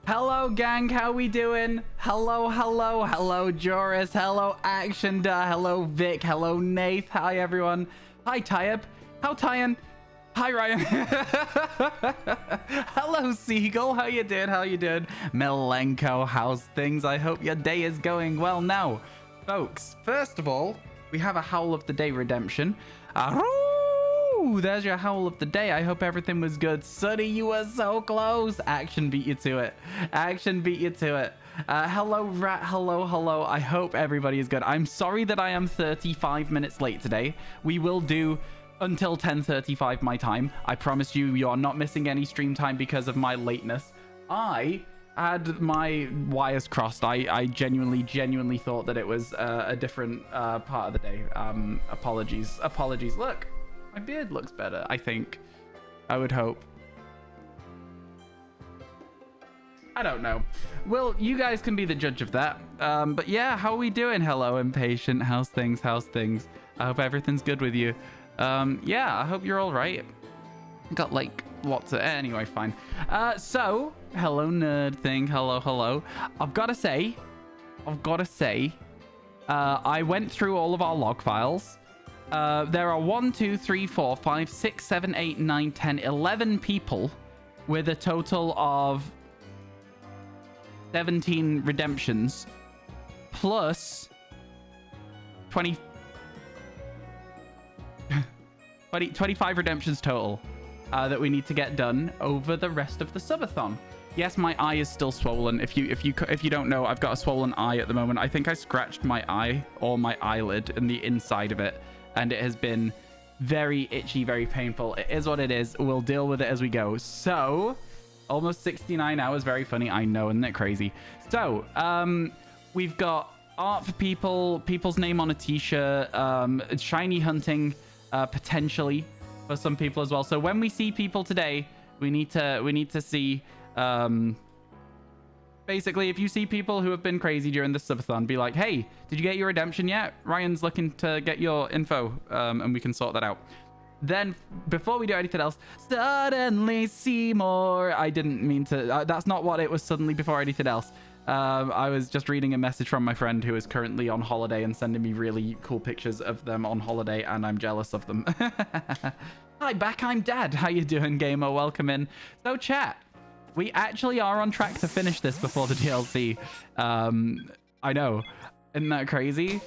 Hello, gang. How we doing? Hello, hello, hello, Joris. Hello, Action. Hello, Vic. Hello, Nath. Hi, everyone. Hi, Tyab. How Tyan? Hi, Ryan. Hello, Seagull. How you doing? How you doing? Milenko, how's things? I hope your day is going well. Now, folks, first of all, we have a Howl of the Day redemption. Aroo! There's your Howl of the Day. I hope everything was good. Sunny, you were so close. Action beat you to it. Action beat you to it. Hello, Rat. Hello, hello. I hope everybody is good. I'm sorry that I am 35 minutes late today. We will do until 10:35 my time. I promise you, you are not missing any stream time because of my lateness. I had my wires crossed. I genuinely thought that it was a different part of the day. Apologies. Look, my beard looks better, I think. I would hope. I don't know. Well, you guys can be the judge of that. But yeah, how are we doing? Hello, Impatient. How's things? I hope everything's good with you. Yeah, I hope you're all right. Got like lots of... Anyway, fine. So, hello, Nerd Thing. Hello. I've got to say, I went through all of our log files. There are 1, 2, 3, 4, 5, 6, 7, 8, 9, 10, 11 people with a total of 17 redemptions plus 25 redemptions total that we need to get done over the rest of the subathon. Yes, my eye is still swollen. If you don't know, I've got a swollen eye at the moment. I think I scratched my eye or my eyelid and the inside of it, and it has been very itchy, very painful. It is what it is. We'll deal with it as we go. So, almost 69 hours. Very funny. I know, isn't it crazy? So, we've got art for people's name on a t-shirt, shiny hunting, potentially for some people as well. So when we see people today, we need to see, basically, if you see people who have been crazy during the subathon, be like, hey, did you get your redemption yet? Ryan's looking to get your info, and we can sort that out. Then, before we do anything else, suddenly Seymour. I didn't mean to. That's not what it was. Suddenly before anything else. I was just reading a message from my friend who is currently on holiday and sending me really cool pictures of them on holiday, and I'm jealous of them. Hi, back. I'm Dad. How you doing, gamer? Welcome in. So, chat. We actually are on track to finish this before the DLC. I know. Isn't that crazy?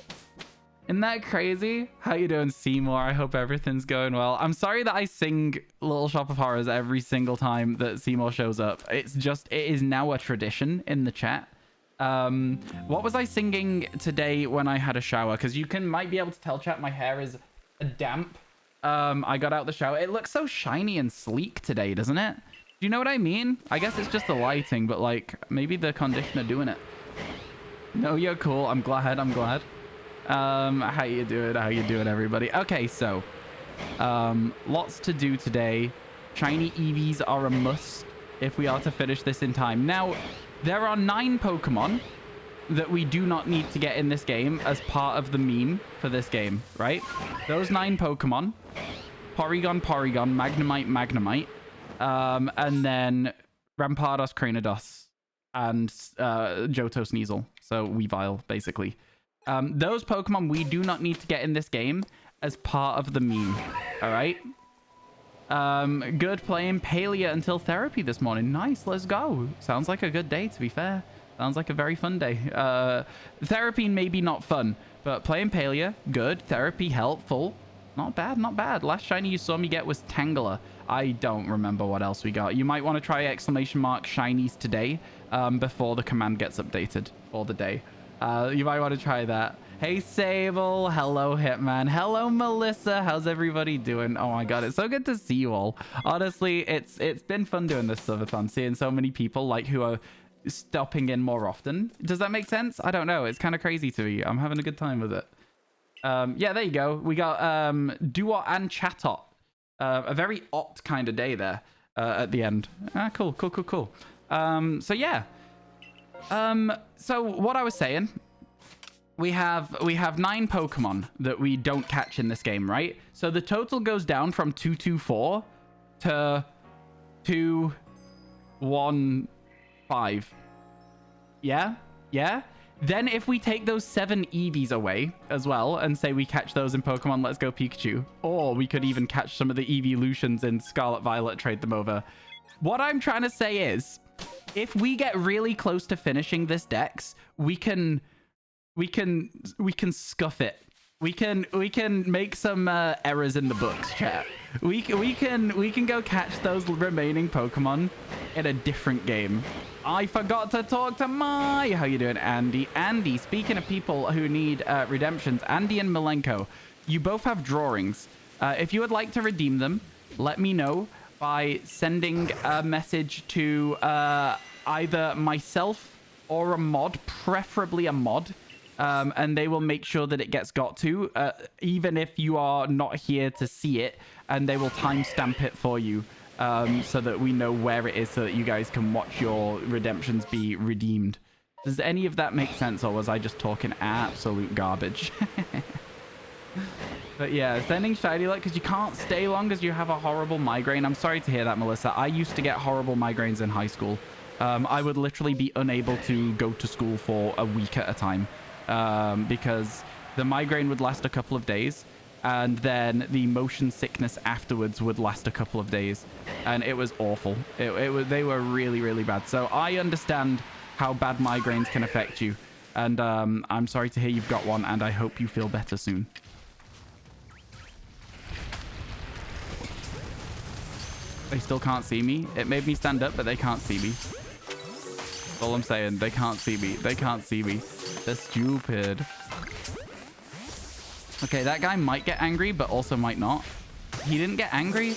Isn't that crazy? How you doing, Seymour? I hope everything's going well. I'm sorry that I sing Little Shop of Horrors every single time that Seymour shows up. It is now a tradition in the chat. What was I singing today when I had a shower? Because you might be able to tell, chat, my hair is damp. I got out the shower. It looks so shiny and sleek today, doesn't it? Do you know what I mean? I guess it's just the lighting, but like maybe the conditioner doing it. No, you're cool. I'm glad. How you doing, everybody? Okay, so lots to do today. Shiny EVs are a must if we are to finish this in time. Now, there are 9 Pokemon that we do not need to get in this game as part of the meme for this game, right? Those 9 Pokemon: Porygon, Magnemite, and then Rampardos, Cranidos, and Johto Sneasel. So Weavile, basically. Those Pokemon we do not need to get in this game as part of the meme. All right. Good playing Palia until therapy this morning. Nice. Let's go. Sounds like a good day, to be fair. Sounds like a very fun day. Therapy maybe not fun, but playing Palia, good. Therapy helpful. Not bad. Last shiny you saw me get was Tangela. I don't remember what else we got. You might want to try exclamation mark shinies today before the command gets updated for the day. You might want to try that. Hey, Sable. Hello, Hitman. Hello, Melissa. How's everybody doing? Oh my god, it's so good to see you all. Honestly, it's been fun doing this subathon, seeing so many people like who are stopping in more often. Does that make sense? I don't know. It's kind of crazy to me. I'm having a good time with it. Yeah, there you go. We got Duot and Chatot. A very opt kind of day there at the end. Cool. So yeah. So what I was saying, we have 9 Pokemon that we don't catch in this game, right? So the total goes down from 224 to 215 5. Yeah? Yeah? Then if we take those 7 Eevees away as well and say we catch those in Pokemon Let's Go Pikachu, or we could even catch some of the Eeveelutions in Scarlet Violet, trade them over. What I'm trying to say is, if we get really close to finishing this dex, we can scuff it. We can make some errors in the books, chat. We can go catch those remaining Pokemon in a different game. I forgot to talk to my... How you doing, Andy? Andy, speaking of people who need redemptions, Andy and Milenko, you both have drawings. If you would like to redeem them, let me know by sending a message to either myself or a mod, preferably a mod. And they will make sure that it gets got to, even if you are not here to see it, and they will timestamp it for you, so that we know where it is, so that you guys can watch your redemptions be redeemed. Does any of that make sense, or was I just talking absolute garbage? But yeah, sending shiny luck, because you can't stay long because you have a horrible migraine. I'm sorry to hear that, Melissa. I used to get horrible migraines in high school. I would literally be unable to go to school for a week at a time. Because the migraine would last a couple of days, and then the motion sickness afterwards would last a couple of days, and it was awful. They were really, really bad. So I understand how bad migraines can affect you, and I'm sorry to hear you've got one, and I hope you feel better soon. They still can't see me. It made me stand up, but they can't see me. That's all I'm saying. They can't see me. They can't see me. They're stupid. Okay, that guy might get angry, but also might not. He didn't get angry?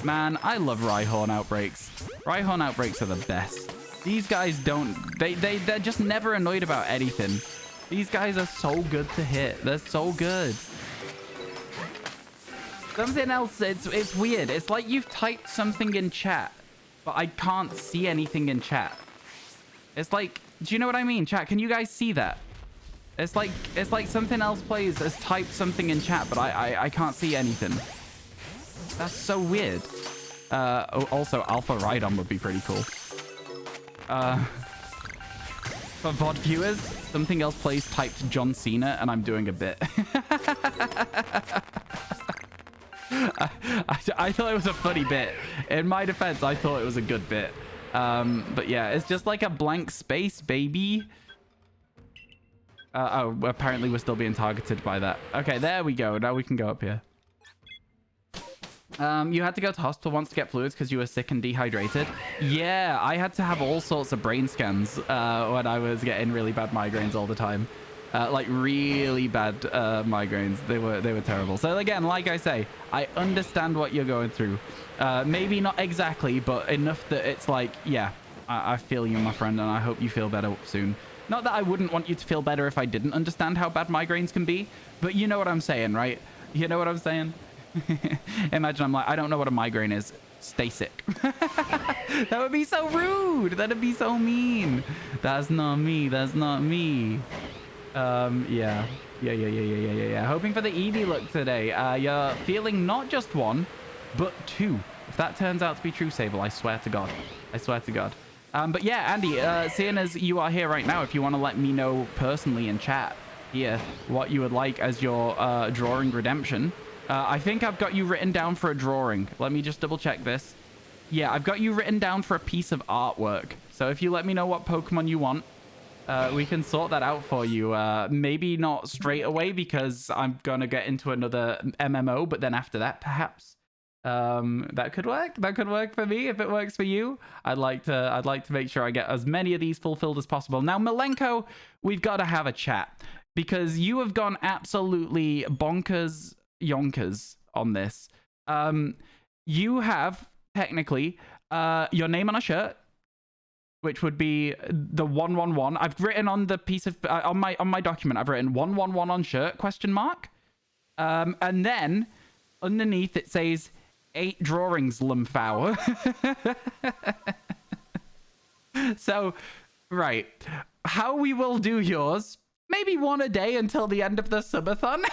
Man, I love Rhyhorn outbreaks. Rhyhorn outbreaks are the best. These guys don't... They're just never annoyed about anything. These guys are so good to hit. They're so good. Something else, it's weird. It's like you've typed something in chat, but I can't see anything in chat. It's like... Do you know what I mean, chat? Can you guys see that? It's like something else plays has typed something in chat, but I can't see anything. That's so weird. Also, Alpha Rhydon would be pretty cool. For VOD viewers, something else plays typed John Cena, and I'm doing a bit. I thought it was a funny bit. In my defense, I thought it was a good bit. But yeah, it's just like a blank space, baby. Oh, apparently we're still being targeted by that. Okay, there we go. Now we can go up here. You had to go to hospital once to get fluids because you were sick and dehydrated. Yeah, I had to have all sorts of brain scans when I was getting really bad migraines all the time. Like really bad migraines. They were terrible. So again, like I say, I understand what you're going through. Maybe not exactly, but enough that it's like, yeah, I feel you, my friend, and I hope you feel better soon. Not that I wouldn't want you to feel better if I didn't understand how bad migraines can be, but you know what I'm saying, right? You know what I'm saying? Imagine I'm like, I don't know what a migraine is. Stay sick. That would be so rude. That'd be so mean. That's not me. That's not me. Yeah. Hoping for the Eevee look today. You're feeling not just 1, but 2. If that turns out to be true, Sable, I swear to God. I swear to God. But yeah, Andy, seeing as you are here right now, if you want to let me know personally in chat here what you would like as your drawing redemption, I think I've got you written down for a drawing. Let me just double check this. Yeah, I've got you written down for a piece of artwork. So if you let me know what Pokemon you want, we can sort that out for you. Maybe not straight away because I'm going to get into another MMO, but then after that, perhaps. That could work. That could work for me if it works for you. I'd like to make sure I get as many of these fulfilled as possible. Now, Milenko, we've got to have a chat because you have gone absolutely bonkers yonkers on this. You have technically your name on a shirt, which would be the 111. I've written on the piece of on my document. I've written 111 on shirt ? And then underneath it says 8 drawings Lumphau. So, right. How we will do yours, maybe one a day until the end of the subathon.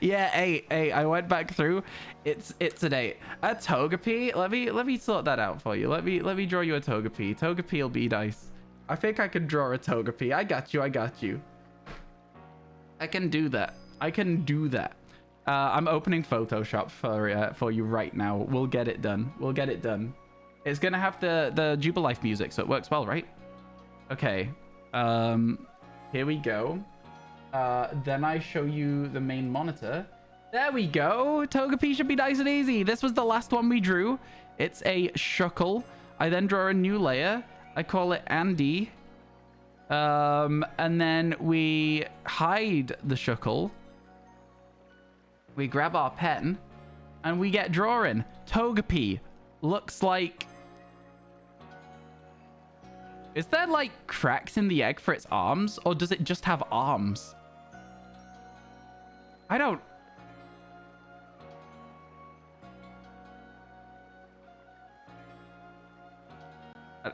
Yeah, hey, I went back through. It's an 8. A Togepi? Let me sort that out for you. Let me draw you a Togepi. Togepi will be nice. I think I can draw a Togepi. I got you. I can do that. I'm opening Photoshop for you right now. We'll get it done. It's gonna have the Jubilife music, so it works well, right? Okay. Here we go. Then I show you the main monitor. There we go. Togepi should be nice and easy. This was the last one we drew. It's a Shuckle. I then draw a new layer. I call it Andy. And then we hide the Shuckle. We grab our pen. And we get drawing. Togepi looks like... Is there like cracks in the egg for its arms? Or does it just have arms? I don't...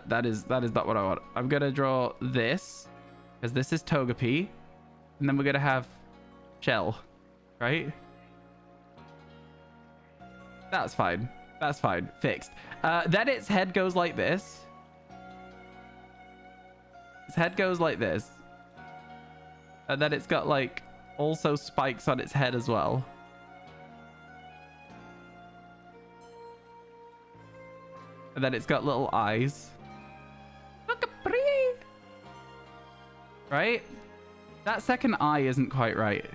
That is not what I want. I'm going to draw this. Because this is Togepi. And then we're going to have shell. Right? That's fine. Fixed. Then its head goes like this. Its head goes like this. And then it's got like also spikes on its head as well. And then it's got little eyes. Look pretty. Right? That second eye isn't quite right.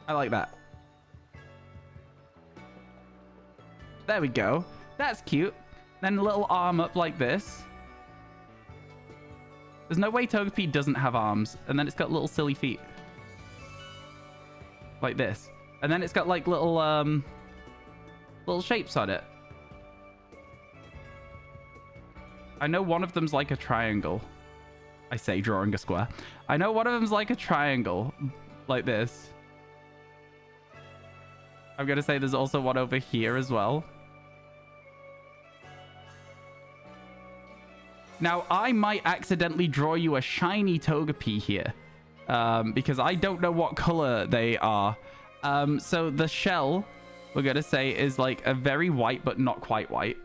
I like that. There we go. That's cute. Then a little arm up like this. There's no way Togepi doesn't have arms. And then it's got little silly feet. Like this. And then it's got like little shapes on it. I know one of them's like a triangle. I say drawing a square. I know one of them's like a triangle. Like this. I'm going to say there's also one over here as well. Now, I might accidentally draw you a shiny Togepi here. Because I don't know what color they are. So the shell, we're going to say, is like a very white, but not quite white.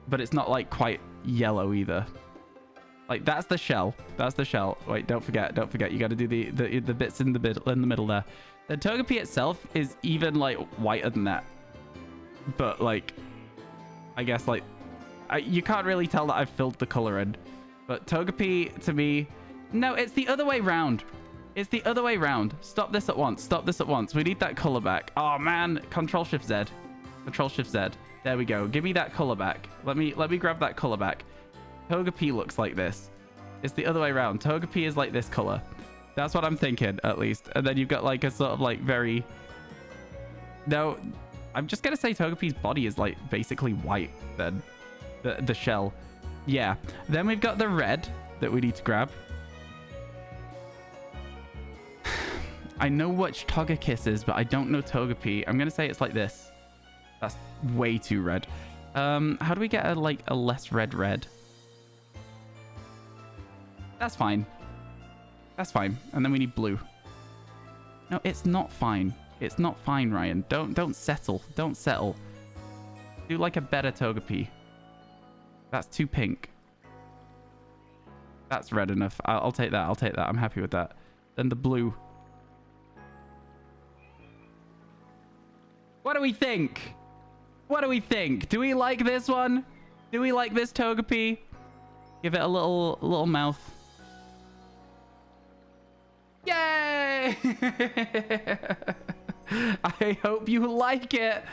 But it's not like quite yellow either. Like, that's the shell. Wait, don't forget. You got to do the bits in the middle there. The Togepi itself is even like whiter than that. But like, I guess like, you can't really tell that I've filled the color in. But Togepi to me, no, it's the other way round. Stop this at once. We need that color back. Oh man, Control Shift Z. There we go. Give me that color back. Let me grab that color back. Togepi looks like this. It's the other way around. Togepi is like this color. That's what I'm thinking, at least. And then you've got like a sort of like very... No, I'm just going to say Togepi's body is like basically white then. The shell. Yeah. Then we've got the red that we need to grab. I know which Togekiss is, but I don't know Togepi. I'm going to say it's like this. That's way too red. How do we get a less red? That's fine. And then we need blue. No, it's not fine. Ryan. Don't settle. Do like a better Togepi. That's too pink. That's red enough. I'll take that. I'm happy with that. Then the blue. What do we think? Do we like this one? Do we like this Togepi? Give it a little mouth. Yay! I hope you like it.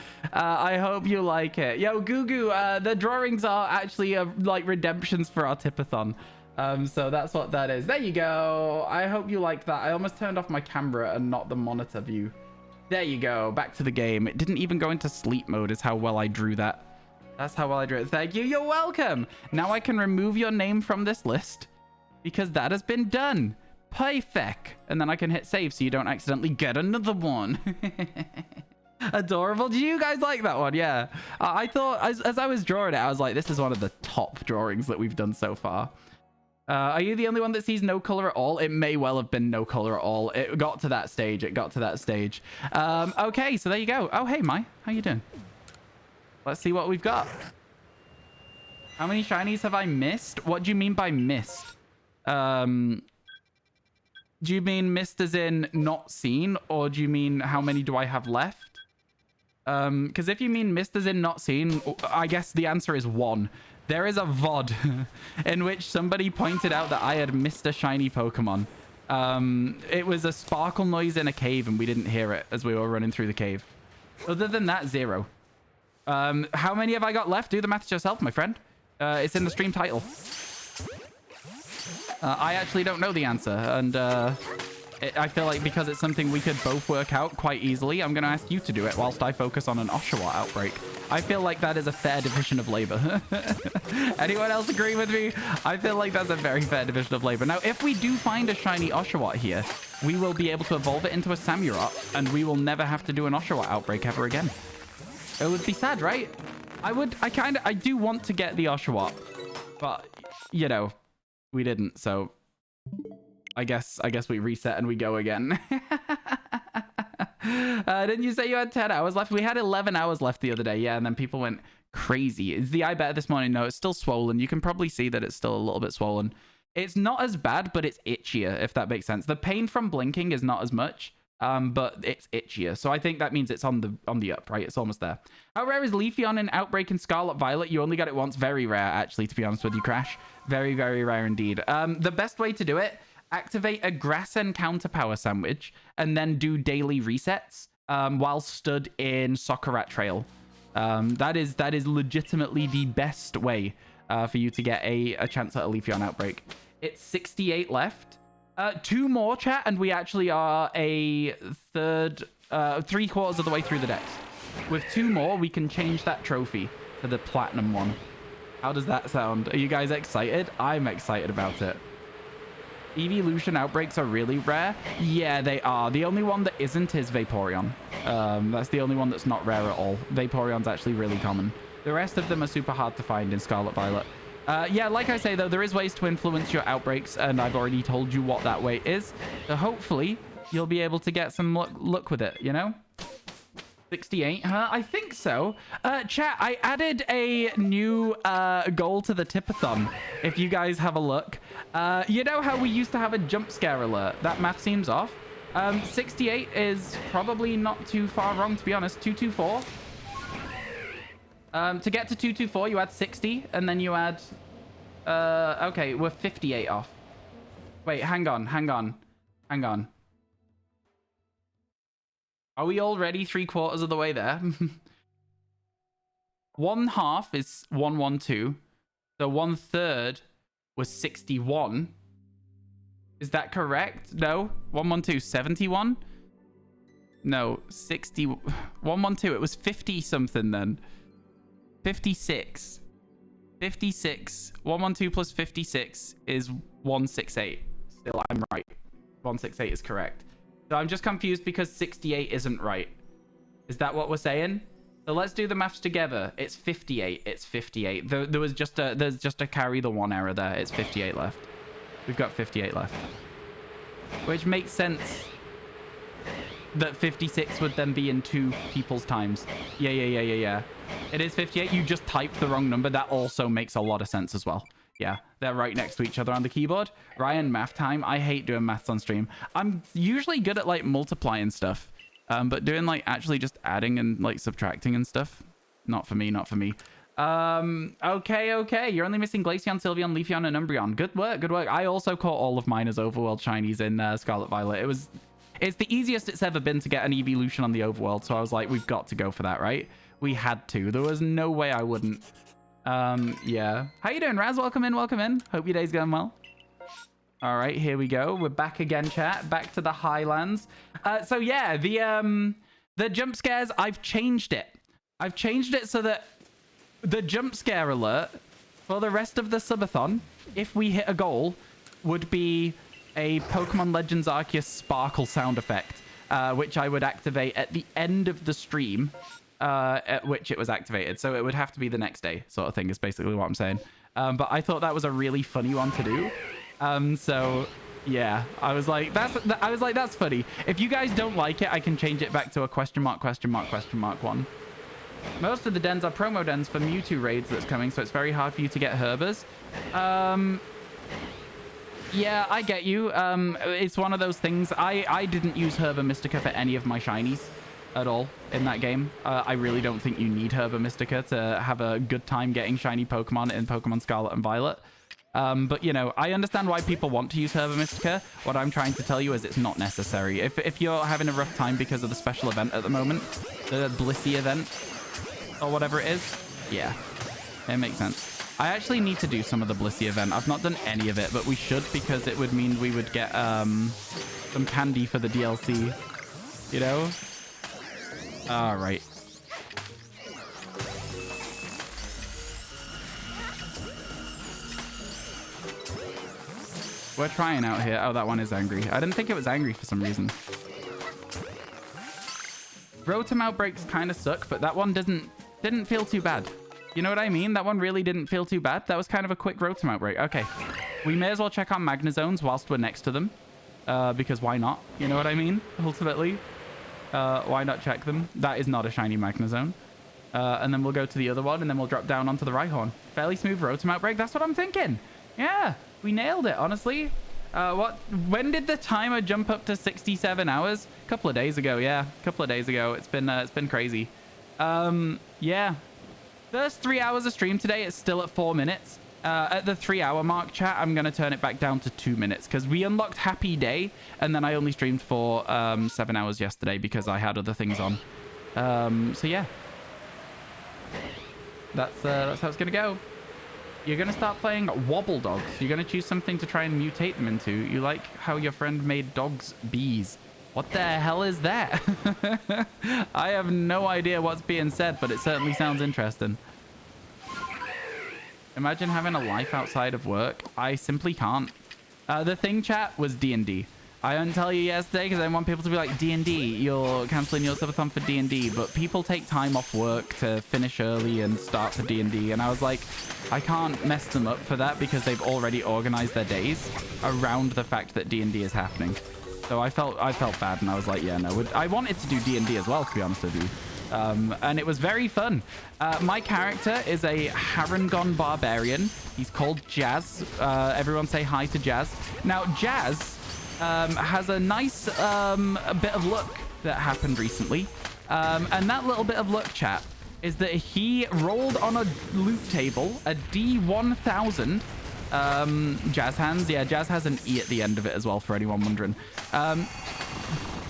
Yo, Gugu, the drawings are actually like redemptions for our tipathon. So that's what that is. There you go. I hope you liked that. I almost turned off my camera and not the monitor view. There you go. Back to the game. It didn't even go into sleep mode is how well I drew that. That's how well I drew it. Thank you. You're welcome. Now I can remove your name from this list because that has been done. Perfect. And then I can hit save so you don't accidentally get another one. Adorable. Do you guys like that one? Yeah. I thought, as I was drawing it, I was like, this is one of the top drawings that we've done so far. Are you the only one that sees no color at all? It may well have been no color at all. It got to that stage. It got to that stage. Okay, so there you go. Oh, hey, Mai. How you doing? Let's see what we've got. How many shinies have I missed? What do you mean by missed? Do you mean missed as in not seen? Or do you mean how many do I have left? Because if you mean missed as in not seen, I guess the answer is 1. There is a VoD in which somebody pointed out that I had missed a shiny Pokemon. It was a sparkle noise in a cave and we didn't hear it as we were running through the cave. Other than that, 0. How many have I got left? Do the math yourself, my friend. It's in the stream title. I actually don't know the answer. And I feel like because it's something we could both work out quite easily, I'm going to ask you to do it whilst I focus on an Oshawott outbreak. I feel like that is a fair division of labor. Anyone else agree with me? I feel like that's a very fair division of labor. Now, if we do find a shiny Oshawott here, we will be able to evolve it into a Samurott, and we will never have to do an Oshawott outbreak ever again. It would be sad, right? I do want to get the Oshawott, but, you know, we didn't, so I guess we reset and we go again. Didn't you say you had 10 hours left? We had 11 hours left the other day, yeah, and then people went crazy. Is the eye better this morning? No, it's still swollen. You can probably see that it's still a little bit swollen. It's not as bad, but it's itchier, if that makes sense. The pain from blinking is not as much, but it's itchier. So I think that means it's on the up, right? It's almost there. How rare is Leafeon in Outbreak and Scarlet Violet? You only got it once. Very rare, actually, to be honest with you, Crash. Very, very rare indeed. The best way to do it, activate a Grass Encounter Power Sandwich, and then do daily resets while stood in Soccer Trail. That is legitimately the best way for you to get a chance at a Leafeon Outbreak. It's 68 left. 2 more, chat, and we actually are a third, 3/4 of the way through the decks. With 2 more, we can change that trophy to the Platinum one. How does that sound? Are you guys excited? I'm excited about it. Evolution outbreaks are really rare. Yeah, they are. The only one that isn't is Vaporeon. That's the only one that's not rare at all. Vaporeon's actually really common. The rest of them are super hard to find in Scarlet Violet. Yeah, like I say, though, there is ways to influence your outbreaks, and I've already told you what that way is. So hopefully you'll be able to get some luck with it, you know? 68, huh? I think so. Chat, I added a new goal to the Tipathon, if you guys have a look. You know how we used to have a jump scare alert? That math seems off. 68 is probably not too far wrong, to be honest. 224. To get to 224, you add 60, and then you add... okay, we're 58 off. Wait, hang on. Are we already 3/4 of the way there? 1/2 is 112. So 1/3 was 61. Is that correct? No. 112, 71? No, 60. 112, it was 50 something then. 56. 56. 112 plus 56 is 168. Still, I'm right. 168 is correct. So I'm just confused because 68 isn't right. Is that what we're saying? So let's do the maths together. It's 58. It's 58. There's just a carry the 1 error there. It's 58 left. We've got 58 left. Which makes sense that 56 would then be in 2 people's times. Yeah. It is 58. You just typed the wrong number. That also makes a lot of sense as well. Yeah, they're right next to each other on the keyboard. Ryan, math time. I hate doing maths on stream. I'm usually good at like multiplying stuff, but doing like actually just adding and like subtracting and stuff, not for me. Okay. You're only missing Glaceon, Sylveon, Leafeon, and Umbreon. Good work. I also caught all of mine as Overworld shinies in Scarlet Violet. It's the easiest it's ever been to get an evolution on the Overworld, so I was like, we've got to go for that, right? We had to. There was no way I wouldn't. Yeah. How you doing, Raz? Welcome in. Hope your day's going well. All right, here we go. We're back again, chat. Back to the Highlands. So yeah, the jump scares, I've changed it. I've changed it so that the jump scare alert for the rest of the subathon, if we hit a goal, would be a Pokemon Legends Arceus sparkle sound effect. which I would activate at the end of the stream at which it was activated. So it would have to be the next day sort of thing is basically what I'm saying. But I thought that was a really funny one to do. So yeah, I was like, that's funny. If you guys don't like it, I can change it back to a question mark one. Most of the dens are promo dens for Mewtwo raids that's coming, so it's very hard for you to get Herbers. Yeah, I get you. It's one of those things. I didn't use Herba Mystica for any of my shinies at all in that game. I really don't think you need Herba Mystica to have a good time getting shiny Pokemon in Pokemon Scarlet and Violet. But, you know, I understand why people want to use Herba Mystica. What I'm trying to tell you is it's not necessary. If you're having a rough time because of the special event at the moment, the Blissey event, or whatever it is, yeah, it makes sense. I actually need to do some of the Blissey event. I've not done any of it, but we should, because it would mean we would get some candy for the DLC, you know? All right. We're trying out here. Oh, that one is angry. I didn't think it was angry for some reason. Rotom outbreaks kind of suck, but that one didn't feel too bad. You know what I mean? That one really didn't feel too bad. That was kind of a quick Rotom outbreak. Okay. We may as well check on Magnazones whilst we're next to them. Because why not? You know what I mean? Ultimately. Why not check them? That is not a shiny Magnazone. And then we'll go to the other one, and then we'll drop down onto the Rhyhorn. Fairly smooth Rotom outbreak. That's what I'm thinking. Yeah, we nailed it, honestly. When did the timer jump up to 67 hours? A couple of days ago, yeah. A couple of days ago. It's been crazy. Yeah. First 3 hours of stream today, it's still at 4 minutes. At the 3-hour mark, chat, I'm going to turn it back down to 2 minutes because we unlocked Happy Day, and then I only streamed for 7 hours yesterday because I had other things on. So yeah. That's how it's going to go. You're going to start playing Wobble Dogs. You're going to choose something to try and mutate them into. You like how your friend made dogs bees. What the hell is that? I have no idea what's being said, but it certainly sounds interesting. Imagine having a life outside of work. I simply can't. The thing, chat, was D&D. I didn't tell you yesterday because I want people to be like, D&D, you're cancelling your subathon for D&D. But people take time off work to finish early and start for D&D. And I was like, I can't mess them up for that because they've already organized their days around the fact that D&D is happening. So I felt bad, and I was like, yeah, no. I wanted to do D&D as well, to be honest with you. And it was very fun. My character is a Harangon Barbarian. He's called Jazz. Everyone say hi to Jazz. Now, Jazz has a nice bit of luck that happened recently. And that little bit of luck, chat, is that he rolled on a loot table, a D1000. Jazz hands. Yeah, Jazz has an E at the end of it as well, for anyone wondering.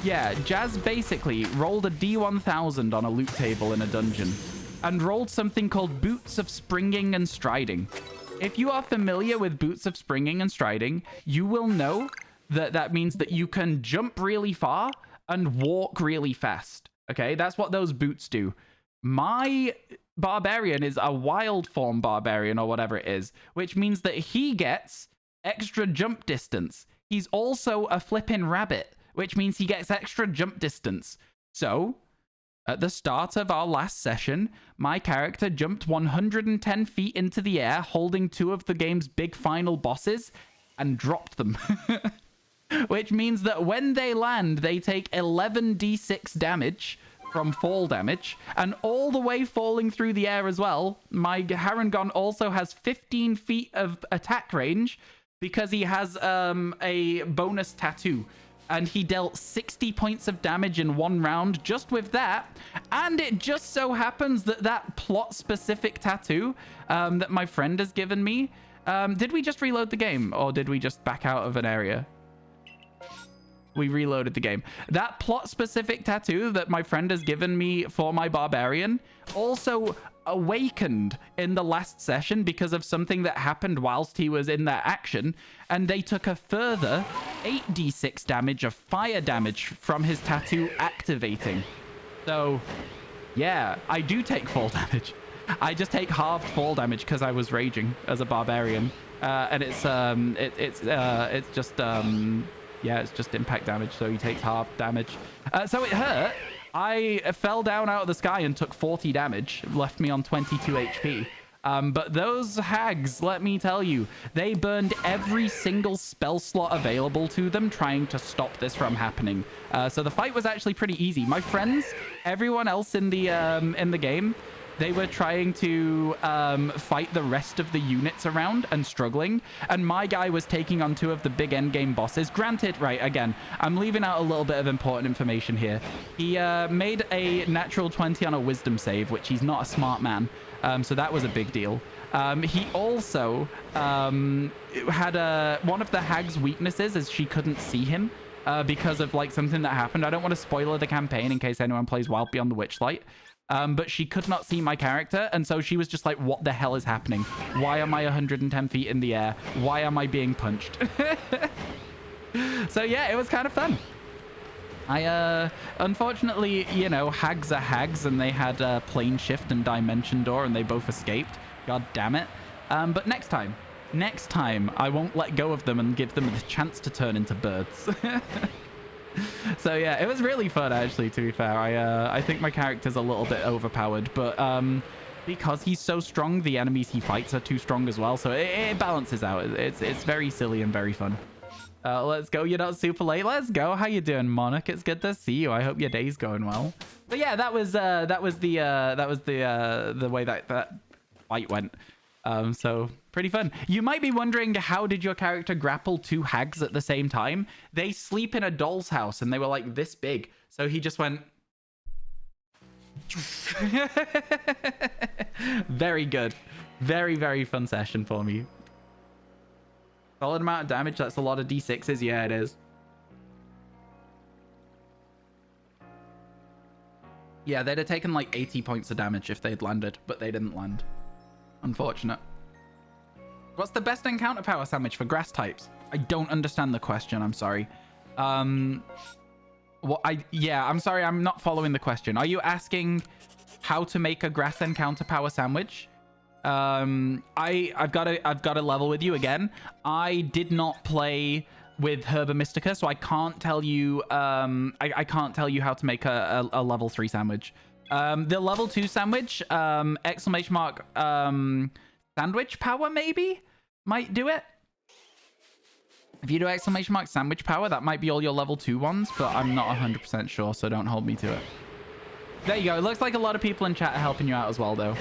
Yeah, Jazz basically rolled a D1000 on a loot table in a dungeon and rolled something called Boots of Springing and Striding. If you are familiar with Boots of Springing and Striding, you will know that that means that you can jump really far and walk really fast. Okay, that's what those boots do. My barbarian is a wild form barbarian or whatever it is, which means that he gets extra jump distance. He's also a flipping rabbit, which means he gets extra jump distance. So, at the start of our last session, my character jumped 110 feet into the air, holding 2 of the game's big final bosses, and dropped them. Which means that when they land, they take 11d6 damage from fall damage, and all the way falling through the air as well. My Harangon also has 15 feet of attack range because he has a bonus tattoo. And he dealt 60 points of damage in 1 round just with that. And it just so happens that that plot-specific tattoo that my friend has given me... did we just reload the game? Or did we just back out of an area? We reloaded the game. That plot-specific tattoo that my friend has given me for my barbarian also awakened in the last session because of something that happened whilst he was in that action, and they took a further 8d6 damage of fire damage from his tattoo activating. So yeah, I do take fall damage. I just take halved fall damage because I was raging as a barbarian, and it's just Yeah, it's just impact damage, so he takes half damage. So it hurt. I fell down out of the sky and took 40 damage, left me on 22 HP. But those hags, let me tell you, they burned every single spell slot available to them trying to stop this from happening. So the fight was actually pretty easy. My friends, everyone else in the game, they were trying to fight the rest of the units around and struggling. And my guy was taking on 2 of the big endgame bosses. Granted, right, again, I'm leaving out a little bit of important information here. He made a natural 20 on a wisdom save, which he's not a smart man. So that was a big deal. He also had one of the hag's weaknesses is she couldn't see him because of like something that happened. I don't want to spoiler the campaign in case anyone plays Wild Beyond the Witchlight. But she could not see my character, and so she was just like, what the hell is happening? Why am I 110 feet in the air? Why am I being punched? So yeah, it was kind of fun. Unfortunately, you know, hags are hags, and they had plane shift and dimension door, and they both escaped. God damn it. But next time, I won't let go of them and give them the chance to turn into birds. So yeah, it was really fun, actually, to be fair. I think my character's a little bit overpowered, but because he's so strong, the enemies he fights are too strong as well, so it balances out. It's very silly and very fun. Let's go. You're not super late. Let's go. How you doing, Monarch? It's good to see you. I hope your day's going well. But yeah, that was the way that fight went. So pretty fun. You might be wondering, how did your character grapple 2 hags at the same time? They sleep in a doll's house, and they were like this big. So he just went. Very good. Very, very fun session for me. Solid amount of damage. That's a lot of D6s. Yeah, it is. Yeah, they'd have taken like 80 points of damage if they'd landed, but they didn't land. Unfortunate. What's the best encounter power sandwich for grass types? I don't understand the question. I'm sorry. I'm sorry. I'm not following the question. Are you asking how to make a grass encounter power sandwich? I've got to level with you again. I did not play with Herba Mystica, so I can't tell you. I can't tell you how to make a level 3 sandwich. The level 2 sandwich, exclamation mark, sandwich power maybe might do it. If you do exclamation mark sandwich power, that might be all your level 2 ones, but I'm not 100% sure, so don't hold me to it. There you go. It looks like a lot of people in chat are helping you out as well, though.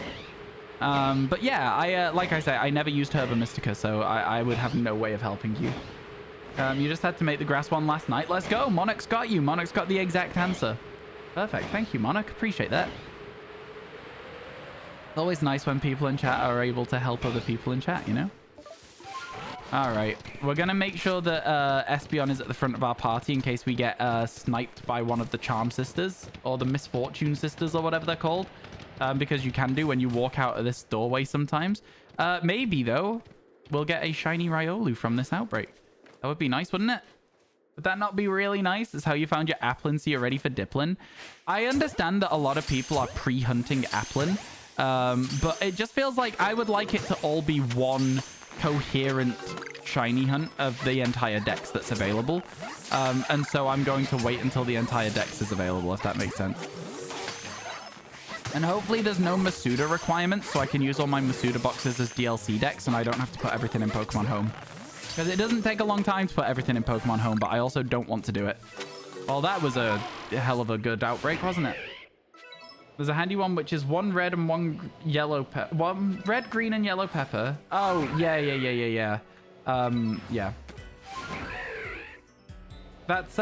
But yeah, like I say, I never used Herba Mystica, so I would have no way of helping you. You just had to make the grass one last night. Let's go. Monarch's got you. Monarch's got the exact answer. Perfect. Thank you, Monarch. Appreciate that. It's always nice when people in chat are able to help other people in chat, you know? All right. We're going to make sure that Espeon is at the front of our party in case we get sniped by one of the Charm Sisters or the Misfortune Sisters or whatever they're called. Because you can do when you walk out of this doorway sometimes. Maybe, though, we'll get a shiny Riolu from this outbreak. That would be nice, wouldn't it? Would that not be really nice? Is how you found your Applin, so you're ready for Diplin. I understand that a lot of people are pre-hunting Applin, but it just feels like I would like it to all be one coherent shiny hunt of the entire dex that's available. And so I'm going to wait until the entire dex is available, if that makes sense. And hopefully there's no Masuda requirements, so I can use all my Masuda boxes as DLC decks, and I don't have to put everything in Pokemon Home. Because it doesn't take a long time to put everything in Pokemon Home, but I also don't want to do it. Well, that was a hell of a good outbreak, wasn't it? There's a handy one, which is 1 red and 1 yellow pepper. 1 red, green, and yellow pepper. Oh, yeah. Yeah. That's,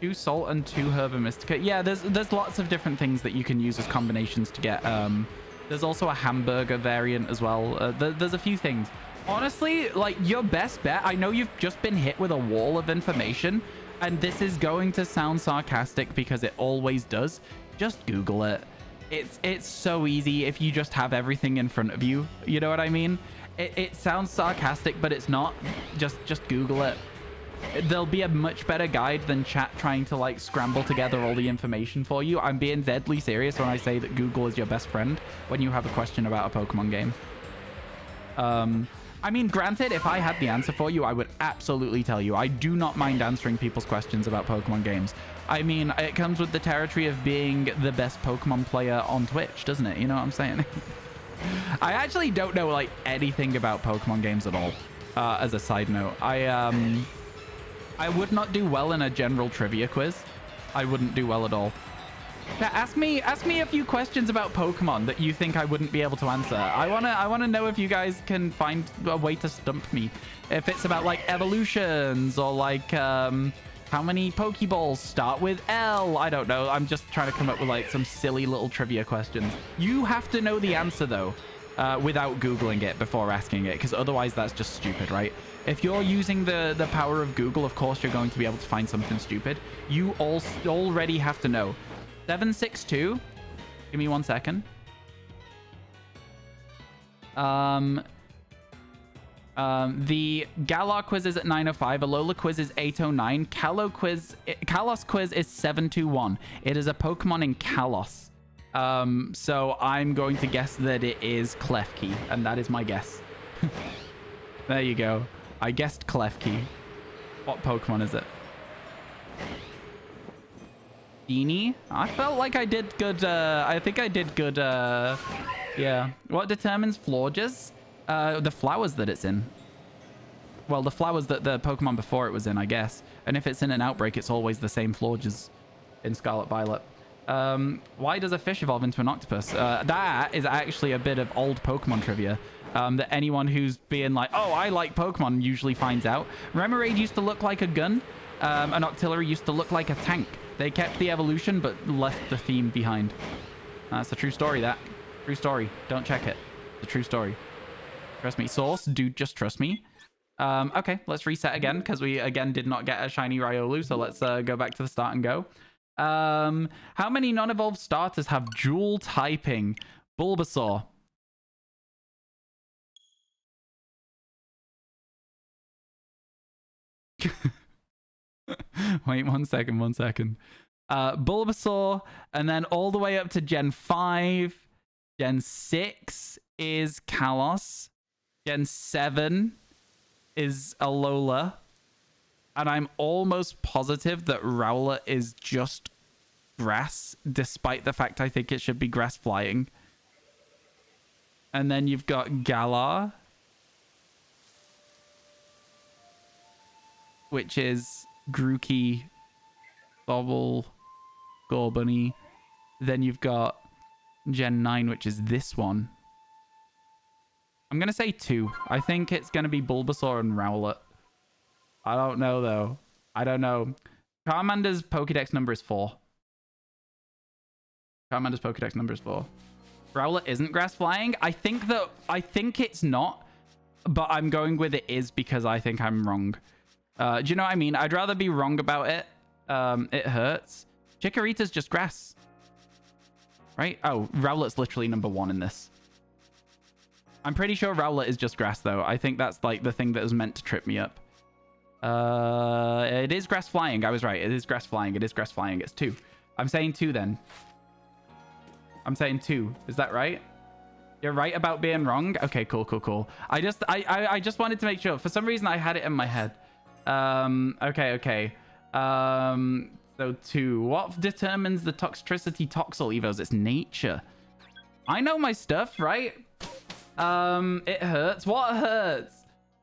2 salt and 2 Herba Mystica. Yeah, there's lots of different things that you can use as combinations to get. There's also a hamburger variant as well. There's a few things. Honestly, like, your best bet, I know you've just been hit with a wall of information, and this is going to sound sarcastic because it always does. Just Google it. It's so easy if you just have everything in front of you. You know what I mean? It sounds sarcastic, but it's not. Just Google it. There'll be a much better guide than chat trying to like scramble together all the information for you. I'm being deadly serious when I say that Google is your best friend when you have a question about a Pokemon game. I mean, granted, if I had the answer for you, I would absolutely tell you. I do not mind answering people's questions about Pokemon games. I mean, it comes with the territory of being the best Pokemon player on Twitch, doesn't it? You know what I'm saying? I actually don't know, like, anything about Pokemon games at all, as a side note. I would not do well in a general trivia quiz. I wouldn't do well at all. Yeah, ask me a few questions about Pokemon that you think I wouldn't be able to answer. I wanna know if you guys can find a way to stump me. If it's about like evolutions or like how many Pokeballs start with L. I don't know. I'm just trying to come up with like some silly little trivia questions. You have to know the answer though, without Googling it before asking it, because otherwise that's just stupid, right? If you're using the power of Google, of course you're going to be able to find something stupid. You already have to know. 762. Give me 1 second. The Galar quiz is at 905. Alola quiz is 809. Kalos quiz is 721. It is a Pokemon in Kalos. So I'm going to guess that it is Klefki, and that is my guess. There you go. I guessed Klefki. What Pokemon is it? Beanie? I felt like I did good. I think I did good. Yeah. What determines Florges? The flowers that it's in. Well, the flowers that the Pokemon before it was in, I guess. And if it's in an outbreak, it's always the same Florges in Scarlet Violet. Why does a fish evolve into an octopus? That is actually a bit of old Pokemon trivia. That anyone who's being like, oh, I like Pokemon, usually finds out. Remoraid used to look like a gun. An Octillery used to look like a tank. They kept the evolution, but left the theme behind. That's a true story, that. True story. Don't check it. It's a true story. Trust me. Source, dude, just trust me. Okay, let's reset again, because we, again, did not get a shiny Riolu, so let's go back to the start and go. How many non-evolved starters have dual typing? Bulbasaur. Wait, 1 second, 1 second. Bulbasaur, and then all the way up to Gen 5. Gen 6 is Kalos. Gen 7 is Alola. And I'm almost positive that Rowlet is just grass, despite the fact I think it should be grass flying. And then you've got Galar, which is Grookey, Bobble, Gorbunny. Then you've got Gen 9, which is this one. I'm going to say 2. I think it's going to be Bulbasaur and Rowlet. I don't know, though. I don't know. Charmander's Pokédex number is 4. Charmander's Pokédex number is 4. Rowlet isn't grass flying. I think it's not, but I'm going with it is because I think I'm wrong. Do you know what I mean? I'd rather be wrong about it. It hurts. Chikorita's just grass. Right? Oh, Rowlet's literally number 1 in this. I'm pretty sure Rowlet is just grass, though. I think that's like the thing that was meant to trip me up. It is grass flying. I was right. It is grass flying. It is grass flying. It's 2. I'm saying 2 then. I'm saying 2. Is that right? You're right about being wrong? Okay, cool, cool, cool. I just wanted to make sure. For some reason, I had it in my head. Okay. So 2. What determines the toxicity Toxel evos? It's nature. I know my stuff, right? It hurts. What hurts?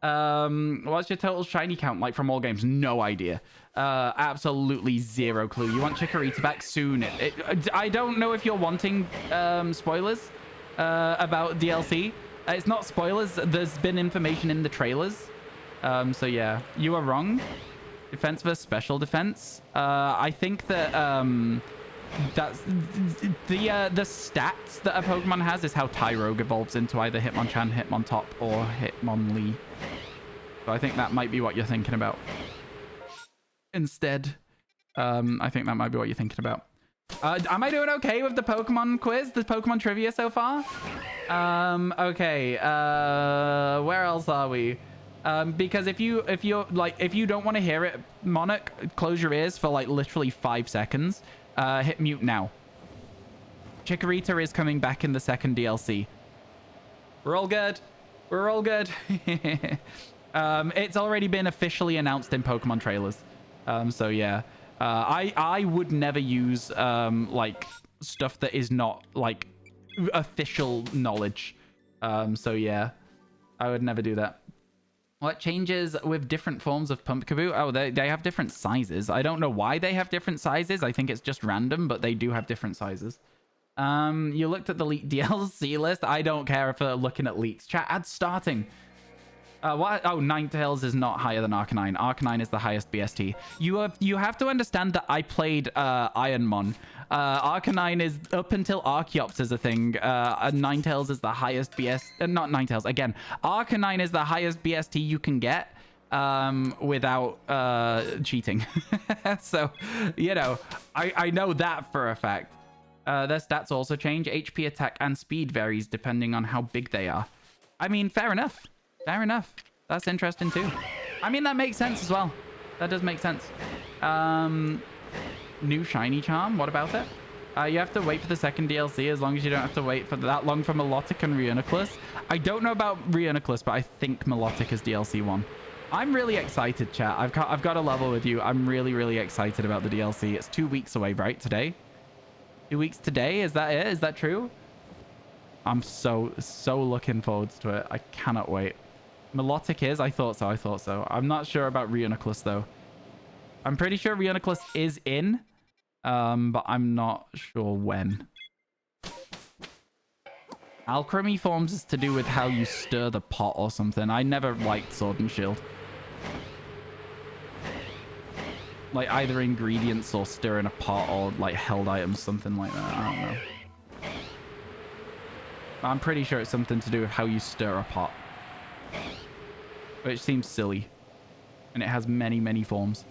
What's your total shiny count like from all games? No idea. Absolutely zero clue. You want Chikorita back soon. I don't know if you're wanting spoilers about DLC. It's not spoilers. There's been information in the trailers. So yeah, you are wrong. Defense versus special defense. I think that that's the stats that a Pokemon has is how Tyrogue evolves into either Hitmonchan, Hitmontop, or Hitmonlee. So I think that might be what you're thinking about. Instead, I think that might be what you're thinking about. Am I doing okay with the Pokemon quiz, the Pokemon trivia so far? Okay. Where else are we? Because if you don't want to hear it, Monarch, close your ears for like literally 5 seconds. Hit mute now. Chikorita is coming back in the second DLC. We're all good. We're all good. It's already been officially announced in Pokemon trailers. So yeah. I would never use like stuff that is not like official knowledge. So yeah, I would never do that. What changes with different forms of Pumpkaboo? Oh, they have different sizes. I don't know why they have different sizes. I think it's just random, but they do have different sizes. You looked at the leaked DLC list. I don't care for looking at leaks. Chat, ads starting. What? Oh, Ninetales is not higher than Arcanine. Arcanine is the highest BST. You have to understand that I played Ironmon. Arcanine is up until Archeops is a thing. Ninetales is the highest BST. Not Ninetales. Again, Arcanine is the highest BST you can get without cheating. So, you know, I know that for a fact. Their stats also change. HP, attack, and speed varies depending on how big they are. I mean, fair enough. Fair enough. That's interesting too. I mean, that makes sense as well. That does make sense. New shiny charm. What about it? You have to wait for the second DLC as long as you don't have to wait for that long for Milotic and Reuniclus. I don't know about Reuniclus, but I think Milotic is DLC 1. I'm really excited, chat. I've got a level with you. I'm really, really excited about the DLC. It's 2 weeks away, right? Today? 2 weeks today? Is that it? Is that true? I'm so looking forward to it. I cannot wait. Milotic is? I thought so. I'm not sure about Reuniclus, though. I'm pretty sure Reuniclus is in, but I'm not sure when. Alchemy forms is to do with how you stir the pot or something. I never liked Sword and Shield. Like either ingredients or stirring a pot or like held items, something like that. I don't know. I'm pretty sure it's something to do with how you stir a pot. Which seems silly. And it has many, many forms.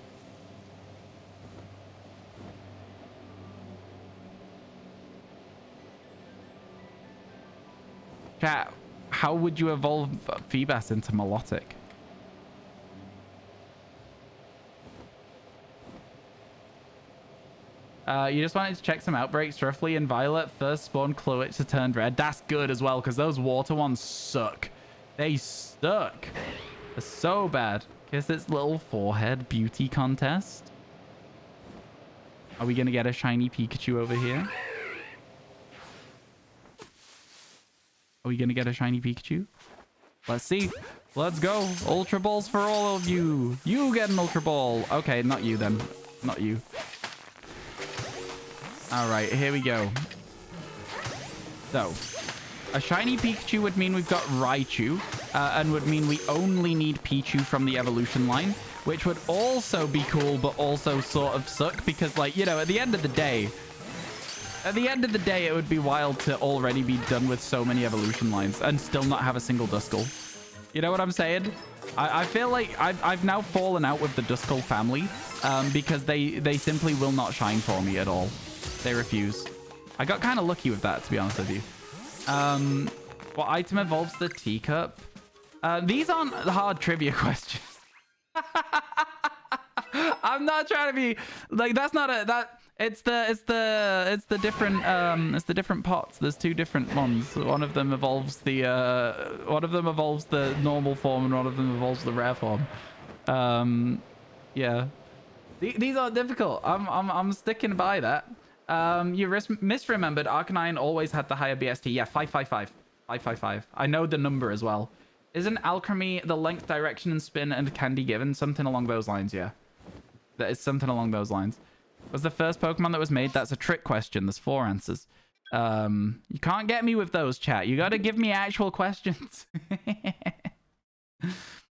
Chat, how would you evolve Feebas into Milotic? You just wanted to check some outbreaks. Roughly in Violet, first spawn Cluwitch to turned red. That's good as well, because those water ones suck. They suck. They're so bad. Kiss its little forehead beauty contest. Are we going to get a shiny Pikachu over here? Are we going to get a shiny Pikachu? Let's see. Let's go. Ultra Balls for all of you. You get an Ultra Ball. Okay, not you then. Not you. All right, here we go. So, a shiny Pikachu would mean we've got Raichu, and would mean we only need Pichu from the evolution line, which would also be cool, but also sort of suck, because, like, you know, at the end of the day, it would be wild to already be done with so many evolution lines and still not have a single Duskull. You know what I'm saying? I feel like I've now fallen out with the Duskull family, because they simply will not shine for me at all. They refuse. I got kind of lucky with that, to be honest with you. What item evolves the teacup? These aren't hard trivia questions. I'm not trying to be like, that's not a, that it's the different pots. There's two different ones. One of them evolves the normal form and one of them evolves the rare form. Yeah. These are difficult. I'm sticking by that. You misremembered. Arcanine always had the higher BST. Yeah, 555. 555. I know the number as well. Isn't alchemy the length, direction, and spin and candy given? Something along those lines, yeah. That is something along those lines. Was the first Pokemon that was made? That's a trick question. There's 4 answers. You can't get me with those, chat. You got to give me actual questions.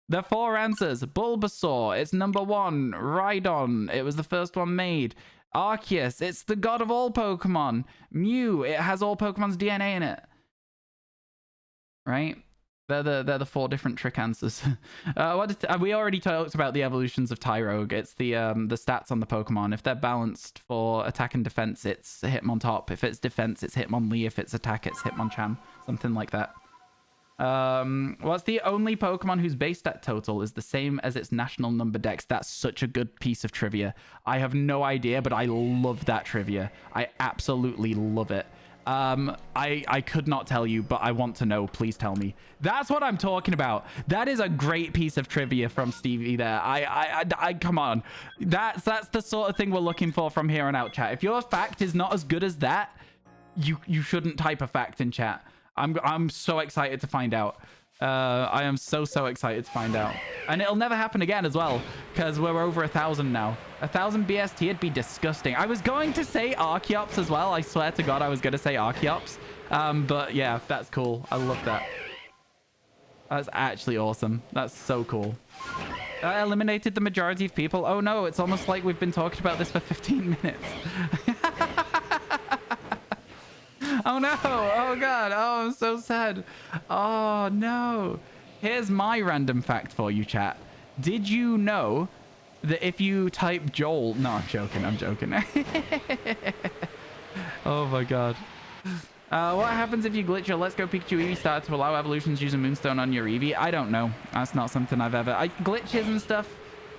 The 4 answers. Bulbasaur. It's number 1. Rhydon. It was the first one made. Arceus. It's the god of all Pokemon. Mew. It has all Pokemon's DNA in it. Right? They're the 4 different trick answers. We already talked about the evolutions of Tyrogue. It's the stats on the Pokemon. If they're balanced for attack and defense, it's Hitmontop. If it's defense, it's Hitmonlee. If it's attack, it's Hitmonchan. Something like that. What's the only Pokemon whose base stat total is the same as its national number dex? That's such a good piece of trivia. I have no idea, but I love that trivia. I absolutely love it. I could not tell you, but I want to know. Please tell me. That's what I'm talking about. That is a great piece of trivia from Stevie there. I come on. That's the sort of thing we're looking for from here on out, chat. If your fact is not as good as that, you shouldn't type a fact in chat. I'm so excited to find out. I am so excited to find out, and it'll never happen again as well, because we're over 1,000 now. 1,000 BST would be disgusting. I was going to say Arceus as well. I swear to God, I was going to say Arceus. But yeah, that's cool. I love that. That's actually awesome. That's so cool. I eliminated the majority of people. Oh no, it's almost like we've been talking about this for 15 minutes. Oh no. Oh God. Oh, I'm so sad. Oh no. Here's my random fact for you, chat. Did you know that if you type Joel... No, I'm joking. I'm joking. Oh my God. What happens if you glitch your Let's Go Pikachu Eevee start to allow evolutions using Moonstone on your Eevee? I don't know. That's not something I've ever... glitches and stuff,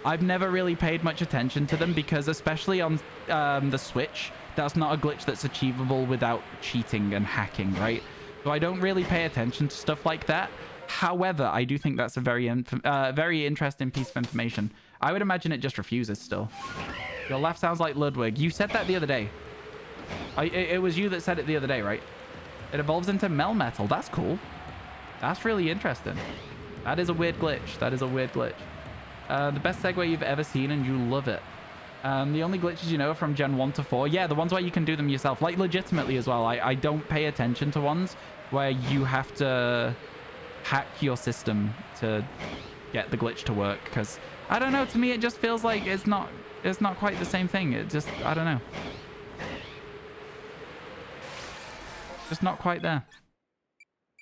I've never really paid much attention to them, because especially on the Switch, that's not a glitch that's achievable without cheating and hacking, right? So I don't really pay attention to stuff like that. However, I do think that's a very interesting piece of information. I would imagine it just refuses still. Your laugh sounds like Ludwig. You said that the other day. It was you that said it the other day, right? It evolves into Melmetal. That's cool. That's really interesting. That is a weird glitch. That is a weird glitch. The best segue you've ever seen, and you love it. The only glitches you know are from Gen 1 to 4. Yeah, the ones where you can do them yourself. Like, legitimately as well. I don't pay attention to ones where you have to hack your system to get the glitch to work, because I don't know, to me it just feels like it's not quite the same thing. It just, I don't know, just not quite there.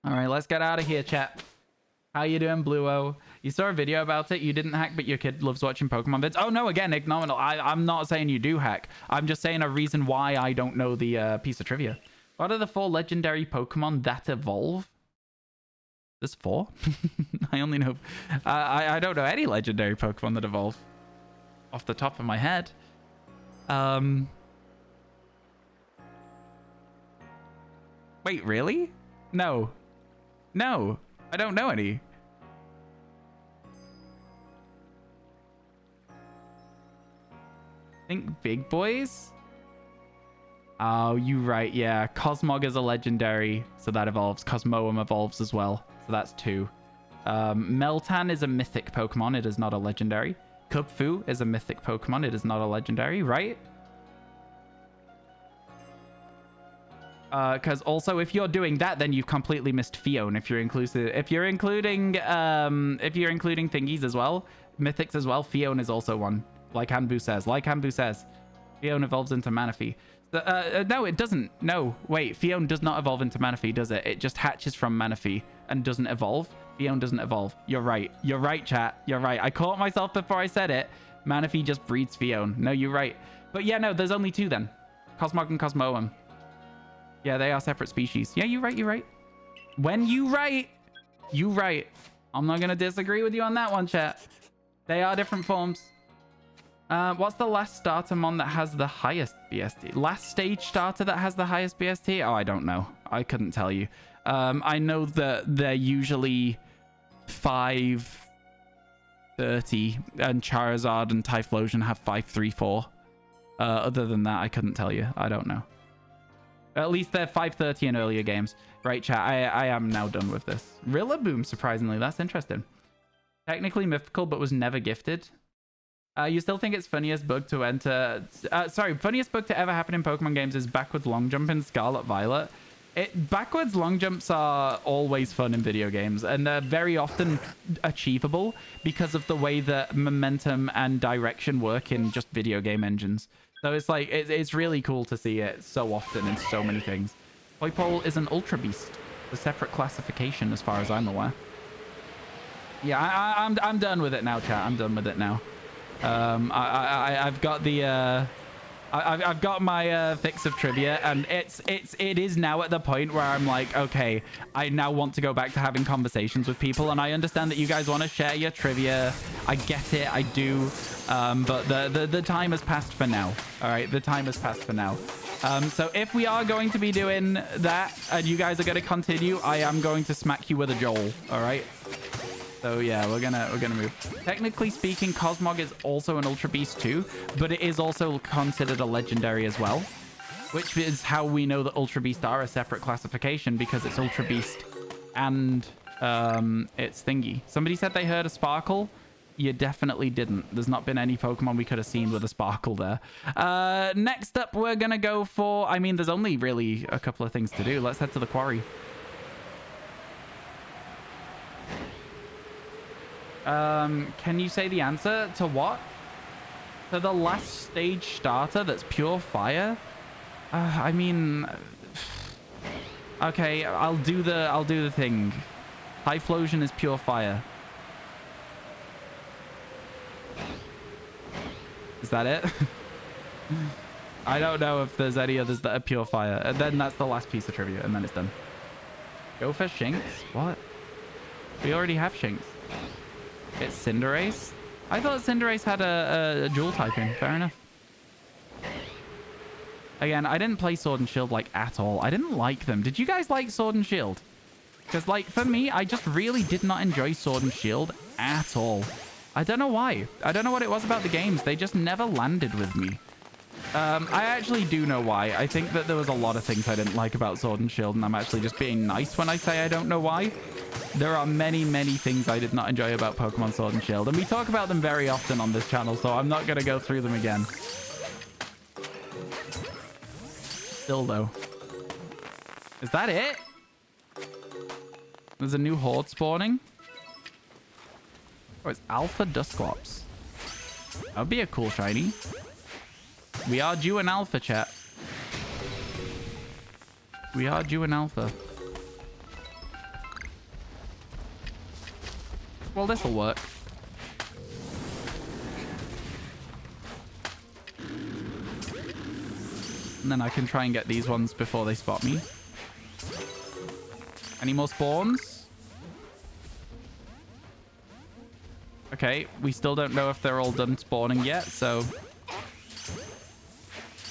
All right, let's get out of here, chat. How you doing, Bluo? You saw a video about it. You didn't hack, but your kid loves watching Pokemon vids. Oh no, again, ignominal. I'm not saying you do hack. I'm just saying a reason why I don't know the piece of trivia. What are the 4 legendary Pokemon that evolve? There's 4? I only know... I don't know any legendary Pokemon that evolve off the top of my head. Wait, really? No. No, I don't know any. I think big boys? Oh, you right. Yeah, Cosmog is a legendary, so that evolves. Cosmoem evolves as well, so that's 2. Meltan is a mythic Pokemon. It is not a legendary. Kubfu is a mythic Pokemon. It is not a legendary, right? Because also, if you're doing that, then you've completely missed Fion. If you're including thingies as well, mythics as well, Fion is also one. Like Hanbu says. Fion evolves into Manaphy. No, it doesn't. No, wait. Fion does not evolve into Manaphy, does it? It just hatches from Manaphy and doesn't evolve. Fion doesn't evolve. You're right. You're right, chat. You're right. I caught myself before I said it. Manaphy just breeds Fion. No, you're right. But yeah, no, there's only 2 then. Cosmog and Cosmoem. Yeah, they are separate species. Yeah, you're right. You're right. When you right, you right. I'm not going to disagree with you on that one, chat. They are different forms. What's the last startermon that has the highest BST? Last stage starter that has the highest BST? Oh, I don't know. I couldn't tell you. I know that they're usually 530, and Charizard and Typhlosion have 534. Other than that, I couldn't tell you. I don't know. At least they're 530 in earlier games. Right, chat. I am now done with this. Rillaboom, surprisingly. That's interesting. Technically mythical, but was never gifted. You still think it's funniest bug to enter... funniest bug to ever happen in Pokemon games is backwards long jump in Scarlet Violet. Backwards long jumps are always fun in video games, and they're very often achievable because of the way that momentum and direction work in just video game engines. So it's like, it's really cool to see it so often in so many things. Poipole is an Ultra Beast, a separate classification as far as I'm aware. Yeah, I'm done with it now, chat. I'm done with it now. I've got the I've got my fix of trivia, and it is now at the point where I'm like, okay, I now want to go back to having conversations with people, and I understand that you guys want to share your trivia. I get it, I do, but the time has passed for now. All right, the time has passed for now. So if we are going to be doing that, and you guys are going to continue, I am going to smack you with a Joel. All right. So yeah, we're gonna move. Technically speaking, Cosmog is also an Ultra Beast too, but it is also considered a legendary as well, which is how we know that Ultra Beast are a separate classification, because it's Ultra Beast and it's thingy. Somebody said they heard a sparkle. You definitely didn't. There's not been any Pokemon we could have seen with a sparkle there. Next up, we're gonna go for, I mean, there's only really a couple of things to do. Let's head to the quarry. Can you say the answer to what? To the last stage starter that's pure fire? I mean, okay, I'll do the thing. Typhlosion is pure fire. Is that it? I don't know if there's any others that are pure fire. And then that's the last piece of trivia, and then it's done. Go for Shinx? What? We already have Shinx. It's Cinderace? I thought Cinderace had a dual typing. Fair enough. Again, I didn't play Sword and Shield like at all. I didn't like them. Did you guys like Sword and Shield? Because like for me, I just really did not enjoy Sword and Shield at all. I don't know why. I don't know what it was about the games. They just never landed with me. I actually do know why. I think that there was a lot of things I didn't like about Sword and Shield, and I'm actually just being nice when I say I don't know why. There are many, many things I did not enjoy about Pokemon Sword and Shield, and we talk about them very often on this channel, so I'm not going to go through them again. Still, though. Is that it? There's a new horde spawning. Oh, it's Alpha Dusclops. That would be a cool shiny. We are due an Alpha, chat. We are due an Alpha. Well, this'll work. And then I can try and get these ones before they spot me. Any more spawns? Okay, we still don't know if they're all done spawning yet, so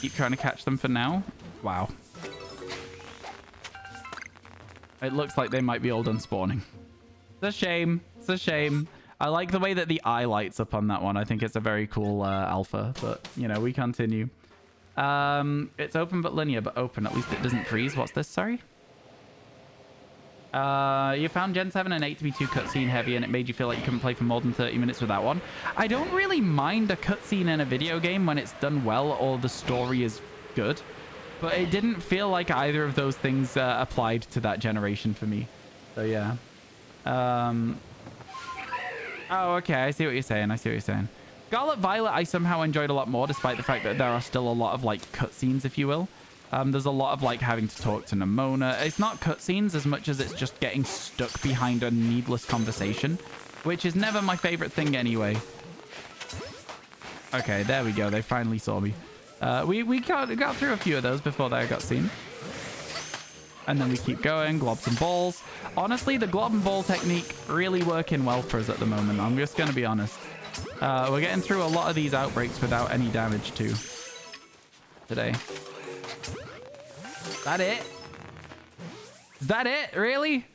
keep trying to catch them for now. Wow. It looks like they might be all done spawning. It's a shame. It's a shame. I like the way that the eye lights up on that one. I think it's a very cool alpha, but, you know, we continue. It's open but linear, but open. At least it doesn't freeze. What's this? Sorry? You found Gen 7 and 8 to be too cutscene heavy, and it made you feel like you couldn't play for more than 30 minutes with that one. I don't really mind a cutscene in a video game when it's done well or the story is good, but it didn't feel like either of those things applied to that generation for me. So, yeah. Oh, okay. I see what you're saying. I see what you're saying. Scarlet Violet, I somehow enjoyed a lot more, despite the fact that there are still a lot of, like, cutscenes, if you will. There's a lot of, like, having to talk to Nemona. It's not cutscenes as much as it's just getting stuck behind a needless conversation, which is never my favorite thing anyway. Okay, there we go. They finally saw me. We got through a few of those before they got seen. And then we keep going. Globs and balls. Honestly, the glob and ball technique really working well for us at the moment. I'm just going to be honest. We're getting through a lot of these outbreaks without any damage too. Today. Is that it? Is that it? Really?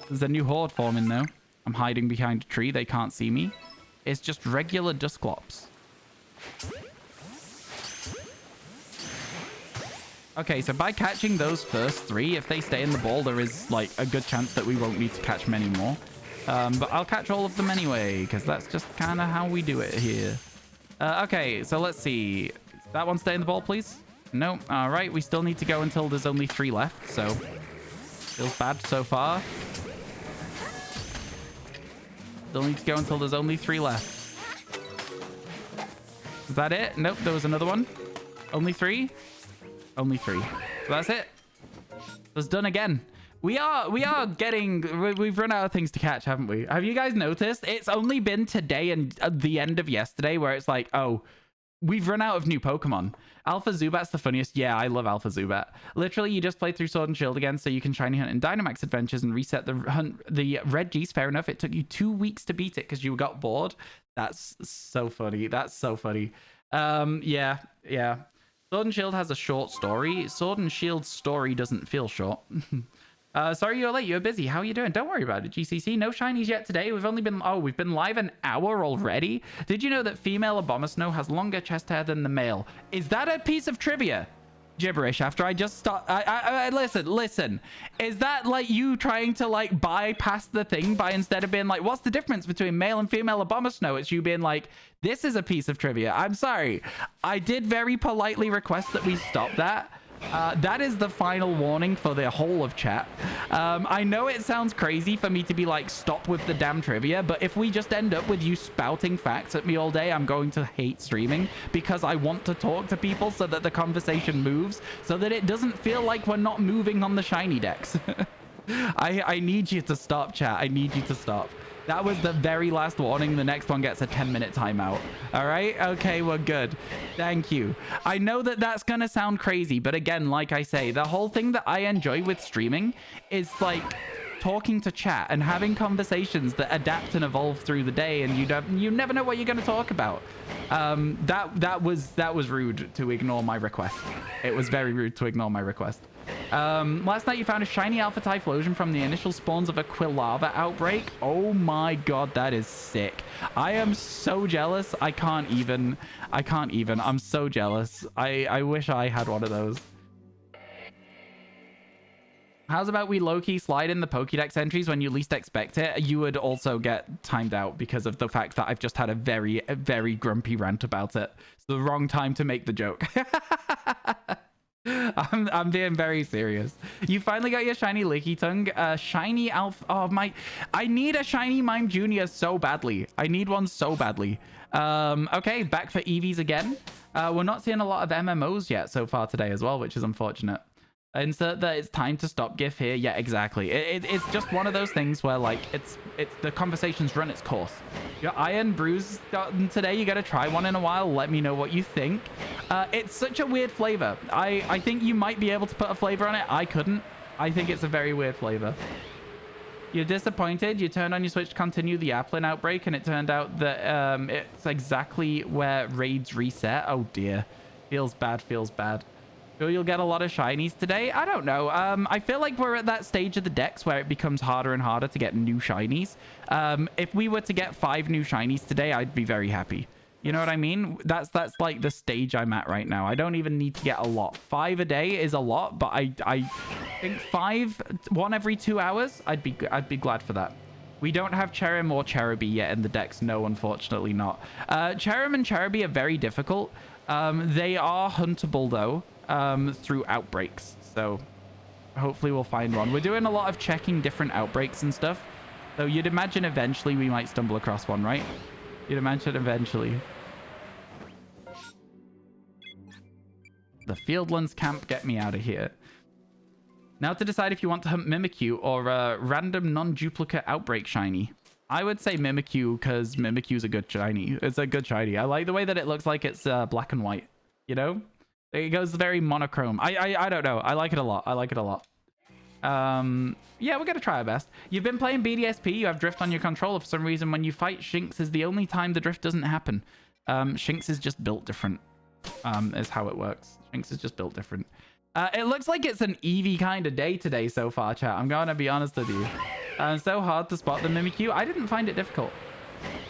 There's a new horde forming though. I'm hiding behind a tree. They can't see me. It's just regular Dusclops. Okay, so by catching those first three, if they stay in the ball, there is like a good chance that we won't need to catch many more. But I'll catch all of them anyway, because that's just kind of how we do it here. Okay, so let's see. That one stay in the ball, please? No. All right, we still need to go until there's only 3 left, so feels bad so far. Still need to go until there's only 3 left. Is that it? Nope, there was another one. Only 3? Only 3. So that's it. It's done again. We are getting... We've run out of things to catch, haven't we? Have you guys noticed? It's only been today and the end of yesterday where it's like, oh, we've run out of new Pokemon. Alpha Zubat's the funniest. Yeah, I love Alpha Zubat. Literally, you just play through Sword and Shield again so you can shiny hunt in Dynamax Adventures and reset the Red G's. Fair enough. It took you 2 weeks to beat it because you got bored. That's so funny. That's so funny. Yeah. Sword and Shield has a short story. Sword and Shield's story doesn't feel short. Sorry you're late. You're busy. How are you doing? Don't worry about it, GCC. No shinies yet today. We've been live an hour already. Did you know that female Abomasnow has longer chest hair than the male? Is that a piece of trivia? Gibberish after I just start. Listen. Is that like you trying to like bypass the thing by instead of being like, what's the difference between male and female Abomasnow? It's you being like, this is a piece of trivia. I'm sorry. I did very politely request that we stop that. That is the final warning for the whole of chat. I know it sounds crazy for me to be like, stop with the damn trivia, but if we just end up with you spouting facts at me all day, I'm going to hate streaming because I want to talk to people so that the conversation moves, so that it doesn't feel like we're not moving on the shiny decks. I need you to stop, chat. I need you to stop. That was the very last warning. The next one gets a 10-minute timeout. All right? Okay, we're good. Thank you. I know that that's going to sound crazy, but again, like I say, the whole thing that I enjoy with streaming is like talking to chat and having conversations that adapt and evolve through the day, and you never know what you're going to talk about. That was rude to ignore my request. It was very rude to ignore my request. Last night you found a shiny Alpha Typhlosion from the initial spawns of a Quilava outbreak. Oh my god, that is sick. I am so jealous. I can't even. I'm so jealous. I wish I had one of those. How's about we low-key slide in the Pokédex entries when you least expect it? You would also get timed out because of the fact that I've just had a very grumpy rant about it. It's the wrong time to make the joke. I'm being very serious. You finally got your shiny Licky Tongue. Shiny Alpha. Oh my! I need a shiny Mime Junior so badly. I need one so badly. Okay, back for EVs again. We're not seeing a lot of MMOs yet so far today as well, which is unfortunate. Insert that it's time to stop gif here. Yeah, exactly. It's just one of those things where like it's the conversation's run its course. Your Iron Brews today. You gotta try one in a while. Let me know what you think. It's such a weird flavor. I think you might be able to put a flavor on it. I couldn't. I think it's a very weird flavor. You're disappointed. You turned on your Switch to continue the Applin outbreak, and it turned out that it's exactly where raids reset. Oh dear. Feels bad. Feels bad. Sure you'll get a lot of shinies today? I don't know. I feel like we're at that stage of the decks where it becomes harder and harder to get new shinies. If we were to get 5 new shinies today, I'd be very happy. You know what I mean? That's like the stage I'm at right now. I don't even need to get a lot. 5 a day is a lot, but I think 1 every 2 hours, I'd be glad for that. We don't have Cherim or Cherubi yet in the decks. No, unfortunately not. Cherim and Cherubi are very difficult. They are huntable though. Through outbreaks, so hopefully we'll find one. We're doing a lot of checking different outbreaks and stuff, so you'd imagine eventually we might stumble across one, right? You'd imagine eventually. The Fieldlands camp, get me out of here. Now to decide if you want to hunt Mimikyu or a random non-duplicate outbreak shiny. I would say Mimikyu because Mimikyu's a good shiny. It's a good shiny. I like the way that it looks like it's black and white, you know? It goes very monochrome. I don't know. I like it a lot. I like it a lot. Yeah, we're gonna try our best. You've been playing BDSP. You have drift on your controller for some reason. When you fight Shinx is the only time the drift doesn't happen. Shinx is just built different. Is how it works. Shinx is just built different. It looks like it's an Eevee kind of day today so far, chat. I'm gonna be honest with you. It's so hard to spot the Mimikyu. I didn't find it difficult.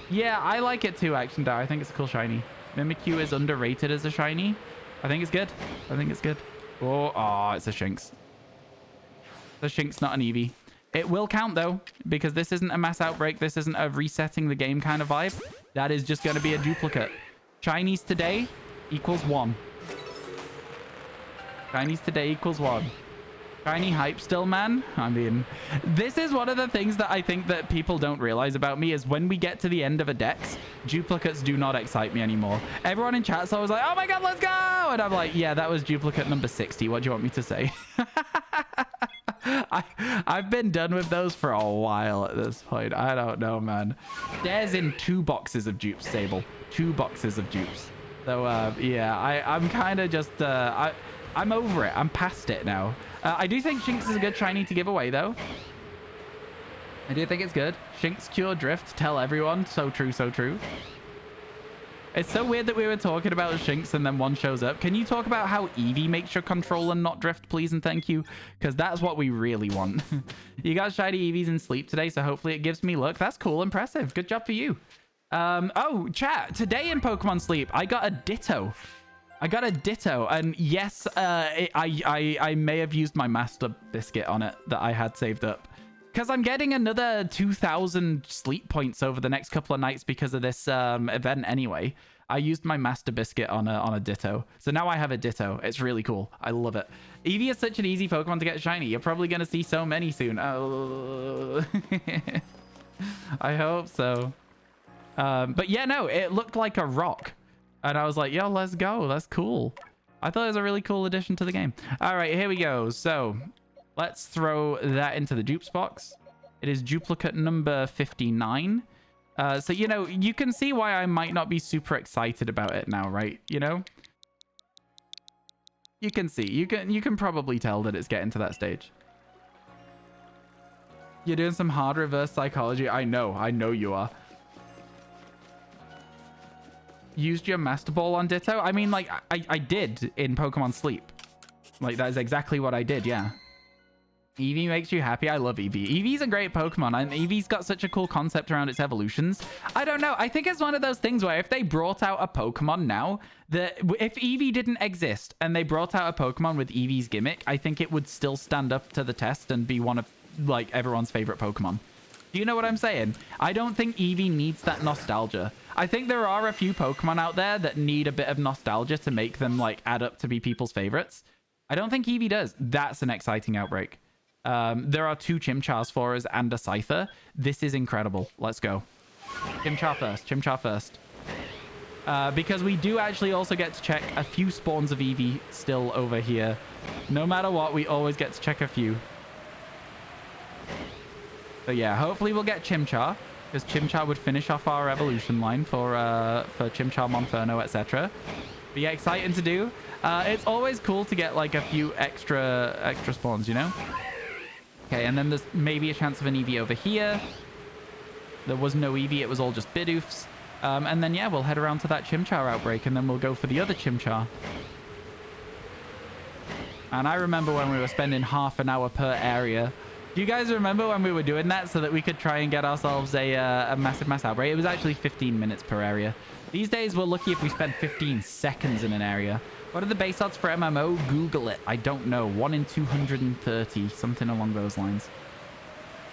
Yeah, I like it too, Action Dar. I think it's a cool shiny. Mimikyu is underrated as a shiny. I think it's good. I think it's good. Oh, it's a Shinx. The Shinx, not an Eevee. It will count, though, because this isn't a mass outbreak. This isn't a resetting the game kind of vibe. That is just going to be a duplicate. Shinies today equals 1. Shinies today equals 1. Shiny hype still, man. I mean, this is one of the things that I think that people don't realize about me is when we get to the end of a dex, duplicates do not excite me anymore. Everyone in chat's always like, oh my god, let's go! And I'm like, yeah, that was duplicate number 60. What do you want me to say? I've been done with those for a while at this point. I don't know, man. There's in 2 boxes of dupes, Sable. 2 boxes of dupes. So, yeah, I'm kind of just, I'm over it. I'm past it now. I do think Shinx is a good shiny to give away, though. I do think it's good. Shinx Cure Drift. Tell everyone. So true, so true. It's so weird that we were talking about Shinx and then one shows up. Can you talk about how Eevee makes your controller not drift, please and thank you? Because that's what we really want. You got shiny Eevees in sleep today, so hopefully it gives me luck. That's cool. Impressive. Good job for you. Oh, chat. Today in Pokemon Sleep, I got a Ditto. And yes, I may have used my Master Biscuit on it that I had saved up. Because I'm getting another 2,000 sleep points over the next couple of nights because of this event anyway. I used my Master Biscuit on a Ditto. So now I have a Ditto. It's really cool. I love it. Eevee is such an easy Pokemon to get shiny. You're probably going to see so many soon. Oh. I hope so. But yeah, no, it looked like a rock. And I was like, yo, let's go. That's cool. I thought it was a really cool addition to the game. All right, here we go. So let's throw that into the dupes box. It is duplicate number 59. So, you know, you can see why I might not be super excited about it now, right? You know? You can see. You can probably tell that it's getting to that stage. You're doing some hard reverse psychology. I know you are. Used your Master Ball on Ditto? I mean, like, I did in Pokemon Sleep. Like, that is exactly what I did, yeah. Eevee makes you happy. I love Eevee. Eevee's a great Pokemon, and Eevee's got such a cool concept around its evolutions. I don't know. I think it's one of those things where if they brought out a Pokemon now, that if Eevee didn't exist and they brought out a Pokemon with Eevee's gimmick, I think it would still stand up to the test and be one of, like, everyone's favorite Pokemon. Do you know what I'm saying? I don't think Eevee needs that nostalgia. I think there are a few Pokemon out there that need a bit of nostalgia to make them, like, add up to be people's favorites. I don't think Eevee does. That's an exciting outbreak. There are 2 Chimchars for us and a Scyther. This is incredible. Let's go. Chimchar first. Chimchar first. Because we do actually also get to check a few spawns of Eevee still over here. No matter what, we always get to check a few. So yeah, hopefully we'll get Chimchar, because Chimchar would finish off our evolution line for Chimchar, Monferno, etc. But yeah, exciting to do. It's always cool to get like a few extra spawns, you know? Okay, and then there's maybe a chance of an Eevee over here. There was no Eevee, it was all just Bidoofs. And then yeah, we'll head around to that Chimchar outbreak, and then we'll go for the other Chimchar. And I remember when we were spending half an hour per area. Do you guys remember when we were doing that so that we could try and get ourselves a massive mass outbreak? It was actually 15 minutes per area. These days, we're lucky if we spend 15 seconds in an area. What are the base odds for MMO? Google it. I don't know. 1 in 230, something along those lines.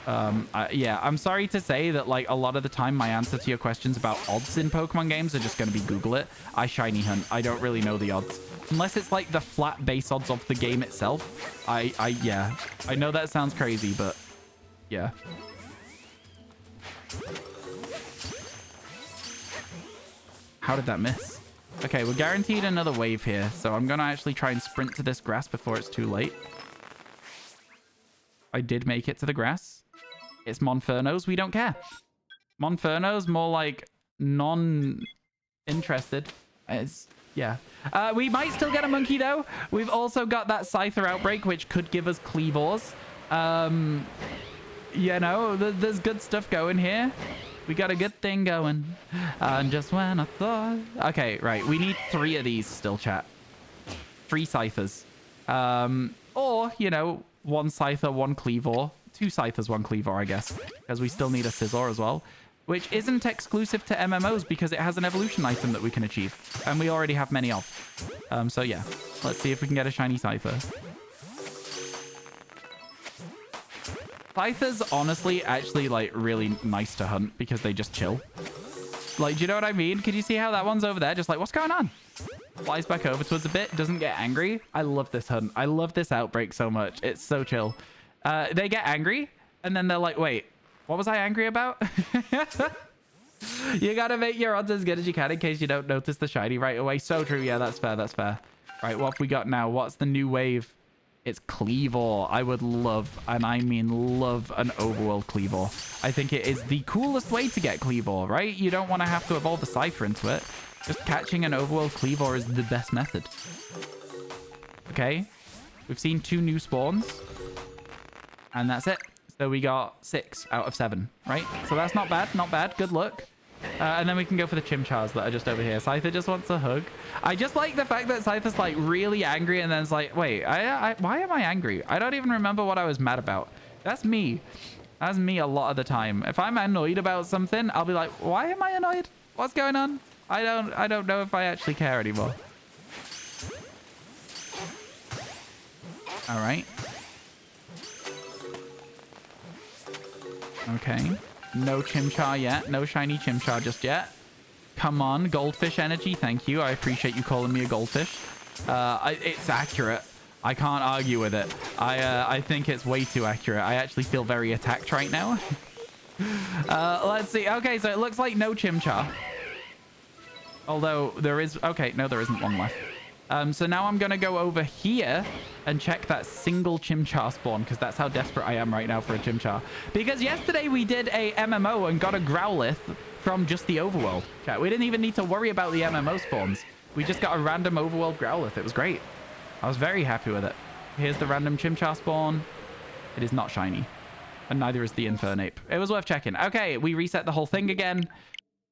Yeah, I'm sorry to say that, like, a lot of the time my answer to your questions about odds in Pokemon games are just going to be Google it. I shiny hunt. I don't really know the odds. Unless it's like the flat base odds of the game itself. Yeah. I know that sounds crazy, but yeah. How did that miss? Okay, we're guaranteed another wave here. So I'm going to actually try and sprint to this grass before it's too late. I did make it to the grass. It's Monferno's. We don't care. Monferno's more like non-interested. It's... yeah. We might still get a monkey, though. We've also got that Scyther outbreak, which could give us Cleavors. You know, there's good stuff going here. We got a good thing going. And just when I thought... okay, right. We need 3 of these still, chat. 3 Scythers. Or, you know, 1 Scyther, 1 Cleavor. 2 Scythers, 1 Cleavor, I guess. Because we still need a Scizor as well. Which isn't exclusive to MMOs because it has an evolution item that we can achieve. And we already have many of. So yeah, let's see if we can get a shiny Scyther. Scythers, honestly, actually, like, really nice to hunt because they just chill. Like, do you know what I mean? Can you see how that one's over there? Just like, what's going on? Flies back over to us a bit, doesn't get angry. I love this hunt. I love this outbreak so much. It's so chill. They get angry, and then they're like, wait, what was I angry about? You gotta make your odds as good as you can in case you don't notice the shiny right away. So true. Yeah, that's fair. That's fair. Right, what have we got now? What's the new wave? It's Cleavor. I would love, and I mean love, an overworld Cleavor. I think it is the coolest way to get Cleavor, right? You don't want to have to evolve the Cypher into it. Just catching an overworld Cleavor is the best method. Okay. We've seen 2 new spawns. And that's it. So we got 6 out of 7, right? So that's not bad. Not bad. Good luck. And then we can go for the Chimchars that are just over here. Scyther just wants a hug. I just like the fact that Scyther's like really angry and then it's like, wait, why am I angry? I don't even remember what I was mad about. That's me. That's me a lot of the time. If I'm annoyed about something, I'll be like, why am I annoyed? What's going on? I don't know if I actually care anymore. All right. Okay. No Chimchar yet. No shiny Chimchar just yet. Come on, goldfish energy. Thank you. I appreciate you calling me a goldfish. It's accurate. I can't argue with it. I think it's way too accurate. I actually feel very attacked right now. Let's see. Okay, so it looks like no Chimchar. Although there is... Okay, no, there isn't one left. So now I'm going to go over here and check that single Chimchar spawn, because that's how desperate I am right now for a Chimchar. Because yesterday we did a MMO and got a Growlithe from just the overworld. Chat, we didn't even need to worry about the MMO spawns. We just got a random overworld Growlithe. It was great. I was very happy with it. Here's the random Chimchar spawn. It is not shiny. And neither is the Infernape. It was worth checking. Okay, we reset the whole thing again.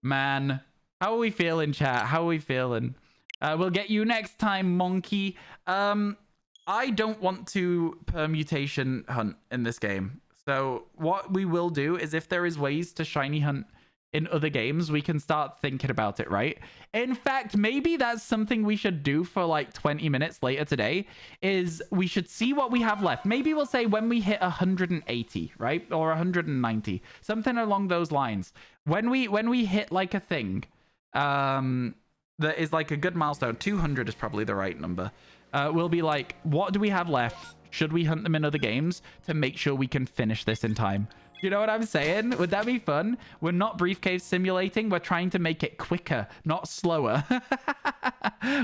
Man, how are we feeling, chat? How are we feeling? We'll get you next time, monkey. I don't want to permutation hunt in this game. So what we will do is if there is ways to shiny hunt in other games, we can start thinking about it, right? In fact, maybe that's something we should do for like 20 minutes later today, is we should see what we have left. Maybe we'll say when we hit 180, right? Or 190, something along those lines. When we hit like a thing, that is like a good milestone. 200 is probably the right number. We'll be like, what do we have left? Should we hunt them in other games to make sure we can finish this in time? You know what I'm saying? Would that be fun? We're not briefcase simulating. We're trying to make it quicker, not slower.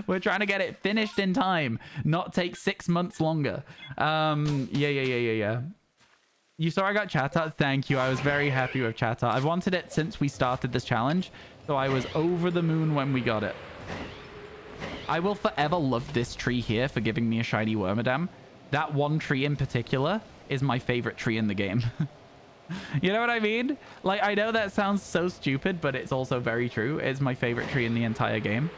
We're trying to get it finished in time, not take 6 months longer. Yeah. You saw I got Chatot. Thank you. I was very happy with Chatot. I've wanted it since we started this challenge. So I was over the moon when we got it. I will forever love this tree here for giving me a shiny Wormadam. That one tree in particular is my favorite tree in the game. You know what I mean? Like, I know that sounds so stupid, but it's also very true. It's my favorite tree in the entire game.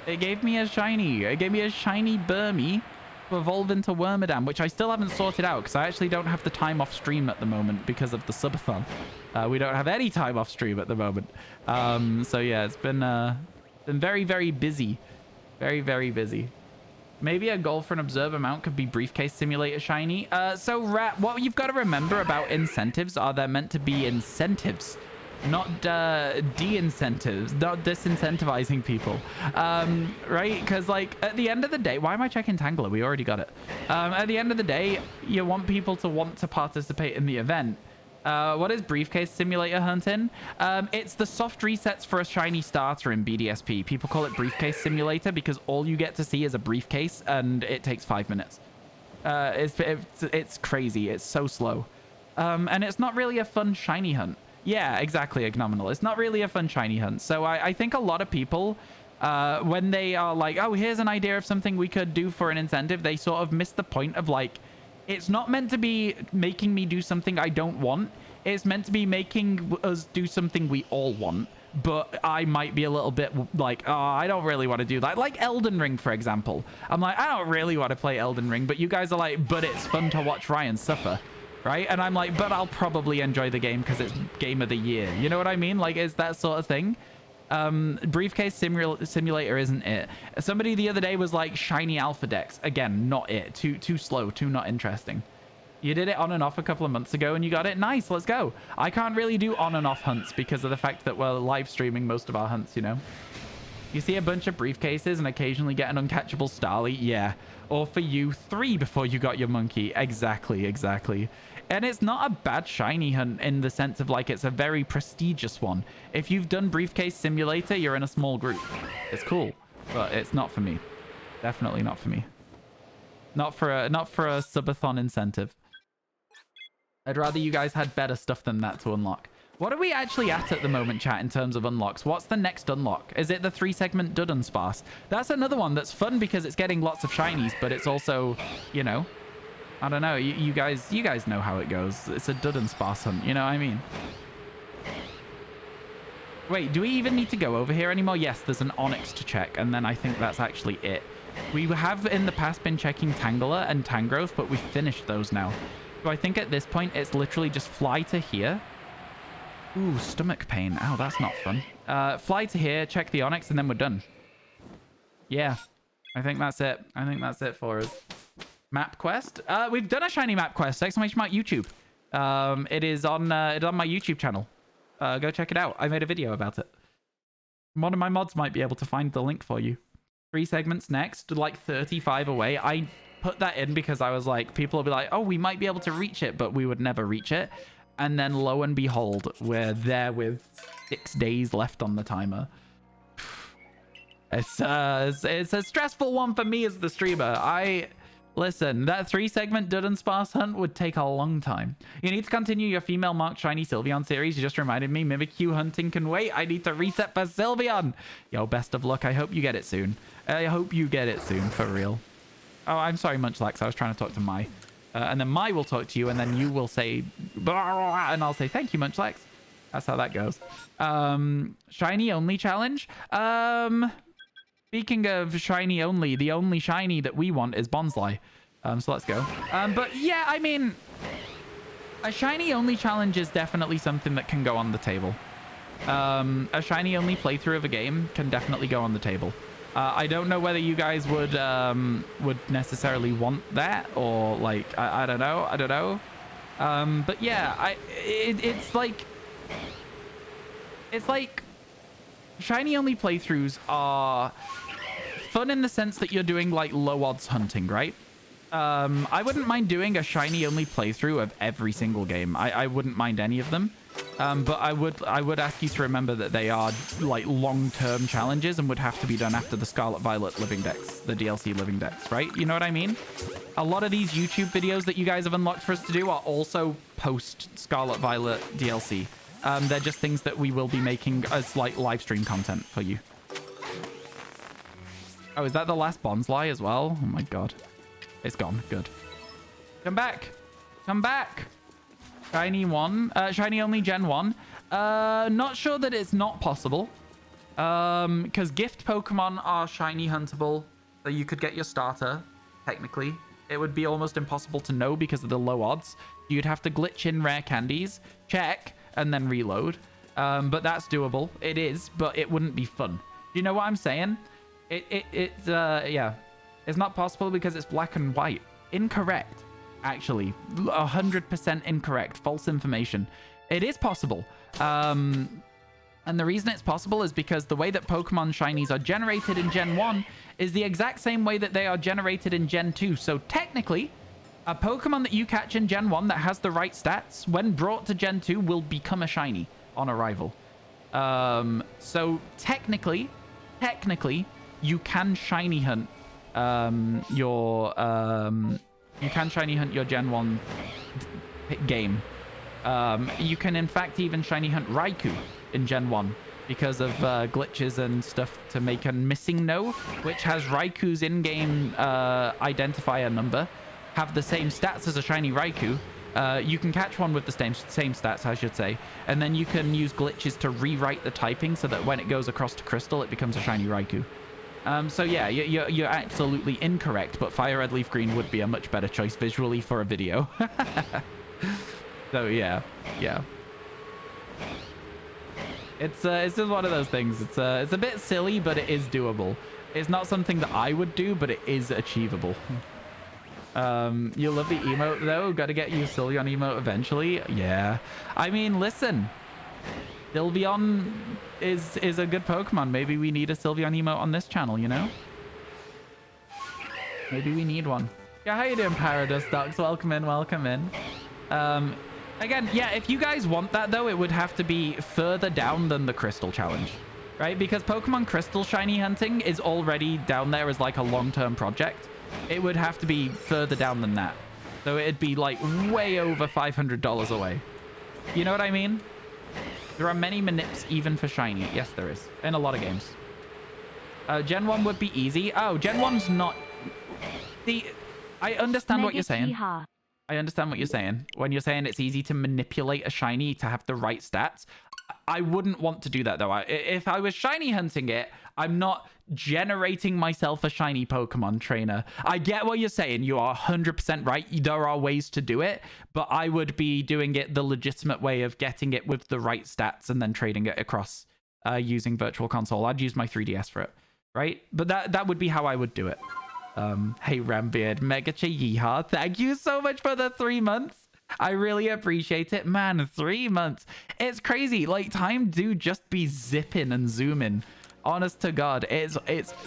It gave me a shiny. It gave me a shiny Burmy to evolve into Wormadam, which I still haven't sorted out because I actually don't have the time off stream at the moment because of the subathon. We don't have any time off stream at the moment. So yeah, it's been very, very busy. Very, very busy. Maybe a goal for an observer mount could be briefcase simulator shiny. So Rat, what you've got to remember about incentives are they're meant to be incentives, not de-incentives, not disincentivizing people. Right? Because like at the end of the day, why am I checking Tangler? We already got it. At the end of the day, you want people to want to participate in the event. What is briefcase simulator hunting? It's the soft resets for a shiny starter in BDSP. People call it briefcase simulator because all you get to see is a briefcase and it takes 5 minutes. It's crazy. It's so slow. And it's not really a fun shiny hunt. Yeah, exactly, Ignominal. It's not really a fun shiny hunt. So I think a lot of people, when they are like, oh, here's an idea of something we could do for an incentive, they sort of miss the point of like, it's not meant to be making me do something I don't want. It's meant to be making us do something we all want. But I might be a little bit like, oh, I don't really want to do that. Like Elden Ring, for example. I'm like, I don't really want to play Elden Ring. But you guys are like, but it's fun to watch Ryan suffer. Right? And I'm like, but I'll probably enjoy the game because it's game of the year. You know what I mean? Like, it's that sort of thing. Briefcase simulator isn't it. Somebody the other day was like shiny alpha decks. Again, not it. Too slow, too not interesting. You did it on and off a couple of months ago and you got it. Nice, let's go. I can't really do on and off hunts because of the fact that we're live streaming most of our hunts, you know. You see a bunch of briefcases and occasionally get an uncatchable Starly. Yeah. Or for you, 3 before you got your monkey. Exactly. And it's not a bad shiny hunt in the sense of like it's a very prestigious one. If you've done briefcase simulator, you're in a small group. It's cool, but it's not for me. Definitely not for me. Not for a subathon incentive. I'd rather you guys had better stuff than that to unlock. What are we actually at the moment, chat, in terms of unlocks? What's the next unlock? Is it the 3-segment Dudunsparce? That's another one that's fun because it's getting lots of shinies, but it's also, you know, I don't know. You guys know how it goes. It's a Dudunsparce hunt, you know what I mean? Wait, do we even need to go over here anymore? Yes, there's an Onyx to check, and then I think that's actually it. We have in the past been checking Tangela and Tangrowth, but we finished those now. So I think at this point, it's literally just fly to here. Ooh, stomach pain. Ow, that's not fun. Fly to here, check the Onyx, and then we're done. Yeah, I think that's it. I think that's it for us. Map quest. We've done a shiny map quest. Exclamation mark YouTube. It is on my YouTube channel. Go check it out. I made a video about it. One of my mods might be able to find the link for you. 3 segments next, like 35 away. I put that in because I was like, people will be like, oh, we might be able to reach it, but we would never reach it. And then lo and behold, we're there with 6 days left on the timer. It's a stressful one for me as the streamer. Listen, that 3-segment Dudunsparce hunt would take a long time. You need to continue your female marked shiny Sylveon series. You just reminded me Mimikyu hunting can wait. I need to reset for Sylveon. Yo, best of luck. I hope you get it soon. I hope you get it soon, for real. Oh, I'm sorry, Munchlax. I was trying to talk to Mai. And then Mai will talk to you, and then you will say, and I'll say, thank you, Munchlax. That's how that goes. Shiny only challenge. Speaking of shiny only, the only shiny that we want is Bonsly. So let's go. But yeah, I mean, a shiny only challenge is definitely something that can go on the table. A shiny only playthrough of a game can definitely go on the table. I don't know whether you guys would necessarily want that, or like I don't know. But yeah, it's like shiny only playthroughs are fun in the sense that you're doing like low odds hunting, right? I wouldn't mind doing a shiny only playthrough of every single game. I wouldn't mind any of them. But I would ask you to remember that they are like long-term challenges and would have to be done after the Scarlet Violet living dex, the DLC living dex, right? You know what I mean? A lot of these YouTube videos that you guys have unlocked for us to do are also post Scarlet Violet DLC. They're just things that we will be making as like live stream content for you. Oh, is that the last Bonsly as well? Oh my god. It's gone. Good. Come back. Come back. Shiny one. Shiny only Gen 1. Not sure that it's not possible. Because gift Pokemon are shiny huntable. So you could get your starter, technically. It would be almost impossible to know because of the low odds. You'd have to glitch in rare candies, check, and then reload. But that's doable. It is, but it wouldn't be fun. Do you know what I'm saying? Yeah. It's not possible because it's black and white. Incorrect. Actually, 100% incorrect. False information. It is possible. And the reason it's possible is because the way that Pokemon shinies are generated in Gen 1 is the exact same way that they are generated in Gen 2. So technically, a Pokemon that you catch in Gen 1 that has the right stats, when brought to Gen 2, will become a shiny on arrival. So technically, you can shiny hunt you can shiny hunt your Gen 1 game. You can, in fact, even shiny hunt Raikou in Gen 1 because of glitches and stuff to make a missing no, which has Raikou's in-game identifier number, have the same stats as a shiny Raikou. You can catch one with the same stats, I should say, and then you can use glitches to rewrite the typing so that when it goes across to Crystal, it becomes a shiny Raikou. So yeah, you're absolutely incorrect, but Fire Red Leaf Green would be a much better choice visually for a video. So yeah. It's just one of those things. It's a bit silly, but it is doable. It's not something that I would do, but it is achievable. You love the emote though. Got to get you a Sylveon emote eventually. Yeah. I mean, listen. Sylveon is a good Pokemon. Maybe we need a Sylveon emote on this channel, you know? Maybe we need one. Yeah, how you doing, Paradise Ducks? Welcome in, welcome in. Again, yeah, if you guys want that, though, it would have to be further down than the Crystal Challenge, right? Because Pokemon Crystal shiny hunting is already down there as, like, a long-term project. It would have to be further down than that. So it'd be, like, way over $500 away. You know what I mean? There are many manips even for shiny. Yes, there is. In a lot of games. Gen 1 would be easy. Oh, Gen 1's not... I understand what you're saying. I understand what you're saying. When you're saying it's easy to manipulate a shiny to have the right stats. I wouldn't want to do that, though. If I was shiny hunting it, I'm not generating myself a shiny Pokemon trainer. I get what you're saying. You are 100% right. There are ways to do it, but I would be doing it the legitimate way of getting it with the right stats and then trading it across using Virtual Console. I'd use my 3DS for it, right? But that would be how I would do it. Hey, Rambeard, Megacha Yeehaw, thank you so much for the 3 months. I really appreciate it. Man, 3 months. It's crazy. Like, time do just be zipping and zooming. Honest to God, it's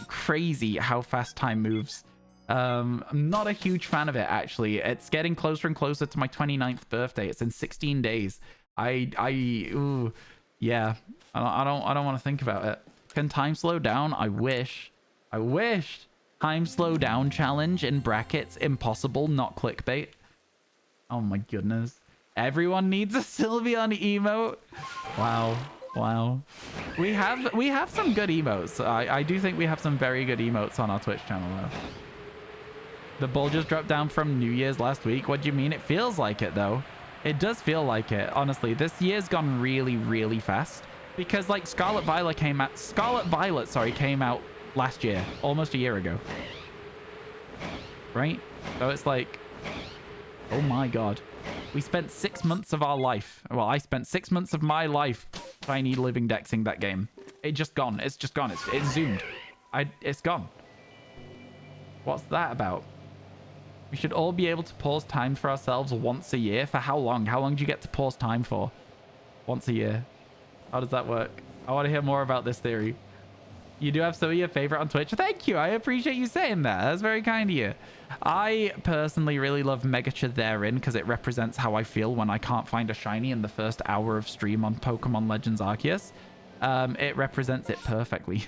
crazy how fast time moves. I'm not a huge fan of it, actually. It's getting closer and closer to my 29th birthday. It's in 16 days. Ooh, yeah. I don't want to think about it. Can time slow down? I wish. I wish. Time slow down challenge in brackets. Impossible, not clickbait. Oh my goodness. Everyone needs a Sylveon emote. Wow. Wow. We have some good emotes. I do think we have some very good emotes on our Twitch channel though. The ball just dropped down from New Year's last week. What do you mean? It feels like it though. It does feel like it. Honestly, this year's gone really, really fast. Because like Scarlet Violet came out last year, almost a year ago. Right? So it's like, oh my God. We spent 6 months of our life. Well, I spent 6 months of my life shiny living dexing that game. It's just gone. It's just gone. It's zoomed. It's gone. What's that about? We should all be able to pause time for ourselves once a year. For how long? How long do you get to pause time for? Once a year. How does that work? I want to hear more about this theory. You do have some of your favorite on Twitch. Thank you. I appreciate you saying that. That's very kind of you. I personally really love Megacha therein because it represents how I feel when I can't find a shiny in the first hour of stream on Pokemon Legends Arceus. It represents it perfectly.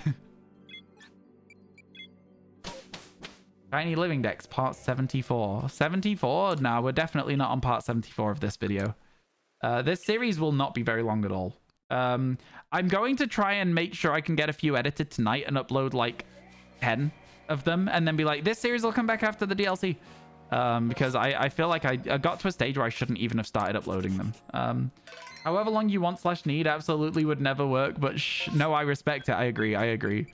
Shiny Living Dex, part 74. 74? No, we're definitely not on part 74 of this video. This series will not be very long at all. I'm going to try and make sure I can get a few edited tonight and upload like 10 of them and then be like, this series will come back after the DLC. Because I feel like I got to a stage where I shouldn't even have started uploading them. However long you want / need absolutely would never work, but no, I respect it. I agree.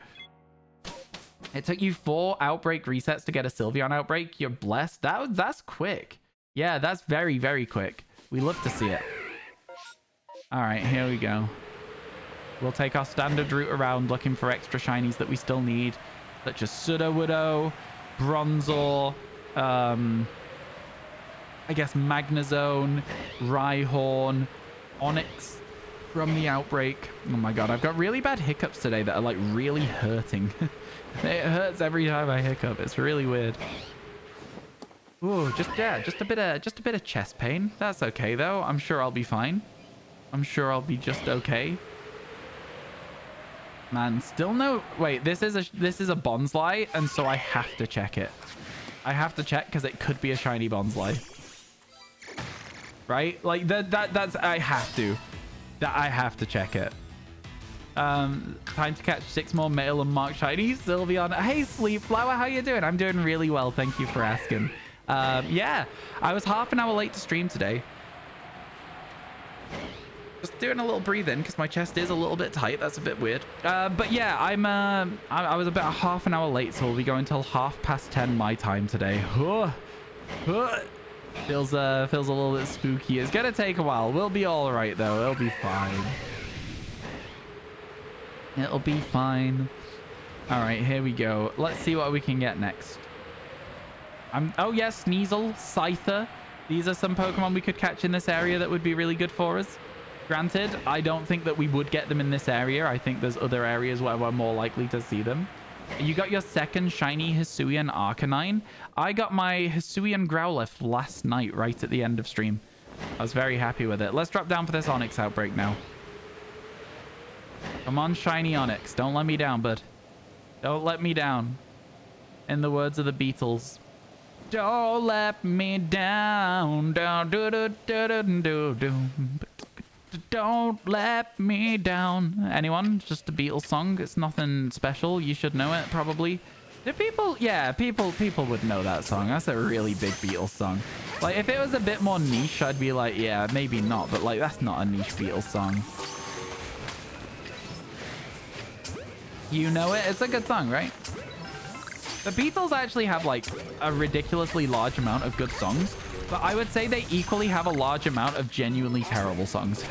It took you 4 outbreak resets to get a Sylveon outbreak. You're blessed. That's quick. Yeah, that's very, very quick. We love to see it. All right, here we go. We'll take our standard route around looking for extra shinies that we still need, such as Sudowoodo, Bronzor, I guess Magnezone, Rhyhorn, Onyx from the outbreak. Oh my God, I've got really bad hiccups today that are like really hurting. It hurts every time I hiccup. It's really weird. Ooh, just a bit of chest pain. That's okay though. I'm sure I'll be fine. I'm sure I'll be just okay. Man, still no... Wait, this is a Bonsly, and so I have to check it. I have to check because it could be a shiny Bonsly. Right? Like, that's... I have to. I have to check it. Time to catch 6 more male and mark shinies. Sylveon. Hey, Sleep Flower, how you doing? I'm doing really well. Thank you for asking. Yeah, I was half an hour late to stream today. Just doing a little breathe in because my chest is a little bit tight. That's a bit weird. But yeah, I was about half an hour late, so we'll be going till 10:30 my time today. Feels a little bit spooky. It's gonna take a while. We'll be all right though. It'll be fine. It'll be fine. All right, here we go. Let's see what we can get next. Oh yes, Sneasel, Scyther. These are some Pokemon we could catch in this area that would be really good for us. Granted, I don't think that we would get them in this area. I think there's other areas where we're more likely to see them. You got your second shiny Hisuian Arcanine. I got my Hisuian Growlithe last night, right at the end of stream. I was very happy with it. Let's drop down for this Onyx outbreak now. Come on, shiny Onyx. Don't let me down, bud. Don't let me down. In the words of the Beatles. Don't let me down. Down, do, do, do, do, do, do. Don't let me down. Anyone? Just a Beatles song. It's nothing special. You should know it, probably. Do people? Yeah, people would know that song. That's a really big Beatles song. Like, if it was a bit more niche, I'd be like, yeah, maybe not. But, like, that's not a niche Beatles song. You know it? It's a good song, right? The Beatles actually have, like, a ridiculously large amount of good songs. But I would say they equally have a large amount of genuinely terrible songs.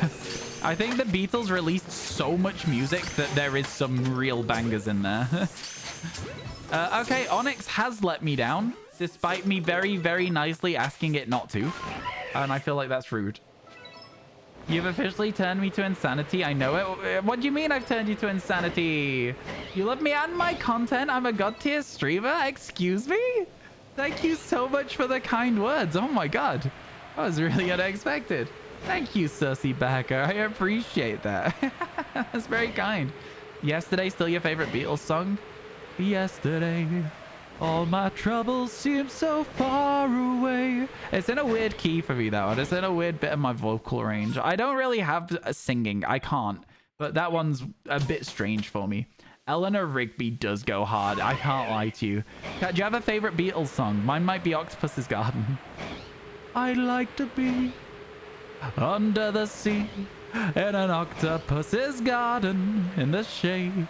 I think the Beatles released so much music that there is some real bangers in there. Okay, Onyx has let me down, despite me very, very nicely asking it not to. And I feel like that's rude. You've officially turned me to insanity. I know it. What do you mean I've turned you to insanity? You love me and my content? I'm a god tier streamer? Excuse me? Thank you so much for the kind words. Oh my god. That was really unexpected. Thank you, Sussy Backer. I appreciate that. That's very kind. Yesterday still your favorite Beatles song? Yesterday, all my troubles seem so far away. It's in a weird key for me, that one. It's in a weird bit of my vocal range. I don't really have singing. I can't. But that one's a bit strange for me. Eleanor Rigby does go hard. I can't lie to you. Do you have a favorite Beatles song? Mine might be Octopus's Garden. I'd like to be under the sea in an octopus's garden in the shade.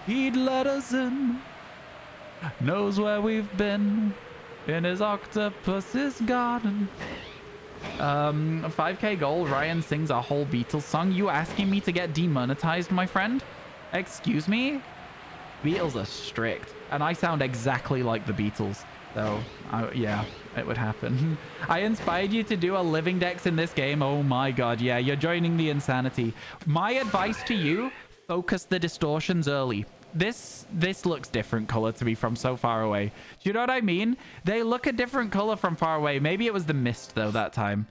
He'd let us in, knows where we've been, in his octopus's garden. 5k goal, Ryan sings a whole Beatles song. You asking me to get demonetized, my friend? Excuse me? Beatles are strict, and I sound exactly like the Beatles. So, yeah, it would happen. I inspired you to do a living dex in this game. Oh my god, yeah, you're joining the insanity. My advice to you, focus the distortions early. This looks different color to me from so far away. Do you know what I mean? They look a different color from far away. Maybe it was the mist, though, that time.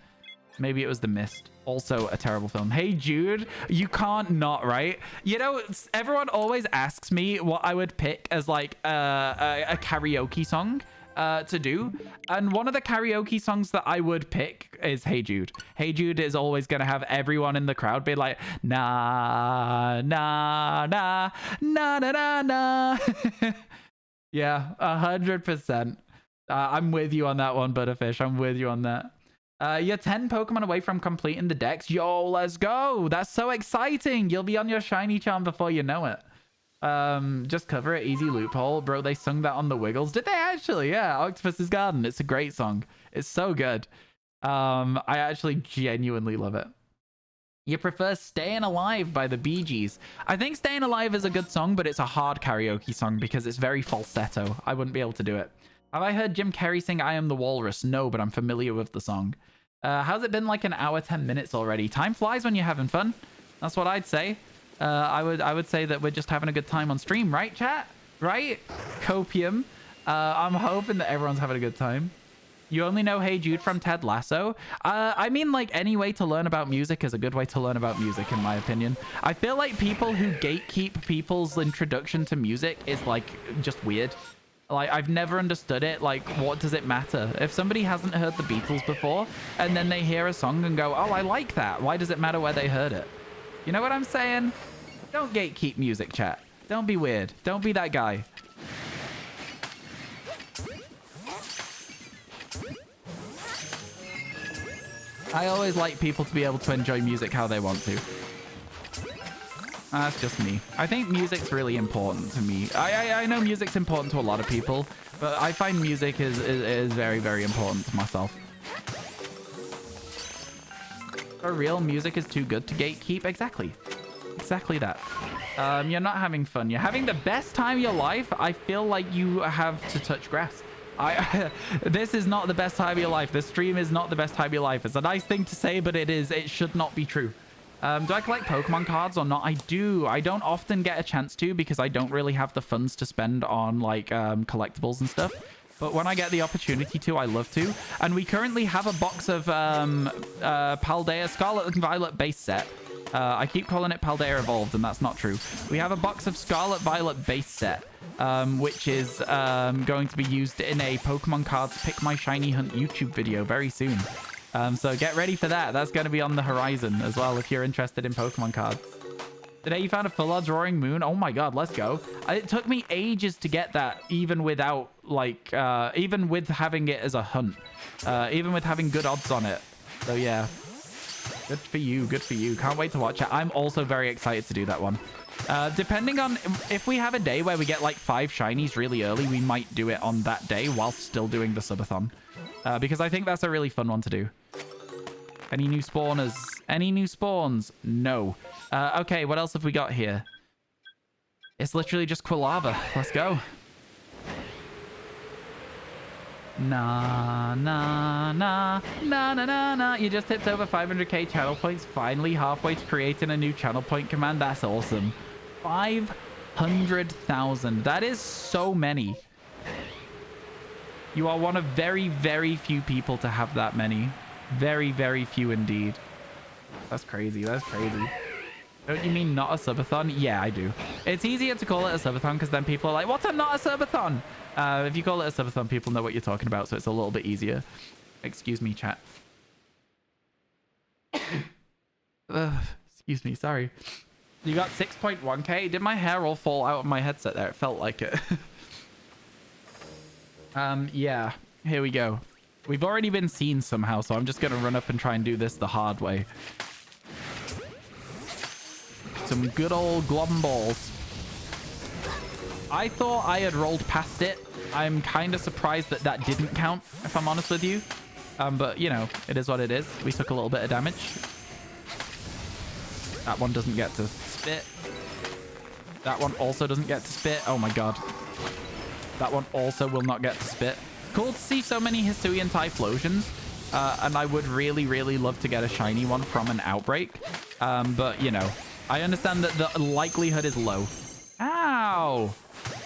Maybe it was the mist. Also a terrible film. Hey, Jude, you can't not, right? You know, everyone always asks me what I would pick as, like, a karaoke song to do. And one of the karaoke songs that I would pick is Hey Jude. Hey Jude is always going to have everyone in the crowd be like, na, na, na, na, na, na, na. Yeah, 100%. I'm with you on that one, Butterfish. I'm with you on that. You're 10 Pokemon away from completing the dex. Yo, let's go. That's so exciting. You'll be on your shiny charm before you know it. Just cover it. Easy loophole. Bro, they sung that on the Wiggles. Did they actually? Yeah, Octopus's Garden. It's a great song. It's so good. I actually genuinely love it. You prefer Staying Alive by the Bee Gees. I think Staying Alive is a good song, but it's a hard karaoke song because it's very falsetto. I wouldn't be able to do it. Have I heard Jim Carrey sing I Am the Walrus? No, but I'm familiar with the song. How's it been like an hour, 10 minutes already? Time flies when you're having fun. That's what I'd say. I would say that we're just having a good time on stream, right, chat? Right? Copium. I'm hoping that everyone's having a good time. You only know Hey Jude from Ted Lasso? I mean, like, any way to learn about music is a good way to learn about music, in my opinion. I feel like people who gatekeep people's introduction to music is, like, just weird. Like, I've never understood it. Like, what does it matter? If somebody hasn't heard the Beatles before, and then they hear a song and go, oh, I like that. Why does it matter where they heard it? You know what I'm saying? Don't gatekeep music, chat. Don't be weird. Don't be that guy. I always like people to be able to enjoy music how they want to. That's just me. I think music's really important to me. I know music's important to a lot of people, but I find music is very, very important to myself. For real, music is too good to gatekeep? Exactly. Exactly that. You're not having fun. You're having the best time of your life. I feel like you have to touch grass. This is not the best time of your life. This stream is not the best time of your life. It's a nice thing to say, but it should not be true. Do I collect Pokemon cards or not? I do. I don't often get a chance to because I don't really have the funds to spend on like collectibles and stuff. But when I get the opportunity to, I love to. And we currently have a box of Paldea Scarlet and Violet base set. I keep calling it Paldea Evolved, and that's not true. We have a box of Scarlet Violet base set, which is going to be used in a Pokemon Cards Pick My Shiny Hunt YouTube video very soon. So get ready for that. That's going to be on the horizon as well if you're interested in Pokemon cards. Today you found a full odds Roaring Moon. Oh my god, let's go. It took me ages to get that, even without, like, even with having it as a hunt. Even with having good odds on it. So yeah. Good for you, good for you. Can't wait to watch it. I'm also very excited to do that one. Depending on if we have a day where we get like 5 shinies really early, we might do it on that day while still doing the subathon. Because I think that's a really fun one to do. Any new spawners? Any new spawns? No. Okay, what else have we got here? It's literally just Quilava. Let's go. Nah, nah, nah, nah, nah, nah, nah. You just tipped over 500k channel points. Finally halfway to creating a new channel point command. That's awesome. 500,000. That is so many. You are one of very, very few people to have that many. Very, very few indeed. That's crazy. That's crazy. Don't you mean not a subathon? Yeah, I do. It's easier to call it a subathon because then people are like, what's a not a subathon? If you call it a subathon, people know what you're talking about, so it's a little bit easier. Excuse me, chat. Excuse me, sorry. You got 6.1k? Did my hair all fall out of my headset there? It felt like it. Yeah. Here we go. We've already been seen somehow, so I'm just going to run up and try and do this the hard way. Some good old glom balls. I thought I had rolled past it. I'm kind of surprised that that didn't count, if I'm honest with you. But, you know, it is what it is. We took a little bit of damage. That one doesn't get to spit. That one also doesn't get to spit. Oh, my God. That one also will not get to spit. Cool to see so many Hisuian Typhlosions. And I would really, really love to get a shiny one from an outbreak. But, you know, I understand that the likelihood is low. Ow!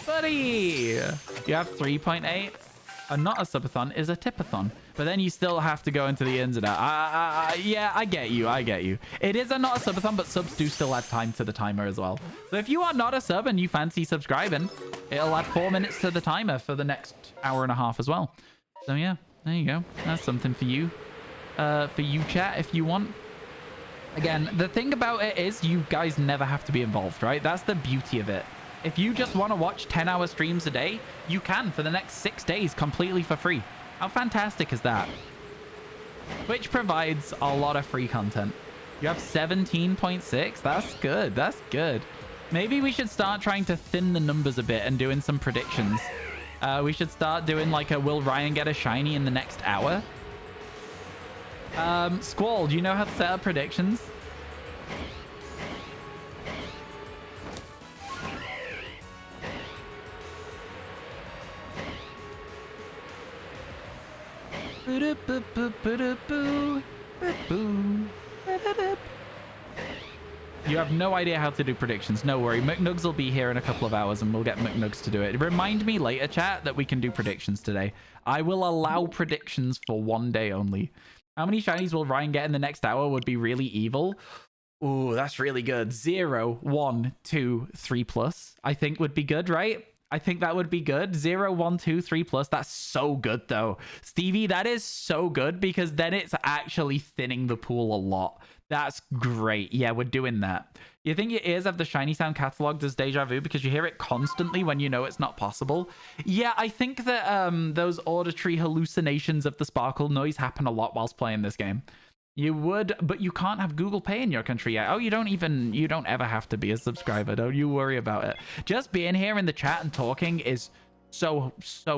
Buddy! You have 3.8. Not a subathon is a tipathon. But then you still have to go into the ins and outs. Yeah, I get you. I get you. It is a not a subathon, but subs do still add time to the timer as well. So if you are not a sub and you fancy subscribing, it'll add 4 minutes to the timer for the next hour and a half as well. So yeah, there you go. That's something for you. For you, chat, if you want. Again, the thing about it is you guys never have to be involved, right? That's the beauty of it. If you just want to watch 10-hour streams a day, you can for the next 6 days completely for free. How fantastic is that? Twitch provides a lot of free content. You have 17.6. That's good. That's good. Maybe we should start trying to thin the numbers a bit and doing some predictions. We should start doing like a will Ryan get a shiny in the next hour? Squall, do you know how to set up predictions? You have no idea how to do predictions. No worry. McNugs will be here in a couple of hours and we'll get McNugs to do it. Remind me later, chat, that we can do predictions today. I will allow predictions for 1 day only. How many shinies will Ryan get in the next hour would be really evil. Ooh, that's really good. 0, 1, 2, 3 plus. I think would be good, right? I think that would be good. 0, 1, 2, 3 plus. That's so good, though. Stevie, that is so good because then it's actually thinning the pool a lot. That's great. Yeah, we're doing that. You think your ears have the shiny sound cataloged as deja vu because you hear it constantly when you know it's not possible? Yeah, I think that those auditory hallucinations of the sparkle noise happen a lot whilst playing this game. You would, but you can't have Google Pay in your country yet. Oh, you don't ever have to be a subscriber. Don't you worry about it. Just being here in the chat and talking is so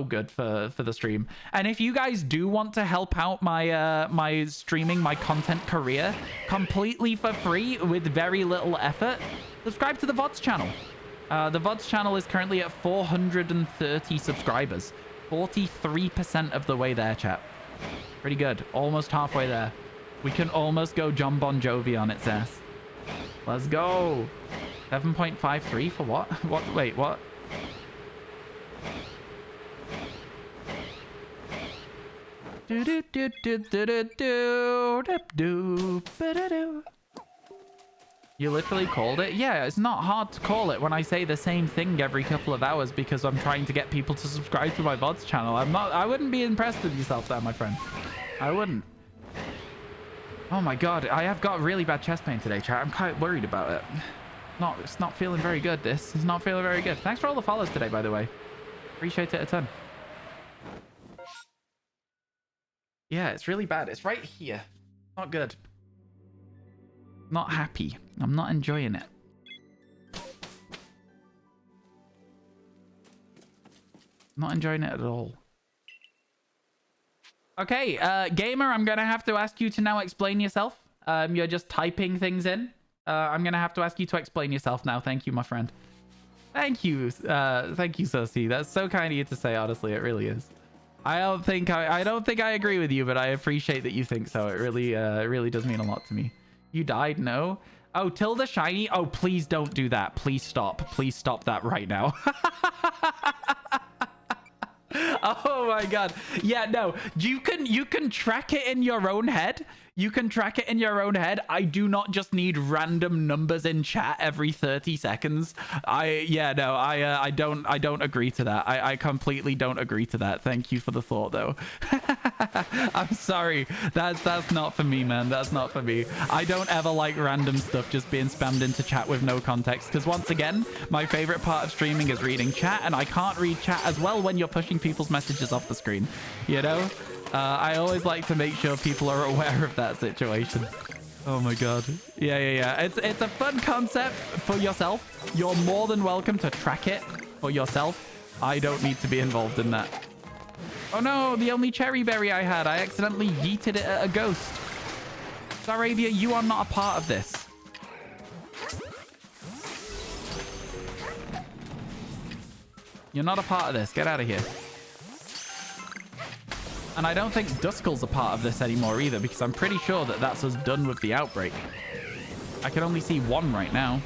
good for the stream. And if you guys do want to help out my my streaming, my content career completely for free with very little effort, subscribe to the VoDs channel. The VoDs channel is currently at 430 subscribers. 43% of the way there, chat. Pretty good. Almost halfway there. We can almost go John Bon Jovi on its ass. Let's go. 7.53 for what? What? Wait, what? Do do do do do do do do do. You literally called it? Yeah, it's not hard to call it when I say the same thing every couple of hours because I'm trying to get people to subscribe to my VoDs channel. I wouldn't be impressed with yourself there, my friend. I wouldn't. Oh my god, I have got really bad chest pain today, chat. I'm quite worried about it. It's not feeling very good, this. It's not feeling very good. Thanks for all the follows today, by the way. Appreciate it a ton. Yeah, it's really bad. It's right here. Not good. Not happy. I'm not enjoying it. Not enjoying it at all. Okay, gamer, I'm gonna have to ask you to now explain yourself. You're just typing things in. I'm gonna have to ask you to explain yourself now. Thank you, my friend. Thank you, Sosi. That's so kind of you to say. Honestly, it really is. I don't think I agree with you, but I appreciate that you think so. It really does mean a lot to me. You died? No. Oh, Tilda Shiny. Oh, please don't do that. Please stop. Please stop that right now. Oh my god. Yeah, no. You can track it in your own head. You can track it in your own head. I do not just need random numbers in chat every 30 seconds. I don't agree to that. I completely don't agree to that. Thank you for the thought though. I'm sorry. That's not for me, man. That's not for me. I don't ever like random stuff just being spammed into chat with no context, because once again, my favorite part of streaming is reading chat, and I can't read chat as well when you're pushing people's messages off the screen, you know? I always like to make sure people are aware of that situation. Oh my god. Yeah. It's a fun concept for yourself. You're more than welcome to track it for yourself. I don't need to be involved in that. Oh no, the only cherry berry I had. I accidentally yeeted it at a ghost. Zaravia, you are not a part of this. You're not a part of this. Get out of here. And I don't think Duskull's a part of this anymore either, because I'm pretty sure that that's us done with the outbreak. I can only see one right now.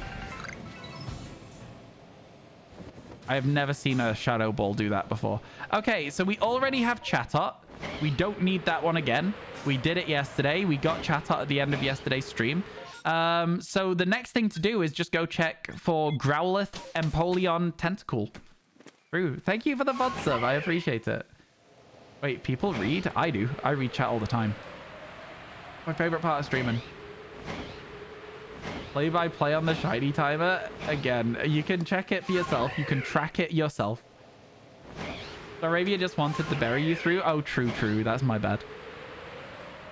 I have never seen a Shadow Ball do that before. Okay, so we already have Chatot. We don't need that one again. We did it yesterday. We got Chatot at the end of yesterday's stream. So the next thing to do is just go check for Growlithe Empoleon Tentacool. True. Thank you for the VOD sub. I appreciate it. Wait, people read? I do. I read chat all the time. My favorite part of streaming. Play-by-play on the shiny timer. Again, you can check it for yourself. You can track it yourself. Arabia just wanted to bury you through. Oh, true. That's my bad.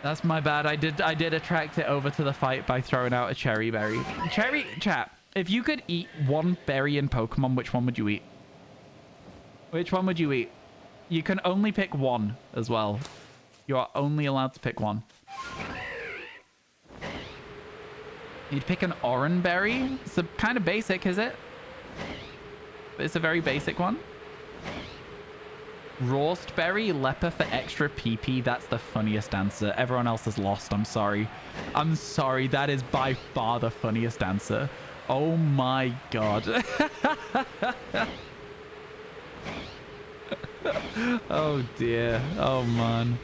That's my bad. I did attract it over to the fight by throwing out a cherry berry. Cherry chat. If you could eat one berry in Pokemon, which one would you eat? Which one would you eat? You can only pick one as well. You are only allowed to pick one. You'd pick an orange berry. It's kind of basic, is it? It's a very basic one. Roast berry, leper for extra PP. That's the funniest answer. Everyone else has lost. I'm sorry. I'm sorry. That is by far the funniest answer. Oh my god. Oh dear. Oh man.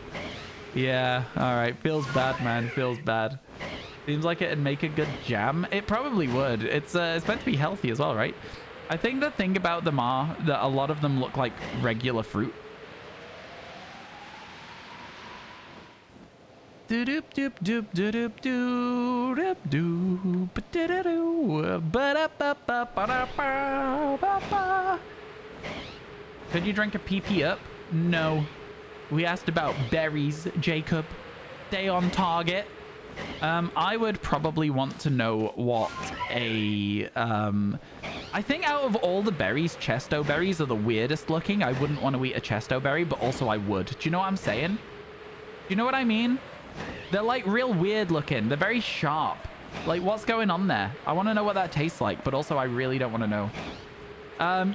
Yeah. All right. Feels bad, man. Feels bad. Seems like it'd make a good jam. It probably would. It's meant to be healthy as well, right? I think the thing about them are that a lot of them look like regular fruit. Doop doop doop doop doop doop doop. Could you drink a PP up? No. We asked about berries, Jacob. Stay on target. I would probably want to know what a... I think out of all the berries, Chesto berries are the weirdest looking. I wouldn't want to eat a Chesto berry, but also I would. Do you know what I'm saying? Do you know what I mean? They're like real weird looking. They're very sharp. Like, what's going on there? I want to know what that tastes like, but also I really don't want to know.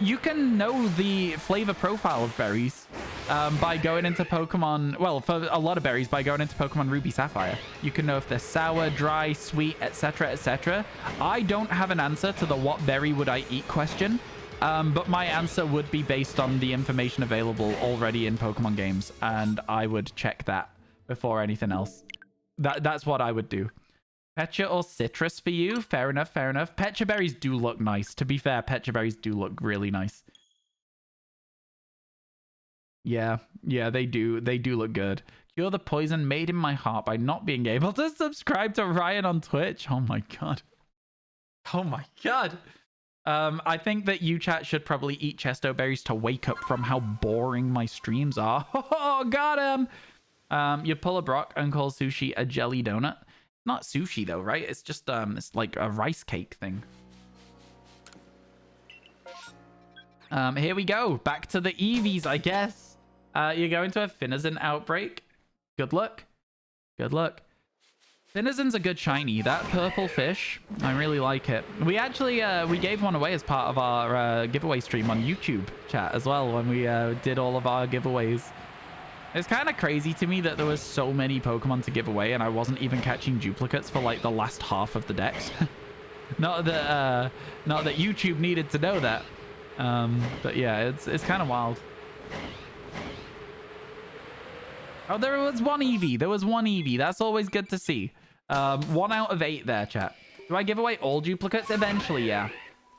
You can know the flavor profile of berries by going into Pokemon... Well, for a lot of berries, by going into Pokemon Ruby Sapphire. You can know if they're sour, dry, sweet, etc., etc. I don't have an answer to the what berry would I eat question, but my answer would be based on the information available already in Pokemon games, and I would check that before anything else. That's what I would do. Pecha or citrus for you? Fair enough, fair enough. Pecha berries do look nice. To be fair, Pecha berries do look really nice. Yeah, they do. They do look good. Cure the poison made in my heart by not being able to subscribe to Ryan on Twitch. Oh my god. Oh my god. I think that you chat should probably eat chesto berries to wake up from how boring my streams are. Oh, got him. You pull a Brock and call sushi a jelly donut. Not sushi though, right? It's just it's like a rice cake thing. Here we go. Back to the EVs, I guess. You're going to a Finizen outbreak. Good luck. Good luck. Finizen's a good shiny. That purple fish, I really like it. We actually, we gave one away as part of our giveaway stream on YouTube chat as well when we did all of our giveaways. It's kind of crazy to me that there was so many Pokemon to give away and I wasn't even catching duplicates for like the last half of the decks. Not that YouTube needed to know that. But yeah, it's kind of wild. Oh, there was one Eevee. There was one Eevee. That's always good to see. 1 out of 8 there, chat. Do I give away all duplicates? Eventually, yeah.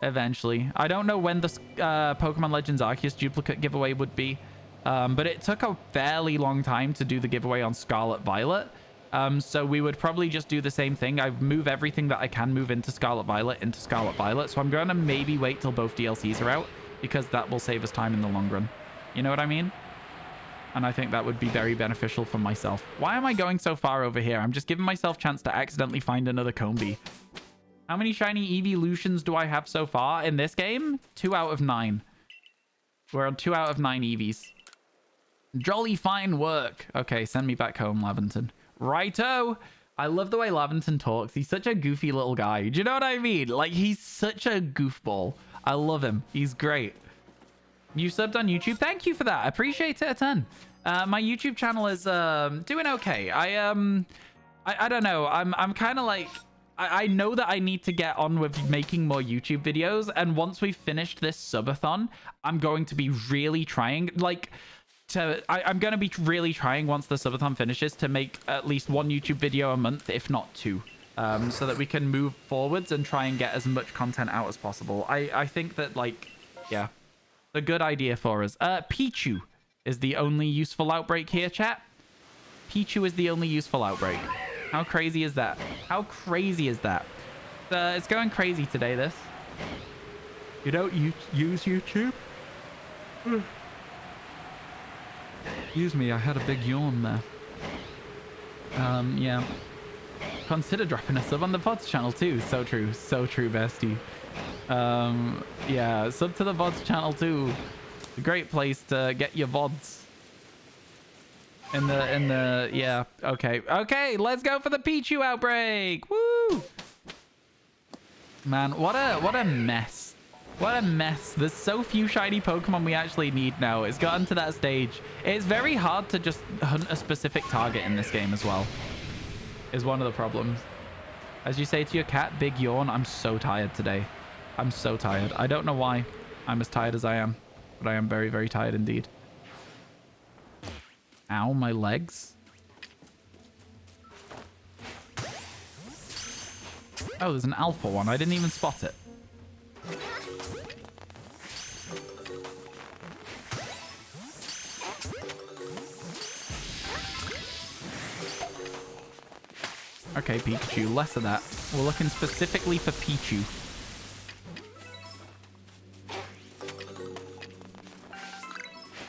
Eventually. I don't know when the Pokemon Legends Arceus duplicate giveaway would be. But it took a fairly long time to do the giveaway on Scarlet Violet. So we would probably just do the same thing. I move everything that I can move into Scarlet Violet. So I'm going to maybe wait till both DLCs are out because that will save us time in the long run. You know what I mean? And I think that would be very beneficial for myself. Why am I going so far over here? I'm just giving myself a chance to accidentally find another Combi. How many shiny evolutions do I have so far in this game? 2 out of 9. We're on 2 out of 9 Eevees. Jolly fine work. Okay, send me back home, Laventon. Righto. I love the way Laventon talks. He's such a goofy little guy. Do you know what I mean? Like, he's such a goofball. I love him. He's great. You subbed on YouTube. Thank you for that. I appreciate it a ton. My YouTube channel is doing okay. I don't know. I'm kind of like I know that I need to get on with making more YouTube videos, and once we've finished this subathon, I'm going to be really trying I'm going to be really trying once the subathon finishes to make at least 1 YouTube video a month, if not 2, so that we can move forwards and try and get as much content out as possible. I think that, like, yeah, a good idea for us. Pichu is the only useful outbreak here, chat. Pichu is the only useful outbreak. How crazy is that? How crazy is that? It's going crazy today, this. You don't use YouTube? Excuse me, I had a big yawn there. Yeah. Consider dropping a sub on the VoDs channel too. So true, bestie. Yeah, sub to the VoDs channel too. A great place to get your VoDs. In the yeah, okay, let's go for the Pichu outbreak. Woo! Man, what a mess. What a mess. There's so few shiny Pokemon we actually need now. It's gotten to that stage. It's very hard to just hunt a specific target in this game as well. Is one of the problems. As you say to your cat, big yawn. I'm so tired today. I'm so tired. I don't know why I'm as tired as I am, but I am very, very tired indeed. Ow, my legs. Oh, there's an alpha one. I didn't even spot it. Okay, Pikachu, less of that. We're looking specifically for Pichu.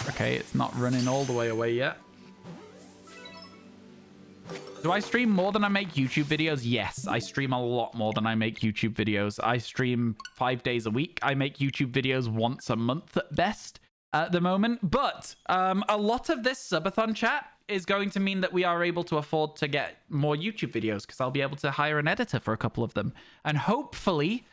Okay, it's not running all the way away yet. Do I stream more than I make YouTube videos? Yes, I stream a lot more than I make YouTube videos. I stream 5 days a week. I make YouTube videos once a month at best at the moment. But a lot of this subathon chat is going to mean that we are able to afford to get more YouTube videos because I'll be able to hire an editor for a couple of them. And hopefully,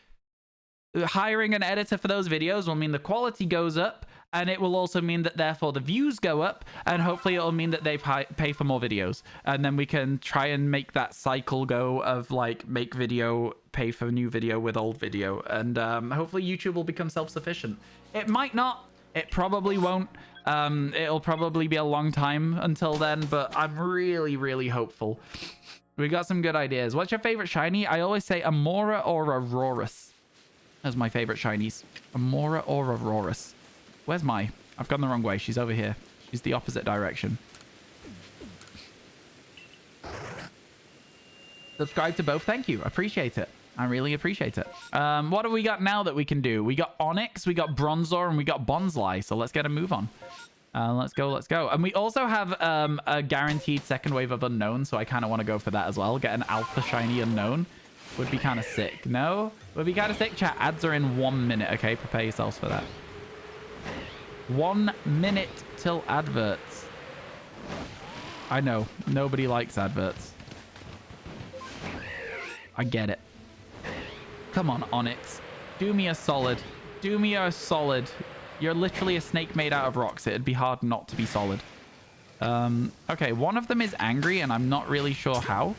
hiring an editor for those videos will mean the quality goes up, and it will also mean that therefore the views go up, and hopefully it'll mean that they pay for more videos, and then we can try and make that cycle go of like make video, pay for new video with old video, and hopefully YouTube will become self-sufficient. It might not. It probably won't. It'll probably be a long time until then, but I'm really, really hopeful. We got some good ideas. What's your favorite shiny? I always say Amora or Aurorus. That's my favorite shinies. Amora or Aurorus. Where's my? I've gone the wrong way. She's over here. She's the opposite direction. Subscribe to both. Thank you. Appreciate it. I really appreciate it. What have we got now that we can do? We got Onyx, we got Bronzor, and we got Bonsly. So let's get a move on. Let's go. Let's go. And we also have a guaranteed second wave of Unknown. So I kind of want to go for that as well. Get an Alpha Shiny Unknown. Would be kind of sick. No? Would be kind of sick. Chat, ads are in 1 minute. Okay, prepare yourselves for that. 1 minute till adverts. I know. Nobody likes adverts. I get it. Come on, Onyx. Do me a solid. Do me a solid. You're literally a snake made out of rocks. It'd be hard not to be solid. Okay, one of them is angry, and I'm not really sure how.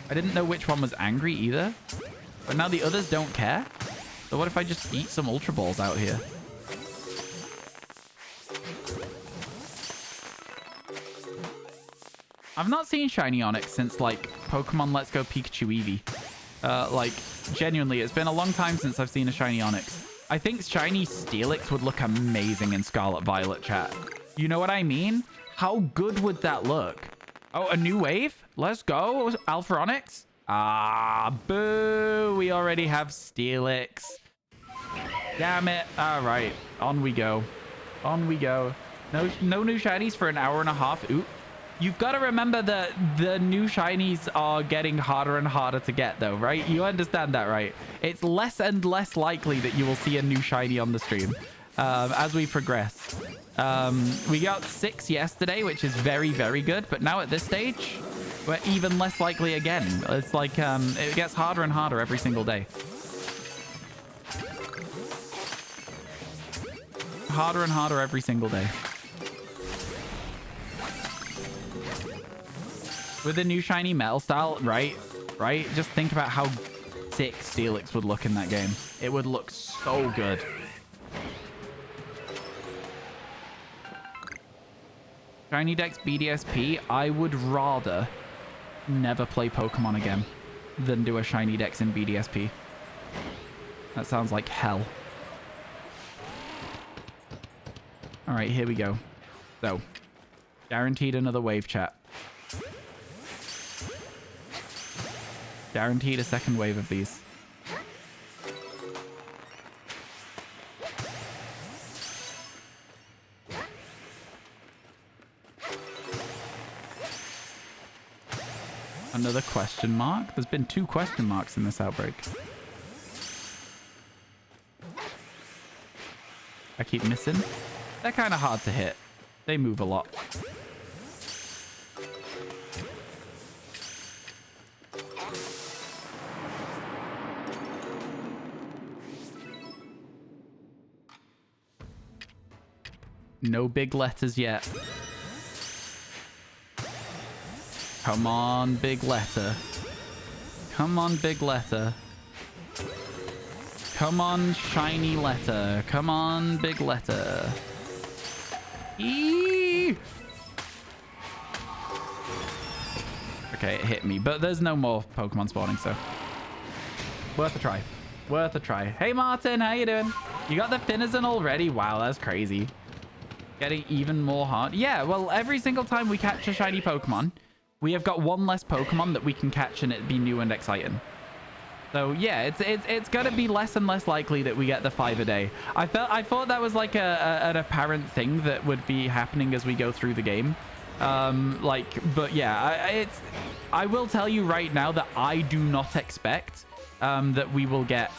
I didn't know which one was angry either. But now the others don't care. So what if I just eat some Ultra Balls out here? I've not seen Shiny Onyx since, like, Pokemon Let's Go Pikachu Eevee. Like, genuinely, it's been a long time since I've seen a Shiny Onyx. I think Shiny Steelix would look amazing in Scarlet Violet, chat. You know what I mean? How good would that look? Oh, a new wave? Let's go. Alpha Onyx? Ah, boo. We already have Steelix. Damn it. All right. On we go. On we go. No new Shinies for an hour and a half. Ooh. You've got to remember that the new Shinies are getting harder and harder to get, though, right? You understand that, right? It's less and less likely that you will see a new Shiny on the stream as we progress. We got 6 yesterday, which is very, very good. But now at this stage, we're even less likely again. It's like it gets harder and harder every single day. Harder and harder every single day. With the new shiny metal style, right? Just think about how sick Steelix would look in that game. It would look so good. Shiny Dex BDSP, I would rather never play Pokemon again than do a Shiny Dex in BDSP. That sounds like hell. All right, here we go. So, guaranteed another wave, chat. Guaranteed a second wave of these. Another question mark? There's been 2 question marks in this outbreak. I keep missing. They're kind of hard to hit. They move a lot. No big letters yet. Come on, big letter. Come on, big letter. Come on, shiny letter. Come on, big letter. Eee! Okay, it hit me, but there's no more Pokemon spawning, so worth a try. Worth a try. Hey, Martin, how you doing? You got the Finizen already? Wow, that's crazy. Getting even more hard. Yeah, well, every single time we catch a shiny Pokemon, we have got 1 less Pokemon that we can catch and it be new and exciting. So yeah, it's gonna be less and less likely that we get the 5 a day. I thought that was like an apparent thing that would be happening as we go through the game. But yeah, I will tell you right now that I do not expect that we will get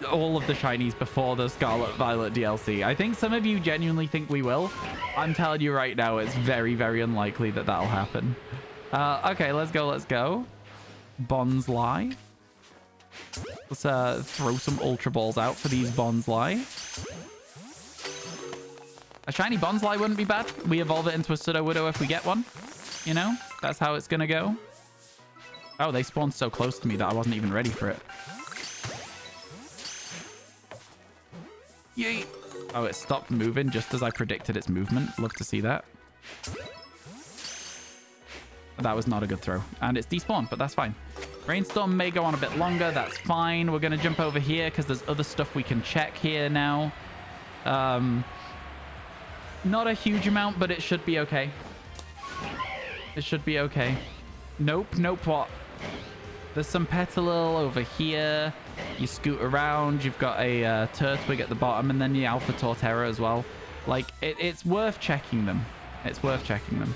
all of the shinies before the Scarlet Violet DLC. I think some of you genuinely think we will. I'm telling you right now, it's very, very unlikely that that'll happen. Okay, let's go. Bonsly. Let's throw some Ultra Balls out for these Bonsly. A shiny Bonsly wouldn't be bad. We evolve it into a Sudowoodo if we get one. You know, that's how it's gonna go. Oh, they spawned so close to me that I wasn't even ready for it. Yay! Oh, it stopped moving just as I predicted its movement. Love to see that. That was not a good throw. And it's despawned, but that's fine. Rainstorm may go on a bit longer. That's fine. We're going to jump over here because there's other stuff we can check here now. Not a huge amount, but it should be okay. It should be okay. Nope, nope, what? There's some Petalil over here. You scoot around. You've got a Turtwig at the bottom, and then the Alpha Torterra as well. Like, it's worth checking them. It's worth checking them.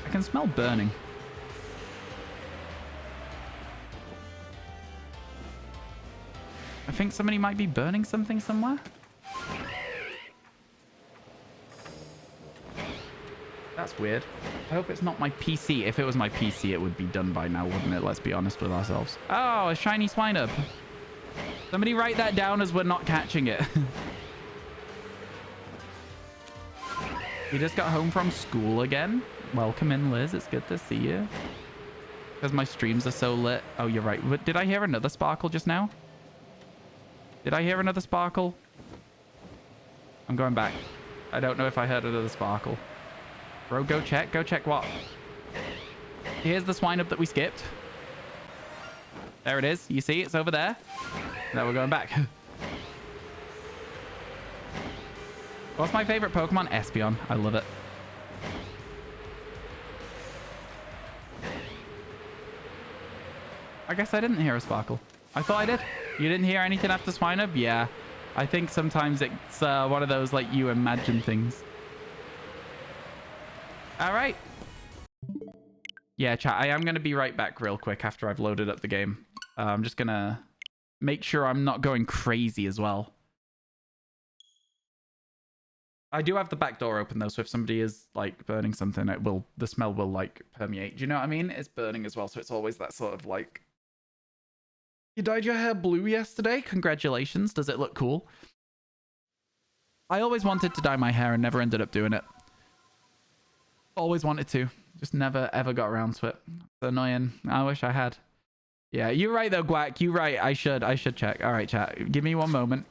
I can smell burning. I think somebody might be burning something somewhere. That's weird. I hope it's not my PC. If it was my PC, it would be done by now, wouldn't it? Let's be honest with ourselves. Oh, a shiny Swinub. Somebody write that down as we're not catching it. We just got home from school again. Welcome in, Liz. It's good to see you. Because my streams are so lit. Oh, you're right. Did I hear another sparkle just now? Did I hear another sparkle? I'm going back. I don't know if I heard another sparkle. Bro, go check. Go check what? Here's the Swinub that we skipped. There it is. You see? It's over there. Now we're going back. What's my favorite Pokemon? Espeon. I love it. I guess I didn't hear a sparkle. I thought I did. You didn't hear anything after Swinub? Yeah. I think sometimes it's one of those, like, you imagine things. All right. Yeah, chat. I am going to be right back real quick after I've loaded up the game. I'm just going to make sure I'm not going crazy as well. I do have the back door open, though, so if somebody is, like, burning something, the smell will, like, permeate. Do you know what I mean? It's burning as well, so it's always that sort of, like... You dyed your hair blue yesterday? Congratulations. Does it look cool? I always wanted to dye my hair and never ended up doing it. Always wanted to. Just never, ever got around to it. It's annoying. I wish I had. Yeah, you're right, though, Guac. You're right. I should check. All right, chat. Give me one moment.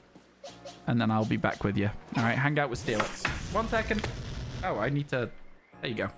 And then I'll be back with you. All right, hang out with Steelix. 1 second. Oh, I need to... There you go.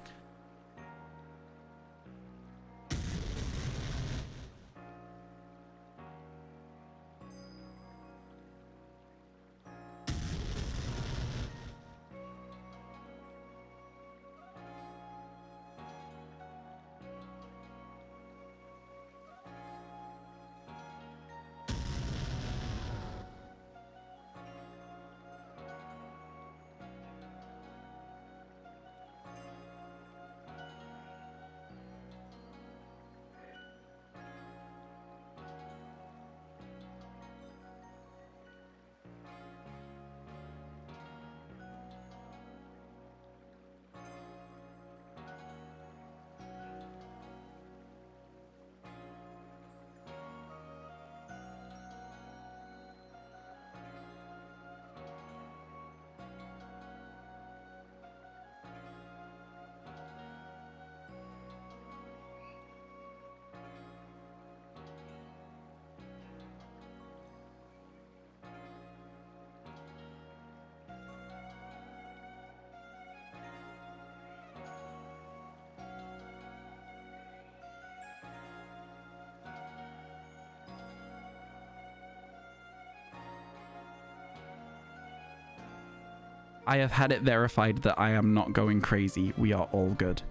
I have had it verified that I am not going crazy. We are all good.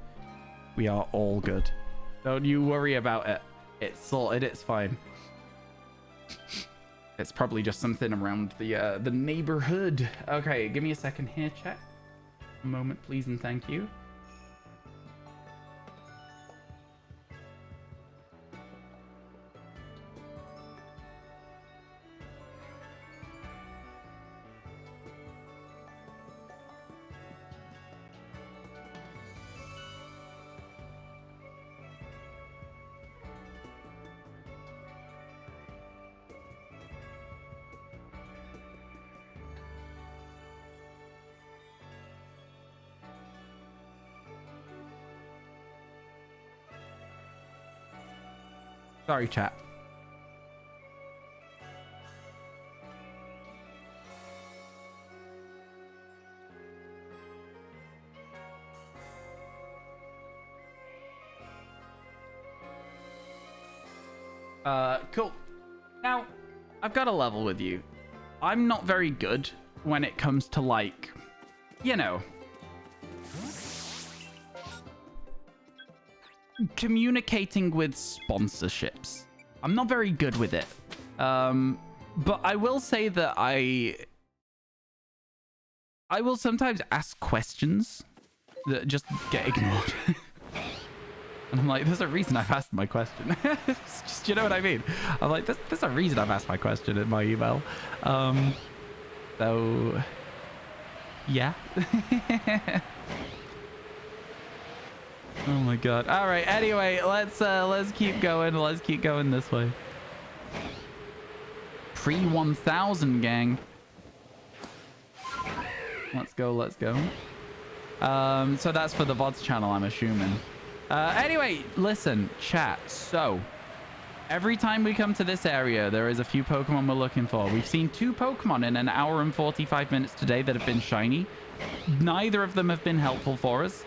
We are all good. Don't you worry about it. It's sorted. It's fine. It's probably just something around the neighborhood. Okay, give me a second here, chat. A moment, please, and thank you. Sorry, chat. Cool. Now, I've got a level with you. I'm not very good when it comes to, like, you know, communicating with sponsorships. I'm not very good with it. But I will say that I will sometimes ask questions that just get ignored. And I'm like, there's a reason I've asked my question. It's just, you know what I mean? I'm like, there's a reason I've asked my question in my email. So, yeah. Oh my god. All right. Anyway, let's keep going. Let's keep going this way. Pre-1000 gang. Let's go. Let's go. So that's for the VoDs channel, I'm assuming. Anyway, listen, chat. So, every time we come to this area, there is a few Pokemon we're looking for. We've seen 2 Pokemon in an hour and 45 minutes today that have been shiny. Neither of them have been helpful for us.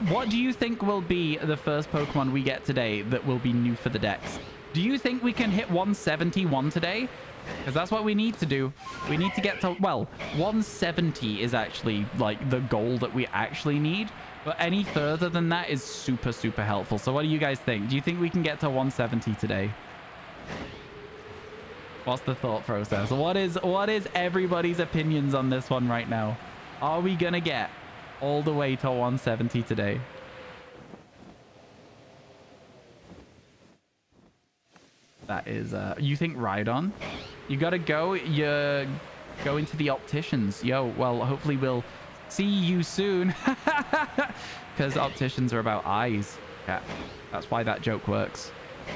What do you think will be the first Pokemon we get today that will be new for the decks? Do you think we can hit 171 today? Because that's what we need to do. We need to get to, well, 170 is actually like the goal that we actually need. But any further than that is super, super helpful. So what do you guys think? Do you think we can get to 170 today? What's the thought process? What is everybody's opinions on this one right now? Are we going to get all the way to 170 today? That is, you think Rhydon? You gotta go, you're going to the opticians. Yo, well, hopefully we'll see you soon. Because opticians are about eyes. Yeah, that's why that joke works.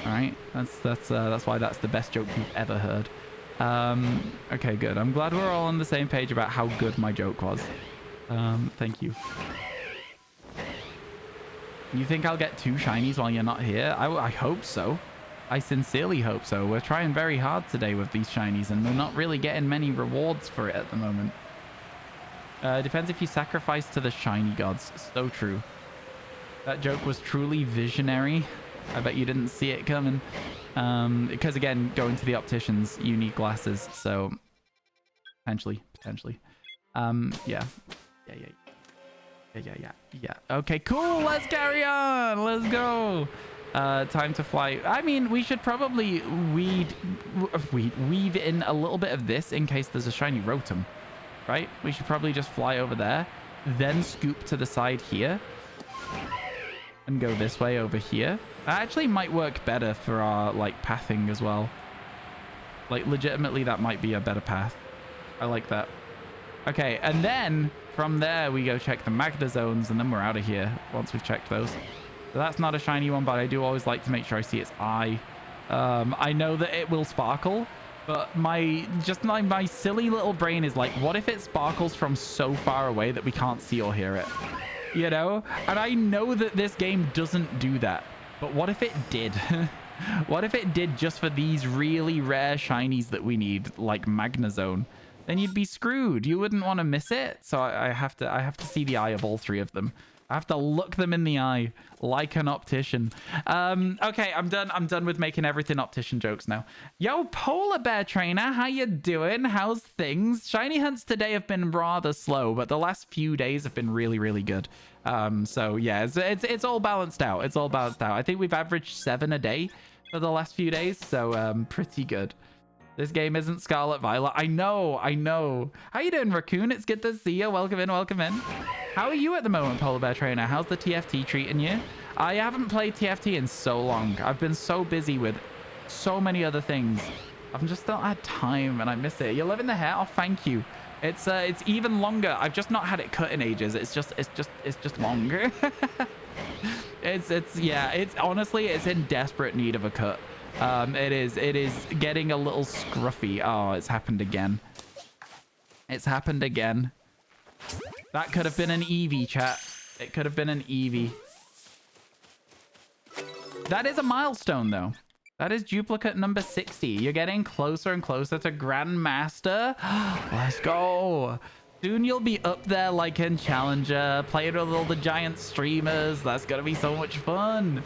All right, that's why that's the best joke you've ever heard. Okay, good. I'm glad we're all on the same page about how good my joke was. Thank you. You think I'll get 2 shinies while you're not here? I hope so. I sincerely hope so. We're trying very hard today with these shinies, and we're not really getting many rewards for it at the moment. Depends if you sacrifice to the shiny gods. So true. That joke was truly visionary. I bet you didn't see it coming. Because again, going to the opticians, you need glasses. So potentially. Yeah. Okay, cool. Let's carry on. Let's go. Time to fly. I mean, we should probably weave in a little bit of this in case there's a shiny Rotom, right? We should probably just fly over there, then scoop to the side here, and go this way over here. That actually might work better for our, like, pathing as well. Like, legitimately, that might be a better path. I like that. Okay, and then from there, we go check the Magna zones, and then we're out of here once we've checked those. So that's not a shiny one, but I do always like to make sure I see its eye. I know that it will sparkle, but my silly little brain is like, what if it sparkles from so far away that we can't see or hear it? You know? And I know that this game doesn't do that, but what if it did? What if it did just for these really rare shinies that we need, like Magnezone? Then you'd be screwed. You wouldn't want to miss it. So I have to see the eye of all 3 of them. I have to look them in the eye like an optician. Okay, I'm done with making everything optician jokes now. Yo, Polar Bear Trainer, how you doing? How's things? Shiny hunts today have been rather slow, but the last few days have been really, really good. So yeah, it's all balanced out. It's all balanced out. I think we've averaged 7 a day for the last few days, so pretty good. This game isn't Scarlet Violet. I know. How you doing, Raccoon? It's good to see you. Welcome in. How are you at the moment, Polar Bear Trainer? How's the TFT treating you? I haven't played TFT in so long. I've been so busy with so many other things. I've just not had time, and I miss it. You're loving the hair? Oh, thank you. It's even longer. I've just not had it cut in ages. It's just longer. It's honestly, it's in desperate need of a cut. It is getting a little scruffy. Oh, it's happened again. That could have been an Eevee, chat. It could have been an Eevee. That is a milestone, though. That is duplicate number 60. You're getting closer and closer to Grandmaster. Let's go. Soon you'll be up there like in Challenger, playing with all the giant streamers. That's gonna be so much fun.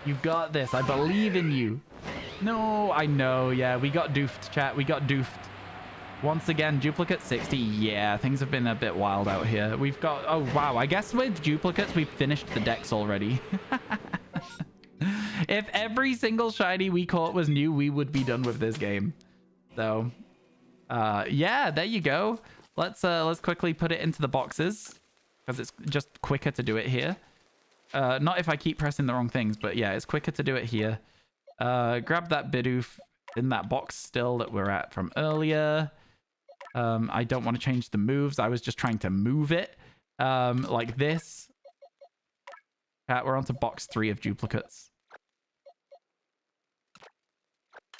You've got this. I believe in you. No, I know. Yeah, we got doofed, chat. We got doofed. Once again, duplicate 60. Yeah, things have been a bit wild out here. We've got... Oh, wow. I guess with duplicates, we've finished the decks already. If every single shiny we caught was new, we would be done with this game. So, yeah, there you go. Let's quickly put it into the boxes because it's just quicker to do it here. Not if I keep pressing the wrong things, but yeah, it's quicker to do it here. Grab that Bidoof in that box still that we're at from earlier. I don't want to change the moves. I was just trying to move it like this. We're on to box 3 of duplicates.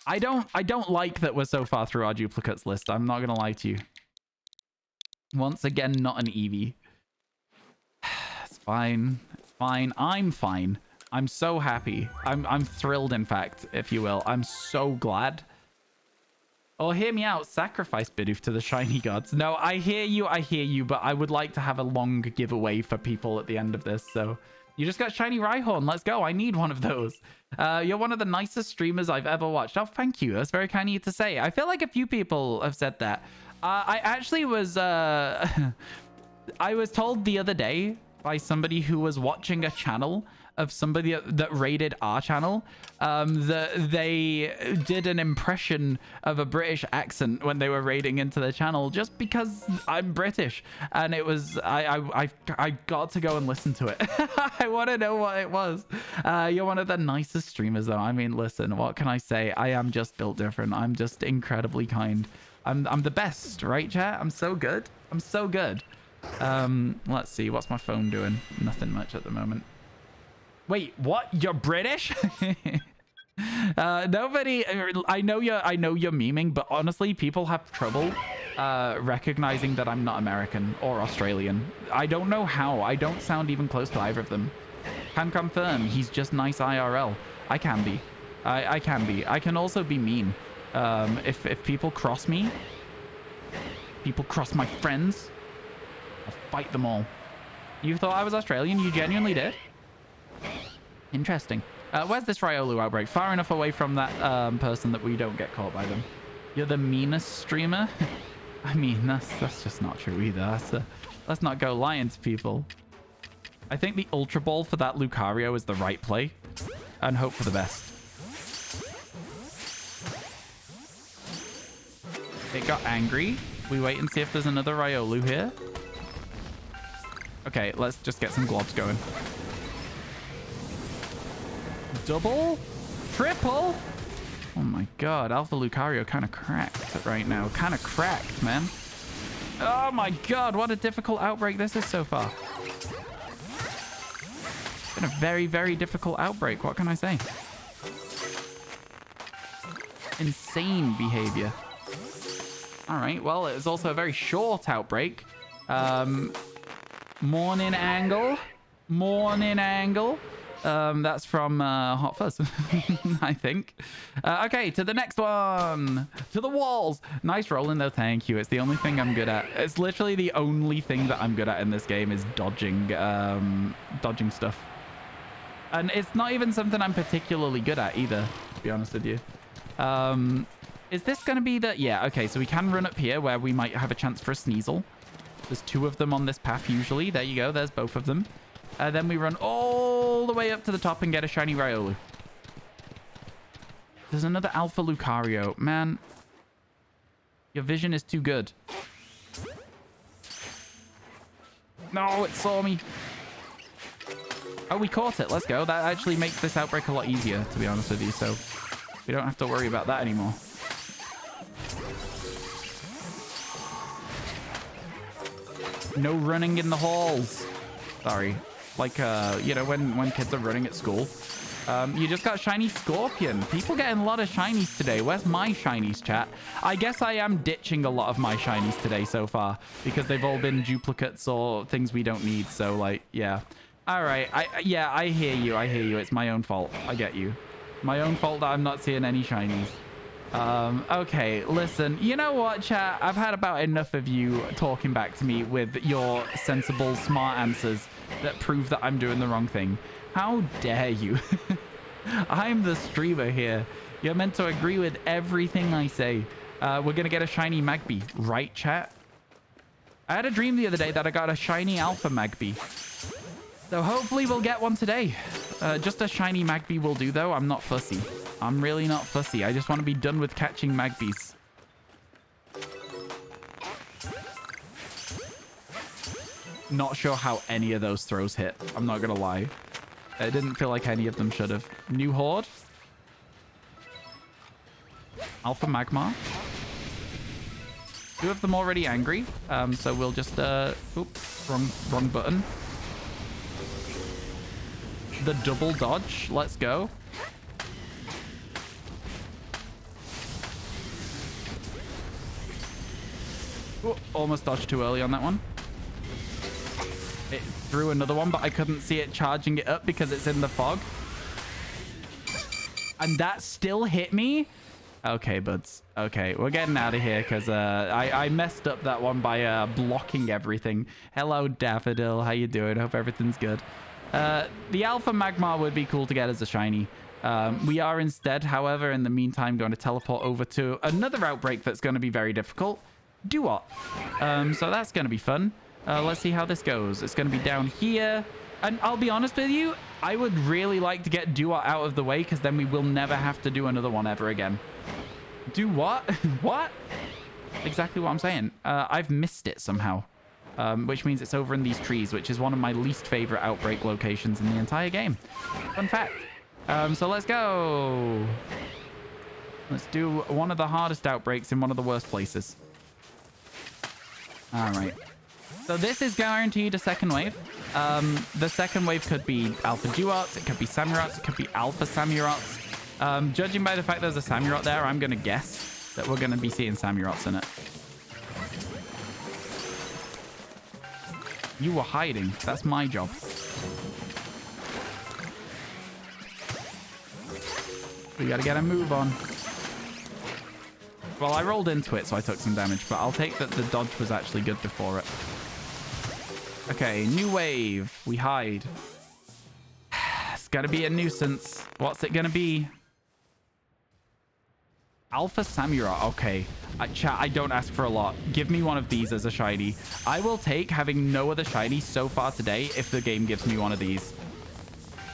I don't like that we're so far through our duplicates list. I'm not going to lie to you. Once again, not an Eevee. It's fine. It's fine. I'm fine. I'm so happy. I'm thrilled, in fact, if you will. I'm so glad. Oh, hear me out. Sacrifice Bidoof to the shiny gods. No, I hear you, but I would like to have a long giveaway for people at the end of this. So you just got shiny Rhyhorn. Let's go. I need one of those. You're one of the nicest streamers I've ever watched. Oh, thank you. That's very kind of you to say. I feel like a few people have said that. I actually was... I was told the other day by somebody who was watching a channel of somebody that raided our channel, that they did an impression of a British accent when they were raiding into the channel just because I'm British, and it was I got to go and listen to it. I want to know what it was. You're one of the nicest streamers though. I mean, listen, what can I say? I am just built different. I'm just incredibly kind. I'm the best, right, chat? I'm so good. I'm so good. Let's see, what's my phone doing? Nothing much at the moment. Wait, what? You're British? Nobody... I know you're memeing, but honestly, people have trouble recognizing that I'm not American or Australian. I don't know how. I don't sound even close to either of them. Can confirm, he's just nice IRL. I can be. I can be. I can also be mean. If people cross me, people cross my friends, I'll fight them all. You thought I was Australian? You genuinely did? Interesting. Where's this Riolu outbreak? Far enough away from that person that we don't get caught by them. You're the meanest streamer? I mean, that's just not true either. Let's not go lying to people. I think the Ultra Ball for that Lucario is the right play. And hope for the best. It got angry. We wait and see if there's another Riolu here. Okay, let's just get some globs going. Double? Triple? Oh my god, Alpha Lucario kind of cracked right now. Kind of cracked, man. Oh my god, what a difficult outbreak this is so far. It's been a very, very difficult outbreak. What can I say? Insane behavior. All right, well, it was also a very short outbreak. Morning Angle. Morning Angle. That's from Hot Fuzz, I think. Okay, to the next one. To the walls. Nice rolling, though. Thank you. It's the only thing I'm good at. It's literally the only thing that I'm good at in this game is dodging, dodging stuff. And it's not even something I'm particularly good at either, to be honest with you. Is this going to be the... Yeah, okay, so we can run up here where we might have a chance for a Sneasel. There's 2 of them on this path usually. There you go. There's both of them. Then we run all the way up to the top and get a shiny Riolu. There's another Alpha Lucario. Man, your vision is too good. No, it saw me. Oh, we caught it. Let's go. That actually makes this outbreak a lot easier, to be honest with you. So we don't have to worry about that anymore. No running in the halls. Sorry. Like, you know, when kids are running at school. You just got shiny Scorpion. People getting a lot of shinies today. Where's my shinies, chat? I guess I am ditching a lot of my shinies today so far. Because they've all been duplicates or things we don't need. So, like, yeah. All right. Yeah, I hear you. I hear you. It's my own fault. I get you. My own fault that I'm not seeing any shinies. Okay, listen, you know what, chat? I've had about enough of you talking back to me with your sensible, smart answers that prove that I'm doing the wrong thing. How dare you? I'm the streamer here. You're meant to agree with everything I say. we're going to get a shiny Magby. Right, chat? I had a dream the other day that I got a shiny Alpha Magby. So hopefully we'll get one today. Just a shiny Magby will do, though. I'm not fussy. I'm really not fussy. I just want to be done with catching Magbies. Not sure how any of those throws hit. I'm not going to lie. It didn't feel like any of them should have. New Horde. Alpha Magmar. Two of them already angry. So we'll just... Oops. Wrong button. The double dodge. Let's go. Ooh, almost dodged too early on that one. It threw another one, but I couldn't see it charging it up because it's in the fog. And that still hit me? Okay, buds. Okay, we're getting out of here because I messed up that one by blocking everything. Hello, Daffodil. How you doing? Hope everything's good. The Alpha Magmar would be cool to get as a shiny. We are instead, however, in the meantime, going to teleport over to another outbreak that's going to be very difficult. Duot. So that's going to be fun. Let's see how this goes. It's going to be down here. And I'll be honest with you, I would really like to get Duot out of the way because then we will never have to do another one ever again. Do what? What? Exactly what I'm saying. I've missed it somehow. Which means it's over in these trees, which is one of my least favorite outbreak locations in the entire game. Fun fact. So let's go. Let's do one of the hardest outbreaks in one of the worst places. All right. So this is guaranteed a second wave. The second wave could be Alpha Duots, it could be Samurots, it could be Alpha Samurots. Judging by the fact there's a Samurot there, I'm going to guess that we're going to be seeing Samurots in it. You were hiding. That's my job. We got to get a move on. Well, I rolled into it, so I took some damage, but I'll take that the dodge was actually good before it. Okay, new wave. We hide. It's gonna be a nuisance. What's it gonna be? Alpha Samurott. Okay. Chat, I don't ask for a lot. Give me one of these as a shiny. I will take having no other shiny so far today if the game gives me one of these.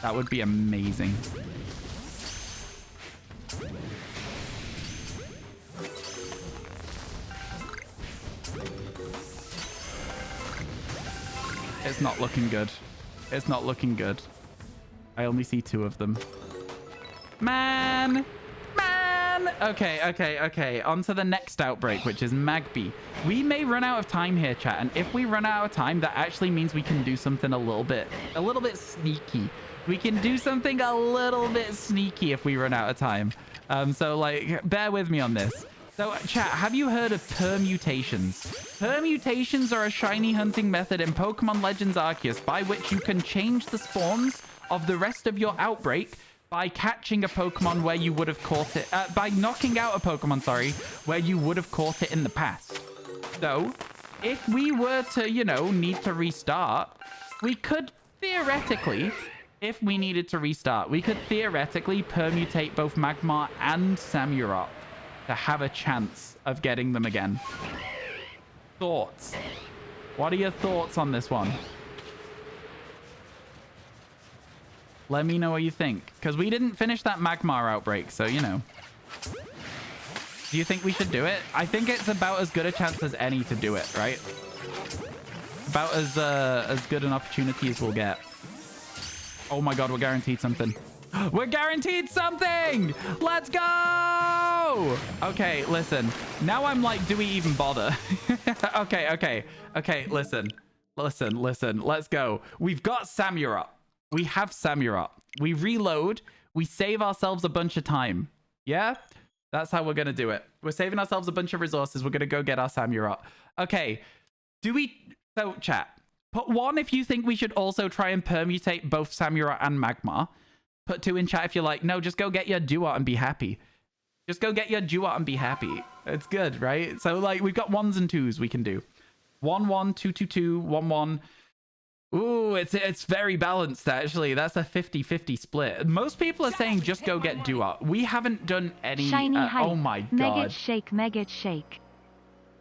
That would be amazing. It's not looking good. It's not looking good. I only see two of them. Man! Man! Okay. On to the next outbreak, which is Magby. We may run out of time here, chat. And if we run out of time, that actually means we can do something a little bit sneaky. We can do something a little bit sneaky if we run out of time. So, like, bear with me on this. So, chat, have you heard of permutations? Permutations are a shiny hunting method in Pokemon Legends Arceus by which you can change the spawns of the rest of your outbreak by catching a Pokemon where you would have caught it, by knocking out a Pokemon, sorry, where you would have caught it in the past. So, if we were to, you know, need to restart, we could theoretically, if we needed to restart, we could theoretically permutate both Magmar and Samurott to have a chance of getting them again. Thoughts? What are your thoughts on this one? Let me know what you think. Because we didn't finish that Magmar outbreak, so, you know. Do you think we should do it? I think it's about as good a chance as any to do it, right? About as good an opportunity as we'll get. Oh my god, we're guaranteed something. We're guaranteed something! Let's go! Okay, listen. Now I'm like, do we even bother? Okay, listen. Let's go. We've got Samurott. We have Samurott. We reload. We save ourselves a bunch of time. Yeah? That's how we're going to do it. We're saving ourselves a bunch of resources. We're going to go get our Samurott. Okay. Do we... So, chat. Put 1 if you think we should also try and permutate both Samurott and Magmar. Put 2 in chat if you're like, no, just go get your Duot and be happy. Just go get your Duot and be happy. It's good, right? So, like, we've got 1s and 2s we can do. 1-1, 2-2-2, 1-1. Ooh, it's very balanced, actually. That's a 50-50 split. Most people are saying just go get Duat. We haven't done any... Shiny hype. Oh my god. Megget shake, Megget shake.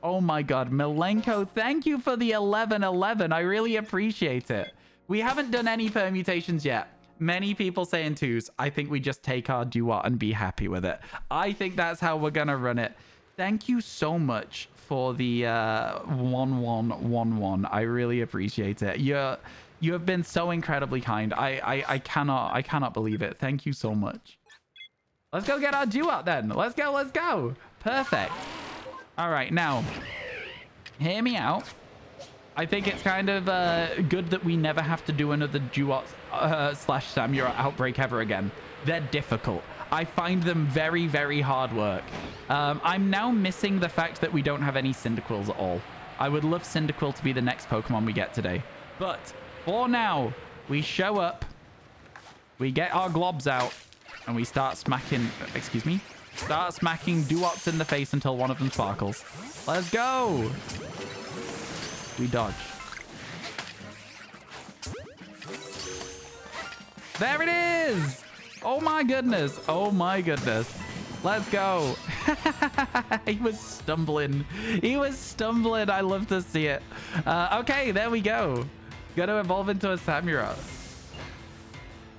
Oh my god. Milenko, thank you for the 11-11. I really appreciate it. We haven't done any permutations yet. Many people saying twos. I think we just take our Duat and be happy with it. I think that's how we're going to run it. Thank you so much for the 1111. I really appreciate it. You have been so incredibly kind. I cannot believe it. Thank you so much. Let's go get our Duat then. Let's go. Perfect. All right, now hear me out. I think it's kind of good that we never have to do another Duat slash Samurai outbreak ever again. They're difficult. I find them very, very hard work. I'm now missing the fact that we don't have any Cyndaquils at all. I would love Cyndaquil to be the next Pokemon we get today. But for now, we show up, we get our globs out, and we start smacking... Excuse me? Start smacking Duats in the face until one of them sparkles. Let's go! We dodge. There it is! Oh my goodness. Oh my goodness. Let's go. He was stumbling. I love to see it. Okay, there we go. Got to evolve into a Samurott.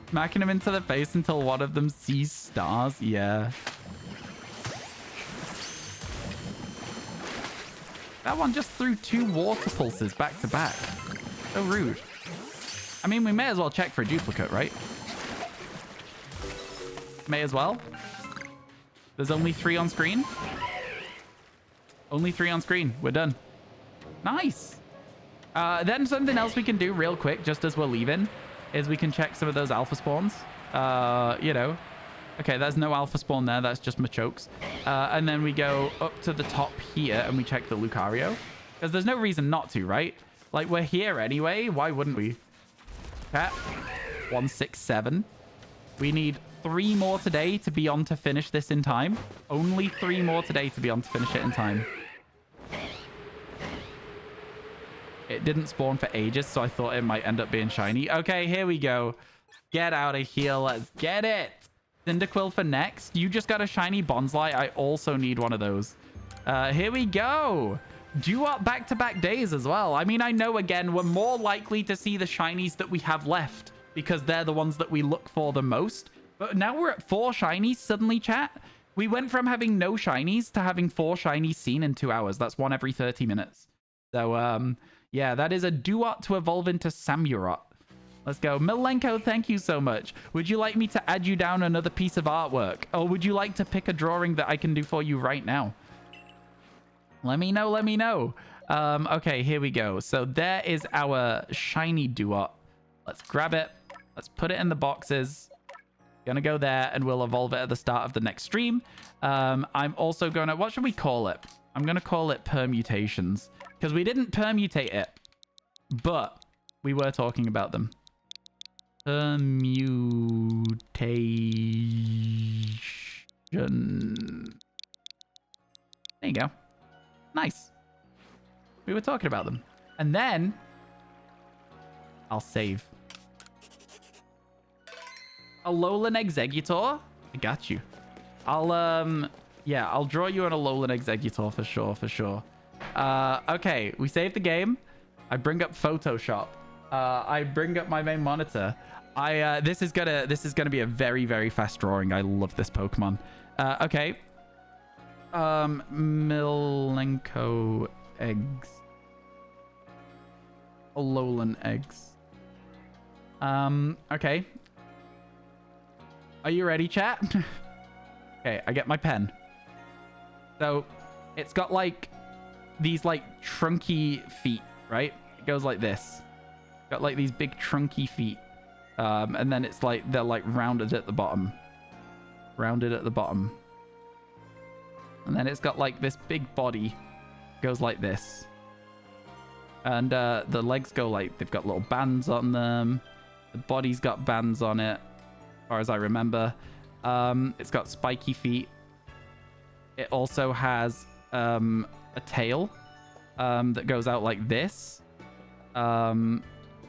Smacking him into the face until one of them sees stars. Yeah. That one just threw 2 water pulses back to back. So rude. I mean, we may as well check for a duplicate, right? May as well. There's only 3 on screen. Only 3 on screen. We're done. Nice. Then something else we can do real quick, just as we're leaving, is we can check some of those alpha spawns. You know. Okay, there's no alpha spawn there. That's just Machokes. And then we go up to the top here and we check the Lucario. Because there's no reason not to, right? Like, we're here anyway. Why wouldn't we? Cat. 167. We need 3 more today to be on to finish this in time. Only 3 more today to be on to finish it in time. It didn't spawn for ages, so I thought it might end up being shiny. Okay, here we go. Get out of here. Let's get it. Cyndaquil for next. You just got a shiny Bonsly. I also need one of those. Here we go. Duat back-to-back days as well. I mean, I know, again, we're more likely to see the shinies that we have left because they're the ones that we look for the most. But now we're at 4 shinies suddenly, chat. We went from having no shinies to having 4 shinies seen in 2 hours. That's 1 every 30 minutes. So, yeah, that is a Duat to evolve into Samurott. Let's go. Milenko, thank you so much. Would you like me to add you down another piece of artwork? Or would you like to pick a drawing that I can do for you right now? Let me know, let me know. Okay, here we go. So there is our shiny Duat. Let's grab it. Let's put it in the boxes. Gonna go there and we'll evolve it at the start of the next stream. I'm also gonna... What should we call it? I'm gonna call it permutations. Because we didn't permutate it. But we were talking about them. Permutation. There you go. Nice. We were talking about them. And then I'll save. Alolan Exeggutor? I got you. Yeah, I'll draw you an Alolan Exeggutor for sure, for sure. Okay, we saved the game. I bring up Photoshop. I bring up my main monitor. This is gonna be a very, very fast drawing. I love this Pokemon. Okay. Milenko eggs. Alolan eggs. Okay. Are you ready, chat? Okay, I get my pen. So, it's got like these like trunky feet, right? It goes like this. Got like these big trunky feet. And then it's like they're like rounded at the bottom. Rounded at the bottom. And then it's got like this big body. Goes like this. And the legs go like, they've got little bands on them. The body's got bands on it, as far as I remember. It's got spiky feet. It also has a tail that goes out like this.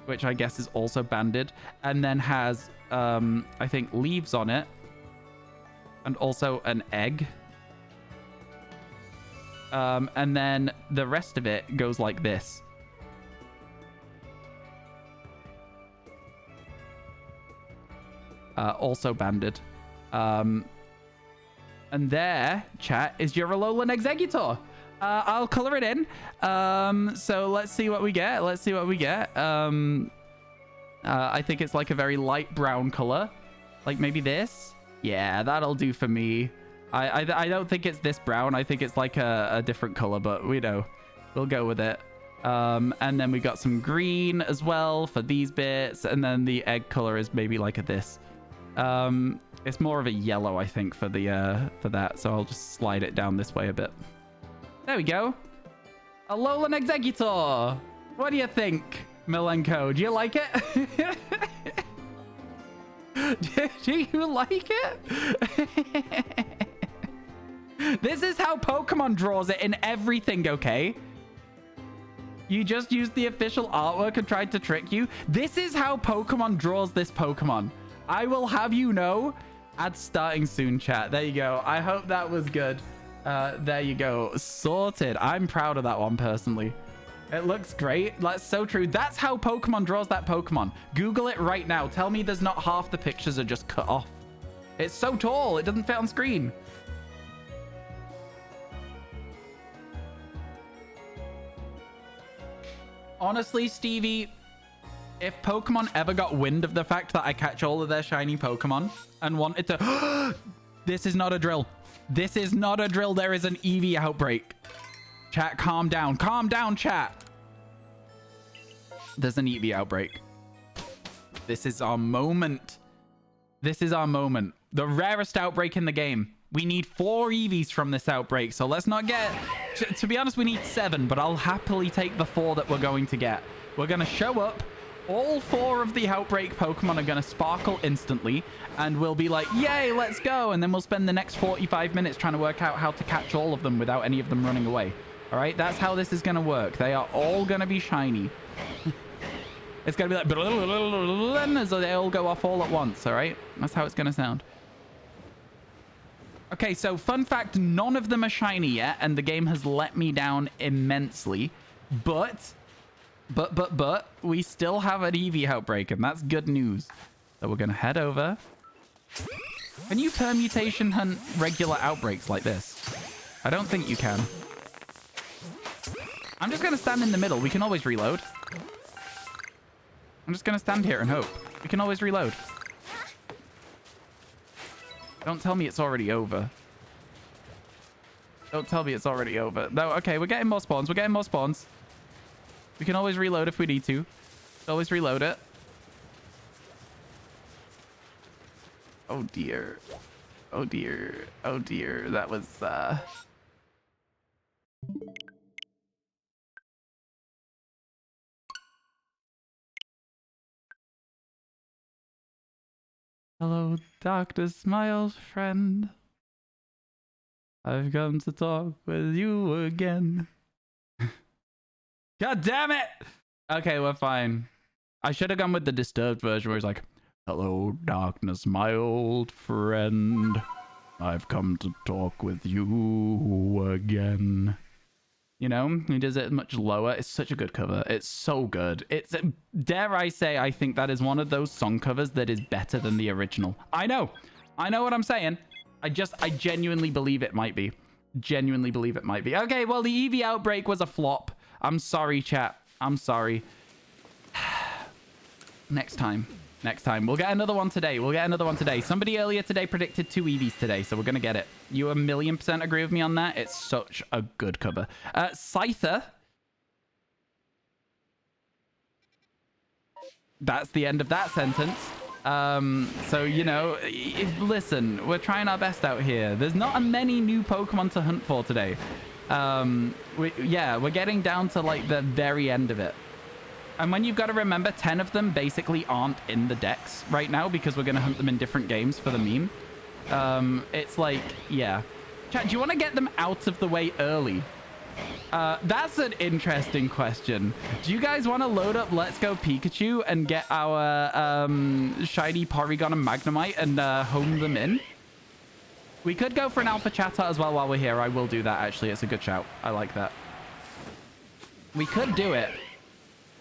which I guess is also banded, and then has, I think, leaves on it, and also an egg. And then the rest of it goes like this. Also banded. And there, chat, is your Alolan Exeggutor. I'll color it in. So let's see what we get. Let's see what we get. I think it's like a very light brown color. Like maybe this. Yeah, that'll do for me. I don't think it's this brown. I think it's like a different color, but we know. We'll go with it. And then we got some green as well for these bits. And then the egg color is maybe like a this. It's more of a yellow, I think, for the for that. So I'll just slide it down this way a bit. There we go. Alolan Exeggutor. What do you think, Milenko? Do you like it? Do you like it? This is how Pokemon draws it in everything, okay? You just used the official artwork and tried to trick you. This is how Pokemon draws this Pokemon. I will have you know. Ads starting soon, chat. There you go. I hope that was good. There you go. Sorted. I'm proud of that one, personally. It looks great. That's so true. That's how Pokemon draws that Pokemon. Google it right now. Tell me there's not half the pictures are just cut off. It's so tall. It doesn't fit on screen. Honestly, Stevie, if Pokemon ever got wind of the fact that I catch all of their shiny Pokemon and wanted to... This is not a drill. This is not a drill. There is an Eevee outbreak. Chat, calm down. Calm down, chat. There's an Eevee outbreak. This is our moment. This is our moment. The rarest outbreak in the game. We need 4 Eevees from this outbreak. So let's not get... To be honest, we need 7, but I'll happily take the 4 that we're going to get. We're going to show up. All 4 of the outbreak Pokemon are going to sparkle instantly. And we'll be like, yay, let's go. And then we'll spend the next 45 minutes trying to work out how to catch all of them without any of them running away. All right, that's how this is going to work. They are all going to be shiny. It's going to be like... So they all go off all at once, all right? That's how it's going to sound. Okay, so fun fact, none of them are shiny yet, and the game has let me down immensely. But, we still have an Eevee outbreak, and that's good news. So we're going to head over. Can you permutation hunt regular outbreaks like this? I don't think you can. I'm just going to stand in the middle. We can always reload. I'm just going to stand here and hope. We can always reload. Don't tell me it's already over. Don't tell me it's already over. No, okay, we're getting more spawns. We're getting more spawns. We can always reload if we need to. Always reload it. Oh, dear. Oh, dear. Oh, dear. That was, Hello, darkness, my old friend. I've come to talk with you again. God damn it! Okay, we're fine. I should have gone with the disturbed version where he's like, hello, darkness, my old friend. I've come to talk with you again. You know, he does it much lower. It's such a good cover. It's so good. It's, dare I say, I think that is one of those song covers that is better than the original. I know what I'm saying. I genuinely believe it might be. Genuinely believe it might be. Okay, well, the Eevee outbreak was a flop. I'm sorry, chat. I'm sorry. Next time. Next time. We'll get another one today. We'll get another one today. Somebody earlier today predicted 2 Eevees today, so we're going to get it. You 1,000,000% agree with me on that? It's such a good cover. Scyther. That's the end of that sentence. So, you know, listen, we're trying our best out here. There's not many new Pokemon to hunt for today. We're getting down to, like, the very end of it. And when you've got to remember, 10 of them basically aren't in the decks right now because we're going to hunt them in different games for the meme. It's like, yeah. Chat, do you want to get them out of the way early? That's an interesting question. Do you guys want to load up Let's Go Pikachu and get our shiny Porygon and Magnemite and home them in? We could go for an Alpha Chatot as well while we're here. I will do that, actually. It's a good shout. I like that. We could do it.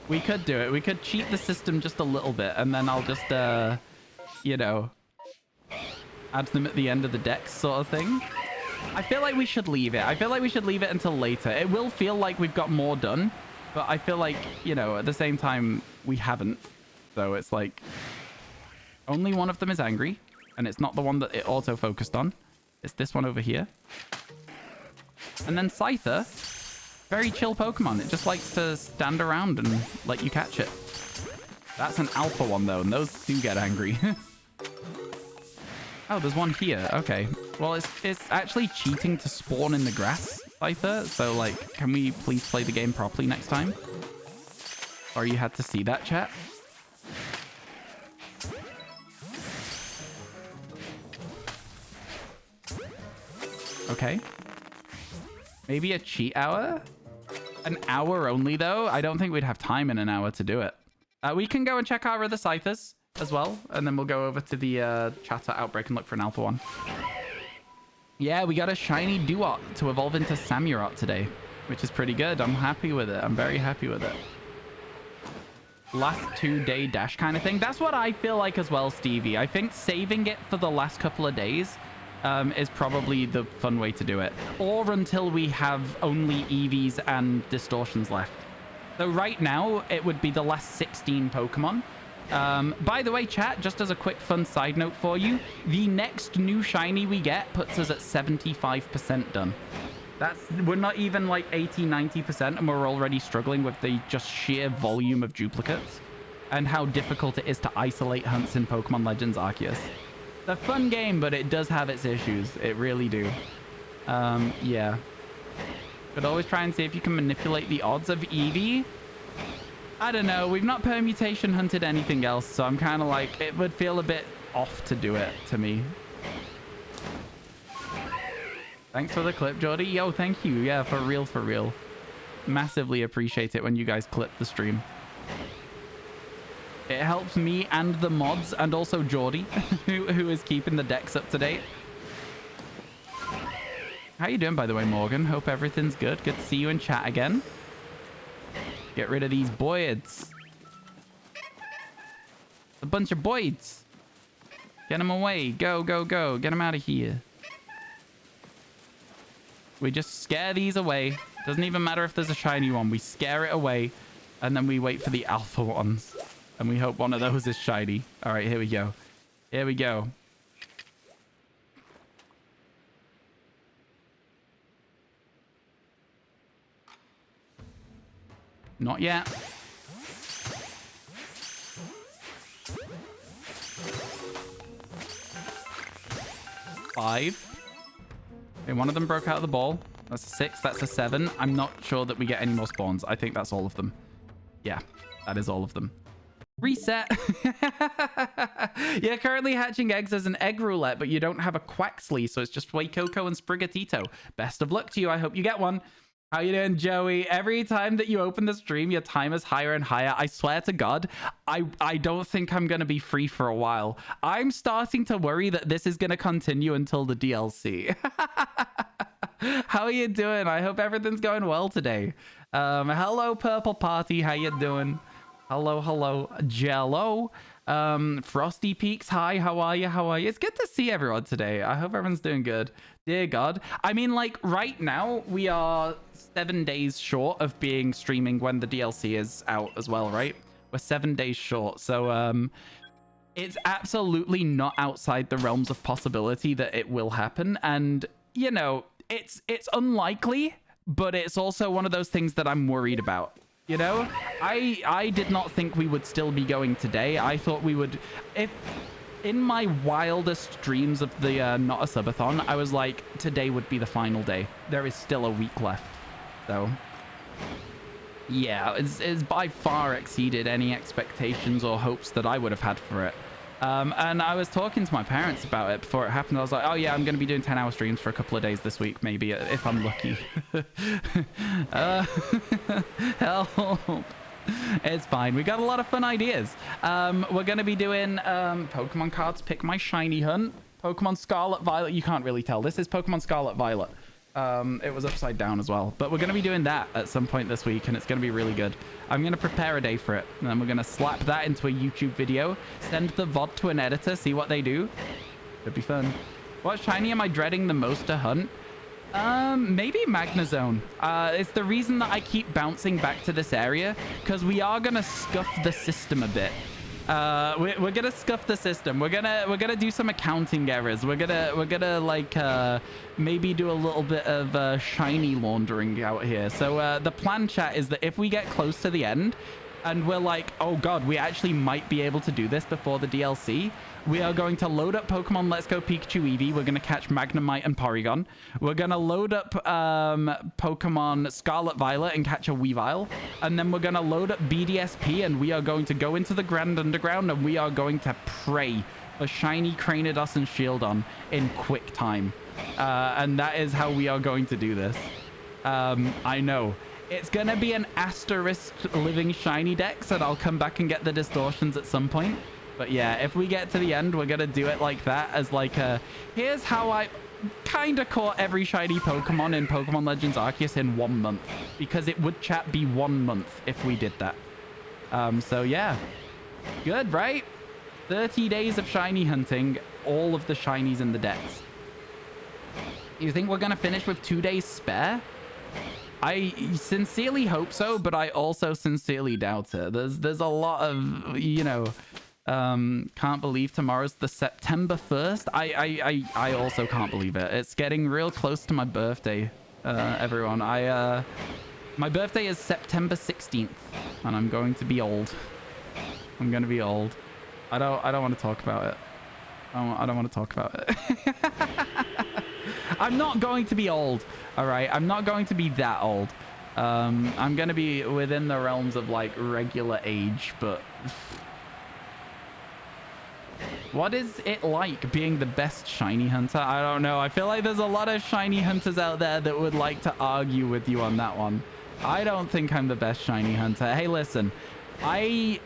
We could do it. We could cheat the system just a little bit, and then I'll just, you know, add them at the end of the deck sort of thing. I feel like we should leave it. I feel like we should leave it until later. It will feel like we've got more done, but I feel like, you know, at the same time, we haven't. So it's like, only one of them is angry, and it's not the one that it auto-focused on. It's this one over here. And then Scyther, very chill Pokemon. It just likes to stand around and let you catch it. That's an alpha one, though, and those do get angry. Oh, there's one here. Okay. Well, it's actually cheating to spawn in the grass, Scyther. So, like, can we please play the game properly next time? Or you had to see that, chat? Okay. Maybe a cheat hour? An hour only, though? I don't think we'd have time in an hour to do it. We can go and check our other Scythers as well, and then we'll go over to the Chatot Outbreak and look for an alpha one. Yeah, we got a shiny Duot to evolve into Samurott today, which is pretty good. I'm happy with it. I'm very happy with it. Last 2-day dash kind of thing. That's what I feel like as well, Stevie. I think saving it for the last couple of days is probably the fun way to do it. Or until we have only EVs and distortions left. So right now, it would be the last 16 Pokemon. By the way, chat, just as a quick fun side note for you, the next new shiny we get puts us at 75% done. We're not even like 80, 90%, and we're already struggling with the just sheer volume of duplicates and how difficult it is to isolate hunts in Pokemon Legends Arceus. It's a fun game, but it does have its issues. It really do. Yeah. But always try and see if you can manipulate the odds of Eevee. I don't know. We've not permutation hunted anything else, so I'm kind of like, it would feel a bit off to do it to me. Thanks for the clip, Jordy. Yo, thank you. Yeah, for real, for real. Massively appreciate it when you guys clip the stream. It helps me and the mods, and also Jordy, who is keeping the decks up to date. How you doing, by the way, Morgan? Hope everything's good. Good to see you in chat again. Get rid of these boyds. A bunch of boyds. Get them away. Go, go, go. Get them out of here. We just scare these away. Doesn't even matter if there's a shiny one. We scare it away, and then we wait for the alpha ones. And we hope one of those is shiny. All right, here we go. Here we go. Not yet. Five. Okay, one of them broke out of the ball. That's a 6. That's a 7. I'm not sure that we get any more spawns. I think that's all of them. Yeah, that is all of them. Reset. You're currently hatching eggs as an egg roulette, but you don't have a Quaxley, so it's just Wacoco and Sprigatito. Best of luck to you. I hope you get one. How you doing, Joey? Every time that you open the stream, your time is higher and higher. I swear to God, I don't think I'm going to be free for a while. I'm starting to worry that this is going to continue until the DLC. How are you doing? I hope everything's going well today. Hello, Purple Party. How you doing? Hello, hello, Jello. Frosty Peaks, hi, how are you? How are you? It's good to see everyone today. I hope everyone's doing good. Dear God. I mean, like, right now, we are 7 days short of being streaming when the DLC is out as well, right? We're 7 days short. So, it's absolutely not outside the realms of possibility that it will happen. And, you know, it's unlikely, but it's also one of those things that I'm worried about. You know, I did not think we would still be going today. I thought we would, if in my wildest dreams of the Not a Subathon, I was like, today would be the final day. There is still a week left. So, yeah, it's by far exceeded any expectations or hopes that I would have had for it. And I was talking to my parents about it before it happened. I was like, oh yeah, I'm going to be doing 10-hour streams for a couple of days this week, maybe, if I'm lucky. Help. It's fine. We got a lot of fun ideas. We're going to be doing Pokemon cards, pick my shiny hunt. Pokemon Scarlet Violet. You can't really tell. This is Pokemon Scarlet Violet. It was upside down as well, but we're going to be doing that at some point this week, and it's going to be really good. I'm going to prepare a day for it, and then we're going to slap that into a YouTube video, send the VOD to an editor, see what they do. Could be fun. What shiny am I dreading the most to hunt? Maybe Magnezone. It's the reason that I keep bouncing back to this area, because we are going to scuff the system a bit. We're gonna scuff the system. We're gonna do some accounting errors. We're gonna like maybe do a little bit of shiny laundering out here. So the plan, chat, is that if we get close to the end and we're like, oh god, we actually might be able to do this before the DLC, we are going to load up Pokemon Let's Go Pikachu Eevee. We're going to catch Magnemite and Porygon. We're going to load up Pokemon Scarlet Violet and catch a Weavile. And then we're going to load up BDSP, and we are going to go into the Grand Underground, and we are going to pray for shiny Cranidos and Shieldon in quick time. And that is how we are going to do this. I know. It's going to be an asterisk living shiny dex, and I'll come back and get the distortions at some point. But yeah, if we get to the end, we're going to do it like that, as like here's how I kind of caught every shiny Pokemon in Pokemon Legends Arceus in 1 month. Because it would, chat, be 1 month if we did that. So yeah. Good, right? 30 days of shiny hunting, all of the shinies in the decks. You think we're going to finish with 2 days spare? I sincerely hope so, but I also sincerely doubt it. There's a lot of, you know, can't believe tomorrow's the September 1st. I also can't believe it. It's getting real close to my birthday, everyone. My birthday is September 16th, and I'm going to be old. I'm going to be old. I don't want to talk about it. I don't want to talk about it. I'm not going to be old, all right? I'm not going to be that old. I'm going to be within the realms of, like, regular age, but... What is it like being the best shiny hunter? I don't know. I feel like there's a lot of shiny hunters out there that would like to argue with you on that one. I don't think I'm the best shiny hunter. Hey, listen. I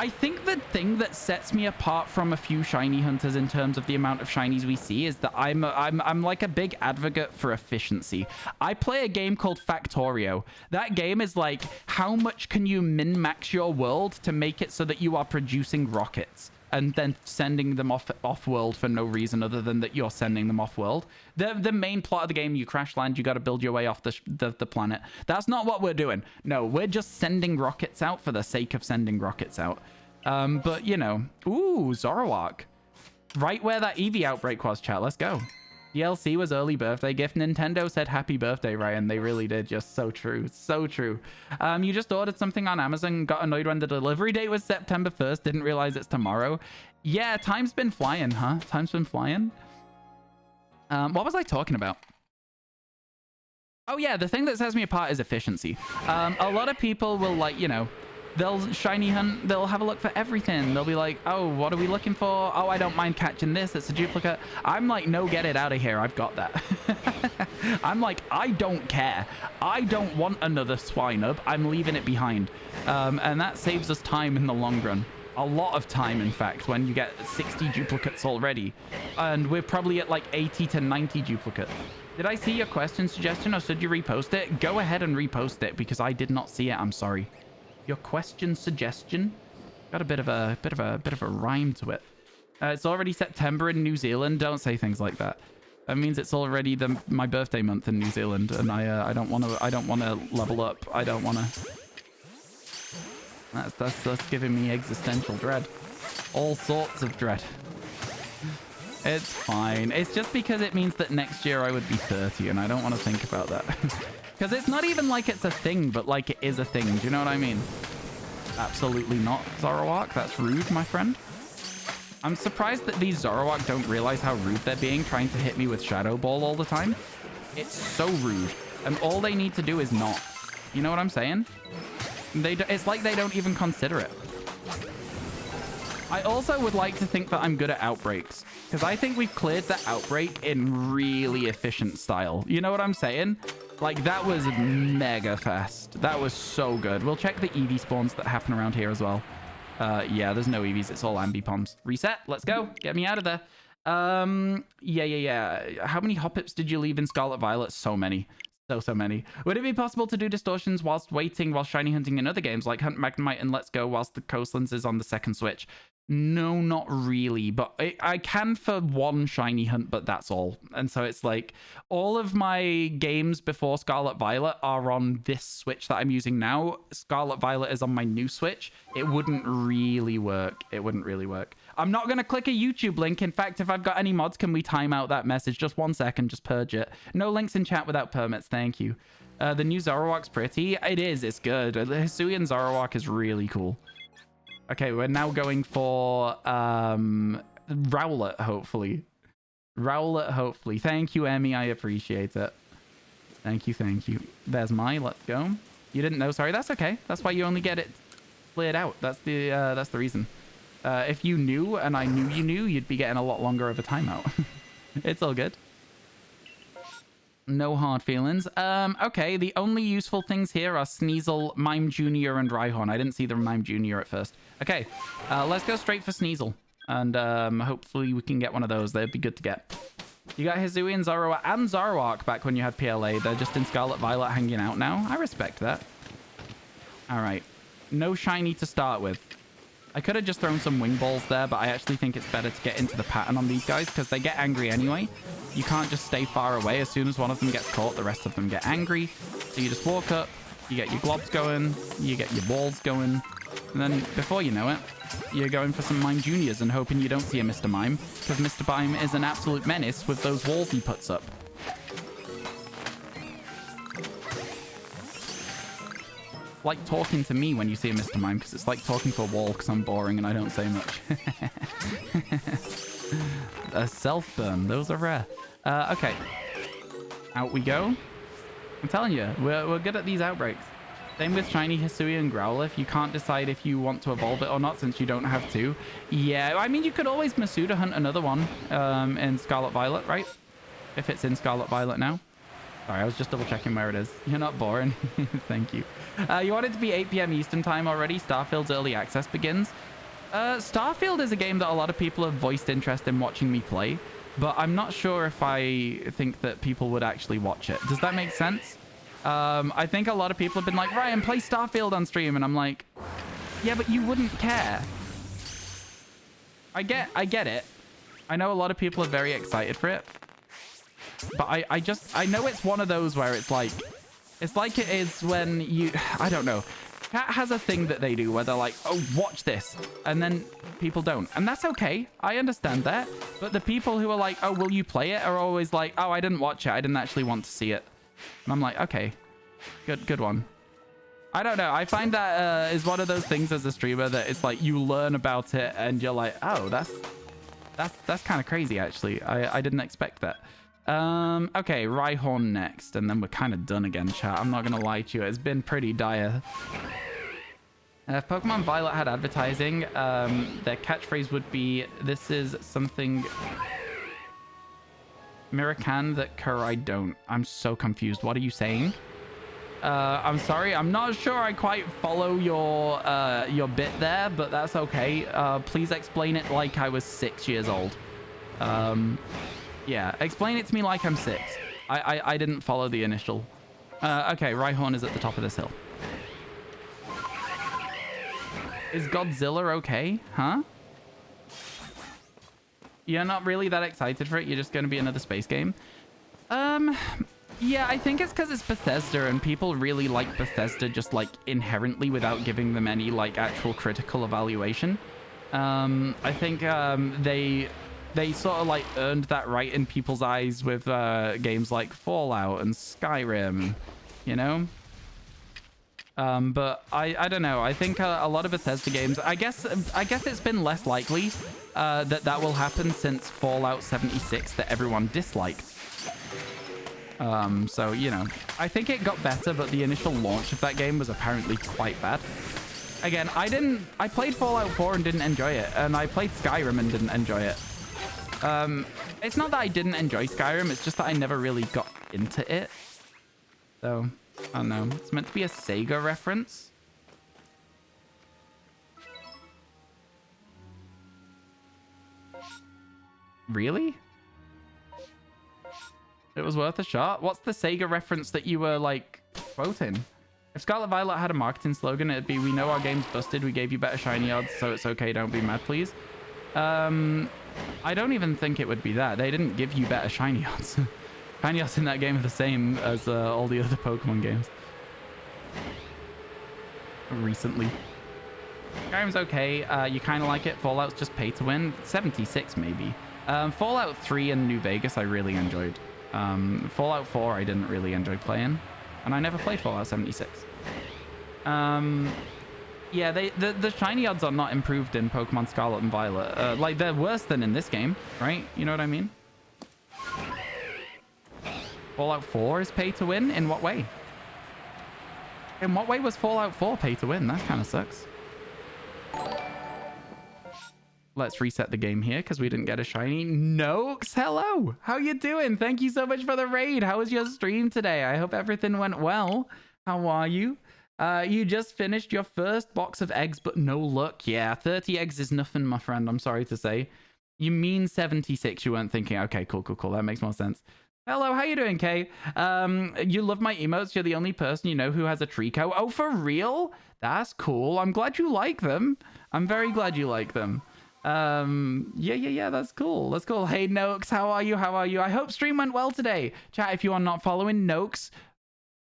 think the thing that sets me apart from a few shiny hunters in terms of the amount of shinies we see is that I'm like a big advocate for efficiency. I play a game called Factorio. That game is like, how much can you min-max your world to make it so that you are producing rockets and then sending them off-world for no reason other than that you're sending them off-world. The main plot of the game, you crash land, you got to build your way off the planet. That's not what we're doing. No, we're just sending rockets out for the sake of sending rockets out. But, you know. Ooh, Zoroark. Right where that Eevee outbreak was, chat. Let's go. DLC was early birthday gift. Nintendo said happy birthday, Ryan. They really did. Just so true. So true. You just ordered something on Amazon, got annoyed when the delivery date was September 1st, didn't realize it's tomorrow. Yeah, time's been flying, huh? Time's been flying. What was I talking about? Oh, yeah, the thing that sets me apart is efficiency. A lot of people will, like, you know, they'll shiny hunt, they'll have a look for everything. They'll be like, oh, what are we looking for? Oh, I don't mind catching this. It's a duplicate. I'm like, no, get it out of here. I've got that. I'm like, I don't care. I don't want another Swinub. I'm leaving it behind. And that saves us time in the long run. A lot of time, in fact, when you get 60 duplicates already. And we're probably at like 80 to 90 duplicates. Did I see your question suggestion or should you repost it? Go ahead and repost it because I did not see it. I'm sorry. Your question suggestion got a bit of a rhyme to it. It's already September in New Zealand. Don't say things like that. That means it's already my birthday month in New Zealand, and I don't want to level up. I don't want to. That's giving me existential dread. All sorts of dread. It's fine. It's just because it means that next year I would be 30, and I don't want to think about that. Because it's not even like it's a thing, but like it is a thing. Do you know what I mean? Absolutely not, Zoroark. That's rude, my friend. I'm surprised that these Zoroark don't realize how rude they're being, trying to hit me with Shadow Ball all the time. It's so rude. And all they need to do is not. You know what I'm saying? It's like they don't even consider it. I also would like to think that I'm good at outbreaks, because I think we've cleared the outbreak in really efficient style. You know what I'm saying? Like, that was mega fast. That was so good. We'll check the EV spawns that happen around here as well. Yeah, there's no EVs. It's all ambi-poms. Reset. Let's go. Get me out of there. Yeah. How many hop-ups did you leave in Scarlet Violet? So many. So many. Would it be possible to do distortions whilst waiting while shiny hunting in other games like Hunt Magnemite and Let's Go whilst the Coastlands is on the second Switch? No, not really, but I can for one shiny hunt, but that's all. And so it's like all of my games before Scarlet Violet are on this Switch that I'm using now. Scarlet Violet is on my new Switch. It wouldn't really work. It wouldn't really work. I'm not going to click a YouTube link. In fact, if I've got any mods, can we time out that message? Just 1 second, just purge it. No links in chat without permits. Thank you. The new Zoroark's pretty. It is. It's good. The Hisuian Zoroark is really cool. Okay, we're now going for Rowlet, hopefully. Rowlet, hopefully. Thank you, Emmy. I appreciate it. Thank you. There's my. Let's go. You didn't know. Sorry, that's okay. That's why you only get it cleared out. That's the reason. If you knew and I knew you knew, you'd be getting a lot longer of a timeout. It's all good. No hard feelings. Okay, the only useful things here are Sneasel, Mime Jr., and Rhyhorn. I didn't see the Mime Jr. at first. Okay, let's go straight for Sneasel. And hopefully we can get one of those. They'd be good to get. You got Hisuian, Zoroark, and Zoroark back when you had PLA. They're just in Scarlet Violet hanging out now. I respect that. All right. No shiny to start with. I could have just thrown some wing balls there, but I actually think it's better to get into the pattern on these guys because they get angry anyway. You can't just stay far away. As soon as one of them gets caught, the rest of them get angry. So you just walk up, you get your globs going, you get your balls going, and then before you know it, you're going for some Mime Juniors and hoping you don't see a Mr. Mime, because Mr. Mime is an absolute menace with those walls he puts up. Like talking to me when you see a Mr. Mime, because it's like talking to a wall because I'm boring and I don't say much. A self-burn. Those are rare. Okay. Out we go. I'm telling you, we're good at these outbreaks. Same with Shiny Hisuian Growlithe. You can't decide if you want to evolve it or not since you don't have to. Yeah, I mean, you could always Masuda hunt another one in Scarlet Violet, right? If it's in Scarlet Violet now. Sorry, I was just double checking where it is. You're not boring. Thank you. You want it to be 8 p.m. Eastern time already? Starfield's early access begins. Starfield is a game that a lot of people have voiced interest in watching me play, but I'm not sure if I think that people would actually watch it. Does that make sense? I think a lot of people have been like, Ryan, play Starfield on stream, and I'm like, yeah, but you wouldn't care. I get it. I know a lot of people are very excited for it. But I know it's one of those where it's like it is when you, I don't know. Cat has a thing that they do where they're like, oh, watch this. And then people don't. And that's okay. I understand that. But the people who are like, oh, will you play it? Are always like, oh, I didn't watch it. I didn't actually want to see it. And I'm like, okay, good one. I don't know. I find that is one of those things as a streamer that it's like you learn about it and you're like, oh, that's kind of crazy, actually. I didn't expect that. Okay, Rhyhorn next, and then we're kind of done again, chat. I'm not gonna lie to you, it's been pretty dire. If Pokemon Violet had advertising, their catchphrase would be, this is something Miracan that Kurai don't. I'm so confused. What are you saying? I'm sorry, I'm not sure I quite follow your bit there, but that's okay. Please explain it like I was 6 years old. Yeah, explain it to me like I'm 6. I didn't follow the initial. Okay, Rhyhorn is at the top of this hill. Is Godzilla okay? Huh? You're not really that excited for it? You're just going to be another space game? Yeah, I think it's because it's Bethesda and people really like Bethesda just like inherently without giving them any like actual critical evaluation. I think they sort of like earned that right in people's eyes with games like Fallout and Skyrim, you know? But I don't know. I think a lot of Bethesda games, I guess it's been less likely that will happen since Fallout 76 that everyone disliked. So, you know, I think it got better, but the initial launch of that game was apparently quite bad. Again, I played Fallout 4 and didn't enjoy it, and I played Skyrim and didn't enjoy it. It's not that I didn't enjoy Skyrim, it's just that I never really got into it. So, I don't know. It's meant to be a Sega reference. Really? It was worth a shot? What's the Sega reference that you were, like, quoting? If Scarlet Violet had a marketing slogan, it'd be, "We know our game's busted, we gave you better shiny odds, so it's okay, don't be mad, please." I don't even think it would be that. They didn't give you better shiny odds. Shiny odds in that game are the same as all the other Pokemon games. Recently. Skyrim's okay. You kind of like it. Fallout's just pay to win. 76 maybe. Fallout 3 and New Vegas I really enjoyed. Fallout 4 I didn't really enjoy playing. And I never played Fallout 76. Yeah, the shiny odds are not improved in Pokemon Scarlet and Violet. Like, they're worse than in this game, right? You know what I mean? Fallout 4 is pay to win? In what way? In what way was Fallout 4 pay to win? That kind of sucks. Let's reset the game here because we didn't get a shiny. Nox, hello. How you doing? Thank you so much for the raid. How was your stream today? I hope everything went well. How are you? You just finished your first box of eggs, but no luck. Yeah, 30 eggs is nothing, my friend. I'm sorry to say. You mean 76. You weren't thinking. Okay, cool. That makes more sense. Hello, how you doing, Kay? You love my emotes. You're the only person you know who has a Trico. Oh, for real? That's cool. I'm glad you like them. I'm very glad you like them. Yeah, that's cool. That's cool. Hey, Nox, how are you? I hope stream went well today. Chat, if you are not following Nox,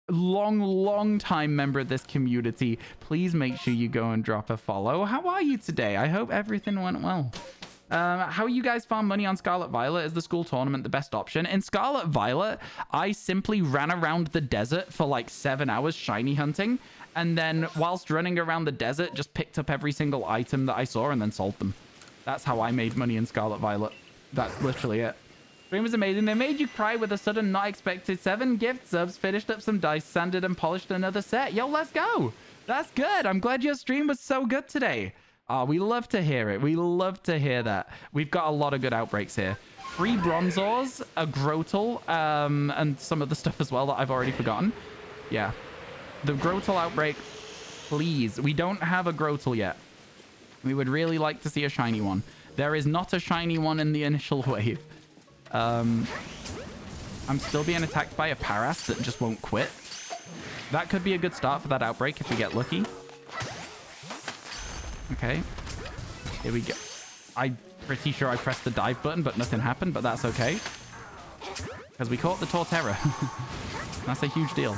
long time member of this community, please make sure you go and drop a follow. How are you today? I hope everything went well. How you guys found money on Scarlet Violet? Is the school tournament the best option? In Scarlet Violet, I simply ran around the desert for like 7 hours shiny hunting, and then whilst running around the desert, just picked up every single item that I saw and then sold them. That's how I made money in Scarlet Violet. That's literally it. Stream was amazing. They made you cry with a sudden not expected 7 gift subs, finished up some dice, sanded and polished another set. Yo, let's go. That's good. I'm glad your stream was so good today. We love to hear it. We love to hear that. We've got a lot of good outbreaks here. 3 Bronzors, a Grotle, and some of the stuff as well that I've already forgotten. Yeah. The Grotle outbreak, please. We don't have a Grotle yet. We would really like to see a shiny one. There is not a shiny one in the initial wave. I'm still being attacked by a Paras that just won't quit. That could be a good start for that outbreak if we get lucky. Okay. Here we go. I'm pretty sure I pressed the dive button, but nothing happened, but that's okay. Because we caught the Torterra. That's a huge deal.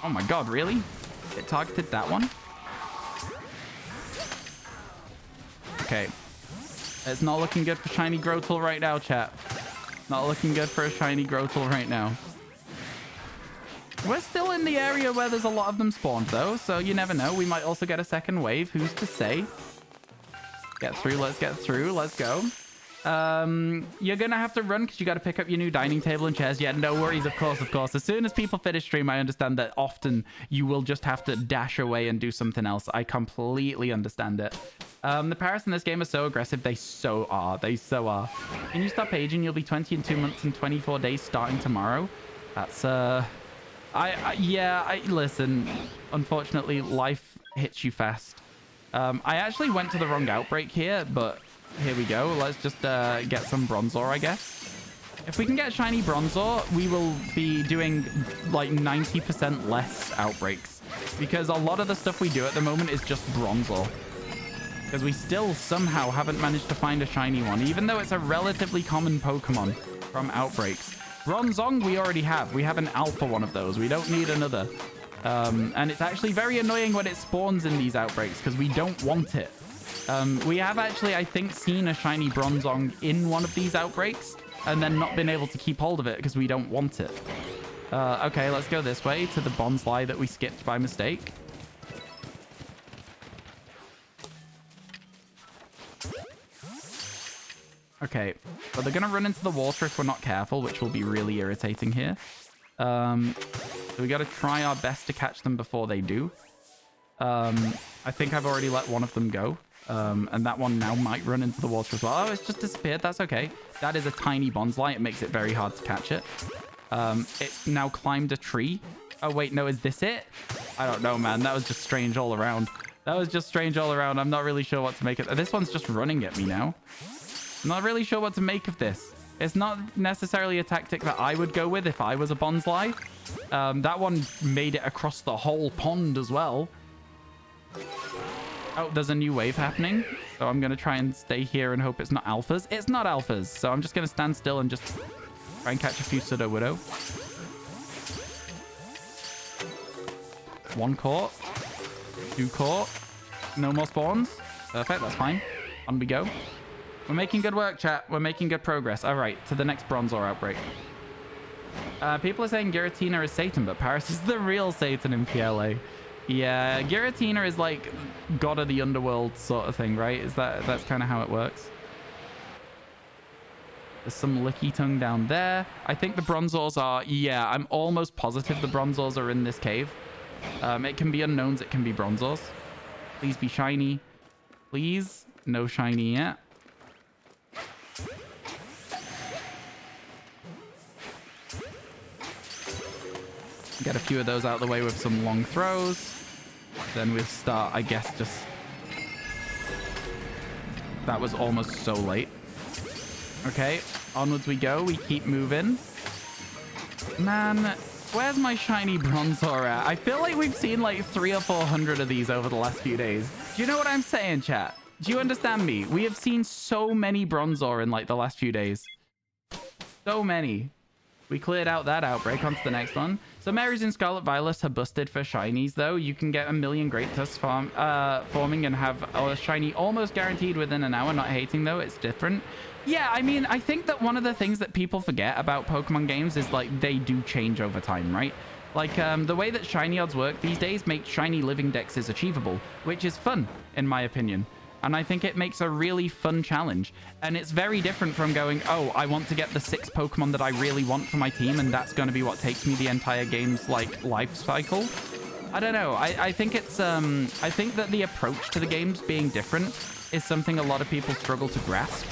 Oh my god, really? It targeted that one? Okay. It's not looking good for shiny Grotle right now, chat. Not looking good for a shiny Grotle right now. We're still in the area where there's a lot of them spawned, though, so you never know. We might also get a second wave. Who's to say? Get through. Let's get through. Let's go. You're gonna have to run because you got to pick up your new dining table and chairs. Yeah, no worries. Of course. As soon as people finish stream, I understand that often you will just have to dash away and do something else. I completely understand it. The Paras in this game are so aggressive. They so are. Can you stop aging? You'll be 20 in 2 months and 24 days starting tomorrow. That's listen, unfortunately life hits you fast. I actually went to the wrong outbreak here, but here we go. Let's just get some Bronzor, I guess. If we can get shiny Bronzor, we will be doing like 90% less outbreaks, because a lot of the stuff we do at the moment is just Bronzor, because we still somehow haven't managed to find a shiny one, even though it's a relatively common Pokemon from outbreaks. Bronzong we already have. We have an alpha one of those. We don't need another. And it's actually very annoying when it spawns in these outbreaks because we don't want it. We have actually, I think, seen a shiny Bronzong in one of these outbreaks and then not been able to keep hold of it because we don't want it. Okay, let's go this way to the Bonsly that we skipped by mistake. Okay, but they're going to run into the water if we're not careful, which will be really irritating here. So we got to try our best to catch them before they do. I think I've already let one of them go. And that one now might run into the water as well. Oh, it's just disappeared. That's okay. That is a tiny bonsai. It makes it very hard to catch it. It's now climbed a tree. Oh, wait, no, is this it? I don't know, man. That was just strange all around. That was just strange all around. I'm not really sure what to make of it. This one's just running at me now. I'm not really sure what to make of this. It's not necessarily a tactic that I would go with if I was a bonsai. That one made it across the whole pond as well. Oh, there's a new wave happening. So I'm going to try and stay here and hope it's not alphas. It's not alphas. So I'm just going to stand still and just try and catch a few Sudowoodo. One caught. Two caught. No more spawns. Perfect. That's fine. On we go. We're making good work, chat. We're making good progress. All right. To the next Bronzor outbreak. People are saying Giratina is Satan, but Paris is the real Satan in PLA. Yeah, Giratina is like god of the underworld sort of thing, right? That's kind of how it works. There's some Licky Tongue down there. I think the Bronzors are... Yeah, I'm almost positive the Bronzors are in this cave. It can be unknowns, it can be Bronzors. Please be shiny. Please. No shiny yet. Get a few of those out of the way with some long throws. Then we'll start, I guess, just... That was almost so late. Okay, onwards we go. We keep moving. Man, where's my shiny Bronzor at? I feel like we've seen like 300 or 400 of these over the last few days. Do you know what I'm saying, chat? Do you understand me? We have seen so many Bronzor in like the last few days. So many. We cleared out that outbreak. On to the next one. So Marys and Scarlet Violets are busted for shinies, though. You can get a million Great Tusks forming and have a shiny almost guaranteed within an hour. Not hating, though. It's different. Yeah, I mean, I think that one of the things that people forget about Pokemon games is, like, they do change over time, right? Like, the way that shiny odds work these days makes shiny living dexes achievable, which is fun, in my opinion. And I think it makes a really fun challenge. And it's very different from going, oh, I want to get the 6 Pokemon that I really want for my team, and that's going to be what takes me the entire game's, like, life cycle. I don't know. I think it's, I think that the approach to the games being different is something a lot of people struggle to grasp.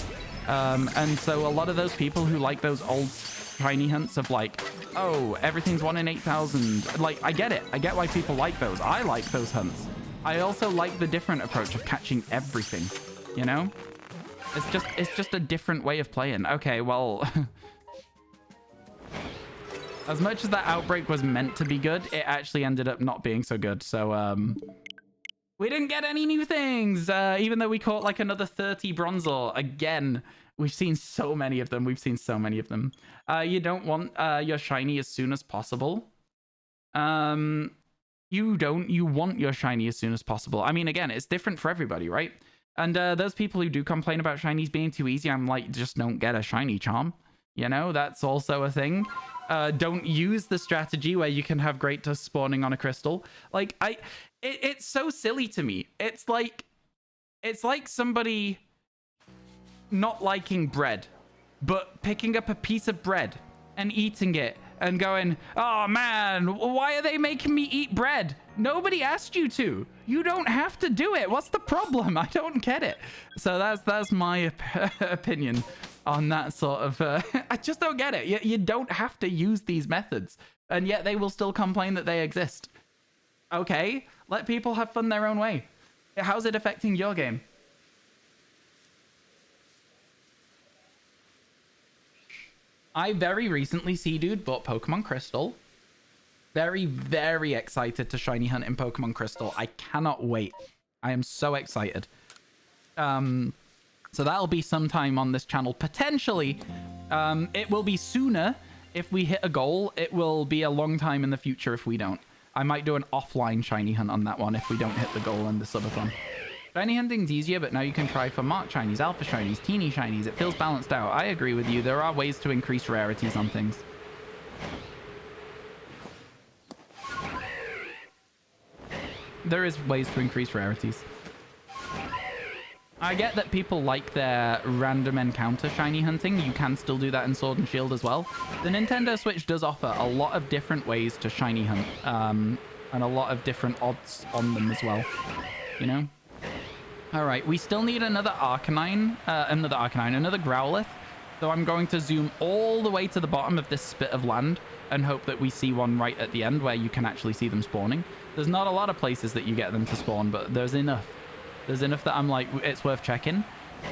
And so a lot of those people who like those old shiny hunts of like, oh, everything's 1 in 8,000. Like, I get it. I get why people like those. I like those hunts. I also like the different approach of catching everything, you know? It's just a different way of playing. Okay, well... as much as that outbreak was meant to be good, it actually ended up not being so good. So, we didn't get any new things, even though we caught like another 30 Bronzor. Again, we've seen so many of them. We've seen so many of them. You don't want your shiny as soon as possible. You don't. You want your shiny as soon as possible. I mean, again, it's different for everybody, right? And those people who do complain about shinies being too easy, I'm like, just don't get a shiny charm. You know, that's also a thing. Don't use the strategy where you can have Great Tusk spawning on a crystal. Like, it's so silly to me. It's like somebody not liking bread, but picking up a piece of bread and eating it and going, oh man, why are they making me eat bread? Nobody asked you to. You don't have to do it. What's the problem? I don't get it. So that's my opinion on that sort of... I just don't get it. You don't have to use these methods, and yet they will still complain that they exist. Okay, let people have fun their own way. How's it affecting your game? I very recently, dude, bought Pokemon Crystal. Very, very excited to shiny hunt in Pokemon Crystal. I cannot wait. I am so excited. So that'll be sometime on this channel, potentially. It will be sooner if we hit a goal. It will be a long time in the future if we don't. I might do an offline shiny hunt on that one if we don't hit the goal in the subathon. Shiny hunting's easier, but now you can try for Mark shinies, Alpha shinies, Teeny shinies. It feels balanced out. I agree with you. There are ways to increase rarities on things. There is ways to increase rarities. I get that people like their random encounter shiny hunting. You can still do that in Sword and Shield as well. The Nintendo Switch does offer a lot of different ways to shiny hunt. and a lot of different odds on them as well, you know? All right, we still need another another Growlithe. So I'm going to zoom all the way to the bottom of this spit of land and hope that we see one right at the end where you can actually see them spawning. There's not a lot of places that you get them to spawn, but there's enough. There's enough that I'm like, it's worth checking.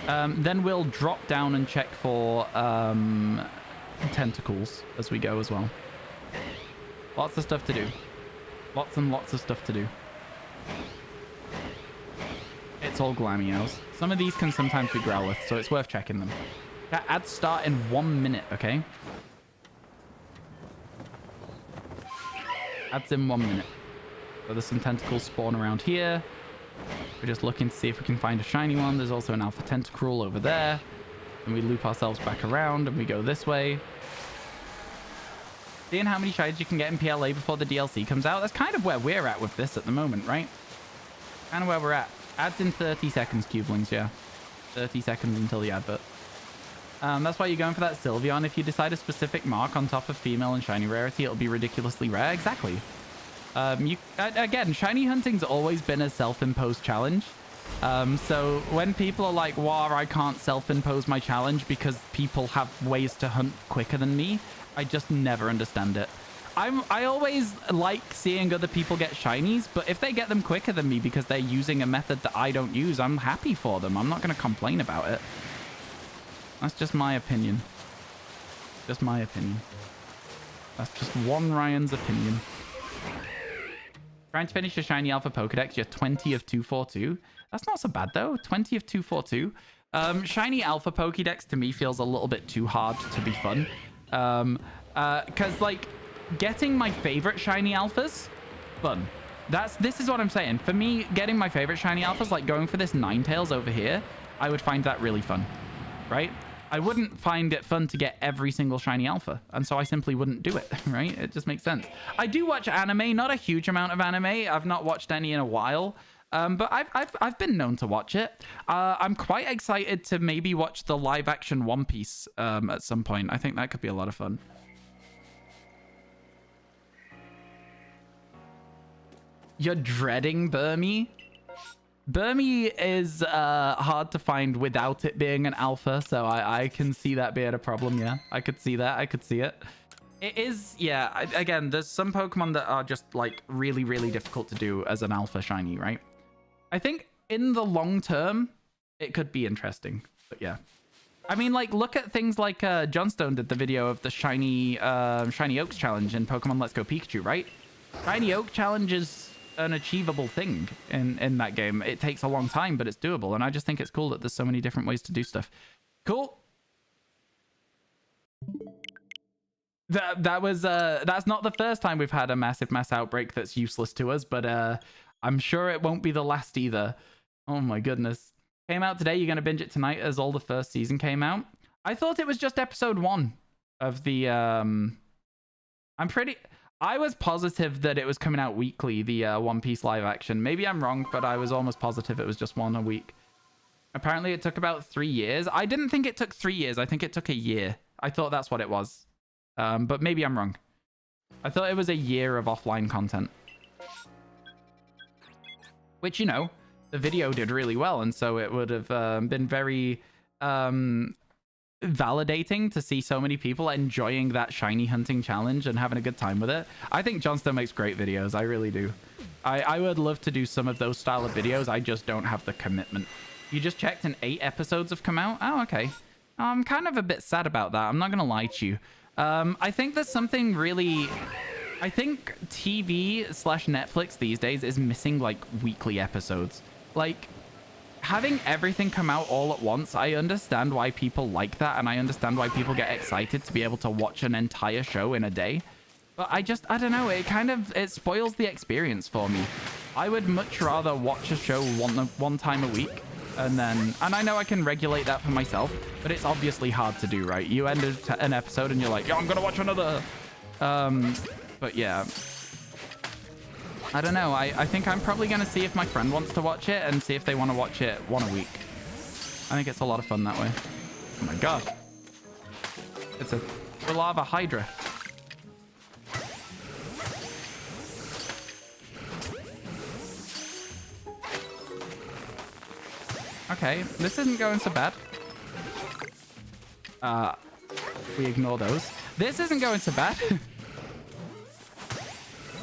Then we'll drop down and check for tentacles as we go as well. Lots of stuff to do. Lots and lots of stuff to do. It's all Glameows. Some of these can sometimes be Growlithe, so it's worth checking them. Ads start in 1 minute, okay? Ads in 1 minute. So there's some tentacles spawn around here. We're just looking to see if we can find a shiny one. There's also an alpha tentacruel over there. And we loop ourselves back around and we go this way. Seeing how many shinies you can get in PLA before the DLC comes out. That's kind of where we're at with this at the moment, right? Kind of where we're at. Ads in 30 seconds, Cubelings, yeah. 30 seconds until the advert. That's why you're going for that Sylveon. If you decide a specific mark on top of female and shiny rarity, it'll be ridiculously rare. Exactly. Again, shiny hunting's always been a self-imposed challenge. So when people are like, wow, I can't self-impose my challenge because people have ways to hunt quicker than me, I just never understand it. I always like seeing other people get shinies, but if they get them quicker than me because they're using a method that I don't use, I'm happy for them. I'm not going to complain about it. That's just my opinion. Just my opinion. That's just one Ryan's opinion. Trying to finish a shiny alpha Pokedex, you're 20 of 242. That's not so bad though. 20 of 242. Shiny alpha Pokedex to me feels a little bit too hard to be fun. Because like getting my favorite shiny alphas, fun. This is what I'm saying. For me, getting my favorite shiny alphas, like going for this Ninetales over here, I would find that really fun, right? I wouldn't find it fun to get every single shiny alpha, and so I simply wouldn't do it, right? It just makes sense. I do watch anime, not a huge amount of anime. I've not watched any in a while, but I've been known to watch it. I'm quite excited to maybe watch the live-action One Piece at some point. I think that could be a lot of fun. You're dreading Burmy? Burmy is hard to find without it being an alpha, so I can see that being a problem, yeah. I could see that. I could see it. It is, yeah, again, there's some Pokemon that are just, like, really, really difficult to do as an alpha shiny, right? I think in the long term, it could be interesting, but yeah. I mean, like, look at things like Johnstone did the video of the Shiny Oaks challenge in Pokemon Let's Go Pikachu, right? Shiny Oak challenge is an achievable thing in that game. It takes a long time, but it's doable, and I just think it's cool that there's so many different ways to do stuff. Cool. That's not the first time we've had a massive mass outbreak that's useless to us, but I'm sure it won't be the last either. Oh my goodness. Came out today. You're gonna binge it tonight as all the first season came out. I thought it was just episode 1 of the I was positive that it was coming out weekly, the One Piece live action. Maybe I'm wrong, but I was almost positive it was just one a week. Apparently it took about 3 years. I didn't think it took 3 years. I think it took a year. I thought that's what it was. But maybe I'm wrong. I thought it was a year of offline content. Which, you know, the video did really well, and so it would have been very validating to see so many people enjoying that shiny hunting challenge and having a good time with it. I think Johnstone makes great videos. I really do. I would love to do some of those style of videos. I just don't have the commitment. You just checked and 8 episodes have come out? Oh, okay. I'm kind of a bit sad about that. I'm not going to lie to you. I think there's something really... I think TV/Netflix these days is missing, like, weekly episodes. Like, having everything come out all at once, I understand why people like that, and I understand why people get excited to be able to watch an entire show in a day. But I don't know, it spoils the experience for me. I would much rather watch a show one time a week, and I know I can regulate that for myself, but it's obviously hard to do, right? You end an episode and you're like, yo, I'm gonna watch another. But yeah. I don't know. I think I'm probably going to see if my friend wants to watch it and see if they want to watch it one a week. I think it's a lot of fun that way. Oh my god. It's a lava hydra. Okay, this isn't going so bad. We ignore those. This isn't going so bad.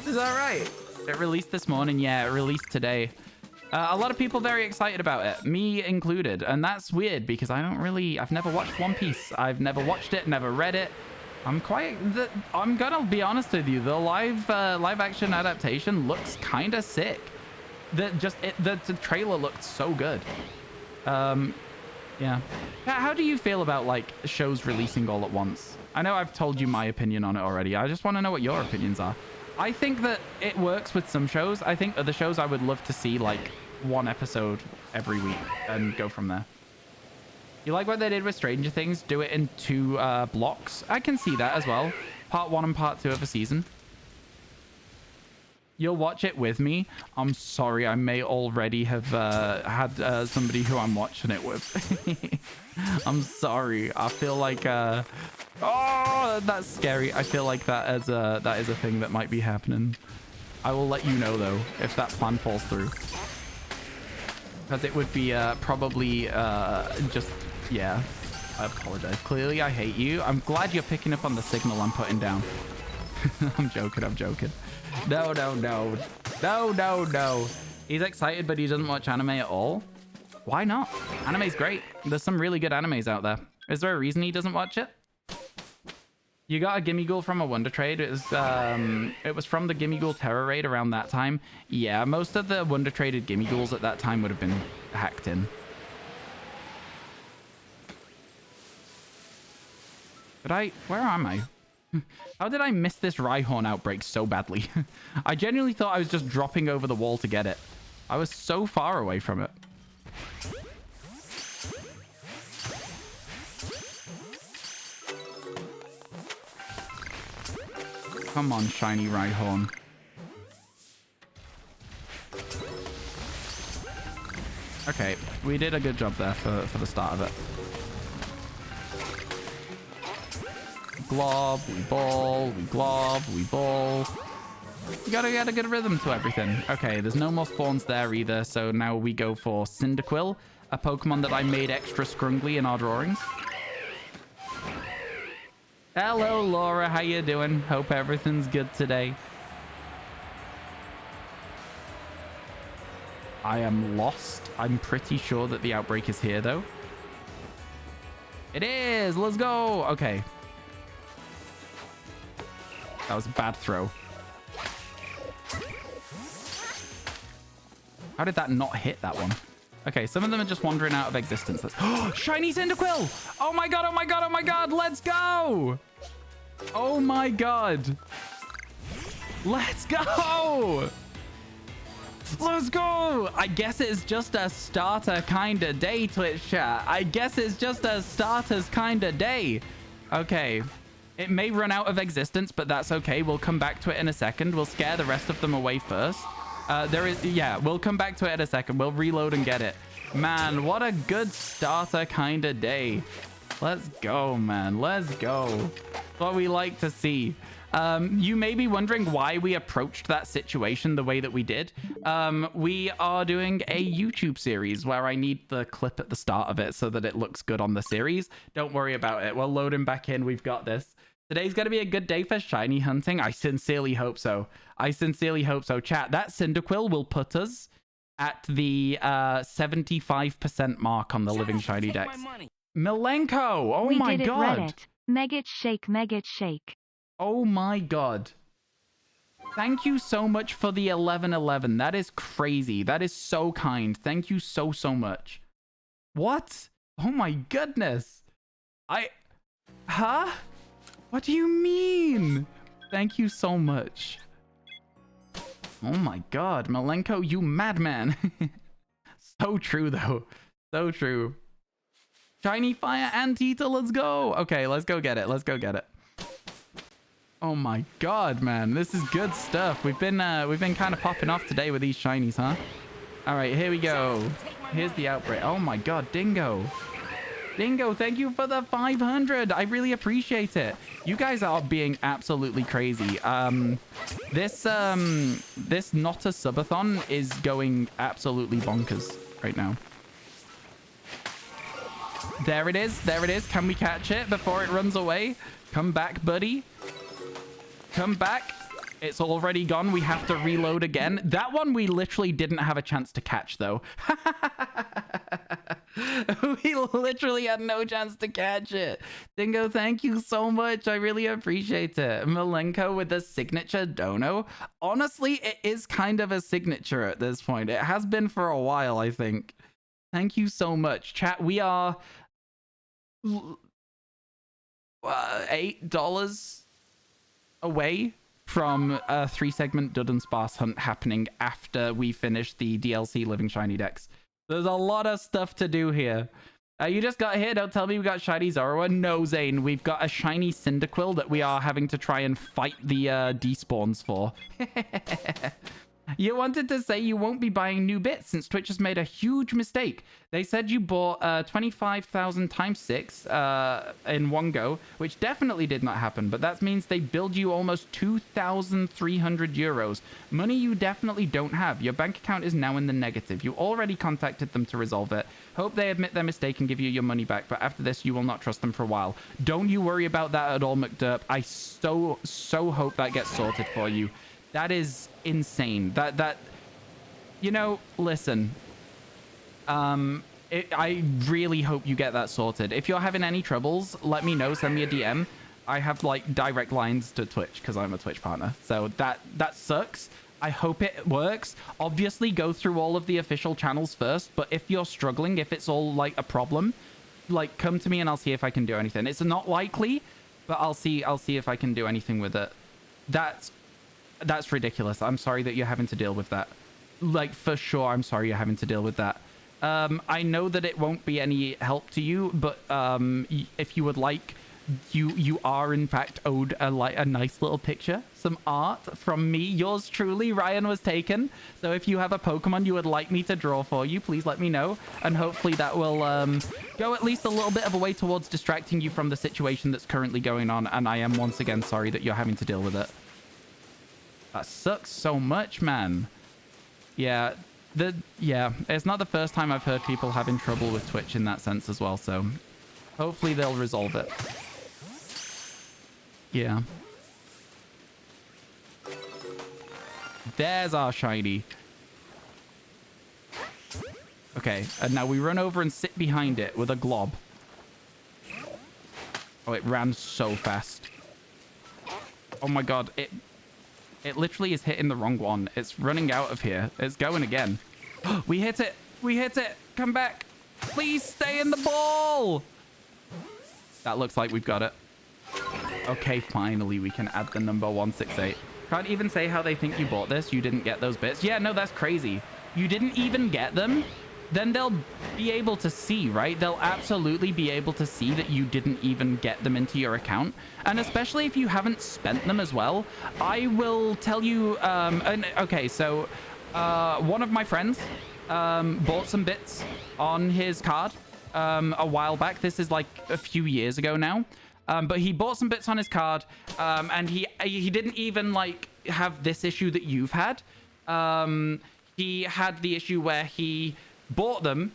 Is that right? It released this morning. Yeah, it released today. A lot of people very excited about it, me included. And that's weird because I've never watched One Piece. I've never watched it, never read it. I'm gonna be honest with you. The live action adaptation looks kind of sick. The trailer looked so good. Yeah. How do you feel about like shows releasing all at once? I know I've told you my opinion on it already. I just want to know what your opinions are. I think that it works with some shows. I think other shows I would love to see like one episode every week and go from there. You like what they did with Stranger Things? Do it in 2 blocks. I can see that as well. Part 1 and part 2 of a season. You'll watch it with me. I'm sorry, I may already have had somebody who I'm watching it with. I'm sorry. I feel like oh, that's scary. I feel like that is a thing that might be happening. I will let you know though if that plan falls through, because it would be probably just, yeah. I apologize. Clearly I hate you. I'm glad you're picking up on the signal I'm putting down. I'm joking. No. He's excited, but he doesn't watch anime at all. Why not? Anime's great. There's some really good animes out there. Is there a reason he doesn't watch it? You got a Gimmighoul from a Wonder Trade. It was from the Gimmighoul Terror Raid around that time. Yeah, most of the Wonder Traded Gimmighouls at that time would have been hacked in. Where am I? How did I miss this Rhyhorn outbreak so badly? I genuinely thought I was just dropping over the wall to get it. I was so far away from it. Come on, shiny Rhyhorn. Okay, we did a good job there for the start of it. Glob, we ball, we glob, we ball. You gotta get a good rhythm to everything. Okay, there's no more spawns there either, so now we go for Cyndaquil, a Pokemon that I made extra scrungly in our drawings. Hello, Laura. How you doing? Hope everything's good today. I am lost. I'm pretty sure that the outbreak is here, though. It is. Let's go. Okay. That was a bad throw. How did that not hit that one? Okay, some of them are just wandering out of existence. Shiny Cyndaquil! Oh my god, oh my god, oh my god! Let's go! Oh my god! Let's go! Let's go! I guess it's just a starter kind of day, Twitch chat. I guess it's just a starter's kind of day. Okay. It may run out of existence, but that's okay. We'll come back to it in a second. We'll scare the rest of them away first. Yeah, we'll come back to it in a second. We'll reload and get it. Man, what a good starter kind of day. Let's go, man. Let's go. What we like to see. You may be wondering why we approached that situation the way that we did. We are doing a YouTube series where I need the clip at the start of it so that it looks good on the series. Don't worry about it. We'll load him back in. We've got this. Today's going to be a good day for shiny hunting. I sincerely hope so. I sincerely hope so. Chat, that Cyndaquil will put us at the 75% mark on the living shiny dex. Milenko! Oh my god! Reddit. Megit shake, Megit shake. Oh my god. Thank you so much for the 1111. That is crazy. That is so kind. Thank you so much. What? Oh my goodness. Huh? What do you mean? Thank you so much. Oh my god, Milenko, you madman. So true though. So true. Shiny Fire Anteater, let's go. Okay, let's go get it. Let's go get it. Oh my god, man. This is good stuff. We've been kind of popping off today with these shinies, huh? All right, here we go. Here's the outbreak. Oh my god, Dingo. Dingo, thank you for the 500. I really appreciate it. You guys are being absolutely crazy. This not a subathon is going absolutely bonkers right now. There it is. There it is. Can we catch it before it runs away? Come back, buddy. Come back. It's already gone. We have to reload again. That one we literally didn't have a chance to catch, though. We literally had no chance to catch it. Dingo, thank you so much. I really appreciate it. Malenko with the signature dono. Honestly, it is kind of a signature at this point. It has been for a while, I think. Thank you so much. Chat, we are $8 away from a 3-segment Dud and Sparse hunt happening after we finish the DLC Living Shiny decks. There's a lot of stuff to do here. You just got here. Don't tell me we got shiny Zoroark. No, Zane. We've got a shiny Cyndaquil that we are having to try and fight the despawns for. You wanted to say you won't be buying new bits since Twitch has made a huge mistake. They said you bought 25,000 times 6 in one go, which definitely did not happen, but that means they billed you almost 2,300 euros. Money you definitely don't have. Your bank account is now in the negative. You already contacted them to resolve it. Hope they admit their mistake and give you your money back, but after this, you will not trust them for a while. Don't you worry about that at all, McDerp. I so hope that gets sorted for you. That is insane. That you know, listen. I really hope you get that sorted. If you're having any troubles, let me know. Send me a DM. I have like direct lines to Twitch because I'm a Twitch partner. So that sucks. I hope it works. Obviously, go through all of the official channels first. But if you're struggling, if it's all like a problem, like come to me and I'll see if I can do anything. It's not likely, but I'll see if I can do anything with it. That's ridiculous. I'm sorry that you're having to deal with that. Like, for sure, I'm sorry you're having to deal with that. I know that it won't be any help to you, but if you would like, you are, in fact, owed a nice little picture. Some art from me. Yours truly, RyanWasTaken. So if you have a Pokemon you would like me to draw for you, please let me know. And hopefully that will go at least a little bit of a way towards distracting you from the situation that's currently going on. And I am once again sorry that you're having to deal with it. That sucks so much, man. Yeah, it's not the first time I've heard people having trouble with Twitch in that sense as well, so hopefully they'll resolve it. Yeah. There's our shiny. Okay, and now we run over and sit behind it with a glob. Oh, it ran so fast. Oh my god, it literally is hitting the wrong one. It's running out of here. It's going again. We hit it. We hit it. Come back. Please stay in the ball. That looks like we've got it. Okay, finally we can add the number 168. Can't even say how they think you bought this. You didn't get those bits. Yeah, no, that's crazy. You didn't even get them. Then they'll be able to see, right? They'll absolutely be able to see that you didn't even get them into your account. And especially if you haven't spent them as well. I will tell you, okay, so one of my friends bought some bits on his card a while back. This is like a few years ago now. But he bought some bits on his card, and he didn't even like have this issue that you've had. He had the issue where he bought them,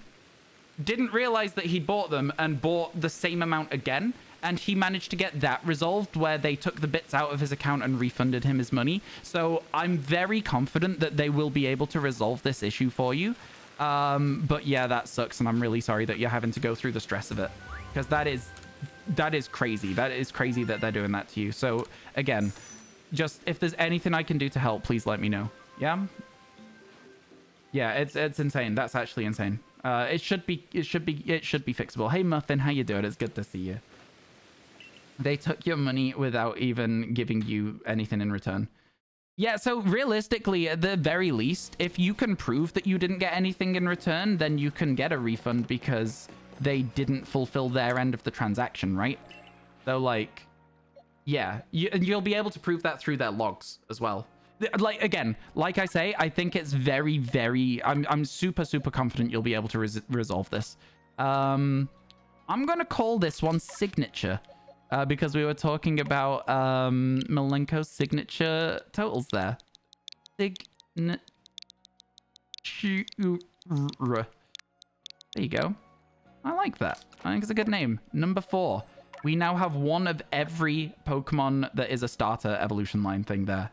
didn't realize that he'd bought them, and bought the same amount again. And he managed to get that resolved where they took the bits out of his account and refunded him his money. So I'm very confident that they will be able to resolve this issue for you. But yeah, that sucks, and I'm really sorry that you're having to go through the stress of it, because that is crazy. That is crazy that they're doing that to you. So again, just if there's anything I can do to help, please let me know. Yeah, it's insane. That's actually insane. It should be fixable. Hey Muffin, how you doing? It's good to see you. They took your money without even giving you anything in return. Yeah, so realistically, at the very least, if you can prove that you didn't get anything in return, then you can get a refund because they didn't fulfill their end of the transaction, right? So, like, yeah, you'll be able to prove that through their logs as well. Like, again, like I say, I think it's very, very... I'm super, super confident you'll be able to resolve this. I'm going to call this one Signature. Because we were talking about Malenko's signature totals there. Signature. There you go. I like that. I think it's a good name. Number 4. We now have one of every Pokemon that is a starter evolution line thing there.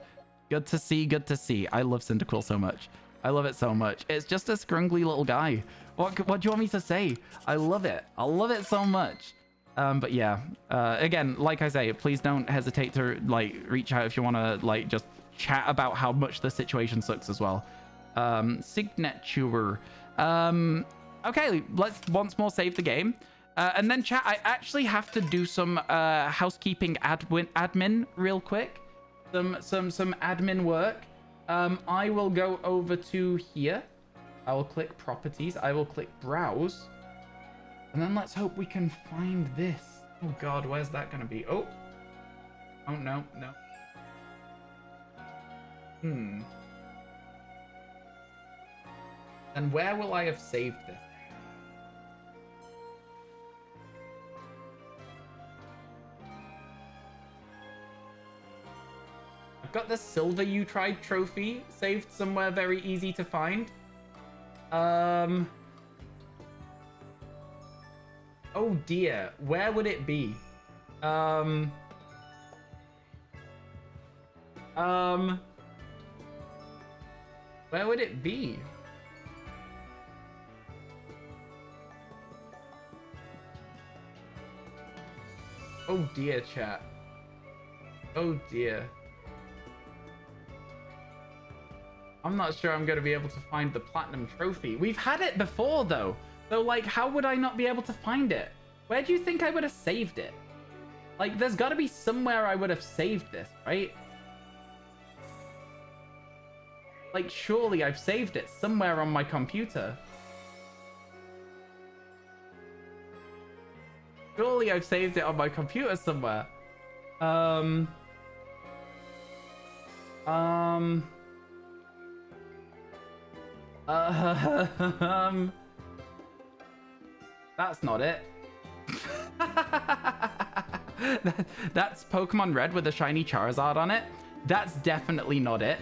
Good to see, good to see. I love Cyndaquil so much. I love it so much. It's just a scrungly little guy. What do you want me to say? I love it. I love it so much. But yeah, again, like I say, please don't hesitate to like reach out if you want to like just chat about how much the situation sucks as well. Signature. Okay, let's once more save the game. And then chat, I actually have to do some housekeeping admin real quick. Some admin work. I will go over to here. I will click properties. I will click browse. And then let's hope we can find this. Oh God, where's that gonna be? Oh. Oh no. And where will I have saved this? I've got the Silver You Tried trophy saved somewhere very easy to find. Oh dear, where would it be? Where would it be? Oh dear, chat. Oh dear. I'm not sure I'm going to be able to find the platinum trophy. We've had it before, though. So, like, how would I not be able to find it? Where do you think I would have saved it? Like, there's got to be somewhere I would have saved this, right? Like, surely I've saved it somewhere on my computer. Surely I've saved it on my computer somewhere. That's not it. That's Pokemon Red with a shiny Charizard on it. That's definitely not it.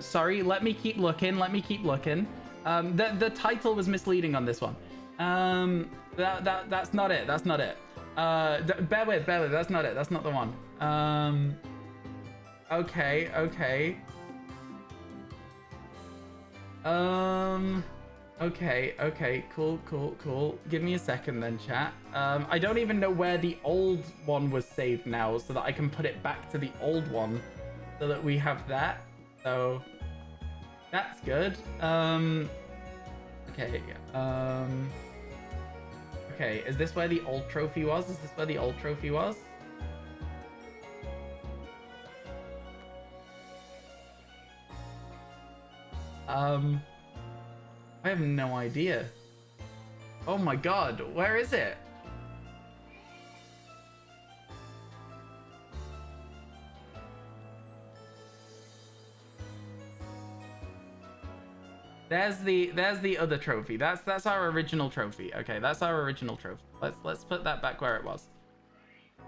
Sorry, let me keep looking. The title was misleading on this one. That's not it. That's not it. Bear with. That's not it. That's not the one. Okay. Okay, cool. Give me a second then, chat. I don't even know where the old one was saved now, so that I can put it back to the old one, so that we have that. So that's good. Okay. Okay, is this where the old trophy was? I have no idea. Oh my God, where is it? There's the other trophy. That's our original trophy. Okay, that's our original trophy. Let's put that back where it was.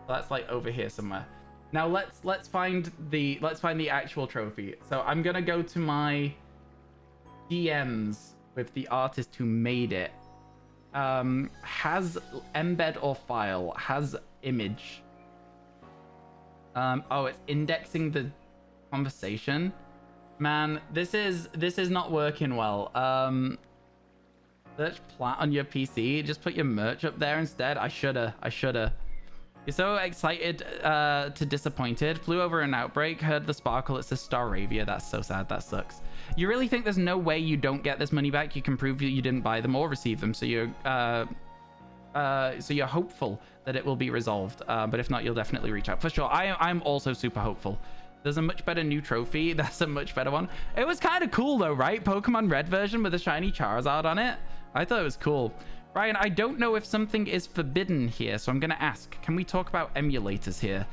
That's like over here somewhere. Now let's find the actual trophy. So I'm gonna go to my DMs with the artist who made it. Has embed or file, has image. Oh, it's indexing the conversation. Man, this is not working well. Search plat on your PC. Just put your merch up there instead. I shoulda. You're so excited to disappointed. Flew over an outbreak. Heard the sparkle. It says Staravia. That's so sad. That sucks. You really think there's no way you don't get this money back? You can prove that you didn't buy them or receive them. So you're hopeful that it will be resolved. But if not, you'll definitely reach out for sure. I'm also super hopeful. There's a much better new trophy. That's a much better one. It was kind of cool though, right? Pokemon Red version with a shiny Charizard on it. I thought it was cool. Ryan, I don't know if something is forbidden here, so I'm going to ask. Can we talk about emulators here?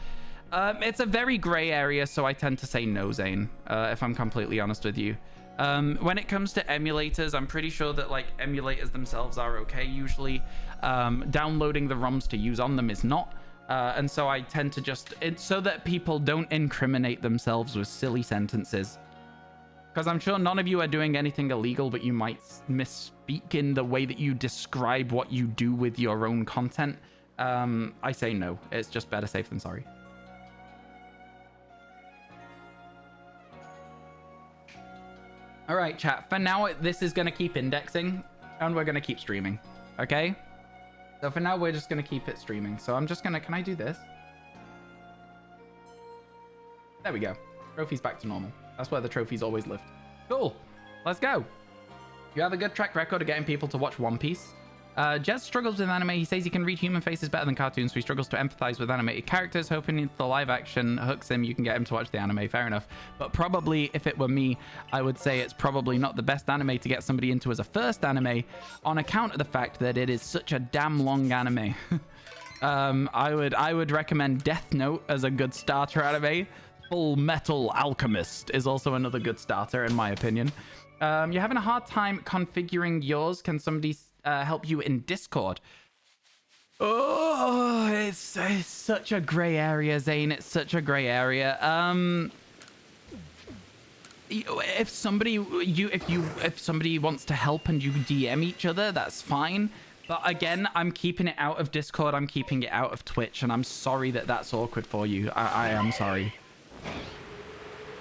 It's a very gray area, so I tend to say no, Zane, if I'm completely honest with you. When it comes to emulators, I'm pretty sure that like emulators themselves are okay usually. Downloading the ROMs to use on them is not. And so I tend to just... It's so that people don't incriminate themselves with silly sentences. Because I'm sure none of you are doing anything illegal, but you might speak in the way that you describe what you do with your own content, I say no. It's just better safe than sorry. All right, chat. For now, this is going to keep indexing, and we're going to keep streaming. Okay? So for now, we're just going to keep it streaming. So I'm just going to... Can I do this? There we go. Trophy's back to normal. That's where the trophies always lived. Cool. Let's go. You have a good track record of getting people to watch One Piece. Jez struggles with anime. He says he can read human faces better than cartoons, so he struggles to empathize with animated characters. Hoping the live action hooks him, you can get him to watch the anime. Fair enough. But probably, if it were me, I would say it's probably not the best anime to get somebody into as a first anime, on account of the fact that it is such a damn long anime. I would recommend Death Note as a good starter anime. Full Metal Alchemist is also another good starter, in my opinion. You're having a hard time configuring yours. Can somebody help you in Discord? Oh, it's such a gray area, Zane. It's such a gray area. If somebody wants to help and you DM each other, that's fine. But again, I'm keeping it out of Discord. I'm keeping it out of Twitch, and I'm sorry that that's awkward for you. I am sorry.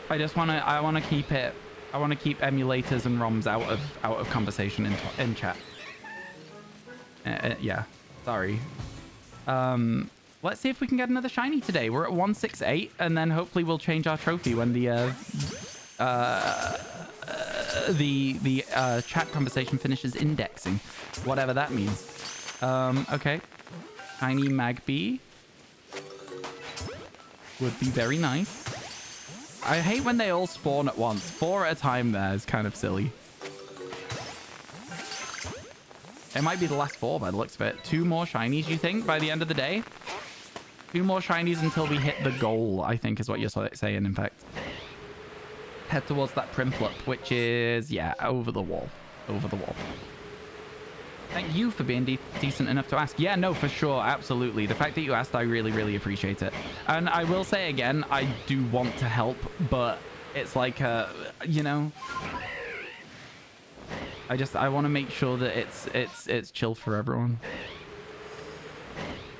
I want to keep it. I want to keep emulators and ROMs out of conversation in chat. Yeah, sorry. Let's see if we can get another shiny today. We're at 168, and then hopefully we'll change our trophy when the chat conversation finishes indexing, whatever that means. Okay, shiny Magby would be very nice. I hate when they all spawn at once. 4 at a time there is kind of silly. It might be the last 4 by the looks of it. 2 more shinies, you think, by the end of the day? 2 more shinies until we hit the goal, I think is what you're saying, in fact. Head towards that Primplup, which is, yeah, over the wall. Over the wall. Thank you for being decent enough to ask. Yeah, no, for sure. Absolutely. The fact that you asked, I really, really appreciate it. And I will say again, I do want to help, but it's like, you know, I want to make sure that it's chill for everyone.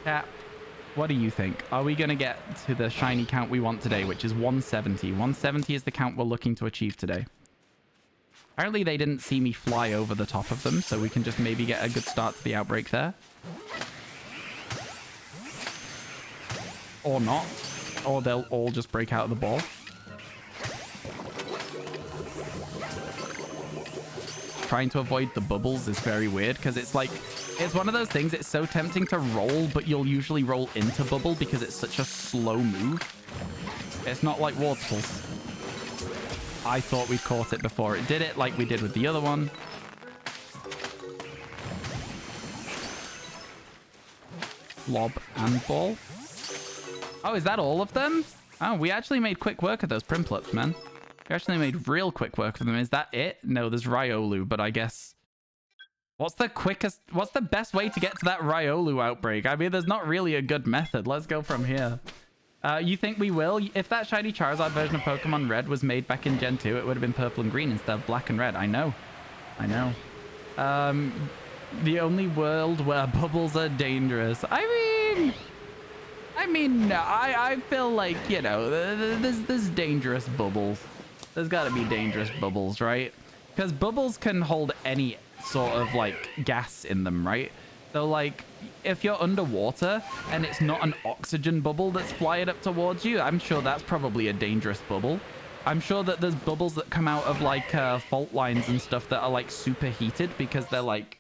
Cap, what do you think? Are we going to get to the shiny count we want today, which is 170? 170 is the count we're looking to achieve today. Apparently they didn't see me fly over the top of them, so we can just maybe get a good start to the outbreak there. Or not. Or they'll all just break out of the ball. Trying to avoid the bubbles is very weird, because it's like, it's one of those things, it's so tempting to roll, but you'll usually roll into bubble because it's such a slow move. It's not like waterfalls. I thought we'd caught it before it did it, like we did with the other one. Lob and ball. Oh, is that all of them? Oh, we actually made quick work of those Primplups, man. We actually made real quick work of them. Is that it? No, there's Riolu, but I guess... What's the best way to get to that Riolu outbreak? I mean, there's not really a good method. Let's go from here. You think we will? If that shiny Charizard version of Pokemon Red was made back in Gen 2, it would have been purple and green instead of black and red. I know. I know. The only world where bubbles are dangerous. I mean, no, I feel like, you know, there's dangerous bubbles. There's got to be dangerous bubbles, right? Because bubbles can hold any sort of, like, gas in them, right? So, like, if you're underwater and it's not an oxygen bubble that's flying up towards you, I'm sure that's probably a dangerous bubble. I'm sure that there's bubbles that come out of, like, fault lines and stuff that are, like, superheated because they're, like...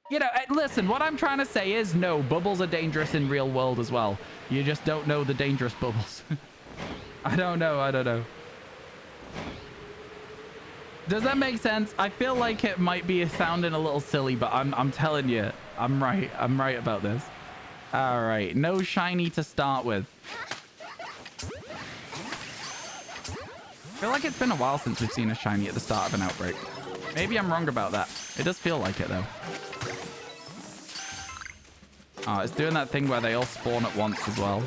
You know, listen, what I'm trying to say is, no, bubbles are dangerous in real world as well. You just don't know the dangerous bubbles. I don't know. Does that make sense? I feel like it might be sounding a little silly, but I'm telling you, I'm right. I'm right about this. All right, no shiny to start with. I feel like it's been a while since we've seen a shiny at the start of an outbreak. Maybe I'm wrong about that. It does feel like it, though. Oh, it's doing that thing where they all spawn at once as well.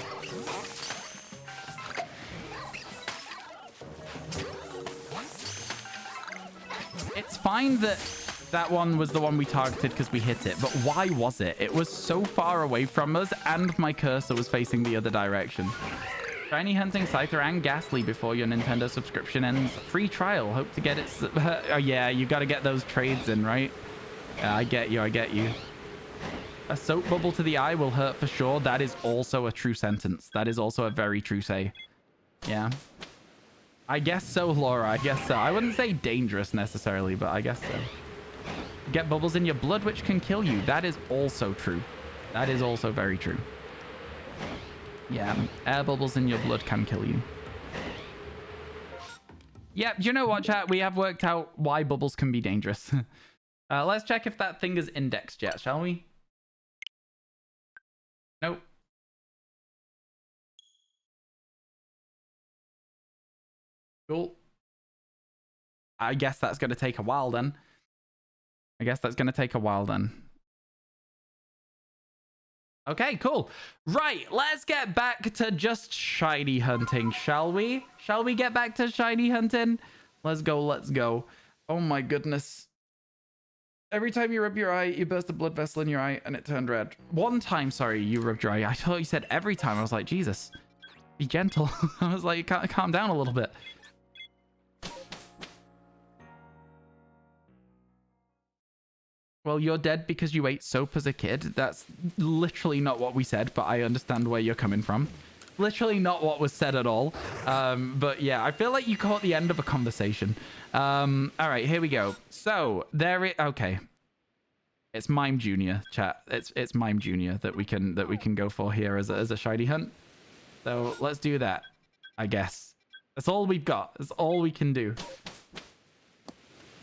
It's fine that That one was the one we targeted because we hit it. But why was it? It was so far away from us, and my cursor was facing the other direction. Shiny hunting Scyther and Ghastly before your Nintendo subscription ends. Free trial. Hope to get it. Oh, yeah, you got to get those trades in, right? I get you. I get you. A soap bubble to the eye will hurt for sure. That is also a true sentence. That is also a very true say. Yeah. I guess so, Laura. I guess so. I wouldn't say dangerous necessarily, but I guess so. Get bubbles in your blood, which can kill you. That is also true. That is also very true. Yeah, air bubbles in your blood can kill you. Yeah, you know what, chat? We have worked out why bubbles can be dangerous. Let's check if that thing is indexed yet, shall we? Nope. Cool. I guess that's going to take a while then. Okay, cool. Right, let's get back to just shiny hunting, shall we? Shall we get back to shiny hunting? Let's go. Oh my goodness. Every time you rub your eye, you burst a blood vessel in your eye and it turned red. One time, sorry, you rubbed your eye. I thought you said every time. I was like, Jesus, be gentle. I was like, calm down a little bit. Well, you're dead because you ate soap as a kid. That's literally not what we said, but I understand where you're coming from. Literally not what was said at all. But yeah, I feel like you caught the end of a conversation. All right, here we go. So okay. It's Mime Junior, chat. It's Mime Junior that we can go for here as a shiny hunt. So let's do that, I guess. That's all we've got. That's all we can do.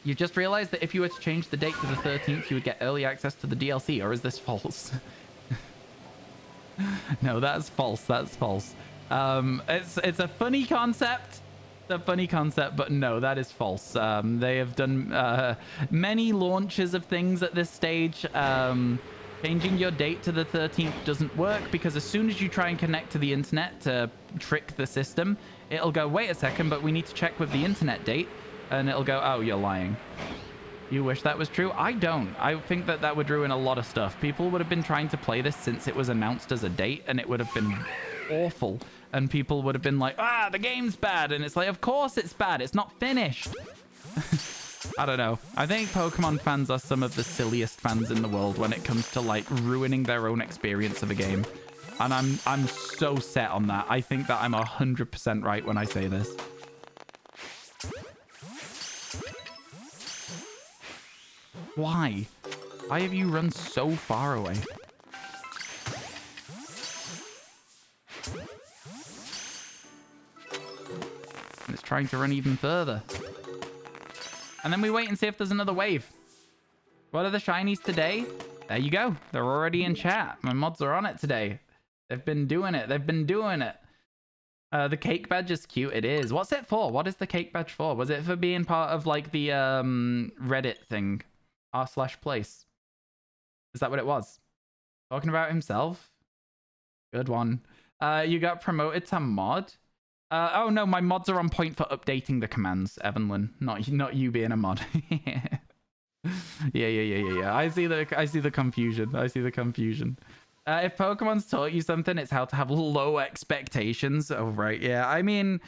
You just realized that if you were to change the date to the 13th, you would get early access to the DLC, or is this false? No, that's false. That's false. It's a funny concept. It's a funny concept, but no, that is false. They have done many launches of things at this stage. Changing your date to the 13th doesn't work because as soon as you try and connect to the internet to trick the system, it'll go, wait a second, but we need to check with the internet date. And it'll go, oh, you're lying. You wish that was true? I don't. I think that would ruin a lot of stuff. People would have been trying to play this since it was announced as a date, and it would have been awful. And people would have been like, the game's bad. And it's like, of course it's bad. It's not finished. I don't know. I think Pokemon fans are some of the silliest fans in the world when it comes to, like, ruining their own experience of a game. And I'm so set on that. I think that I'm 100% right when I say this. Why? Why have you run so far away? And it's trying to run even further. And then we wait and see if there's another wave. What are the shinies today? There you go. They're already in chat. My mods are on it today. They've been doing it. The cake badge is cute. It is. What's it for? What is the cake badge for? Was it for being part of, like, the Reddit thing? r/place. Is that what it was? Talking about himself? Good one. You got promoted to mod? Oh no, my mods are on point for updating the commands, Evanlyn. Not you being a mod. Yeah. I see the confusion. If Pokemon's taught you something, it's how to have low expectations. Oh, right. Yeah. I mean,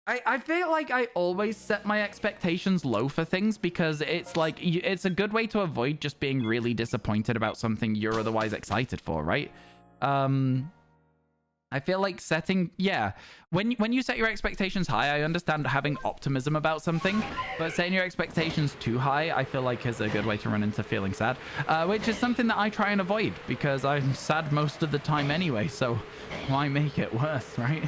I feel like I always set my expectations low for things because it's like, it's a good way to avoid just being really disappointed about something you're otherwise excited for, right? I feel like when you set your expectations high, I understand having optimism about something, but setting your expectations too high, I feel like is a good way to run into feeling sad, which is something that I try and avoid because I'm sad most of the time anyway, so why make it worse, right?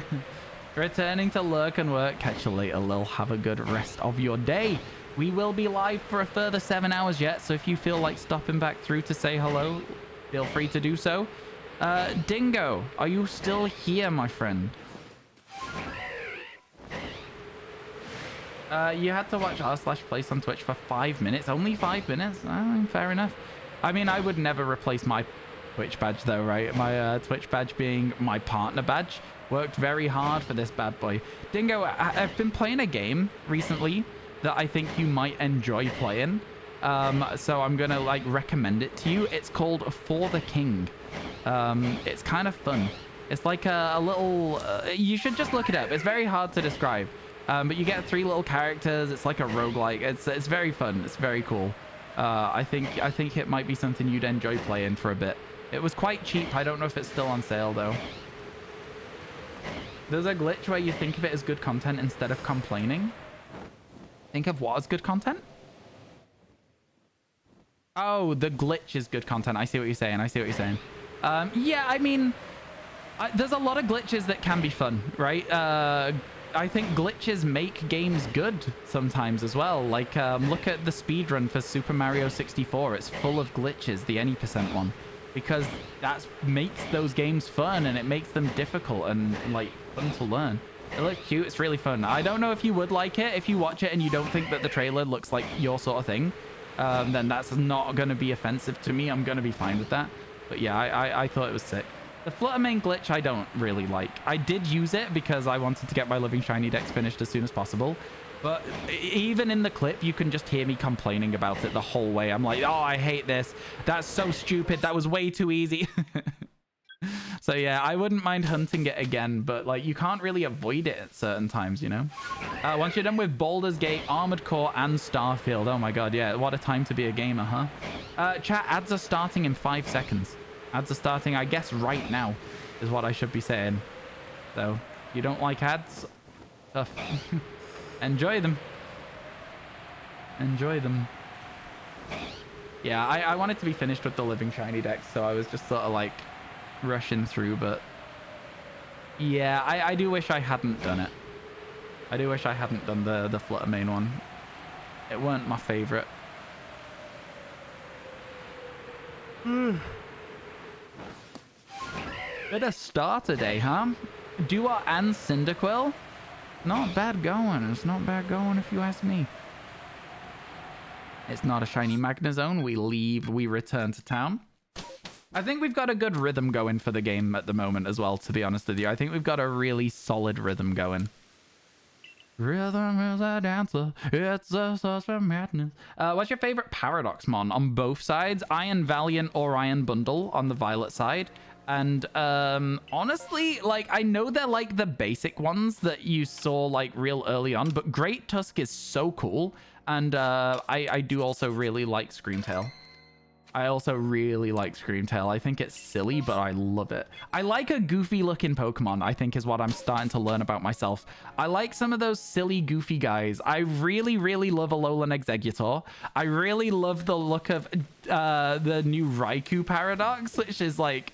Returning to lurk and work. Catch you later, Lil. Have a good rest of your day. We will be live for a further 7 hours yet, so if you feel like stopping back through to say hello, feel free to do so. Dingo, are you still here, my friend? You had to watch r/place on Twitch for 5 minutes. Only 5 minutes? Fair enough. I mean, I would never replace my Twitch badge, though, right? My Twitch badge being my partner badge. Worked very hard for this bad boy. Dingo, I've been playing a game recently that I think you might enjoy playing. So I'm gonna like recommend it to you. It's called For the King. It's kind of fun. It's like a little you should just look it up. It's very hard to describe, but you get 3 little characters. It's like a roguelike. It's very fun. It's very cool. I think it might be something you'd enjoy playing for a bit. It was quite cheap. I don't know if it's still on sale though. There's a glitch where you think of it as good content instead of complaining. Think of what as good content? Oh, the glitch is good content. I see what you're saying. I see what you're saying. Yeah, I mean, there's a lot of glitches that can be fun, right? I think glitches make games good sometimes as well. Like, look at the speedrun for Super Mario 64. It's full of glitches, the any percent one, because that makes those games fun and it makes them difficult and like fun to learn. It looks cute. It's really fun. I don't know if you would like it. If you watch it and you don't think that the trailer looks like your sort of thing, then that's not going to be offensive to me. I'm going to be fine with that. But yeah, I thought it was sick. The Flutter main glitch I don't really like. I did use it because I wanted to get my Living Shiny Dex finished as soon as possible. But even in the clip, you can just hear me complaining about it the whole way. I'm like, oh, I hate this. That's so stupid. That was way too easy. So yeah, I wouldn't mind hunting it again, but like you can't really avoid it at certain times, you know? Once you're done with Baldur's Gate, Armored Core, and Starfield. Oh my god, yeah, what a time to be a gamer, huh? Chat, ads are starting in 5 seconds. Ads are starting, I guess, right now, is what I should be saying. So, you don't like ads? Tough. Enjoy them. Enjoy them. Yeah, I wanted to be finished with the Living Shiny Dex, so I was just sort of like rushing through, but yeah, I do wish I hadn't done it. I do wish I hadn't done the Flutter main one. It weren't my favorite. Bit of starter day, huh? Duo and Cyndaquil? Not bad going. It's not bad going if you ask me. It's not a shiny Magnezone. We return to town. I think we've got a good rhythm going for the game at the moment as well, to be honest with you. I think we've got a really solid rhythm going. Rhythm is a dancer. It's a source of madness. What's your favorite Paradox Mon on both sides? Iron Valiant or Iron Bundle on the Violet side. And honestly, like, I know they're like the basic ones that you saw like real early on, but Great Tusk is so cool. And I do also really like Screamtail. I also really like Screamtail. I think it's silly, but I love it. I like a goofy looking Pokemon, I think is what I'm starting to learn about myself. I like some of those silly, goofy guys. I really, really love Alolan Exeggutor. I really love the look of the new Raikou Paradox, which is like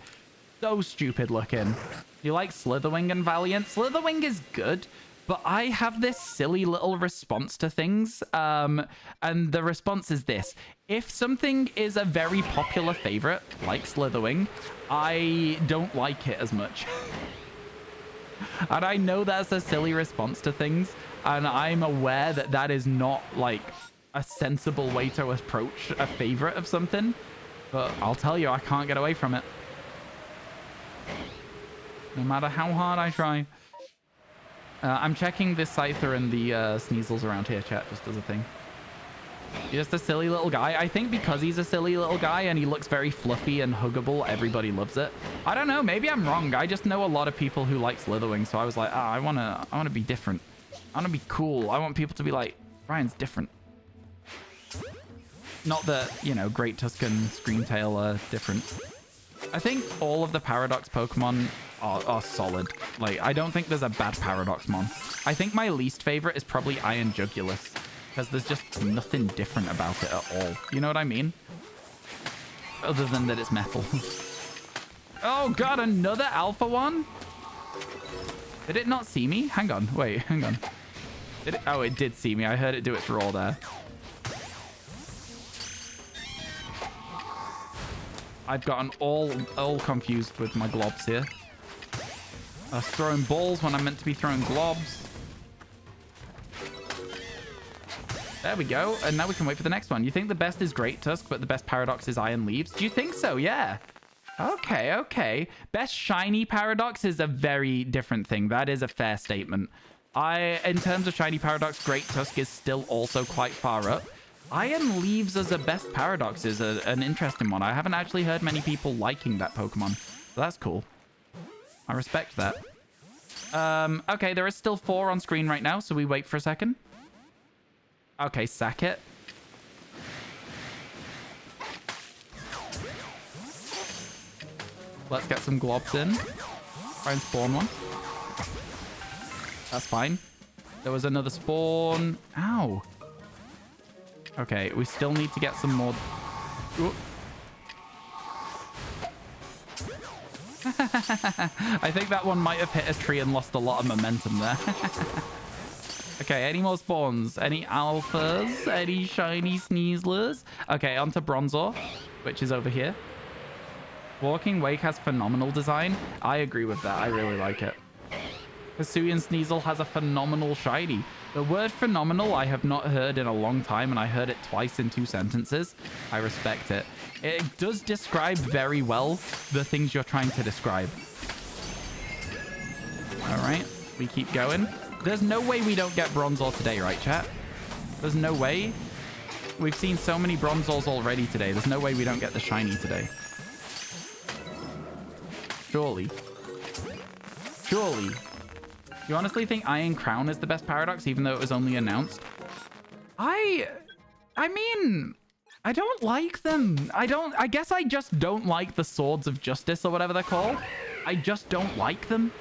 so stupid looking. You like Slitherwing and Valiant? Slitherwing is good, but I have this silly little response to things. And the response is this. If something is a very popular favorite, like Slitherwing, I don't like it as much. And I know that's a silly response to things. And I'm aware that that is not like a sensible way to approach a favorite of something. But I'll tell you, I can't get away from it. No matter how hard I try. I'm checking this Scyther and the Sneasels around here, chat, just as a thing. He's just a silly little guy. I think because he's a silly little guy and he looks very fluffy and huggable, everybody loves it. I don't know. Maybe I'm wrong. I just know a lot of people who like Slitherwing, so I was like, I wanna be different. I wanna be cool. I want people to be like, Ryan's different. Not that, you know, Great Tusk and Screamtail are different. I think all of the Paradox Pokemon are solid. Like, I don't think there's a bad Paradox Mon. I think my least favorite is probably Iron Jugulus, because there's just nothing different about it at all. You know what I mean? Other than that it's metal. Oh god, another alpha one? Did it not see me? Hang on, wait, hang on. Did it? Oh, it did see me. I heard it do its roar there. I've gotten all confused with my globs here. I was throwing balls when I meant to be throwing globs. There we go. And now we can wait for the next one. You think the best is Great Tusk, but the best Paradox is Iron Leaves? Do you think so? Yeah. Okay, okay. Best shiny Paradox is a very different thing. That is a fair statement. In terms of shiny Paradox, Great Tusk is still also quite far up. Iron Leaves as a best paradox is an interesting one. I haven't actually heard many people liking that Pokemon. So that's cool. I respect that. Okay, there is still 4 on screen right now, so we wait for a second. Okay, sack it. Let's get some globs in. Try and spawn one. That's fine. There was another spawn. Ow. Okay, we still need to get some more... Ooh. I think that one might have hit a tree and lost a lot of momentum there. Okay, any more spawns? Any alphas? Any shiny Sneaslers? Okay, onto Bronzor, which is over here. Walking Wake has phenomenal design. I agree with that. I really like it. Hisuian Sneasel has a phenomenal shiny. The word phenomenal I have not heard in a long time, and I heard it twice in 2 sentences. I respect it. It does describe very well the things you're trying to describe. All right, we keep going. There's no way we don't get Bronzor today, right, chat? There's no way. We've seen so many Bronzors already today. There's no way we don't get the shiny today. Surely. Surely. You honestly think Iron Crown is the best paradox, even though it was only announced? I mean, I don't like them. I guess I just don't like the Swords of Justice or whatever they're called. I just don't like them.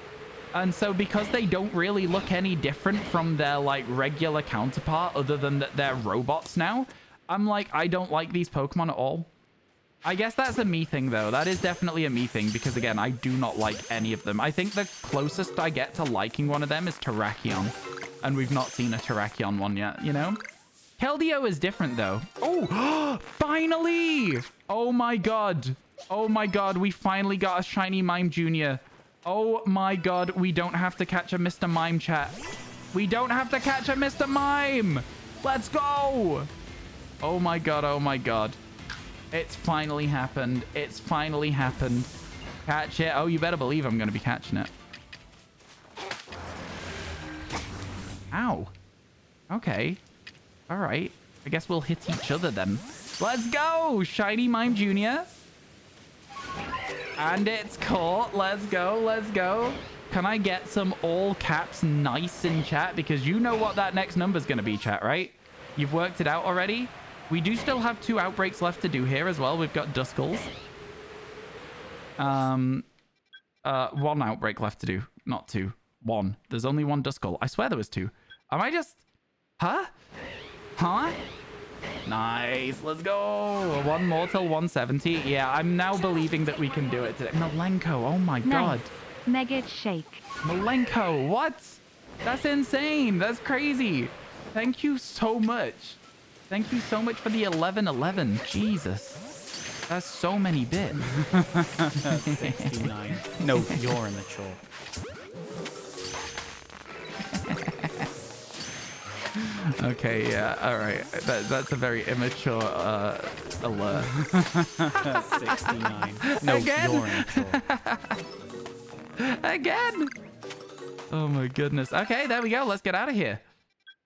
And so because they don't really look any different from their like regular counterpart other than that they're robots now, I'm like, I don't like these Pokemon at all. I guess that's a me thing, though. That is definitely a me thing, because, again, I do not like any of them. I think the closest I get to liking one of them is Terrakion, and we've not seen a Terrakion one yet, you know? Keldeo is different, though. Oh, finally! Oh, my God. Oh, my God. We finally got a shiny Mime Jr. Oh, my God. We don't have to catch a Mr. Mime, chat. We don't have to catch a Mr. Mime. Let's go. Oh, my God. Oh, my God. It's finally happened. It's finally happened. Catch it. Oh, you better believe I'm going to be catching it. Ow. Okay. All right. I guess we'll hit each other then. Let's go. Shiny Mime Jr. And it's caught. Let's go. Let's go. Can I get some all caps nice in chat? Because you know what that next number is going to be, chat, right? You've worked it out already? We do still have 2 outbreaks left to do here as well. We've got Duskulls. 1 outbreak left to do. Not 2. 1. There's only 1 Duskull. I swear there was 2. Am I just... Huh? Huh? Nice. Let's go. 1 more till 170. Yeah, I'm now believing that we can do it today. Malenko. Oh my God. Mega Shake. Malenko. What? That's insane. That's crazy. Thank you so much. Thank you so much for the 1111. Jesus. That's so many bits. 69. No, you're immature. Okay, yeah, all right. That's a very immature alert. 69. No, Again? you're immature. Again. Oh my goodness. Okay, there we go. Let's get out of here.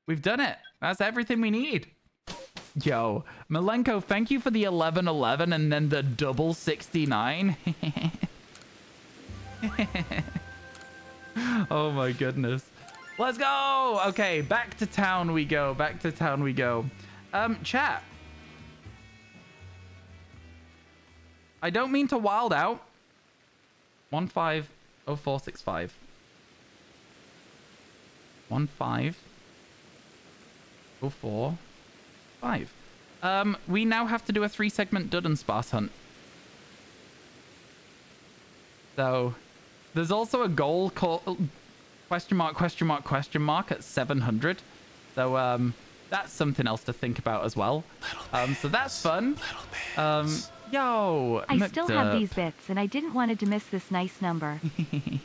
We've done it. That's everything we need. Yo, Malenko, thank you for the 1111 and then the double 69. Oh my goodness. Let's go. Okay, back to town we go. Back to town we go. Chat. I don't mean to wild out. 150465. 15045. We now have to do a 3-segment Duddensparce hunt. So, there's also a goal called question mark at 700. So, that's something else to think about as well. So that's fun. Yo, I still have these bits, and I didn't want to miss this nice number.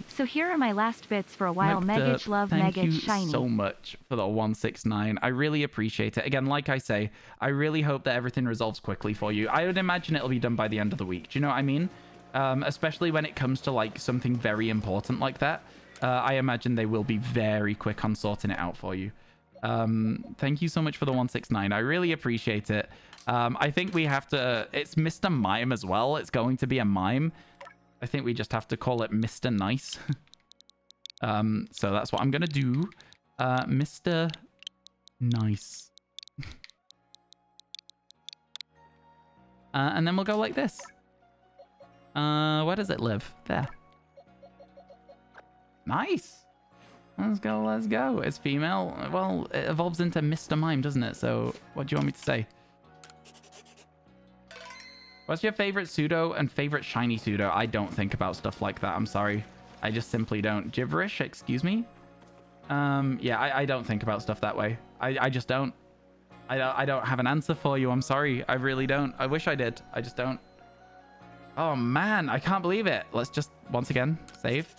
So here are my last bits for a while. Megage love, Megage shiny. Thank you so much for the 169. I really appreciate it. Again, like I say, I really hope that everything resolves quickly for you. I would imagine it'll be done by the end of the week. Do you know what I mean? Especially when it comes to like something very important like that. I imagine they will be very quick on sorting it out for you. Thank you so much for the 169. I really appreciate it. I think we have to... It's Mr. Mime as well. It's going to be a mime. I think we just have to call it Mr. Nice. So that's what I'm going to do. Mr. Nice. And then we'll go like this. Where does it live? There. Nice. Let's go, let's go. It's female. Well, it evolves into Mr. Mime, doesn't it? So what do you want me to say? What's your favorite pseudo and favorite shiny pseudo? I don't think about stuff like that. I'm sorry. I just simply don't. Gibberish, excuse me? Yeah, I don't think about stuff that way. I just don't. I don't have an answer for you. I'm sorry. I really don't. I wish I did. I just don't. Oh, man. I can't believe it. Let's just, once again, save.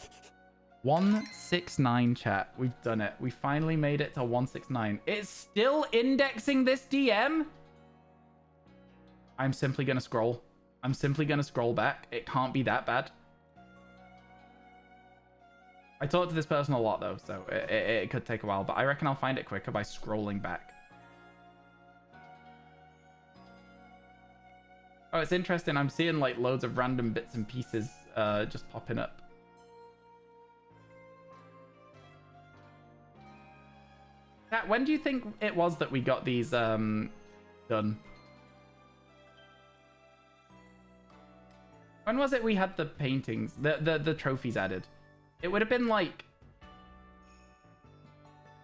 169, chat. We've done it. We finally made it to 169. It's still indexing this DM? I'm simply going to scroll. I'm simply going to scroll back. It can't be that bad. I talked to this person a lot, though, so it could take a while, but I reckon I'll find it quicker by scrolling back. Oh, it's interesting. I'm seeing, like, loads of random bits and pieces just popping up. Chat, when do you think it was that we got these done? When was it we had the paintings, the trophies added? It would have been like...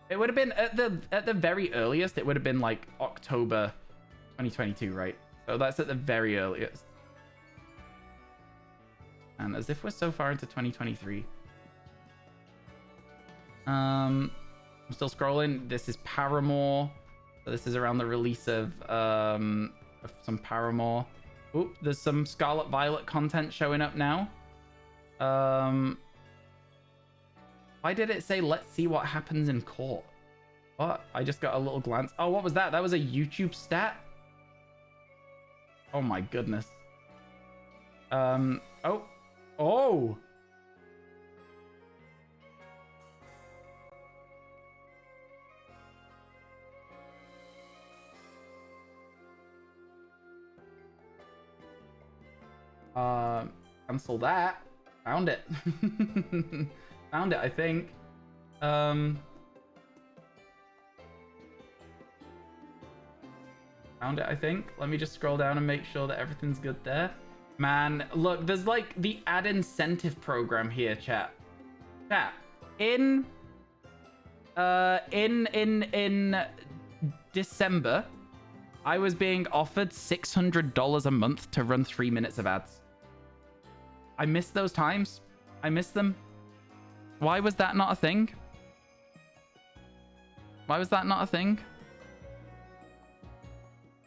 It would have been, at the very earliest, it would have been like October 2022, right? So that's at the very earliest. And as if we're so far into 2023. I'm still scrolling. This is Paramore. So this is around the release of some Paramore. Oh, there's some Scarlet Violet content showing up now. Why did it say, let's see what happens in court? What? I just got a little glance. Oh, what was that? That was a YouTube stat? Oh my goodness. Oh. Oh! Cancel that. Found it. Found it, I think. Found it, I think. Let me just scroll down and make sure that everything's good there. Man, look, there's like the ad incentive program here, chat. Chat. In December, I was being offered $600 a month to run 3 minutes of ads. I miss those times. I miss them. Why was that not a thing? Why was that not a thing?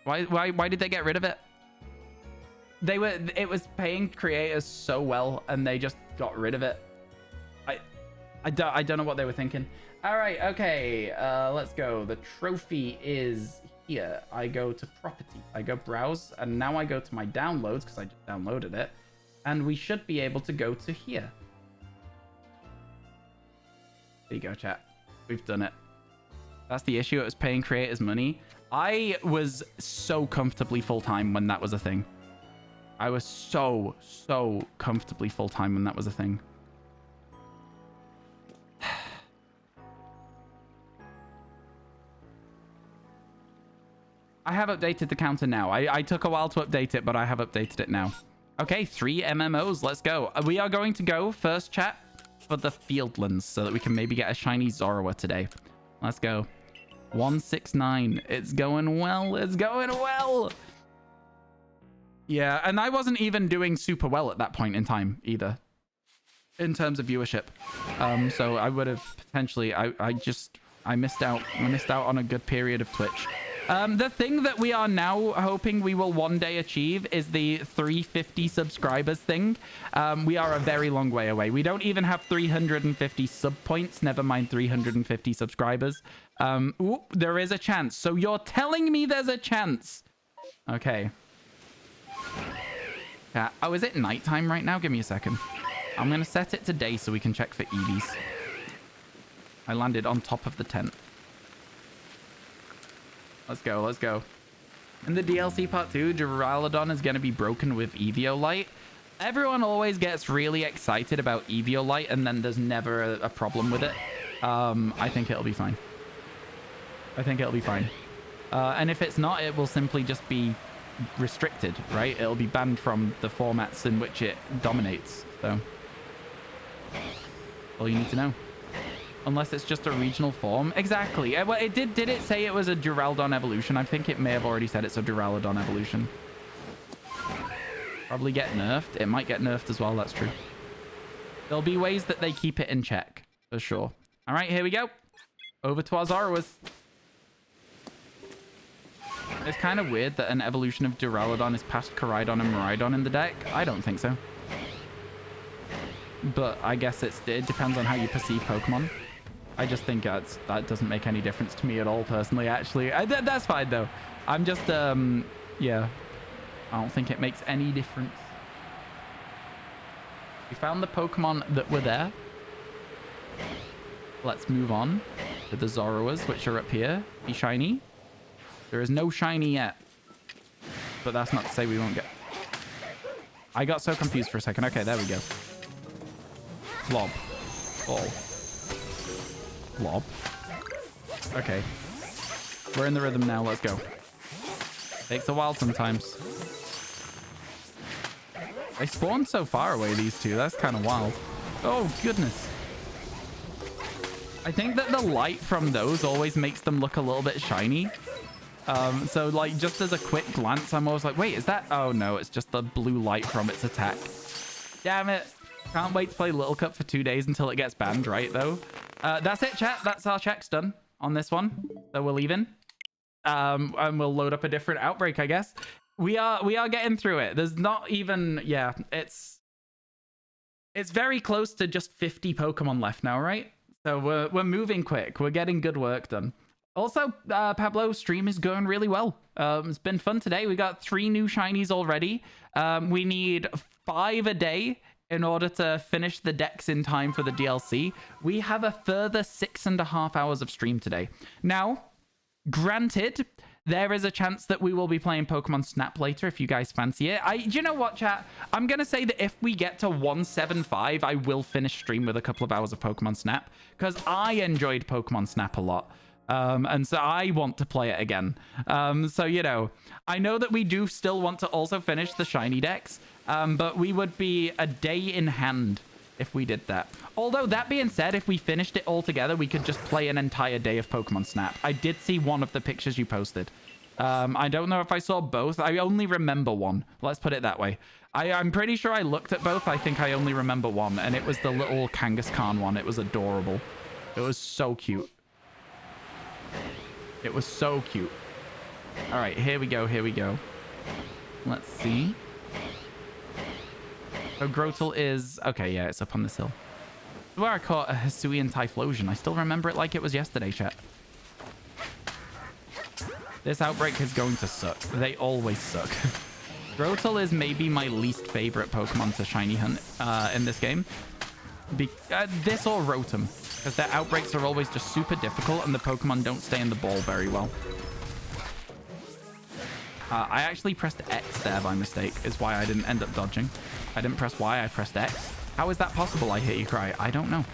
Why did they get rid of it? It was paying creators so well and they just got rid of it. I don't know what they were thinking. All right, okay, let's go. The trophy is here. I go to property. I go browse, and now I go to my downloads because I just downloaded it. And we should be able to go to here. There you go, chat. We've done it. That's the issue. It was paying creators money. I was so comfortably full-time when that was a thing. I was so comfortably full-time when that was a thing. I have updated the counter now. I took a while to update it, but I have updated it now. Okay, 3 MMOs. Let's go. We are going to go first, chat, for the Fieldlands so that we can maybe get a shiny Zorua today. Let's go. 169. It's going well. It's going well. Yeah, and I wasn't even doing super well at that point in time either, in terms of viewership. So I would have potentially... I missed out. I missed out on a good period of Twitch. The thing that we are now hoping we will one day achieve is the 350 subscribers thing. We are a very long way away. We don't even have 350 sub points, never mind 350 subscribers. Ooh, there is a chance. So you're telling me there's a chance. Okay. Yeah. Oh, is it nighttime right now? Give me a second. I'm going to set it to day so we can check for EVs. I landed on top of the tent. Let's go. Let's go. In the DLC part 2, Duraludon is going to be broken with Eviolite. Everyone always gets really excited about Eviolite, and then there's never a problem with it. I think it'll be fine. I think it'll be fine. And if it's not, it will simply just be restricted, right? It'll be banned from the formats in which it dominates. So, all you need to know. Unless it's just a regional form. Exactly. Well, it did it say it was a Duraludon evolution? I think it may have already said it's a Duraludon evolution. Probably get nerfed. It might get nerfed as well. That's true. There'll be ways that they keep it in check, for sure. All right, here we go. Over to our Zoroark. It's kind of weird that an evolution of Duraludon is past Koraidon and Miraidon in the deck. I don't think so. But I guess it depends on how you perceive Pokemon. I just think that doesn't make any difference to me at all, personally, actually. That's fine, though. I'm just, yeah. I don't think it makes any difference. We found the Pokemon that were there. Let's move on to the Zoroarks, which are up here. Be shiny. There is no shiny yet. But that's not to say we won't get... I got so confused for a second. Okay, there we go. Blob. Ball. Blob. Okay. We're in the rhythm now. Let's go. Takes a while sometimes. They spawn so far away, these two. That's kind of wild. Oh, goodness. I think that the light from those always makes them look a little bit shiny. So, like, just as a quick glance, I'm always like, wait, is that... Oh, no, it's just the blue light from its attack. Damn it. Can't wait to play Little Cup for 2 days until it gets banned, right, though? That's it, chat. That's our checks done on this one. So we're leaving. And we'll load up a different outbreak, I guess. We are getting through it. There's not even... Yeah, it's very close to just 50 Pokemon left now, right? So we're moving quick. We're getting good work done. Also, Pablo, stream is going really well. It's been fun today. We got 3 new shinies already. We need 5 a day in order to finish the decks in time for the DLC. We have a further 6.5 hours of stream today. Now, granted, there is a chance that we will be playing Pokemon Snap later if you guys fancy it. You know what, chat? I'm going to say that if we get to 175, I will finish stream with a couple of hours of Pokemon Snap because I enjoyed Pokemon Snap a lot. And so I want to play it again. So, you know, I know that we do still want to also finish the shiny decks, but we would be a day in hand if we did that. Although, that being said, if we finished it all together, we could just play an entire day of Pokemon Snap. I did see one of the pictures you posted. I don't know if I saw both. I only remember one. Let's put it that way. I'm pretty sure I looked at both. I think I only remember one, and it was the little Kangaskhan one. It was adorable. It was so cute. It was so cute. All right, here we go. Here we go. Let's see. So Grotle is... Okay, yeah, it's up on this hill. Where I caught a Hisuian Typhlosion. I still remember it like it was yesterday, chat. This outbreak is going to suck. They always suck. Grotle is maybe my least favorite Pokemon to shiny hunt in this game. This or Rotom. Because their outbreaks are always just super difficult and the Pokemon don't stay in the ball very well. I actually pressed X there by mistake, is why I didn't end up dodging. I didn't press Y, I pressed X. How is that possible, I hear you cry? I don't know.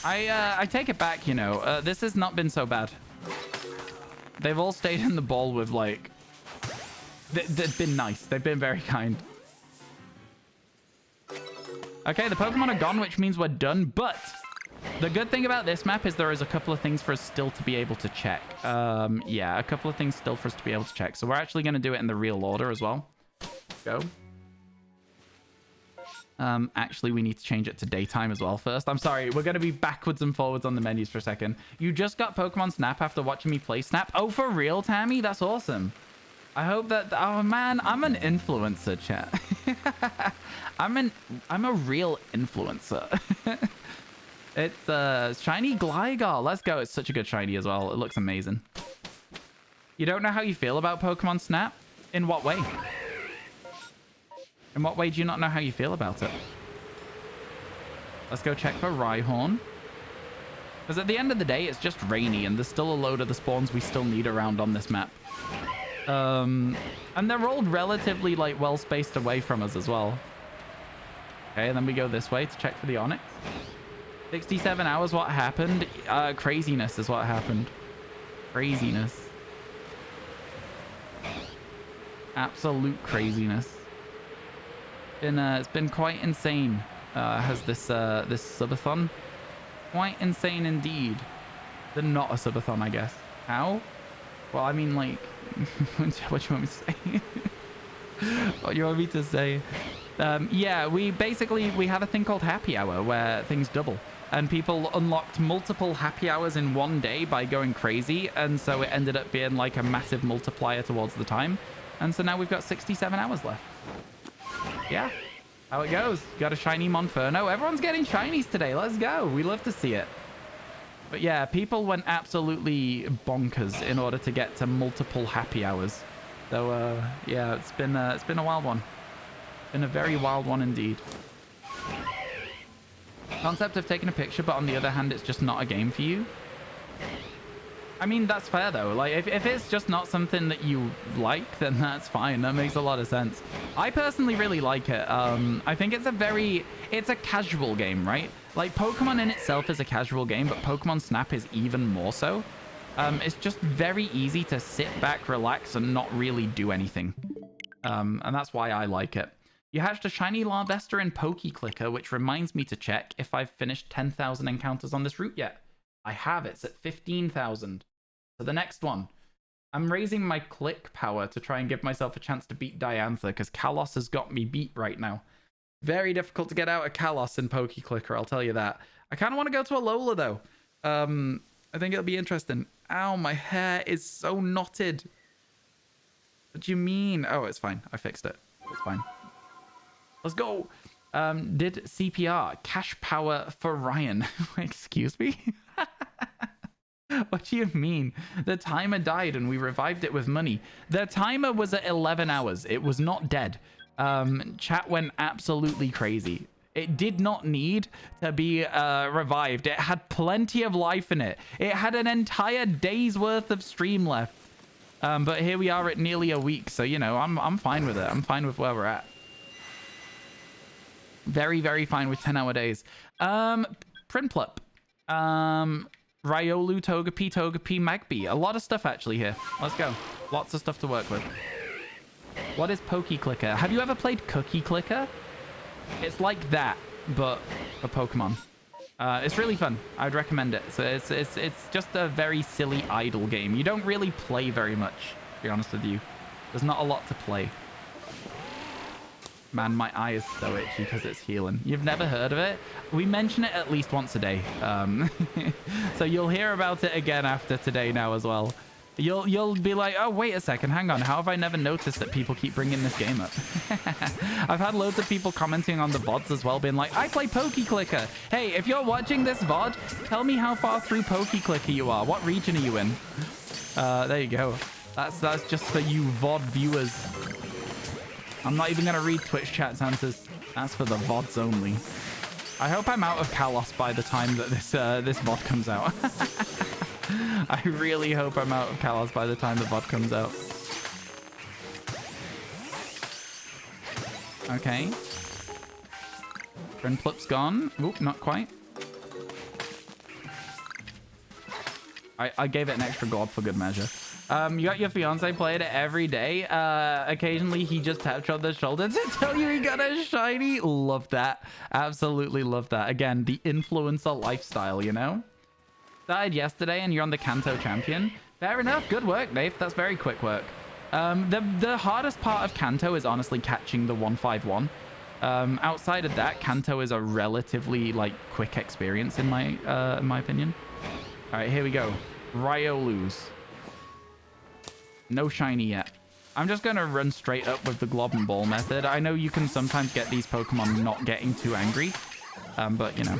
I take it back, you know. This has not been so bad. They've all stayed in the ball with, like... They've been nice. They've been very kind. Okay, the Pokemon are gone, which means we're done, but the good thing about this map is there is a couple of things for us still to be able to check. Yeah, a couple of things still for us to be able to check. So we're actually going to do it in the real order as well. Go. Actually, we need to change it to daytime as well first. I'm sorry, we're going to be backwards and forwards on the menus for a second. You just got Pokemon Snap after watching me play Snap? Oh, for real, Tammy? That's awesome. I hope that... Oh, man, I'm an influencer, chat. I'm a real influencer. It's shiny Gligar. Let's go. It's such a good shiny as well. It looks amazing. You don't know how you feel about Pokemon Snap? In what way? In what way do you not know how you feel about it? Let's go check for Rhyhorn. Because at the end of the day, it's just rainy, and there's still a load of the spawns we still need around on this map. And they're all relatively, like, well spaced away from us as well. Okay, and then we go this way to check for the Onyx. 67 hours, what happened? Craziness is what happened. Craziness. Absolute craziness. It's been quite insane. Has this subathon? Quite insane indeed. They're not a subathon, I guess. How? Well, I mean, like, what do you want me to say? What do you want me to say? Yeah, we have a thing called happy hour where things double, and people unlocked multiple happy hours in one day by going crazy, and so it ended up being like a massive multiplier towards the time, and so now we've got 67 hours left. Yeah, how it goes. Got a shiny Monferno. Everyone's getting shinies today. Let's go. We love to see it. But yeah, people went absolutely bonkers in order to get to multiple happy hours. So yeah, it's been a wild one. Been a very wild one indeed. Concept of taking a picture, but on the other hand, it's just not a game for you. I mean, that's fair though. Like, if it's just not something that you like, then that's fine. That makes a lot of sense. I personally really like it. I think it's a casual game, right? Like, Pokemon in itself is a casual game, but Pokemon Snap is even more so. It's just very easy to sit back, relax, and not really do anything. And that's why I like it. You hatched a shiny Larvesta in PokeClicker, which reminds me to check if I've finished 10,000 encounters on this route yet. I have. It's at 15,000. So the next one. I'm raising my click power to try and give myself a chance to beat Diantha, because Kalos has got me beat right now. Very difficult to get out of Kalos in PokeClicker, I'll tell you that. I kind of want to go to Alola, though. I think it'll be interesting. Ow, my hair is so knotted. What do you mean? Oh, it's fine. I fixed it. It's fine. Let's go. Did CPR. Cash power for Ryan. Excuse me? What do you mean? The timer died and we revived it with money. The timer was at 11 hours. It was not dead. Chat went absolutely crazy. It did not need to be revived. It had plenty of life in it. It had an entire day's worth of stream left. But here we are at nearly a week. So, you know, I'm fine with it. I'm fine with where we're at. Very, very fine with 10-hour days. Prinplup. Riolu, Togepi, Magby. A lot of stuff actually here. Let's go. Lots of stuff to work with. What is PokeClicker? Have you ever played Cookie Clicker? It's like that, but for Pokemon. It's really fun. I'd recommend it. So it's just a very silly idle game. You don't really play very much, to be honest with you. There's not a lot to play. Man, my eye is so itchy because it's healing. You've never heard of it? We mention it at least once a day. So you'll hear about it again after today now as well. You'll be like, oh, wait a second, hang on. How have I never noticed that people keep bringing this game up? I've had loads of people commenting on the VoDs as well, being like, I play PokeClicker. Hey, if you're watching this VoD, tell me how far through PokeClicker you are. What region are you in? There you go. That's just for you VoD viewers. I'm not even going to read Twitch chat's answers. That's for the VoDs only. I hope I'm out of Kalos by the time that this VoD comes out. I really hope I'm out of Kalos by the time the VoD comes out. Okay. Prinplup's gone. Oop, not quite. I gave it an extra gob for good measure. You got your fiance playing it every day. Occasionally he just taps you on the shoulder to tell you he got a shiny. Love that. Absolutely love that. Again, the influencer lifestyle, you know? Died yesterday and you're on the Kanto champion. Fair enough. Good work, Dave. That's very quick work. The hardest part of Kanto is honestly catching the 151. Outside of that, Kanto is a relatively like quick experience in my opinion. All right, here we go. Riolu's. No shiny yet. I'm just going to run straight up with the Glob and Ball method. I know you can sometimes get these Pokemon not getting too angry. But, you know.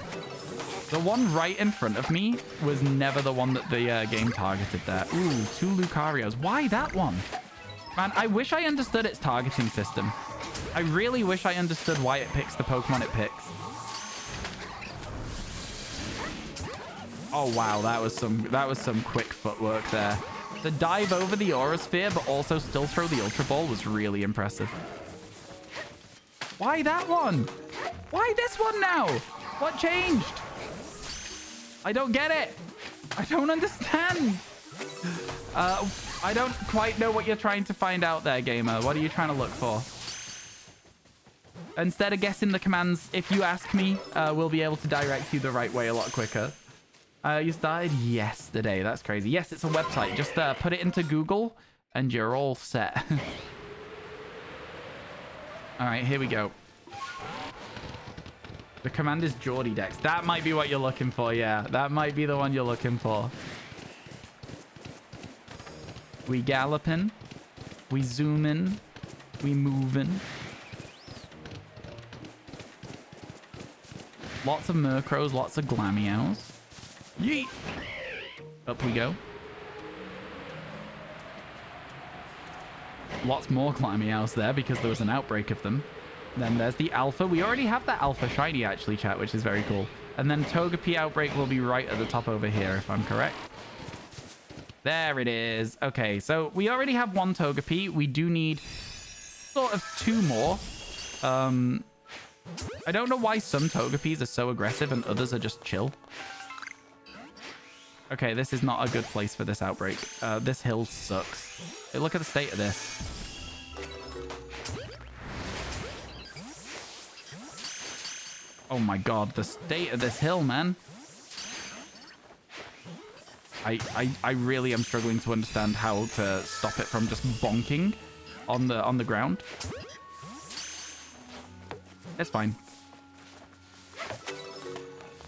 The one right in front of me was never the one that the game targeted there. Ooh, 2 Lucarios. Why that one? Man, I wish I understood its targeting system. I really wish I understood why it picks the Pokemon it picks. Oh, wow. That was some quick footwork there. The dive over the Aura Sphere, but also still throw the Ultra Ball was really impressive. Why that one? Why this one now? What changed? I don't get it. I don't understand. I don't quite know what you're trying to find out there, gamer. What are you trying to look for? Instead of guessing the commands, if you ask me, we'll be able to direct you the right way a lot quicker. You started yesterday. That's crazy. Yes, it's a website. Just put it into Google and you're all set. All right, here we go. The command is Geordie Dex. That might be what you're looking for. Yeah, that might be the one you're looking for. We galloping. We zooming. We moving. Lots of Murkrows, lots of Glameows. Yeet! Up we go. Lots more Glameows there because there was an outbreak of them. Then there's the Alpha. We already have that Alpha Shiny actually, chat, which is very cool. And then Togepi outbreak will be right at the top over here, if I'm correct. There it is. Okay, so we already have one Togepi. We do need sort of two more. I don't know why some Togepis are so aggressive and others are just chill. Okay, this is not a good place for this outbreak. This hill sucks. Hey, look at the state of this. Oh my god, the state of this hill, man. I really am struggling to understand how to stop it from just bonking on the ground. It's fine.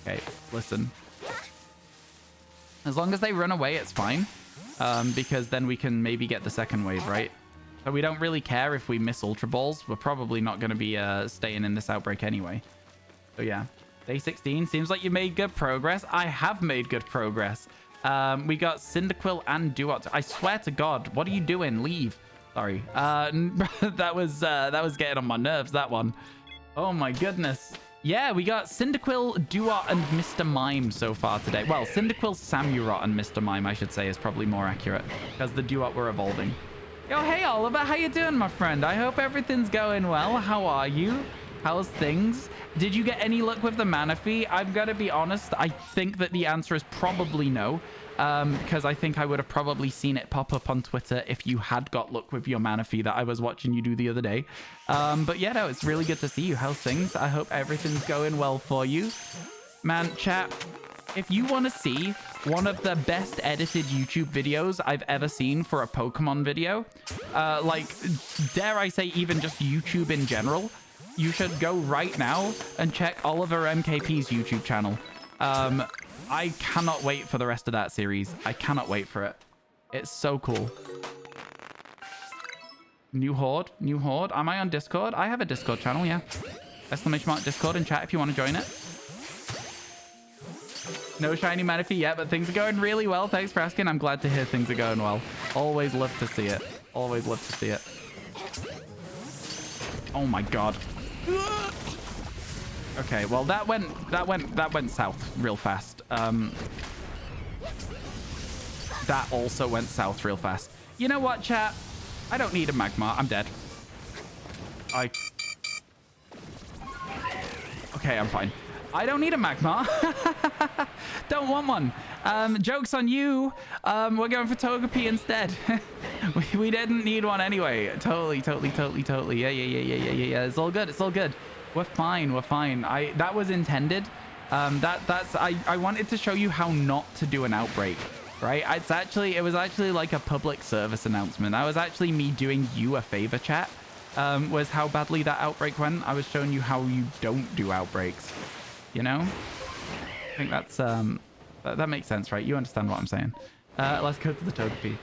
Okay, listen. As long as they run away, it's fine. Because then we can maybe get the second wave, right? So we don't really care if we miss Ultra Balls. We're probably not going to be staying in this outbreak anyway. So yeah. Day 16. Seems like you made good progress. I have made good progress. We got Cyndaquil and Duot. I swear to God. What are you doing? Leave. Sorry. That was getting on my nerves, that one. Oh my goodness. Yeah, we got Cyndaquil, Duot, and Mr. Mime so far today. Well, Cyndaquil, Samurott, and Mr. Mime, I should say, is probably more accurate. Because the Duot were evolving. Yo, hey Oliver, how you doing, my friend? I hope everything's going well. How are you? How's things? Did you get any luck with the Manaphy? I'm gonna be honest, I think that the answer is probably no. Because I think I would have probably seen it pop up on Twitter if you had got luck with your Manaphy that I was watching you do the other day. But yeah, no, it's really good to see you. How's things? I hope everything's going well for you. Man, chat, if you want to see one of the best edited YouTube videos I've ever seen for a Pokemon video, like, dare I say even just YouTube in general, you should go right now and check Oliver MKP's YouTube channel. I cannot wait for the rest of that series. I cannot wait for it. It's so cool. New Horde. New Horde. Am I on Discord? I have a Discord channel, yeah. Exclamation mark Discord in chat if you want to join it. No shiny Manaphy yet, but things are going really well. Thanks for asking. I'm glad to hear things are going well. Always love to see it. Always love to see it. Oh my god. Okay, well that went south real fast. That also went south real fast. You know what, chat? I don't need a Magmar. I'm dead. Okay, I'm fine. I don't need a Magmar. Don't want one. Joke's on you. We're going for Togepi instead. we didn't need one anyway. Totally. Yeah. It's all good. It's all good. We're fine. We're fine. That was intended. I wanted to show you how not to do an outbreak, right? It was actually like a public service announcement. That was actually me doing you a favor, chat. Was how badly that outbreak went. I was showing you how you don't do outbreaks. You know? I think that's that makes sense, right? You understand what I'm saying. Let's go to the Togepi.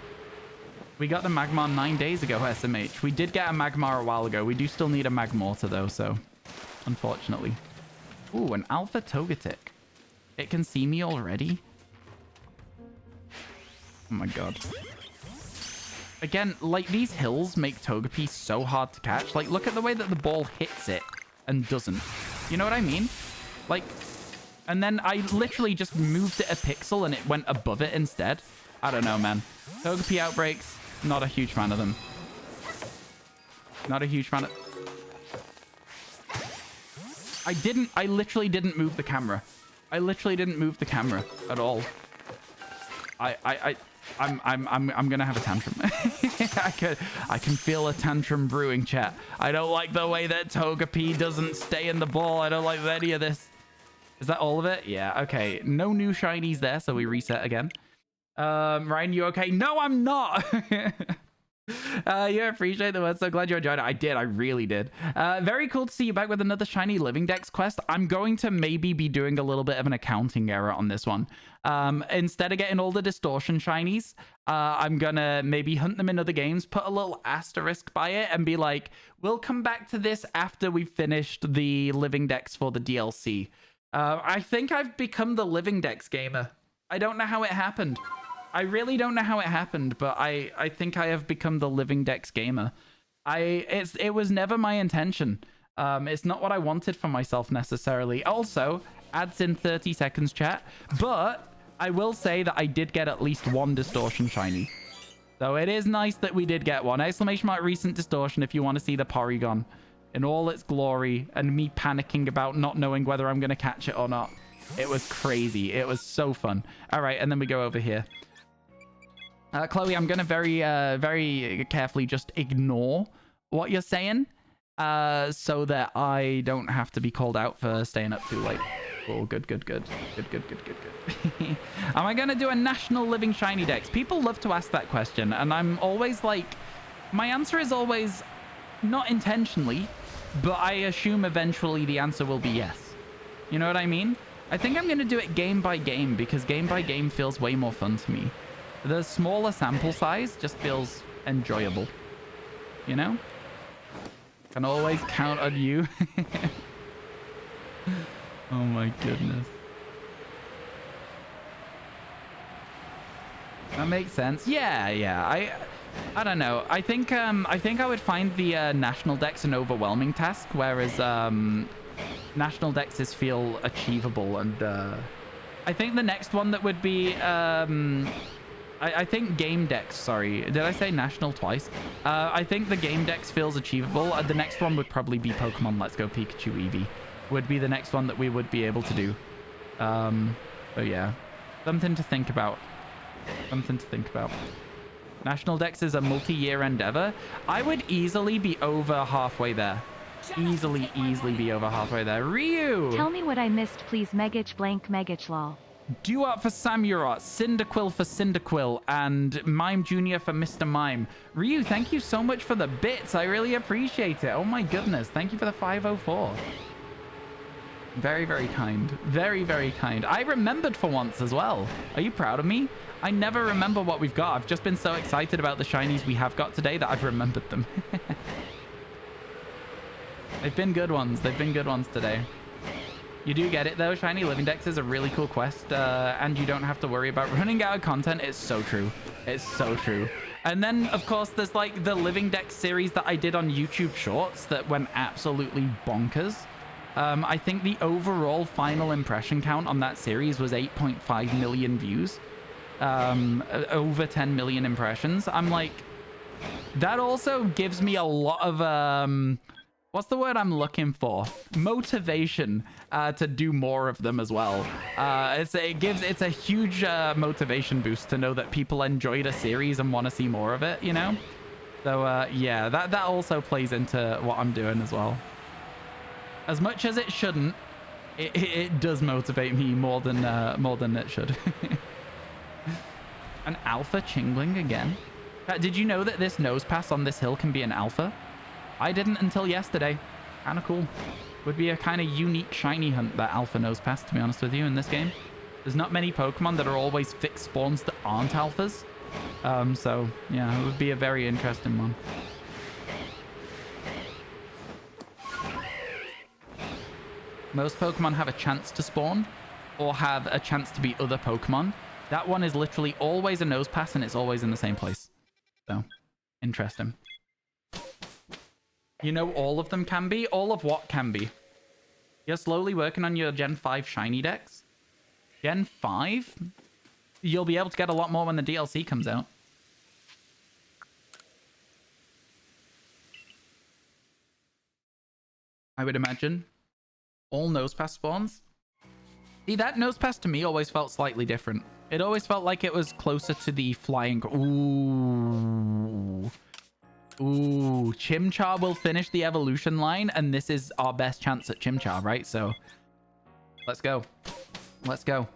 We got the Magmar 9 days ago, SMH. We did get a Magmar a while ago. We do still need a Magmortar though, so unfortunately. Ooh, an Alpha Togetic. It can see me already? Oh my god. Again, like, these hills make Togepi so hard to catch. Like, look at the way that the ball hits it and doesn't. You know what I mean? Like, And then I literally just moved it a pixel and it went above it instead. I don't know, man. Togepi outbreaks, not a huge fan of them. Not a huge fan of... I literally didn't move the camera. I literally didn't move the camera at all. I'm gonna have a tantrum. I can feel a tantrum brewing, chat. I don't like the way that Togepi doesn't stay in the ball. I don't like any of this. Is that all of it? Yeah, okay. No new shinies there, so we reset again. Ryan, you okay? No, I'm not. You appreciate the word. So glad you enjoyed it. I did. I really did. Very cool to see you back with another shiny Living Dex quest. I'm going to maybe be doing a little bit of an accounting error on this one. Instead of getting all the distortion shinies, I'm gonna maybe hunt them in other games, put a little asterisk by it, and be like, we'll come back to this after we've finished the Living Dex for the DLC. I think I've become the Living Dex gamer. I don't know how it happened. I really don't know how it happened, but I think I have become the Living Dex gamer. It was never my intention. It's not what I wanted for myself necessarily. Also, adds in 30 seconds, chat. But I will say that I did get at least one distortion shiny. So it is nice that we did get one. Exclamation mark recent distortion if you want to see the Porygon in all its glory and me panicking about not knowing whether I'm going to catch it or not. It was crazy. It was so fun. All right, and then we go over here. Chloe, I'm going to very carefully just ignore what you're saying so that I don't have to be called out for staying up too late. Oh, good. Am I going to do a national living shiny dex? People love to ask that question, and I'm always like, my answer is always not intentionally, but I assume eventually the answer will be yes. You know what I mean? I think I'm going to do it game by game because game by game feels way more fun to me. The smaller sample size just feels enjoyable. You know? Can always count on you. Oh my goodness. That makes sense. Yeah. I don't know. I think I would find the national dex an overwhelming task, whereas national dexes feel achievable, and I think the next one that would be I think game dex, sorry, did I say national twice? I think the game dex feels achievable. The next one would probably be Pokemon Let's Go Pikachu Eevee. Would be the next one that we would be able to do. So yeah, something to think about. National dex is a multi-year endeavor. I would easily be over halfway there. Easily be over halfway there. Ryu! Tell me what I missed, please. Megich blank Megich lol. Duart for Samurai, Cyndaquil for Cyndaquil, and Mime Jr. for Mr. Mime. Ryu, thank you so much for the bits. I really appreciate it. Oh my goodness. Thank you for the 504. Very kind. Very kind. I remembered for once as well. Are you proud of me? I never remember what we've got. I've just been so excited about the shinies we have got today that I've remembered them. They've been good ones. Today. You do get it though. Shiny Living Dex is a really cool quest, and you don't have to worry about running out of content. It's so true. And then, of course, there's like the Living Dex series that I did on YouTube Shorts that went absolutely bonkers. I think the overall final impression count on that series was 8.5 million views. Over 10 million impressions. I'm like, that also gives me a lot of, what's the word I'm looking for? Motivation to do more of them as well. It's a huge motivation boost to know that people enjoyed a series and want to see more of it, you know? So yeah, that also plays into what I'm doing as well. As much as it shouldn't, it does motivate me more than it should. An alpha Chingling again? Did you know that this nose pass on this hill can be an alpha? I didn't until yesterday. Kind of cool. Would be a kind of unique shiny hunt, that alpha nose pass, to be honest with you, in this game. There's not many Pokemon that are always fixed spawns that aren't alphas. So yeah, it would be a very interesting one. Most Pokemon have a chance to spawn or have a chance to be other Pokemon. That one is literally always a nose pass and it's always in the same place. So, interesting. You know all of them can be? All of what can be? You're slowly working on your Gen 5 shiny decks. Gen 5? You'll be able to get a lot more when the DLC comes out. I would imagine. All Nosepass spawns. See, that Nosepass to me always felt slightly different. It always felt like it was closer to the flying... Ooh. Ooh. Chimchar will finish the evolution line, and this is our best chance at Chimchar, right? So, let's go. Let's go.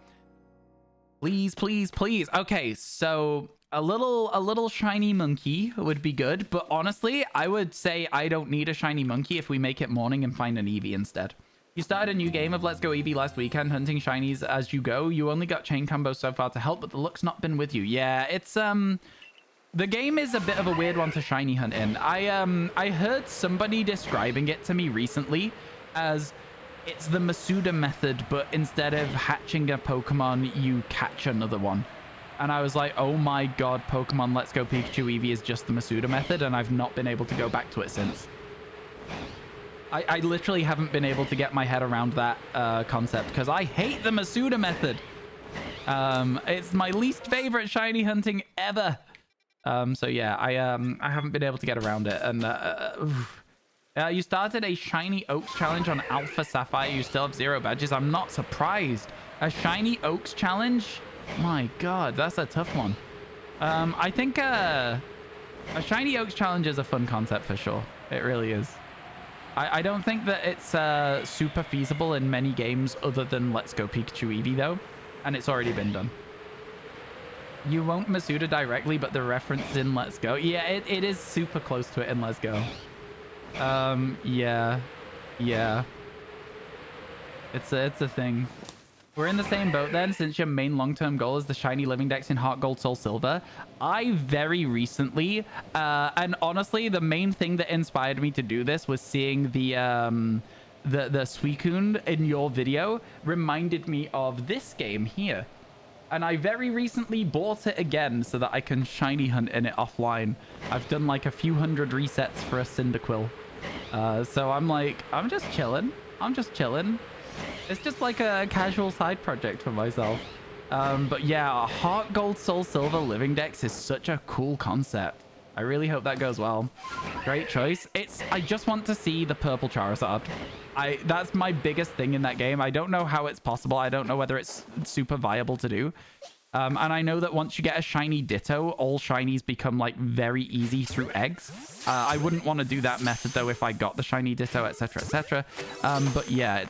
Please, please, please. Okay, so a little shiny monkey would be good, but honestly, I would say I don't need a shiny monkey if we make it morning and find an Eevee instead. You started a new game of Let's Go Eevee last weekend, hunting shinies as you go. You only got chain combos so far to help, but the luck's not been with you. Yeah, it's the game is a bit of a weird one to shiny hunt in. I heard somebody describing it to me recently as it's the Masuda method, but instead of hatching a Pokemon, you catch another one. And I was like, oh my god, Pokemon Let's Go Pikachu Eevee is just the Masuda method, and I've not been able to go back to it since. I literally haven't been able to get my head around that concept, because I hate the Masuda method. It's my least favorite shiny hunting ever. So yeah, I haven't been able to get around it. And you started a Shiny Oaks challenge on Alpha Sapphire. You still have 0 badges. I'm not surprised. A Shiny Oaks challenge? My god, that's a tough one. I think a Shiny Oaks challenge is a fun concept for sure. It really is. I don't think that it's super feasible in many games other than Let's Go Pikachu Eevee though. And it's already been done. You won't Masuda directly, but the reference in Let's Go. Yeah, it is super close to it in Let's Go. Yeah. It's a thing. We're in the same boat then, since your main long-term goal is the shiny living decks in Heart Gold, Soul Silver. I very recently, and honestly, the main thing that inspired me to do this was seeing the Suicune in your video reminded me of this game here. And I very recently bought it again so that I can shiny hunt in it offline. I've done like a few hundred resets for a Cyndaquil. So I'm like, I'm just chilling. It's just like a casual side project for myself. But yeah, Heart Gold, Soul Silver living decks is such a cool concept. I really hope that goes well. Great choice. I just want to see the purple Charizard. That's my biggest thing in that game. I don't know how it's possible. I don't know whether it's super viable to do. And I know that once you get a shiny Ditto, all shinies become like very easy through eggs. I wouldn't want to do that method though if I got the shiny Ditto, etc, etc. But yeah,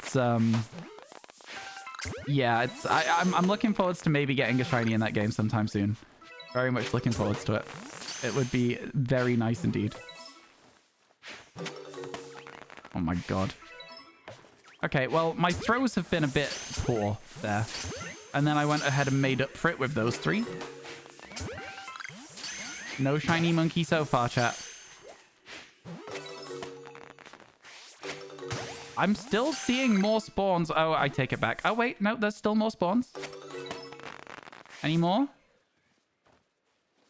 I'm looking forward to maybe getting a shiny in that game sometime soon. Very much looking forward to it. It would be very nice indeed. Oh my god. Okay, well, my throws have been a bit poor there. And then I went ahead and made up for it with those 3. No shiny monkey so far, chat. I'm still seeing more spawns. Oh, I take it back. Oh, wait. No, there's still more spawns. Any more?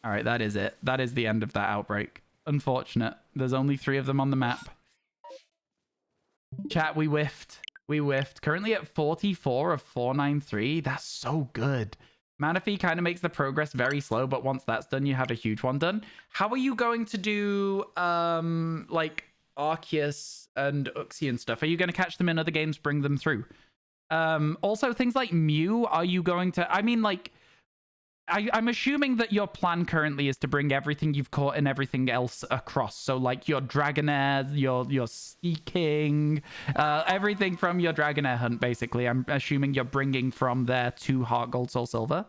All right, that is it. That is the end of that outbreak. Unfortunate. There's only 3 of them on the map. Chat, we whiffed. We whiffed. Currently at 44 of 493. That's so good. Manaphy kind of makes the progress very slow, but once that's done, you have a huge one done. How are you going to do, like, Arceus and Uxie and stuff? Are you going to catch them in other games, bring them through? Also, things like Mew, are you going to... I mean, like... I'm assuming that your plan currently is to bring everything you've caught and everything else across. So like your Dragonair, your Seeking, everything from your Dragonair hunt, basically. I'm assuming you're bringing from there to Heart Gold, Soul Silver.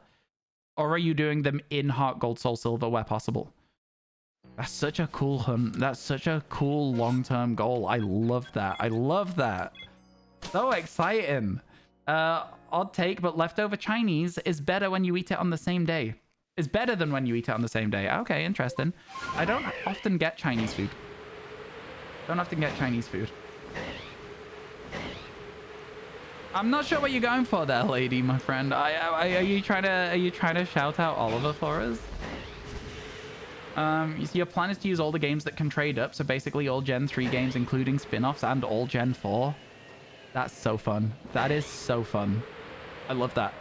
Or are you doing them in Heart Gold, Soul Silver where possible? That's such a cool hunt. That's such a cool long-term goal. I love that. I love that. So exciting. Odd take, but leftover Chinese is better when you eat it on the same day. Is better than when you eat it on the same day. Okay, interesting. I don't often get Chinese food. I'm not sure what you're going for there, lady, my friend. Are you trying to shout out Oliver for us? You see, your plan is to use all the games that can trade up, so basically all Gen 3 games, including spin-offs, and all Gen 4. That's so fun. That is so fun. I love that.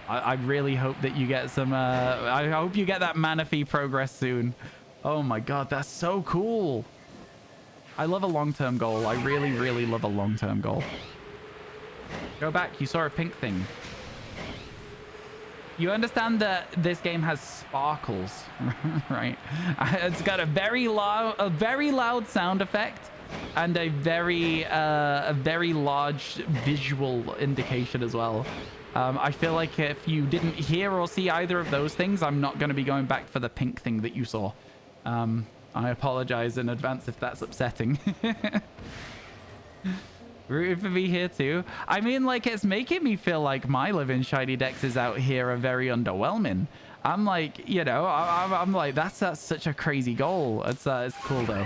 I really hope that you get some... I hope you get that mana fee progress soon. Oh my god, that's so cool. I love a long-term goal. I really, really love a long-term goal. Go back. You saw a pink thing. You understand that this game has sparkles, right? It's got a very loud sound effect and a very large visual indication as well. I feel like if you didn't hear or see either of those things, I'm not going to be going back for the pink thing that you saw. I apologize in advance if that's upsetting. Rooting for me here too. I mean, like, it's making me feel like my living shiny dexes out here are very underwhelming. I'm like, you know, I'm like, that's such a crazy goal. It's cool though.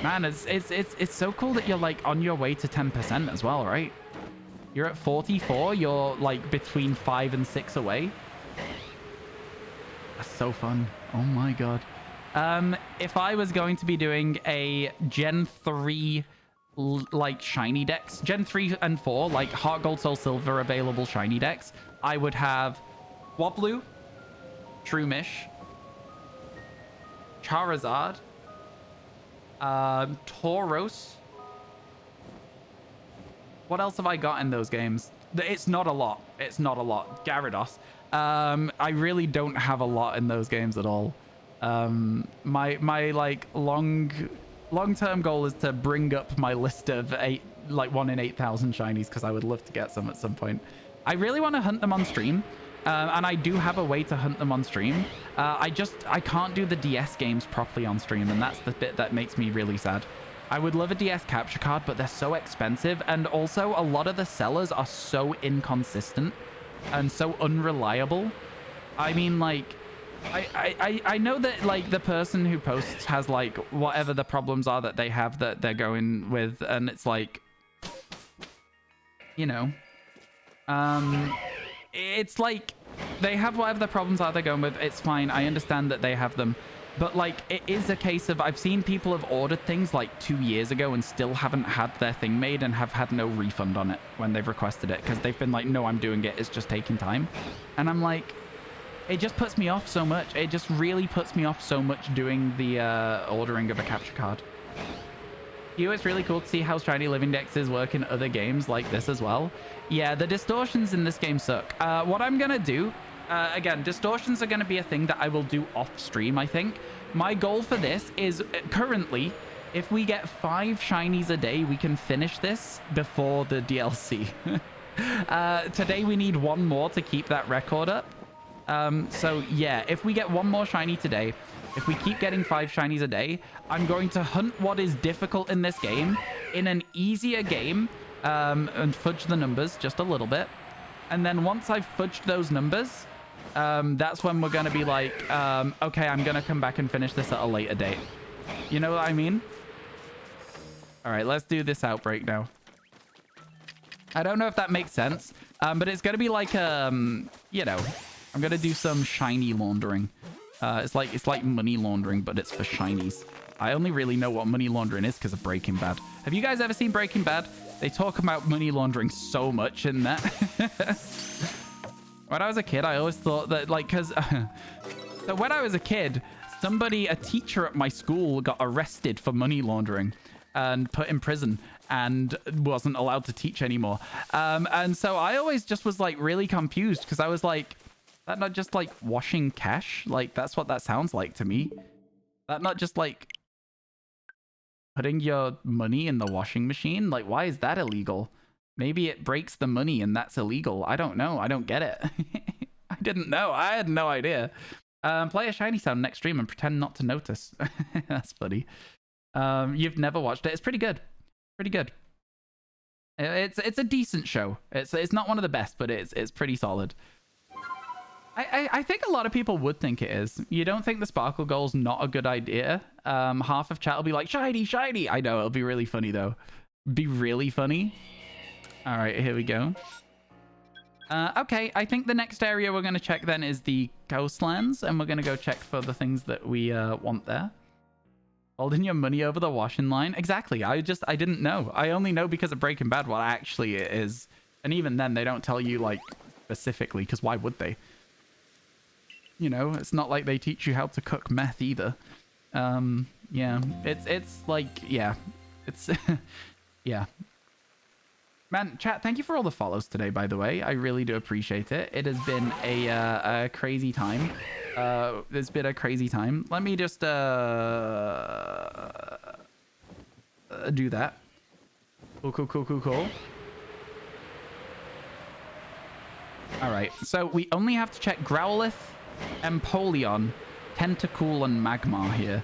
Man, it's so cool that you're like on your way to 10% as well, right? You're at 44. You're like between 5 and 6 away. That's so fun. Oh my god. If I was going to be doing a Gen 3 like shiny decks, Gen 3 and 4, like Heart Gold, Soul Silver available shiny decks, I would have Wobbloo, Shroomish, Charizard, Tauros. What else have I got in those games? It's not a lot. It's not a lot. Gyarados. I really don't have a lot in those games at all. My like long-term goal is to bring up my list of 1 in 8,000 shinies, because I would love to get some at some point. I really want to hunt them on stream, and I do have a way to hunt them on stream. I can't do the DS games properly on stream, and that's the bit that makes me really sad. I would love a DS capture card, but they're so expensive, and also a lot of the sellers are so inconsistent and so unreliable. I mean, like, I know that like the person who posts has like whatever the problems are that they have that they're going with, and it's like, you know, it's like they have whatever the problems are they're going with. It's fine. I understand that they have them, but like it is a case of I've seen people have ordered things like 2 years ago and still haven't had their thing made and have had no refund on it when they've requested it, because they've been like, no, I'm doing it, it's just taking time. And I'm like, it just puts me off so much. It just really puts me off so much doing the ordering of a capture card. It's really cool to see how shiny living dexes work in other games like this as well. Yeah, the distortions in this game suck. What I'm gonna do, again, distortions are gonna be a thing that I will do off stream, I think. My goal for this is currently, if we get 5 shinies a day, we can finish this before the DLC. Today we need 1 more to keep that record up. So yeah, if we get 1 more shiny today, if we keep getting 5 shinies a day, I'm going to hunt what is difficult in this game in an easier game, and fudge the numbers just a little bit. And then once I've fudged those numbers, that's when we're going to be like, okay, I'm going to come back and finish this at a later date. You know what I mean? All right, let's do this outbreak now. I don't know if that makes sense, but it's going to be like, you know, I'm going to do some shiny laundering. It's like money laundering, but it's for shinies. I only really know what money laundering is because of Breaking Bad. Have you guys ever seen Breaking Bad? They talk about money laundering so much in that. When I was a kid, I always thought that, like, because... so when I was a kid, a teacher at my school got arrested for money laundering and put in prison and wasn't allowed to teach anymore. And so I always just was, like, really confused because I was like, that not just like washing cash? Like, that's what that sounds like to me. That not just like putting your money in the washing machine? Like, why is that illegal? Maybe it breaks the money and that's illegal. I don't know. I don't get it. I didn't know. I had no idea. Play a shiny sound next stream and pretend not to notice. That's funny. You've never watched it. It's pretty good. Pretty good. It's a decent show. It's not one of the best, but it's pretty solid. I think a lot of people would think it is. You don't think the sparkle goal's not a good idea? Half of chat will be like, shiny, shiny. I know, it'll be really funny though. Be really funny. All right, here we go. Okay, I think the next area we're going to check then is the coastlands, and we're going to go check for the things that we want there. Holding your money over the washing line? Exactly. I didn't know. I only know because of Breaking Bad what actually it is. And even then, they don't tell you, like, specifically, because why would they? You know, it's not like they teach you how to cook meth either. Yeah, it's like, yeah, it's, yeah. Man, chat, thank you for all the follows today, by the way. I really do appreciate it. It has been a crazy time. It's been a crazy time. Let me just, do that. Cool. All right, so we only have to check Growlithe, Empoleon, Tentacool, and Magmar here.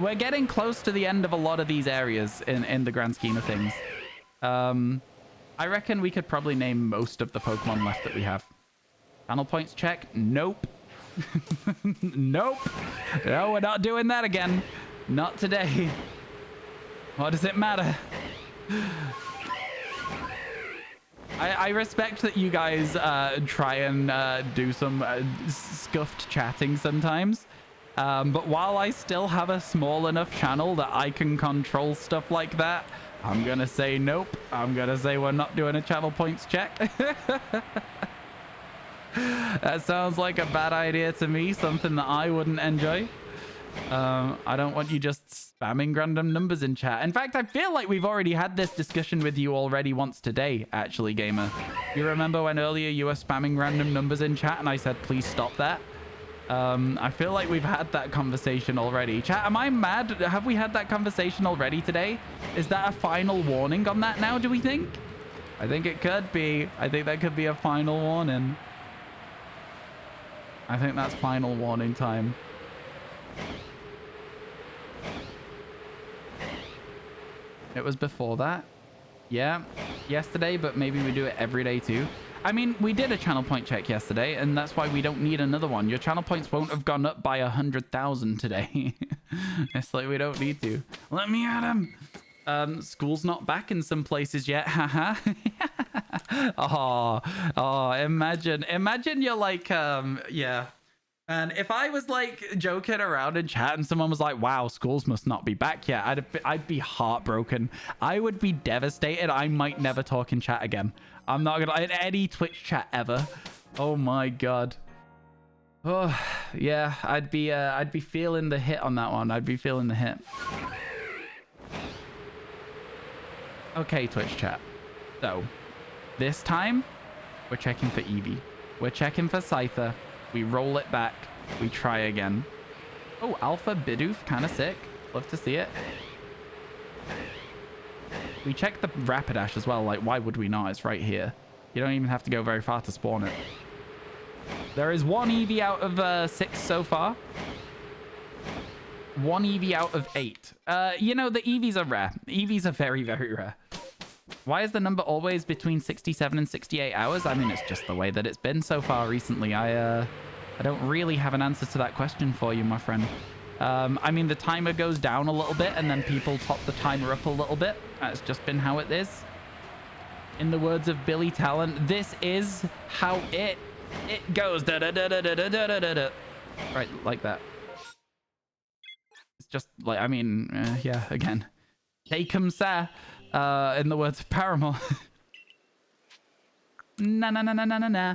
We're getting close to the end of a lot of these areas in the grand scheme of things. I reckon we could probably name most of the Pokemon left that we have. Channel points check. Nope. Nope. No, we're not doing that again. Not today. What does it matter? I respect that you guys try and do some scuffed chatting sometimes. But while I still have a small enough channel that I can control stuff like that, I'm going to say nope. I'm going to say we're not doing a channel points check. That sounds like a bad idea to me, something that I wouldn't enjoy. I don't want you just spamming random numbers in chat. In fact, I feel like we've already had this discussion with you already once today, actually, gamer. You remember when earlier you were spamming random numbers in chat and I said, please stop that? I feel like we've had that conversation already. Chat, am I mad? Have we had that conversation already today? Is that a final warning on that now, do we think? I think it could be. I think that could be a final warning. I think that's final warning time. It was before that. Yeah, yesterday, but maybe we do it every day too. I mean, we did a channel point check yesterday, and that's why we don't need another one. Your channel points won't have gone up by 100,000 today. It's like we don't need to. Let me at him. School's not back in some places yet. Haha. Oh, imagine you're like, yeah. And if I was like joking around in chat and someone was like, wow, schools must not be back yet, I'd be heartbroken. I would be devastated. I might never talk in chat again. I'm not gonna in any Twitch chat ever. Oh my god. Oh yeah, I'd be feeling the hit on that one. I'd be feeling the hit. Okay, Twitch chat. So this time we're checking for Eevee. We're checking for Scyther. We roll it back. We try again. Oh, Alpha Bidoof, kind of sick. Love to see it. We check the Rapidash as well. Like, why would we not? It's right here. You don't even have to go very far to spawn it. There is one Eevee out of 6 so far. One Eevee out of 8. You know, the Eevees are rare. Eevees are very, very rare. Why is the number always between 67 and 68 hours? I mean, it's just the way that it's been so far recently. I don't really have an answer to that question for you, my friend. I mean, the timer goes down a little bit and then people top the timer up a little bit. That's just been how it is. In the words of Billy Talent, this is how it goes. Da, da, da, da, da, da, da, da, da. Right, like that. It's just like, I mean, yeah, again. Take 'em, sir. In the words of Paramore. Na.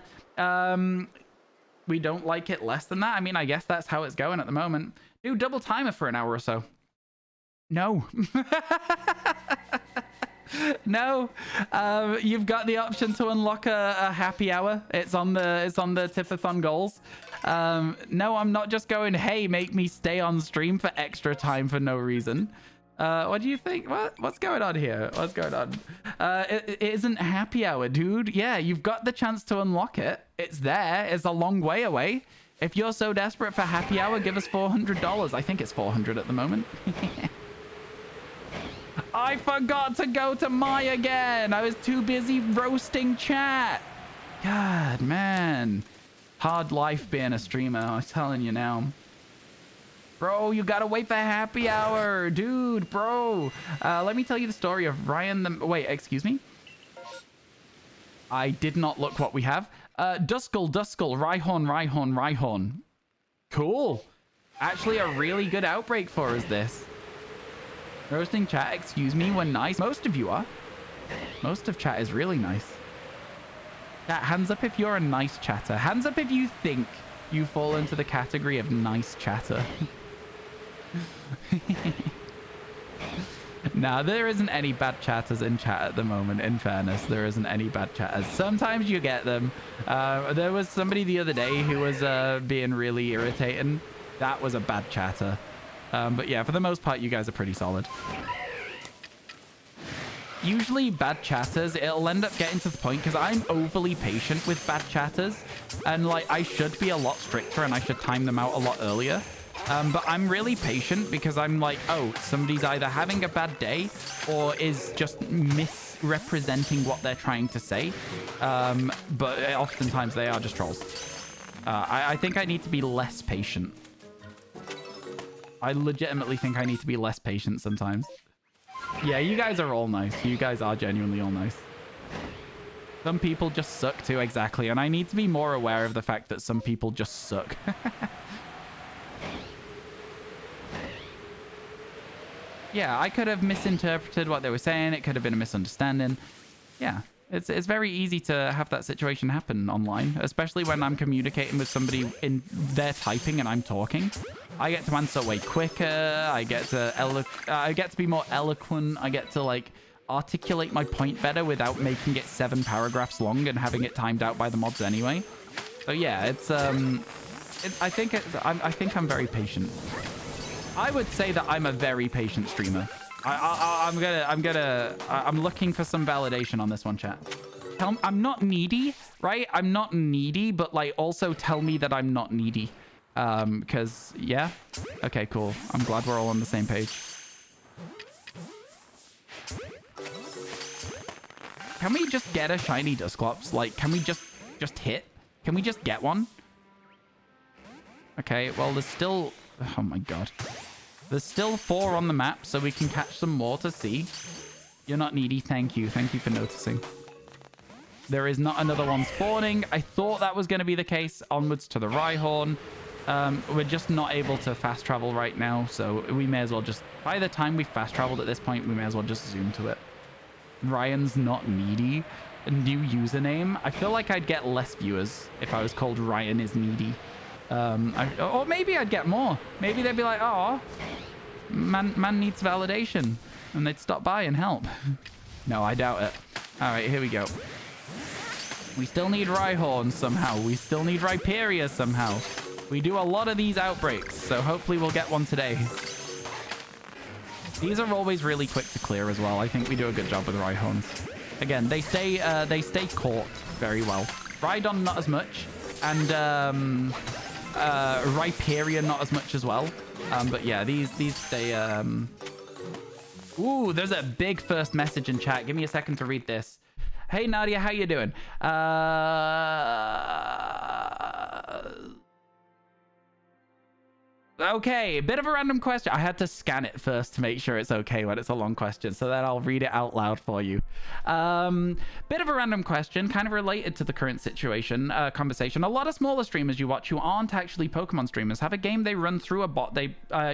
We don't like it less than that. I mean, I guess that's how it's going at the moment. Do double timer for an hour or so. No. No. You've got the option to unlock a happy hour. It's on the Tipathon goals. No, I'm not just going, hey, make me stay on stream for extra time for no reason. What do you think? What's going on here? What's going on? It isn't happy hour, dude. Yeah, you've got the chance to unlock it. It's there. It's a long way away. If you're so desperate for happy hour, give us $400. I think it's 400 at the moment. I forgot to go to my again. I was too busy roasting chat. God, man. Hard life being a streamer, I'm telling you now. Bro, you gotta wait for happy hour. Dude, bro. Let me tell you the story of Ryan the... Wait, excuse me? I did not look what we have. Duskull, Rhyhorn. Cool. Actually, a really good outbreak for us, this. Roasting chat, excuse me, when nice. Most of you are. Most of chat is really nice. Chat, hands up if you're a nice chatter. Hands up if you think you fall into the category of nice chatter. Nah, there isn't any bad chatters in chat at the moment, in fairness. There isn't any bad chatters. Sometimes you get them. There was somebody the other day who was being really irritating. That was a bad chatter. But yeah, for the most part, you guys are pretty solid. Usually bad chatters, it'll end up getting to the point because I'm overly patient with bad chatters. And like, I should be a lot stricter and I should time them out a lot earlier. But I'm really patient because I'm like, oh, somebody's either having a bad day or is just misrepresenting what they're trying to say. But oftentimes they are just trolls. I think I need to be less patient. I legitimately think I need to be less patient sometimes. Yeah, you guys are all nice. You guys are genuinely all nice. Some people just suck too, exactly. And I need to be more aware of the fact that some people just suck. Yeah, I could have misinterpreted what they were saying. It could have been a misunderstanding. Yeah, it's very easy to have that situation happen online, especially when I'm communicating with somebody in their typing and I'm talking. I get to answer way quicker. I get to be more eloquent. I get to like articulate my point better without making it 7 paragraphs long and having it timed out by the mods anyway. So yeah, I think I'm very patient. I would say that I'm a very patient streamer. I'm looking for some validation on this one, chat. I'm not needy, right? I'm not needy, but like also tell me that I'm not needy. Because yeah. Okay, cool. I'm glad we're all on the same page. Can we just get a shiny Dusclops? Like, can we just hit? Can we just get one? Okay, well, there's still... Oh my god. There's still 4 on the map, so we can catch some more to see. You're not needy. Thank you. Thank you for noticing. There is not another one spawning. I thought that was going to be the case. Onwards to the Rhyhorn. We're just not able to fast travel right now, so we may as well just... By the time we've fast traveled at this point, we may as well just zoom to it. Ryan's not needy. A new username. I feel like I'd get less viewers if I was called Ryan is needy. Or maybe I'd get more. Maybe they'd be like, oh, man needs validation. And they'd stop by and help. No, I doubt it. All right, here we go. We still need Rhyhorn somehow. We still need Rhyperia somehow. We do a lot of these outbreaks, so hopefully we'll get one today. These are always really quick to clear as well. I think we do a good job with Rhyhorns. Again, they stay caught very well. Rhydon not as much, and Rhyperia not as much as well. But yeah, these stay... Ooh, there's a big first message in chat. Give me a second to read this. Hey, Nadia, how you doing? Okay, bit of a random question. I had to scan it first to make sure it's okay when it's a long question, so then I'll read it out loud for you. Bit of a random question, kind of related to the current situation, conversation. A lot of smaller streamers you watch who aren't actually Pokemon streamers have a game they run through a bot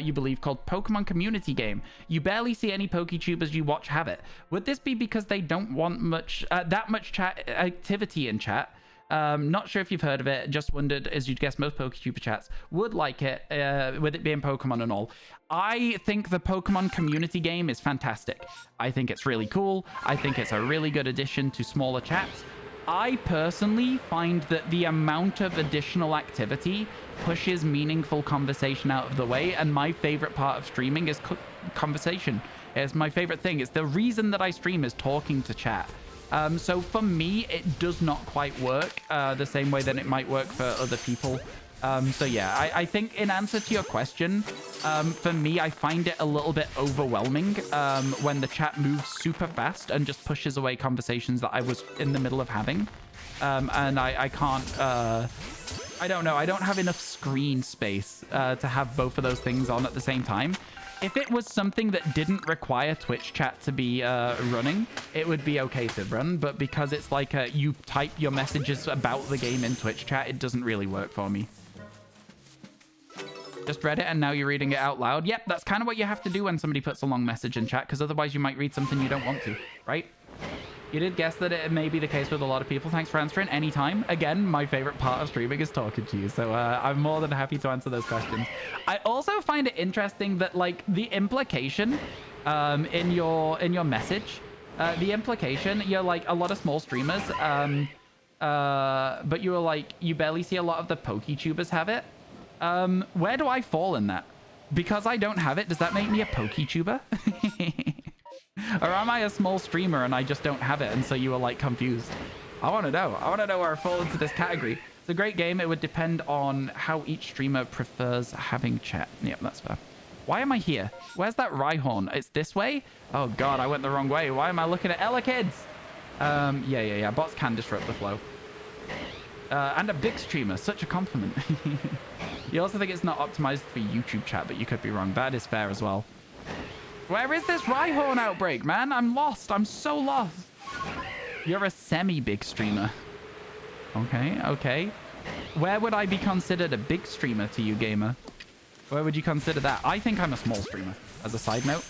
you believe called Pokemon Community Game. You barely see any PokeTubers you watch have it. Would this be because they don't want that much chat activity in chat? Not sure if you've heard of it. Just wondered, as you'd guess, most PokeTuber chats would like it, with it being Pokemon and all. I think the Pokemon Community Game is fantastic. I think it's really cool. I think it's a really good addition to smaller chats. I personally find that the amount of additional activity pushes meaningful conversation out of the way, and my favorite part of streaming is conversation. It's my favorite thing. It's the reason that I stream is talking to chat. So for me, it does not quite work the same way that it might work for other people. So yeah, I think in answer to your question, for me, I find it a little bit overwhelming when the chat moves super fast and just pushes away conversations that I was in the middle of having. And I can't... I don't know. I don't have enough screen space to have both of those things on at the same time. If it was something that didn't require Twitch chat to be running, it would be okay to run. But because it's like you type your messages about the game in Twitch chat, it doesn't really work for me. Just read it and now you're reading it out loud. Yep, that's kind of what you have to do when somebody puts a long message in chat, because otherwise you might read something you don't want to, right? You did guess that it may be the case with a lot of people. Thanks for answering anytime. Again, my favorite part of streaming is talking to you, so I'm more than happy to answer those questions. I also find it interesting that, like, the implication in your message, the implication, you're like a lot of small streamers, but you were like, you barely see a lot of the PokeTubers have it. Where do I fall in that? Because I don't have it, does that make me a PokeTuber? Or am I a small streamer and I just don't have it, and so you were like confused? I want to know. I want to know where I fall into this category. It's a great game. It would depend on how each streamer prefers having chat. Yep, that's fair. Why am I here? Where's that Rhyhorn? It's this way? Oh god, I went the wrong way. Why am I looking at Ella Kids? Yeah. Bots can disrupt the flow. And a big streamer. Such a compliment. You also think it's not optimized for YouTube chat, but you could be wrong. That is fair as well. Where is this Rhyhorn outbreak, man? I'm lost. I'm so lost. You're a semi-big streamer. Okay. Where would I be considered a big streamer to you, gamer? Where would you consider that? I think I'm a small streamer, as a side note.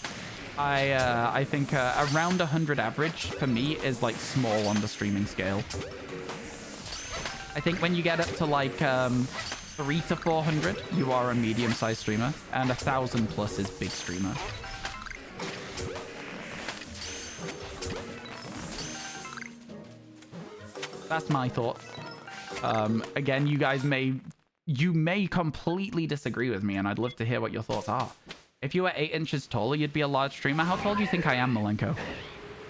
I think around 100 average, for me, is like small on the streaming scale. I think when you get up to like 300 to 400, you are a medium-sized streamer. And 1,000 plus is big streamer. That's my thoughts. Again, you may completely disagree with me, and I'd love to hear what your thoughts are. If you were 8 inches taller, you'd be a large streamer. How tall do you think I am, Malenko?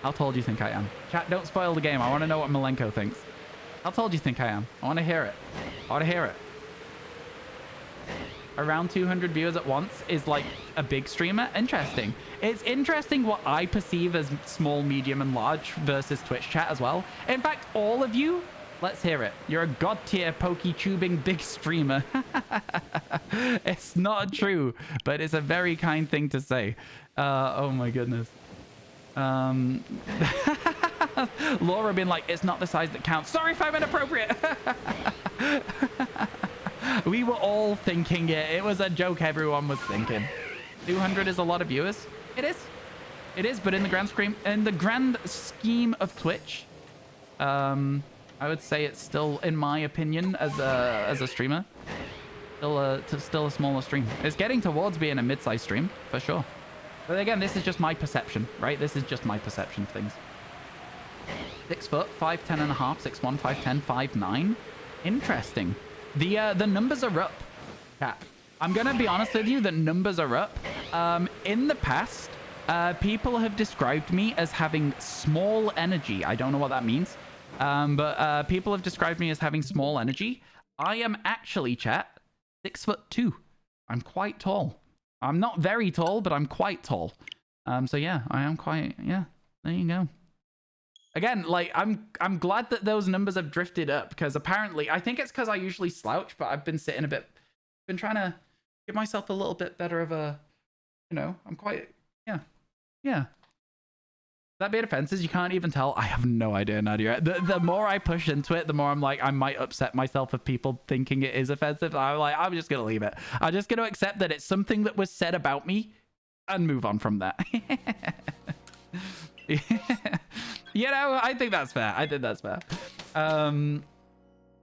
How tall do you think I am? Chat, don't spoil the game. I want to know what Malenko thinks. How tall do you think I am? I want to hear it. I want to hear it. Around 200 viewers at once is like a big streamer. Interesting. It's interesting what I perceive as small, medium, and large versus Twitch chat as well. In fact, all of you, let's hear it. You're a god tier PokeTubing big streamer. It's not true, but it's a very kind thing to say. Oh my goodness. Laura being like, it's not the size that counts. Sorry if I'm inappropriate. We were all thinking it. It was a joke everyone was thinking. 200 is a lot of viewers. It is. It is, but in the grand scheme of Twitch, I would say it's still, in my opinion, as a streamer, still a smaller stream. It's getting towards being a mid-sized stream, for sure. But again, this is just my perception, right? This is just my perception of things. 6 foot, 5'10 and a half, 6'1", 5'10", 5'9". Interesting. The numbers are up. Chat. I'm going to be honest with you, the numbers are up. In the past, people have described me as having small energy. I don't know what that means. But people have described me as having small energy. I am actually, chat, 6'2". I'm quite tall. I'm not very tall, but I'm quite tall. So yeah, I am quite, yeah, there you go. Again, like, I'm glad that those numbers have drifted up, because apparently, I think it's because I usually slouch, but I've been sitting a bit, been trying to give myself a little bit better of a, you know, I'm quite, yeah. That being offenses, you can't even tell. I have no idea, Nadia. The more I push into it, the more I'm like, I might upset myself if people thinking it is offensive. I'm like, I'm just going to leave it. I'm just going to accept that it's something that was said about me and move on from that. You know, I think that's fair. I think that's fair.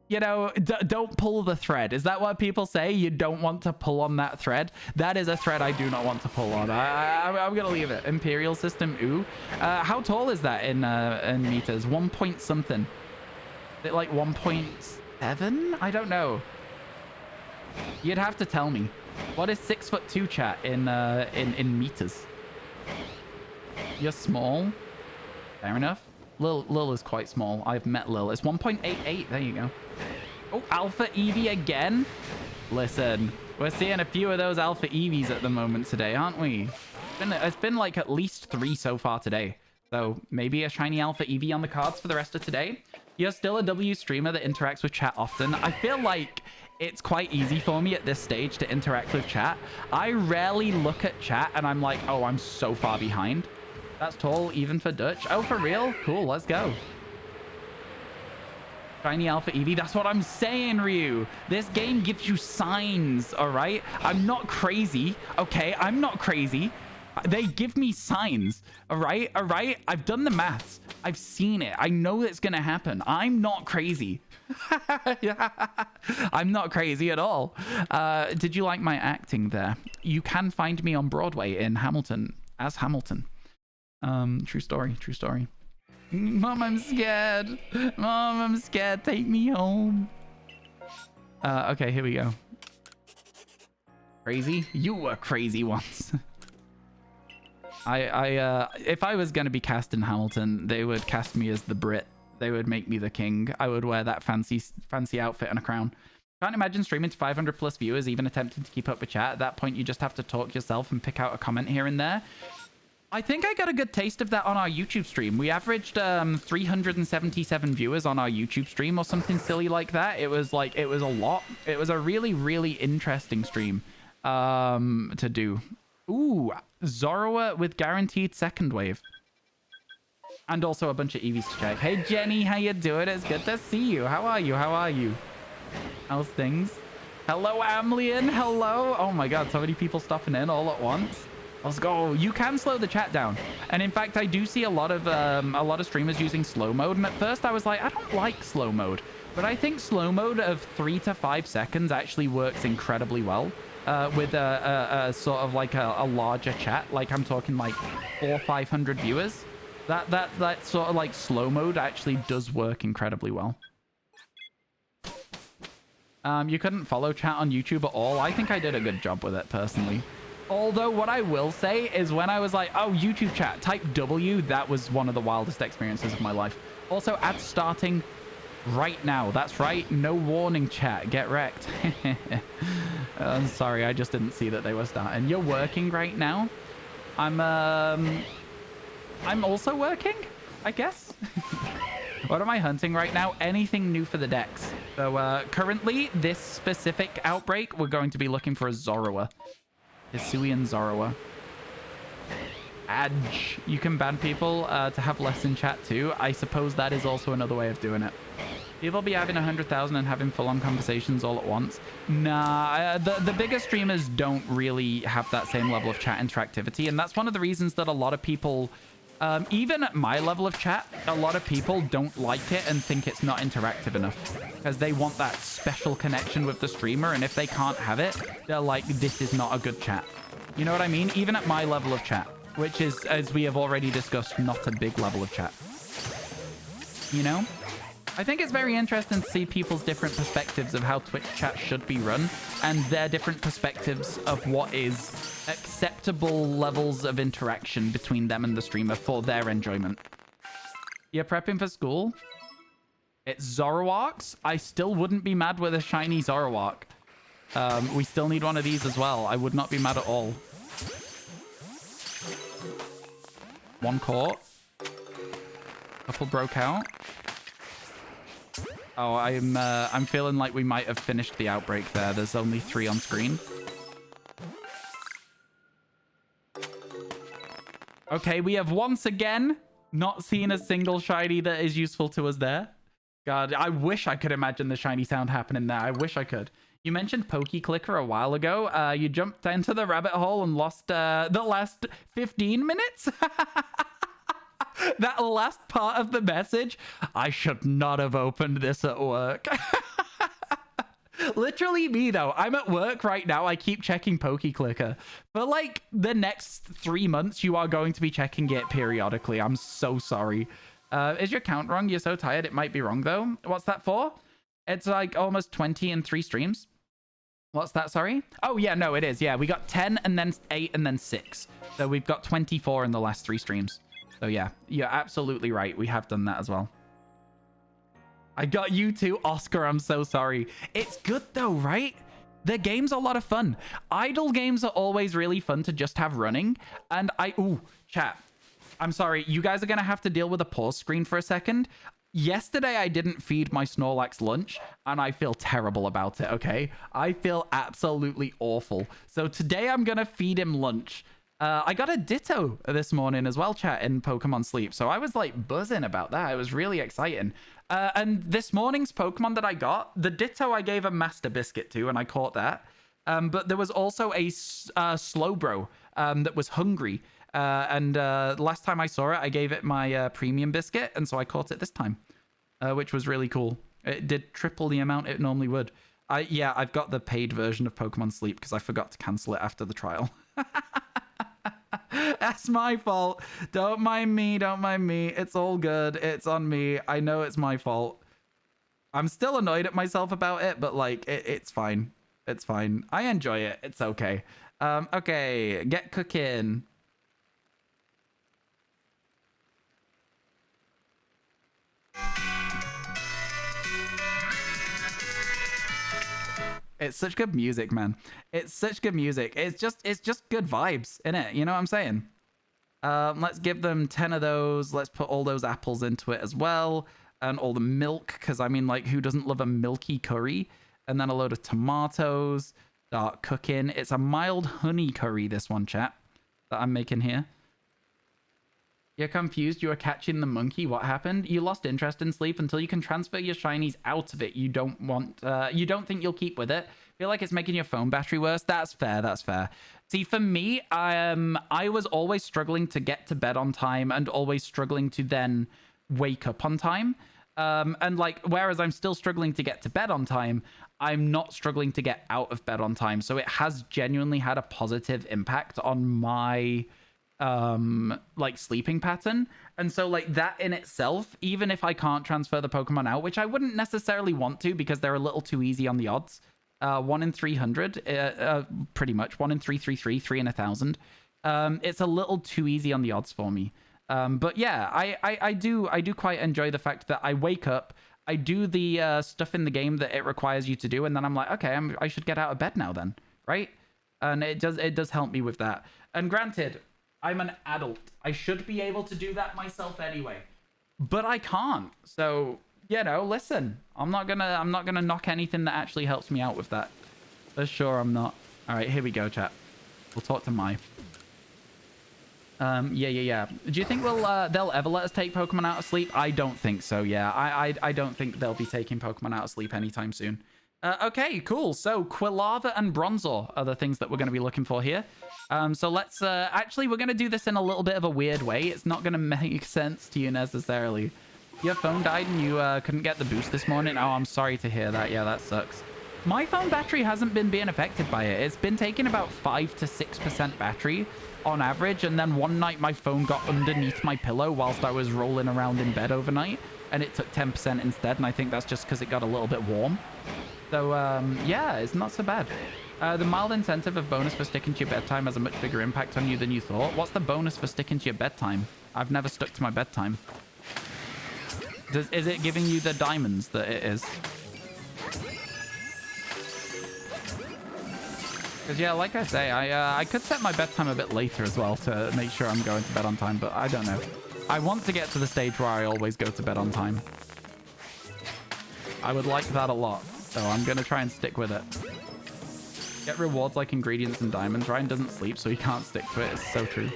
You know, don't pull the thread. Is that what people say? You don't want to pull on that thread? That is a thread I do not want to pull on. I'm going to leave it. Imperial system, ooh. How tall is that in meters? 1 point something. Is it like 1.7? I don't know. You'd have to tell me. What is 6'2", chat, in meters? You're small. Fair enough. Lil is quite small. I've met Lil. It's 1.88. There you go. Oh, Alpha Eevee again? Listen, we're seeing a few of those Alpha Eevees at the moment today, aren't we? It's been like at least 3 so far today. So maybe a shiny Alpha Eevee on the cards for the rest of today. You're still a W streamer that interacts with chat often. I feel like it's quite easy for me at this stage to interact with chat. I rarely look at chat and I'm like, oh, I'm so far behind. That's tall, even for Dutch. Oh, for real? Cool, let's go. Shiny Alpha Eevee. That's what I'm saying, Ryu. This game gives you signs, all right? I'm not crazy, okay? I'm not crazy. They give me signs, all right? All right? I've done the maths. I've seen it. I know it's going to happen. I'm not crazy. I'm not crazy at all. Did you like my acting there? You can find me on Broadway in Hamilton as Hamilton. True story. True story. Mom, I'm scared. Mom, I'm scared. Take me home. Okay, here we go. Crazy? You were crazy once. If I was going to be cast in Hamilton, they would cast me as the Brit. They would make me the king. I would wear that fancy outfit and a crown. Can't imagine streaming to 500 plus viewers, even attempting to keep up with chat. At that point, you just have to talk yourself and pick out a comment here and there. I think I got a good taste of that on our YouTube stream. We averaged 377 viewers on our YouTube stream or something silly like that. It was a lot. It was a really, really interesting stream to do. Ooh, Zorua with guaranteed second wave. And also a bunch of Eevees to check. Hey, Jenny, how you doing? It's good to see you. How are you? How are you? How's things? Hello, Amlian. Hello. Oh my god, so many people stopping in all at once. Let's go. You can slow the chat down. And in fact, I do see a lot of streamers using slow mode. And at first I was like, I don't like slow mode. But I think slow mode of 3 to 5 seconds actually works incredibly well. With a sort of like a larger chat. Like I'm talking like 400 or 500 viewers. That sort of like slow mode actually does work incredibly well. You couldn't follow chat on YouTube at all. I think I did a good job with it personally. Although what I will say is when I was like, oh, YouTube chat, type W, that was one of the wildest experiences of my life. Also, ads starting right now. That's right. No warning, chat. Get wrecked. I'm sorry. I just didn't see that they were starting. You're working right now? I'm also working, I guess. What am I hunting right now? Anything new for the decks. So currently, this specific outbreak, we're going to be looking for a Zorua. Hisuian Zorua. Adge. You can ban people to have less in chat too. I suppose that is also another way of doing it. People be having 100,000 and having full-on conversations all at once. Nah, the bigger streamers don't really have that same level of chat interactivity. And that's one of the reasons that a lot of people, even at my level of chat, a lot of people don't like it and think it's not interactive enough. Because they want that special connection with the streamer. And if they can't have it, they're like, this is not a good chat. You know what I mean? Even at my level of chat, which is, as we have already discussed, not a big level of chat. You know? I think it's very interesting to see people's different perspectives of how Twitch chat should be run and their different perspectives of what is acceptable levels of interaction between them and the streamer for their enjoyment. You're prepping for school? It's Zoroarks? I still wouldn't be mad with a shiny Zoroark. We still need one of these as well. I would not be mad at all. One caught. Couple broke out. Oh, I'm feeling like we might have finished the outbreak there. There's only 3 on screen. Okay, we have once again not seen a single shiny that is useful to us there. God, I wish I could imagine the shiny sound happening there. I wish I could. You mentioned Pokeclicker a while ago. You jumped into the rabbit hole and lost the last 15 minutes? That last part of the message, I should not have opened this at work. Literally me, though. I'm at work right now. I keep checking Pokeclicker. For like the next 3 months, you are going to be checking it periodically. I'm so sorry. Is your count wrong? You're so tired. It might be wrong, though. What's that for? It's like almost 20 in 3 streams. What's that? Sorry? Oh, yeah, no, it is. Yeah, we got 10 and then 8 and then 6. So we've got 24 in the last 3 streams. So yeah, you're absolutely right. We have done that as well. I got you too, Oscar. I'm so sorry. It's good though, right? The game's a lot of fun. Idle games are always really fun to just have running. And ooh, chat. I'm sorry. You guys are going to have to deal with a pause screen for a second. Yesterday, I didn't feed my Snorlax lunch, and I feel terrible about it, okay? I feel absolutely awful. So today, I'm going to feed him lunch. I got a Ditto this morning as well, chat, in Pokemon Sleep. So I was like buzzing about that. It was really exciting. And this morning's Pokemon that I got, the Ditto I gave a Master Biscuit to, and I caught that. But there was also a Slowbro that was hungry. And last time I saw it, I gave it my Premium Biscuit. And so I caught it this time, which was really cool. It did triple the amount it normally would. Yeah, I've got the paid version of Pokemon Sleep because I forgot to cancel it after the trial. That's my fault. Don't mind me. Don't mind me. It's all good. It's on me. I know it's my fault. I'm still annoyed at myself about it, but like, it's fine. It's fine. I enjoy it. It's okay. Okay, get cooking. It's such good music, man. It's such good music. It's just good vibes, innit? You know what I'm saying? Let's give them 10 of those. Let's put all those apples into it as well. And all the milk, because I mean, like, who doesn't love a milky curry? And then a load of tomatoes. Start cooking. It's a mild honey curry, this one, chat, that I'm making here. You're confused. You were catching the monkey. What happened? You lost interest in Sleep until you can transfer your shinies out of it. You don't think you'll keep with it. Feel like it's making your phone battery worse. That's fair. That's fair. See, for me, I was always struggling to get to bed on time and always struggling to then wake up on time. And like, whereas I'm still struggling to get to bed on time, I'm not struggling to get out of bed on time. So it has genuinely had a positive impact on my like sleeping pattern. And so like that in itself, even if I can't transfer the Pokemon out, which I wouldn't necessarily want to because they're a little too easy on the odds. 1 in 300, pretty much 1 in 333, 3 in 1,000. It's a little too easy on the odds for me. But yeah, I do quite enjoy the fact that I wake up, I do the stuff in the game that it requires you to do, and then I'm like, okay, I should get out of bed now then, right? And it does help me with that. And granted, I'm an adult. I should be able to do that myself anyway, but I can't. So, you know, listen, I'm not gonna knock anything that actually helps me out with that. For sure, I'm not. All right, here we go, chat. We'll talk to Mai. Yeah. Do you think they'll ever let us take Pokemon out of sleep? I don't think so. Yeah, I don't think they'll be taking Pokemon out of sleep anytime soon. Okay, cool. So Quilava and Bronzor are the things that we're going to be looking for here. So let's actually, we're going to do this in a little bit of a weird way. It's not going to make sense to you necessarily. Your phone died and you couldn't get the boost this morning. Oh, I'm sorry to hear that. Yeah, that sucks. My phone battery hasn't been being affected by it. It's been taking about 5 to 6% battery on average. And then one night my phone got underneath my pillow whilst I was rolling around in bed overnight. And it took 10% instead. And I think that's just because it got a little bit warm. So, yeah, it's not so bad. The mild incentive of bonus for sticking to your bedtime has a much bigger impact on you than you thought. What's the bonus for sticking to your bedtime? I've never stuck to my bedtime. Is it giving you the diamonds that it is? Because, yeah, like I say, I could set my bedtime a bit later as well to make sure I'm going to bed on time, but I don't know. I want to get to the stage where I always go to bed on time. I would like that a lot, so I'm going to try and stick with it. Get rewards like ingredients and diamonds. Ryan doesn't sleep, so he can't stick to it. It's so true.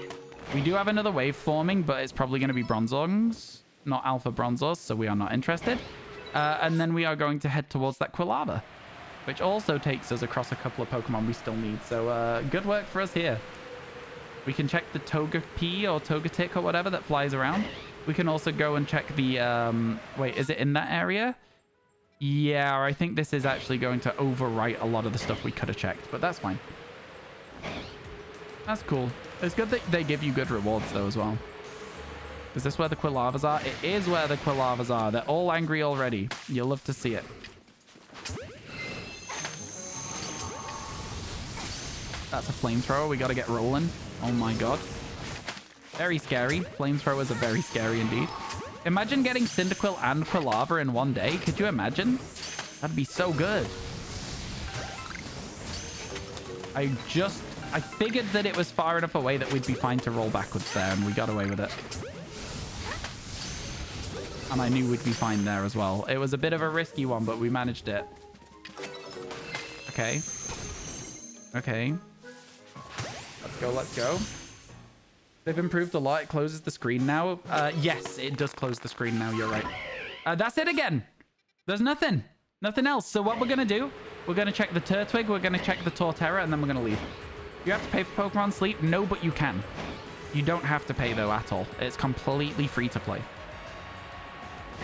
We do have another wave forming, but it's probably going to be Bronzors, not Alpha Bronzors, so we are not interested. And then we are going to head towards that Quilava, which also takes us across a couple of Pokemon we still need. So good work for us here. We can check the Togepi or Togetic or whatever that flies around. We can also go and check the... wait, is it in that area? Yeah, I think this is actually going to overwrite a lot of the stuff we could have checked, but that's fine. That's cool. It's good that they give you good rewards, though, as well. Is this where the Quilavas are? It is where the Quilavas are. They're all angry already. You'll love to see it. That's a flamethrower. We got to get rolling. Oh, my God. Very scary. Flamethrowers are very scary indeed. Imagine getting Cyndaquil and Quilava in one day. Could you imagine? That'd be so good. I figured that it was far enough away that we'd be fine to roll backwards there, and we got away with it. And I knew we'd be fine there as well. It was a bit of a risky one, but we managed it. Okay. Okay. Let's go, let's go. They've improved a lot. It closes the screen now. Yes, it does close the screen now. You're right. That's it again. There's nothing. Nothing else. So what we're going to do, we're going to check the Turtwig, we're going to check the Torterra, and then we're going to leave. You have to pay for Pokemon Sleep? No, but you can. You don't have to pay, though, at all. It's completely free to play.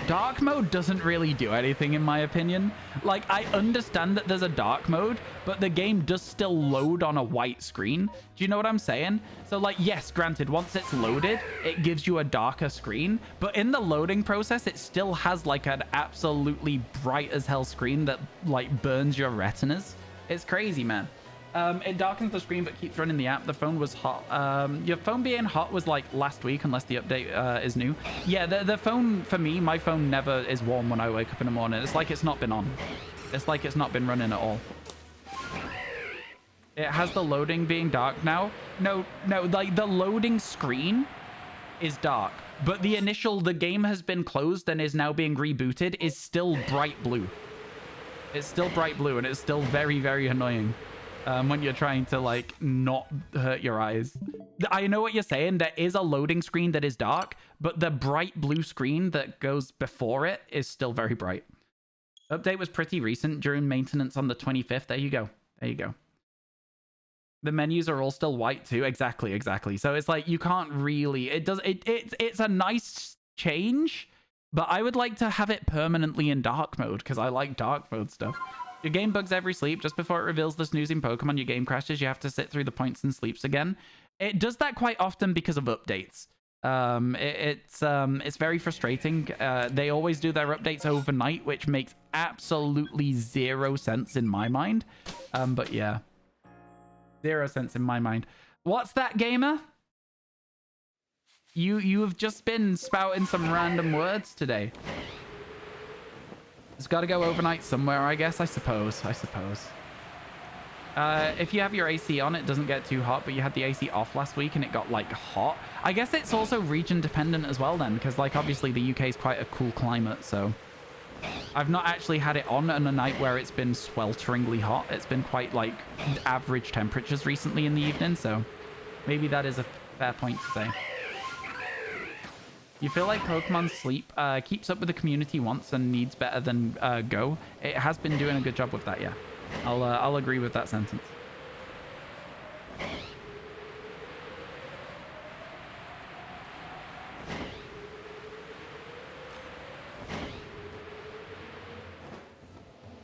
Dark mode doesn't really do anything, in my opinion. Like, I understand that there's a dark mode, but the game does still load on a white screen. Do you know what I'm saying? So, like, yes, granted, once it's loaded, it gives you a darker screen. But in the loading process, it still has, like, an absolutely bright as hell screen that, like, burns your retinas. It's crazy, man. It darkens the screen but keeps running the app. The phone was hot. Your phone being hot was like last week, unless the update is new. Yeah, the phone, for me, my phone never is warm when I wake up in the morning. It's like it's not been on. It's like it's not been running at all. It has the loading being dark now. No, like the loading screen is dark. But the game has been closed and is now being rebooted is still bright blue. It's still bright blue and it's still very, very annoying. When you're trying to, like, not hurt your eyes. I know what you're saying. There is a loading screen that is dark, but the bright blue screen that goes before it is still very bright. Update was pretty recent during maintenance on the 25th. There you go. There you go. The menus are all still white too. Exactly. So it's like you can't really... It's a nice change, but I would like to have it permanently in dark mode because I like dark mode stuff. Your game bugs every sleep. Just before it reveals the snoozing Pokemon, your game crashes. You have to sit through the points and sleeps again. It does that quite often because of updates. It's very frustrating. They always do their updates overnight, which makes absolutely zero sense in my mind. But yeah. 0 sense in my mind. What's that, gamer? You have just been spouting some random words today. It's got to go overnight somewhere, I guess. I suppose. If you have your AC on, it doesn't get too hot, but you had the AC off last week and it got, like, hot. I guess it's also region dependent as well then, because, like, obviously the UK is quite a cool climate, so... I've not actually had it on a night where it's been swelteringly hot. It's been quite, like, average temperatures recently in the evening, so maybe that is a fair point to say. You feel like Pokemon Sleep keeps up with the community wants and needs better than Go? It has been doing a good job with that, yeah. I'll agree with that sentence.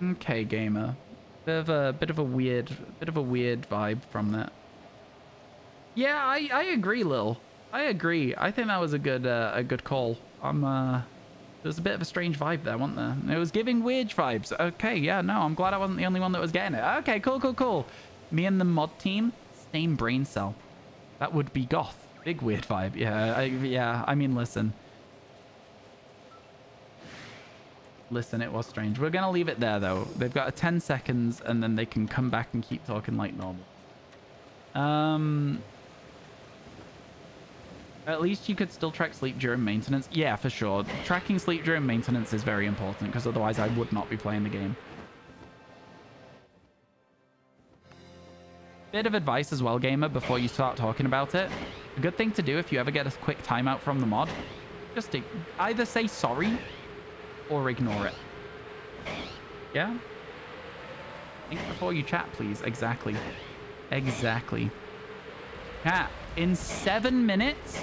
Okay, gamer. Bit of a weird vibe from that. Yeah, I agree, Lil. I agree. I think that was a good call. There was a bit of a strange vibe there, wasn't there? It was giving weird vibes. Okay, yeah, no, I'm glad I wasn't the only one that was getting it. Okay, cool. Me and the mod team, same brain cell. That would be goth. Big weird vibe. Yeah, I mean, listen. Listen, it was strange. We're gonna leave it there though. They've got a 10 seconds and then they can come back and keep talking like normal. At least you could still track sleep during maintenance. Yeah, for sure. Tracking sleep during maintenance is very important because otherwise I would not be playing the game. Bit of advice as well, gamer, before you start talking about it. A good thing to do if you ever get a quick timeout from the mod, just to either say sorry or ignore it. Yeah? Think before you chat, please. Exactly. Cat, in 7 minutes,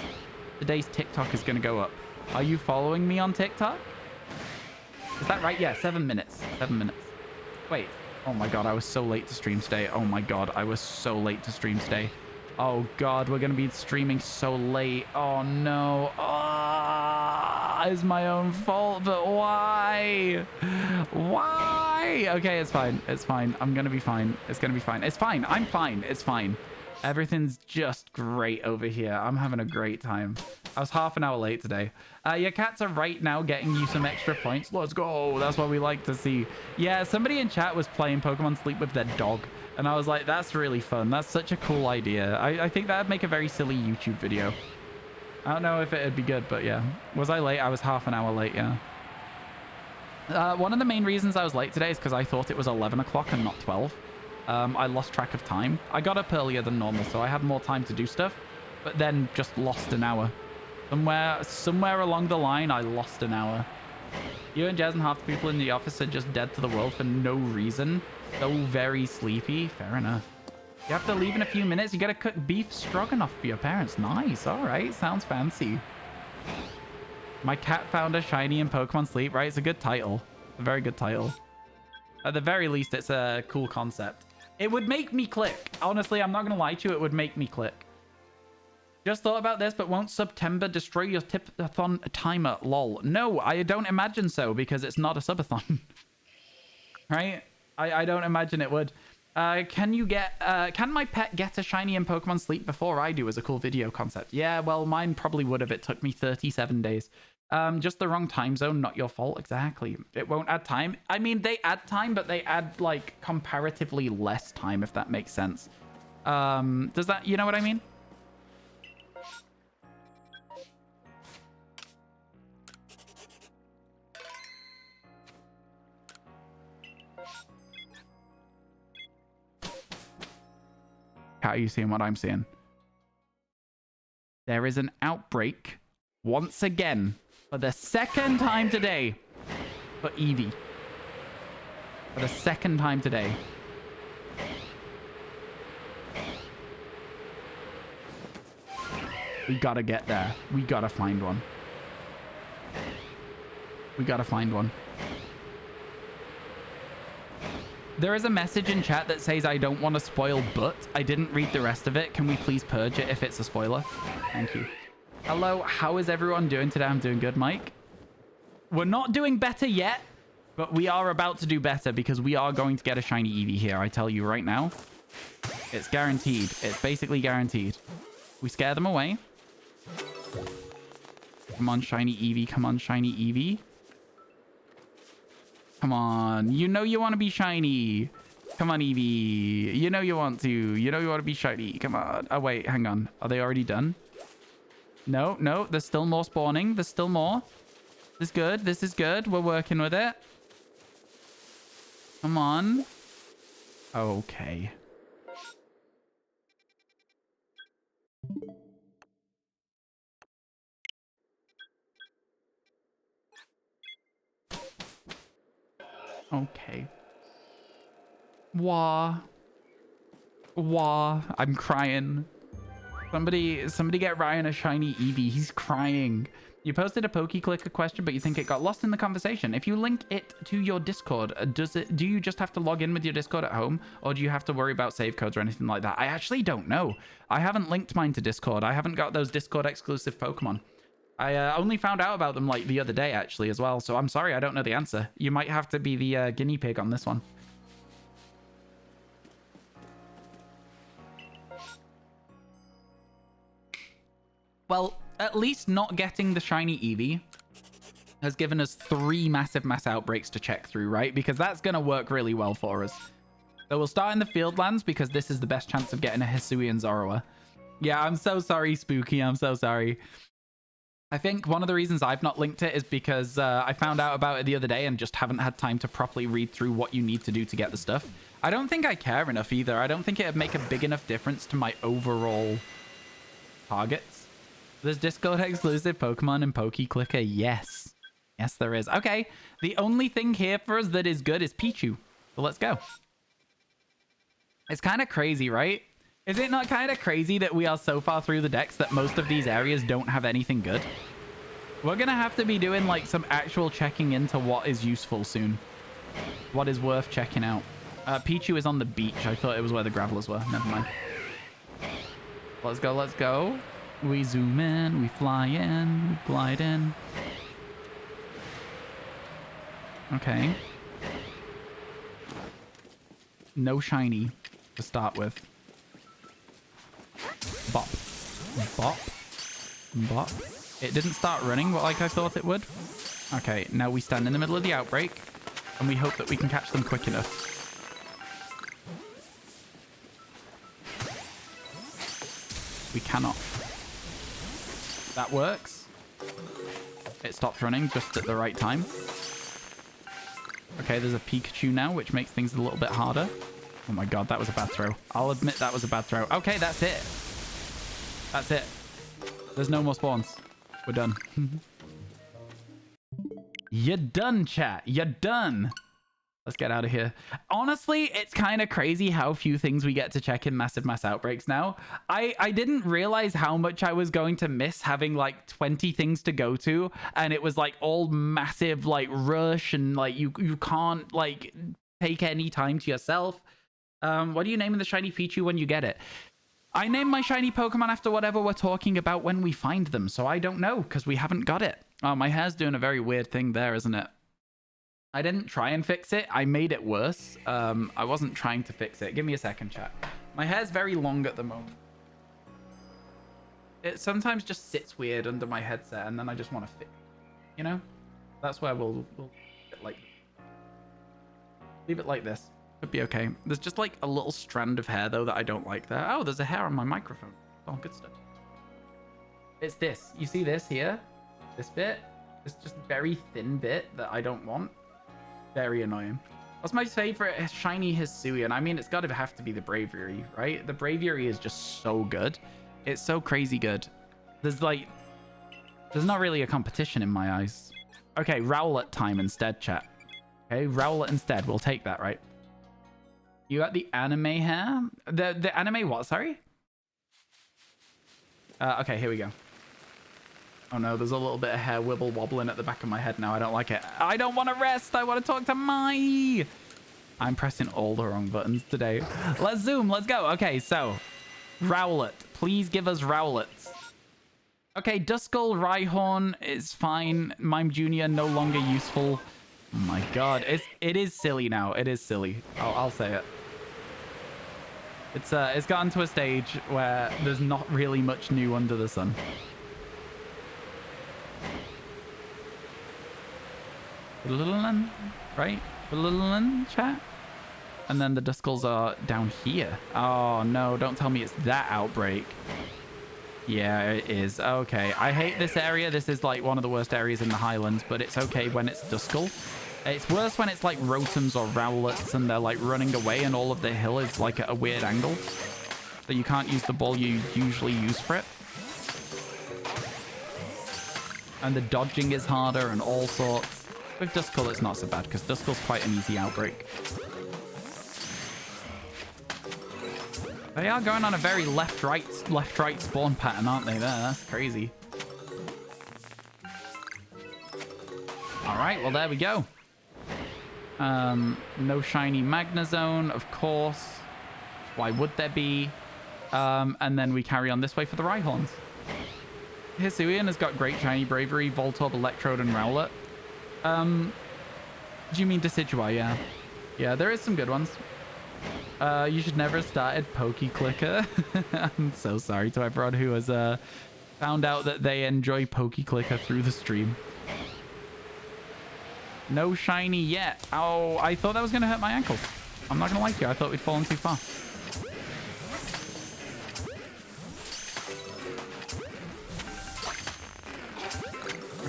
today's TikTok is going to go up. Are you following me on TikTok? Is that right? Yeah, 7 minutes. 7 minutes. Wait. Oh my god, I was so late to stream today. Oh my god, I was so late to stream today. Oh god, we're going to be streaming so late. Oh no. It's my own fault, but why? Why? Okay, it's fine. I'm going to be fine. It's going to be fine. It's fine. I'm fine. It's fine. Everything's just great over here. I'm having a great time. I was half an hour late today. Your cats are right now getting you some extra points. Let's go. That's what we like to see. Yeah, somebody in chat was playing Pokemon Sleep with their dog. And I was like, that's really fun. That's such a cool idea. I think that would make a very silly YouTube video. I don't know if it would be good, but yeah. Was I late? I was half an hour late, yeah. One of the main reasons I was late today is because I thought it was 11 o'clock and not 12. I lost track of time. I got up earlier than normal, so I had more time to do stuff. but then just lost an hour. Somewhere along the line, I lost an hour. You and Jez and half the people in the office are just dead to the world for no reason. So very sleepy. Fair enough. You have to leave in a few minutes. You got to cook beef stroganoff for your parents. Nice. All right. Sounds fancy. My cat found a shiny in Pokemon Sleep, right? It's a good title. A very good title. At the very least, it's a cool concept. It would make me click. Honestly, I'm not going to lie to you. It would make me click. Just thought about this, but won't September destroy your tipathon timer? Lol. No, I don't imagine so because it's not a subathon. Right? I don't imagine it would. Can my pet get a shiny in Pokemon Sleep before I do as a cool video concept? Yeah, well, mine probably would have. It took me 37 days. Just the wrong time zone, not your fault. Exactly. It won't add time. I mean, they add time, but they add, like, comparatively less time, if that makes sense. Does that, you know what I mean? How are you seeing what I'm seeing? There is an outbreak once again for the second time today for Eevee. For the second time today. We gotta get there. We gotta find one. We gotta find one. There is a message in chat that says I don't want to spoil, but I didn't read the rest of it. Can we please purge it if it's a spoiler? Thank you. Hello, how is everyone doing today? I'm doing good, Mike. We're not doing better yet, but we are about to do better because we are going to get a shiny Eevee here. I tell you right now. It's guaranteed. It's basically guaranteed. We scare them away. Come on, shiny Eevee. Come on, shiny Eevee. Come on. You know you want to be shiny. Come on, Eevee. You know you want to. You know you want to be shiny. Come on. Oh, wait. Hang on. Are they already done? No, no. There's still more spawning. There's still more. This is good. This is good. We're working with it. Come on. Okay. Okay. Wah. Wah. I'm crying. Somebody get Ryan a shiny Eevee. He's crying. You posted a PokeClicker question, but you think it got lost in the conversation. If you link it to your Discord, do you just have to log in with your Discord at home, or do you have to worry about save codes or anything like that? I actually don't know. I haven't linked mine to Discord. I haven't got those Discord exclusive Pokemon. I only found out about them like the other day, actually, as well. So I'm sorry, I don't know the answer. You might have to be the guinea pig on this one. Well, at least not getting the shiny Eevee has given us 3 massive mass outbreaks to check through, right? Because that's going to work really well for us. So we'll start in the Fieldlands because this is the best chance of getting a Hisuian Zorua. Yeah, I'm so sorry, Spooky. I'm so sorry. I think one of the reasons I've not linked it is because I found out about it the other day and just haven't had time to properly read through what you need to do to get the stuff. I don't think I care enough either. I don't think it would make a big enough difference to my overall targets. There's Discord exclusive Pokemon and PokeClicker. Yes. Yes, there is. Okay. The only thing here for us that is good is Pichu. So let's go. It's kind of crazy, right? Is it not kind of crazy that we are so far through the decks that most of these areas don't have anything good? We're going to have to be doing like some actual checking into what is useful soon. What is worth checking out. Pichu is on the beach. I thought it was where the Gravelers were. Never mind. Let's go, let's go. We zoom in, we fly in, we glide in. Okay. No shiny to start with. Bop. Bop. Bop. It didn't start running like I thought it would. Okay, now we stand in the middle of the outbreak and we hope that we can catch them quick enough. We cannot. That works. It stopped running just at the right time. Okay, there's a Pikachu now, which makes things a little bit harder. Oh my god, that was a bad throw. I'll admit that was a bad throw. Okay, that's it. That's it. There's no more spawns. We're done. You're done, chat. You're done. Let's get out of here. Honestly, it's kind of crazy how few things we get to check in massive mass outbreaks now. I didn't realize how much I was going to miss having like 20 things to go to, and it was like all massive like rush, and like you can't like take any time to yourself. What do you name the shiny Pichu when you get it? I named my shiny Pokemon after whatever we're talking about when we find them, so I don't know because we haven't got it. Oh, my hair's doing a very weird thing there, isn't it? I didn't try and fix it. I made it worse. I wasn't trying to fix it. Give me a second, chat. My hair's very long at the moment. It sometimes just sits weird under my headset, and then I just want to fix it. You know? That's where we'll leave it like this. Could be okay. There's just like a little strand of hair, though, that I don't like there. Oh, there's a hair on my microphone. Oh, good stuff. It's this. You see this here? This bit? This just very thin bit that I don't want. Very annoying. What's my favorite shiny Hisuian? I mean, it's got to have to be the Braviary, right? The Braviary is just so good. It's so crazy good. There's not really a competition in my eyes. Okay, Rowlet time instead, chat. Okay, Rowlet instead. We'll take that, right? You got the anime hair? The anime what? Sorry? Okay, here we go. Oh no, there's a little bit of hair wibble wobbling at the back of my head now. I don't like it. I don't want to rest. I want to talk to Mai. I'm pressing all the wrong buttons today. Let's zoom. Let's go. Okay, so Rowlet. Please give us Rowlets. Okay, Duskull, Rhyhorn is fine. Mime Jr. no longer useful. Oh my god. It is silly now. It is silly. I'll say it. It's gotten to a stage where there's not really much new under the sun. Right? Chat? And then the Duskulls are down here. Oh no, don't tell me it's that outbreak. Yeah, it is. Okay, I hate this area. This is like one of the worst areas in the Highlands, but it's okay when it's Duskull. It's worse when it's like Rotums or Rowlets and they're like running away and all of the hill is like at a weird angle. So you can't use the ball you usually use for it. And the dodging is harder and all sorts. With Duskull, it's not so bad because Duskull's quite an easy outbreak. They are going on a very left-right spawn pattern, aren't they? That's crazy. All right, well, there we go. No shiny Magnezone, of course. Why would there be? And then we carry on this way for the Rhyhorns. Hisuian has got great shiny Braviary, Voltorb, Electrode, and Rowlet. Do you mean Decidueye? Yeah. Yeah, there is some good ones. You should never have started PokeClicker. I'm so sorry to everyone who has found out that they enjoy PokeClicker through the stream. No shiny yet. Oh, I thought that was going to hurt my ankle. I'm not going to lie to you. I thought we'd fallen too far.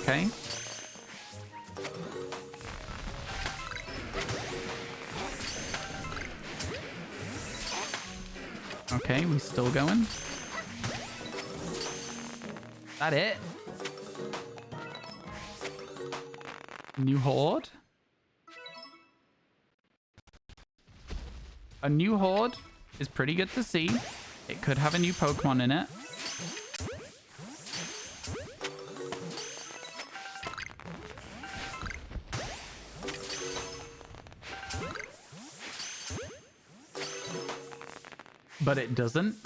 Okay. Okay, we still going. That it? New horde? A new horde is pretty good to see. It could have a new Pokemon in it. But it doesn't.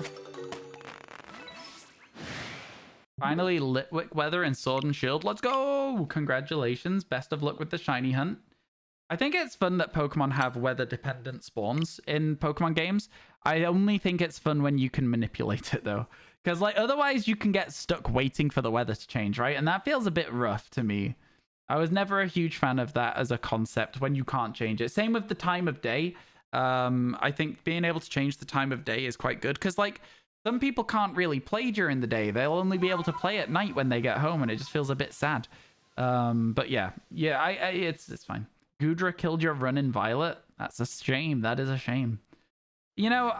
Finally, Litwick Weather and Sword and Shield. Let's go! Congratulations. Best of luck with the shiny hunt. I think it's fun that Pokemon have weather-dependent spawns in Pokemon games. I only think it's fun when you can manipulate it, though. Because, like, otherwise you can get stuck waiting for the weather to change, right? And that feels a bit rough to me. I was never a huge fan of that as a concept when you can't change it. Same with the time of day. I think being able to change the time of day is quite good. Because, like, some people can't really play during the day. They'll only be able to play at night when they get home, and it just feels a bit sad. But yeah, it's fine. Goodra killed your run in Violet. That's a shame. That is a shame. You know,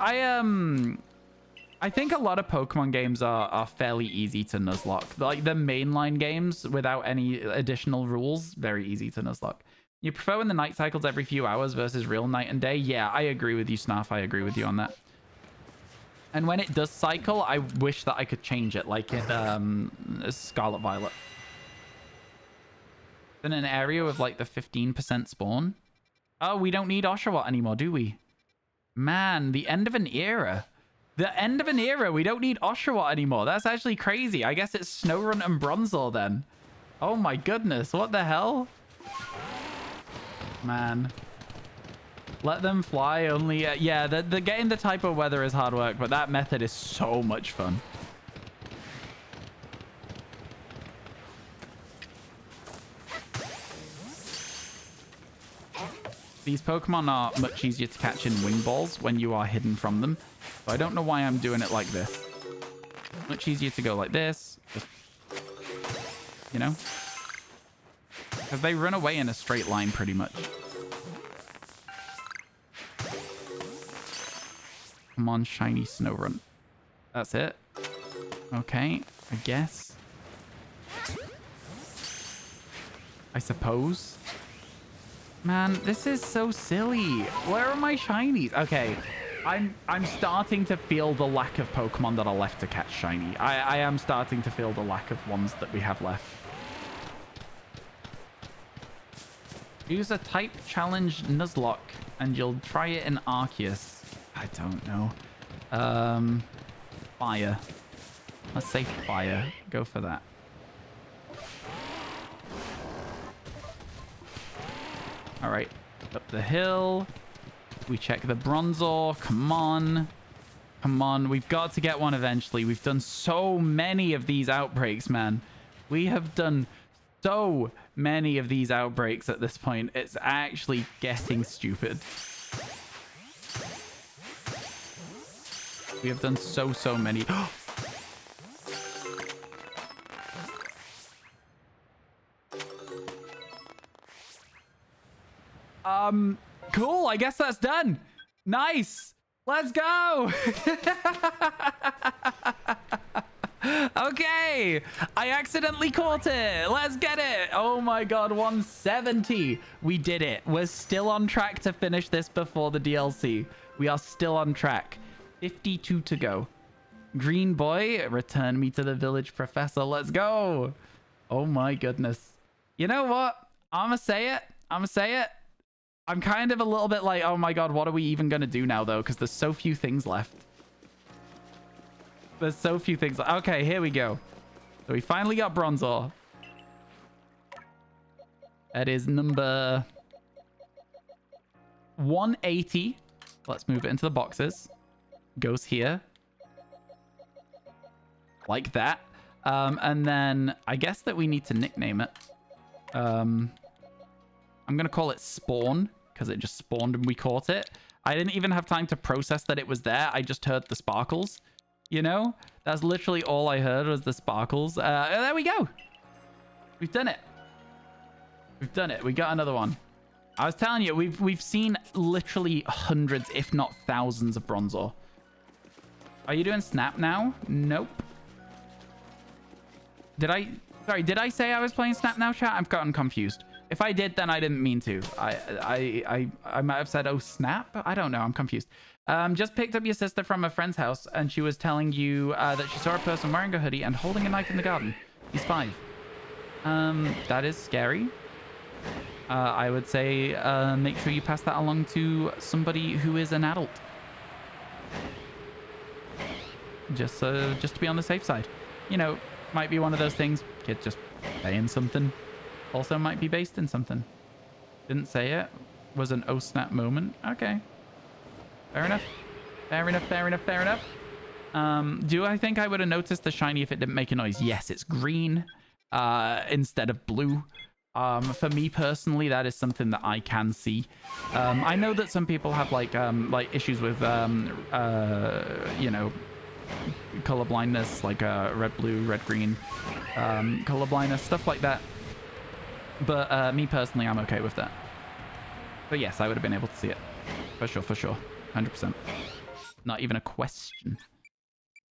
I think a lot of Pokemon games are fairly easy to Nuzlocke. Like the mainline games without any additional rules, very easy to Nuzlocke. You prefer when the night cycles every few hours versus real night and day? Yeah, I agree with you, Snarf. I agree with you on that. And when it does cycle, I wish that I could change it, like in Scarlet Violet. In an area with like the 15% spawn. Oh, we don't need Oshawott anymore, do we? Man, the end of an era. The end of an era. We don't need Oshawott anymore. That's actually crazy. I guess it's Snorunt and Bronzor then. Oh my goodness. What the hell? Man. Let them fly only. Yeah, the getting the type of weather is hard work, but that method is so much fun. These Pokemon are much easier to catch in wing balls when you are hidden from them. So I don't know why I'm doing it like this. Much easier to go like this. Just, you know? Because they run away in a straight line pretty much. Come on, shiny Snorunt. That's it. Okay, I guess. I suppose. Man, this is so silly. Where are my shinies? Okay, I'm starting to feel the lack of Pokemon that are left to catch shiny. I am starting to feel the lack of ones that we have left. Use a type challenge Nuzlocke and you'll try it in Arceus. I don't know. Fire. Let's say fire. Go for that. All right. Up the hill. We check the Bronzor. Come on. Come on. We've got to get one eventually. We've done so many of these outbreaks, man. We have done so many of these outbreaks at this point. It's actually getting stupid. We have done so many. Cool. I guess that's done. Nice. Let's go. Okay. I accidentally caught it. Let's get it. Oh my god, 170. We did it. We're still on track to finish this before the DLC. We are still on track. 52 to go. Green boy, return me to the village, professor. Let's go. Oh my goodness. You know what? I'ma say it. I'm kind of a little bit like, oh my god, what are we even gonna do now though? Because there's so few things left. There's so few things. Okay, here we go. So we finally got Bronzor. That is number 180. Let's move it into the boxes. Goes here. Like that. And then I guess that we need to nickname it. I'm going to call it Spawn because it just spawned and we caught it. I didn't even have time to process that it was there. I just heard the sparkles. You know, that's literally all I heard was the sparkles. There we go. We've done it. We've done it. We got another one. I was telling you, we've seen literally hundreds, if not thousands of Bronzor. Are you doing Snap now? Nope. Did I say I was playing Snap now, chat? I've gotten confused. If I did, then I didn't mean to. I might have said, oh, Snap? I don't know. I'm confused. Just picked up your sister from a friend's house, and she was telling you that she saw a person wearing a hoodie and holding a knife in the garden. He's 5. That is scary. I would say make sure you pass that along to somebody who is an adult. Just to be on the safe side. You know, might be one of those things. Kid just saying something. Also might be based in something. Didn't say it. Was an oh snap moment. Okay. Fair enough. Fair enough, fair enough, fair enough. Do I think I would have noticed the shiny if it didn't make a noise? Yes, it's green instead of blue. For me personally, that is something that I can see. I know that some people have like issues with you know, color blindness, like red blue, red green, color blindness, stuff like that. But me personally, I'm okay with that. But yes, I would have been able to see it for sure, 100%. Not even a question.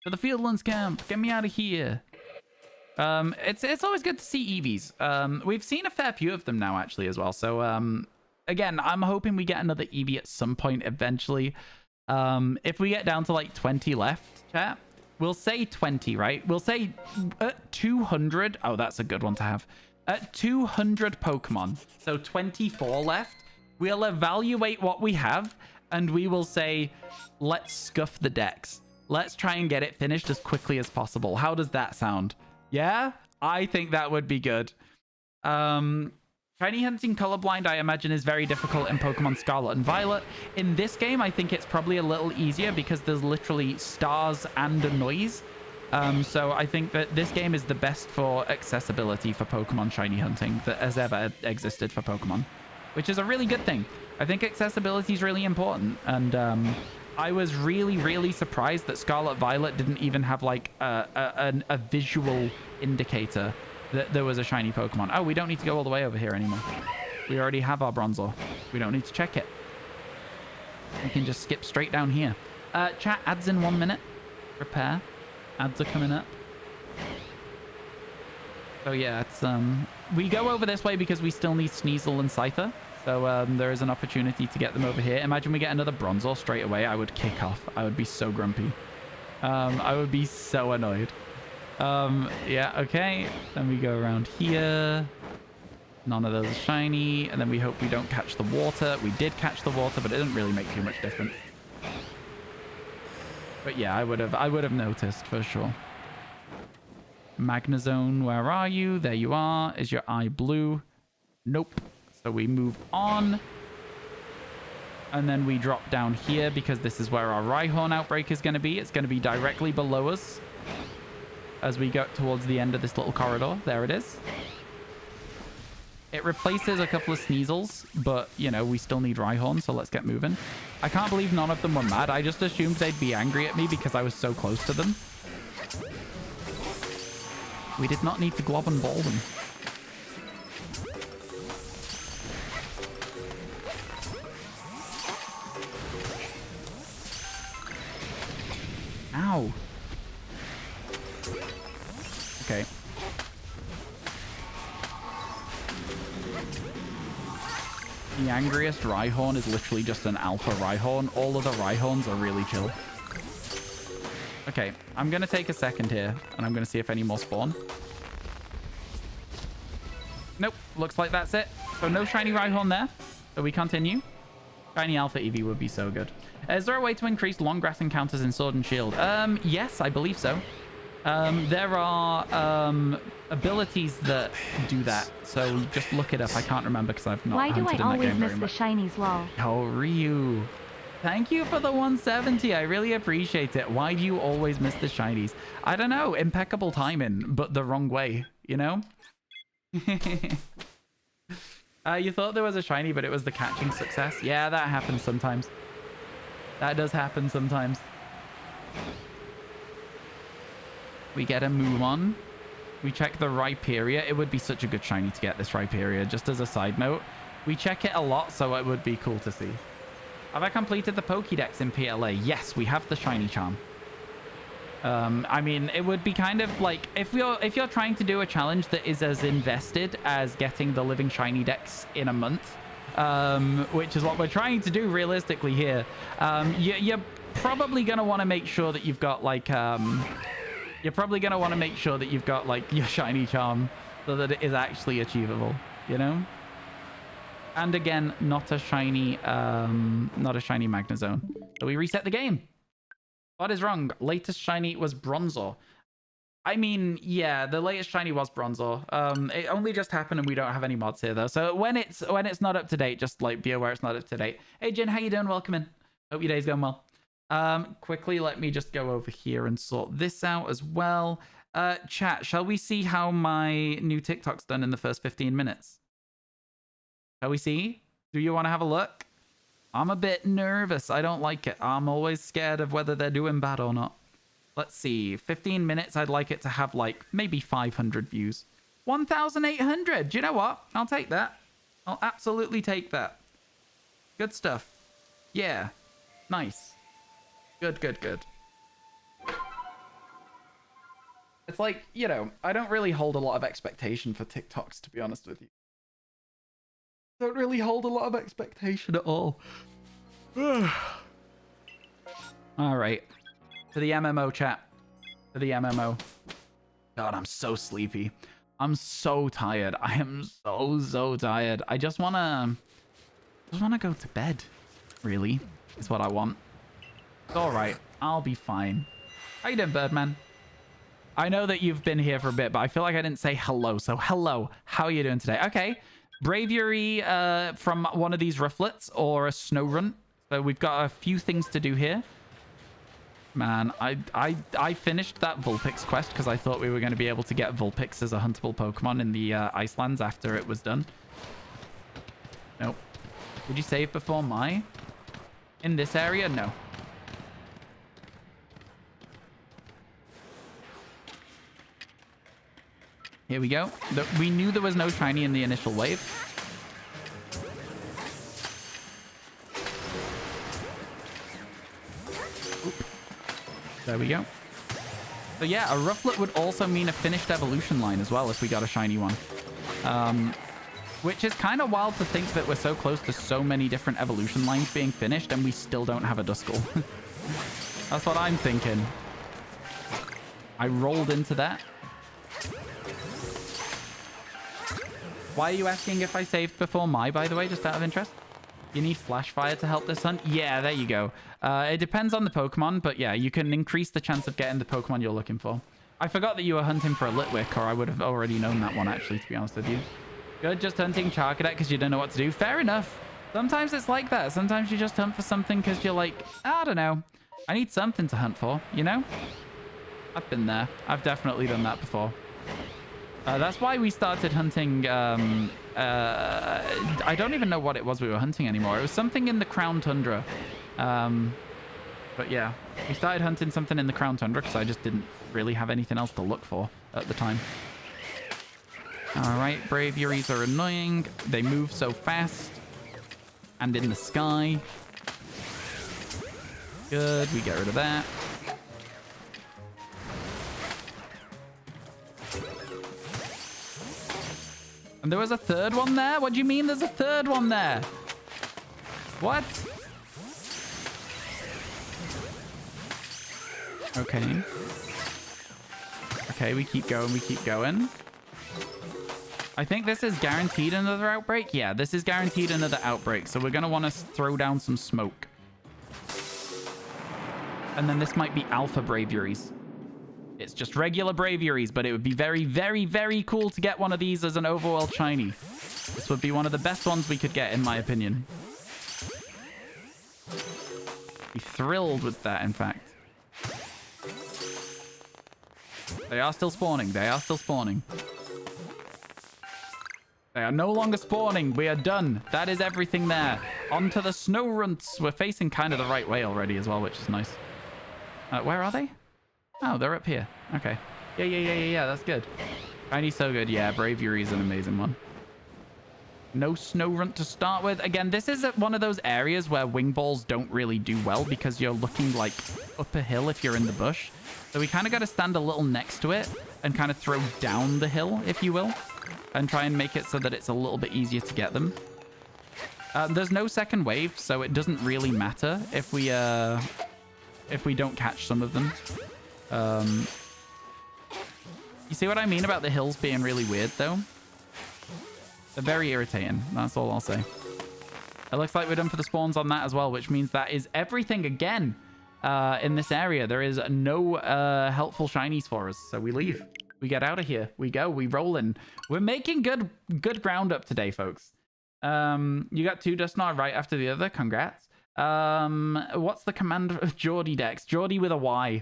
To the Fieldlands camp. Get me out of here. It's always good to see EVs. We've seen a fair few of them now, actually, as well. So, again, I'm hoping we get another EV at some point eventually. If we get down to like 20 left, chat, we'll say 20, right? We'll say at 200. Oh, that's a good one to have. At 200 Pokemon, so 24 left, we'll evaluate what we have and we will say, let's scuff the decks. Let's try and get it finished as quickly as possible. How does that sound? Yeah, I think that would be good. Shiny hunting colorblind, I imagine, is very difficult in Pokemon Scarlet and Violet. In this game, I think it's probably a little easier because there's literally stars and a noise. So I think that this game is the best for accessibility for Pokemon shiny hunting that has ever existed for Pokemon, which is a really good thing. I think accessibility is really important. And I was really, really surprised that Scarlet Violet didn't even have like a visual indicator that there was a shiny Pokemon. Oh, we don't need to go all the way over here anymore. We already have our Bronzor. We don't need to check it. We can just skip straight down here. Chat, ads in 1 minute. Prepare. Ads are coming up. So yeah, it's we go over this way because we still need Sneasel and Scyther. So there is an opportunity to get them over here. Imagine we get another Bronzor straight away. I would kick off. I would be so grumpy. I would be so annoyed. Yeah, okay. Then we go around here. None of those are shiny. And then we hope we don't catch the water. We did catch the water, but it didn't really make too much difference. But yeah, I would have noticed for sure. Magnezone, where are you? There you are. Is your eye blue? Nope. So we move on. And then we drop down here because this is where our Rhyhorn outbreak is going to be. It's going to be directly below us as we go towards the end of this little corridor. There it is. It replaces a couple of Sneasels, but, you know, we still need Rhyhorn, so let's get moving. I can't believe none of them were mad. I just assumed they'd be angry at me because I was so close to them. We did not need to glob and ball them. Ow. Okay. The angriest Rhyhorn is literally just an alpha Rhyhorn. All of the Rhyhorns are really chill. Okay, I'm going to take a second here, and I'm going to see if any more spawn. Nope, looks like that's it. So no shiny Rhyhorn there. So we continue. Shiny Alpha Eevee would be so good. Is there a way to increase long grass encounters in Sword and Shield? Yes, I believe so. There are abilities that do that. So just look it up. I can't remember because I've not hunted in that game very much. Why do I always miss the shinies, lol? Oh, Ryu. Thank you for the 170. I really appreciate it. Why do you always miss the shinies? I don't know. Impeccable timing, but the wrong way, you know? You thought there was a shiny, but it was the catching success. Yeah, that happens sometimes. That does happen sometimes. We get a move on. We check the Rhyperior. It would be such a good shiny to get this Rhyperior, just as a side note. We check it a lot, so it would be cool to see. Have I completed the Pokédex in PLA? Yes, we have the shiny charm. I mean, it would be kind of like if you're trying to do a challenge that is as invested as getting the living shiny dex in a month, which is what we're trying to do realistically here. You're probably gonna want to make sure that you've got like your shiny charm so that it is actually achievable, you know. And again, not a shiny Magnezone. So we reset the game. What is wrong? Latest shiny was Bronzor. I mean, yeah, the latest shiny was Bronzor. It only just happened and we don't have any mods here though. So when it's not up to date, just like be aware it's not up to date. Hey Jin, how you doing? Welcome in. Hope your day's going well. Quickly, let me just go over here and sort this out as well. Chat, shall we see how my new TikTok's done in the first 15 minutes? Shall we see? Do you want to have a look? I'm a bit nervous. I don't like it. I'm always scared of whether they're doing bad or not. Let's see. 15 minutes. I'd like it to have like maybe 500 views. 1,800. Do you know what? I'll take that. I'll absolutely take that. Good stuff. Yeah. Nice. Good, good, good. It's like, you know, I don't really hold a lot of expectation for TikToks, to be honest with you. Don't really hold a lot of expectation at all. All right. To the MMO chat. To the MMO. God, I'm so sleepy. I'm so tired. I am so tired. I just wanna go to bed. Really, is what I want. It's all right. I'll be fine. How you doing, Birdman? I know that you've been here for a bit, but I feel like I didn't say hello. So hello. How are you doing today? Okay. Braviary from one of these rufflets or a snow runt. So we've got a few things to do here. Man, I finished that Vulpix quest because I thought we were going to be able to get Vulpix as a huntable Pokemon in the Icelands after it was done. Nope. Did you save before my? In this area? No. Here we go. We knew there was no shiny in the initial wave. Oop. There we go. So yeah, a Rufflet would also mean a finished evolution line as well if we got a shiny one. Which is kind of wild to think that we're so close to so many different evolution lines being finished and we still don't have a Duskull. That's what I'm thinking. I rolled into that. Why are you asking if I saved before my, by the way, just out of interest? You need Flash Fire to help this hunt? Yeah, there you go. It depends on the Pokemon, but yeah, you can increase the chance of getting the Pokemon you're looking for. I forgot that you were hunting for a Litwick, or I would have already known that one, actually, to be honest with you. Good, just hunting Charcadet because you don't know what to do. Fair enough. Sometimes it's like that. Sometimes you just hunt for something because you're like, I don't know. I need something to hunt for, you know? I've been there. I've definitely done that before. That's why we started hunting... I don't even know what it was we were hunting anymore. It was something in the Crown Tundra. But yeah, we started hunting something in the Crown Tundra because I just didn't really have anything else to look for at the time. Alright, Braviaries are annoying. They move so fast. And in the sky. Good, we get rid of that. And there was a third one there? What do you mean there's a third one there? What? Okay. Okay, we keep going, we keep going. I think this is guaranteed another outbreak. Yeah, this is guaranteed another outbreak. So we're going to want to throw down some smoke. And then this might be Alpha Braviaries. It's just regular Braviaries, but it would be very, very, very cool to get one of these as an Overworld Shiny. This would be one of the best ones we could get, in my opinion. Be thrilled with that, in fact. They are still spawning. They are still spawning. They are no longer spawning. We are done. That is everything there. On to the snow runts. We're facing kind of the right way already as well, which is nice. Where are they? Oh, they're up here. Okay. Yeah. That's good. Shiny so good. Yeah, Braviary is an amazing one. No snow runt to start with. Again, this is one of those areas where wing balls don't really do well because you're looking like up a hill if you're in the bush. So we kind of got to stand a little next to it and kind of throw down the hill, if you will, and try and make it so that it's a little bit easier to get them. There's no second wave, so it doesn't really matter if we don't catch some of them. You see what I mean about the hills being really weird, though? They're very irritating. That's all I'll say. It looks like we're done for the spawns on that as well, which means that is everything again in this area. There is no helpful shinies for us, so we leave. We get out of here. We go. We roll in. We're making good ground up today, folks. You got 2 Dusknoir right after the other. Congrats. What's the command of Geordie Dex? Geordie with a Y.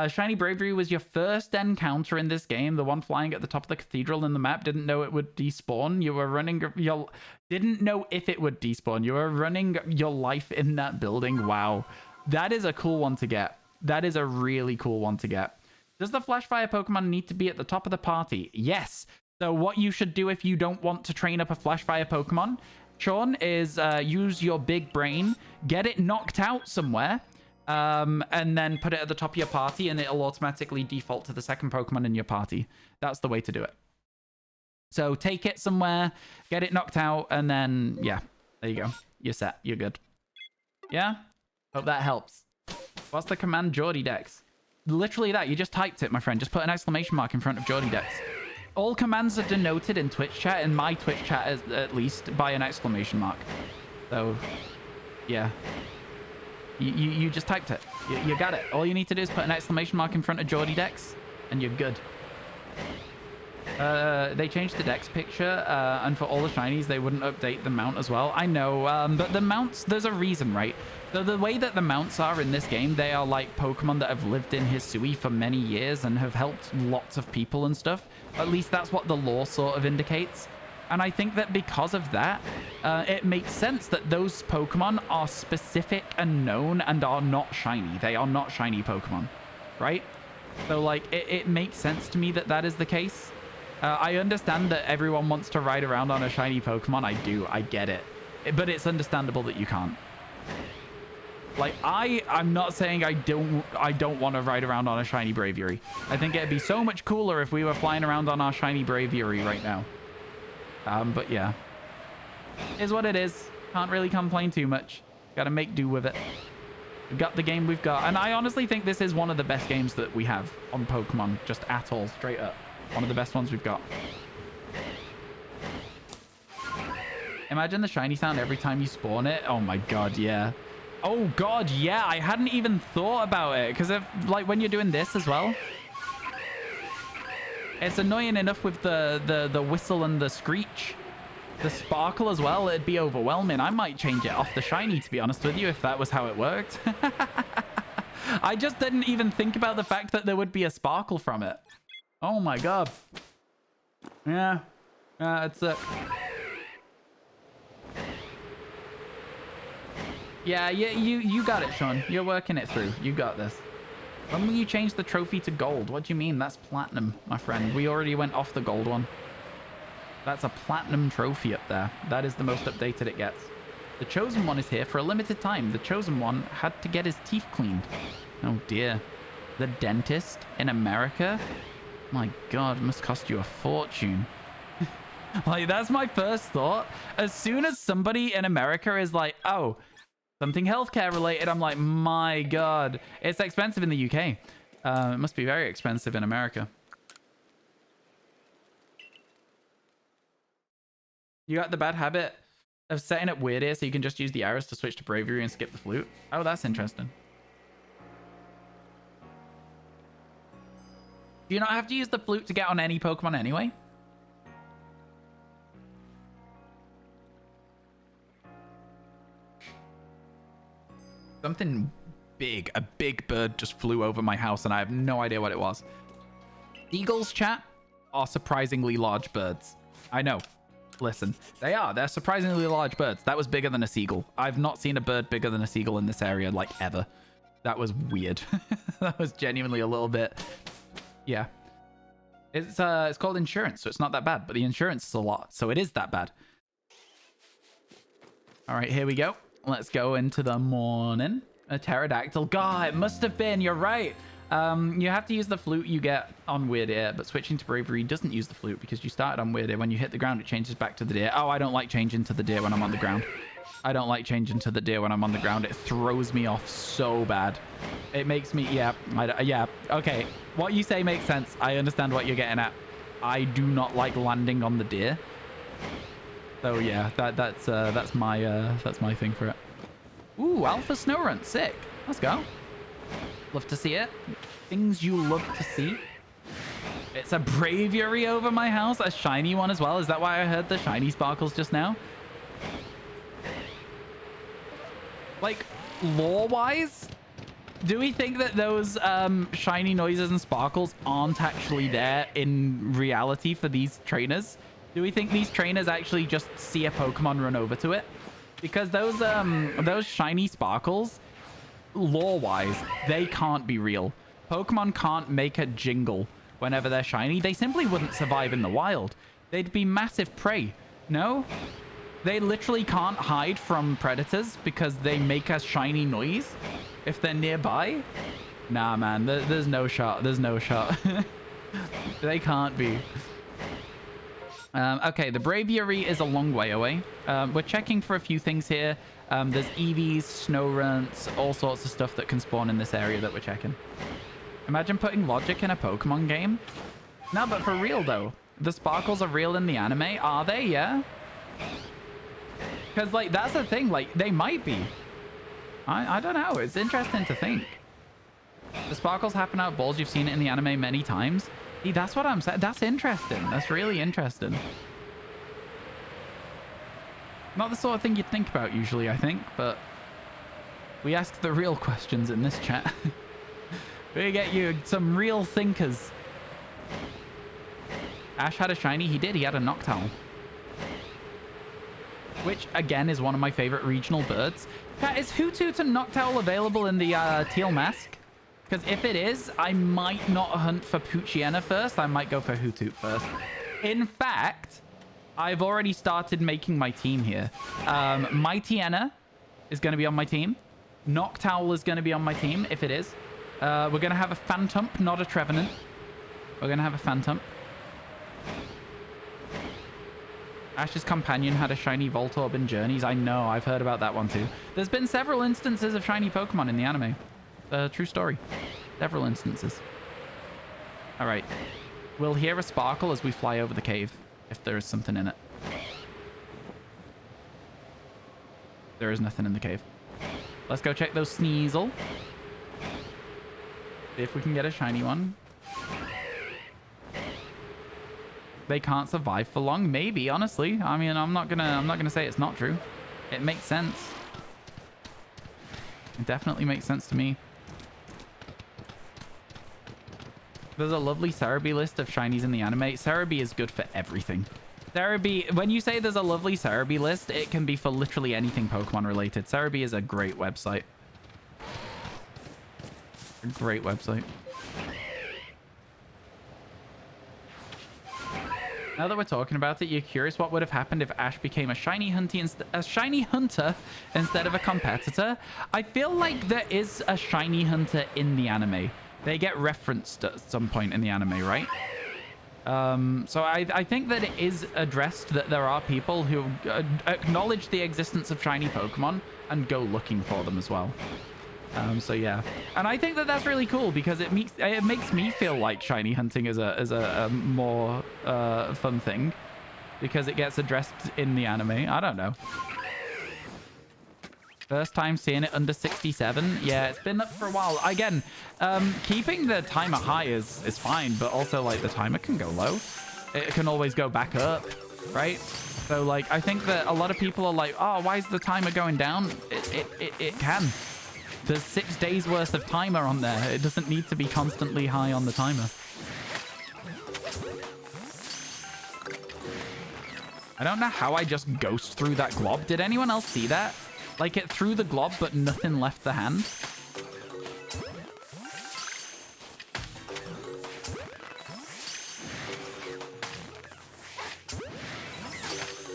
Shiny Braviary was your first encounter in this game. The one flying at the top of the cathedral in the map. Didn't know it would despawn. You were running your... Didn't know if it would despawn. You were running your life in that building. Wow. That is a cool one to get. That is a really cool one to get. Does the Flash Fire Pokemon need to be at the top of the party? Yes. So what you should do if you don't want to train up a Flash Fire Pokemon, Sean, is use your big brain, get it knocked out somewhere, and then put it at the top of your party, and it'll automatically default to the second Pokemon in your party. That's the way to do it. So take it somewhere, get it knocked out, and then, yeah, there you go. You're set. You're good. Yeah? Hope that helps. What's the command? Geordie Dex. Literally that. You just typed it, my friend. Just put an exclamation mark in front of Geordie Dex. All commands are denoted in Twitch chat, in my Twitch chat at least, by an exclamation mark. So, yeah. You just typed it. You got it. All you need to do is put an exclamation mark in front of Geordie Dex, and you're good. They changed the Dex picture, and for all the shinies, they wouldn't update the mount as well. I know, but the mounts, there's a reason, right? So the way that the mounts are in this game, they are like Pokemon that have lived in Hisui for many years and have helped lots of people and stuff. At least that's what the lore sort of indicates. And I think that because of that, it makes sense that those Pokemon are specific and known and are not shiny. They are not shiny Pokemon, right? So, like, it makes sense to me that that is the case. I understand that everyone wants to ride around on a shiny Pokemon. I do. I get it. But it's understandable that you can't. Like, I'm not saying I don't want to ride around on a shiny Braviary. I think it'd be so much cooler if we were flying around on our shiny Braviary right now. But yeah. Is what it is. Can't really complain too much. Gotta make do with it. We've got the game we've got. And I honestly think this is one of the best games that we have on Pokemon. Just at all. Straight up. One of the best ones we've got. Imagine the shiny sound every time you spawn it. Oh my god, yeah. Oh god, yeah. I hadn't even thought about it. Because if, like, when you're doing this as well, it's annoying enough with the whistle and the screech. The sparkle as well, it'd be overwhelming. I might change it off the shiny, to be honest with you, if that was how it worked. I just didn't even think about the fact that there would be a sparkle from it. Oh my god. Yeah. It's it. Yeah, you got it, Sean. You're working it through. You got this. When will you change the trophy to gold? What do you mean? That's platinum, my friend. We already went off the gold one. That's a platinum trophy up there. That is the most updated it gets. The chosen one is here for a limited time. The chosen one had to get his teeth cleaned. Oh dear. The dentist in America? My god, it must cost you a fortune. Like, that's my first thought. As soon as somebody in America is like, oh, something healthcare related, I'm like, my god. It's expensive in the UK. It must be very expensive in America. You got the bad habit of setting up weird ear so you can just use the arrows to switch to bravery and skip the flute. Oh, that's interesting. Do you not have to use the flute to get on any Pokemon anyway? Something big, a big bird just flew over my house and I have no idea what it was. Eagles, chat, are surprisingly large birds. I know. Listen, they're surprisingly large birds. That was bigger than a seagull. I've not seen a bird bigger than a seagull in this area, like, ever. That was weird. That was genuinely a little bit... Yeah. It's called insurance, so it's not that bad, but the insurance is a lot, so it is that bad. All right, here we go. Let's go into the morning. A pterodactyl. God, it must have been. You're right. You have to use the flute you get on Weird Ear, but switching to Bravery doesn't use the flute because you started on Weird Ear. When you hit the ground, it changes back to the deer. Oh, I don't like changing to the deer when I'm on the ground. I don't like changing to the deer when I'm on the ground. It throws me off so bad. It makes me... Yeah. Yeah. Okay. What you say makes sense. I understand what you're getting at. I do not like landing on the deer. So yeah, that's my thing for it. Ooh, Alpha Snorunt. Sick. Let's go. Love to see it. Things you love to see. It's a Braviary over my house. A shiny one as well. Is that why I heard the shiny sparkles just now? Like, lore-wise, do we think that those shiny noises and sparkles aren't actually there in reality for these trainers? Do we think these trainers actually just see a Pokemon run over to it? Because those shiny sparkles, lore-wise, they can't be real. Pokemon can't make a jingle whenever they're shiny. They simply wouldn't survive in the wild. They'd be massive prey. No? They literally can't hide from predators because they make a shiny noise. if they're nearby? Nah, man. There's no shot. There's no shot. They can't be. Okay, the Braviary is a long way away. We're checking for a few things here. There's EVs, snow runts, all sorts of stuff that can spawn in this area that we're checking. Imagine putting logic in a Pokemon game. No, but for real, though. The sparkles are real in the anime. Are they? Yeah? Because, like, that's the thing. Like, they might be. I don't know. It's interesting to think. The sparkles happen out balls. You've seen it in the anime many times. See, that's what I'm saying. That's interesting. That's really interesting. Not the sort of thing you'd think about usually, I think, but we ask the real questions in this chat. We get you some real thinkers. Ash had a shiny. He did. He had a Noctowl. Which, again, is one of my favorite regional birds. Is Hoothoot and Noctowl available in the teal mask? Because if it is, I might not hunt for Poochyena first. I might go for Hoothoot first. In fact, I've already started making my team here. Mightyena is going to be on my team. Noctowl is going to be on my team, if it is. We're going to have a Phantump, not a Trevenant. We're going to have a Phantump. Ash's companion had a shiny Voltorb in Journeys. I know, I've heard about that one too. There's been several instances of shiny Pokemon in the anime. True story. Several instances. All right. We'll hear a sparkle as we fly over the cave, if there is something in it. There is nothing in the cave. Let's go check those Sneasel. See if we can get a shiny one. They can't survive for long. Maybe, honestly. I mean, I'm not gonna say it's not true. It makes sense. It definitely makes sense to me. There's a lovely Cerebi list of shinies in the anime. Cerebi is good for everything. Cerebi, when you say there's a lovely Cerebi list, it can be for literally anything Pokemon related. Cerebi is a great website. A great website. Now that we're talking about it, you're curious what would have happened if Ash became a shiny hunter instead of a competitor? I feel like there is a shiny hunter in the anime. They get referenced at some point in the anime, right? So I think that it is addressed that there are people who acknowledge the existence of shiny Pokemon and go looking for them as well. So yeah, and I think that that's really cool because it makes me feel like shiny hunting is a more fun thing because it gets addressed in the anime. I don't know. First time seeing it under 67. Yeah, it's been up for a while. Again, keeping the timer high is fine, but also like the timer can go low. It can always go back up, right? So like I think that a lot of people are like, oh, why is the timer going down? It can. There's 6 days worth of timer on there. It doesn't need to be constantly high on the timer. I don't know how I just ghost through that glob. Did anyone else see that? Like it threw the glob, but nothing left the hand.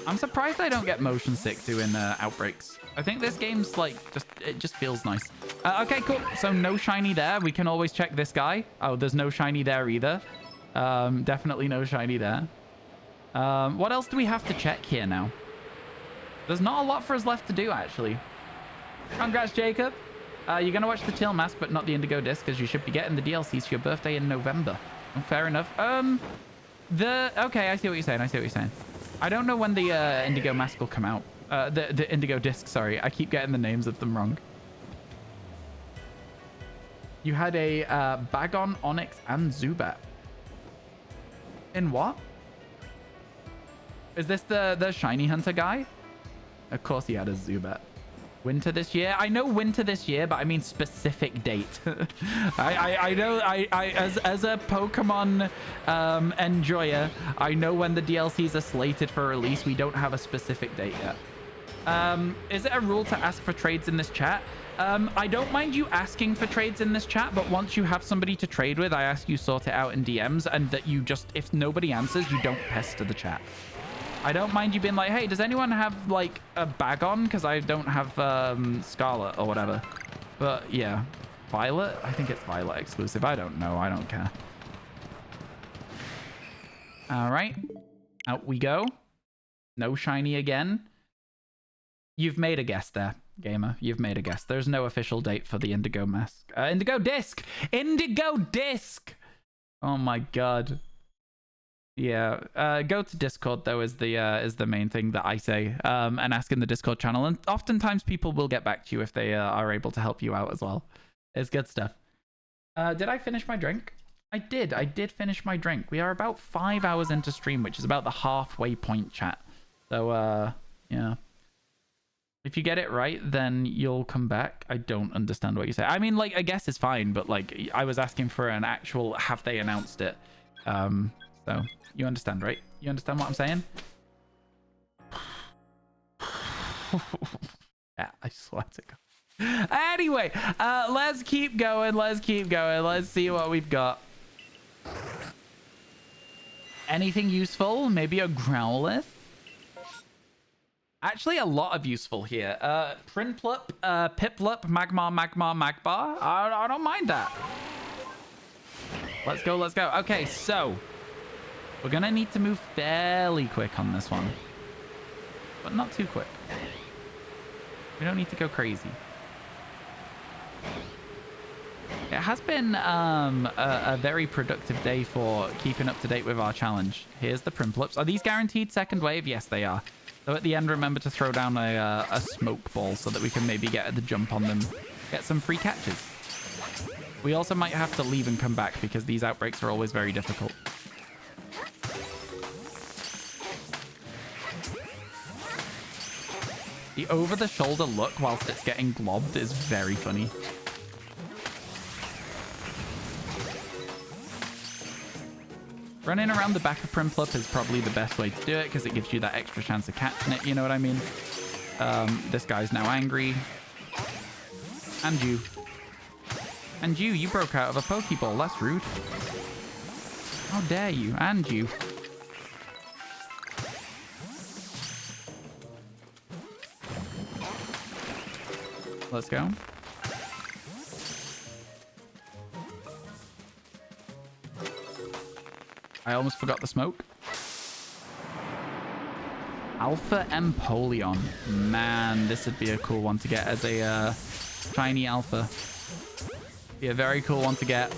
I'm surprised I don't get motion sick doing outbreaks. I think this game's like it just feels nice. Okay, cool. So no shiny there. We can always check this guy. Oh, there's no shiny there either. Definitely no shiny there. What else do we have to check here now? There's not a lot for us left to do, actually. Congrats, Jacob. You're going to watch the Teal Mask, but not the Indigo Disc, because you should be getting the DLCs for your birthday in November. Oh, fair enough. Okay, I see what you're saying. I don't know when the Indigo Mask will come out. The Indigo Disc, sorry. I keep getting the names of them wrong. You had a Bagon, Onyx, and Zubat. In what? Is this the Shiny Hunter guy? Of course he had a Zubat. Winter this year? I know winter this year, but I mean specific date. I know as a Pokemon enjoyer, I know when the DLCs are slated for release. We don't have a specific date yet. Is it a rule to ask for trades in this chat? I don't mind you asking for trades in this chat, but once you have somebody to trade with, I ask you sort it out in DMs, and that you just, if nobody answers, you don't pester the chat. I don't mind you being like, hey, does anyone have like a Bagon? Because I don't have Scarlet or whatever. But yeah, Violet? I think it's Violet exclusive. I don't know. I don't care. All right. Out we go. No shiny again. You've made a guess there, gamer. You've made a guess. There's no official date for the Indigo Mask. Indigo Disc! Indigo Disc! Oh my god. Yeah. Go to Discord, though, is the main thing that I say. And ask in the Discord channel. And oftentimes people will get back to you if they are able to help you out as well. It's good stuff. Did I finish my drink? I did finish my drink. We are about 5 hours into stream, which is about the halfway point, chat. So, yeah. If you get it right, then you'll come back. I don't understand what you say. I mean, like, I guess it's fine, but, like, I was asking for an actual, have they announced it? So, you understand, right? You understand what I'm saying? Yeah, I swear to God. Anyway, let's keep going. Let's keep going. Let's see what we've got. Anything useful? Maybe a Growlithe? Actually, a lot of useful here. Prinplup, Piplup, Magmar. I don't mind that. Let's go, let's go. Okay, so we're gonna need to move fairly quick on this one, but not too quick. We don't need to go crazy. It has been a very productive day for keeping up to date with our challenge. Here's the Primplups. Are these guaranteed second wave? Yes, they are. So at the end, remember to throw down a smoke ball so that we can maybe get the jump on them, get some free catches. We also might have to leave and come back because these outbreaks are always very difficult. The over-the-shoulder look whilst it's getting globbed is very funny. Running around the back of Primplup is probably the best way to do it because it gives you that extra chance of catching it, you know what I mean? This guy's now angry. And you. And you broke out of a Pokeball. That's rude. How dare you? And you. Let's go. I almost forgot the smoke. Alpha Empoleon. Man, this would be a cool one to get as a shiny alpha. Be a very cool one to get.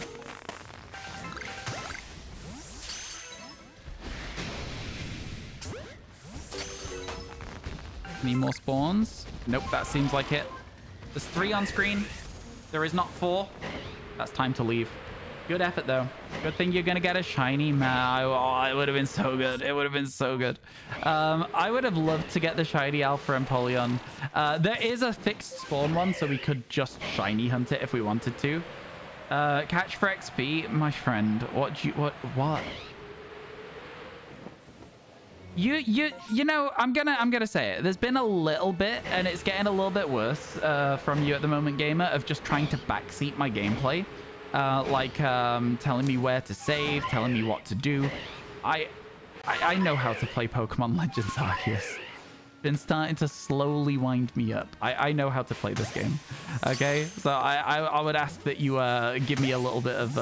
Any more spawns? Nope, that seems like it. There's 3 on screen. There is not 4. That's time to leave. Good effort, though. Good thing you're going to get a shiny. Man, oh, it would have been so good. It would have been so good. I would have loved to get the shiny Alpha Empoleon. There is a fixed spawn one, so we could just shiny hunt it if we wanted to. Catch for XP, my friend. What? You know, I'm gonna say it. There's been a little bit, and it's getting a little bit worse from you at the moment, gamer, of just trying to backseat my gameplay. Telling me where to save, telling me what to do. I know how to play Pokemon Legends Arceus. Been starting to slowly wind me up. I know how to play this game. Okay, so I would ask that you give me a little bit of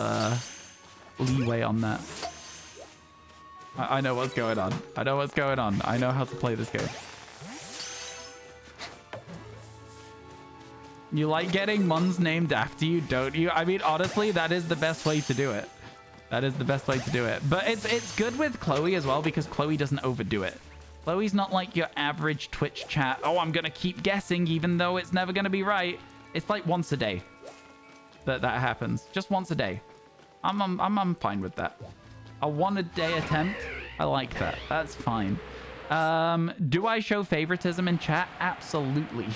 leeway on that. I know what's going on. I know what's going on. I know how to play this game. You like getting Mons named after you, don't you? I mean, honestly, that is the best way to do it. That is the best way to do it. But it's good with Chloe as well because Chloe doesn't overdo it. Chloe's not like your average Twitch chat. Oh, I'm going to keep guessing even though it's never going to be right. It's like once a day that happens. Just once a day. I'm fine with that. A one-a-day attempt. I like that. That's fine. Do I show favoritism in chat? Absolutely.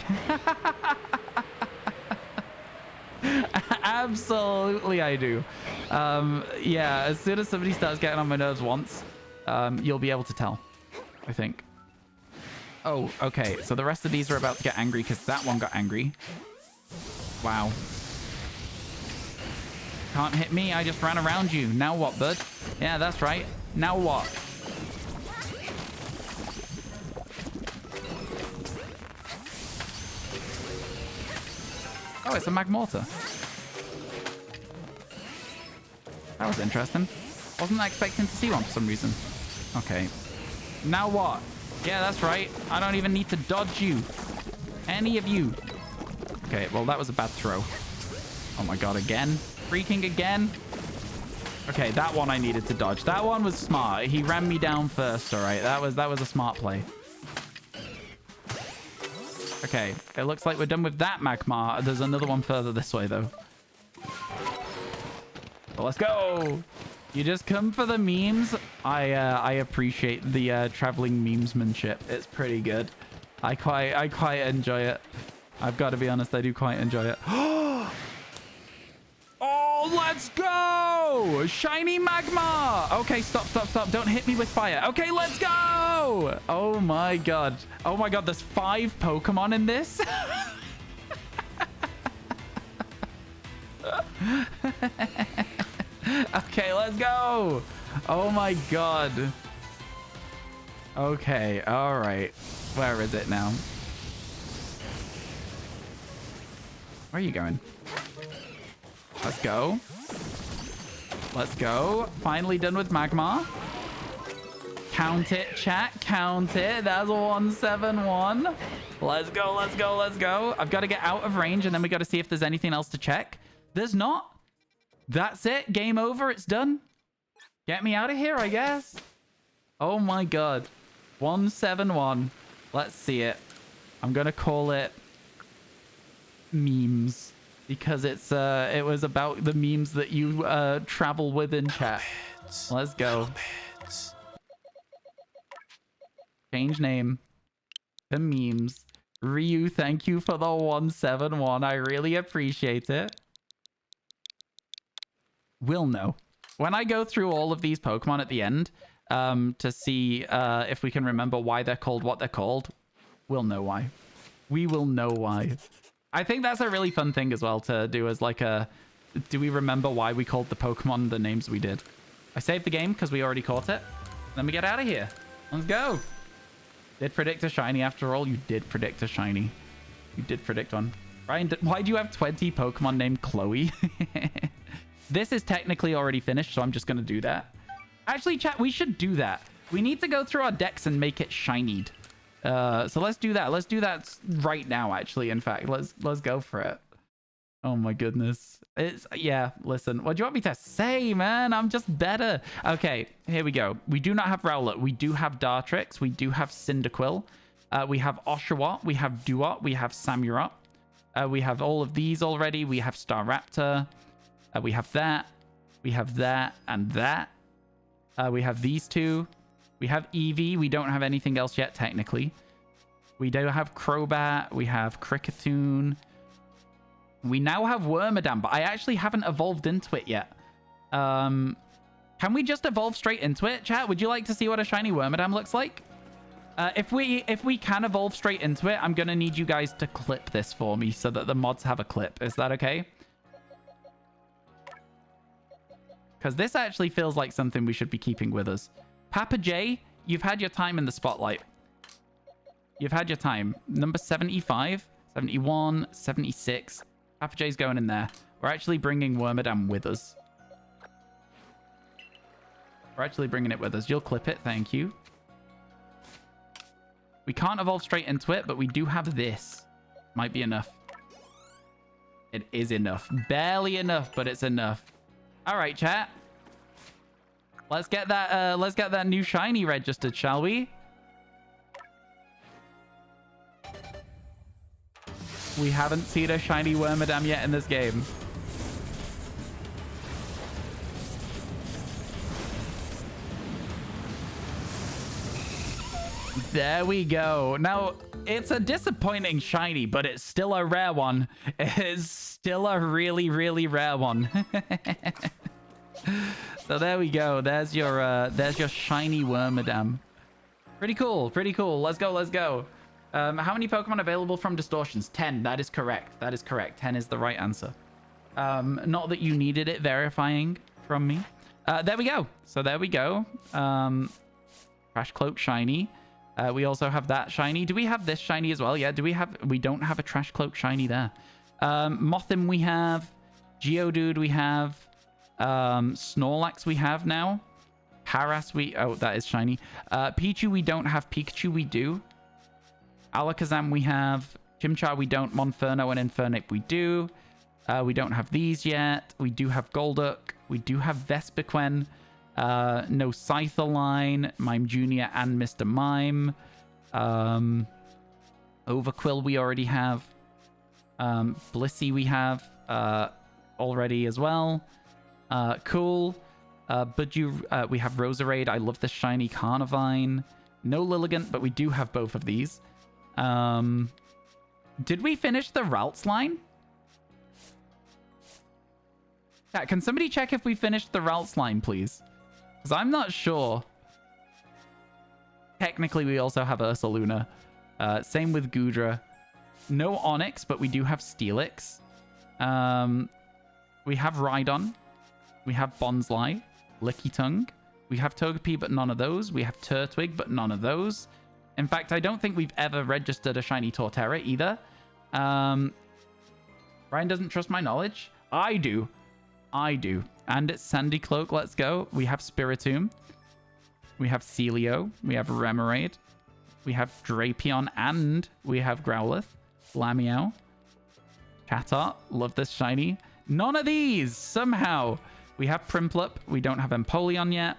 Absolutely I do. Yeah, as soon as somebody starts getting on my nerves once, you'll be able to tell, I think. Oh, okay. So the rest of these are about to get angry because that one got angry. Wow. Can't hit me. I just ran around you. Now what, bud? Yeah, that's right. Now what? Oh, it's a Magmortar. That was interesting. Wasn't expecting to see one for some reason. Okay. Now what? Yeah, that's right. I don't even need to dodge you. Any of you. Okay, well, that was a bad throw. Oh my god, again? Freaking again? Okay, that one I needed to dodge. That one was smart. He ran me down first, all right? That was a smart play. Okay, it looks like we're done with that Magmar. There's another one further this way, though. Well, let's go. You just come for the memes. I appreciate the traveling memesmanship. It's pretty good. I quite enjoy it. I've got to be honest, I do quite enjoy it. Oh, let's go! Shiny Magmar! Okay, stop. Don't hit me with fire. Okay, let's go! Oh my god. Oh my god, there's 5 Pokemon in this? Okay, let's go! Oh my god. Okay, alright. Where is it now? Where are you going? Let's go. Let's go. Finally done with Magmar. Count it, chat. Count it. That's 171. Let's go. I've got to get out of range, and then we got to see if there's anything else to check. There's not. That's it. Game over. It's done. Get me out of here, I guess. Oh my god. 171. Let's see it. I'm going to call it memes. Because it was about the memes that you travel with in chat. Let's go. Change name to memes. Ryu, thank you for the 171. I really appreciate it. We'll know. When I go through all of these Pokemon at the end to see if we can remember why they're called what they're called, we'll know why. We will know why. I think that's a really fun thing as well to do as like a... Do we remember why we called the Pokemon the names we did? I saved the game because we already caught it. Then we get out of here. Let's go. Did predict a shiny after all? You did predict a shiny. You did predict one. Ryan, why do you have 20 Pokemon named Chloe? This is technically already finished, so I'm just going to do that. Actually, chat, we should do that. We need to go through our decks and make it shinied. So let's do that. Let's do that right now, actually. In fact, let's go for it. Oh my goodness. Yeah, listen. What do you want me to say, man? I'm just better. Okay, here we go. We do not have Rowlet. We do have Dartrix. We do have Cyndaquil. We have Oshawott. We have Duot. We have Samurott. We have all of these already. We have Staraptor. We have that. We have that and that. We have these two. We have Eevee. We don't have anything else yet, technically. We do have Crobat. We have Kricketune. We now have Wormadam, but I actually haven't evolved into it yet. Can we just evolve straight into it, chat? Would you like to see what a shiny Wormadam looks like? If we can evolve straight into it, I'm going to need you guys to clip this for me so that the mods have a clip. Is that okay? Because this actually feels like something we should be keeping with us. Papa J, you've had your time in the spotlight. You've had your time. Number 75, 71, 76. Papa J's going in there. We're actually bringing Wormadam with us. We're actually bringing it with us. You'll clip it. Thank you. We can't evolve straight into it, but we do have this. Might be enough. It is enough. Barely enough, but it's enough. All right, chat. Let's get that new shiny registered, shall we? We haven't seen a shiny Wormadam yet in this game. There we go. Now, it's a disappointing shiny, but it's still a rare one. It is still a really, really rare one. So there we go. There's your shiny Wormadam. Pretty cool. Pretty cool. Let's go. Let's go. How many Pokemon available from Distortions? 10. That is correct. That is correct. 10 is the right answer. Not that you needed it verifying from me. There we go. So there we go. Trash Cloak shiny. We also have that shiny. Do we have this shiny as well? Yeah. We don't have a Trash Cloak shiny there. Mothim we have. Geodude we have. Snorlax we have now. Harass oh, that is shiny. Pichu we don't have. Pikachu we do. Alakazam we have. Chimchar we don't. Monferno and Infernape we do. We don't have these yet. We do have Golduck. We do have Vespiquen. No Scytherline, Mime Jr. and Mr. Mime. Overquill we already have. Blissey we have already as well. Cool. Budgie, we have Roserade. I love the shiny Carnivine. No Lilligant, but we do have both of these. Did we finish the Ralts line? Yeah, can somebody check if we finished the Ralts line, please? Because I'm not sure. Technically, we also have Ursaluna. Same with Goodra. No Onyx, but we do have Steelix. We have Rhydon. We have Bonsly. Lickitung. We have Togepi, but none of those. We have Turtwig, but none of those. In fact, I don't think we've ever registered a shiny Torterra either. Ryan doesn't trust my knowledge. I do. I do. And it's Sandy Cloak. Let's go. We have Spiritomb. We have Celio. We have Remoraid. We have Drapion and we have Growlithe. Lamiao. Chatot. Love this shiny. None of these somehow. We have Primplup. We don't have Empoleon yet.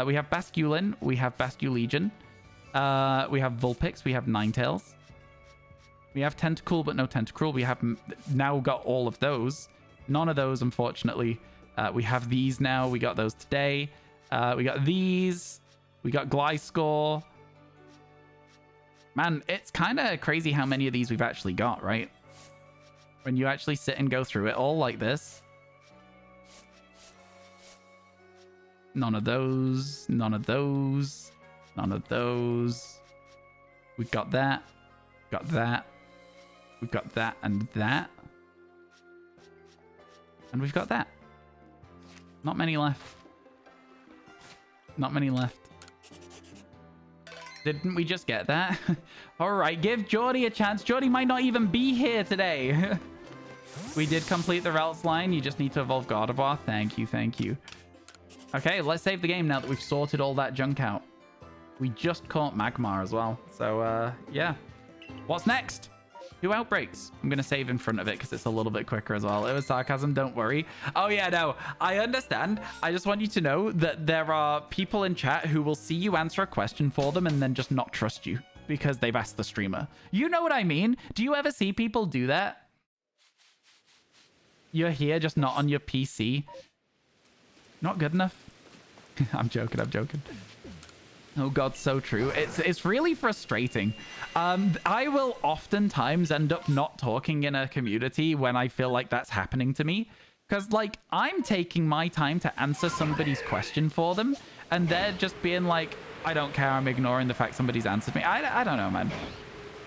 We have Basculin. We have Basculegion. We have Vulpix. We have Ninetales. We have Tentacool, but no Tentacruel. We have now got all of those. None of those, unfortunately. We have these now. We got those today. We got these. We got Gliscor. Man, it's kind of crazy how many of these we've actually got, right? When you actually sit and go through it all like this. None of those. None of those. None of those. We've got that. Got that. We've got that and that. And we've got that. Not many left. Not many left. Didn't we just get that? All right, give Geordie a chance. Geordie might not even be here today. We did complete the Ralts line. You just need to evolve Gardevoir. Thank you, thank you. Okay, let's save the game now that we've sorted all that junk out. We just caught Magmar as well. So, yeah. What's next? 2 outbreaks. I'm going to save in front of it because it's a little bit quicker as well. It was sarcasm, don't worry. Oh, yeah, no, I understand. I just want you to know that there are people in chat who will see you answer a question for them and then just not trust you because they've asked the streamer. You know what I mean? Do you ever see people do that? You're here, just not on your PC. Not good enough. I'm joking, I'm joking. Oh god, so true. It's really frustrating. I will oftentimes end up not talking in a community when I feel like that's happening to me. Because, like, I'm taking my time to answer somebody's question for them, and they're just being like, I don't care, I'm ignoring the fact somebody's answered me. I don't know, man.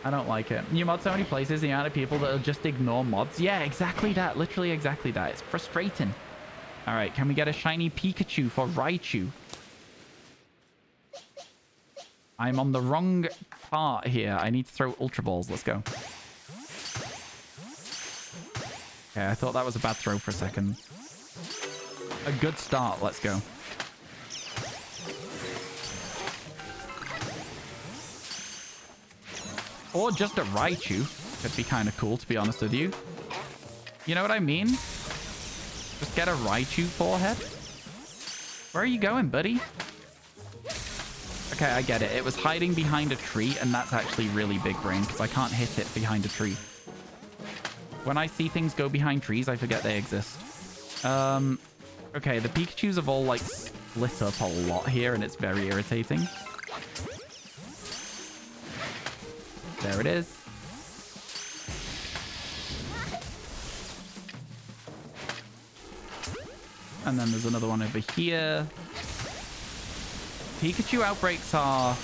I don't like it. You mod so many places, the amount of people that will just ignore mods. Yeah, exactly that. Literally exactly that. It's frustrating. All right, can we get a shiny Pikachu for Raichu? I'm on the wrong part here. I need to throw Ultra Balls. Let's go. Okay, I thought that was a bad throw for a second. A good start. Let's go. Or just a Raichu. Could be kind of cool, to be honest with you. You know what I mean? Just get a Raichu forehead. Where are you going, buddy? Okay, I get it. It was hiding behind a tree, and that's actually really big brain, because I can't hit it behind a tree. When I see things go behind trees, I forget they exist. Okay, the Pikachus have all, like, split up a lot here, and it's very irritating. There it is. And then there's another one over here. Pikachu outbreaks are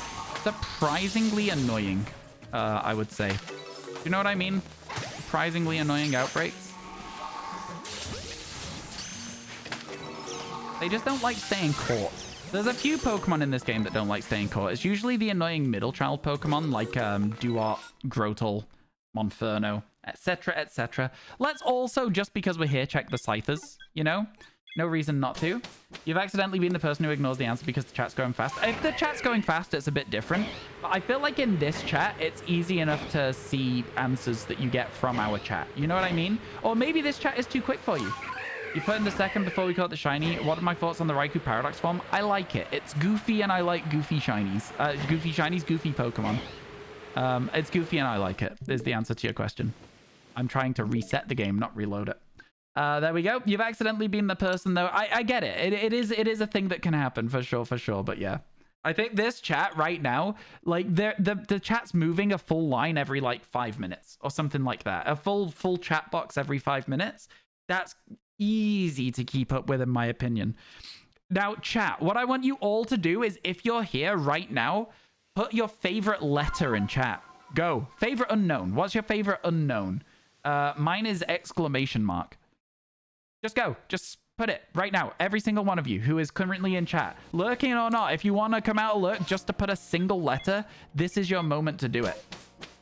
surprisingly annoying, I would say. Do you know what I mean? Surprisingly annoying outbreaks. They just don't like staying caught. There's a few Pokemon in this game that don't like staying caught. It's usually the annoying middle child Pokemon like Duart, Grotle, Monferno. etc., etc. Let's also, just because we're here, check the Scythers, you know? No reason not to. You've accidentally been the person who ignores the answer because the chat's going fast. If the chat's going fast, it's a bit different. But I feel like in this chat, it's easy enough to see answers that you get from our chat. You know what I mean? Or maybe this chat is too quick for you. You put in the second before we caught the shiny. What are my thoughts on the Raikou Paradox form? I like it. It's goofy and I like goofy shinies. Goofy shinies, goofy Pokemon. It's goofy and I like it, is the answer to your question. I'm trying to reset the game, not reload it. There we go. You've accidentally been the person, though. I get it. It is a thing that can happen, for sure. But yeah. I think this chat right now, like, the chat's moving a full line every, like, 5 minutes. Or something like that. A full chat box every 5 minutes. That's easy to keep up with, in my opinion. Now, chat, what I want you all to do is, if you're here right now, put your favorite letter in chat. Go. Favorite unknown. What's your favorite unknown? Mine is exclamation mark. Just go. Just put it right now. Every single one of you who is currently in chat, lurking or not, if you want to come out alert just to put a single letter, this is your moment to do it.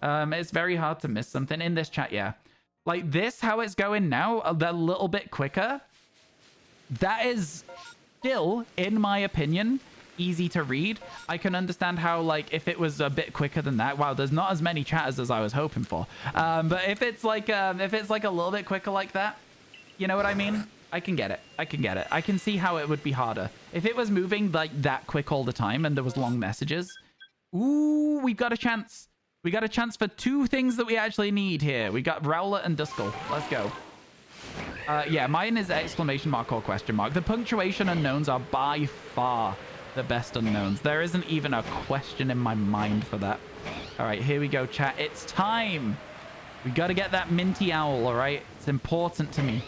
It's very hard to miss something in this chat, yeah. Like this, how it's going now, a little bit quicker. That is still, in my opinion, easy to read. I can understand how, like, if it was a bit quicker than that, wow, there's not as many chatters as I was hoping for. But if it's like a little bit quicker like that, you know what I mean? I can get it. I can see how it would be harder. If it was moving like that quick all the time and there was long messages. Ooh, we've got a chance. We got a chance for 2 things that we actually need here. We got Rowlet and Duskull. Let's go. Yeah, mine is exclamation mark or question mark. The punctuation unknowns are by far the best unknowns. There isn't even a question in my mind for that. All right, here we go, chat. It's time. We got to get that minty owl, all right? It's important to me.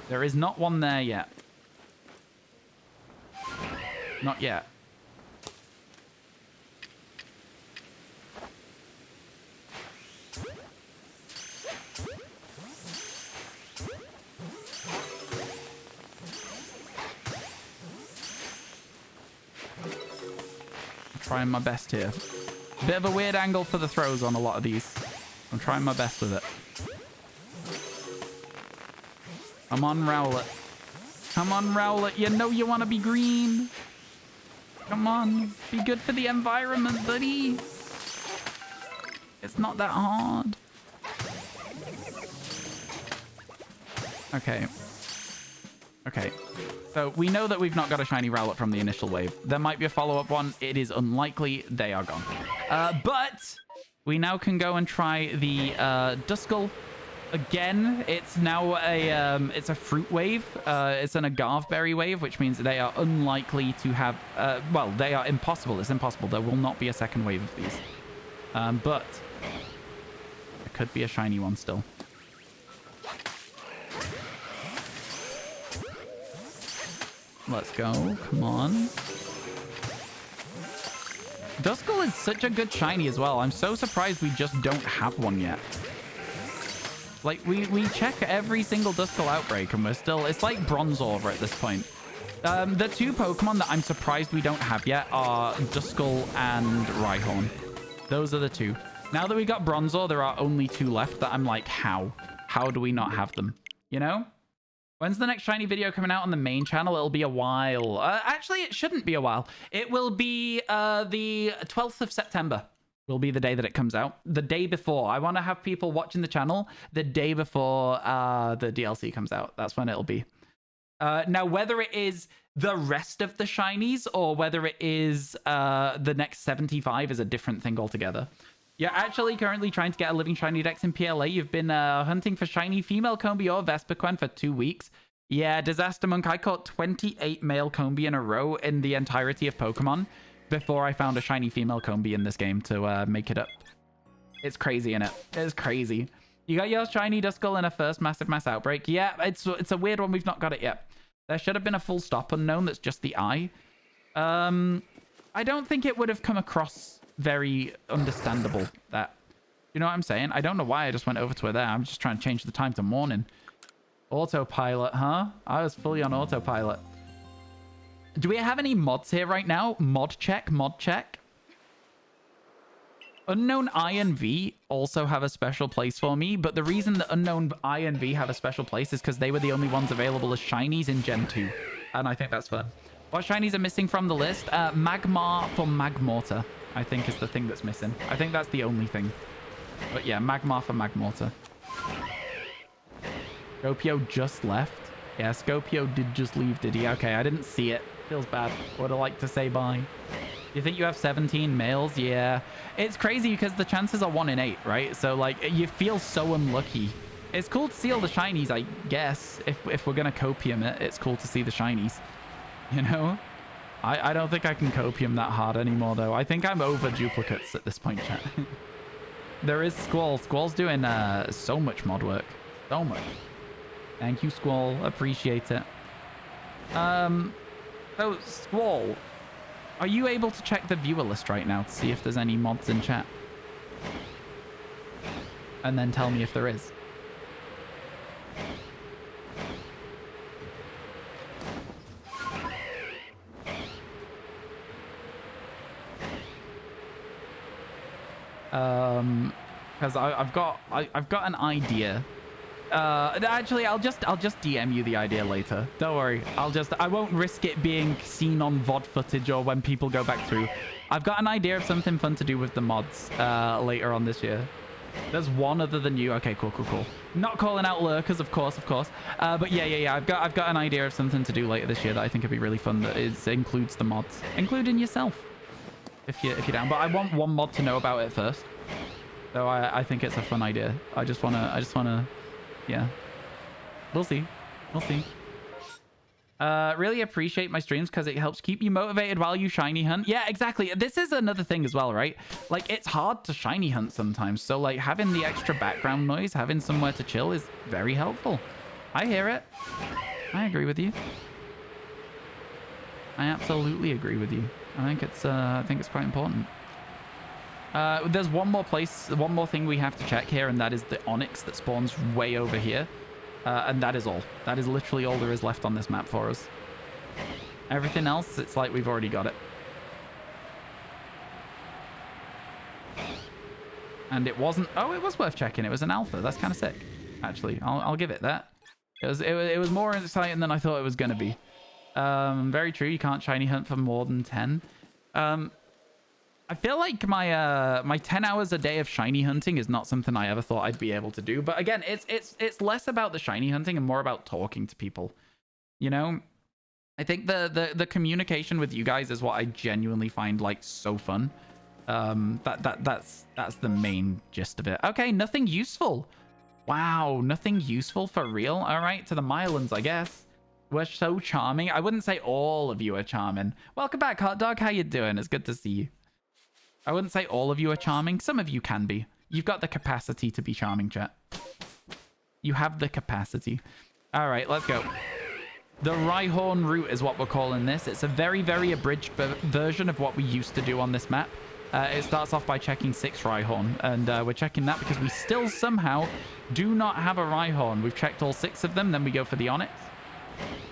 There is not one there yet. Not yet. I'm trying my best here. Bit of a weird angle for the throws on a lot of these. I'm trying my best with it. Come on, Rowlet. Come on, Rowlet. You know you want to be green. Come on. Be good for the environment, buddy. It's not that hard. Okay. Okay. So we know that we've not got a shiny Rowlet from the initial wave. There might be a follow-up one. It is unlikely. They are gone. But we now can go and try the Duskull. Again, it's now it's a fruit wave. It's an agave berry wave, which means they are unlikely to have, well, they are impossible. It's impossible. There will not be a second wave of these. But there could be a shiny one still. Let's go. Come on. Duskull is such a good shiny as well. I'm so surprised we just don't have one yet. Like, we check every single Duskull outbreak and we're still... It's like Bronzor at this point. The 2 Pokemon that I'm surprised we don't have yet are Duskull and Rhyhorn. Those are the 2. Now that we got Bronzor, there are only 2 left that I'm like, how? How do we not have them? You know? When's the next shiny video coming out on the main channel? It'll be a while. Actually, it shouldn't be a while. It will be the 12th of September. Will be the day that it comes out. The day before. I want to have people watching the channel the day before the DLC comes out. That's when it'll be. Now, whether it is the rest of the shinies or whether it is the next 75 is a different thing altogether. You're actually currently trying to get a living shiny dex in PLA. You've been hunting for shiny female Combi or Vespiquen for 2 weeks. Yeah, Disaster Monk, I caught 28 male Combi in a row in the entirety of Pokemon before I found a shiny female Combi in this game to make it up. It's crazy, innit? It's crazy. You got your shiny Duskull in a first massive mass outbreak. Yeah, it's a weird one. We've not got it yet. There should have been a full stop unknown that's just the eye. I don't think it would have come across very understandable. That, you know what I'm saying? I don't know why I just went over to her there. I'm just trying to change the time to morning. Autopilot, huh? I was fully on autopilot. Do we have any mods here right now? Mod check, mod check. Unknown I and V also have a special place for me, but the reason that Unknown I and V have a special place is because they were the only ones available as shinies in Gen 2. And I think that's fun. What shinies are missing from the list? Magmar for Magmortar, I think is the thing that's missing. I think that's the only thing. But yeah, Magmar for Magmortar. Scopio just left. Yeah, Scopio did just leave, did he? Okay, I didn't see it. Feels bad. Would have liked to say bye. You think you have 17 males? Yeah. It's crazy because the chances are 1 in 8, right? So, like, you feel so unlucky. It's cool to see all the shinies, I guess. If we're going to copium it, it's cool to see the shinies. You know? I don't think I can copium that hard anymore, though. I think I'm over duplicates at this point, chat. There is Squall. Squall's doing so much mod work. So much. Thank you, Squall. Appreciate it. So, Squall, are you able to check the viewer list right now to see if there's any mods in chat? And then tell me if there is. Because I've got an idea. Actually, I'll just DM you the idea later. Don't worry. I won't risk it being seen on VOD footage or when people go back through. I've got an idea of something fun to do with the mods later on this year. There's one other than you. Okay, cool. Not calling out lurkers, of course. But yeah. I've got an idea of something to do later this year that I think would be really fun. That includes the mods, including yourself, if you're down. But I want one mod to know about it first. So I think it's a fun idea. I just wanna. Yeah. We'll see. Really appreciate my streams because it helps keep you motivated while you shiny hunt. Yeah, exactly. This is another thing as well, right? Like, it's hard to shiny hunt sometimes. So, like, having the extra background noise, having somewhere to chill is very helpful. I hear it. I agree with you. I absolutely agree with you. I think it's quite important. There's one more thing we have to check here, and that is the Onyx that spawns way over here. And that is all. That is literally all there is left on this map for us. Everything else, it's like we've already got it. And it wasn't... Oh, it was worth checking. It was an alpha. That's kind of sick, actually. I'll give it that. It was more exciting than I thought it was going to be. Very true. You can't shiny hunt for more than 10. I feel like my 10 hours a day of shiny hunting is not something I ever thought I'd be able to do. But again, it's less about the shiny hunting and more about talking to people. You know, I think the communication with you guys is what I genuinely find like so fun. That's the main gist of it. Okay, nothing useful. Wow, nothing useful for real. All right, to the Mylands, I guess. We're so charming. I wouldn't say all of you are charming. Welcome back, Hot Dog. How you doing? It's good to see you. I wouldn't say all of you are charming. Some of you can be. You've got the capacity to be charming, chat. You have the capacity. All right, let's go. The Rhyhorn route is what we're calling this. It's a very, very abridged version of what we used to do on this map. It starts off by checking 6 Rhyhorn, and we're checking that because we still somehow do not have a Rhyhorn. We've checked all 6 of them, then we go for the Onyx.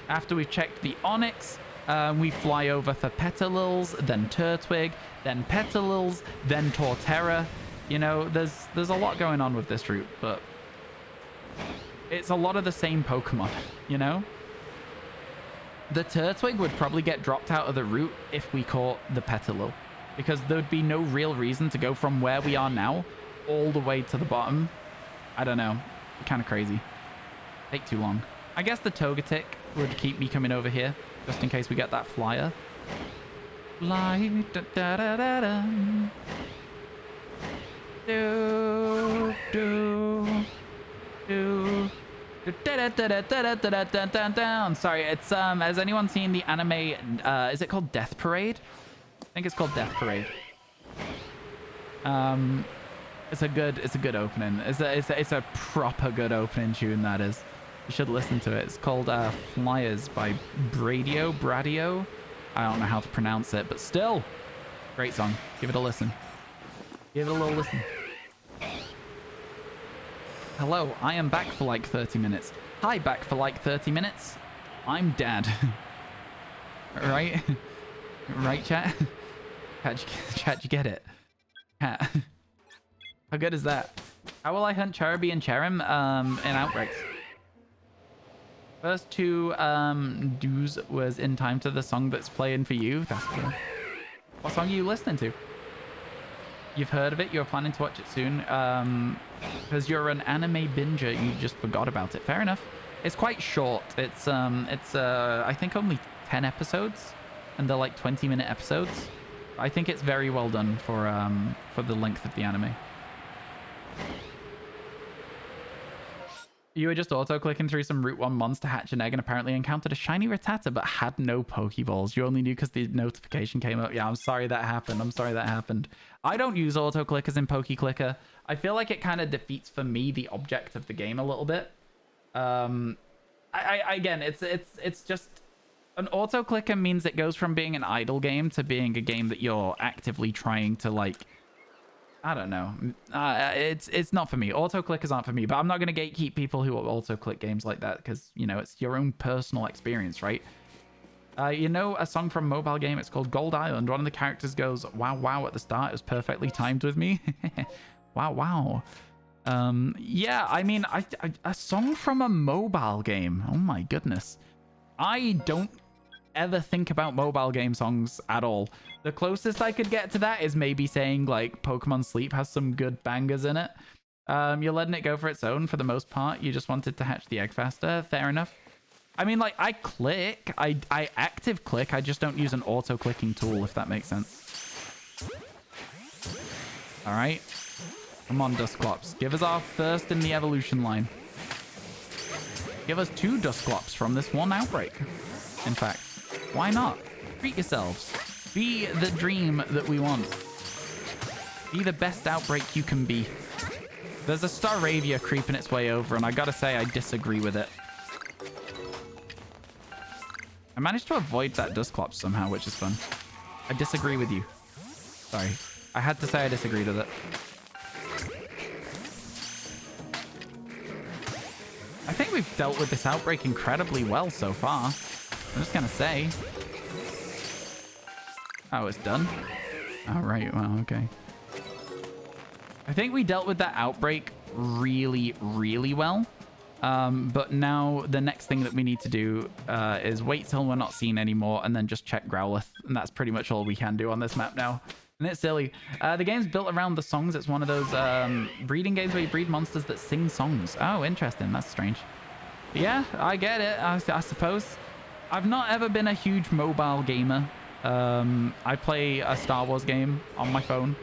After we've checked the Onyx, we fly over for Petalils, then Turtwig, then Petalils, then Torterra. You know, there's a lot going on with this route, but it's a lot of the same Pokemon, you know? The Turtwig would probably get dropped out of the route if we caught the Petalil, because there would be no real reason to go from where we are now all the way to the bottom. I don't know. Kind of crazy. Take too long. I guess the Togetic would keep me coming over here, just in case we get that flyer. Fly, da da da da da. Do, do, do. I'm sorry, it's has anyone seen the anime is it called Death Parade? I think it's called Death Parade. It's a good opening. It's a proper good opening tune, that is. You should listen to it. It's called Flyers by Bradio. I don't know how to pronounce it, but still great song. Give it a listen. Give it a little listen. Hello, I am back for like 30 minutes. Hi, back for like 30 minutes. I'm Dad. Right? Right, chat? Chat, you get it? Chat. How good is that? How will I hunt Cherubi and Cherim in Outbreaks? First two do's was in time to the song that's playing for you. That's cool. What song are you listening to? You've heard of it. You're planning to watch it soon. Because you're an anime binger, you just forgot about it. Fair enough. It's quite short. It's I think only 10 episodes, and they're like 20-minute episodes. I think it's very well done for the length of the anime. You were just auto-clicking through some Route 1 mons to hatch an egg and apparently encountered a shiny Rattata but had no Pokeballs. You only knew because the notification came up. Yeah, I'm sorry that happened. I'm sorry that happened. I don't use auto-clickers in PokeClicker. I feel like it kind of defeats, for me, the object of the game a little bit. Again, it's just... An auto-clicker means it goes from being an idle game to being a game that you're actively trying to, like... I don't know. It's not for me. Auto-clickers aren't for me, but I'm not going to gatekeep people who auto-click games like that because, you know, it's your own personal experience, right? You know a song from a mobile game? It's called Gold Island. One of the characters goes, wow, wow, at the start. It was perfectly timed with me. Wow, wow. Yeah, I mean, a song from a mobile game. Oh, my goodness. I don't ever think about mobile game songs at all. The closest I could get to that is maybe saying like Pokemon Sleep has some good bangers in it. You're letting it go for its own for the most part. You just wanted to hatch the egg faster. Fair enough. I mean, like, I click. I active click. I just don't use an auto-clicking tool, if that makes sense. All right. Come on, Dusclops. Give us our first in the evolution line. Give us 2 Dusclops from this one outbreak. In fact, why not? Treat yourselves. Be the dream that we want. Be the best outbreak you can be. There's a Staravia creeping its way over, and I gotta say, I disagree with it. I managed to avoid that Dusclops somehow, which is fun. I disagree with you. Sorry. I had to say I disagreed with it. I think we've dealt with this outbreak incredibly well so far. I'm just gonna say. Oh, it's done? Oh, right. Well, okay. I think we dealt with that outbreak really, really well. But now the next thing that we need to do is wait till we're not seen anymore and then just check Growlithe. And that's pretty much all we can do on this map now. And it's silly. The game's built around the songs. It's one of those breeding games where you breed monsters that sing songs. Oh, interesting. That's strange. But yeah, I get it, I suppose. I've not ever been a huge mobile gamer. I play a Star Wars game on my phone.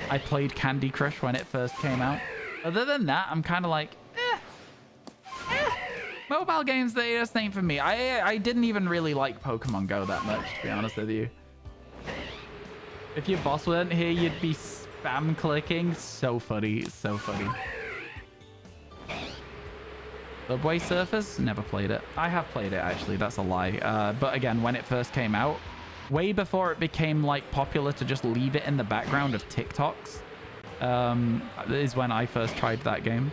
I played Candy Crush when it first came out. Other than that, I'm kind of like, mobile games, they just ain't for me. I didn't even really like Pokemon Go that much, to be honest with you. If your boss weren't here, you'd be spam clicking. So funny, so funny. Subway Surfers? Never played it. I have played it, actually. That's a lie. But again, when it first came out, way before it became like popular to just leave it in the background of TikToks, is when I first tried that game.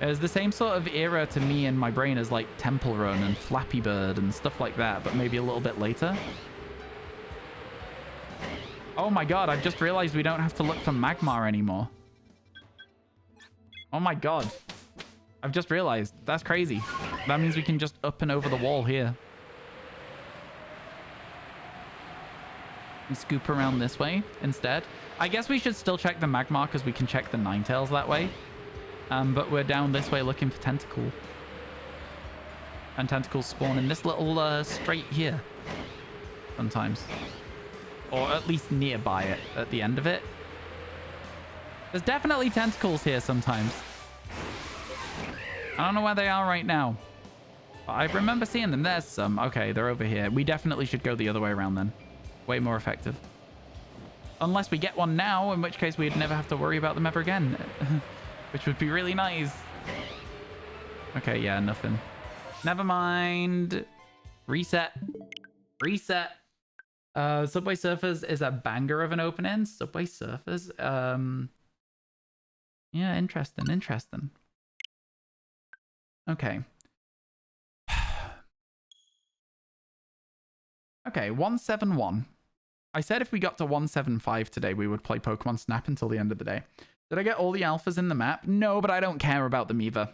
It was the same sort of era to me in my brain as like Temple Run and Flappy Bird and stuff like that, but maybe a little bit later. Oh my god, I've just realized we don't have to look for Magmar anymore. Oh my god. I've just realized. That's crazy. That means we can just up and over the wall here. And scoop around this way instead. I guess we should still check the Magmar because we can check the Ninetales that way. But we're down this way looking for Tentacool. And Tentacles spawn in this little straight here. Sometimes. Or at least nearby it at the end of it. There's definitely Tentacles here sometimes. I don't know where they are right now. But I remember seeing them. There's some. Okay, they're over here. We definitely should go the other way around then. Way more effective. Unless we get one now, in which case we'd never have to worry about them ever again. Which would be really nice. Okay, yeah, nothing. Never mind. Reset. Reset. Subway Surfers is a banger of an opening. Subway Surfers. Yeah, interesting, interesting. Okay. Okay, 171. I said if we got to 175 today, we would play Pokemon Snap until the end of the day. Did I get all the alphas in the map? No, but I don't care about them either.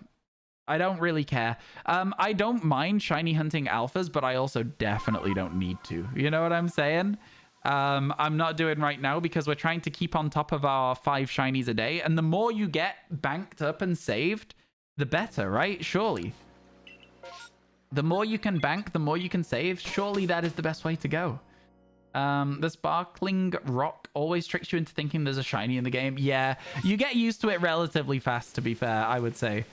I don't really care. I don't mind shiny hunting alphas, but I also definitely don't need to. You know what I'm saying? I'm not doing right now because we're trying to keep on top of our 5 shinies a day. And the more you get banked up and saved, the better, right? Surely. The more you can bank, the more you can save. Surely that is the best way to go. The sparkling rock always tricks you into thinking there's a shiny in the game. Yeah, you get used to it relatively fast, to be fair, I would say.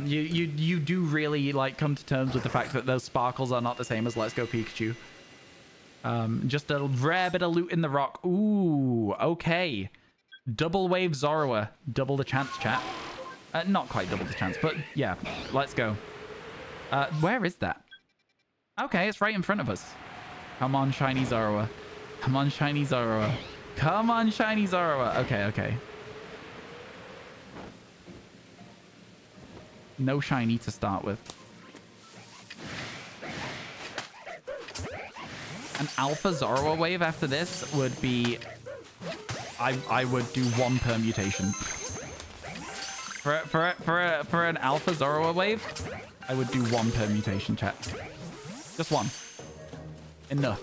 You do really like come to terms with the fact that those sparkles are not the same as Let's Go Pikachu. Just a rare bit of loot in the rock. Ooh, okay. Double wave Zorua. Double the chance, chat. Not quite double the chance, but yeah, let's go. Where is that? Okay, it's right in front of us. Come on, shiny Zorua. Come on, shiny Zorua. Come on, shiny Zorua. Okay, okay. No shiny to start with. An alpha Zorua wave after this would be... I would do 1 permutation. For an alpha Zorua wave, I would do 1 permutation, chat. Just 1. Enough.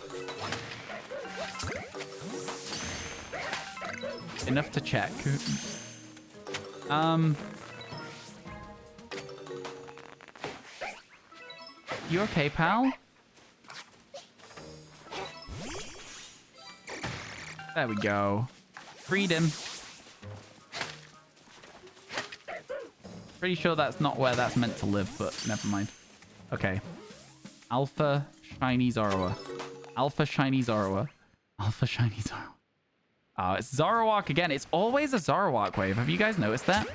Enough to check. You okay, pal? There we go. Freedom. Pretty sure that's not where that's meant to live, but never mind. Okay. Alpha shiny Zorua. Alpha shiny Zorua. Alpha shiny Zorua. Oh, it's Zoroark again. It's always a Zoroark wave. Have you guys noticed that?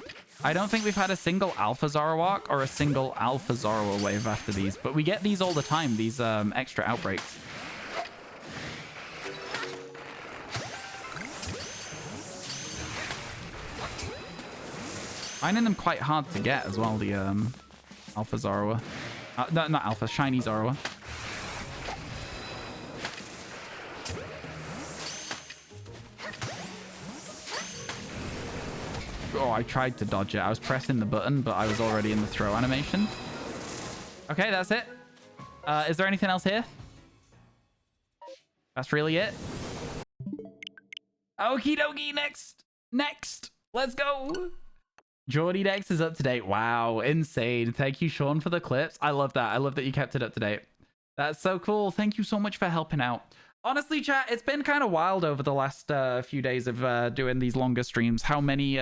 I don't think we've had a single Alpha Zoroark or a single Alpha Zorua wave after these, but we get these all the time, these extra outbreaks. Finding them quite hard to get as well, the Alpha Zorua. No, not Alpha, shiny Zorua. Oh, I tried to dodge it. I was pressing the button, but I was already in the throw animation. Okay, that's it. Is there anything else here? That's really it. Okie dokie, next. Next. Let's go. Geordie Dex is up to date. Wow, insane. Thank you, Sean, for the clips. I love that. I love that you kept it up to date. That's so cool. Thank you so much for helping out. Honestly, chat, it's been kind of wild over the last few days of doing these longer streams. How many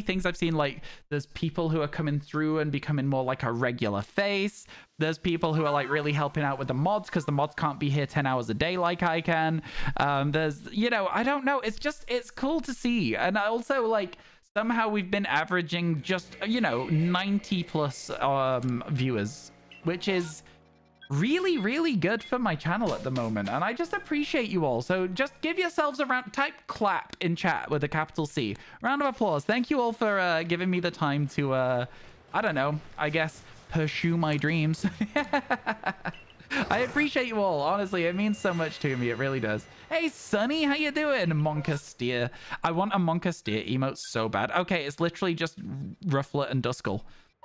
things I've seen. Like, there's people who are coming through and becoming more like a regular face. There's people who are like really helping out with the mods because the mods can't be here 10 hours a day like I can. There's, you know, I don't know. It's cool to see. And I also like... Somehow we've been averaging just, you know, 90 plus viewers, which is really, really good for my channel at the moment. And I just appreciate you all. So just give yourselves a round, type clap in chat with a capital C. Round of applause. Thank you all for giving me the time to, I don't know, I guess, pursue my dreams. I appreciate you all. Honestly, it means so much to me. It really does. Hey, Sunny, how you doing? Monka Steer. I want a Monka Steer emote so bad. Okay, it's literally just Rufflet and Duskull.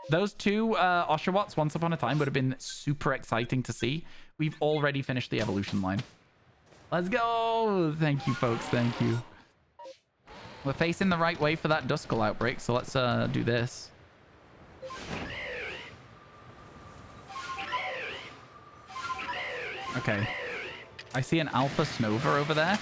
Those two Oshawotts once upon a time would have been super exciting to see. We've already finished the evolution line. Let's go. Thank you, folks. Thank you. We're facing the right way for that Duskull outbreak, so let's do this. Okay. I see an Alpha Snova over there.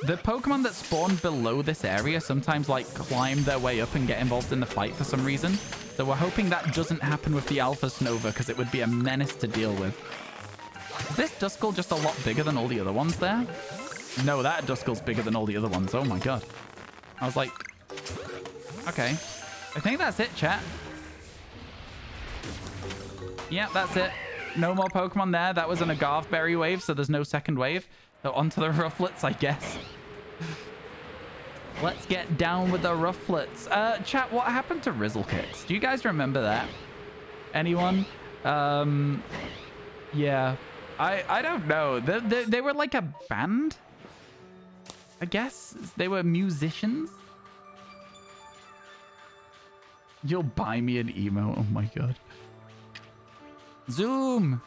The Pokemon that spawn below this area sometimes like climb their way up and get involved in the fight for some reason. So we're hoping that doesn't happen with the Alpha Snova because it would be a menace to deal with. Is this Duskull just a lot bigger than all the other ones there? No, that Duskull's bigger than all the other ones. Oh my god. I was like... Okay. I think that's it, chat. Yeah, that's it. No more Pokemon there. That was an Agave Berry wave, so there's no second wave. So onto the Rufflets, I guess. Let's get down with the Rufflets. Chat, what happened to Rizzle Kicks? Do you guys remember that? Anyone? Yeah. I don't know. They were like a band? I guess? They were musicians? You'll buy me an emote. Oh my god. Zoom.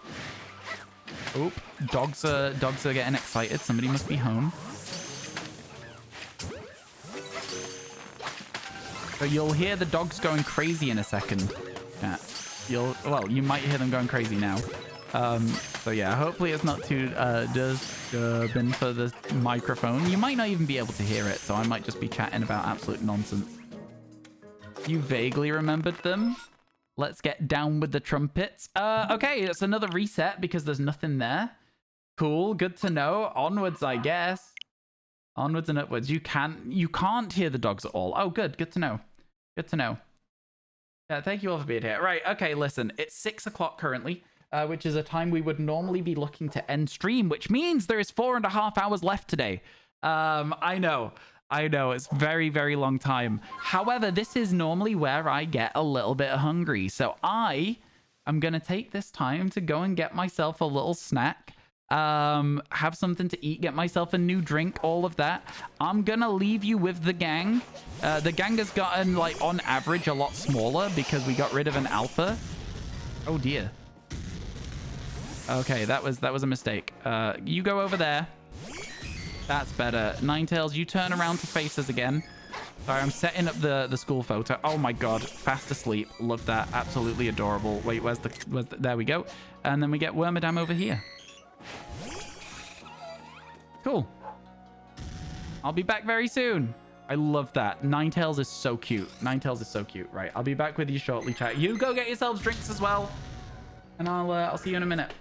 Oop. Dogs are getting excited. Somebody must be home. So you'll hear the dogs going crazy in a second. Yeah. You might hear them going crazy now. So yeah, hopefully it's not too disturbing for the microphone. You might not even be able to hear it, so I might just be chatting about absolute nonsense. You vaguely remembered them. Let's get down with the trumpets. Okay, it's another reset because there's nothing there. Cool, good to know. Onwards, I guess. Onwards and upwards. You can't hear the dogs at all. Oh, good to know. Good to know. Yeah, thank you all for being here. Right, okay, listen. It's 6 o'clock currently, which is a time we would normally be looking to end stream, which means there is 4.5 hours left today. I know, it's very, very long time. However, this is normally where I get a little bit hungry. So I am going to take this time to go and get myself a little snack. Have something to eat, get myself a new drink, all of that. I'm gonna leave you with the gang. The gang has gotten, like, on average a lot smaller because we got rid of an alpha. Oh dear. Okay, that was a mistake. You go over there. That's better. Ninetales, you turn around to face us again. Sorry, I'm setting up the school photo. Oh my god, fast asleep. Love that. Absolutely adorable. Wait, where's the there we go. And then we get Wormadam over here. Cool. I'll be back very soon. I love that. Ninetales is so cute. Ninetales is so cute. Right, I'll be back with you shortly, chat. You go get yourselves drinks as well. And I'll see you in a minute.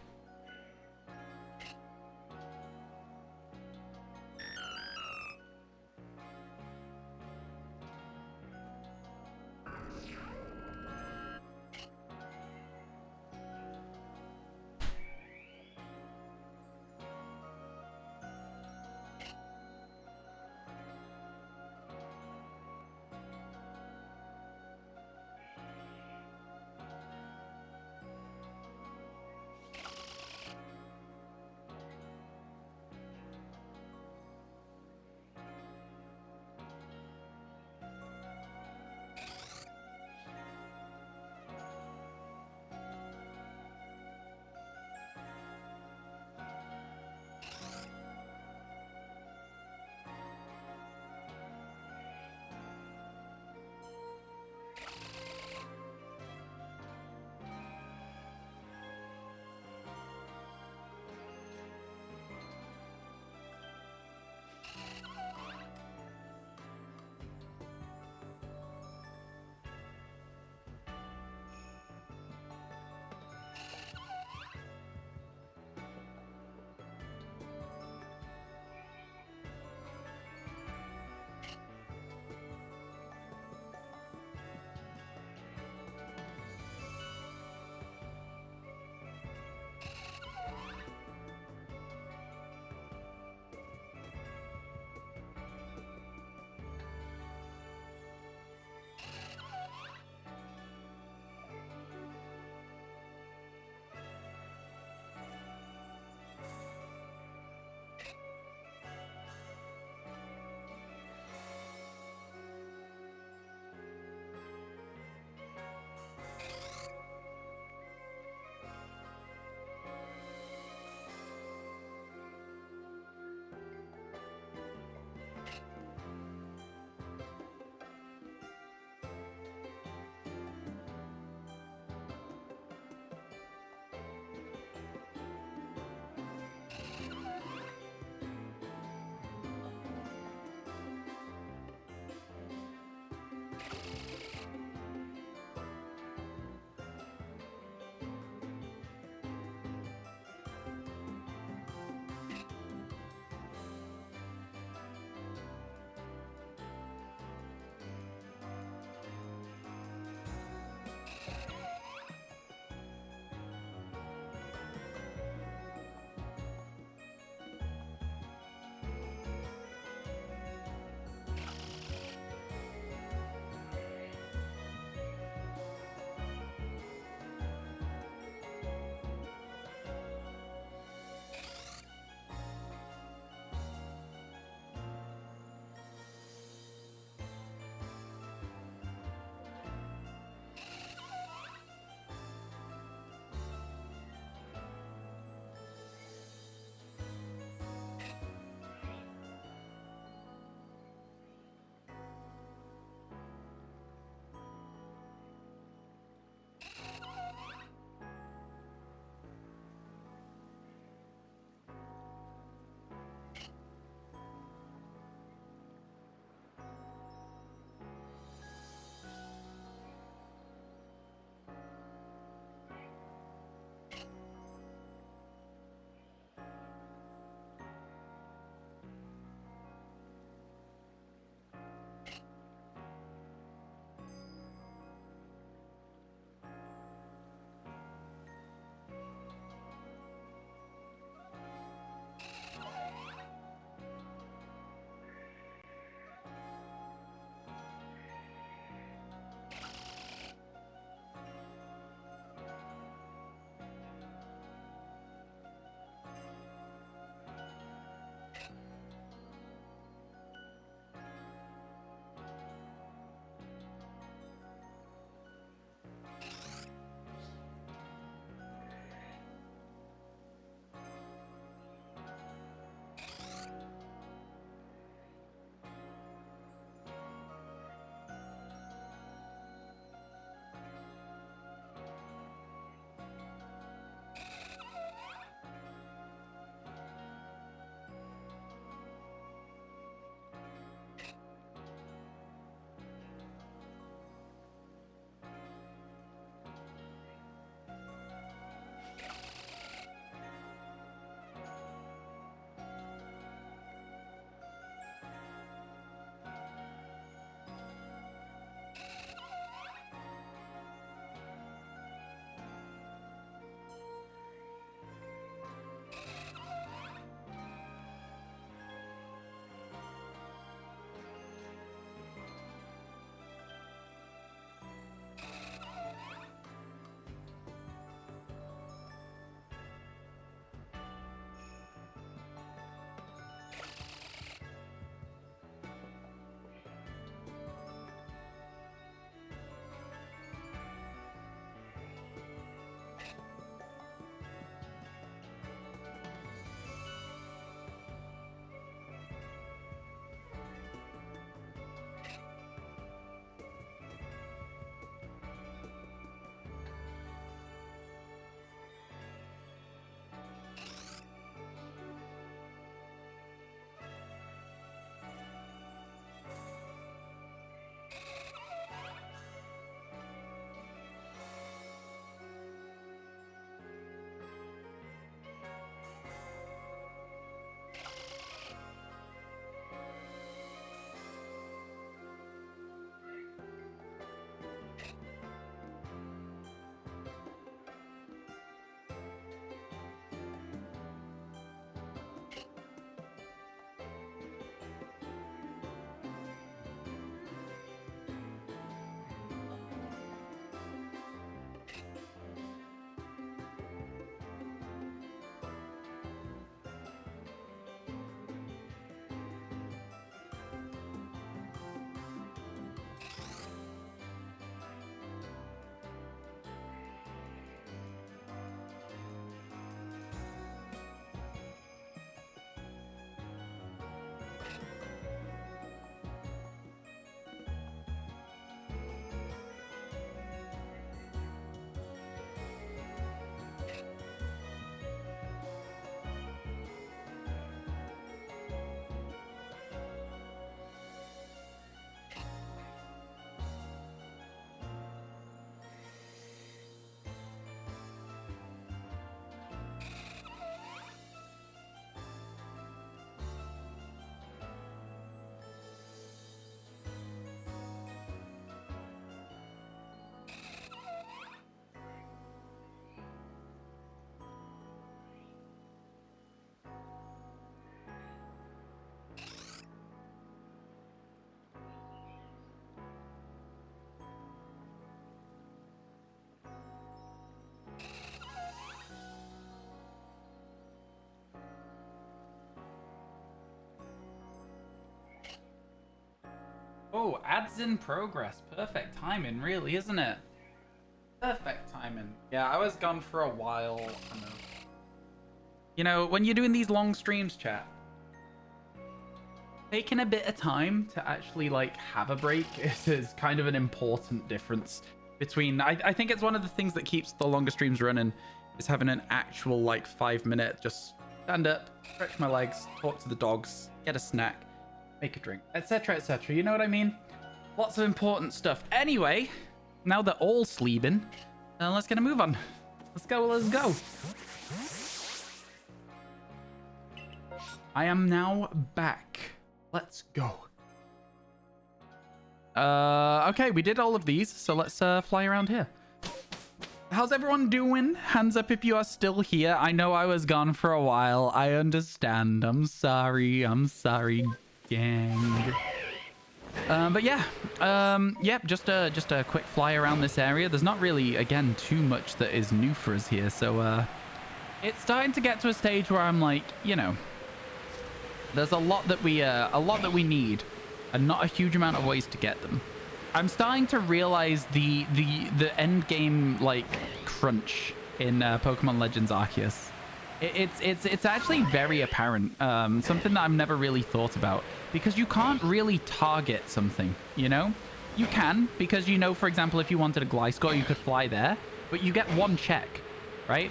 Oh, ads in progress. Perfect timing, really, isn't it? Perfect timing. Yeah, I was gone for a while. I know. You know, when you're doing these long streams, chat, taking a bit of time to actually, like, have a break is kind of an important difference between... I think it's one of the things that keeps the longer streams running is having an actual, like, 5-minute just stand up, stretch my legs, talk to the dogs, get a snack, make a drink, etc, etc. You know what I mean? Lots of important stuff. Anyway, now they're all sleeping, let's get a move on. Let's go, let's go. I am now back. Let's go. Okay, we did all of these, so let's fly around here. How's everyone doing? Hands up if you are still here. I know I was gone for a while. I understand. I'm sorry. I'm sorry, gang. But yeah, yep, just a quick fly around this area. There's not really, again, too much that is new for us here. So it's starting to get to a stage where I'm like, you know, there's a lot that we need, and not a huge amount of ways to get them. I'm starting to realize the end game, like, crunch in Pokemon Legends Arceus. It's actually very apparent. Something that I've never really thought about, because you can't really target something, you know? You can, because, you know, for example, if you wanted a Gliscor, you could fly there, but you get one check, right?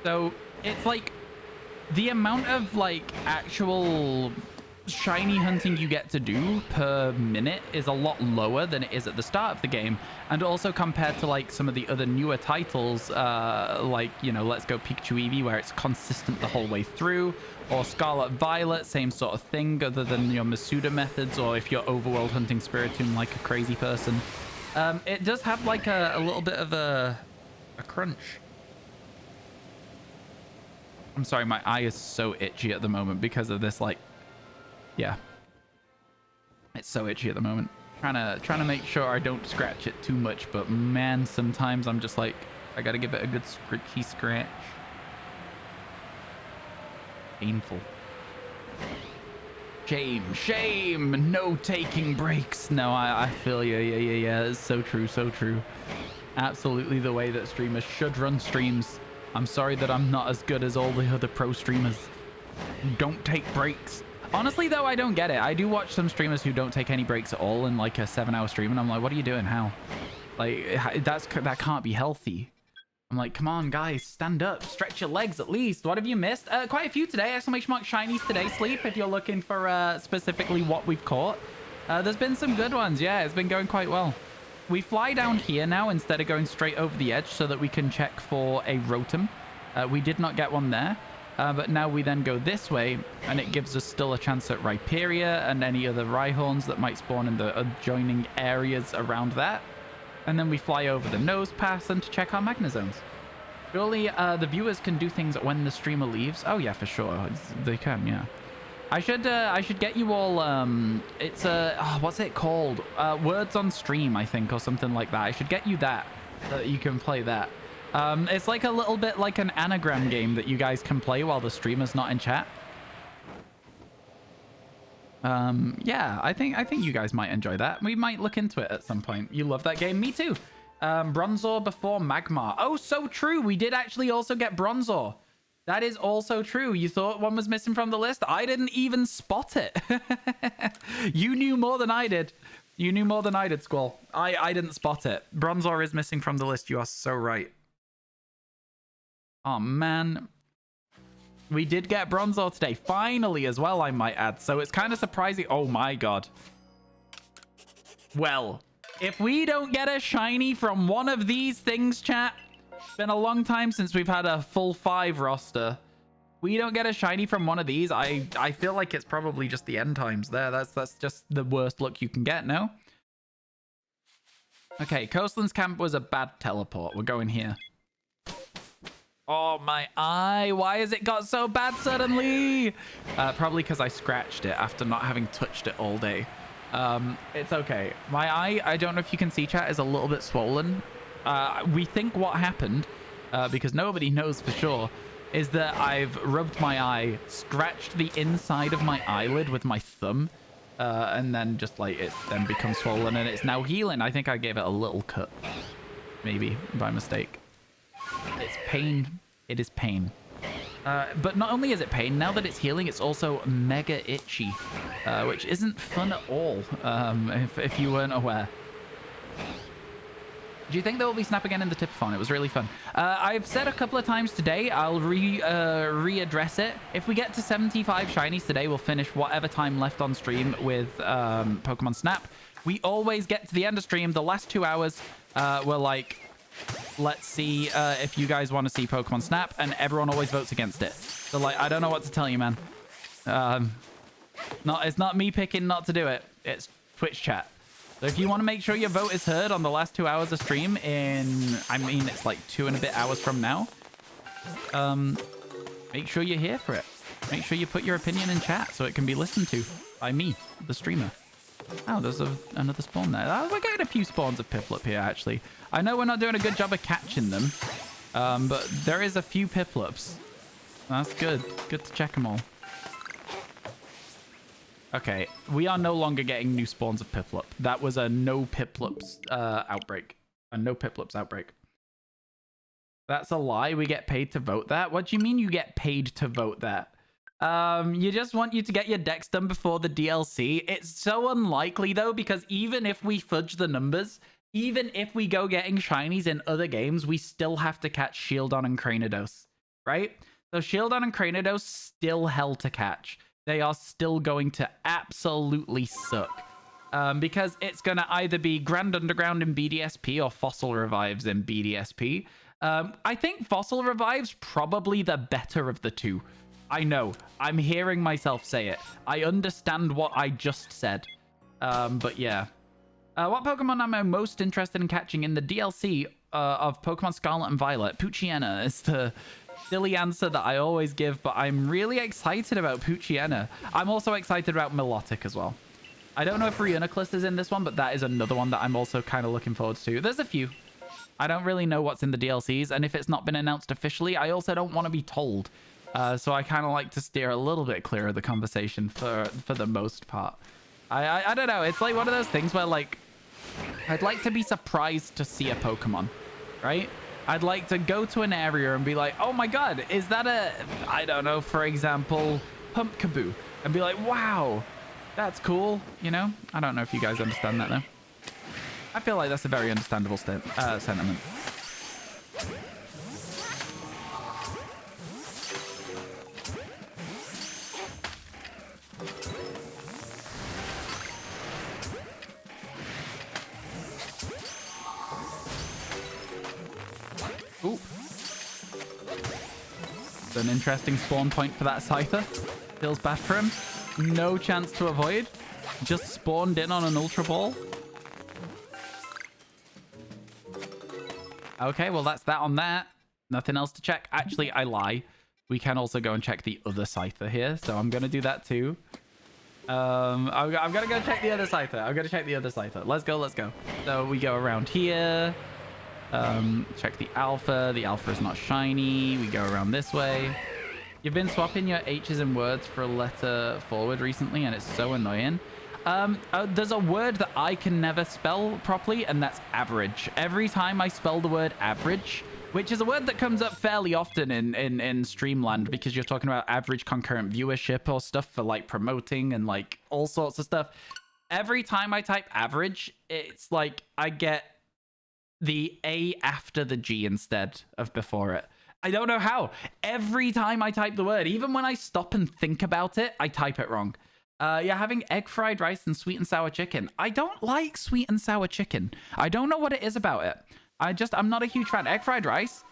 So it's like the amount of, like, actual shiny hunting you get to do per minute is a lot lower than it is at the start of the game. And also compared to, like, some of the other newer titles, like, you know, Let's Go Pikachu Eevee, where it's consistent the whole way through, or Scarlet Violet, same sort of thing, other than your Masuda methods, or if you're overworld hunting Spiritomb like a crazy person. It does have, like, a little bit of a crunch. I'm sorry, my eye is so itchy at the moment because of this, like, yeah, it's so itchy at the moment. Trying to make sure I don't scratch it too much, but man, sometimes I'm just like, I gotta give it a good scritchy scratch. Painful. Shame. No taking breaks. No, I feel you. Yeah. It's so true, so true. Absolutely the way that streamers should run streams. I'm sorry that I'm not as good as all the other pro streamers who don't take breaks. Honestly, though, I don't get it. I do watch some streamers who don't take any breaks at all in, like, a 7-hour stream, and I'm like, what are you doing? How? Like, that can't be healthy. I'm like, come on, guys, stand up, stretch your legs at least. What have you missed? Quite a few today. Exclamation mark shinies today. Sleep if you're looking for specifically what we've caught. There's been some good ones. Yeah, it's been going quite well. We fly down here now instead of going straight over the edge so that we can check for a Rotom. We did not get one there. But now we then go this way, and it gives us still a chance at Rhyperior and any other Rhyhorns that might spawn in the adjoining areas around that. And then we fly over the nose pass and to check our Magnezones. Surely the viewers can do things when the streamer leaves. Oh yeah, for sure. They can, yeah. I should get you all, it's what's it called? Words on Stream, I think, or something like that. I should get you that, so that you can play that. It's like a little bit like an anagram game that you guys can play while the streamer's not in chat. Yeah, I think you guys might enjoy that. We might look into it at some point. You love that game? Me too. Bronzor before Magmar. Oh, so true. We did actually also get Bronzor. That is also true. You thought one was missing from the list? I didn't even spot it. You knew more than I did. You knew more than I did, Squall. I didn't spot it. Bronzor is missing from the list. You are so right. Oh, man. We did get Bronzor today. Finally, as well, I might add. So it's kind of surprising. Oh, my God. Well, if we don't get a shiny from one of these things, chat, it's been a long time since we've had a full 5 roster. We don't get a shiny from one of these. I feel like it's probably just the end times there. That's just the worst luck you can get, no? Okay, Coastlands Camp was a bad teleport. We're going here. Oh, my eye. Why has it got so bad suddenly? Probably because I scratched it after not having touched it all day. It's okay. My eye, I don't know if you can see, chat, is a little bit swollen. We think what happened, because nobody knows for sure, is that I've rubbed my eye, scratched the inside of my eyelid with my thumb, And then just like it then becomes swollen and it's now healing. I think I gave it a little cut, maybe by mistake. It's pain. It is pain. But not only is it pain, now that it's healing, it's also mega itchy, which isn't fun at all, if you weren't aware. Do you think there will be Snap again in the Tipathon? It was really fun. I've said a couple of times today, I'll readdress it. If we get to 75 shinies today, we'll finish whatever time left on stream with Pokemon Snap. We always get to the end of stream. The last 2 hours, we're like, let's see if you guys want to see Pokemon Snap, and everyone always votes against it. So like, I don't know what to tell you, man. It's not me picking not to do it. It's Twitch chat. So if you want to make sure your vote is heard on the last 2 hours of stream I mean, it's like 2 and a bit hours from now. Make sure you're here for it. Make sure you put your opinion in chat so it can be listened to by me, the streamer. Oh, there's another spawn there. Oh, we're getting a few spawns of Piplup here, actually. I know we're not doing a good job of catching them, but there is a few Piplups. That's good. Good to check them all. Okay, we are no longer getting new spawns of Piplup. That was a no Piplups outbreak. A no Piplups outbreak. That's a lie. We get paid to vote that? What do you mean you get paid to vote that? You just want you to get your decks done before the DLC. It's so unlikely, though, because even if we fudge the numbers, even if we go getting shinies in other games, we still have to catch Shieldon and Cranidos, right? So Shieldon and Cranidos still hell to catch. They are still going to absolutely suck. Because it's going to either be Grand Underground in BDSP or Fossil Revives in BDSP. I think Fossil Revives probably the better of the two. I know. I'm hearing myself say it. I understand what I just said. But yeah. What Pokemon am I most interested in catching in the DLC of Pokemon Scarlet and Violet? Poochyena is the silly answer that I always give, but I'm really excited about Poochyena. I'm also excited about Milotic as well. I don't know if Reuniclus is in this one, but that is another one that I'm also kind of looking forward to. There's a few. I don't really know what's in the DLCs, and if it's not been announced officially, I also don't want to be told. So I kind of like to steer a little bit clear of the conversation for the most part. I don't know. It's like one of those things where, like, I'd like to be surprised to see a Pokemon, right? I'd like to go to an area and be like, oh my god, is that a, I don't know, for example, Pumpkaboo, and be like, wow, that's cool, you know? I don't know if you guys understand that, though. I feel like that's a very understandable sentiment. Ooh. It's an interesting spawn point for that Scyther. Feels bad for him. No chance to avoid. Just spawned in on an Ultra Ball. Okay, well, that's that on that. Nothing else to check. Actually, I lie. We can also go and check the other Scyther here, so I'm going to do that too. I'm going to go check the other Scyther. I'm going to check the other Scyther. Let's go, let's go. So we go around here. Check the Alpha. The Alpha is not shiny. We go around this way. You've been swapping your H's and words for a letter forward recently, and it's so annoying. There's a word that I can never spell properly, and that's average. Every time I spell the word average, which is a word that comes up fairly often in Streamland, because you're talking about average concurrent viewership or stuff for like promoting and like all sorts of stuff. Every time I type average, it's like I get the A after the G instead of before it. I don't know how. Every time I type the word, even when I stop and think about it, I type it wrong. Yeah, having egg fried rice and sweet and sour chicken. I don't like sweet and sour chicken. I don't know what it is about it. I'm not a huge fan. Egg fried rice,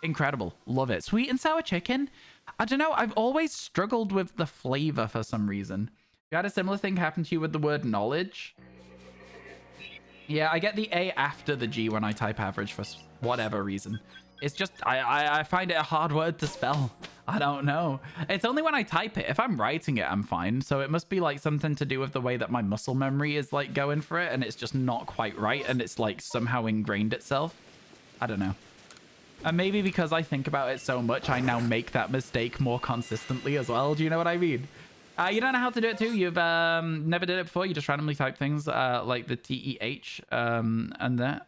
incredible. Love it. Sweet and sour chicken, I don't know. I've always struggled with the flavor for some reason. You had a similar thing happen to you with the word knowledge? Yeah, I get the A after the G when I type average for whatever reason. It's just, I find it a hard word to spell. I don't know. It's only when I type it. If I'm writing it, I'm fine. So it must be like something to do with the way that my muscle memory is like going for it. And it's just not quite right. And it's like somehow ingrained itself. I don't know. And maybe because I think about it so much, I now make that mistake more consistently as well. Do you know what I mean? You don't know how to do it too. You've never did it before. You just randomly type things like the TEH and that.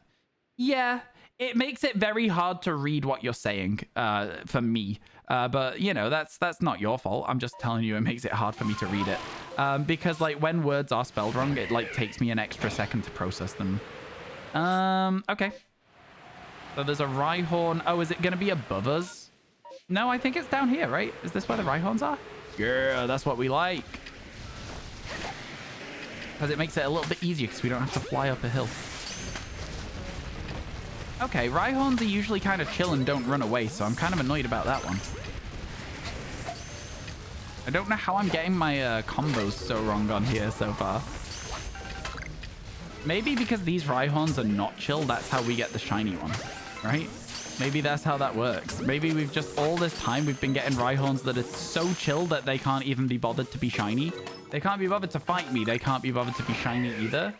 Yeah, it makes it very hard to read what you're saying for me. But you know, that's not your fault. I'm just telling you it makes it hard for me to read it. Because like when words are spelled wrong, it like takes me an extra second to process them. Okay. So there's a Rhyhorn. Oh, is it going to be above us? No, I think it's down here, right? Is this where the Rhyhorns are? Yeah, that's what we like. Because it makes it a little bit easier because we don't have to fly up a hill. Okay, Rhyhorns are usually kind of chill and don't run away, so I'm kind of annoyed about that one. I don't know how I'm getting my combos so wrong on here so far. Maybe because these Rhyhorns are not chill, that's how we get the shiny one, right? Maybe that's how that works. Maybe we've just, all this time, we've been getting Rhyhorns that are so chill that they can't even be bothered to be shiny. They can't be bothered to fight me. They can't be bothered to be shiny either.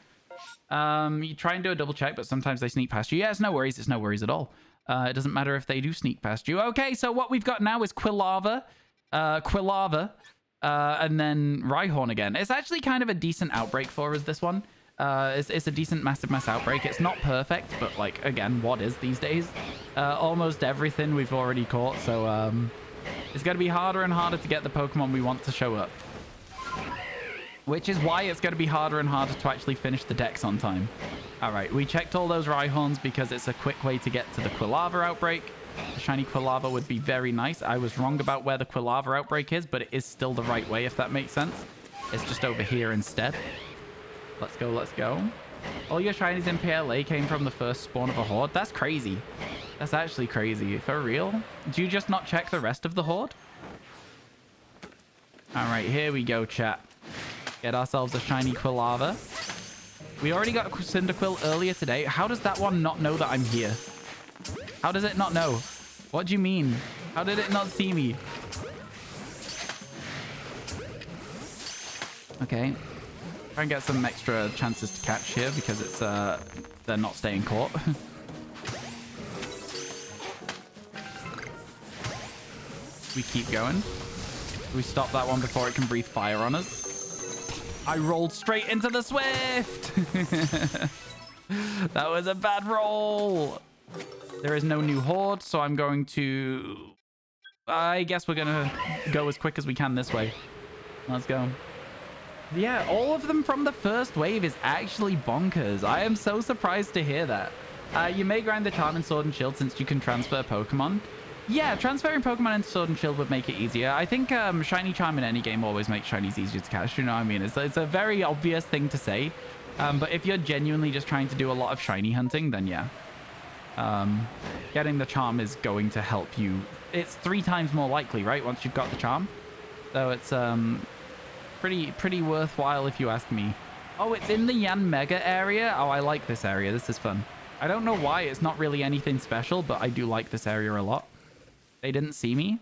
You try and do a double check, but sometimes they sneak past you. Yeah, it's no worries. It's no worries at all. It doesn't matter if they do sneak past you. Okay, so what we've got now is Quilava, and then Rhyhorn again. It's actually kind of a decent outbreak for us, this one. It's a decent massive mass outbreak. It's not perfect, but like, again, what is these days? Almost everything we've already caught, so it's going to be harder and harder to get the Pokemon we want to show up. Which is why it's going to be harder and harder to actually finish the decks on time. All right, we checked all those Rhyhorns because it's a quick way to get to the Quilava outbreak. The shiny Quilava would be very nice. I was wrong about where the Quilava outbreak is, but it is still the right way, if that makes sense. It's just over here instead. Let's go, let's go. All your shinies in PLA came from the first spawn of a horde? That's crazy. That's actually crazy. For real? Do you just not check the rest of the horde? All right, here we go, chat. Get ourselves a shiny Quilava. We already got Cyndaquil earlier today. How does that one not know that I'm here? How does it not know? What do you mean? How did it not see me? Okay. Try and get some extra chances to catch here because it's they're not staying caught. We keep going. We stop that one before it can breathe fire on us. I rolled straight into the Swift. That was a bad roll. There is no new horde, so I'm going to... I guess we're going to go as quick as we can this way. Let's go. Yeah, all of them from the first wave is actually bonkers. I am so surprised to hear that. You may grind the charm in Sword and Shield since you can transfer Pokemon. Yeah, transferring Pokemon into Sword and Shield would make it easier. I think Shiny Charm in any game always makes Shinies easier to catch. You know what I mean? It's a very obvious thing to say. But if you're genuinely just trying to do a lot of Shiny hunting, then yeah. Getting the Charm is going to help you. It's 3 times more likely, right? Once you've got the Charm. So it's pretty worthwhile if you ask me. Oh, it's in the Yan Mega area? Oh, I like this area. This is fun. I don't know why. It's not really anything special, but I do like this area a lot. They didn't see me.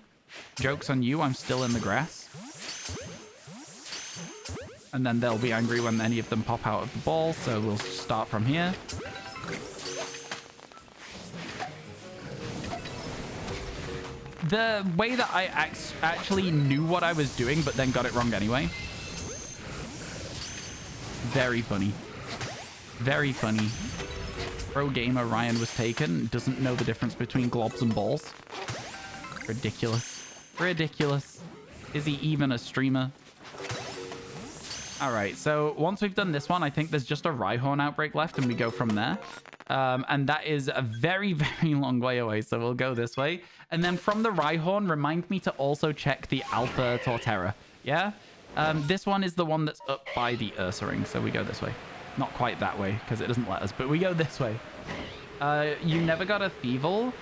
Joke's on you. I'm still in the grass. And then they'll be angry when any of them pop out of the ball. So we'll start from here. The way that I actually knew what I was doing, but then got it wrong anyway. Very funny. Very funny. Pro gamer RyanWasTaken doesn't know the difference between globs and balls. Ridiculous. Ridiculous. Is he even a streamer? All right, so once we've done this one, I think there's just a Rhyhorn outbreak left, and we go from there. And that is a very, very long way away, so we'll go this way. And then from the Rhyhorn, remind me to also check the Alpha Torterra. Yeah? This one is the one that's up by the Ursaring, so we go this way. Not quite that way, because it doesn't let us, but we go this way. You never got a Thievul?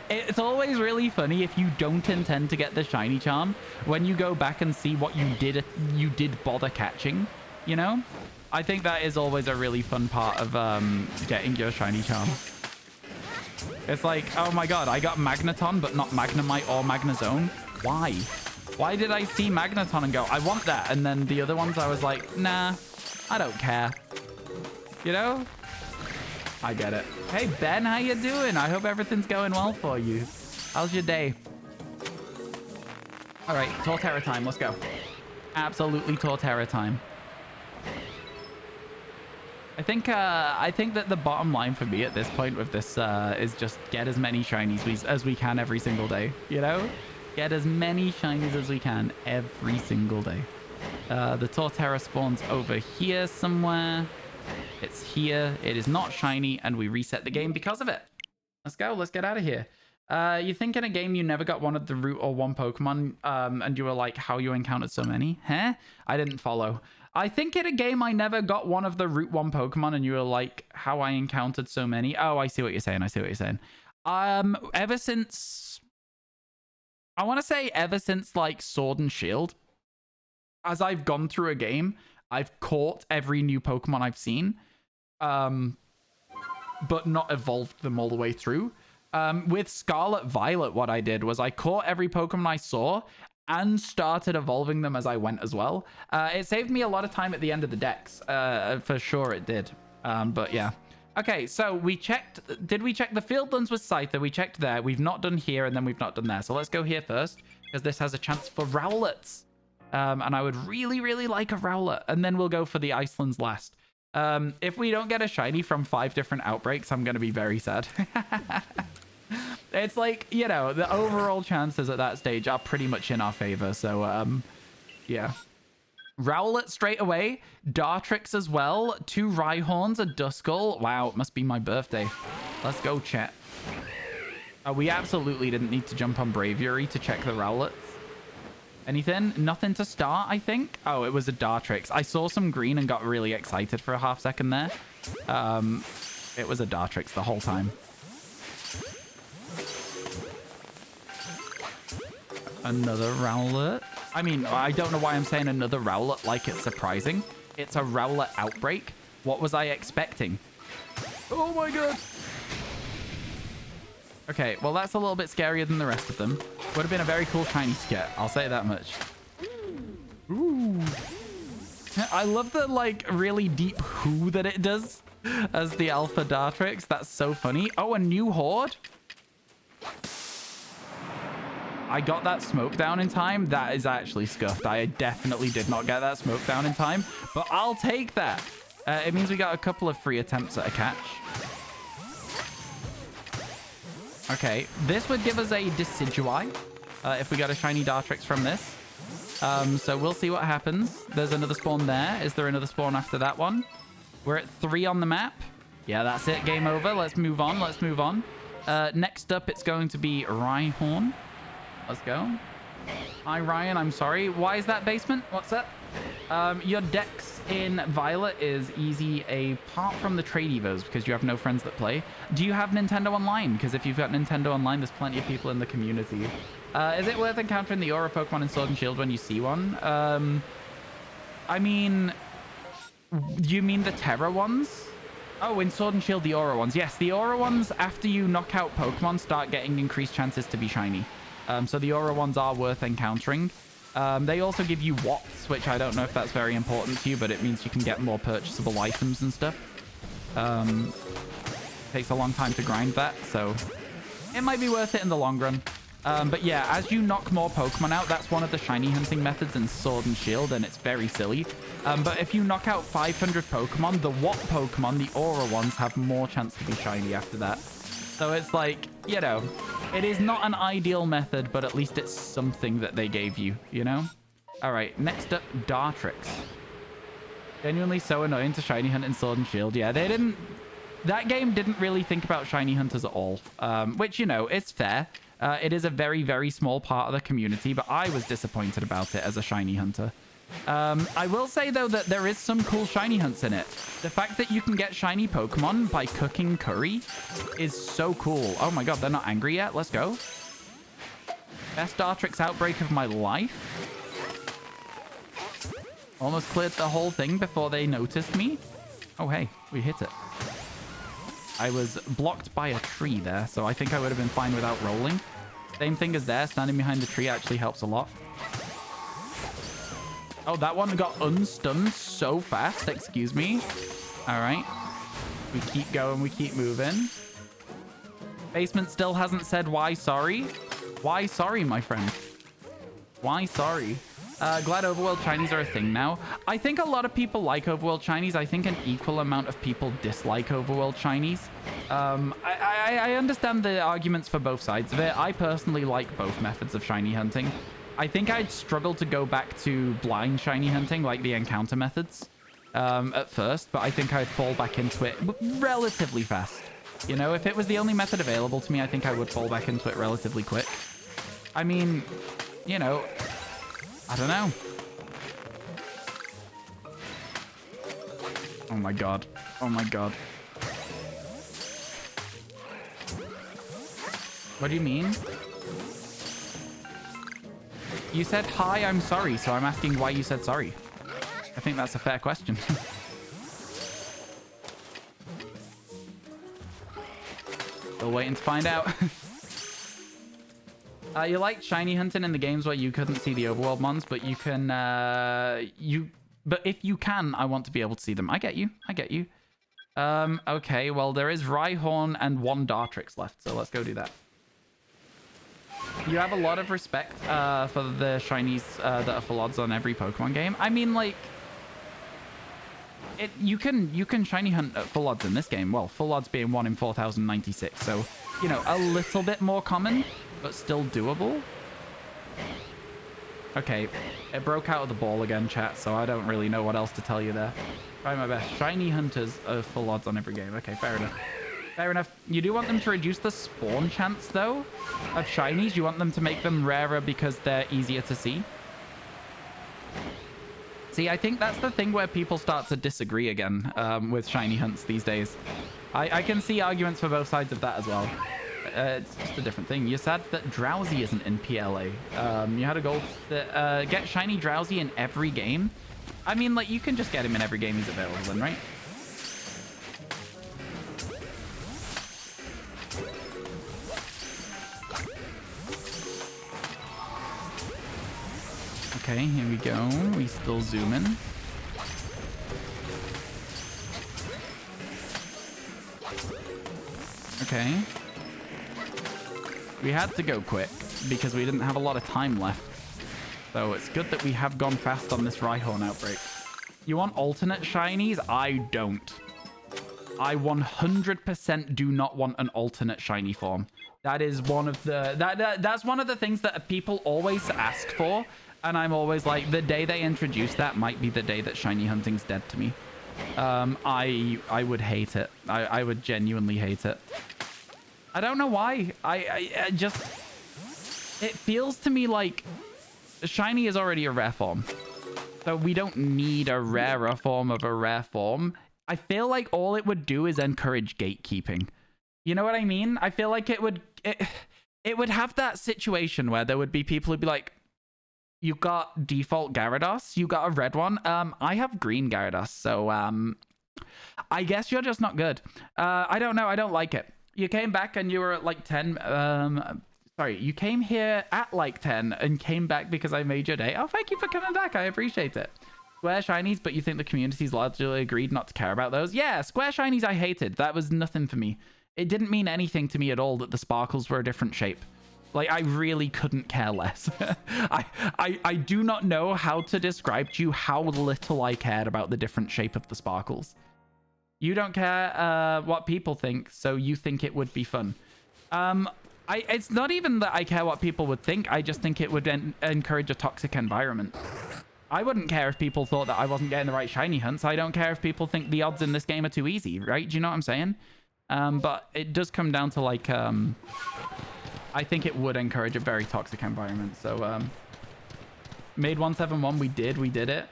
It's always really funny if you don't intend to get the shiny charm when you go back and see what you did bother catching, you know? I think that is always a really fun part of getting your shiny charm. It's like, oh my god, I got Magneton but not Magnemite or Magnezone. Why? Why did I see Magneton and go, I want that? And then the other ones I was like, nah, I don't care. You know? I get it. Hey, Ben, how you doing? I hope everything's going well for you. How's your day? All right, Torterra time. Let's go. Absolutely Torterra time. I think that the bottom line for me at this point with this is just get as many shinies as we can every single day, you know? Get as many shinies as we can every single day. The Torterra spawns over here somewhere. It's here. It is not shiny, and we reset the game because of it. Let's go. Let's get out of here. You think in a game you never got one of the root or one Pokemon, and you were like, how you encountered so many? Huh? I didn't follow. I think in a game I never got one of the Route 1 Pokemon, and you were like, how I encountered so many. Oh, I see what you're saying. I see what you're saying. Ever since... I want to say ever since, like, Sword and Shield, as I've gone through a game, I've caught every new Pokemon I've seen, but not evolved them all the way through. With Scarlet Violet, what I did was I caught every Pokemon I saw, and started evolving them as I went as well. It saved me a lot of time at the end of the decks. For sure it did. But yeah. Okay, so we checked... Did we check the Fieldlands with Scyther? We checked there. We've not done here, and then we've not done there. So let's go here first, because this has a chance for Rowlets. And I would really, really like a Rowlet. And then we'll go for the Icelands last. If we don't get a shiny from 5 different outbreaks, I'm going to be very sad. It's like, you know, the overall chances at that stage are pretty much in our favor. So, yeah. Rowlet straight away. Dartrix as well. 2 Rhyhorns, a Duskull. Wow, it must be my birthday. Let's go, chat. We absolutely didn't need to jump on Braviary to check the Rowlets. Anything? Nothing to start, I think. Oh, it was a Dartrix. I saw some green and got really excited for a half second there. It was a Dartrix the whole time. Another Rowlet. I mean, I don't know why I'm saying another Rowlet like it's surprising. It's a Rowlet outbreak. What was I expecting? Oh my god. Okay, well, that's a little bit scarier than the rest of them. Would have been a very cool shiny skit. I'll say that much. Ooh. I love the, like, really deep whoo that it does as the Alpha Dartrix. That's so funny. Oh, a new Horde? I got that smoke down in time. That is actually scuffed. I definitely did not get that smoke down in time, but I'll take that. It means we got a couple of free attempts at a catch. Okay, this would give us a Decidueye if we got a shiny Dartrix from this. So we'll see what happens. There's another spawn there. Is there another spawn after that one? We're at 3 on the map. Yeah, that's it. Game over. Let's move on. Let's move on. Next up, it's going to be Rhyhorn. Let's go. Hi, Ryan. I'm sorry. Why is that basement? What's up? Your dex in Violet is easy apart from the trade evos because you have no friends that play. Do you have Nintendo Online? Because if you've got Nintendo Online, there's plenty of people in the community. Is it worth encountering the Aura Pokemon in Sword and Shield when you see one? I mean, you mean the Terra ones? Oh, in Sword and Shield, the Aura ones. Yes, the Aura ones, after you knock out Pokemon, start getting increased chances to be shiny. So the Aura ones are worth encountering. They also give you Watts, which I don't know if that's very important to you, but it means you can get more purchasable items and stuff. Takes a long time to grind that, so it might be worth it in the long run. But yeah, as you knock more Pokemon out, that's one of the shiny hunting methods in Sword and Shield, and it's very silly. But if you knock out 500 Pokemon, the Watt Pokemon, the Aura ones, have more chance to be shiny after that. So it's like, you know, it is not an ideal method, but at least it's something that they gave you, you know? All right, next up, Dartrix. Genuinely so annoying to shiny hunt in Sword and Shield. Yeah, they didn't... That game didn't really think about shiny hunters at all, which, you know, it's fair. It is a very, very small part of the community, but I was disappointed about it as a shiny hunter. I will say, though, that there is some cool shiny hunts in it. The fact that you can get shiny Pokemon by cooking curry is so cool. Oh my god, they're not angry yet. Let's go. Best Dartrix outbreak of my life. Almost cleared the whole thing before they noticed me. Oh, hey, we hit it. I was blocked by a tree there, so I think I would have been fine without rolling. Same thing as there. Standing behind the tree actually helps a lot. Oh, that one got unstunned so fast. Excuse me. All right. We keep going. We keep moving. Basement still hasn't said why sorry. Why sorry, my friend? Why sorry? Glad overworld shinies are a thing now. I think a lot of people like overworld shinies. I think an equal amount of people dislike overworld shinies. I understand the arguments for both sides of it. I personally like both methods of shiny hunting. I think I'd struggle to go back to blind shiny hunting, like the encounter methods, at first, but I think I'd fall back into it relatively fast. You know, if it was the only method available to me, I think I would fall back into it relatively quick. I mean, you know, I don't know. Oh my god. Oh my god. What do you mean? You said, hi, I'm sorry, so I'm asking why you said sorry. I think that's a fair question. Still waiting to find out. You liked shiny hunting in the games where you couldn't see the overworld mons, but you can, but if you can, I want to be able to see them. I get you. I get you. Okay, well, there is Rhyhorn and 1 Dartrix left, so let's go do that. You have a lot of respect for the shinies that are full odds on every Pokemon game. I mean, like, you can shiny hunt at full odds in this game. Well, full odds being 1 in 4,096, so, you know, a little bit more common, but still doable. Okay, it broke out of the ball again, chat, so I don't really know what else to tell you there. Try my best. Shiny hunters are full odds on every game. Okay, fair enough. Fair enough. You do want them to reduce the spawn chance, though, of shinies. You want them to make them rarer because they're easier to see. See, I think that's the thing where people start to disagree again with shiny hunts these days. I can see arguments for both sides of that as well. It's just a different thing. You're sad that Drowsy isn't in PLA. You had a goal to get shiny Drowsy in every game. I mean, like, you can just get him in every game he's available in, right? Okay, here we go. We still zoom in. Okay. We had to go quick because we didn't have a lot of time left. So it's good that we have gone fast on this Rhyhorn outbreak. You want alternate shinies? I don't. I 100% do not want an alternate shiny form. That is one of the... That's one of the things that people always ask for. And I'm always like, the day they introduce that might be the day that shiny hunting's dead to me. I would hate it. I would genuinely hate it. I don't know why. I just... It feels to me like shiny is already a rare form. So we don't need a rarer form of a rare form. I feel like all it would do is encourage gatekeeping. You know what I mean? I feel like it would have that situation where there would be people who'd be like, you got default Gyarados, you got a red one. I have green Gyarados, so I guess you're just not good. I don't know. I don't like it. You came back and you were at like 10. Sorry, you came here at like 10 and came back because I made your day. Oh, thank you for coming back. I appreciate it. Square shinies, but you think the community's largely agreed not to care about those? Yeah, square shinies I hated. That was nothing for me. It didn't mean anything to me at all that the sparkles were a different shape. Like, I really couldn't care less. I do not know how to describe to you how little I cared about the different shape of the sparkles. You don't care what people think, so you think it would be fun. It's not even that I care what people would think. I just think it would encourage a toxic environment. I wouldn't care if people thought that I wasn't getting the right shiny hunts. I don't care if people think the odds in this game are too easy, right? Do you know what I'm saying? But it does come down to, like... I think it would encourage a very toxic environment. So, made 171. We did it.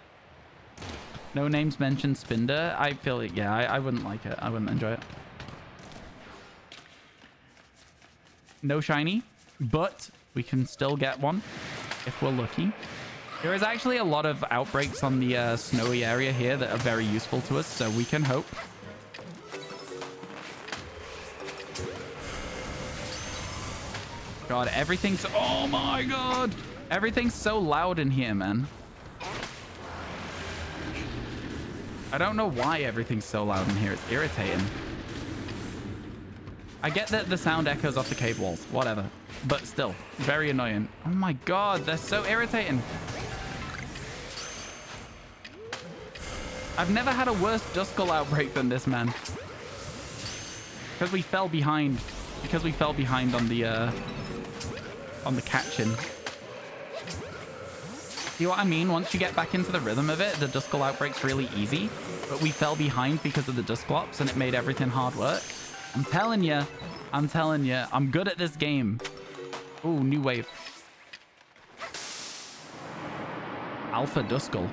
No names mentioned. Spinder. I feel it. Yeah, I wouldn't like it. I wouldn't enjoy it. No shiny, but we can still get one if we're lucky. There is actually a lot of outbreaks on the snowy area here that are very useful to us, so we can hope. God, everything's... Oh my god! Everything's so loud in here, man. I don't know why everything's so loud in here. It's irritating. I get that the sound echoes off the cave walls. Whatever. But still, very annoying. Oh my god, they're so irritating. I've never had a worse Duskull outbreak than this, man. Because we fell behind. Because we fell behind on the catching. See what I mean? Once you get back into the rhythm of it, the Duskull outbreak's really easy. But we fell behind because of the Dusclops, and it made everything hard work. I'm telling you. I'm telling you. I'm good at this game. Ooh, new wave. Alpha Duskull.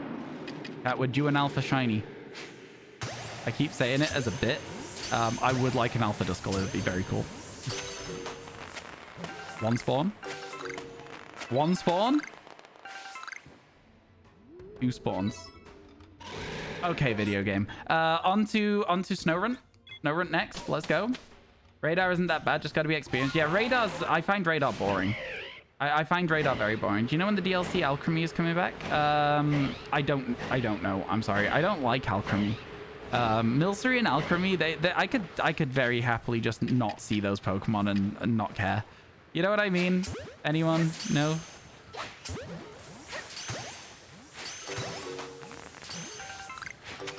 Would you an alpha shiny? I keep saying it as a bit. I would like an alpha Duskull. It would be very cool. One spawn. One spawn. Two spawns. Okay, video game. Onto Snowrun. Snowrun next. Let's go. Radar isn't that bad. Just got to be experienced. Yeah, I find Radar boring. I find Radar very boring. Do you know when the DLC Alchemy is coming back? I don't know. I'm sorry. I don't like Alchemy. Milcery and Alchemy, I could very happily just not see those Pokemon and not care. You know what I mean? Anyone? No?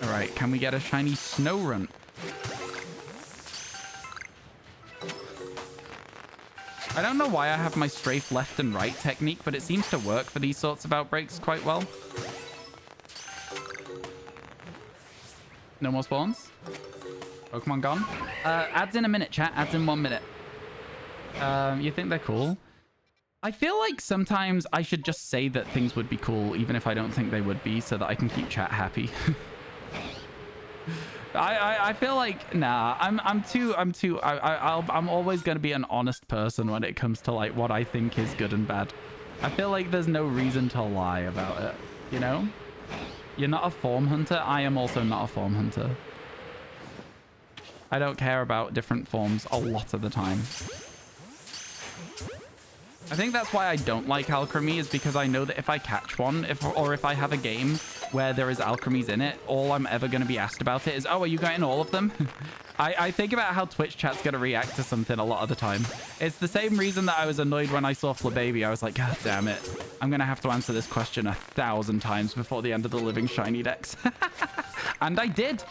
All right, can we get a shiny Snowrun? I don't know why I have my strafe left and right technique, but it seems to work for these sorts of outbreaks quite well. No more spawns? Pokemon gone? Ads in a minute, chat. Ads in 1 minute. You think they're cool? I feel like sometimes I should just say that things would be cool, even if I don't think they would be, so that I can keep chat happy. I feel like, nah, I'm always going to be an honest person when it comes to like what I think is good and bad. I feel like there's no reason to lie about it, you know? You're not a form hunter. I am also not a form hunter. I don't care about different forms a lot of the time. I think that's why I don't like Alchemy, is because I know that if I catch one, or if I have a game where there is Alchemies in it, all I'm ever going to be asked about it is, oh, are you getting all of them? I think about how Twitch chat's going to react to something a lot of the time. It's the same reason that I was annoyed when I saw Flababy. I was like, God damn it. I'm going to have to answer this question 1,000 times before the end of the living shiny decks. And I did.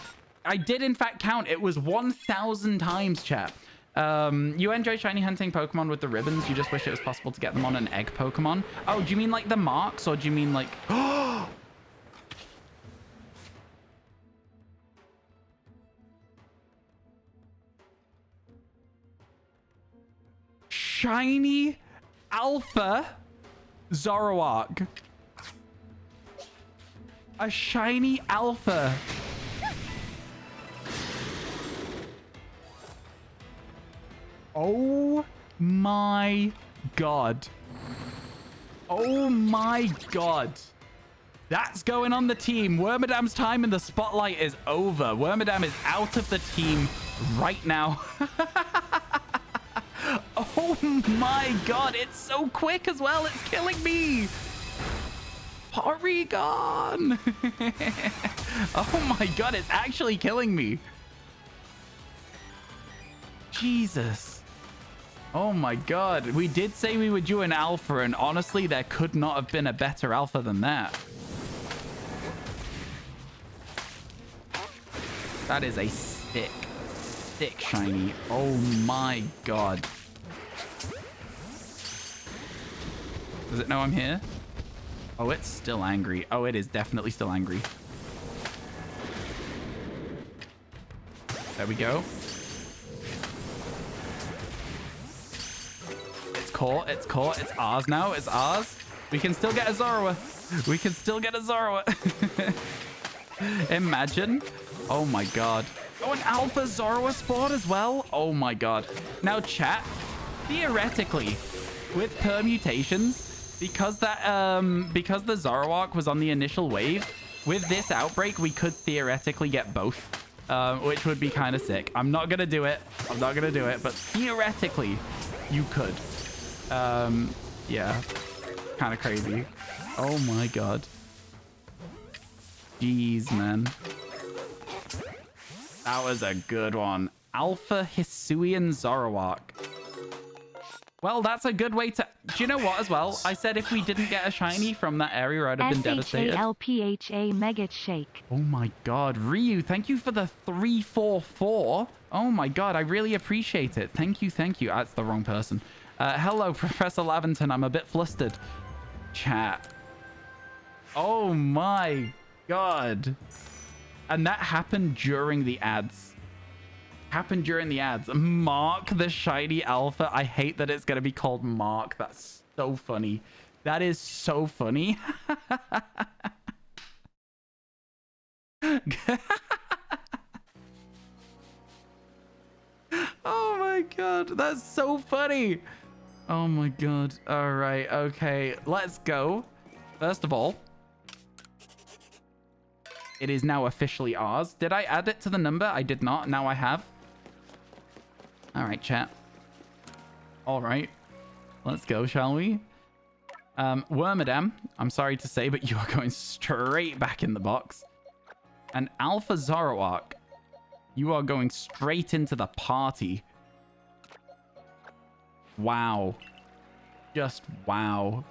I did, in fact, count. It was 1,000 times, chat. You enjoy shiny hunting Pokemon with the ribbons. You just wish it was possible to get them on an egg Pokemon. Oh, do you mean like the marks, or do you mean like... Shiny Alpha Zoroark. A shiny Alpha. Oh my god. Oh my god. That's going on the team. Wormadam's time in the spotlight is over. Wormadam is out of the team right now. Oh my god. It's so quick as well. It's killing me. Porygon. Oh my god. It's actually killing me. Jesus. Oh my god. We did say we would do an alpha, and honestly, there could not have been a better alpha than that. That is a sick shiny. Oh my god. Does it know I'm here? Oh, it's still angry. Oh, it is definitely still angry. There we go. It's caught. It's ours now. It's ours. We can still get a Zorua. We can still get a Zorua. Imagine. Oh my god. Oh, an Alpha Zorua spawn as well. Oh my god. Now, chat. Theoretically, with permutations, because the Zoroark was on the initial wave, with this outbreak, we could theoretically get both, which would be kind of sick. I'm not gonna do it. But theoretically, you could. Yeah, kind of crazy. Oh my god. Jeez, man. That was a good one. Alpha Hisuian Zoroark. Well, that's a good way to... Do you know what as well? I said if we didn't get a shiny from that area, I'd have been devastated. SHALPHA Mega Shake. Oh my god. Ryu, thank you for the 344. Oh my god, I really appreciate it. Thank you, thank you. That's the wrong person. Hello, Professor Laventon. I'm a bit flustered. Chat. Oh my god. And that happened during the ads. Mark the shiny alpha. I hate that it's going to be called Mark. That's so funny. That is so funny. Oh my god. That's so funny. Oh my god. All right. Okay. Let's go. First of all, it is now officially ours. Did I add it to the number? I did not. Now I have. All right, chat. All right. Let's go, shall we? Wormadam, I'm sorry to say, but you are going straight back in the box. And Alpha Zoroark, you are going straight into the party. Wow. Just wow.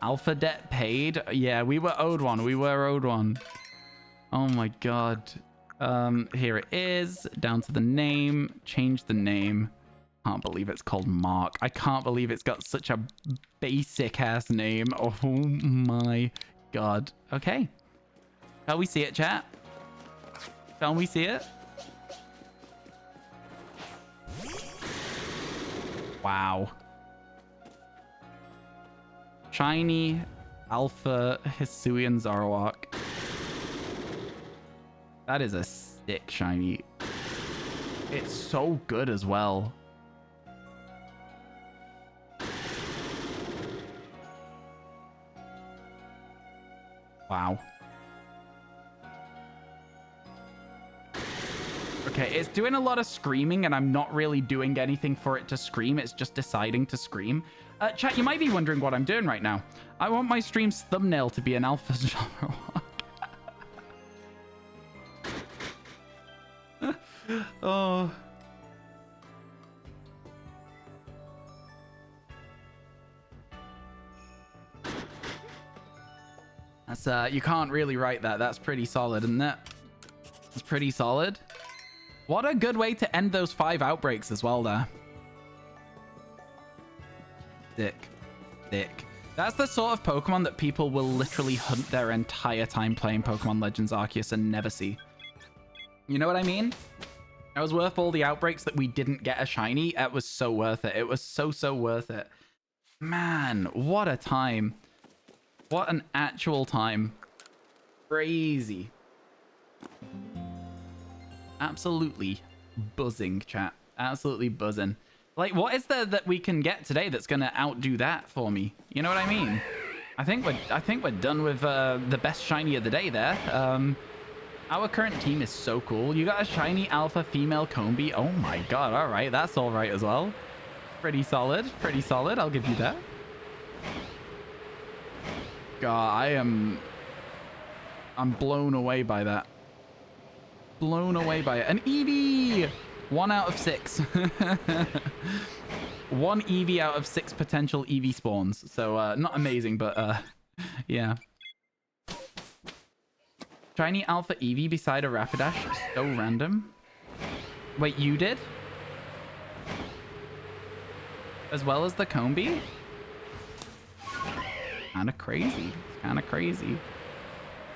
Alpha debt paid. Yeah, we were owed one. Oh my god. Here it is. Down to the name. Change the name. Can't believe it's called Mark. I can't believe it's got such a basic ass name. Oh my god. Okay. Shall we see it, chat? Shall we see it? Wow. Shiny Alpha Hisuian Zoroark. That is a sick shiny. It's so good as well. Wow. Okay, it's doing a lot of screaming and I'm not really doing anything for it to scream. It's just deciding to scream. Chat, you might be wondering what I'm doing right now. I want my stream's thumbnail to be an Alpha Zoroark. Oh. That's you can't really write that. That's pretty solid, isn't it? It's pretty solid. What a good way to end those 5 outbreaks as well there. Thick. That's the sort of Pokemon that people will literally hunt their entire time playing Pokemon Legends Arceus and never see. You know what I mean? It was worth all the outbreaks that we didn't get a shiny. It was so worth it. It was so worth it. Man, what a time. What an actual time. Crazy. Absolutely buzzing, chat. Absolutely buzzing. Like, what is there that we can get today that's gonna outdo that for me? You know what I mean? I think we're done with the best shiny of the day there. Our current team is so cool. You got a shiny alpha female Combi. Oh my god, all right. That's all right as well. Pretty solid. I'll give you that. God, I'm blown away by that. Blown away by it. An Eevee! 1 out of 6. 1 Eevee out of 6 potential Eevee spawns. So, not amazing, but, yeah. Shiny Alpha Eevee beside a Rapidash. So random. Wait, you did? As well as the Combi? Kinda crazy.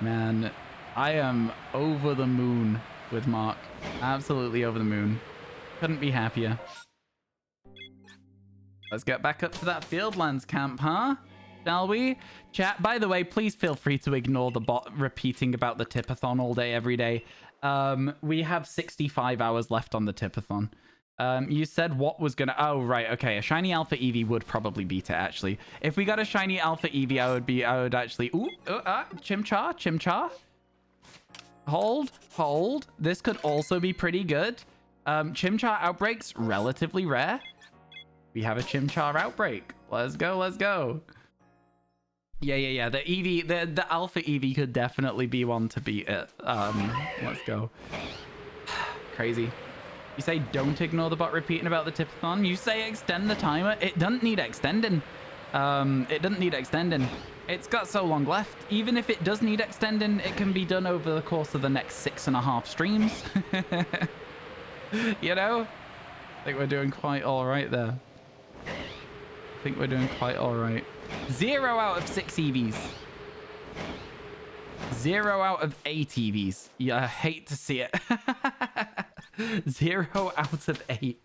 Man, I am over the moon with Mark. Absolutely over the moon. Couldn't be happier. Let's get back up to that Fieldlands camp, huh? Shall we? Chat, by the way, please feel free to ignore the bot repeating about the Tipathon all day, every day. We have 65 hours left on the Tipathon. You said what was gonna... Oh, right, okay. A shiny Alpha Eevee would probably beat it, actually. If we got a shiny Alpha Eevee, I would actually... Ooh, Chimchar. Hold. This could also be pretty good. Chimchar outbreaks, relatively rare. We have a Chimchar outbreak. Let's go. Yeah. The Eevee, the Alpha Eevee could definitely be one to beat it. Let's go. Crazy. You say don't ignore the bot repeating about the tip-a-thon. You say extend the timer. It doesn't need extending. It doesn't need extending. It's got so long left. Even if it does need extending, it can be done over the course of the next 6.5 streams. You know? I think we're doing quite all right there. I think we're doing quite all right. 0 out of 6 EVs. 0 out of 8 EVs. Yeah, I hate to see it. 0 out of 8.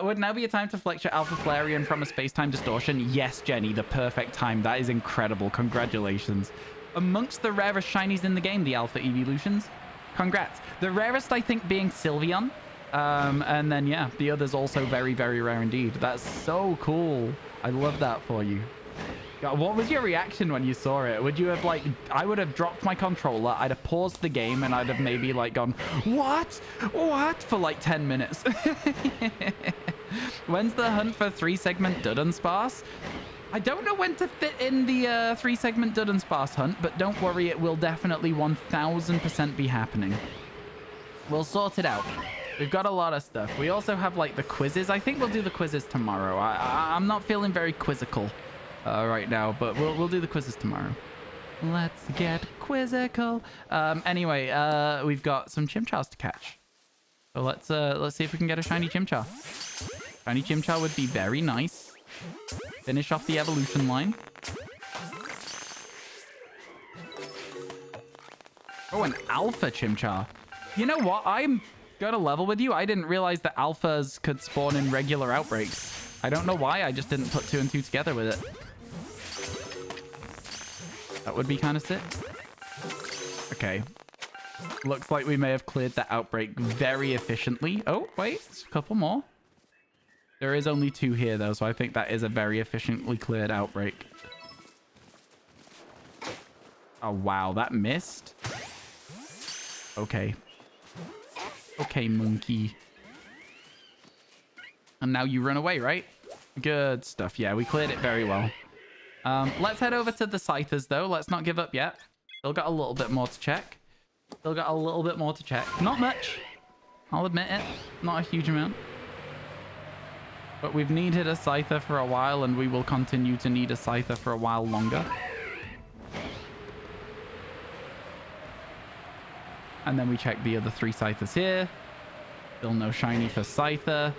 Would now be a time to flex your Alpha Flareon from a space-time distortion? Yes, Jenny, the perfect time. That is incredible. Congratulations. Amongst the rarest shinies in the game, the Alpha Evolutions. Congrats. The rarest, I think, being Sylveon. And then, yeah, the others also very, very rare indeed. That's so cool. I love that for you. God, what was your reaction when you saw it? Would you have, like, I would have dropped my controller, I'd have paused the game, and I'd have maybe, like, gone, what? What? For, like, 10 minutes. When's the hunt for 3-segment Dudunsparce? I don't know when to fit in the 3-segment Dudunsparce hunt, but don't worry, it will definitely 1000% be happening. We'll sort it out. We've got a lot of stuff. We also have, like, the quizzes. I think we'll do the quizzes tomorrow. I'm not feeling very quizzical right now, but we'll do the quizzes tomorrow. Let's get quizzical. Anyway, we've got some Chimchars to catch. So let's see if we can get a shiny Chimchar. Shiny Chimchar would be very nice. Finish off the evolution line. Oh, an alpha Chimchar. You know what? I'm gonna level with you. I didn't realize that alphas could spawn in regular outbreaks. I don't know why. I just didn't put 2 and 2 together with it. That would be kind of sick. Okay. Looks like we may have cleared that outbreak very efficiently. Oh, wait. A couple more. There is only 2 here, though, so I think that is a very efficiently cleared outbreak. Oh, wow. That missed. Okay. Okay, monkey. And now you run away, right? Good stuff. Yeah, we cleared it very well. Let's head over to the Scythers, though. Let's not give up yet. Still got a little bit more to check. Still got a little bit more to check. Not much. I'll admit it. Not a huge amount. But we've needed a Scyther for a while, and we will continue to need a Scyther for a while longer. And then we check the other 3 Scythers here. Still no shiny for Scyther.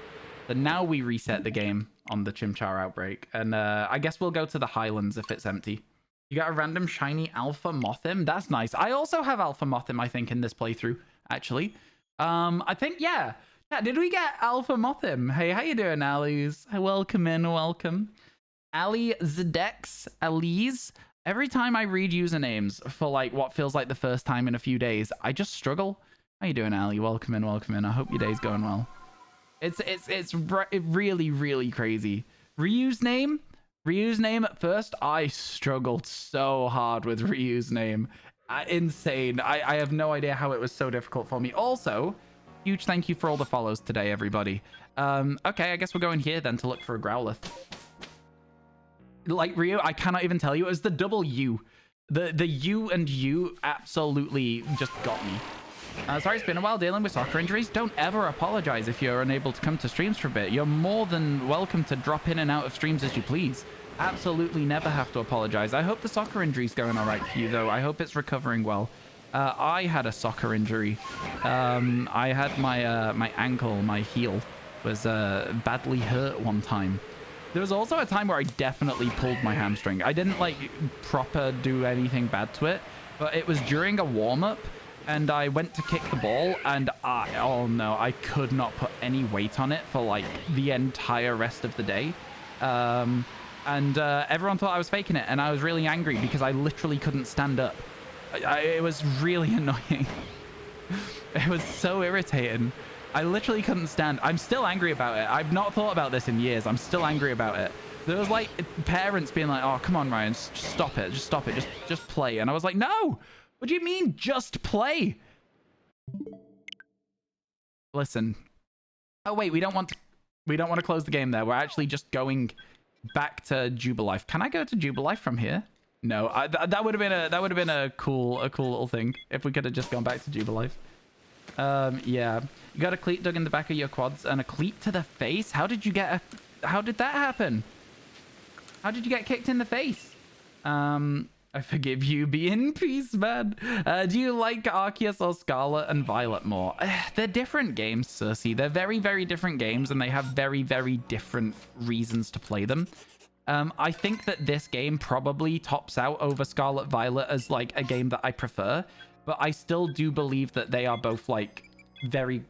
But now we reset the game on the Chimchar outbreak. And I guess we'll go to the Highlands if it's empty. You got a random shiny Alpha Mothim. That's nice. I also have Alpha Mothim, I think, in this playthrough, actually. I think, yeah. Yeah, did we get Alpha Mothim? Hey, how you doing, Alice? Welcome in, welcome. Ali Zedex, Alize. Every time I read usernames for, like, what feels like the first time in a few days, I just struggle. How you doing, Ali? Welcome in, welcome in. I hope your day's going well. It's really, really crazy. Ryu's name at first, I struggled so hard with Ryu's name. Insane. I have no idea how it was so difficult for me. Also, huge thank you for all the follows today, everybody. Okay, I guess we're going here then to look for a Growlithe. Like Ryu, I cannot even tell you. It was the double U. The U and U absolutely just got me. Sorry, it's been a while dealing with soccer injuries. Don't ever apologize if you're unable to come to streams for a bit. You're more than welcome to drop in and out of streams as you please. Absolutely never have to apologize. I hope the soccer injury's going all right for you, though. I hope it's recovering well. I had a soccer injury. I had my ankle, my heel, was badly hurt one time. There was also a time where I definitely pulled my hamstring. I didn't, like, proper do anything bad to it, but it was during a warm-up. And I went to kick the ball, and oh no, I could not put any weight on it for, like, the entire rest of the day. And everyone thought I was faking it, and I was really angry because I literally couldn't stand up. It was really annoying. It was so irritating. I literally couldn't stand. I'm still angry about it. I've not thought about this in years. I'm still angry about it. There was, like, parents being like, oh, come on, Ryan, just stop it. Just stop it. Just play. And I was like, no! What do you mean, just play? Listen. Oh wait, we don't want to close the game there. We're actually just going back to Jubilife. Can I go to Jubilife from here? No, that would have been a cool little thing if we could have just gone back to Jubilife. Yeah. You got a cleat dug in the back of your quads and a cleat to the face? How did you get a... How did that happen? How did you get kicked in the face? I forgive you. Be in peace, man. Do you like Arceus or Scarlet and Violet more? They're different games, Cersei. They're very, very different games, and they have very, very different reasons to play them. I think that this game probably tops out over Scarlet Violet as, like, a game that I prefer. But I still do believe that they are both, like, very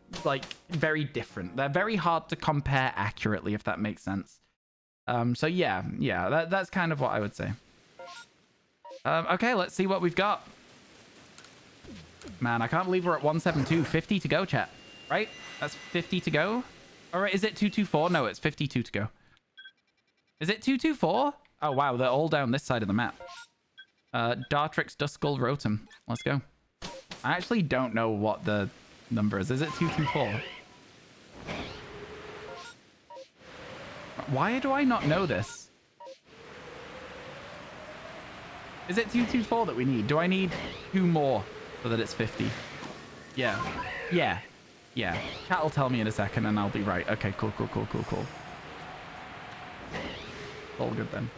different. They're very hard to compare accurately, if that makes sense. So yeah, that's kind of what I would say. Okay, let's see what we've got. Man, I can't believe we're at 172. 50 to go, chat. Right? That's 50 to go. Or is it 224? No, it's 52 to go. Is it 224? Oh, wow. They're all down this side of the map. Dartrix, Duskull, Rotom. Let's go. I actually don't know what the number is. Is it 224? Why do I not know this? Is it 224 that we need? Do I need 2 more so that it's 50? Yeah. Chat will tell me in a second and I'll be right. Okay, cool. All good then.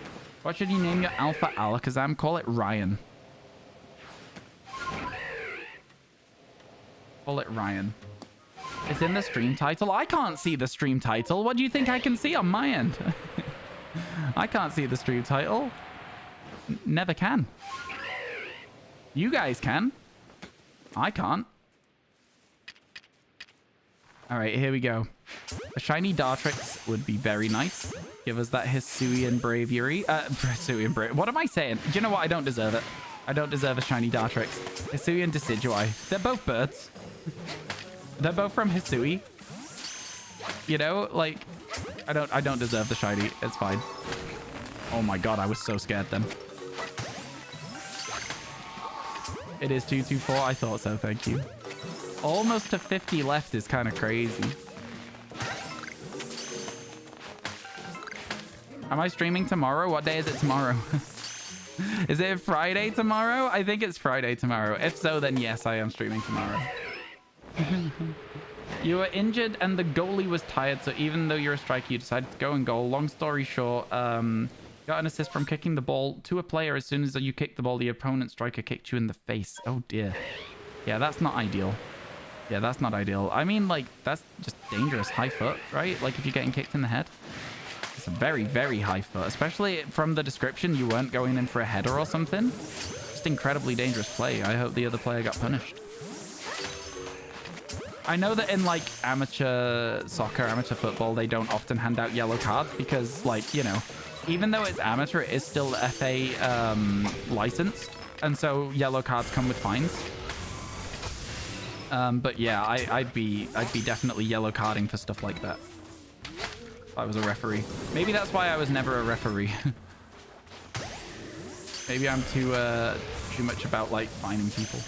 What should you name your Alpha Alakazam? Call it Ryan. Call it Ryan. It's in the stream title. I can't see the stream title. What do you think I can see on my end? I can't see the stream title. Never can. You guys can. I can't. All right, here we go. A shiny Dartrix would be very nice. Give us that Hisuian Braviary. Hisuian Braviary. What am I saying? Do you know what? I don't deserve it. I don't deserve a shiny Dartrix. Hisuian Decidueye. They're both birds. They're both from Hisui. You know, like, I don't deserve the shiny. It's fine. Oh my god, I was so scared then. It is 224. I thought so. Thank you. Almost to 50 left is kind of crazy. Am I streaming tomorrow? What day is it tomorrow? Is it Friday tomorrow? I think it's Friday tomorrow. If so, then yes, I am streaming tomorrow. You were injured and the goalie was tired, so even though you're a striker, you decided to go and goal. Long story short, got an assist from kicking the ball to a player. As soon as you kicked the ball, the opponent striker kicked you in the face. Oh dear. Yeah, that's not ideal. Yeah, that's not ideal. I mean, like, that's just dangerous. High foot, right? Like, if you're getting kicked in the head. It's a very, very high foot. Especially from the description, you weren't going in for a header or something. Just incredibly dangerous play. I hope the other player got punished. I know that in, like, amateur soccer, amateur football, they don't often hand out yellow cards because, like, you know, even though it's amateur, it is still FA licensed. And so yellow cards come with fines. But yeah, I'd be definitely yellow carding for stuff like that. If I was a referee. Maybe that's why I was never a referee. Maybe I'm too much about, like, fining people.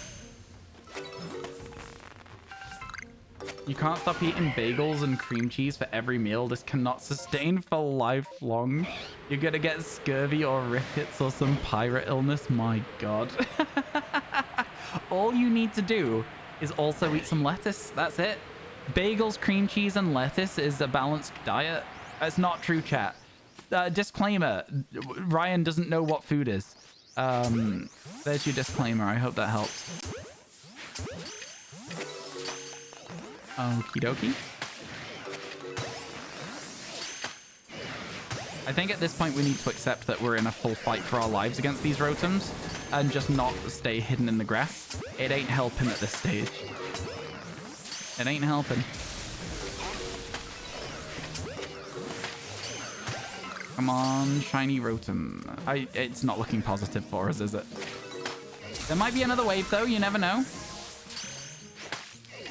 You can't stop eating bagels and cream cheese for every meal. This cannot sustain for lifelong. You're gonna get scurvy or rickets or some pirate illness. My god. All you need to do is also eat some lettuce. That's it. Bagels, cream cheese, and lettuce is a balanced diet. That's not true, chat. Disclaimer. Ryan doesn't know what food is. There's your disclaimer. I hope that helps. Okie dokie. I think at this point we need to accept that we're in a full fight for our lives against these Rotoms and just not stay hidden in the grass. It ain't helping at this stage. It ain't helping. Come on, shiny Rotom. It's not looking positive for us, is it? There might be another wave though, you never know.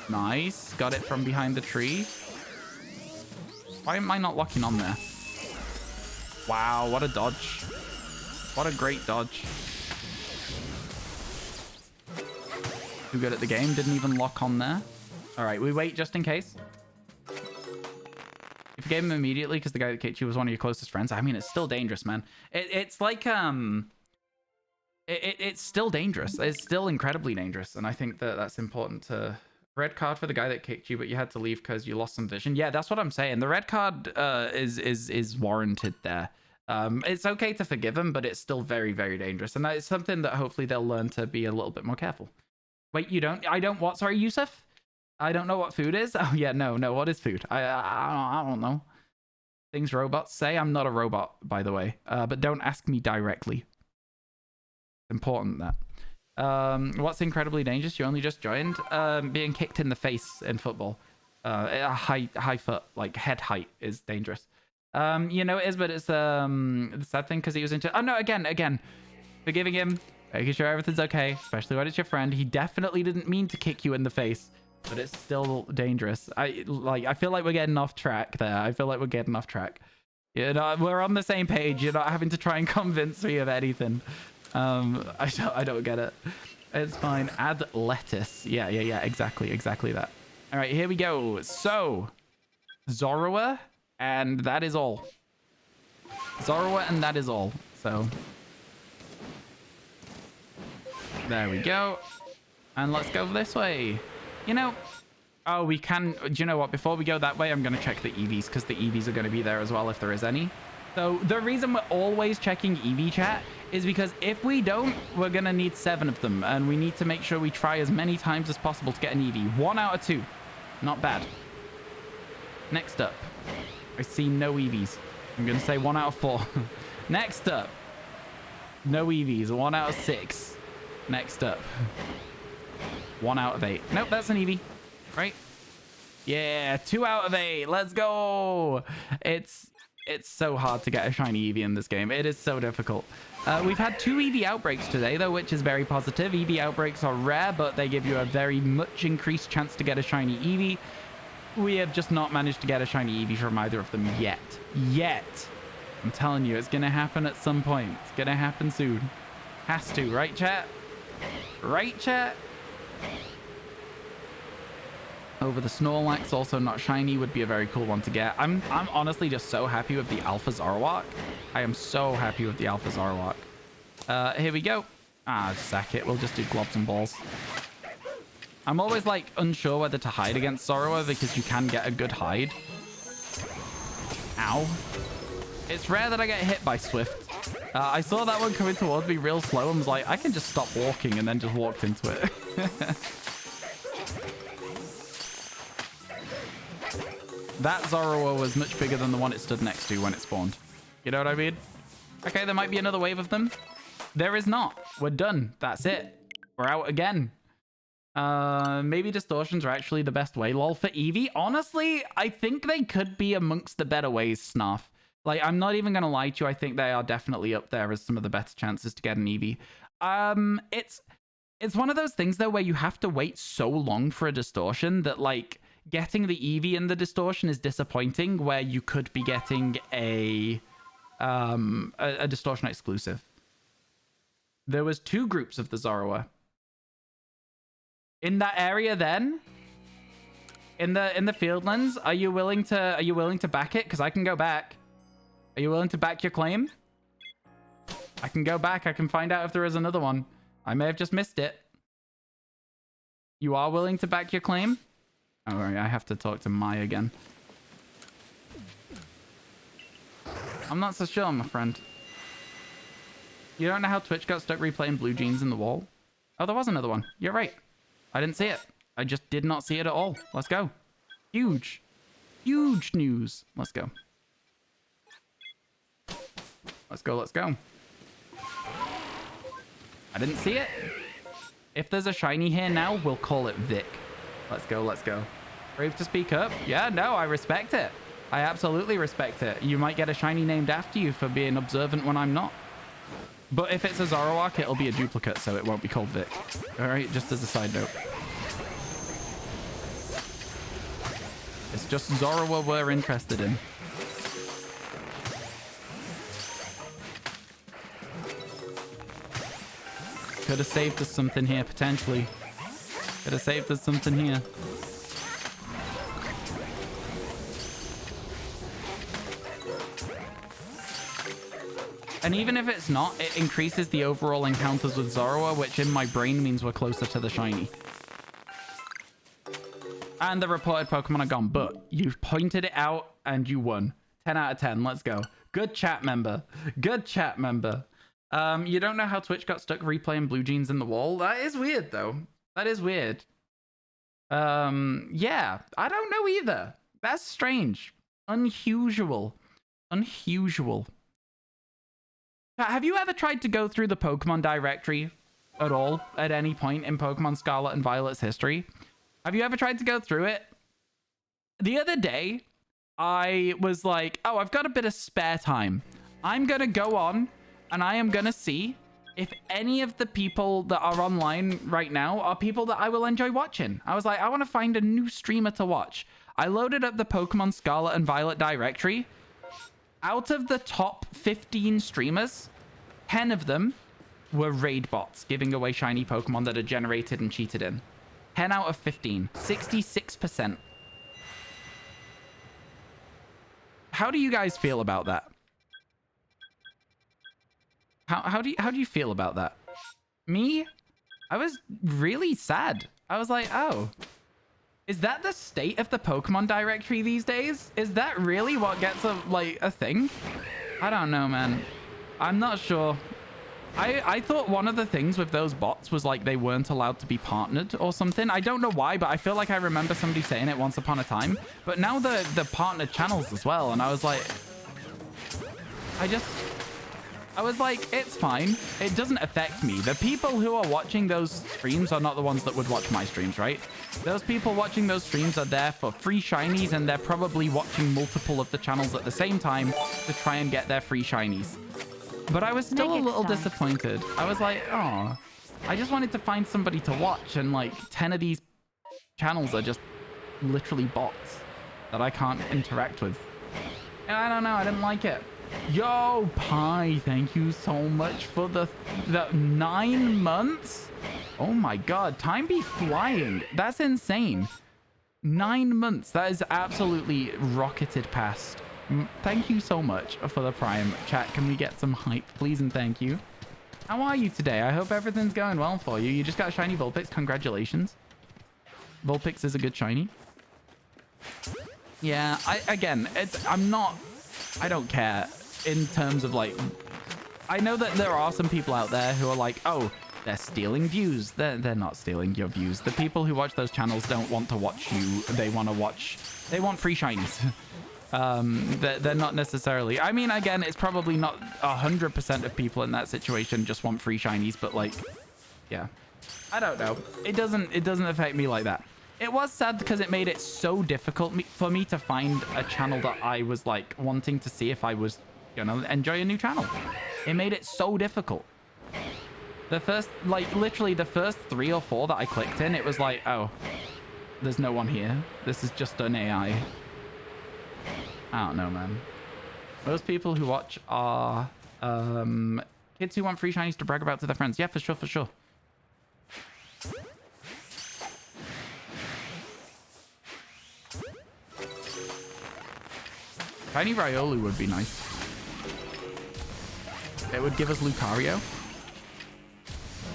Nice. Got it from behind the tree. Why am I not locking on there? Wow, what a dodge. What a great dodge. Too good at the game. Didn't even lock on there. All right, we wait just in case. If you gave him immediately because the guy that kicked you was one of your closest friends, I mean, it's still dangerous, man. It's like, it's still dangerous. It's still incredibly dangerous. And I think that that's important to Red card for the guy that kicked you, but you had to leave because you lost some vision. Yeah, that's what I'm saying. The red card is warranted there. It's okay to forgive him, but it's still very, very dangerous. And that is something that hopefully they'll learn to be a little bit more careful. Wait, you don't? I don't what? Sorry, Yusuf? I don't know what food is? Oh, yeah, no. What is food? I don't know. Things robots say. I'm not a robot, by the way. But don't ask me directly. Important that. What's incredibly dangerous? You only just joined. Being kicked in the face in football. High foot, like head height is dangerous. You know it is, but it's the sad thing because he was into. Oh no, again, forgiving him, making sure everything's okay, especially when it's your friend. He definitely didn't mean to kick you in the face, but it's still dangerous. I feel like we're getting off track there. You know, we're on the same page. You're not having to try and convince me of anything. I don't get it. It's fine. Add lettuce. Yeah, exactly that. All right, here we go. So Zorua, and that is all. So there we go. And let's go this way. You know, oh, we can. Do you know what? Before we go that way, I'm going to check the EVs because the EVs are going to be there as well if there is any. So the reason we're always checking EV chat is because if we don't, we're going to need 7 of them. And we need to make sure we try as many times as possible to get an EV. 1 out of 2. Not bad. Next up. I see no EVs. I'm going to say 1 out of 4. Next up. No EVs. 1 out of 6. Next up. 1 out of 8. Nope, that's an EV. Right? Yeah, 2 out of 8. Let's go. It's so hard to get a shiny Eevee in this game. It is so difficult. We've had 2 Eevee outbreaks today, though, which is very positive. Eevee outbreaks are rare, but they give you a very much increased chance to get a shiny Eevee. We have just not managed to get a shiny Eevee from either of them yet. I'm telling you, it's going to happen at some point. It's going to happen soon. Has to, right, chat? Right, chat? Over the Snorlax, also not shiny, would be a very cool one to get. I'm honestly just so happy with the Alpha Zarwalk. I am so happy with the Alpha Zarwalk. Here we go. Sack it. We'll just do globs and balls. I'm always like unsure whether to hide against Zorua because you can get a good hide. Ow. It's rare that I get hit by Swift. I saw that one coming towards me real slow and was like, I can just stop walking, and then just walked into it. That Zorua was much bigger than the one it stood next to when it spawned. You know what I mean? Okay, there might be another wave of them. There is not. We're done. That's it. We're out again. Maybe distortions are actually the best way, lol, for Eevee. Honestly, I think they could be amongst the better ways, Snarf. Like, I'm not even going to lie to you. I think they are definitely up there as some of the better chances to get an Eevee. It's one of those things, though, where you have to wait so long for a distortion that, like, getting the Eevee in the distortion is disappointing, where you could be getting a distortion exclusive. There was 2 groups of the Zorua. In that area then, in the Fieldlands, are you willing to back it? Because I can go back. Are you willing to back your claim? I can go back. I can find out if there is another one. I may have just missed it. You are willing to back your claim? Oh, right, I have to talk to Mai again. I'm not so sure, my friend. You don't know how Twitch got stuck replaying Blue Jeans in the wall? Oh, there was another one. You're right. I didn't see it. I just did not see it at all. Let's go. Huge. Huge news. Let's go. Let's go, let's go. I didn't see it. If there's a shiny here now, we'll call it Vic. Let's go, let's go. Brave to speak up. Yeah, no, I respect it. I absolutely respect it. You might get a shiny named after you for being observant when I'm not. But if it's a Zoroark, it'll be a duplicate, so it won't be called Vic. All right, just as a side note. It's just Zorua we're interested in. Could have saved us something here, potentially. Could have saved us something here. And even if it's not, it increases the overall encounters with Zorua, which in my brain means we're closer to the shiny. And the reported Pokemon are gone, but you pointed it out and you won. 10 out of 10. Let's go. Good chat member. Good chat member. You don't know how Twitch got stuck replaying Blue Jeans in the wall? That is weird, though. That is weird. Yeah, I don't know either. That's strange. Unusual. Unusual. Have you ever tried to go through the Pokemon directory at all at any point in Pokemon Scarlet and Violet's history? Have you ever tried to go through it? The other day, I was like, oh, I've got a bit of spare time. I'm going to go on and I am going to see if any of the people that are online right now are people that I will enjoy watching. I was like, I want to find a new streamer to watch. I loaded up the Pokemon Scarlet and Violet directory. Out of the top 15 streamers, 10 of them were raid bots giving away shiny Pokemon that are generated and cheated in. 10 out of 15. 66%. How do you guys feel about that? How do you feel about that? Me? I was really sad. I was like, oh. Is that the state of the Pokemon directory these days? Is that really what gets a thing? I don't know, man. I'm not sure. I thought one of the things with those bots was like they weren't allowed to be partnered or something. I don't know why, but I feel like I remember somebody saying it once upon a time. But now the partnered channels as well, and I was like, I was like, it's fine. It doesn't affect me. The people who are watching those streams are not the ones that would watch my streams, right? Those people watching those streams are there for free shinies, and they're probably watching multiple of the channels at the same time to try and get their free shinies. But I was still a little disappointed. I was like, oh, I just wanted to find somebody to watch, and like 10 of these channels are just literally bots that I can't interact with. And I don't know, I didn't like it. Yo, Pi, thank you so much for the 9 months. Oh my god, time be flying. That's insane. 9 months, that is absolutely rocketed past. Thank you so much for the Prime. Chat, can we get some hype, please and thank you. How are you today? I hope everything's going well for you. You just got a shiny Vulpix. Congratulations. Vulpix is a good shiny. Yeah, I don't care in terms of like, I know that there are some people out there who are like, oh, they're stealing views. They're not stealing your views. The people who watch those channels don't want to watch you. They want free shinies. They're not necessarily, I mean, again, it's probably not 100% of people in that situation just want free shinies, but like, yeah, I don't know. It doesn't affect me like that. It was sad because it made it so difficult for me to find a channel that I was like wanting to see if I was gonna enjoy a new channel. It made it so difficult. The first, like literally the first 3 or 4 that I clicked in, it was like, oh, there's no one here. This is just an AI. I don't know, man. Most people who watch are kids who want free shinies to brag about to their friends. Yeah, for sure, for sure. Shiny Riolu would be nice. It would give us Lucario,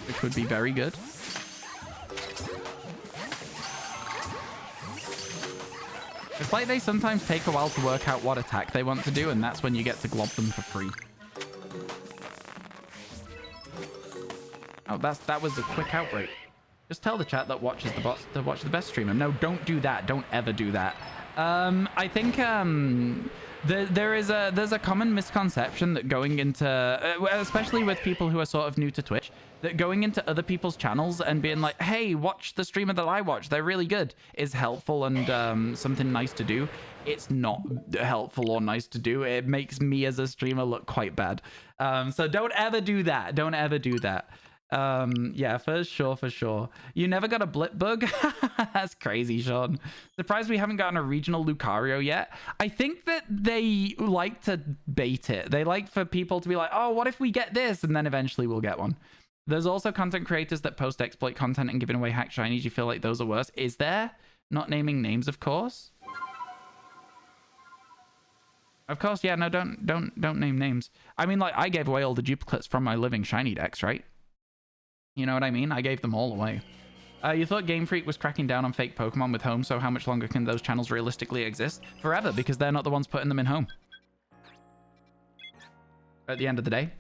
which would be very good. It's like they sometimes take a while to work out what attack they want to do, and that's when you get to glob them for free. Oh, that was a quick outbreak. Just tell the chat that watches the bots to watch the best streamer. No, don't do that. Don't ever do that. I think there's a common misconception that going into, especially with people who are sort of new to Twitch, that going into other people's channels and being like, hey, watch the streamer that I watch, they're really good, is helpful and something nice to do. It's not helpful or nice to do. It makes me as a streamer look quite bad. So don't ever do that. Don't ever do that. Yeah, for sure. You never got a blip bug? That's crazy, Sean. Surprised we haven't gotten a regional Lucario yet. I think that they like to bait it. They like for people to be like, oh, what if we get this? And then eventually we'll get one. There's also content creators that post exploit content and giving away hack shinies. You feel like those are worse? Is there? Not naming names, of course. Of course, yeah, no, don't name names. I mean, like, I gave away all the duplicates from my living shiny decks, right? You know what I mean? I gave them all away. You thought Game Freak was cracking down on fake Pokemon with Home, so how much longer can those channels realistically exist? Forever, because they're not the ones putting them in Home. At the end of the day.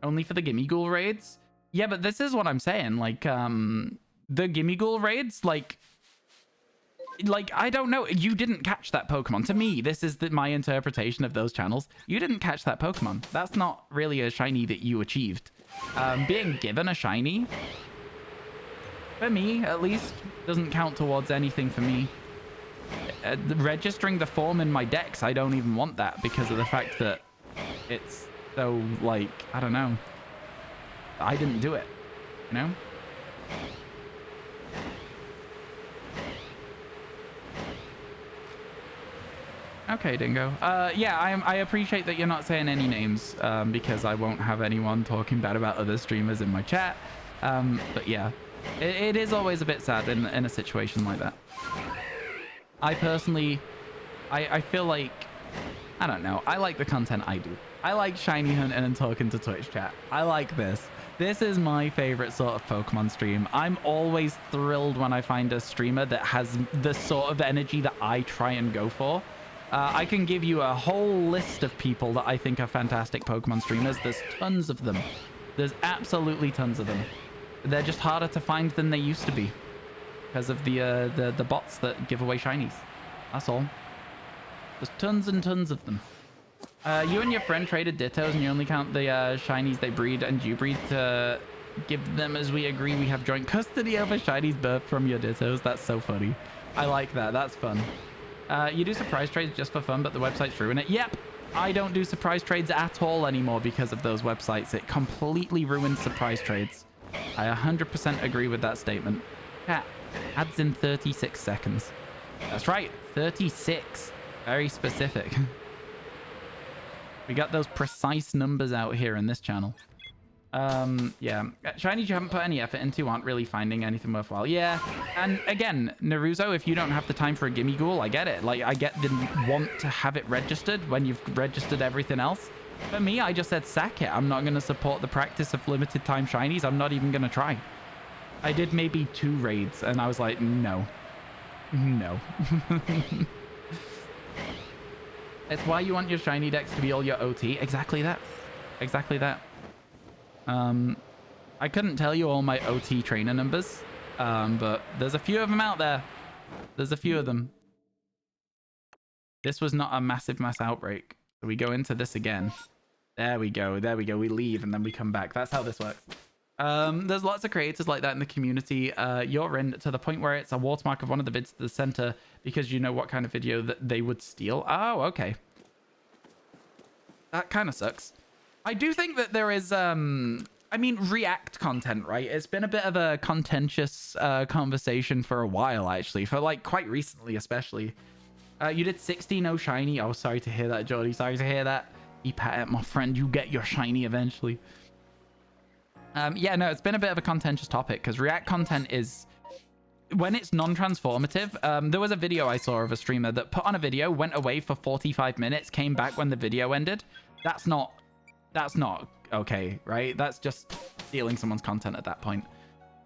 Only for the Gimmighoul raids? Yeah, but this is what I'm saying. Like, the Gimmighoul raids, like, I don't know. You didn't catch that Pokemon. To me, this is my interpretation of those channels. You didn't catch that Pokemon. That's not really a shiny that you achieved. Being given a shiny, for me, at least, doesn't count towards anything for me. Registering the form in my decks, I don't even want that because of the fact that it's so, like, I don't know. I didn't do it, you know? Okay, Dingo. Yeah, I appreciate that you're not saying any names, because I won't have anyone talking bad about other streamers in my chat. But yeah, it is always a bit sad in a situation like that. I personally, I feel like, I don't know, I like the content I do. I like shiny hunting and talking to Twitch chat. I like this. This is my favorite sort of Pokemon stream. I'm always thrilled when I find a streamer that has the sort of energy that I try and go for. I can give you a whole list of people that I think are fantastic Pokemon streamers. There's tons of them. There's absolutely tons of them. They're just harder to find than they used to be because of the bots that give away shinies. That's all. There's tons and tons of them. You and your friend traded Dittos and you only count the shinies they breed and you breed to give them as we agree we have joint custody over shinies birthed from your Dittos. That's so funny. I like that. That's fun. You do surprise trades just for fun, but the websites ruin it. Yep, I don't do surprise trades at all anymore because of those websites. It completely ruins surprise trades. I 100% agree with that statement. Cat adds in 36 seconds. That's right, 36. Very specific. We got those precise numbers out here in this channel. Yeah, shinies you haven't put any effort into aren't really finding anything worthwhile. Yeah, and again, Naruto, if you don't have the time for a Gimmighoul, I get it. Like, I get the want to have it registered when you've registered everything else. For me, I just said sack it. I'm not going to support the practice of limited time shinies. I'm not even going to try. I did maybe 2 raids, and I was like, no. No. It's why you want your shiny decks to be all your OT. Exactly that. Exactly that. I couldn't tell you all my OT trainer numbers, but there's a few of them out there. There's a few of them. This was not a massive mass outbreak. So we go into this again. There we go. There we go. We leave and then we come back. That's how this works. There's lots of creators like that in the community. You're in to the point where it's a watermark of one of the vids to the center because you know what kind of video that they would steal. Oh, okay. That kind of sucks. I do think that there is, I mean, React content, right? It's been a bit of a contentious conversation for a while, actually. For, like, quite recently, especially. You did 60 no shiny. Oh, sorry to hear that, Jordy. Sorry to hear that. Keep at it, my friend. You get your shiny eventually. Yeah, no, it's been a bit of a contentious topic because React content is... When it's non-transformative, there was a video I saw of a streamer that put on a video, went away for 45 minutes, came back when the video ended. That's not okay, right? That's just stealing someone's content at that point.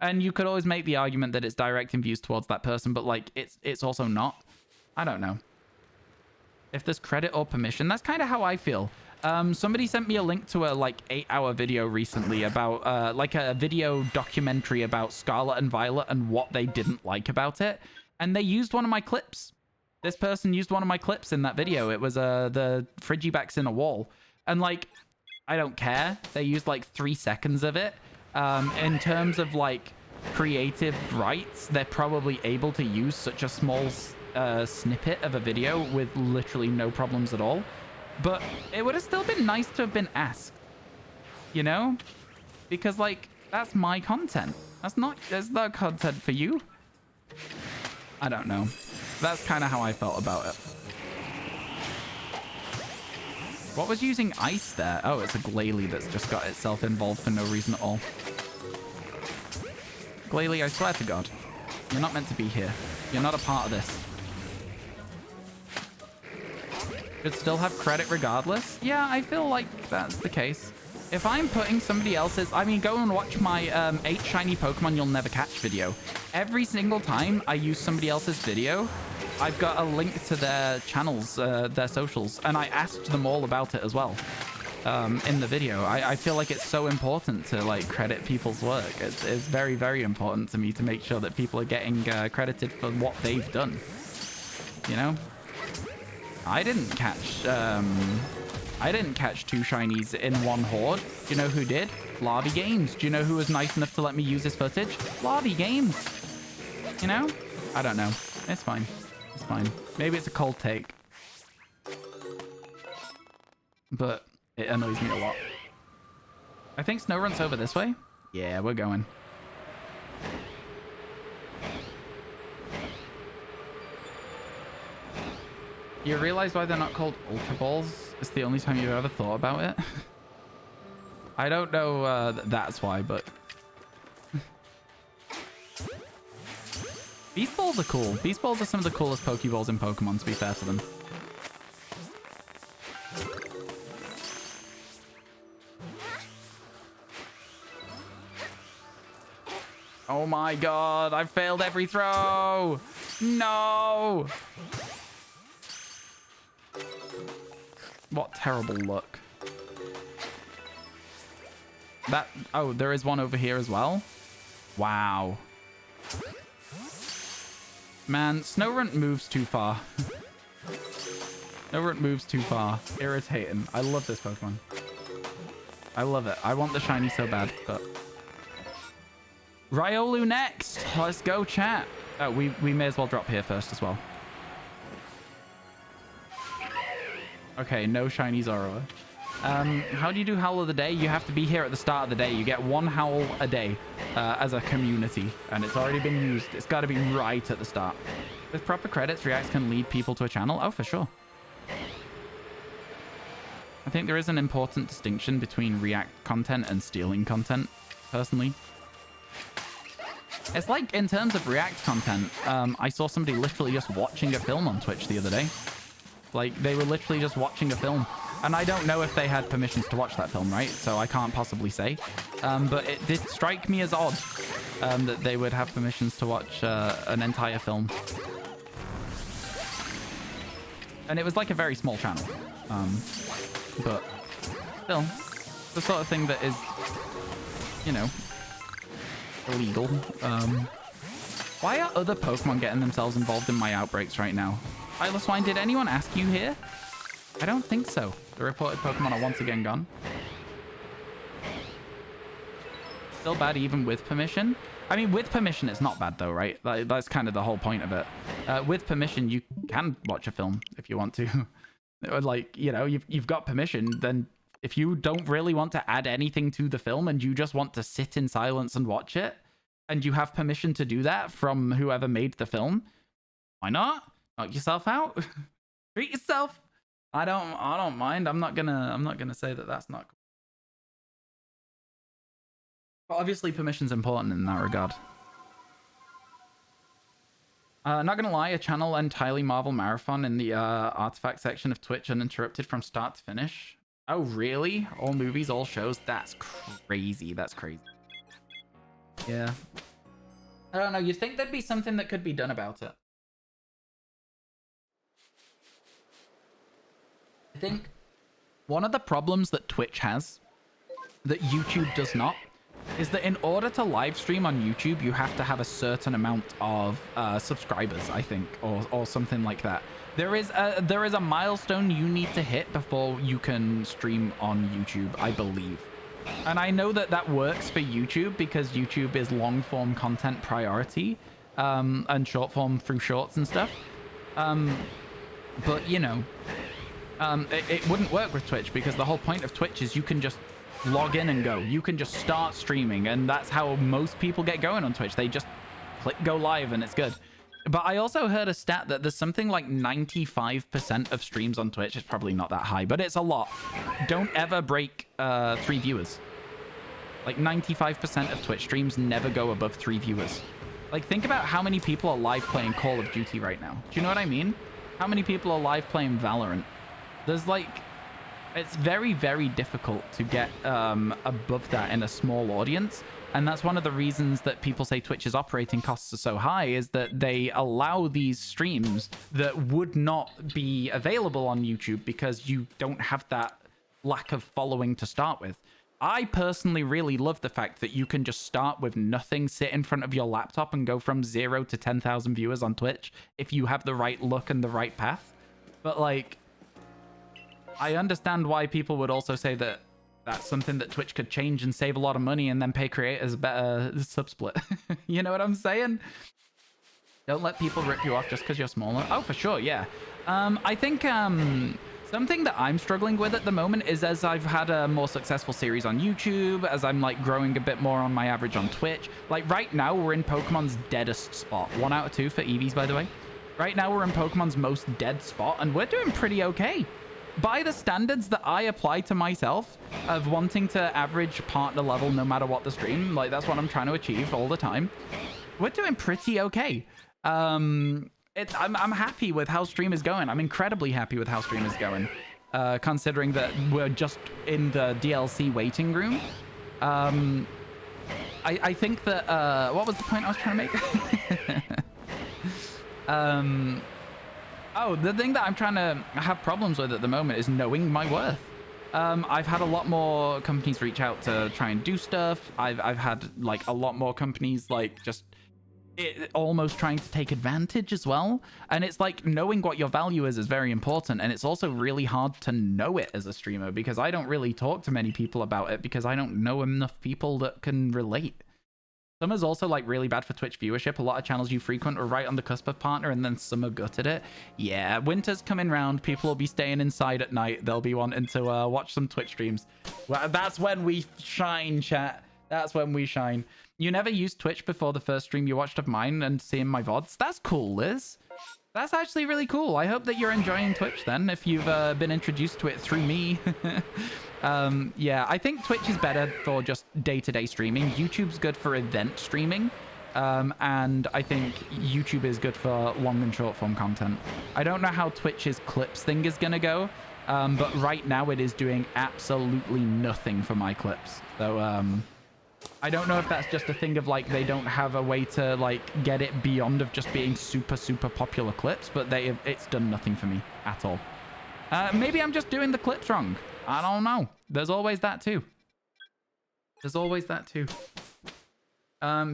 And you could always make the argument that it's directing views towards that person, but like it's also not. I don't know. If there's credit or permission, that's kind of how I feel. Somebody sent me a link to a like 8-hour video recently about like a video documentary about Scarlet and Violet and what they didn't like about it. And they used one of my clips. This person used one of my clips in that video. It was the Frigibacks in a wall. And like, I don't care. They used like 3 seconds of it. In terms of like creative rights, they're probably able to use such a small snippet of a video with literally no problems at all. But it would have still been nice to have been asked, you know? Because like, that's my content. That's not content for you. I don't know. That's kind of how I felt about it. What was using ice there? Oh, it's a Glalie that's just got itself involved for no reason at all. Glalie, I swear to God, you're not meant to be here. You're not a part of this. Should still have credit regardless? Yeah, I feel like that's the case. If I'm putting somebody else's... I mean, go and watch my 8 shiny Pokemon you'll never catch video. Every single time I use somebody else's video, I've got a link to their channels, their socials, and I asked them all about it as well in the video. I feel like it's so important to like credit people's work. It's very, very important to me to make sure that people are getting credited for what they've done. You know? I didn't catch 2 shinies in one horde. Do you know who did? Larby Games. Do you know who was nice enough to let me use his footage? Larby Games. You know? I don't know. It's fine. It's fine. Maybe it's a cold take. But it annoys me a lot. I think Snowrunt's over this way. Yeah, we're going. You realize why they're not called Ultra Balls? It's the only time you've ever thought about it. I don't know that's why, but... Beast Balls are cool. Beast Balls are some of the coolest Pokeballs in Pokemon, to be fair to them. Oh my god, I've failed every throw! No! What terrible luck. That... Oh, there is one over here as well? Wow. Man, Snowrunt moves too far. Snowrunt moves too far. Irritating. I love this Pokemon. I love it. I want the shiny so bad, but... Riolu next! Let's go, chat. Oh, we may as well drop here first as well. Okay, no shiny Zoroark. How do you do Howl of the Day? You have to be here at the start of the day. You get 1 Howl a day as a community, and it's already been used. It's got to be right at the start. With proper credits, reacts can lead people to a channel. Oh, for sure. I think there is an important distinction between react content and stealing content, personally. It's like, in terms of react content, I saw somebody literally just watching a film on Twitch the other day. Like, they were literally just watching a film. And I don't know if they had permissions to watch that film, right? So I can't possibly say. But it did strike me as odd that they would have permissions to watch an entire film. And it was like a very small channel. But still, the sort of thing that is, you know, illegal. Why are other Pokemon getting themselves involved in my outbreaks right now? Swine, did anyone ask you here? I don't think so. The reported Pokemon are once again gone. Still bad even with permission? I mean, with permission, it's not bad though, right? That's kind of the whole point of it. With permission, you can watch a film if you want to. Like, you know, you've got permission, then if you don't really want to add anything to the film and you just want to sit in silence and watch it, and you have permission to do that from whoever made the film, why not? Knock yourself out. Treat yourself. I don't mind. I'm not gonna say that that's not cool. But obviously permission's important in that regard. Not gonna lie, a channel entirely Marvel Marathon in the artifact section of Twitch uninterrupted from start to finish. Oh really? All movies, all shows? That's crazy. That's crazy. Yeah. I don't know, you'd think there'd be something that could be done about it. I think one of the problems that Twitch has that YouTube does not is that in order to live stream on YouTube, you have to have a certain amount of subscribers, I think, or something like that. There is a milestone you need to hit before you can stream on YouTube, I believe. And I know that that works for YouTube because YouTube is long form content priority and short form through shorts and stuff. But you know, it wouldn't work with Twitch because the whole point of Twitch is you can just log in and go. You can just start streaming, and that's how most people get going on Twitch. They just click go live and it's good. But I also heard a stat that there's something like 95% of streams on Twitch. It's probably not that high, but it's a lot. Don't ever break 3 viewers. Like 95% of Twitch streams never go above 3 viewers. Like think about how many people are live playing Call of Duty right now. Do you know what I mean? How many people are live playing Valorant? There's like It's very, very difficult to get above that in a small audience. And that's one of the reasons that people say Twitch's operating costs are so high, is that they allow these streams that would not be available on YouTube because you don't have that lack of following to start with. I personally really love the fact that you can just start with nothing, sit in front of your laptop and go from 0 to 10,000 viewers on Twitch if you have the right look and the right path. But like, I understand why people would also say that that's something that Twitch could change and save a lot of money and then pay creators a better sub-split. You know what I'm saying? Don't let people rip you off just because you're smaller. Oh, for sure, yeah. I think something that I'm struggling with at the moment is, as I've had a more successful series on YouTube, as I'm like growing a bit more on my average on Twitch. Like right now, we're in Pokemon's deadest spot. 1 out of 2 for EVs, by the way. Right now, we're in Pokemon's most dead spot, and we're doing pretty okay. By the standards that I apply to myself of wanting to average partner level no matter what the stream, like that's what I'm trying to achieve all the time, we're doing pretty okay. I'm happy with how stream is going. I'm incredibly happy with how stream is going, considering that we're just in the DLC waiting room. I think that what was the point I was trying to make? Oh, the thing that I'm trying to have problems with at the moment is knowing my worth. I've had a lot more companies reach out to try and do stuff. I've had like a lot more companies like just almost trying to take advantage as well. And it's like knowing what your value is very important. And it's also really hard to know it as a streamer because I don't really talk to many people about it because I don't know enough people that can relate. Summer's also like really bad for Twitch viewership. A lot of channels you frequent are right on the cusp of partner, and then some are gutted it. Yeah, winter's coming round. People will be staying inside at night. They'll be wanting to watch some Twitch streams. Well, that's when we shine, chat. That's when we shine. You never used Twitch before the first stream you watched of mine and seeing my VoDs? That's cool, Liz. That's actually really cool. I hope that you're enjoying Twitch then, if you've been introduced to it through me. Yeah, I think Twitch is better for just day-to-day streaming. YouTube's good for event streaming. And I think YouTube is good for long and short form content. I don't know how Twitch's clips thing is going to go. But right now it is doing absolutely nothing for my clips. So I don't know if that's just a thing of like they don't have a way to like get it beyond of just being super, super popular clips, but it's done nothing for me at all. Maybe I'm just doing the clips wrong. I don't know. There's always that too. There's always that too.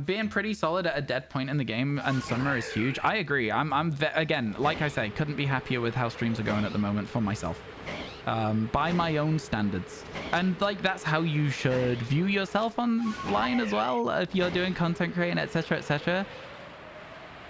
Being pretty solid at a dead point in the game and summer is huge. I agree. Again, like I say, couldn't be happier with how streams are going at the moment for myself. By my own standards. And like that's how you should view yourself online as well. If you're doing content creating, etc., etc.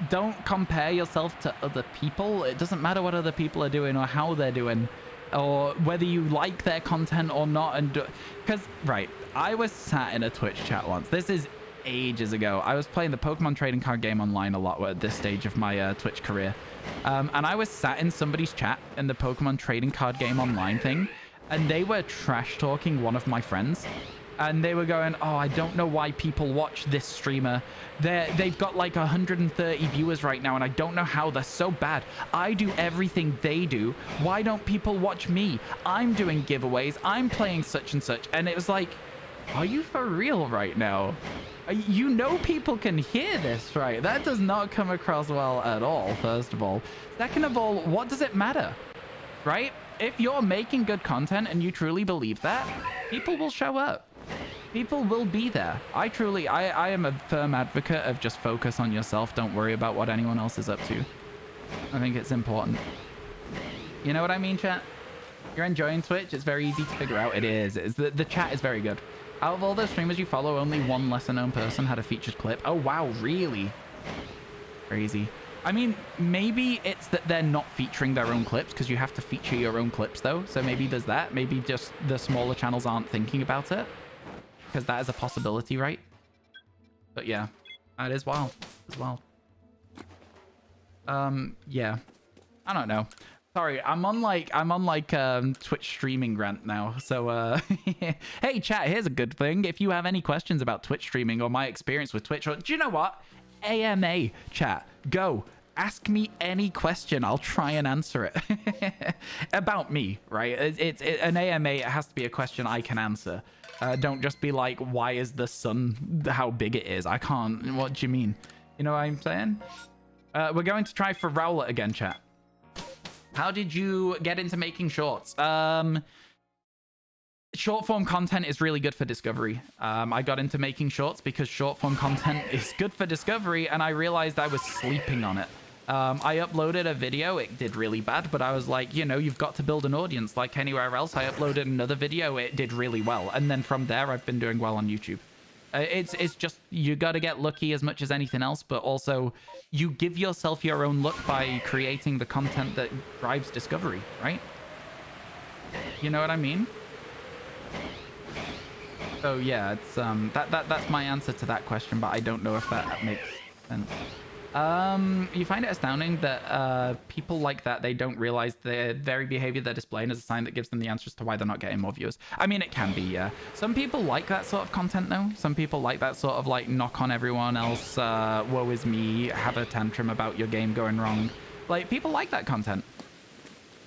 Don't compare yourself to other people. It doesn't matter what other people are doing or how they're doing, or whether you like their content or not. And because right, I was sat in a Twitch chat once. This is ages ago. I was playing the Pokemon trading card game online a lot at this stage of my Twitch career. And I was sat in somebody's chat in the Pokemon trading card game online thing, and they were trash talking one of my friends. And they were going, oh, I don't know why people watch this streamer. They've got like 130 viewers right now, and I don't know how. They're so bad. I do everything they do. Why don't people watch me? I'm doing giveaways. I'm playing such and such. And it was like, are you for real right now? You know people can hear this, right? That does not come across well at all, first of all. Second of all, what does it matter, right? If you're making good content and you truly believe that, people will show up. People will be there. I am a firm advocate of just focus on yourself. Don't worry about what anyone else is up to. I think it's important. You know what I mean, chat? You're enjoying Twitch? It's very easy to figure out. It is. The chat is very good. Out of all the streamers you follow, only one lesser-known person had a featured clip. Oh, wow, really? Crazy. I mean, maybe it's that they're not featuring their own clips, because you have to feature your own clips, though. So maybe there's that. Maybe just the smaller channels aren't thinking about it, because that is a possibility, right? But yeah, that is wild as well. Yeah. I don't know. Sorry, I'm on like Twitch streaming rant now. So hey chat, here's a good thing. If you have any questions about Twitch streaming or my experience with Twitch, or do you know what? AMA chat, go ask me any question. I'll try and answer it. About me, right? An AMA, it has to be a question I can answer. Don't just be like, why is the sun how big it is? I can't. What do you mean? You know what I'm saying? We're going to try for Rowlet again, chat. How did you get into making shorts? Short form content is really good for discovery. I got into making shorts because short form content is good for discovery, and I realized I was sleeping on it. I uploaded a video. It did really bad, but I was like, you know, you've got to build an audience like anywhere else. I uploaded another video. It did really well. And then from there, I've been doing well on YouTube. It's just, you got to get lucky as much as anything else, but also you give yourself your own luck by creating the content that drives discovery, right? You know what I mean? So yeah, it's that's my answer to that question, but I don't know if that makes sense. You find it astounding that people like that, they don't realize the very behavior they're displaying is a sign that gives them the answers to why they're not getting more viewers. I mean, it can be, yeah. Some people like that sort of content, though. Some people like that sort of, like, knock on everyone else, woe is me, have a tantrum about your game going wrong. Like, people like that content.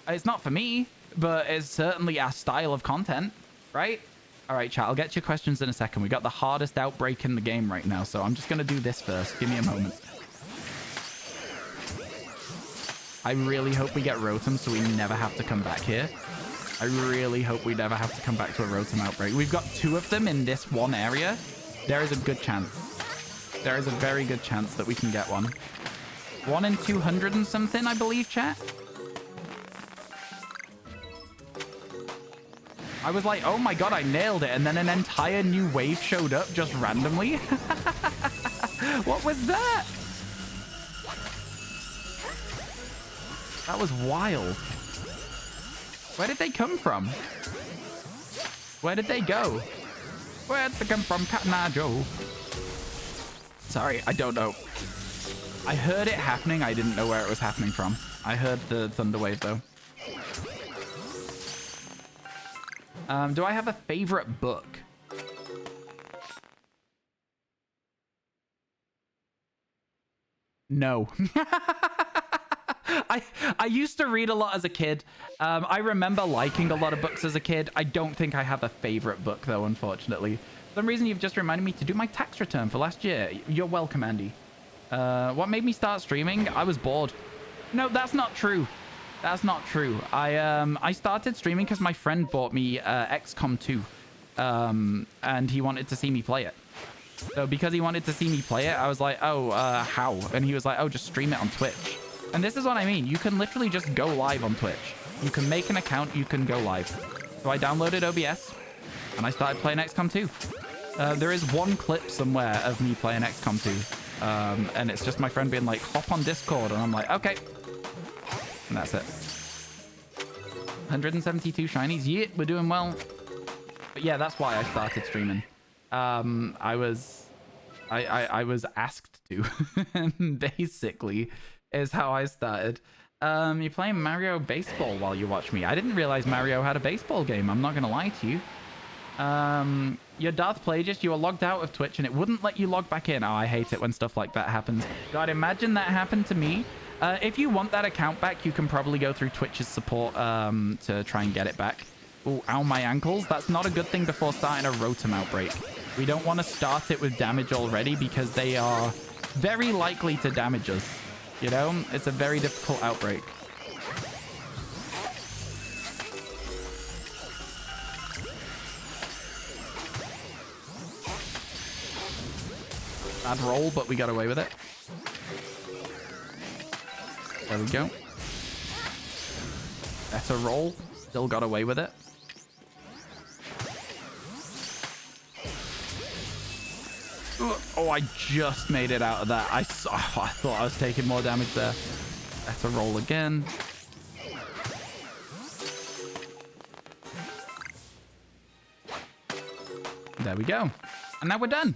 It's not for me, but it's certainly our style of content, right? All right, chat, I'll get to your questions in a second. We got the hardest outbreak in the game right now, so I'm just going to do this first. Give me a moment. I really hope we get Rotom so we never have to come back here. I really hope we never have to come back to a Rotom outbreak. We've got 2 of them in this one area. There is a good chance. There is a very good chance that we can get one. 1 in 200 and something, I believe, chat. I was like, oh my god, I nailed it. And then an entire new wave showed up just randomly. What was that? That was wild. Where did they come from? Where did they go? Where did they come from, Captain Joe? Sorry, I don't know. I heard it happening. I didn't know where it was happening from. I heard the thunder wave, though. Do I have a favorite book? No. I used to read a lot as a kid. I remember liking a lot of books as a kid. I don't think I have a favorite book, though, unfortunately. For some reason, you've just reminded me to do my tax return for last year. You're welcome, Andy. What made me start streaming? I was bored. No, that's not true. That's not true. I started streaming because my friend bought me XCOM 2. And he wanted to see me play it. So because he wanted to see me play it, I was like, oh, how? And he was like, oh, just stream it on Twitch. And this is what I mean. You can literally just go live on Twitch. You can make an account. You can go live. So I downloaded OBS and I started playing XCOM 2. There is one clip somewhere of me playing XCOM 2. And it's just my friend being like, hop on Discord. And I'm like, okay. And that's it. 172 shinies. Yeah, we're doing well. But yeah, that's why I started streaming. I was asked to, basically, is how I started. You're playing Mario Baseball while you watch me. I didn't realize Mario had a baseball game. I'm not going to lie to you. You're Darth Plagueis. You were logged out of Twitch and it wouldn't let you log back in. Oh, I hate it when stuff like that happens. God, imagine that happened to me. If you want that account back, you can probably go through Twitch's support to try and get it back. Oh, ow, my ankles. That's not a good thing before starting a Rotom outbreak. We don't want to start it with damage already because they are very likely to damage us. You know, it's a very difficult outbreak. Bad roll, but we got away with it. There we go. Better roll. Still got away with it. Oh, I just made it out of that. I thought I was taking more damage there. Better roll again. There we go. And now we're done.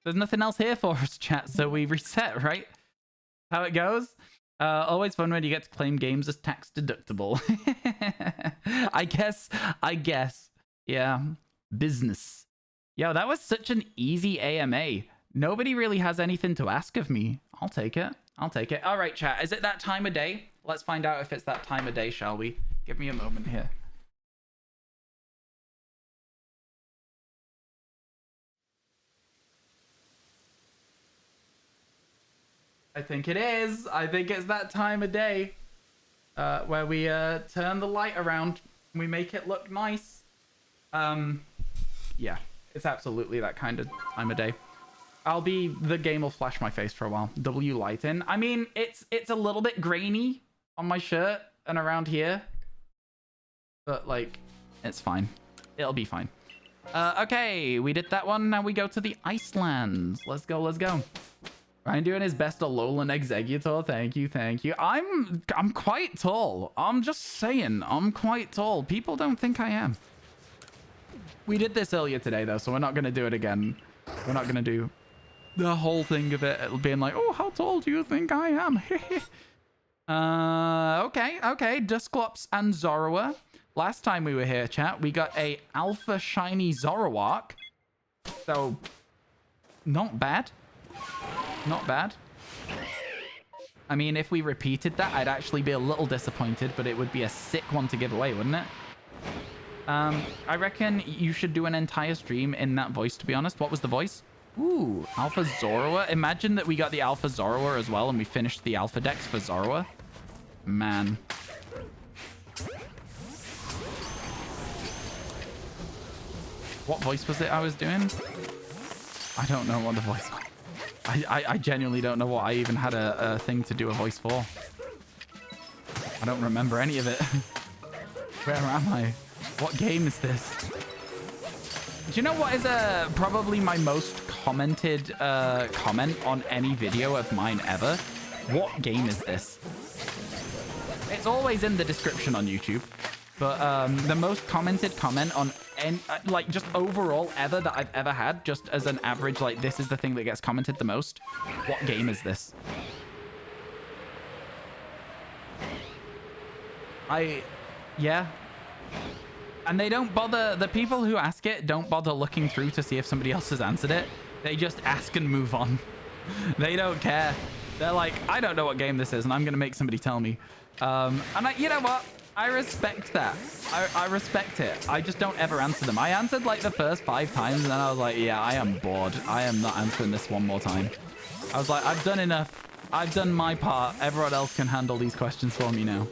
There's nothing else here for us, chat, so we reset, right? How it goes. Always fun when you get to claim games as tax deductible. I guess. Yeah. Business. Yo, that was such an easy AMA. Nobody really has anything to ask of me. I'll take it. I'll take it. All right, chat. Is it that time of day? Let's find out if it's that time of day, shall we? Give me a moment here. I think it is. I think it's that time of day where we turn the light around and we make it look nice. Yeah, it's absolutely that kind of time of day. The game will flash my face for a while. W light in. I mean, it's a little bit grainy on my shirt and around here, but like, it's fine. It'll be fine. Okay, we did that one. Now we go to the Icelands. Let's go. Let's go. Ryan doing his best Alolan Executor. Thank you, thank you. I'm quite tall. I'm just saying, I'm quite tall. People don't think I am. We did this earlier today, though, so we're not going to do it again. We're not going to do the whole thing of it being like, oh, how tall do you think I am? Okay. Dusclops and Zoroark. Last time we were here, chat, we got a Alpha Shiny Zoroark. So, not bad. Not bad. I mean, if we repeated that, I'd actually be a little disappointed, but it would be a sick one to give away, wouldn't it? I reckon you should do an entire stream in that voice, to be honest. What was the voice? Ooh, Alpha Zoroark. Imagine that we got the Alpha Zoroark as well, and we finished the Alpha Dex for Zoroark. Man. What voice was it I was doing? I don't know what the voice was. I genuinely don't know what I even had a thing to do a voice for. I don't remember any of it. Where am I? What game is this? Do you know what is probably my most commented comment on any video of mine ever? What game is this? It's always in the description on YouTube. But the most commented comment on like just overall ever that I've ever had, just as an average, like this is the thing that gets commented the most. What game is this? Yeah. And they don't bother, the people who ask it don't bother looking through to see if somebody else has answered it. They just ask and move on. They don't care. They're like, I don't know what game this is, and I'm going to make somebody tell me. You know what? I respect that. I respect it. I just don't ever answer them. I answered like the first 5 times, and then I was like, yeah, I am bored. I am not answering this one more time. I was like, I've done enough. I've done my part. Everyone else can handle these questions for me now.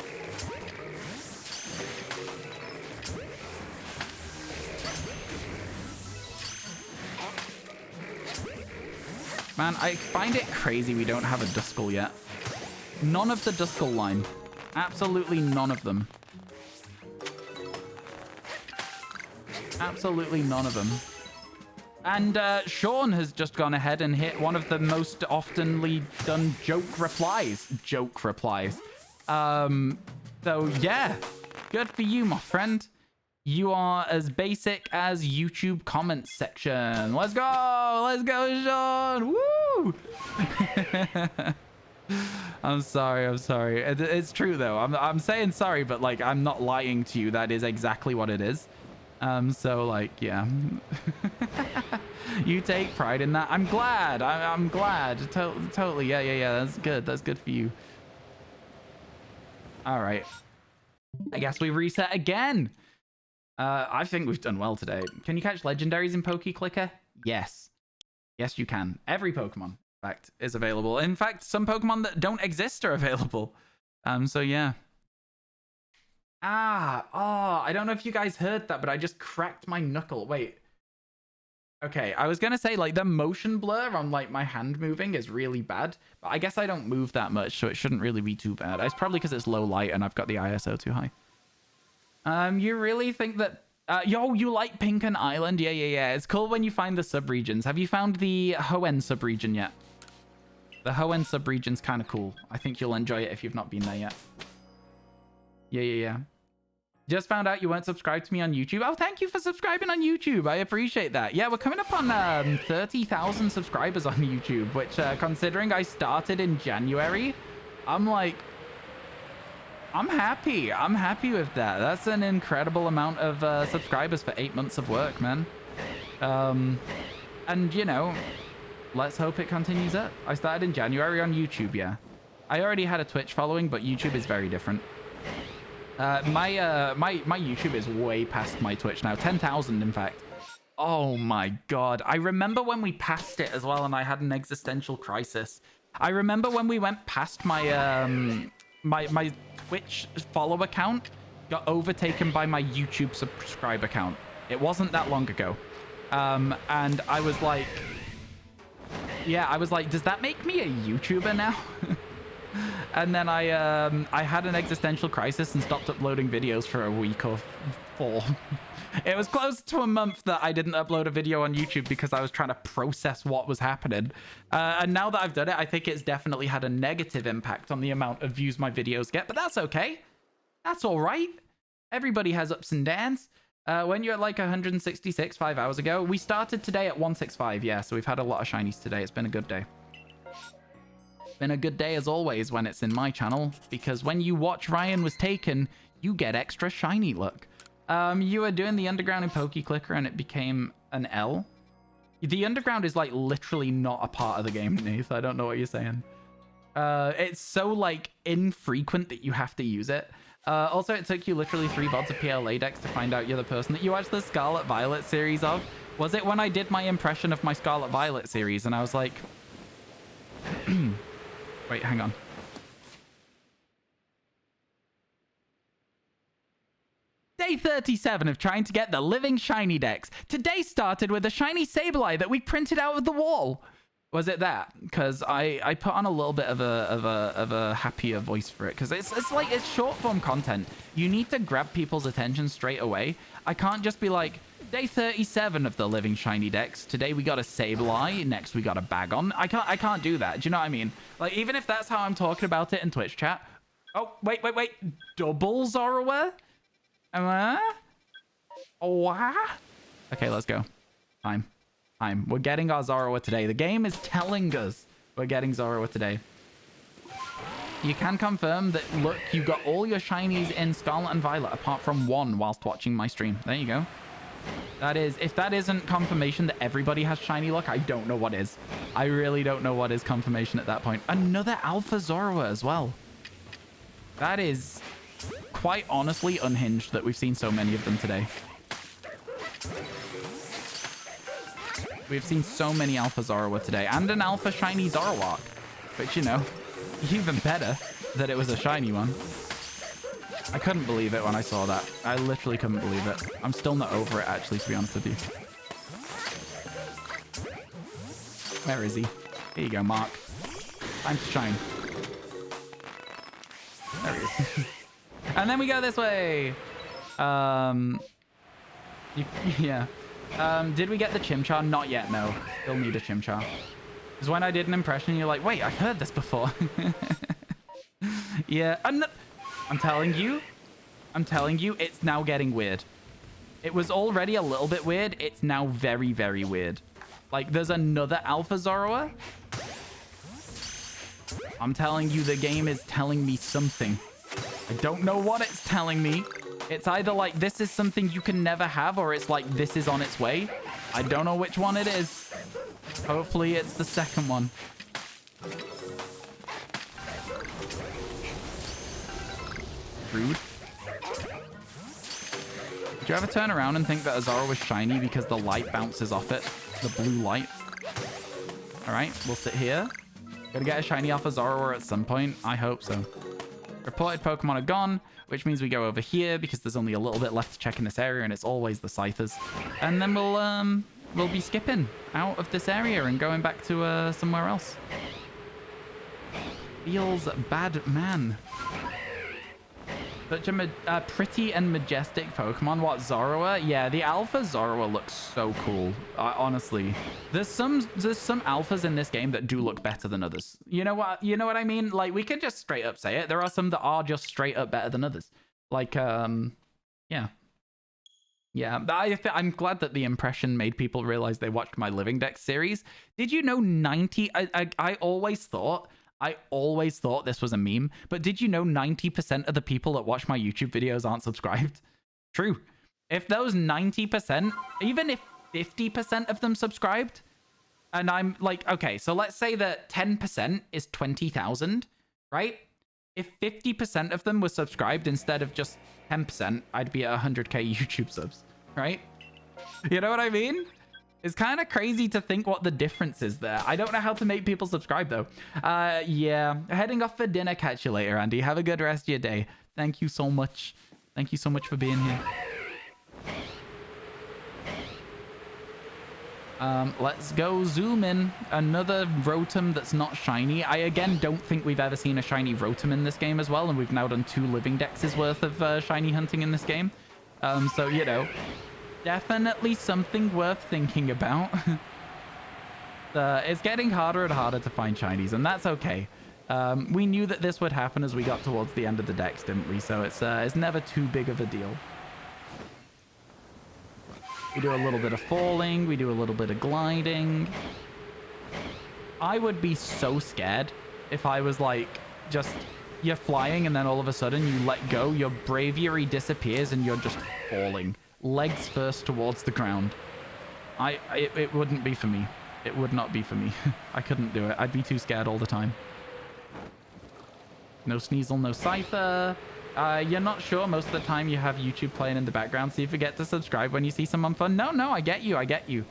Man, I find it crazy we don't have a Duskull yet. None of the Duskull line. Absolutely none of them. Absolutely none of them. And Sean has just gone ahead and hit one of the most oftenly done joke replies. So yeah, good for you, my friend. You are as basic as YouTube comments section. Let's go, Sean. Woo! I'm sorry. It's true though. I'm saying sorry, but like I'm not lying to you. That is exactly what it is. So like, yeah. You take pride in that. I'm glad. I'm glad. Totally. Yeah. That's good for you. All right. I guess we reset again. I think we've done well today. Can you catch legendaries in PokeClicker? Yes. Yes, you can. Every Pokemon, in fact, is available. In fact, some Pokemon that don't exist are available. So yeah. I don't know if you guys heard that, but I just cracked my knuckle. Wait. Okay, I was gonna say like the motion blur on like my hand moving is really bad, but I guess I don't move that much, so it shouldn't really be too bad. It's probably because it's low light and I've got the ISO too high. You really think that you like Pinken Island? Yeah. It's cool when you find the subregions. Have you found the Hoenn subregion yet? The Hoenn subregion's kind of cool. I think you'll enjoy it if you've not been there yet. Yeah. Just found out you weren't subscribed to me on YouTube. Oh, thank you for subscribing on YouTube. I appreciate that. Yeah, we're coming up on 30,000 subscribers on YouTube, which considering I started in January, I'm like, I'm happy. I'm happy with that. That's an incredible amount of subscribers for 8 months of work, man. And, you know, let's hope it continues up. I started in January on YouTube, yeah. I already had a Twitch following, but YouTube is very different. My YouTube is way past my Twitch now. 10,000, in fact. Oh my god. I remember when we passed it as well, and I had an existential crisis. I remember when we went past my my Twitch follow account got overtaken by my YouTube subscribe account. It wasn't that long ago. And I was like, yeah, I was like, does that make me a YouTuber now? And then I had an existential crisis and stopped uploading videos for a week or 4. It was close to a month that I didn't upload a video on YouTube because I was trying to process what was happening. And now that I've done it, I think it's definitely had a negative impact on the amount of views my videos get, but that's okay. That's all right. Everybody has ups and downs. When you're at like 166 5 hours ago, we started today at 165. Yeah, so we've had a lot of shinies today. It's been a good day. Been a good day as always when it's in my channel, because when you watch RyanWasTaken, you get extra shiny luck. You were doing the underground in PokeClicker and it became an L. The underground is like literally not a part of the game, Neith. I don't know what you're saying. It's so like infrequent that you have to use it. Also, it took you literally 3 VoDs of PLA decks to find out you're the person that you watched the Scarlet Violet series of. Was it when I did my impression of my Scarlet Violet series and I was like... Wait, hang on. Day 37 of trying to get the living shiny decks. Today started with a shiny Sableye that we printed out of the wall. Was it that? Because I put on a little bit of a happier voice for it, because it's like it's short form content. You need to grab people's attention straight away. I can't just be like, day 37 of the living shiny decks. Today we got a Sableye. Next we got a Bagon. I can't do that. Do you know what I mean? Like, even if that's how I'm talking about it in Twitch chat. Oh, wait. Double Zorua? Oh, okay, let's go. Time. We're getting our Zorua today. The game is telling us we're getting Zorua today. You can confirm that, look, you got all your shinies in Scarlet and Violet apart from 1 whilst watching my stream. There you go. That is, if that isn't confirmation that everybody has shiny luck, I don't know what is. I really don't know what is confirmation at that point. Another Alpha Zorua as well. That is quite honestly unhinged that we've seen so many of them today. We've seen so many Alpha Zorua today, and an Alpha Shiny Zoroark, which, you know, even better that it was a shiny one. I couldn't believe it when I saw that. I literally couldn't believe it. I'm still not over it, actually, to be honest with you. Where is he? Here you go, Mark. Time to shine. There he is. And then we go this way. Yeah. Did we get the Chimchar? Not yet, no. Still need a Chimchar. Because when I did an impression, you're like, wait, I've heard this before. Yeah. I'm telling you, it's now getting weird. It was already a little bit weird. It's now very, very weird. Like, there's another Alpha Zorua. I'm telling you, the game is telling me something. I don't know what it's telling me. It's either like this is something you can never have, or it's like this is on its way. I don't know which one it is. Hopefully it's the second one. Rude. Did you ever turn around and think that Azara was shiny because the light bounces off it? The blue light. Alright, we'll sit here. Gonna get a shiny off Azara at some point. I hope so. Reported Pokemon are gone, which means we go over here because there's only a little bit left to check in this area, and it's always the Scythers. And then we'll be skipping out of this area and going back to somewhere else. Feels bad, man. Such a pretty and majestic Pokemon. What, Zorua? Yeah, the Alpha Zorua looks so cool. Honestly, there's some alphas in this game that do look better than others. You know what? You know what I mean? Like, we could just straight up say it. There are some that are just straight up better than others. Like, yeah. I'm glad that the impression made people realize they watched my Living Dex series. Did you know I always thought this was a meme, but did you know 90% of the people that watch my YouTube videos aren't subscribed? True. If those 90%, even if 50% of them subscribed, and I'm like, okay, so let's say that 10% is 20,000. right? If 50% of them were subscribed instead of just 10%, I'd be at 100k YouTube subs, right? You know what I mean? It's kind of crazy to think what the difference is there. I don't know how to make people subscribe, though. Yeah, heading off for dinner. Catch you later, Andy. Have a good rest of your day. Thank you so much. Thank you so much for being here. Let's go zoom in. Another Rotom that's not shiny. I, again, don't think we've ever seen a shiny Rotom in this game as well, and we've now done 2 living dexes worth of shiny hunting in this game. So, you know, definitely something worth thinking about. It's getting harder and harder to find shinies, and that's okay. We knew that this would happen as we got towards the end of the dex, didn't we? So it's never too big of a deal. We do a little bit of falling. We do a little bit of gliding. I would be so scared if I was like, just, you're flying and then all of a sudden you let go, your braviary disappears and you're just falling. Legs first towards the ground. It wouldn't be for me. It would not be for me. I couldn't do it. I'd be too scared all the time. No Sneasel, no Cypher. You're not sure most of the time you have YouTube playing in the background, so you forget to subscribe when you see someone fun. No, I get you. I get you.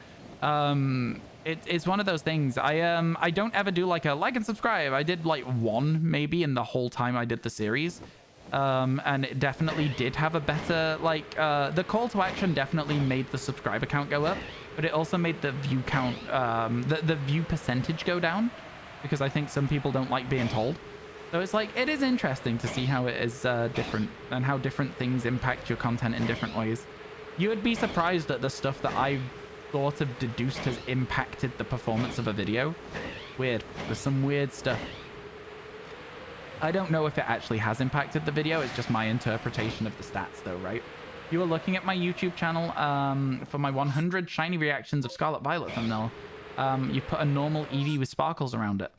It's one of those things. I don't ever do like a like and subscribe. I did like 1 maybe in the whole time I did the series. And it definitely did have a better, like, the call to action definitely made the subscriber count go up, but it also made the view count, the view percentage go down, because I think some people don't like being told. So it's like, it is interesting to see how it is different and how different things impact your content in different ways. You would be surprised at the stuff that I sort of deduced has impacted the performance of a video. Weird. There's some weird stuff. I don't know if it actually has impacted the video. It's just my interpretation of the stats though, right? You were looking at my YouTube channel for my 100 shiny reactions of Scarlet Violet thumbnail. You put a normal Eevee with sparkles around it.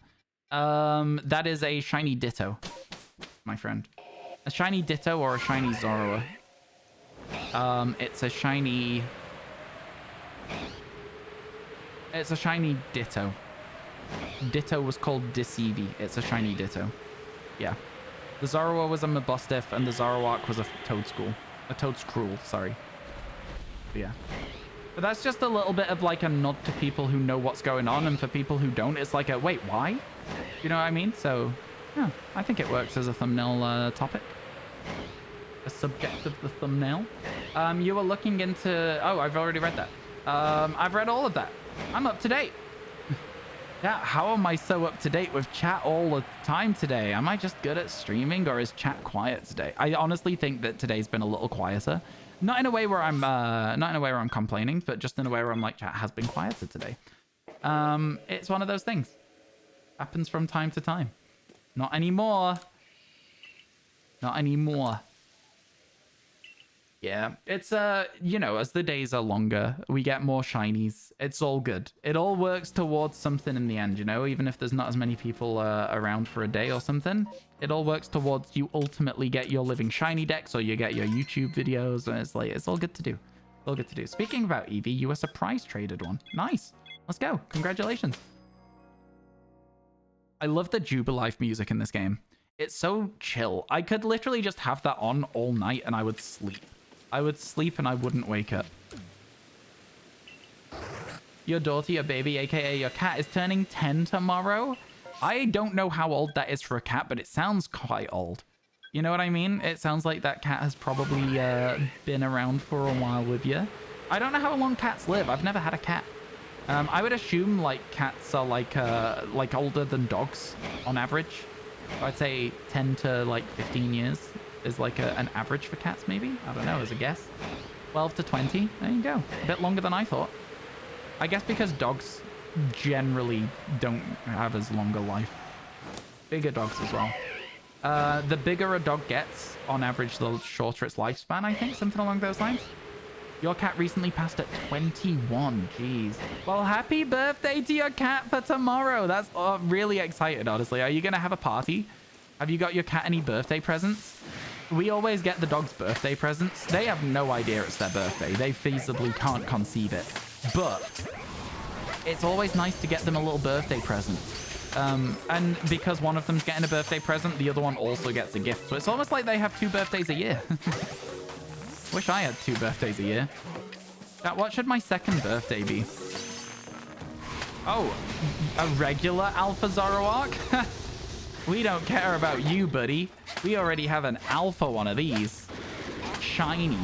That is a shiny Ditto, my friend. A shiny Ditto or a shiny Zorua. It's a shiny... It's a shiny Ditto. Ditto was called Diseevee. It's a shiny Ditto. Yeah. The Zorua was a Mabustiff, and the Zoroark was a Toadstool. A Toadskrull, sorry. But yeah. But that's just a little bit of like a nod to people who know what's going on, and for people who don't, it's like a, wait, why? You know what I mean? So, yeah, I think it works as a thumbnail topic. A subject of the thumbnail. You were looking into... Oh, I've already read that. I've read all of that. I'm up to date. Yeah, how am I so up to date with chat all the time today? Am I just good at streaming, or is chat quiet today? I honestly think that today's been a little quieter. Not in a way where I'm complaining, but just in a way where I'm like, chat has been quieter today. It's one of those things. Happens from time to time. Not anymore. Not anymore. Yeah, it's, you know, as the days are longer, we get more shinies. It's all good. It all works towards something in the end, you know, even if there's not as many people around for a day or something. It all works towards you ultimately get your living shiny dex, or you get your YouTube videos, and it's like, it's all good to do. It's all good to do. Speaking about Eevee, you were surprise traded one. Nice. Let's go. Congratulations. I love the Jubilife music in this game. It's so chill. I could literally just have that on all night and I would sleep. I would sleep and I wouldn't wake up. Your daughter, your baby, aka your cat, is turning 10 tomorrow. I don't know how old that is for a cat, but it sounds quite old. You know what I mean? It sounds like that cat has probably been around for a while with you. I don't know how long cats live. I've never had a cat. I would assume like cats are like older than dogs on average. I'd say 10 to like 15 years is like an average for cats, maybe? I don't know, as a guess. 12 to 20. There you go. A bit longer than I thought. I guess because dogs generally don't have as long a life. Bigger dogs as well. The bigger a dog gets, on average, the shorter its lifespan, I think. Something along those lines. Your cat recently passed at 21. Jeez. Well, happy birthday to your cat for tomorrow. That's really excited, honestly. Are you going to have a party? Have you got your cat any birthday presents? We always get the dog's birthday presents. They have no idea it's their birthday. They feasibly can't conceive it. But it's always nice to get them a little birthday present. And because one of them's getting a birthday present, the other one also gets a gift. So it's almost like they have 2 birthdays a year. Wish I had 2 birthdays a year. Chat, what should my second birthday be? Oh, a regular Alpha Zoroark? We don't care about you, buddy. We already have an Alpha one of these. Shiny.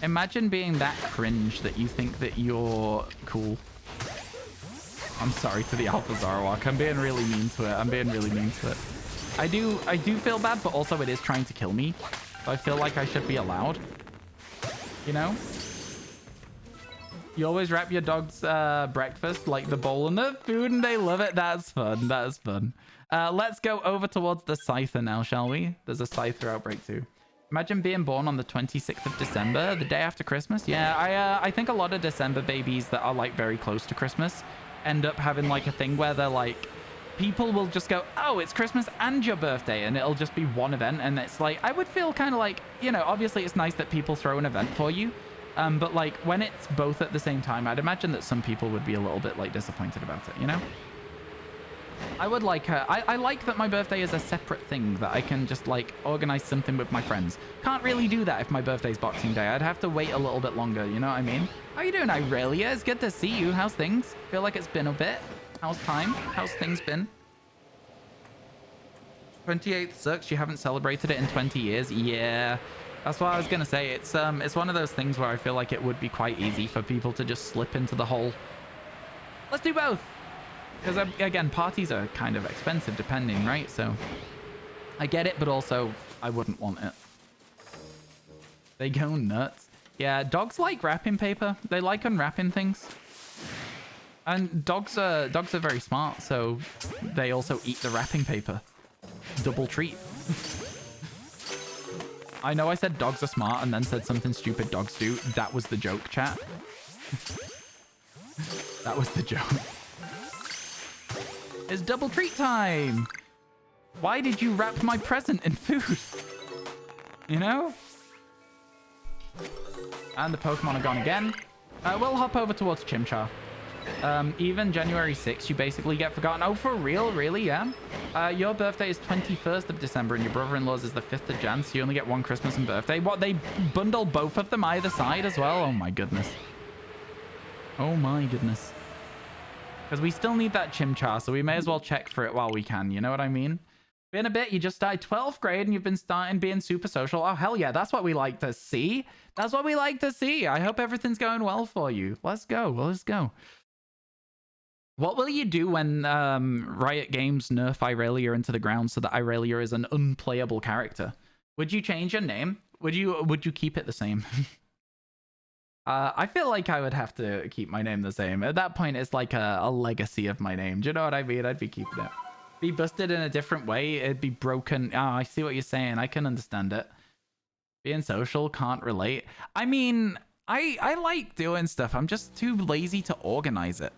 Imagine being that cringe that you think that you're cool. I'm sorry to the Alpha Zoroark. I'm being really mean to it. I'm being really mean to it. I do feel bad, but also it is trying to kill me. So I feel like I should be allowed. You know? You always wrap your dog's breakfast like the bowl and the food, and they love it. That's fun. That is fun. Let's go over towards the Scyther now, shall we? There's a Scyther outbreak too. Imagine being born on the 26th of December, the day after Christmas. Yeah, I think a lot of December babies that are like very close to Christmas end up having like a thing where they're like, people will just go, oh, it's Christmas and your birthday, and it'll just be one event. And it's like, I would feel kind of like, you know, obviously it's nice that people throw an event for you. But like when it's both at the same time, I'd imagine that some people would be a little bit like disappointed about it, you know? I would like her. I like that my birthday is a separate thing that I can just like organize something with my friends. Can't really do that if my birthday's Boxing Day. I'd have to wait a little bit longer, you know what I mean? How you doing, Irelia? It's good to see you. How's things? Feel like it's been a bit. How's time? How's things been? 28th sucks. You haven't celebrated it in 20 years. Yeah. That's what I was gonna say. It's one of those things where I feel like it would be quite easy for people to just slip into the hole. Let's do both. Because, again, parties are kind of expensive depending, right? So, I get it, but also, I wouldn't want it. They go nuts. Yeah, dogs like wrapping paper. They like unwrapping things. And dogs are very smart, so they also eat the wrapping paper. Double treat. I know I said dogs are smart and then said something stupid dogs do. That was the joke, chat. That was the joke. It's double treat time. Why did you wrap my present in food? You know? And the Pokemon are gone again. We'll hop over towards Chimchar. Even January 6th, you basically get forgotten. Oh, for real? Really? Yeah? Your birthday is 21st of December and your brother-in-law's is the 5th of Jan, so you only get one Christmas and birthday. What, they bundle both of them either side as well? Oh my goodness. Oh my goodness. Because we still need that Chimchar, so we may as well check for it while we can. You know what I mean? Been a bit. You just started 12th grade and you've been starting being super social. Oh, hell yeah. That's what we like to see. That's what we like to see. I hope everything's going well for you. Let's go. Let's go. What will you do when Riot Games nerf Irelia into the ground so that Irelia is an unplayable character? Would you change your name? Would you keep it the same? I feel like I would have to keep my name the same. At that point, it's like a legacy of my name. Do you know what I mean? I'd be keeping it. Be busted in a different way. It'd be broken. Oh, I see what you're saying. I can understand it. Being social, can't relate. I mean, I like doing stuff. I'm just too lazy to organize it.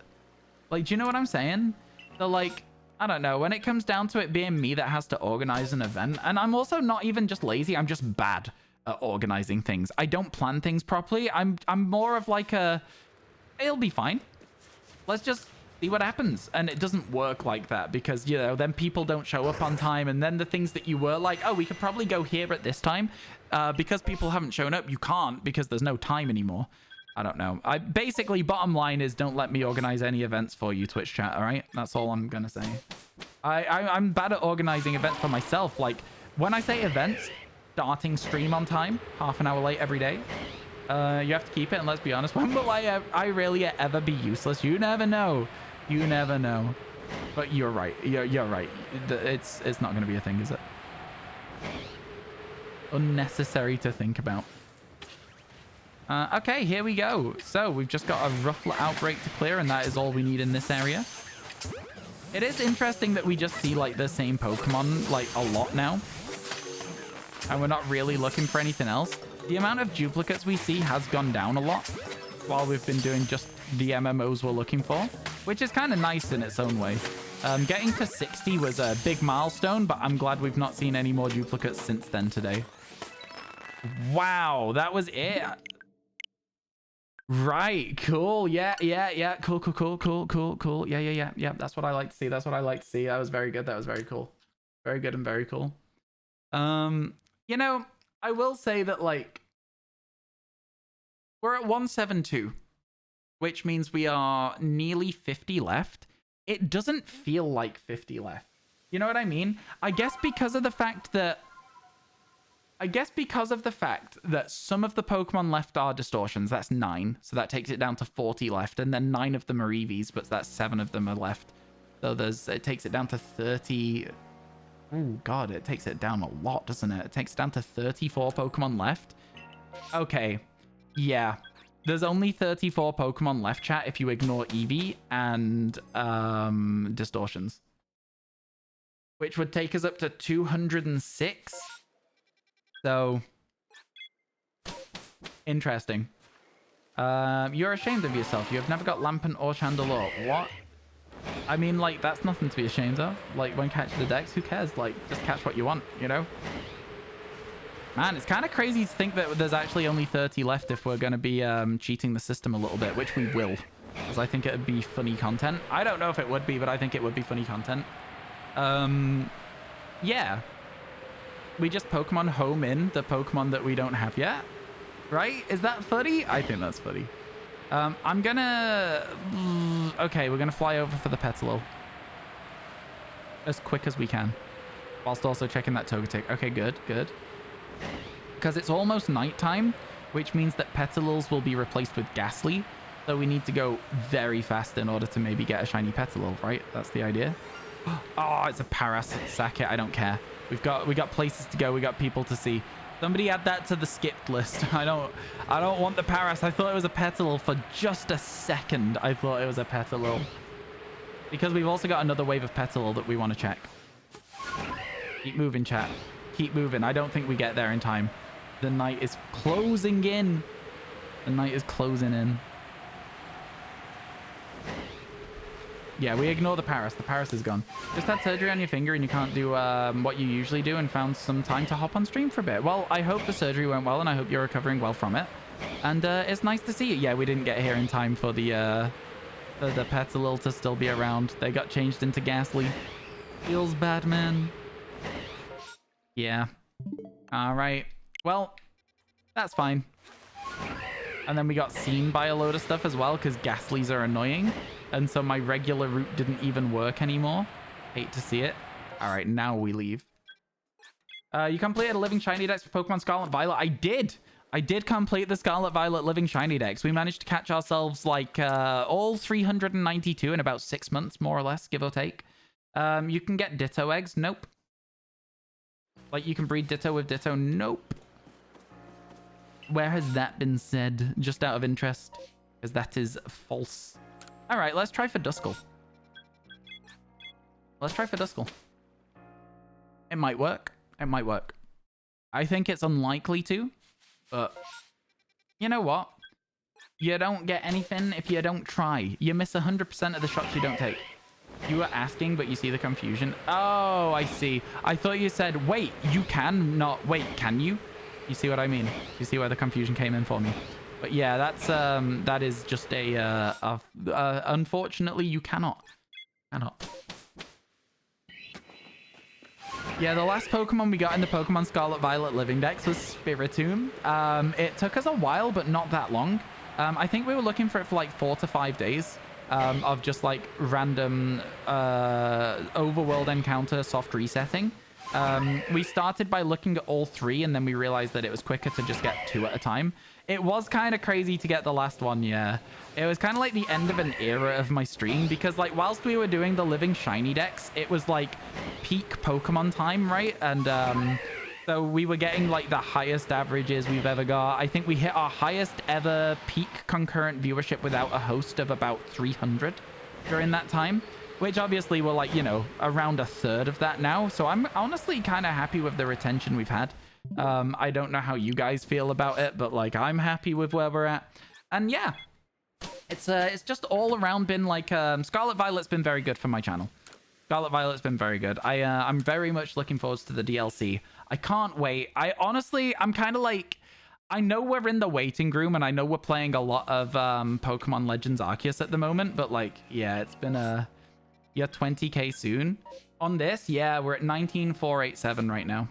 Like, do you know what I'm saying? So, like, I don't know. When it comes down to it being me that has to organize an event, and I'm also not even just lazy. I'm just bad at organizing things. I don't plan things properly. I'm more of like a, it'll be fine. Let's just see what happens. And it doesn't work like that because, you know, then people don't show up on time. And then the things that you were like, oh, we could probably go here at this time. Because people haven't shown up, you can't because there's no time anymore. I don't know. Basically, bottom line is don't let me organize any events for you, Twitch chat, all right? That's all I'm going to say. I'm bad at organizing events for myself. Like, when I say events, starting stream on time, half an hour late every day. You have to keep it, and let's be honest, when will I really ever be useless? You never know. You never know. But you're right. You're right. It's not going to be a thing, is it? Unnecessary to think about. Okay, here we go. So we've just got a Ruffler outbreak to clear, and that is all we need in this area. It is interesting that we just see like the same Pokemon like a lot now, and we're not really looking for anything else. The amount of duplicates we see has gone down a lot while we've been doing just the MMOs we're looking for, which is kind of nice in its own way. Getting to 60 was a big milestone, but I'm glad we've not seen any more duplicates since then today. Wow, that was it. Right, cool. Yeah. Cool. Yeah. That's what I like to see. That was very good. That was very cool. Very good and very cool. You know, I will say that, like, we're at 172, which means we are nearly 50 left. It doesn't feel like 50 left. You know what I mean? I guess because of the fact that some of the Pokemon left are distortions. That's 9. So that takes it down to 40 left. And then 9 of them are EVs, but that's 7 of them are left. So it takes it down to 30. Oh, God, it takes it down a lot, doesn't it? It takes it down to 34 Pokemon left. Okay. Yeah. There's only 34 Pokemon left, chat, if you ignore Eevee and distortions. Which would take us up to 206. So, interesting. You're ashamed of yourself. You have never got Lampent or Chandelure. What? I mean, like, that's nothing to be ashamed of. Like, when catching the decks, who cares? Like, just catch what you want, you know? Man, it's kind of crazy to think that there's actually only 30 left if we're going to be cheating the system a little bit, which we will. Because I think it would be funny content. I don't know if it would be, but I think it would be funny content. Yeah. We just Pokemon home in the Pokemon that we don't have yet. Right? Is that funny? I think that's funny. I'm gonna... Okay, we're gonna fly over for the Petalil. As quick as we can. Whilst also checking that Togetic. Okay, good. Because it's almost nighttime, which means that Petalils will be replaced with Ghastly. So we need to go very fast in order to maybe get a shiny Petalil, right? That's the idea. Oh, it's a Paras. Sack it. I don't care. We got places to go. We got people to see. Somebody add that to the skipped list. I don't want the Paras. I thought it was a Petalil for just a second. I thought it was a Petalil. Because we've also got another wave of Petalil that we want to check. Keep moving, chat. Keep moving. I don't think we get there in time. The night is closing in. The night is closing in. Yeah, we ignore the Paras. The Paras is gone. Just had surgery on your finger and you can't do what you usually do and found some time to hop on stream for a bit. Well, I hope the surgery went well and I hope you're recovering well from it. And it's nice to see you. Yeah, we didn't get here in time for the Petalil to still be around. They got changed into Ghastly. Feels bad, man. Yeah. All right. Well, that's fine. And then we got seen by a load of stuff as well because Ghastlies are annoying. And so my regular route didn't even work anymore. Hate to see it. All right, now we leave. You completed a Living Shiny Dex for Pokemon Scarlet Violet. I did. I did complete the Scarlet Violet Living Shiny Dex. We managed to catch ourselves like all 392 in about 6 months, more or less, give or take. You can get Ditto eggs. Nope. Like, you can breed Ditto with Ditto. Nope. Where has that been said? Just out of interest. Because that is false. All right, let's try for Duskull. Let's try for Duskull. It might work. It might work. I think it's unlikely to, but you know what? You don't get anything if you don't try. You miss 100% of the shots you don't take. You were asking, but you see the confusion. Oh, I see. I thought you said, wait, you can not. Wait, can you? You see what I mean? You see where the confusion came in for me? But yeah, that is just unfortunately, you cannot. Yeah, the last Pokemon we got in the Pokemon Scarlet Violet Living Dex was Spiritomb. It took us a while, but not that long. I think we were looking for it for like 4 to 5 days of just like random overworld encounter soft resetting. We started by looking at all 3, and then we realized that it was quicker to just get 2 at a time. It was kind of crazy to get the last one, yeah. It was kind of like the end of an era of my stream, because like whilst we were doing the Living Shiny Dex, it was like peak Pokemon time, right? And so we were getting like the highest averages we've ever got. I think we hit our highest ever peak concurrent viewership without a host of about 300 during that time. Which obviously we're like, you know, around a third of that now. So I'm honestly kind of happy with the retention we've had. I don't know how you guys feel about it, but like I'm happy with where we're at. And yeah, it's just all around been like Scarlet Violet's been very good for my channel. Scarlet Violet's been very good. I'm very much looking forward to the DLC. I can't wait. I'm kind of like I know we're in the waiting room, and I know we're playing a lot of Pokemon Legends Arceus at the moment, but like, yeah, it's been yeah, 20k soon. On this, yeah, we're at 19,487 right now.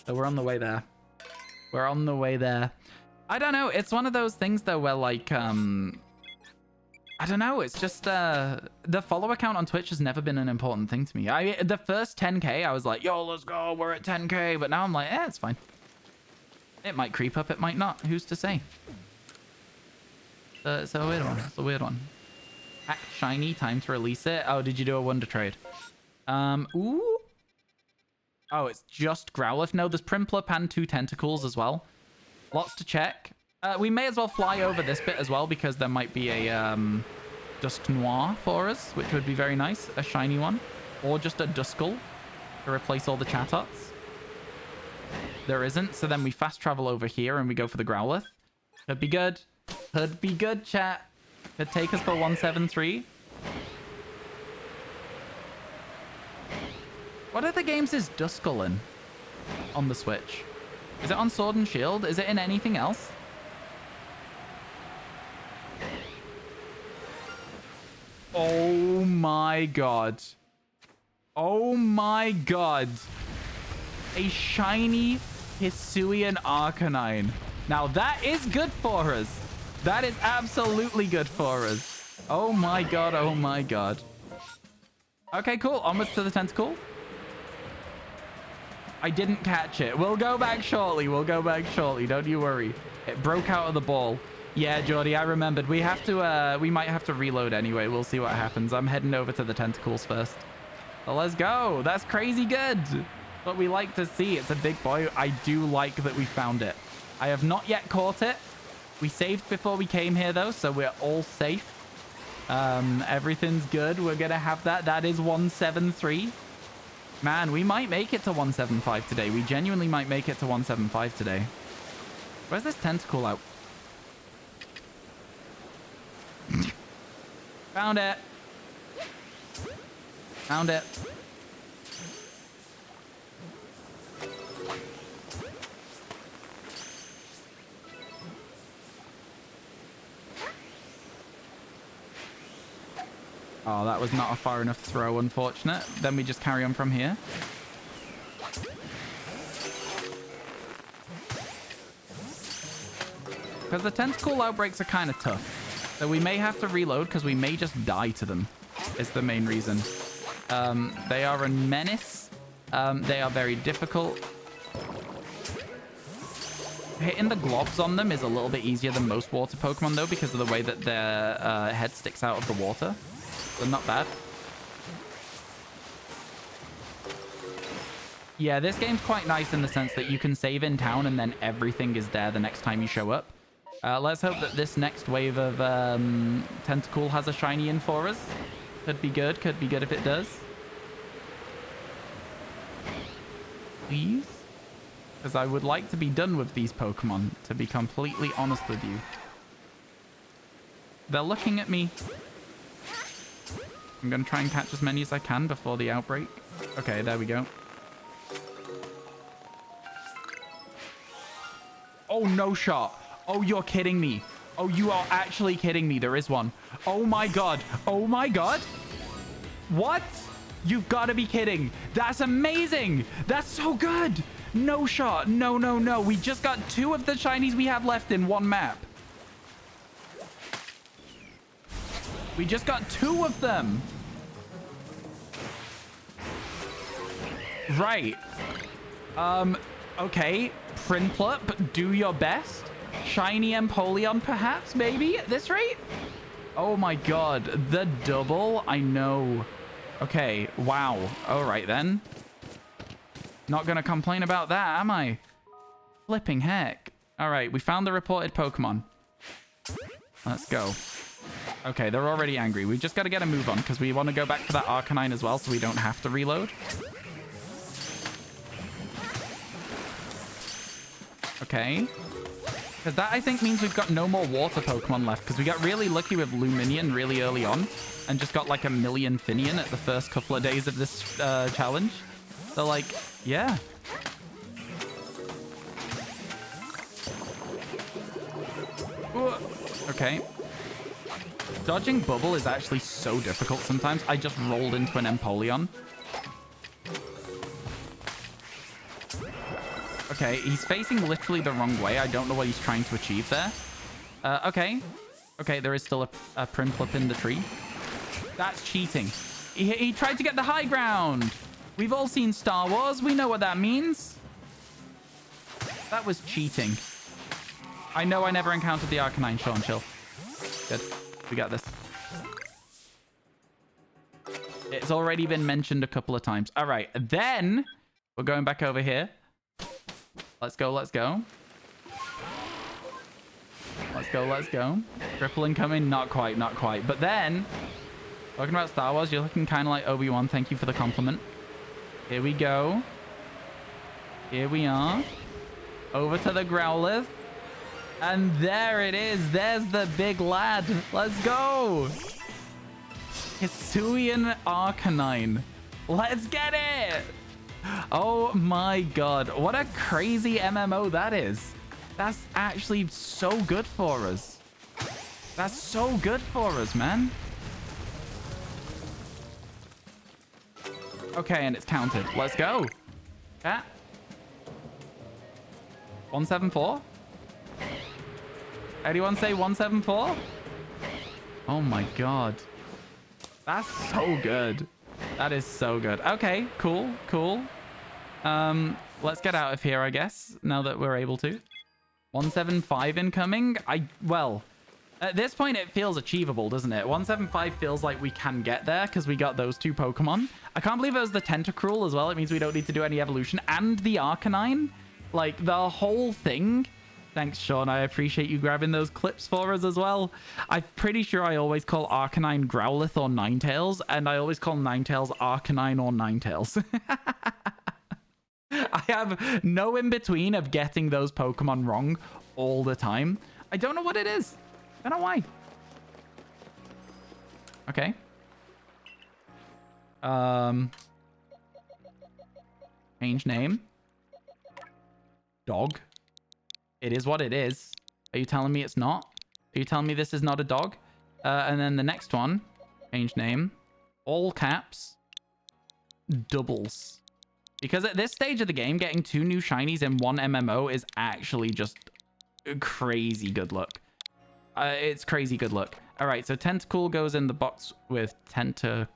So we're on the way there. We're on the way there. I don't know. It's one of those things, though, where, like, I don't know. It's just, the follower count on Twitch has never been an important thing to me. The first 10k, I was like, yo, let's go. We're at 10k. But now I'm like, it's fine. It might creep up. It might not. Who's to say? It's a weird one. It's a weird one. Pack shiny. Time to release it. Oh, did you do a wonder trade? Ooh. Oh, it's just Growlithe. No, there's Prinplup and 2 Tentacles as well. Lots to check. We may as well fly over this bit as well, because there might be a Dusk Noir for us, which would be very nice. A shiny one. Or just a Duskull to replace all the Chatots. There isn't, so then we fast travel over here and we go for the Growlithe. Could be good. Could be good, chat. Could take us for 173. What other games is Duskull in on the Switch? Is it on Sword and Shield? Is it in anything else? Oh my god. Oh my god. A shiny Hisuian Arcanine. Now that is good for us. That is absolutely good for us. Oh my god, oh my god. Okay, cool. Onwards to the Tentacle. I didn't catch it. We'll go back shortly. We'll go back shortly. Don't you worry. It broke out of the ball. Yeah, Jordy, I remembered. We have to, we might have to reload anyway. We'll see what happens. I'm heading over to the Tentacles first. So let's go. That's crazy good. What we like to see. It's a big boy. I do like that we found it. I have not yet caught it. We saved before we came here, though, so we're all safe. Everything's good. We're going to have that. That is 173. Man, we might make it to 175 today. We genuinely might make it to 175 today. Where's this Tentacle out? Found it. Found it. Oh, that was not a far enough throw, unfortunate. Then we just carry on from here. Because the Tentacle outbreaks are kind of tough. So we may have to reload because we may just die to them, is the main reason. They are a menace. They are very difficult. Hitting the globs on them is a little bit easier than most water Pokemon, though, because of the way that their head sticks out of the water. So not bad. Yeah, this game's quite nice in the sense that you can save in town and then everything is there the next time you show up. Let's hope that this next wave of Tentacle has a shiny in for us. Could be good. Could be good if it does. Please? Because I would like to be done with these Pokemon, to be completely honest with you. They're looking at me. I'm going to try and catch as many as I can before the outbreak. Okay, there we go. Oh, no shot. Oh, you're kidding me. Oh, you are actually kidding me. There is one. Oh my god. Oh my god. What? You've got to be kidding. That's amazing. That's so good. No shot. No, no, no. We just got 2 of the shinies we have left in one map. We just got 2 of them. Right. Okay. Prinplup, do your best. Shiny Empoleon, perhaps, maybe, at this rate? Oh my god. The double? I know. Okay. Wow. All right, then. Not gonna complain about that, am I? Flipping heck. All right. We found the reported Pokemon. Let's go. Okay, they're already angry. We've just got to get a move on because we want to go back for that Arcanine as well so we don't have to reload. Okay. Because that, I think, means we've got no more water Pokemon left because we got really lucky with Luminion really early on and just got like a million Finion at the first couple of days of this challenge. So, like, yeah. Ooh. Okay. Dodging bubble is actually so difficult sometimes. I just rolled into an Empoleon. Okay, he's facing literally the wrong way. I don't know what he's trying to achieve there. Okay. Okay, there is still a Prinplup in the tree. That's cheating. He tried to get the high ground. We've all seen Star Wars. We know what that means. That was cheating. I know I never encountered the Arcanine. Sean, chill. Good. We got this. It's already been mentioned a couple of times. All right. Then we're going back over here. Let's go. Let's go. Let's go. Let's go. Triple incoming. Not quite. Not quite. But then, talking about Star Wars, you're looking kind of like Obi-Wan. Thank you for the compliment. Here we go. Here we are. Over to the Growlithe. And there it is. There's the big lad. Let's go. Hisuian Arcanine. Let's get it. Oh my god. What a crazy MMO that is. That's actually so good for us. That's so good for us, man. Okay, and it's counted. Let's go. Chat. 174? Anyone say 174? Oh my god. That's so good. That is so good. Okay, cool, cool. Let's get out of here, I guess, now that we're able to. 175 incoming. Well, at this point, it feels achievable, doesn't it? 175 feels like we can get there because we got those two Pokemon. I can't believe it was the Tentacruel as well. It means we don't need to do any evolution. And the Arcanine. Like, the whole thing. Thanks, Sean. I appreciate you grabbing those clips for us as well. I'm pretty sure I always call Arcanine Growlithe or Ninetales, and I always call Ninetales Arcanine or Ninetales. I have no in-between of getting those Pokemon wrong all the time. I don't know what it is. I don't know why. Okay. Change name. Dog. It is what it is. Are you telling me it's not? Are you telling me this is not a dog? And then the next one. Change name. All caps. Doubles. Because at this stage of the game, getting 2 new shinies in one MMO is actually just crazy good luck. It's crazy good luck. All right, so Tentacool goes in the box with Tentacruel.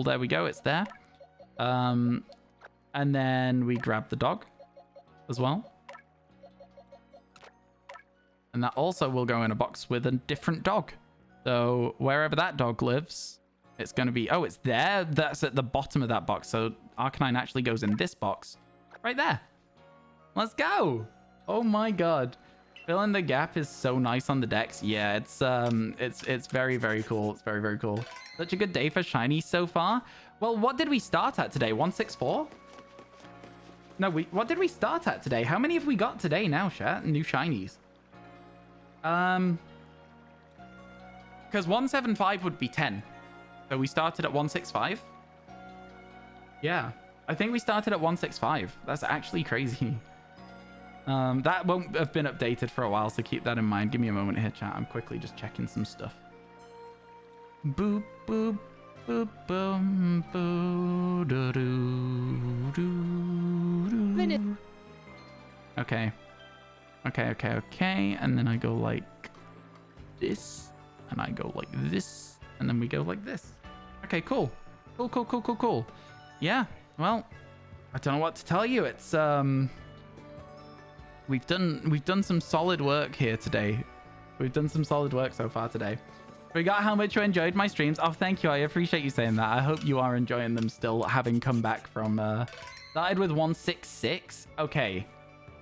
There we go. It's there. And then we grab the dog as well. And that also will go in a box with a different dog. So wherever that dog lives, it's going to be... Oh, it's there. That's at the bottom of that box. So Arcanine actually goes in this box. Right there. Let's go. Oh my god. Filling the gap is so nice on the decks. Yeah, it's very, very cool. It's very, very cool. Such a good day for shinies so far. Well, what did we start at today? 164? No, what did we start at today? How many have we got today now, chat? New shinies. Because 175 would be 10. So we started at 165. Yeah, I think we started at 165. That's actually crazy. That won't have been updated for a while, so keep that in mind. Give me a moment here, chat. I'm quickly just checking some stuff. Boop, boop, boop, boom, boo, doo, doo, doo, doo. Okay. Okay. And then I go like this. And I go like this. And then we go like this. Okay, cool. Cool. Yeah, well, I don't know what to tell you. It's, we've done some solid work here today. We've done some solid work so far today. Forgot how much you enjoyed my streams. Oh, thank you. I appreciate you saying that. I hope you are enjoying them still, having come back from, started with 166. Okay,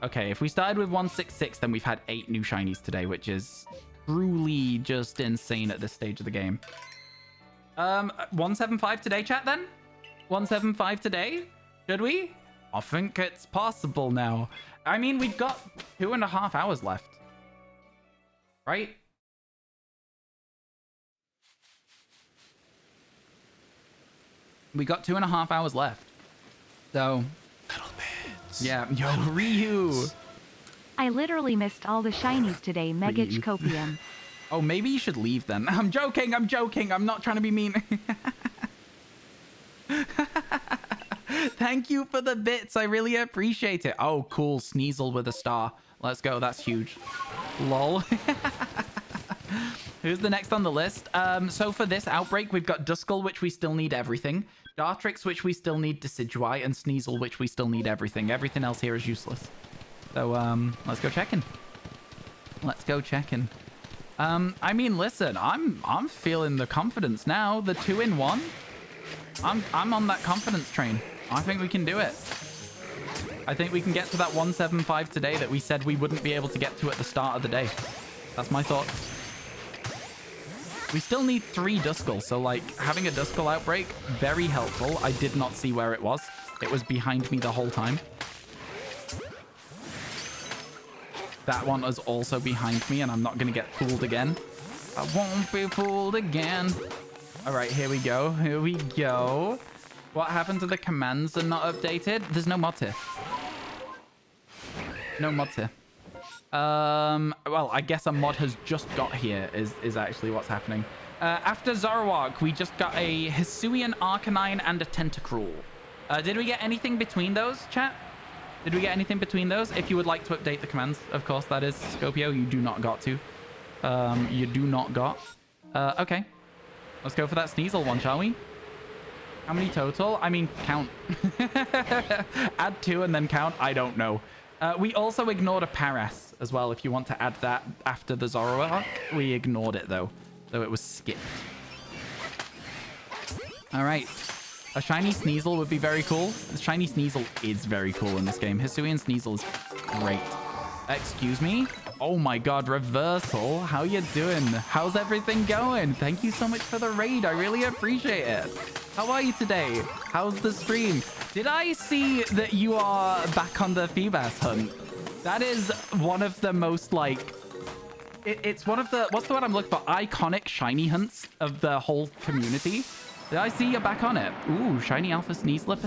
if we started with 166, then we've had 8 new shinies today, which is truly just insane at this stage of the game. 175 today, chat, then? 175 today? Should we? I think it's possible now. I mean, we've got 2.5 hours left. Right? We got 2.5 hours left. So... Little bits. Yeah. Yo, Ryu! I literally missed all the shinies today, Megach Breathe. Copium. Oh, maybe you should leave then. I'm joking. I'm joking. I'm not trying to be mean. Thank you for the bits. I really appreciate it. Oh, cool. Sneasel with a star. Let's go. That's huge. Lol. Who's the next on the list? So for this outbreak, we've got Duskull, which we still need everything. Dartrix, which we still need Decidueye. And Sneasel, which we still need everything. Everything else here is useless. So, let's go checking. Let's go checking. I mean, listen, I'm feeling the confidence now. The 2-in-1. I'm on that confidence train. I think we can do it. I think we can get to that 175 today that we said we wouldn't be able to get to at the start of the day. That's my thoughts. We still need 3 Duskull, so like having a Duskull outbreak, very helpful. I did not see where it was. It was behind me the whole time. That one is also behind me, and I'm not going to get fooled again. I won't be fooled again. All right, here we go. Here we go. What happened to the commands that are not updated? There's no mod here. No mod here. Well, I guess a mod has just got here is actually what's happening. After Zoroark, we just got a Hisuian Arcanine and a Tentacruel. Did we get anything between those, chat? Did we get anything between those? If you would like to update the commands, of course, that is Scopio. You do not got to. You do not got. Okay. Let's go for that Sneasel one, shall we? How many total? I mean, count. Add 2 and then count. I don't know. We also ignored a Paras as well. If you want to add that after the Zoroark, we ignored it though. So it was skipped. All right. A shiny Sneasel would be very cool. The shiny Sneasel is very cool in this game. Hisuian Sneasel is great. Excuse me? Oh my god, Reversal. How you doing? How's everything going? Thank you so much for the raid. I really appreciate it. How are you today? How's the stream? Did I see that you are back on the Feebas hunt? That is one of the most like... It's one of the... What's the word I'm looking for? Iconic shiny hunts of the whole community. Did I see you back on it? Ooh, shiny Alpha Sneasler,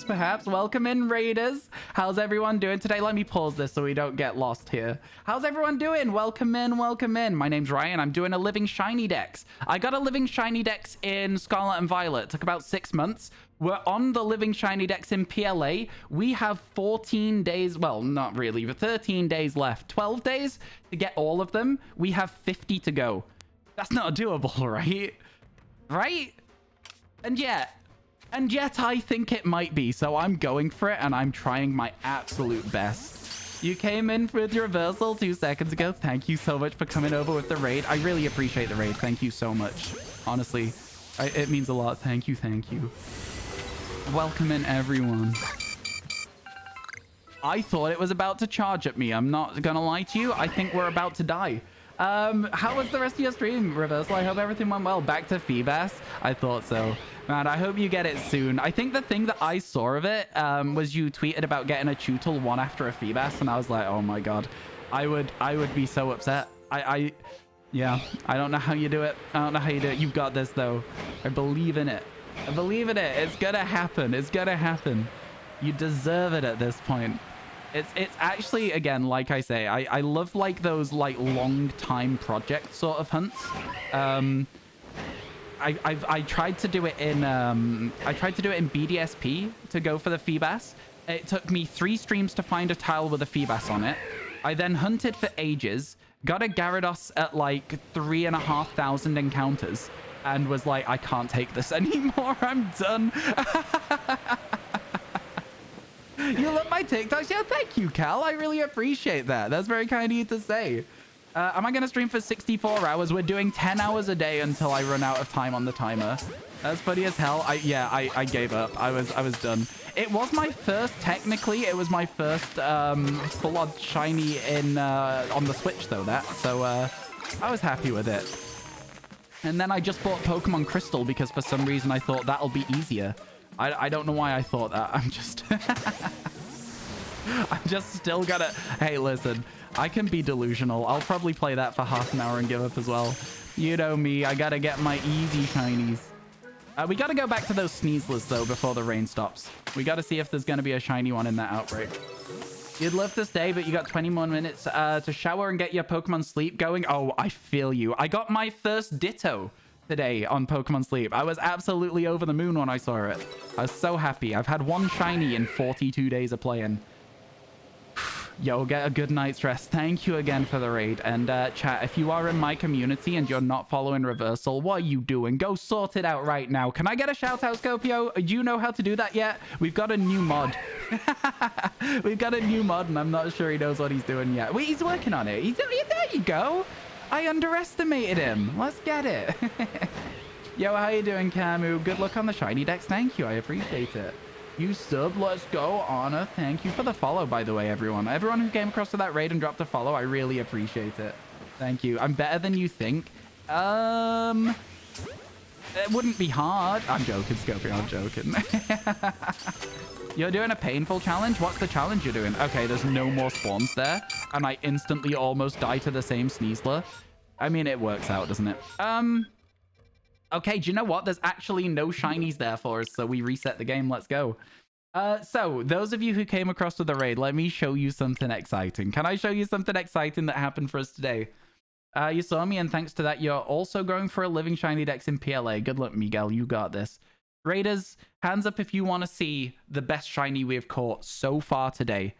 perhaps. Welcome in, Raiders. How's everyone doing today? Let me pause this so we don't get lost here. How's everyone doing? Welcome in, welcome in. My name's Ryan. I'm doing a Living Shiny Dex. I got a Living Shiny Dex in Scarlet and Violet. It took about 6 months. We're on the Living Shiny Dex in PLA. We have 14 days, well, not really, but 13 days left. 12 days to get all of them. We have 50 to go. That's not doable, right? Right? And yet I think it might be, so I'm going for it, and I'm trying my absolute best. You came in with your reversal 2 seconds ago. Thank you so much for coming over with the raid. I really appreciate the raid. Thank you so much. Honestly, it means a lot. Thank you, thank you. Welcome in, everyone. I thought it was about to charge at me. I'm not gonna lie to you. I think we're about to die. How was the rest of your stream, Reversal? I hope everything went well. Back to Feebas? I thought so. Man, I hope you get it soon. I think the thing that I saw of it was you tweeted about getting a Tutel one after a Feebas, and I was like, oh my god. I would be so upset. Yeah, I don't know how you do it. I don't know how you do it. You've got this, though. I believe in it. I believe in it. It's gonna happen. It's gonna happen. You deserve it at this point. It's actually, again, like I say, I love like those like long time project sort of hunts. I tried to do it in BDSP to go for the Feebas. It took me 3 streams to find a tile with a Feebas on it. I then hunted for ages, got a Gyarados at like 3,500 encounters, and was like, I can't take this anymore. I'm done. You love my TikToks? Yeah, thank you, Cal. I really appreciate that. That's very kind of you to say. Am I going to stream for 64 hours? We're doing 10 hours a day until I run out of time on the timer. That's funny as hell. I gave up. I was done. It was my first, technically, it was my first full-on shiny in on the Switch, though, that. So I was happy with it. And then I just bought Pokemon Crystal because for some reason I thought that'll be easier. I don't know why I thought that. I'm just... I'm just still gonna... Hey, listen. I can be delusional. I'll probably play that for half an hour and give up as well. You know me. I gotta get my easy shinies. We gotta go back to those Sneaslers, though, before the rain stops. We gotta see if there's gonna be a shiny one in that outbreak. You'd love to stay, but you got 20 more minutes to shower and get your Pokemon Sleep going. Oh, I feel you. I got my first Ditto today on Pokemon Sleep. I was absolutely over the moon when I saw it. I was so happy. I've had one shiny in 42 days of playing. Yo, get a good night's rest. Thank you again for the raid. And chat, if you are in my community and you're not following Reversal, what are you doing? Go sort it out right now. Can I get a shout out, Scopio? Do you know how to do that yet? We've got a new mod. We've got a new mod, and I'm not sure he knows what he's doing yet. Wait, he's working on it. There you go. I underestimated him. Let's get it. Yo, how you doing, Camu? Good luck on the shiny decks. Thank you. I appreciate it. You sub, let's go, Anna. Thank you for the follow, by the way, everyone. Everyone who came across to that raid and dropped a follow, I really appreciate it. Thank you. I'm better than you think. It wouldn't be hard. I'm joking, Scopio. I'm joking. You're doing a painful challenge? What's the challenge you're doing? Okay, there's no more spawns there, and I instantly almost die to the same Sneasler. I mean, it works out, doesn't it? Okay, do you know what? There's actually no shinies there for us, so we reset the game. Let's go. So, those of you who came across to the raid, let me show you something exciting. Can I show you something exciting that happened for us today? You saw me, and thanks to that, you're also going for a living shiny dex in PLA. Good luck, Miguel. You got this. Raiders, hands up if you want to see the best shiny we've caught so far today.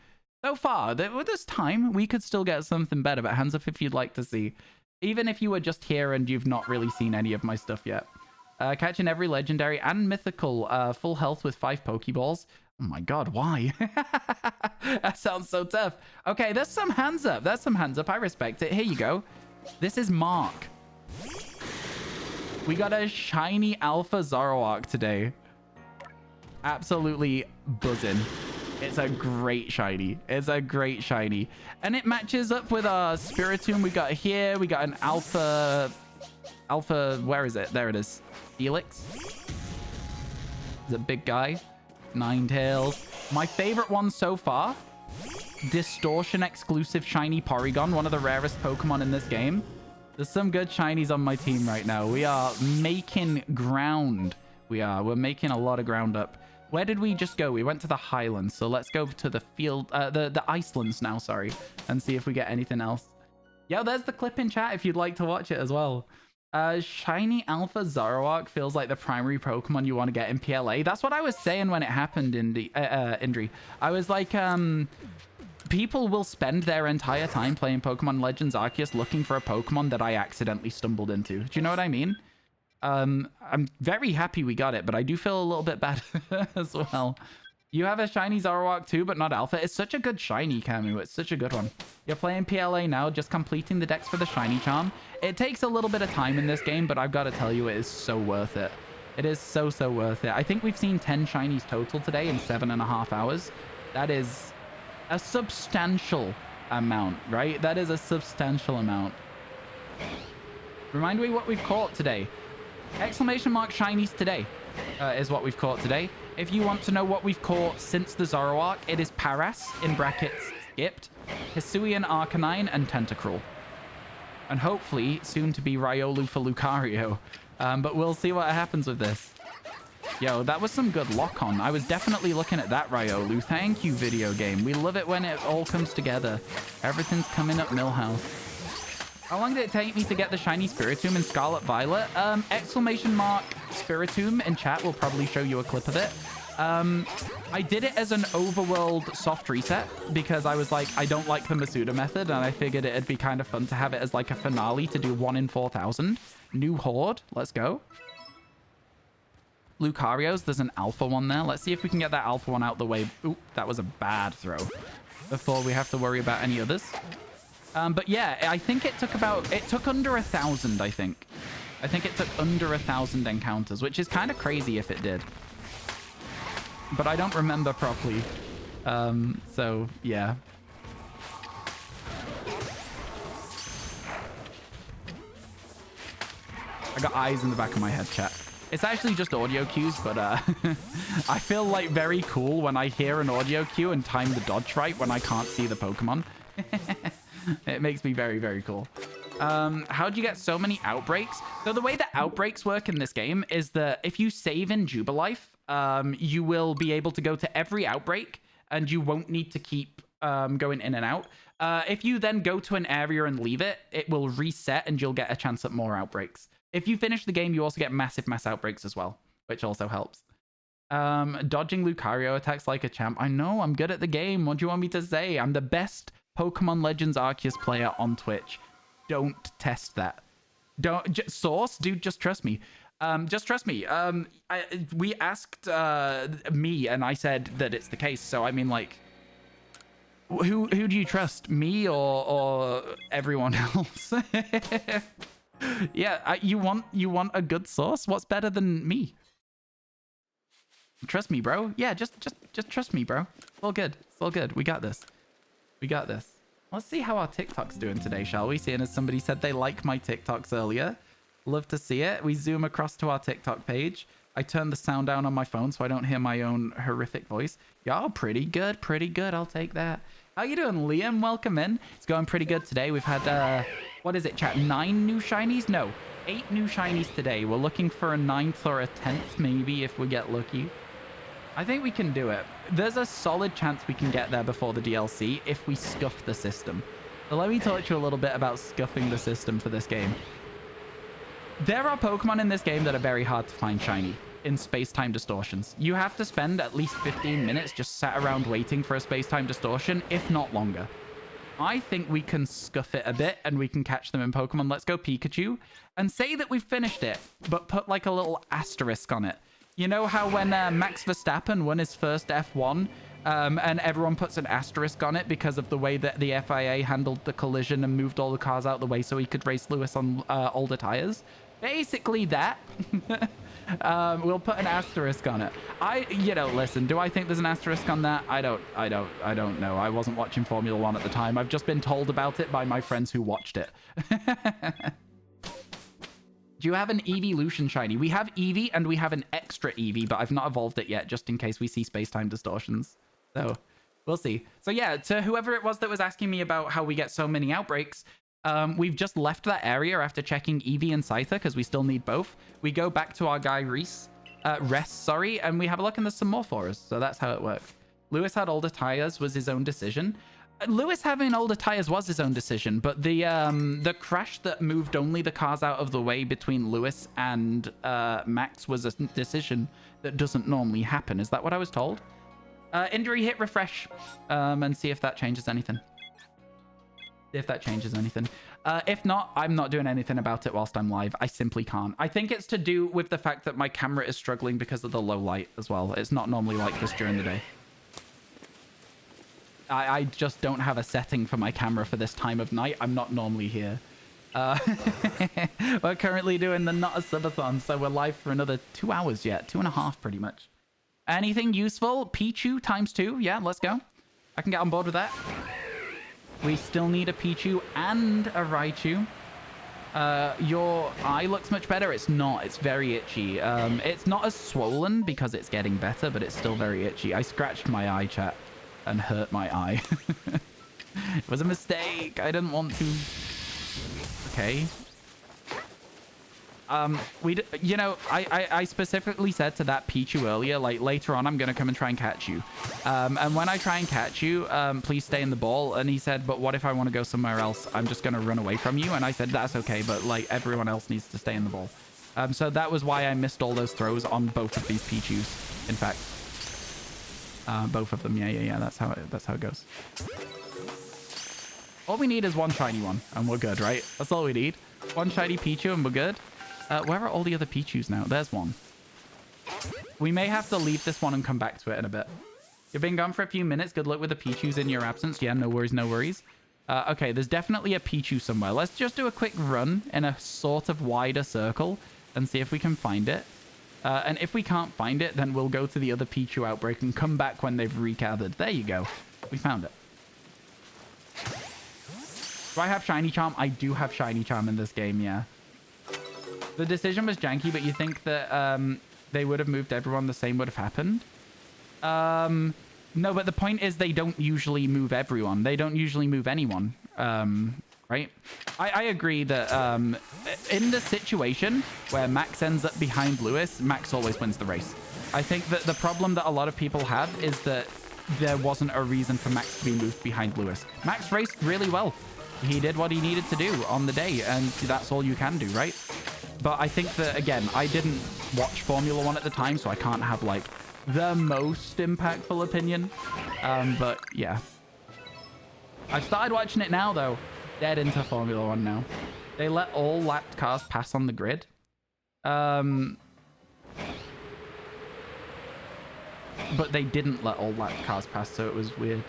So far, with this time, we could still get something better, but hands up if you'd like to see. Even if you were just here and you've not really seen any of my stuff yet. Catching every legendary and mythical full health with 5 Pokeballs. Oh my god, why? That sounds so tough. Okay, there's some hands up. There's some hands up. I respect it. Here you go. This is Mark. We got a shiny Alpha Zoroark today. Absolutely buzzing. It's a great shiny. It's a great shiny. And it matches up with our Spiritomb we got here. We got an Alpha... Where is it? There it is. Helix. He's a big guy. Ninetales. My favorite one so far. Distortion exclusive shiny Porygon. One of the rarest Pokemon in this game. There's some good shinies on my team right now. We are making ground. We're making a lot of ground up. Where did we just go? We went to the Highlands. So let's go to the field, the Icelands now, sorry, and see if we get anything else. Yo, there's the clip in chat if you'd like to watch it as well. Shiny Alpha Zoroark feels like the primary Pokemon you want to get in PLA. That's what I was saying when it happened in the Indri. I was like, people will spend their entire time playing Pokemon Legends Arceus looking for a Pokemon that I accidentally stumbled into. Do you know what I mean? I'm very happy we got it, but I do feel a little bit bad as well. You have a shiny Zoroark too, but not Alpha. It's such a good shiny, Camu. It's such a good one. You're playing PLA now, just completing the decks for the shiny charm. It takes a little bit of time in this game, but I've got to tell you, it is so worth it. It is so worth it. I think we've seen 10 shinies total today in 7.5 hours. That is a substantial amount, right? That is a substantial amount. Remind me what we've caught today. Exclamation mark shinies today is what we've caught today. If you want to know what we've caught since the Zoroark, it is Paras, in brackets, skipped, Hisuian Arcanine, and Tentacruel. And hopefully, soon to be Riolu for Lucario. But we'll see what happens with this. Yo, that was some good lock-on. I was definitely looking at that Riolu. Thank you, video game. We love it when it all comes together. Everything's coming up Millhouse. How long did it take me to get the shiny Spiritomb in Scarlet Violet? Exclamation mark Spiritomb in chat will probably show you a clip of it. I did it as an overworld soft reset because I was like, I don't like the Masuda method, and I figured it'd be kind of fun to have it as like a finale to do 1 in 4,000. New Horde. Let's go. Lucario's. There's an alpha one there. Let's see if we can get that alpha one out the way. Oop, that was a bad throw. Before we have to worry about any others. But yeah, I think it took under 1,000, I think. I think it took under 1,000 encounters, which is kind of crazy if it did. But I don't remember properly. So, yeah. I got eyes in the back of my head, chat. It's actually just audio cues, but I feel like very cool when I hear an audio cue and time the dodge right when I can't see the Pokemon. It makes me very, very cool. How'd you get so many outbreaks? So the way that outbreaks work in this game is that if you save in Jubilife, you will be able to go to every outbreak and you won't need to keep going in and out. If you then go to an area and leave it, it will reset and you'll get a chance at more outbreaks. If you finish the game, you also get massive mass outbreaks as well, which also helps. Dodging Lucario attacks like a champ. I know, I'm good at the game. What do you want me to say? I'm the best Pokemon Legends Arceus player on Twitch. Don't test that. Source? Dude, just trust me. Just trust me. We asked me, and I said that it's the case. So, I mean, like, who do you trust? Me or everyone else? Yeah, you want a good source? What's better than me? Trust me, bro. Yeah, just trust me, bro. It's all good. It's all good. We got this. We got this. Let's see how our TikTok's doing today, shall we? Seeing as somebody said they like my TikToks earlier. Love to see it. We zoom across to our TikTok page. I turn the sound down on my phone so I don't hear my own horrific voice. Y'all pretty good. Pretty good. I'll take that. How you doing, Liam? Welcome in. It's going pretty good today. We've had, what is it, chat? 9 new shinies? No, 8 new shinies today. We're looking for a 9th or a 10th, maybe, if we get lucky. I think we can do it. There's a solid chance we can get there before the DLC if we scuff the system. So let me talk to you a little bit about scuffing the system for this game. There are Pokemon in this game that are very hard to find shiny in space-time distortions. You have to spend at least 15 minutes just sat around waiting for a space-time distortion, if not longer. I think we can scuff it a bit and we can catch them in Pokemon. Let's go Pikachu and say that we've finished it, but put like a little asterisk on it. You know how when Max Verstappen won his first F1 and everyone puts an asterisk on it because of the way that the FIA handled the collision and moved all the cars out of the way so he could race Lewis on older tires? Basically that. We'll put an asterisk on it. Listen, do I think there's an asterisk on that? I don't know. I wasn't watching Formula 1 at the time. I've just been told about it by my friends who watched it. Do you have an Evolution shiny? We have Eevee and we have an extra Eevee, but I've not evolved it yet just in case we see space-time distortions. So we'll see. So yeah, to whoever it was that was asking me about how we get so many outbreaks, we've just left that area after checking Eevee and Scyther because we still need both. We go back to our guy Rest, and we have a look and there's some more for us. So that's how it works. Lewis had older tires was his own decision. Lewis having older tires was his own decision, but the crash that moved only the cars out of the way between Lewis and Max was a decision that doesn't normally happen. Is that what I was told? Injury hit refresh and see if that changes anything. If not, I'm not doing anything about it whilst I'm live. I simply can't. I think it's to do with the fact that my camera is struggling because of the low light as well. It's not normally like this during the day. I just don't have a setting for my camera for this time of night. I'm not normally here. We're currently doing the Not a Subathon, so we're live for another 2 hours yet. 2.5 pretty much. Anything useful? Pichu ×2. Yeah, let's go. I can get on board with that. We still need a Pichu and a Raichu. Your eye looks much better. It's not. It's very itchy. It's not as swollen because it's getting better, but it's still very itchy. I scratched my eye, chat, and hurt my eye. It was a mistake. I didn't want to. Okay. I specifically said to that Pichu earlier, like, later on I'm gonna come and try and catch you. And when I try and catch you, please stay in the ball. And he said, but what if I want to go somewhere else? I'm just gonna run away from you. And I said, that's okay, but like everyone else needs to stay in the ball. So that was why I missed all those throws on both of these Pichus, in fact. Both of them. Yeah. That's how it goes. All we need is one shiny one, and we're good, right? That's all we need. One shiny Pichu, and we're good. Where are all the other Pichus now? There's one. We may have to leave this one and come back to it in a bit. You've been gone for a few minutes. Good luck with the Pichus in your absence. Yeah, no worries, no worries. Okay, there's definitely a Pichu somewhere. Let's just do a quick run in a sort of wider circle and see if we can find it. And if we can't find it, then we'll go to the other Pichu outbreak and come back when they've regathered. There you go. We found it. Do I have Shiny Charm? I do have Shiny Charm in this game, yeah. The decision was janky, but you think that they would have moved everyone, the same would have happened? No, but the point is they don't usually move everyone. They don't usually move anyone, right? I agree that in the situation where Max ends up behind Lewis, Max always wins the race. I think that the problem that a lot of people have is that there wasn't a reason for Max to be moved behind Lewis. Max raced really well. He did what he needed to do on the day, and that's all you can do, right? But I think that, again, I didn't watch Formula 1 at the time, so I can't have, like, the most impactful opinion. But, yeah. I've started watching it now, though. Dead into Formula 1 now. They let all lapped cars pass on the grid. But they didn't let all lapped cars pass, so it was weird.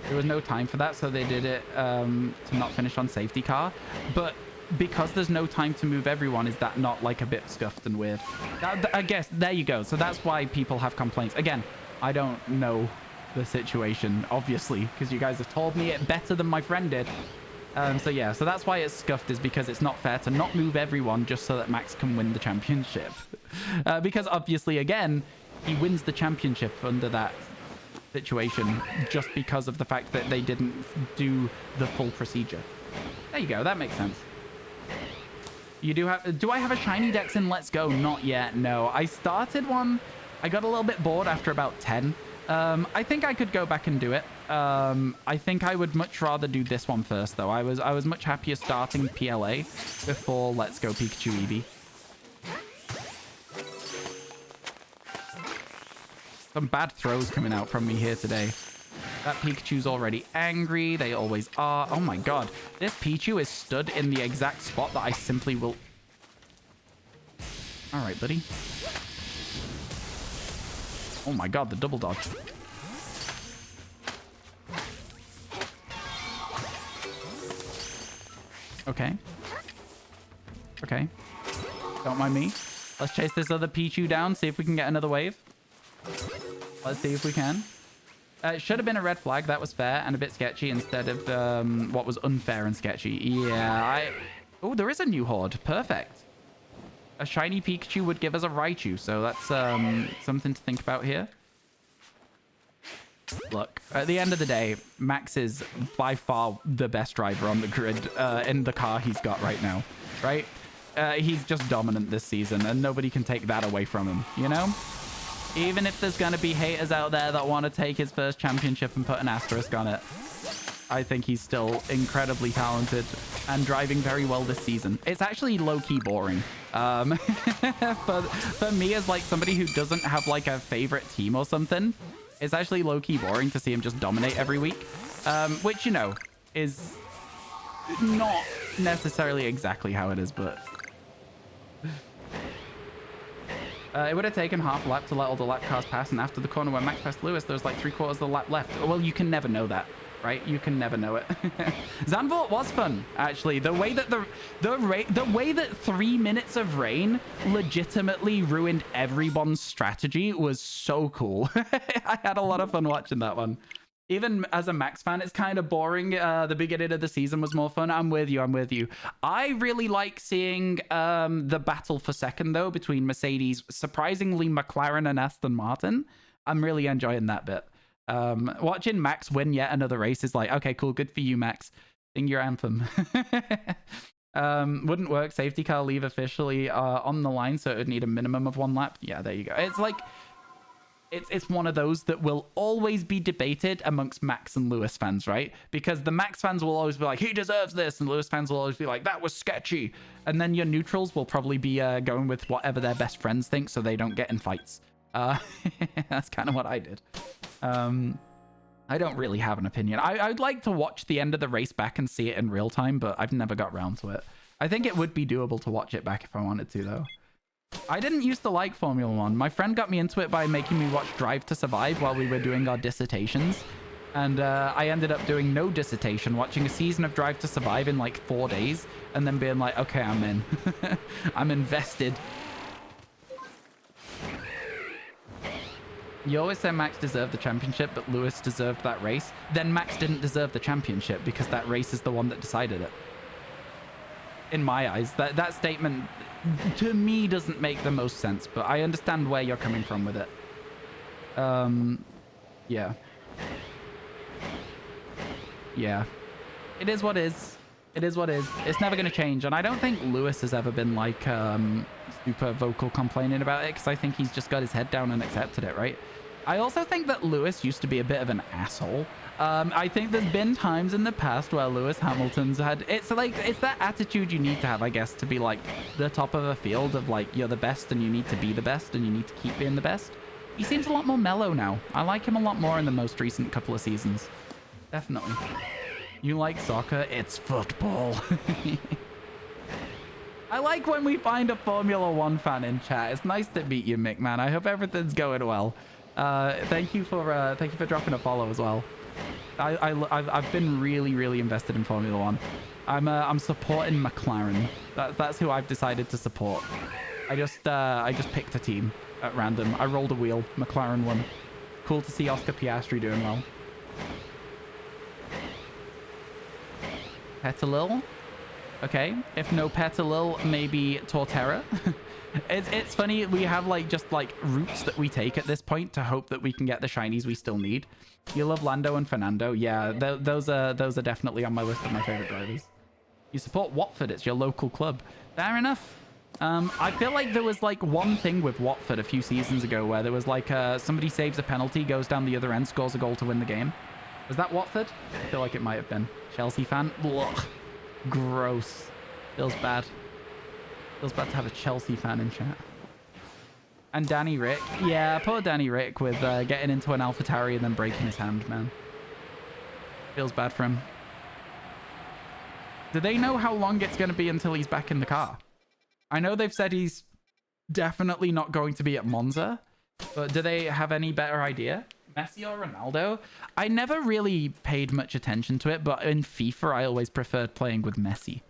There was no time for that, so they did it to not finish on safety car. But because there's no time to move everyone, is that not like a bit scuffed and weird? I guess, there you go. So that's why people have complaints. Again, I don't know the situation, obviously, because you guys have told me it better than my friend did. So yeah, so that's why it's scuffed, is because it's not fair to not move everyone just so that Max can win the championship. Because obviously, again, he wins the championship under that situation just because of the fact that they didn't do the full procedure. There you go, that makes sense. You do I have a shiny Dex in Let's Go? Not yet, no. I started one. I got a little bit bored after about 10. I think I could go back and do it. I think I would much rather do this one first, though. I was much happier starting PLA before Let's Go Pikachu Eevee. Some bad throws coming out from me here today. That Pikachu's already angry. They always are. Oh my god. This Pichu is stood in the exact spot that I simply will... Alright, buddy. Oh my god, the double dodge. Okay. Okay. Don't mind me. Let's chase this other Pichu down, see if we can get another wave. Let's see if we can. It should have been a red flag. That was fair and a bit sketchy instead of what was unfair and sketchy. Yeah, Oh, there is a new horde. Perfect. A shiny Pikachu would give us a Raichu, so that's something to think about here. Look, at the end of the day, Max is by far the best driver on the grid in the car he's got right now, right? He's just dominant this season, and nobody can take that away from him, you know? Even if there's going to be haters out there that want to take his first championship and put an asterisk on it, I think he's still incredibly talented and driving very well this season. It's actually low-key boring. For me, as like somebody who doesn't have like a favorite team or something, it's actually low-key boring to see him just dominate every week. Which, you know, is not necessarily exactly how it is, but... it would have taken half a lap to let all the lap cars pass, and after the corner where Max passed Lewis, there was like 3/4 of the lap left. Well, you can never know that, right? You can never know it. Zandvoort was fun, actually. The way that the way that 3 minutes of rain legitimately ruined everyone's strategy was so cool. I had a lot of fun watching that one. Even as a Max fan, it's kind of boring. The beginning of the season was more fun. I'm with you. I'm with you. I really like seeing the battle for second, though, between Mercedes, surprisingly McLaren and Aston Martin. I'm really enjoying that bit. Watching Max win yet another race is like, okay, cool. Good for you, Max. Sing your anthem. Wouldn't work. Safety car leave officially on the line, so it would need a minimum of 1 lap. Yeah, there you go. It's like... It's one of those that will always be debated amongst Max and Lewis fans, right? Because the Max fans will always be like, he deserves this, and Lewis fans will always be like, that was sketchy. And then your neutrals will probably be going with whatever their best friends think so they don't get in fights. That's kind of what I did. I don't really have an opinion. I'd like to watch the end of the race back and see it in real time, but I've never got around to it. I think it would be doable to watch it back if I wanted to, though. I didn't used to like Formula 1. My friend got me into it by making me watch Drive to Survive while we were doing our dissertations. And I ended up doing no dissertation, watching a season of Drive to Survive in like 4 days, and then being like, okay, I'm in. I'm invested. You always say Max deserved the championship, but Lewis deserved that race. Then Max didn't deserve the championship because that race is the one that decided it. In my eyes, that statement... to me doesn't make the most sense, but I understand where you're coming from with it. Yeah. Yeah. It is what is. It is what is. It's never going to change, and I don't think Lewis has ever been, like, super vocal complaining about it, because I think he's just got his head down and accepted it, right? I also think that Lewis used to be a bit of an asshole. I think there's been times in the past where Lewis Hamilton's had... It's that attitude you need to have, I guess, to be like the top of a field of like, you're the best and you need to be the best and you need to keep being the best. He seems a lot more mellow now. I like him a lot more in the most recent couple of seasons. Definitely. You like soccer? It's football. I like when we find a Formula One fan in chat. It's nice to meet you, Mick, man. I hope everything's going well. Thank you for dropping a follow as well. I've been really invested in Formula One. I'm supporting McLaren. That's who I've decided to support. I just picked a team at random. I rolled a wheel. McLaren won. Cool to see Oscar Piastri doing well. Petalil. Okay. If no Petalil, maybe Torterra. It's funny, we have like just like routes that we take at this point to hope that we can get the shinies we still need. You love Lando and Fernando. Yeah, those are definitely on my list of my favorite drivers. You support Watford, it's your local club. Fair enough. I feel like there was like one thing with Watford a few seasons ago where there was like somebody saves a penalty, goes down the other end, scores a goal to win the game. Was that Watford? I feel like it might have been. Chelsea fan? Ugh. Gross. Feels bad. Feels bad to have a Chelsea fan in chat. And Danny Rick. Yeah, poor Danny Rick with getting into an AlphaTauri and then breaking his hand, man. Feels bad for him. Do they know how long it's going to be until he's back in the car? I know they've said he's definitely not going to be at Monza, but do they have any better idea? Messi or Ronaldo? I never really paid much attention to it, but in FIFA, I always preferred playing with Messi.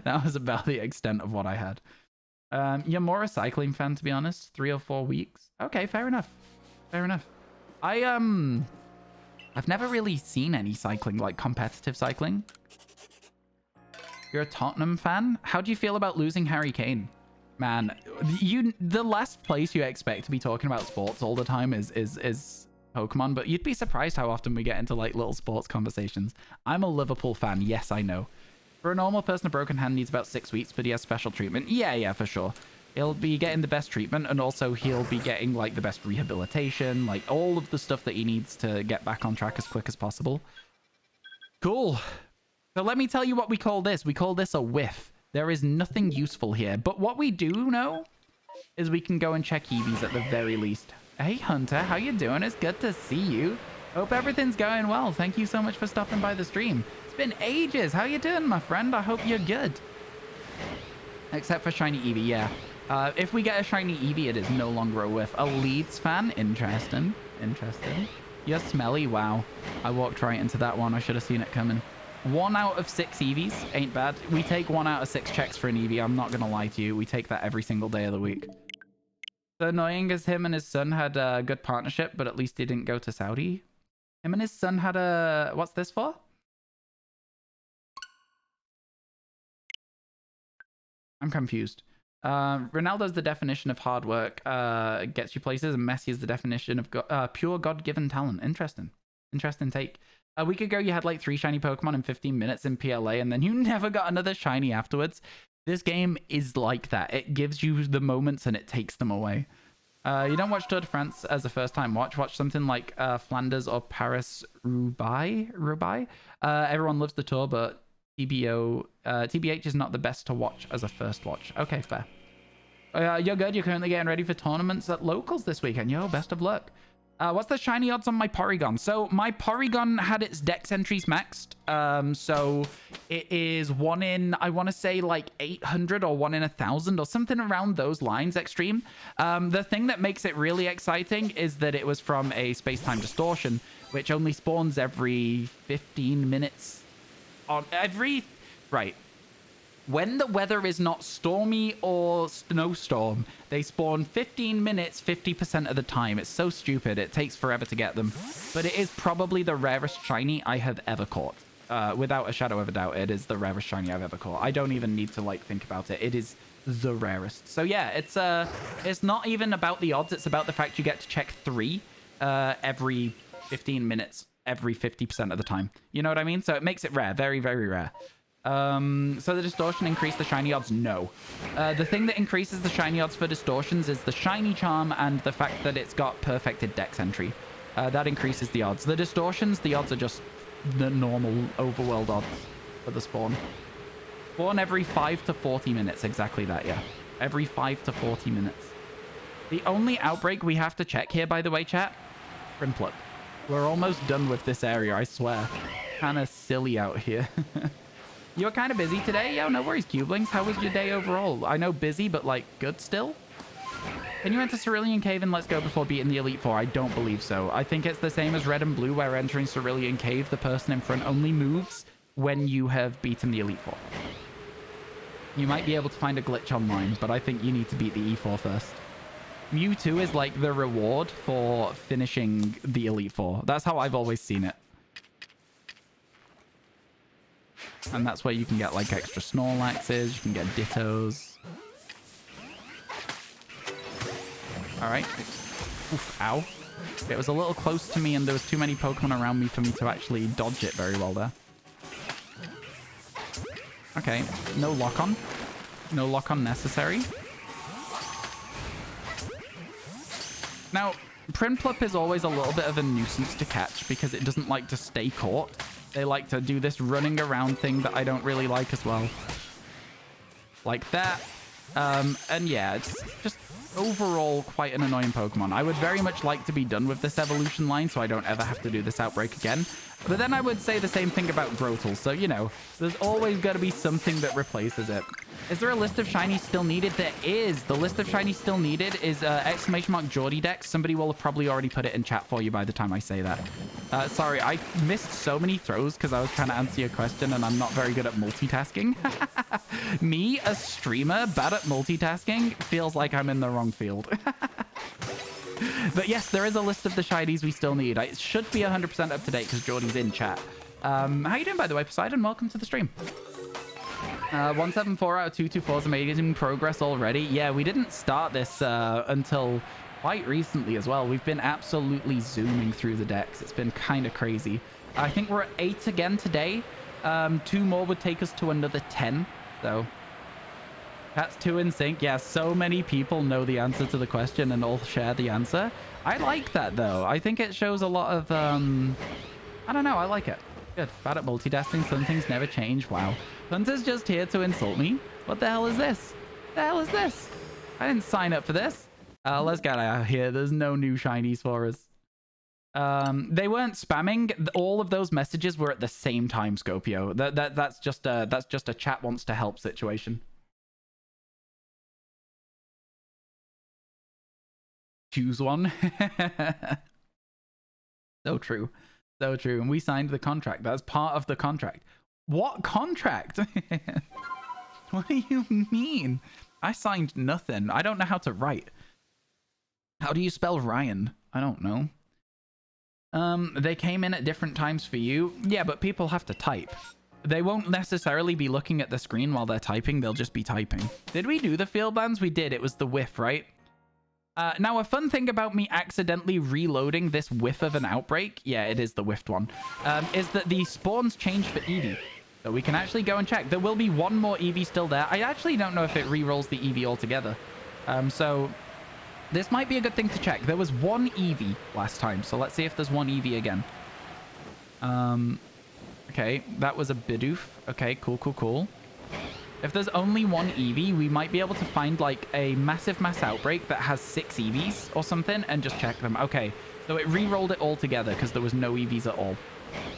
That was about the extent of what I had. You're more a cycling fan, to be honest. 3 or 4 weeks. Okay, fair enough. Fair enough. I've never really seen any cycling, like competitive cycling. You're a Tottenham fan? How do you feel about losing Harry Kane? Man, the last place you expect to be talking about sports all the time is Pokemon, but you'd be surprised how often we get into like little sports conversations. I'm a Liverpool fan, yes, I know. For a normal person, a broken hand needs about 6 weeks, but he has special treatment. Yeah, for sure. He'll be getting the best treatment, and also he'll be getting like the best rehabilitation, like all of the stuff that he needs to get back on track as quick as possible. Cool. So let me tell you what we call this. We call this a whiff. There is nothing useful here, but what we do know is we can go and check EVs at the very least. Hey Hunter, how you doing? It's good to see you. Hope everything's going well. Thank you so much for stopping by the stream. It's been ages. How you doing, my friend? I hope you're good. Except for shiny Eevee, yeah. If we get a shiny Eevee, it is no longer a whiff. A Leeds fan? Interesting. Interesting. You're smelly? Wow. I walked right into that one. I should have seen it coming. 1 out of 6 EVs ain't bad. We take 1 out of 6 checks for an EV. I'm not going to lie to you. We take that every single day of the week. So annoying as him and his son had a good partnership, but at least he didn't go to Saudi. Him and his son had a... What's this for? I'm confused. Ronaldo's the definition of hard work, gets you places, and Messi is the definition of pure God-given talent. Interesting. Interesting take. A week ago, you had like 3 shiny Pokemon in 15 minutes in PLA, and then you never got another shiny afterwards. This game is like that. It gives you the moments and it takes them away. You don't watch Tour de France as a first-time watch. Watch something like Flanders or Paris-Roubaix. Everyone loves the Tour, but TBH is not the best to watch as a first watch. Okay, fair. You're good. You're currently getting ready for tournaments at locals this weekend. Yo, best of luck. What's the shiny odds on my Porygon? So my Porygon had its dex entries maxed. So it is 1 in, I want to say like 800 or 1 in 1,000 or something around those lines, Extreme. The thing that makes it really exciting is that it was from a space-time distortion, which only spawns every 15 minutes on every... Right. When the weather is not stormy or snowstorm, they spawn 15 minutes 50% of the time. It's so stupid. It takes forever to get them. But it is probably the rarest shiny I have ever caught. Without a shadow of a doubt, it is the rarest shiny I've ever caught. I don't even need to like think about it. It is the rarest. So yeah, it's not even about the odds. It's about the fact you get to check 3 every 15 minutes, every 50% of the time. You know what I mean? So it makes it rare. Very, very rare. So the distortion increased the shiny odds? No. The thing that increases the shiny odds for distortions is the shiny charm and the fact that it's got perfected dex entry. That increases the odds. The distortions, the odds are just the normal overworld odds for the spawn. Spawn every 5 to 40 minutes. Exactly that, yeah. Every 5 to 40 minutes. The only outbreak we have to check here, by the way, chat, Primplet. We're almost done with this area, I swear. Kind of silly out here. You were kind of busy today? Yo, no worries, Cubelings. How was your day overall? I know busy, but like good still? Can you enter Cerulean Cave and Let's Go before beating the Elite Four? I don't believe so. I think it's the same as Red and Blue, where entering Cerulean Cave, the person in front only moves when you have beaten the Elite Four. You might be able to find a glitch online, but I think you need to beat the E4 first. Mewtwo is like the reward for finishing the Elite Four. That's how I've always seen it. And that's where you can get like extra Snorlaxes, you can get Dittos. Alright. Oof, ow. It was a little close to me and there was too many Pokemon around me for me to actually dodge it very well there. Okay, no lock-on. No lock-on necessary. Now, Prinplup is always a little bit of a nuisance to catch because it doesn't like to stay caught. They like to do this running around thing that I don't really like as well. Like that. And yeah, it's just overall quite an annoying Pokemon. I would very much like to be done with this evolution line so I don't ever have to do this outbreak again. But then I would say the same thing about Grotle. So, you know, there's always got to be something that replaces it. Is there a list of shinies still needed? There is. The list of shinies still needed is exclamation mark Geordie Dex. Somebody will have probably already put it in chat for you by the time I say that. Sorry, I missed so many throws because I was trying to answer your question and I'm not very good at multitasking. Me, a streamer, bad at multitasking, feels like I'm in the wrong field. But yes, there is a list of the shinies we still need. It should be 100% up to date because Geordie's in chat. How you doing, by the way, Poseidon? Welcome to the stream. 174 out of 224 is amazing progress already. Yeah, we didn't start this until quite recently as well. We've been absolutely zooming through the decks. It's been kind of crazy. I think we're at 8 again today. 2 more would take us to another 10. So that's 2 in sync. Yeah, so many people know the answer to the question and all share the answer. I like that, though. I think it shows a lot of... I don't know. I like it. Good. Bad at multitasking. Some things never change. Wow. Hunter's just here to insult me. What the hell is this? What the hell is this? I didn't sign up for this. Let's get out of here. There's no new shinies for us. They weren't spamming. All of those messages were at the same time, Scopio. That's just a chat wants to help situation. Choose one. So true. So true. And we signed the contract. That's part of the contract. What contract? What do you mean? I signed nothing. I don't know how to write. How do you spell Ryan? I don't know. They came in at different times for you. Yeah, but people have to type. They won't necessarily be looking at the screen while they're typing. They'll just be typing. Did we do the field bands? We did. It was the whiff, right? Now, a fun thing about me accidentally reloading this whiff of an outbreak, yeah, it is the whiffed one, is that the spawns change for Eevee. So we can actually go and check. There will be one more Eevee still there. I actually don't know if it re-rolls the Eevee altogether. So this might be a good thing to check. There was one Eevee last time, so let's see if there's one Eevee again. Okay, that was a Bidoof. Okay, cool, cool, cool. If there's only one Eevee, we might be able to find like a massive mass outbreak that has 6 Eevees or something and just check them. Okay, so it re-rolled it all together because there was no Eevees at all.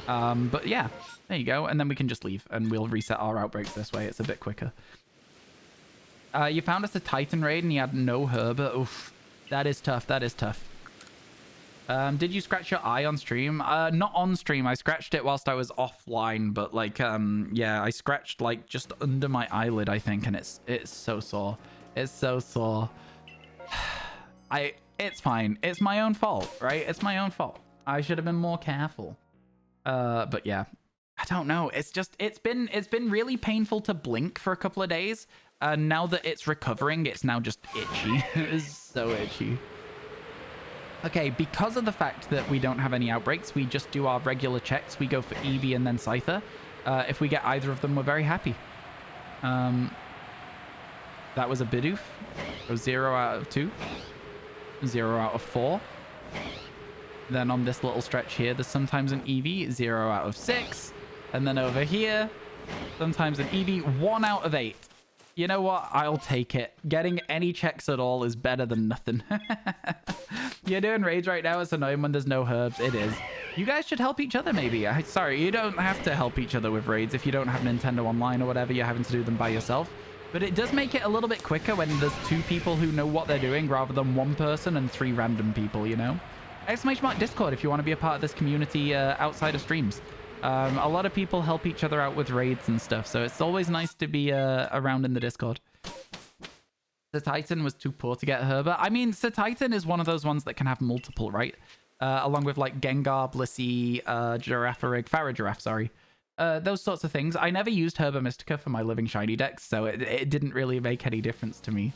But yeah, there you go. And then we can just leave and we'll reset our outbreaks this way. It's a bit quicker. You found us a Titan raid and you had no Herbert. Oof, that is tough. That is tough. Did you scratch your eye on stream? Not on stream. I scratched it whilst I was offline, but like, yeah, I scratched like just under my eyelid, I think, and it's so sore. It's so sore. It's fine. It's my own fault, right? It's my own fault. I should have been more careful. But yeah, I don't know. It's been really painful to blink for a couple of days. Now that it's recovering, it's now just itchy. It's so itchy. Okay, because of the fact that we don't have any outbreaks, we just do our regular checks. We go for Eevee and then Scyther. If we get either of them, we're very happy. That was a Bidoof. So 0 out of 2. 0 out of 4. Then on this little stretch here, there's sometimes an Eevee. 0 out of 6. And then over here, sometimes an Eevee. 1 out of 8. You know what? I'll take it. Getting any checks at all is better than nothing. You're doing raids right now. It's annoying when there's no herbs. It is. You guys should help each other, maybe. Sorry, you don't have to help each other with raids if you don't have Nintendo Online or whatever. You're having to do them by yourself. But it does make it a little bit quicker when there's 2 people who know what they're doing rather than 1 person and 3 random people, you know? ! Discord if you want to be a part of this community outside of streams. A lot of people help each other out with raids and stuff, so it's always nice to be around in the Discord. The Titan was too poor to get Herbert. I mean, the Titan is one of those ones that can have multiple, right? Along with like Gengar, Blissey, Girafarig, Farigiraf, sorry. Those sorts of things. I never used Herba Mystica for my Living Shiny decks, so it didn't really make any difference to me.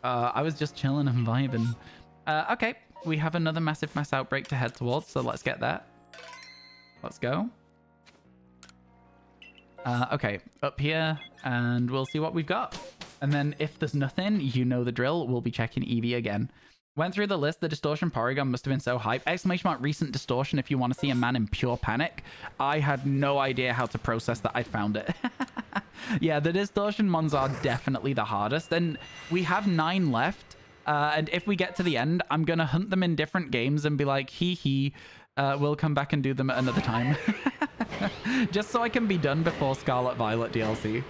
I was just chilling and vibing. Okay, we have another massive mass outbreak to head towards, so let's get that. Let's go. Okay, up here, and we'll see what we've got. And then if there's nothing, you know the drill, we'll be checking Eevee again. Went through the list. The Distortion Porygon must have been so hype. ! Recent Distortion if you want to see a man in pure panic. I had no idea how to process that I found it. Yeah, the Distortion Mons are definitely the hardest. And we have 9 left. And if we get to the end, I'm going to hunt them in different games and be like, we'll come back and do them at another time. Just so I can be done before Scarlet Violet DLC.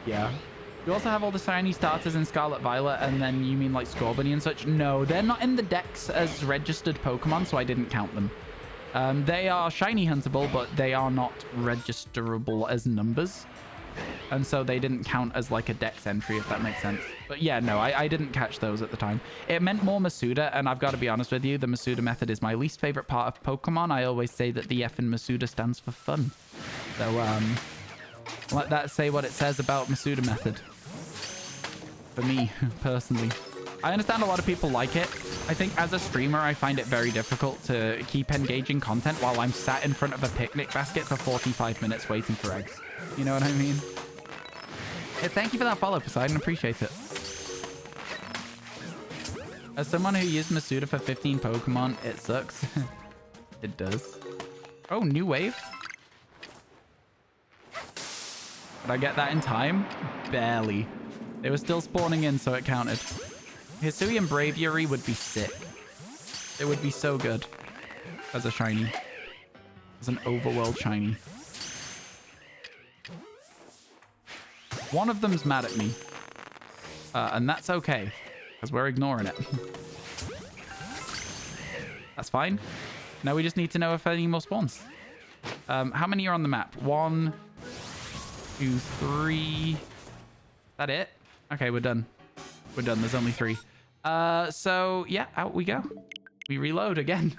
Yeah. You also have all the shiny starters in Scarlet Violet, and then you mean like Scorbunny and such? No, they're not in the decks as registered Pokemon, so I didn't count them. They are shiny huntable, but they are not registerable as numbers. And so they didn't count as like a dex entry, if that makes sense. But yeah, no, I didn't catch those at the time. It meant more Masuda, and I've got to be honest with you, the Masuda method is my least favorite part of Pokemon. I always say that the F in Masuda stands for fun. So, let that say what it says about Masuda method. For me, personally. I understand a lot of people like it. I think as a streamer, I find it very difficult to keep engaging content while I'm sat in front of a picnic basket for 45 minutes waiting for eggs. You know what I mean? Yeah, thank you for that follow, Poseidon. Appreciate it. As someone who used Masuda for 15 Pokemon, it sucks. It does. Oh, new wave? Did I get that in time? Barely. They were still spawning in, so it counted. Hisuian Braviary would be sick. It would be so good as a shiny. As an overworld shiny. One of them's mad at me. And that's okay. Because we're ignoring it. That's fine. Now we just need to know if any more spawns. How many are on the map? 1, 2, 3. Is that it? Okay, we're done. We're done. There's only 3. So, yeah, out we go. We reload again.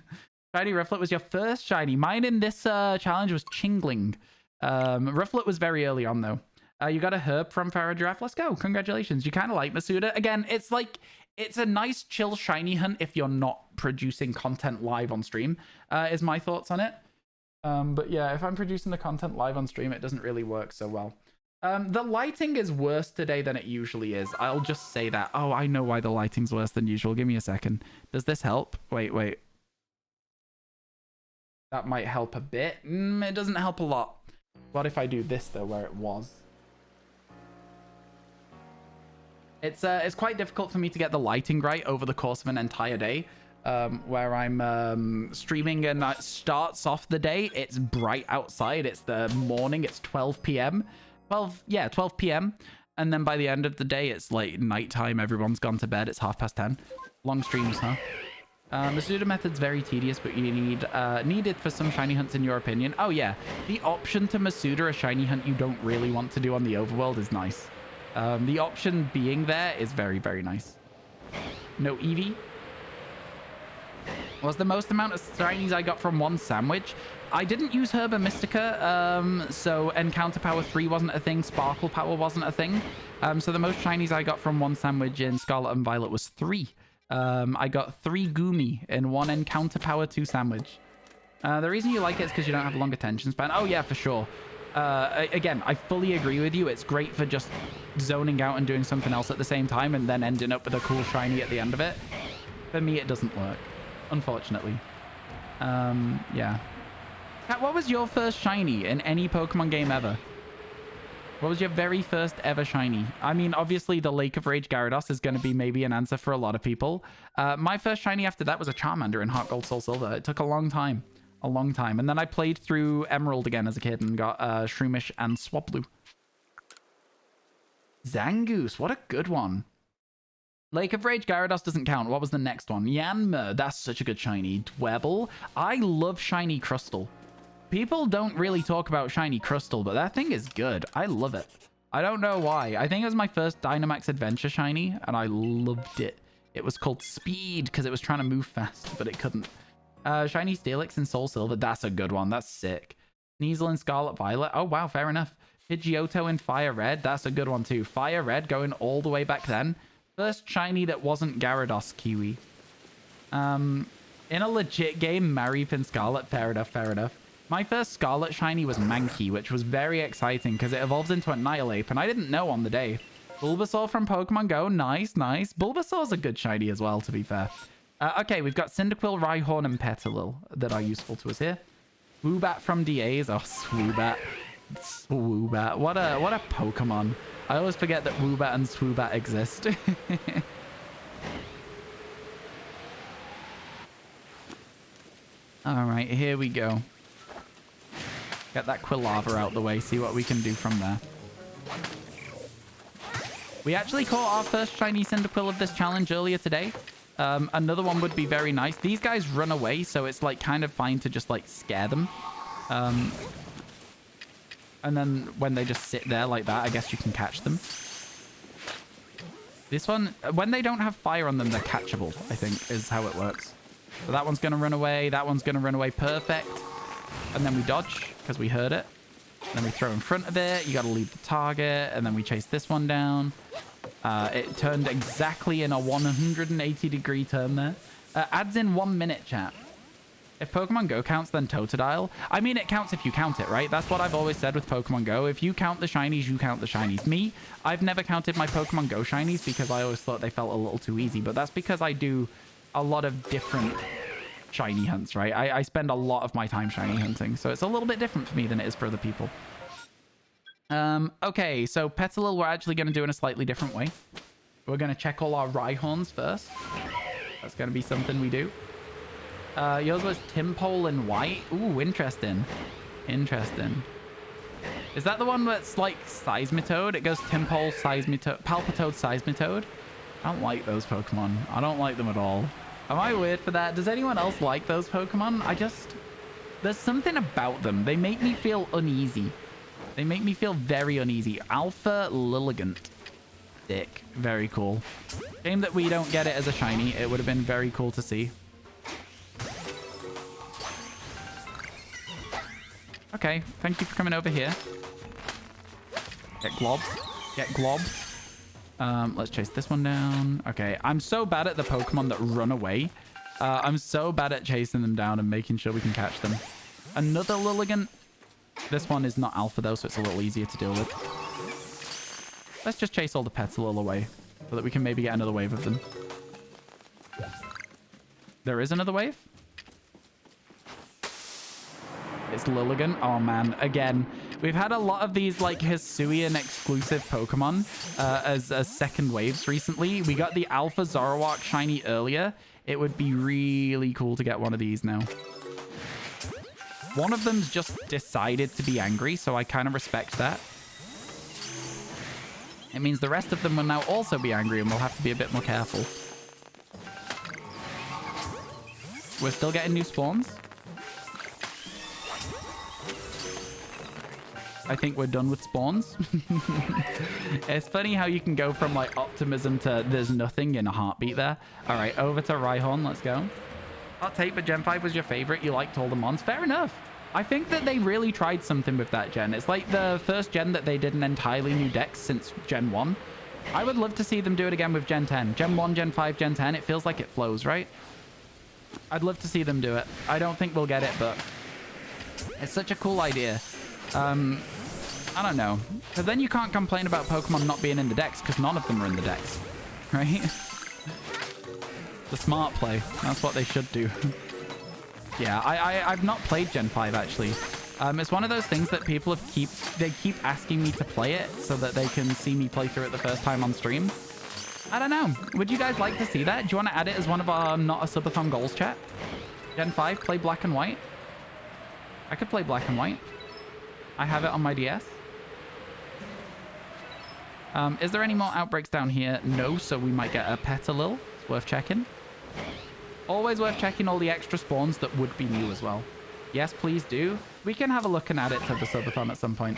Shiny Rufflet was your first shiny. Mine in this challenge was Chingling. Rufflet was very early on, though. You got a herb from Farigiraf. Let's go. Congratulations. You kind of like Masuda. Again, it's like, it's a nice chill shiny hunt if you're not producing content live on stream, is my thoughts on it. But yeah, if I'm producing the content live on stream, it doesn't really work so well. The lighting is worse today than it usually is. I'll just say that. Oh, I know why the lighting's worse than usual. Give me a second. Does this help? Wait. That might help a bit. It doesn't help a lot. What if I do this, though, where it was? It's quite difficult for me to get the lighting right over the course of an entire day. Where I'm streaming and it starts off the day. It's bright outside. It's the morning. It's 12 p.m. 12 p.m. And then by the end of the day, it's like nighttime. Everyone's gone to bed. It's 10:30. Long streams, huh? Masuda method's very tedious, but you needed for some shiny hunts in your opinion. Oh yeah, the option to Masuda a shiny hunt you don't really want to do on the overworld is nice. The option being there is very, very nice. No Eevee. Was the most amount of shinies I got from one sandwich. I didn't use Herba Mystica, so Encounter Power 3 wasn't a thing. Sparkle Power wasn't a thing. So the most shinies I got from one sandwich in Scarlet and Violet was 3. I got 3 Goomy in one Encounter Power 2 sandwich. The reason you like it is because you don't have a long attention span. Oh, yeah, for sure. Again, I fully agree with you. It's great for just zoning out and doing something else at the same time and then ending up with a cool shiny at the end of it. For me, it doesn't work, unfortunately. Yeah. Kat, what was your first shiny in any Pokemon game ever? What was your very first ever shiny? I mean, obviously, the Lake of Rage Gyarados is going to be maybe an answer for a lot of people. My first shiny after that was a Charmander in Heart Gold Soul Silver. It took a long time. A long time. And then I played through Emerald again as a kid and got Shroomish and Swablu. Zangoose. What a good one. Lake of Rage Gyarados doesn't count. What was the next one? Yanma. That's such a good shiny. Dwebble. I love shiny Crystal. People don't really talk about shiny Crystal, but that thing is good. I love it. I don't know why. I think it was my first Dynamax Adventure shiny, and I loved it. It was called Speed because it was trying to move fast, but it couldn't. Shiny Steelix in Soul Silver. That's a good one. That's sick. Sneasel in Scarlet Violet. Oh, wow. Fair enough. Pidgeotto in Fire Red. That's a good one, too. Fire Red going all the way back then. First shiny that wasn't Gyarados Kiwi. In a legit game, Mareep in Scarlet. Fair enough. Fair enough. My first Scarlet shiny was Mankey, which was very exciting because it evolves into a Nihilape, and I didn't know on the day. Bulbasaur from Pokemon Go. Nice, nice. Bulbasaur's a good shiny as well, to be fair. Okay, we've got Cyndaquil, Rhyhorn, and Petilil that are useful to us here. Woobat from DAs. Oh, Swoobat. Swoobat. What a Pokemon. I always forget that Woobat and Swoobat exist. All right, here we go. Get that Quilava out the way, see what we can do from there. We actually caught our first shiny Cyndaquil of this challenge earlier today. Another one would be very nice. These guys run away, so it's like kind of fine to just like scare them. And then when they just sit there like that, I guess you can catch them. This one, when they don't have fire on them, they're catchable, I think, is how it works. So that one's going to run away. That one's going to run away. Perfect. And then we dodge because we heard it. Then we throw in front of it. You got to leave the target. And then we chase this one down. It turned exactly in a 180-degree turn there. Adds in 1 minute, chat. If Pokemon Go counts, then Totodile. I mean, it counts if you count it, right? That's what I've always said with Pokemon Go. If you count the shinies, you count the shinies. Me, I've never counted my Pokemon Go shinies because I always thought they felt a little too easy. But that's because I do a lot of different shiny hunts, right? I spend a lot of my time shiny hunting. So it's a little bit different for me than it is for other people. Okay, so Petilil we're actually going to do in a slightly different way. We're going to check all our Rhyhorns first. That's going to be something we do. Yours was Timpole in white. Ooh, interesting. Interesting. Is that the one that's like Seismitoad? It goes Timpole, Seismitoad, Palpitoad, Seismitoad. I don't like those Pokemon. I don't like them at all. Am I weird for that? Does anyone else like those Pokemon? There's something about them. They make me feel uneasy. They make me feel very uneasy. Alpha Lilligant. Sick. Very cool. Shame that we don't get it as a shiny. It would have been very cool to see. Okay, thank you for coming over here. Get globbed. Get globbed. Let's chase this one down. Okay, I'm so bad at the Pokemon that run away. I'm so bad at chasing them down and making sure we can catch them. Another Lilligant. This one is not alpha though, so it's a little easier to deal with. Let's just chase all the Petilil away so that we can maybe get another wave of them. There is another wave? It's Lilligant. Oh man, again, we've had a lot of these like Hisuian exclusive Pokemon as second waves recently. We got the Alpha Zoroark shiny earlier. It would be really cool to get one of these now. One of them's just decided to be angry, so I kind of respect that. It means the rest of them will now also be angry and we'll have to be a bit more careful. We're still getting new spawns. I think we're done with spawns. It's funny how you can go from like optimism to there's nothing in a heartbeat there. All right, over to Rhyhorn. Let's go. Hot take, but Gen 5 was your favorite. You liked all the mons. Fair enough. I think that they really tried something with that gen. It's like the first gen that they did an entirely new dex since Gen 1. I would love to see them do it again with Gen 10. Gen 1, Gen 5, Gen 10. It feels like it flows, right? I'd love to see them do it. I don't think we'll get it, but it's such a cool idea. I don't know. Because then you can't complain about Pokemon not being in the decks because none of them are in the decks. Right? The smart play. That's what they should do. Yeah, I've not played Gen 5 actually. It's one of those things that people keep asking me to play it so that they can see me play through it the first time on stream. I don't know. Would you guys like to see that? Do you want to add it as one of our not a subathon goals, chat? Gen 5, play black and white. I could play black and white. I have it on my DS. Is there any more outbreaks down here? No, so we might get a Petalil. It's worth checking. Always worth checking all the extra spawns that would be new as well. Yes, please do. We can have a look and add it to the subathon at some point.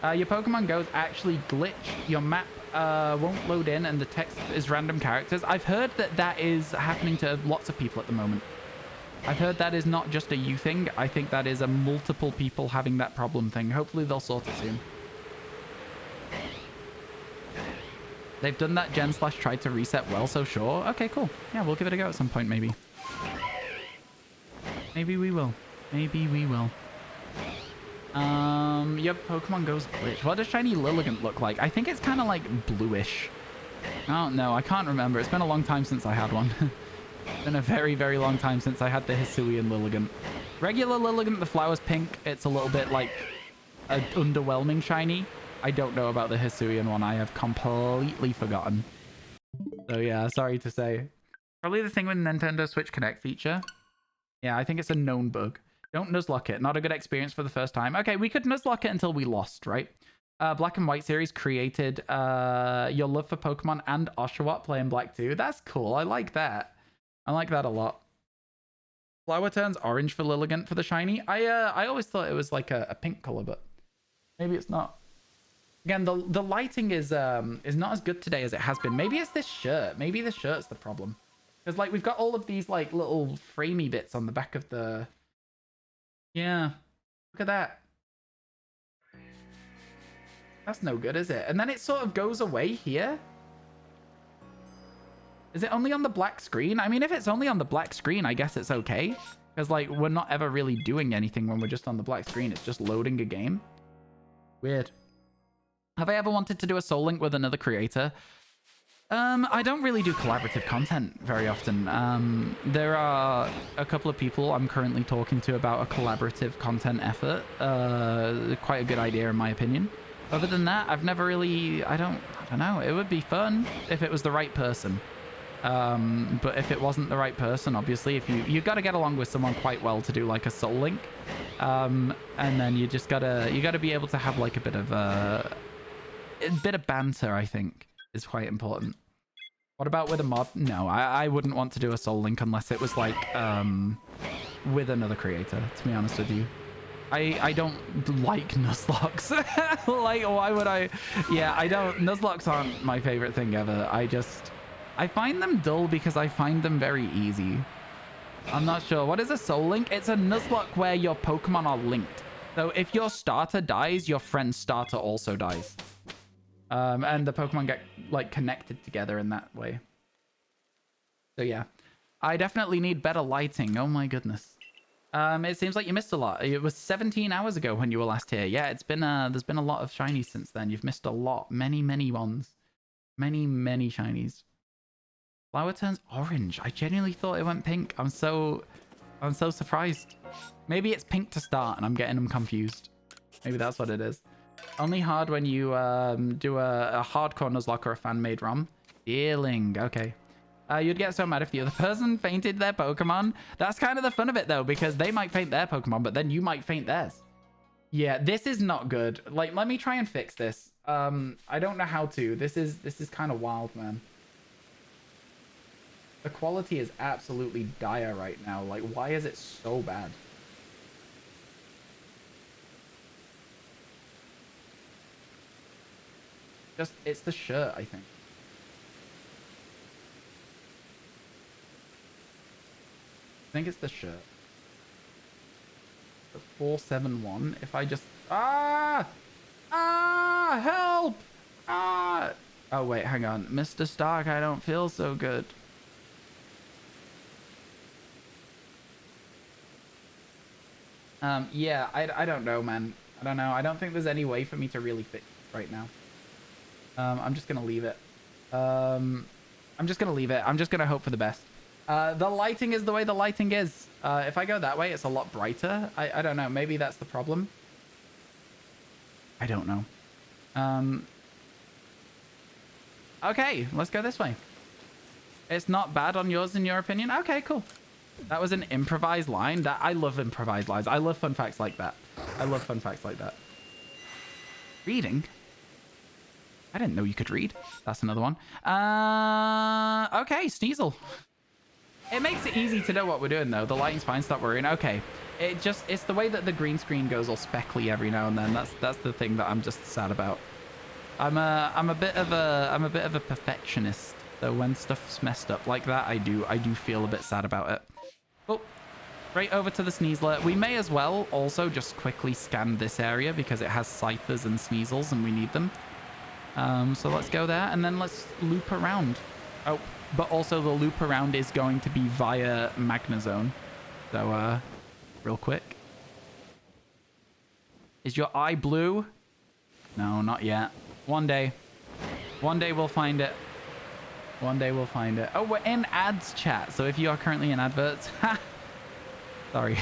Your Pokemon Go's actually glitch. Your map won't load in and the text is random characters. I've heard that that is happening to lots of people at the moment. I've heard that is not just a you thing. I think that is a multiple people having that problem thing. Hopefully they'll sort it soon. They've done that tried to reset well, so sure. Okay, cool. Yeah, we'll give it a go at some point, maybe. Maybe we will. Maybe we will. Your Pokemon Go's glitch. What does shiny Lilligant look like? I think it's kind of like bluish. I don't know. I can't remember. It's been a long time since I had one. It's been a very, very long time since I had the Hisuian Lilligant. Regular Lilligant, the flower's pink. It's a little bit like an underwhelming shiny. I don't know about the Hisuian one. I have completely forgotten. So yeah, sorry to say. Probably the thing with Nintendo Switch Connect feature. Yeah, I think it's a known bug. Don't Nuzlocke it. Not a good experience for the first time. Okay, we could Nuzlocke it until we lost, right? Black and White series created your love for Pokemon and Oshawott playing Black 2. That's cool. I like that. I like that a lot. Flower turns orange for Lilligant for the shiny. I always thought it was like a pink color, but maybe it's not. Again, the lighting is not as good today as it has been. Maybe it's this shirt. Maybe the shirt's the problem. Because like we've got all of these like little framey bits on the back of the... Yeah. Look at that. That's no good, is it? And then it sort of goes away here. Is it only on the black screen? I mean, if it's only on the black screen, I guess it's okay. Because like we're not ever really doing anything when we're just on the black screen. It's just loading a game. Weird. Have I ever wanted to do a Soul Link with another creator? I don't really do collaborative content very often. There are a couple of people I'm currently talking to about a collaborative content effort. Quite a good idea in my opinion. Other than that, I've never really... I don't know. It would be fun if it was the right person. But if it wasn't the right person, obviously, if you got to get along with someone quite well to do like a Soul Link. And then you just gotta be able to have like a bit of banter, I think, is quite important. What about with a mod? No, I wouldn't want to do a Soul Link unless it was like with another creator, to be honest with you. I don't like Nuzlocks. Like, why would I? Yeah, I don't. Nuzlocks aren't my favorite thing ever. I find them dull because I find them very easy. I'm not sure. What is a Soul Link? It's a Nuzlocke where your Pokemon are linked. So if your starter dies, your friend's starter also dies. And the Pokemon get like connected together in that way. So yeah, I definitely need better lighting. Oh my goodness. It seems like you missed a lot. It was 17 hours ago when you were last here. Yeah, it's been there's been a lot of shinies since then. You've missed a lot. Many ones. Many shinies. Flower turns orange. I genuinely thought it went pink. I'm so surprised. Maybe it's pink to start and I'm getting them confused. Maybe that's what it is. Only hard when you do a hardcore Nuzlocke or a fan-made ROM. Dealing. Okay. You'd get so mad if the other person fainted their Pokemon. That's kind of the fun of it, though, because they might faint their Pokemon, but then you might faint theirs. Yeah, this is not good. Like, let me try and fix this. I don't know how to. This is kind of wild, man. The quality is absolutely dire right now. Like, why is it so bad? It's the shirt, I think. I think it's the shirt. The 471. If I just... help! Oh, wait, hang on. Mr. Stark, I don't feel so good. Yeah, I don't know, man. I don't know. I don't think there's any way for me to really fit right now. I'm just gonna leave it. I'm just gonna leave it. I'm just gonna hope for the best. The lighting is the way the lighting is. If I go that way, it's a lot brighter. I don't know. Maybe that's the problem. I don't know. Okay, let's go this way. It's not bad on yours, in your opinion? Okay, cool. That was an improvised line. I love improvised lines. I love fun facts like that. I love fun facts like that. Reading? I didn't know you could read. That's another one. Okay, Sneasel. It makes it easy to know what we're doing, though. The lighting's fine. Stop worrying. Okay. It's the way that the green screen goes all speckly every now and then. That's the thing that I'm just sad about. I'm a bit of a perfectionist. So when stuff's messed up like that, I do feel a bit sad about it. Oh, right over to the Sneasler. We may as well also just quickly scan this area because it has Scythers and Sneasels and we need them. So let's go there and then let's loop around. Oh, but also the loop around is going to be via Magnezone. So, real quick. Is your eye blue? No, not yet. One day. One day we'll find it. One day we'll find it. Oh, we're in ads chat. So if you are currently in adverts, ha! Sorry.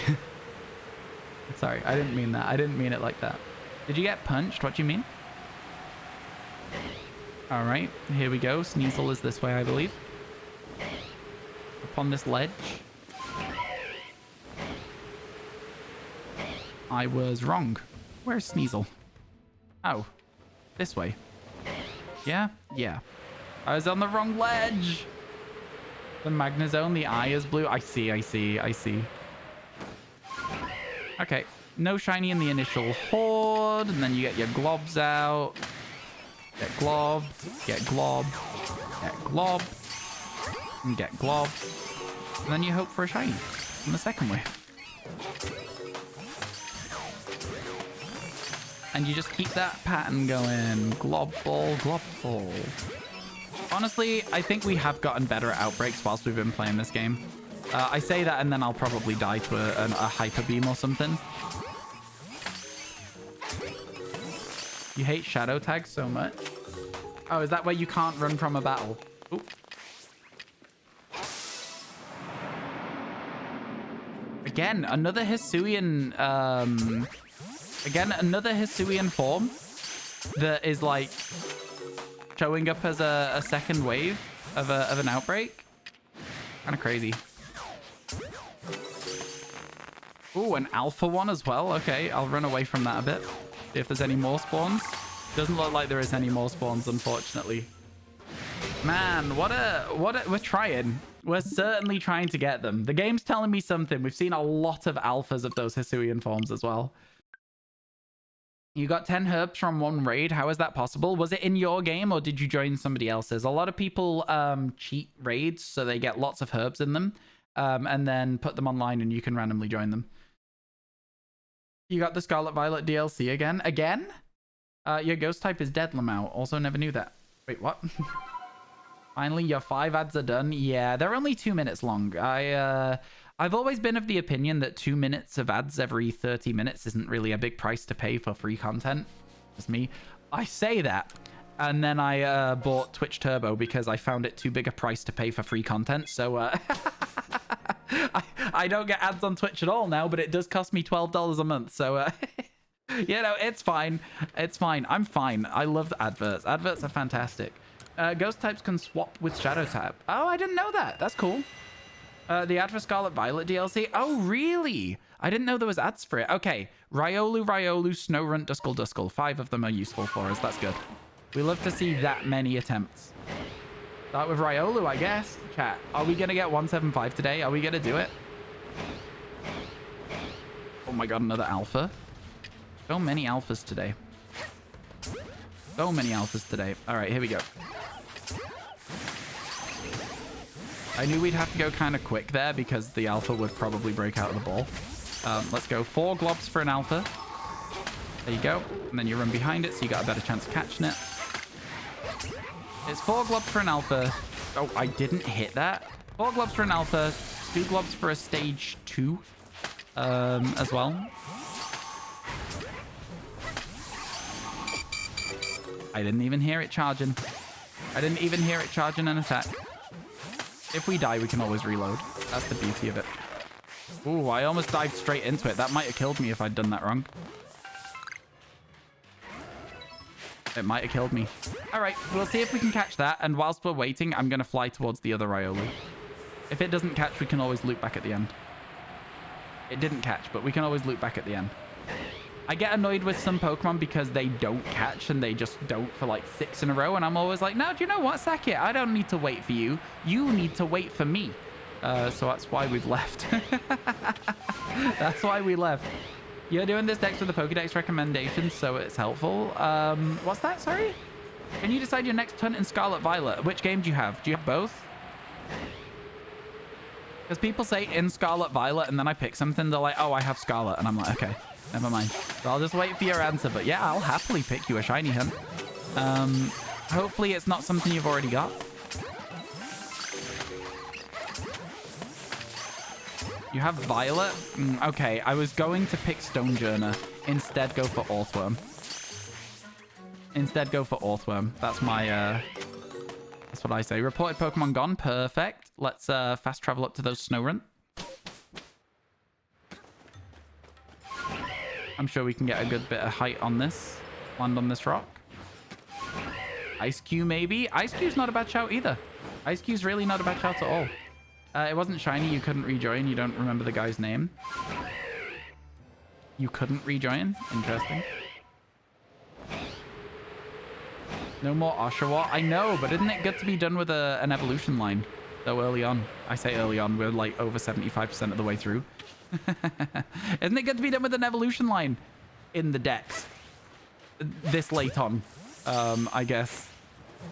Sorry, I didn't mean that. I didn't mean it like that. Did you get punched? What do you mean? All right, here we go. Sneasel is this way, I believe. Up on this ledge. I was wrong. Where's Sneasel? Oh, this way. Yeah? Yeah. I was on the wrong ledge. The Magnezone, the eye is blue. I see. Okay. No shiny in the initial horde. And then you get your globs out. Get globbed. Get globbed. Get globbed. And get globbed. And then you hope for a shiny in the second wave. And you just keep that pattern going. Glob ball, glob ball. Honestly, I think we have gotten better at outbreaks whilst we've been playing this game. I say that and then I'll probably die to a hyper beam or something. You hate shadow tags so much? Oh, is that where you can't run from a battle? Ooh. Again, another Hisuian, another Hisuian form that is like showing up as a second wave of an outbreak. Kind of crazy. Ooh, an alpha one as well. Okay, I'll run away from that a bit. See if there's any more spawns. Doesn't look like there is any more spawns, unfortunately. Man, we're trying. We're certainly trying to get them. The game's telling me something. We've seen a lot of alphas of those Hisuian forms as well. You got 10 herbs from one raid. How is that possible? Was it in your game or did you join somebody else's? A lot of people cheat raids, so they get lots of herbs in them and then put them online and you can randomly join them. You got the Scarlet Violet DLC again? Again? Your ghost type is dead, Lamau. Also never knew that. Wait, what? Finally, your 5 ads are done. Yeah, they're only 2 minutes long. I've always been of the opinion that 2 minutes of ads every 30 minutes isn't really a big price to pay for free content. That's me. I say that. And then I bought Twitch Turbo because I found it too big a price to pay for free content. So I don't get ads on Twitch at all now, but it does cost me $12 a month. So, you know, it's fine. It's fine. I'm fine. I love adverts. Adverts are fantastic. Ghost types can swap with Shadow type. Oh, I didn't know that. That's cool. The ad for Scarlet Violet DLC. Oh, really? I didn't know there was ads for it. Okay. Riolu, Snorunt, Duskull. 5 of them are useful for us. That's good. We love to see that many attempts. Start with Riolu, I guess. Chat, are we going to get 175 today? Are we going to do it? Oh my god, another alpha. So many alphas today. So many alphas today. All right, here we go. I knew we'd have to go kind of quick there because the alpha would probably break out of the ball. Let's go 4 globs for an alpha. There you go. And then you run behind it so you got a better chance of catching it. It's 4 globs for an alpha. Oh, I didn't hit that. 4 globs for an alpha. 2 globs for a stage 2. as well. I didn't even hear it charging. I didn't even hear it charging an attack. If we die, we can always reload. That's the beauty of it. Ooh, I almost dived straight into it. That might have killed me if I'd done that wrong. It might have killed me. All right, we'll see if we can catch that. And whilst we're waiting, I'm going to fly towards the other Riolu. If it doesn't catch, we can always loop back at the end. It didn't catch, but we can always loop back at the end. I get annoyed with some Pokemon because they don't catch and they just don't for like 6 in a row. And I'm always like, no, do you know what, Sackit? I don't need to wait for you. You need to wait for me. So that's why we've left. That's why we left. You're doing this dex with the Pokedex recommendations, so it's helpful. What's that? Sorry? Can you decide your next hunt in Scarlet Violet? Which game do you have? Do you have both? Because people say in Scarlet Violet, and then I pick something, they're like, oh, I have Scarlet. And I'm like, okay, never mind. So I'll just wait for your answer. But yeah, I'll happily pick you a shiny hunt. Hopefully it's not something you've already got. You have Violet? Okay, I was going to pick Stonejourner. Instead, go for Orthworm. Instead, go for Orthworm. That's my, that's what I say. Reported Pokemon gone. Perfect. Let's fast travel up to those Snorunt. I'm sure we can get a good bit of height on this. Land on this rock. Ice Cube, maybe? Ice Cube's not a bad shout either. Ice Cube's really not a bad shout at all. It wasn't shiny. You couldn't rejoin. You don't remember the guy's name. You couldn't rejoin? Interesting. No more Oshawott. I know, but isn't it good to be done with an evolution line so early on? I say early on. We're like over 75% of the way through. Isn't it good to be done with an evolution line in the decks this late on? I guess.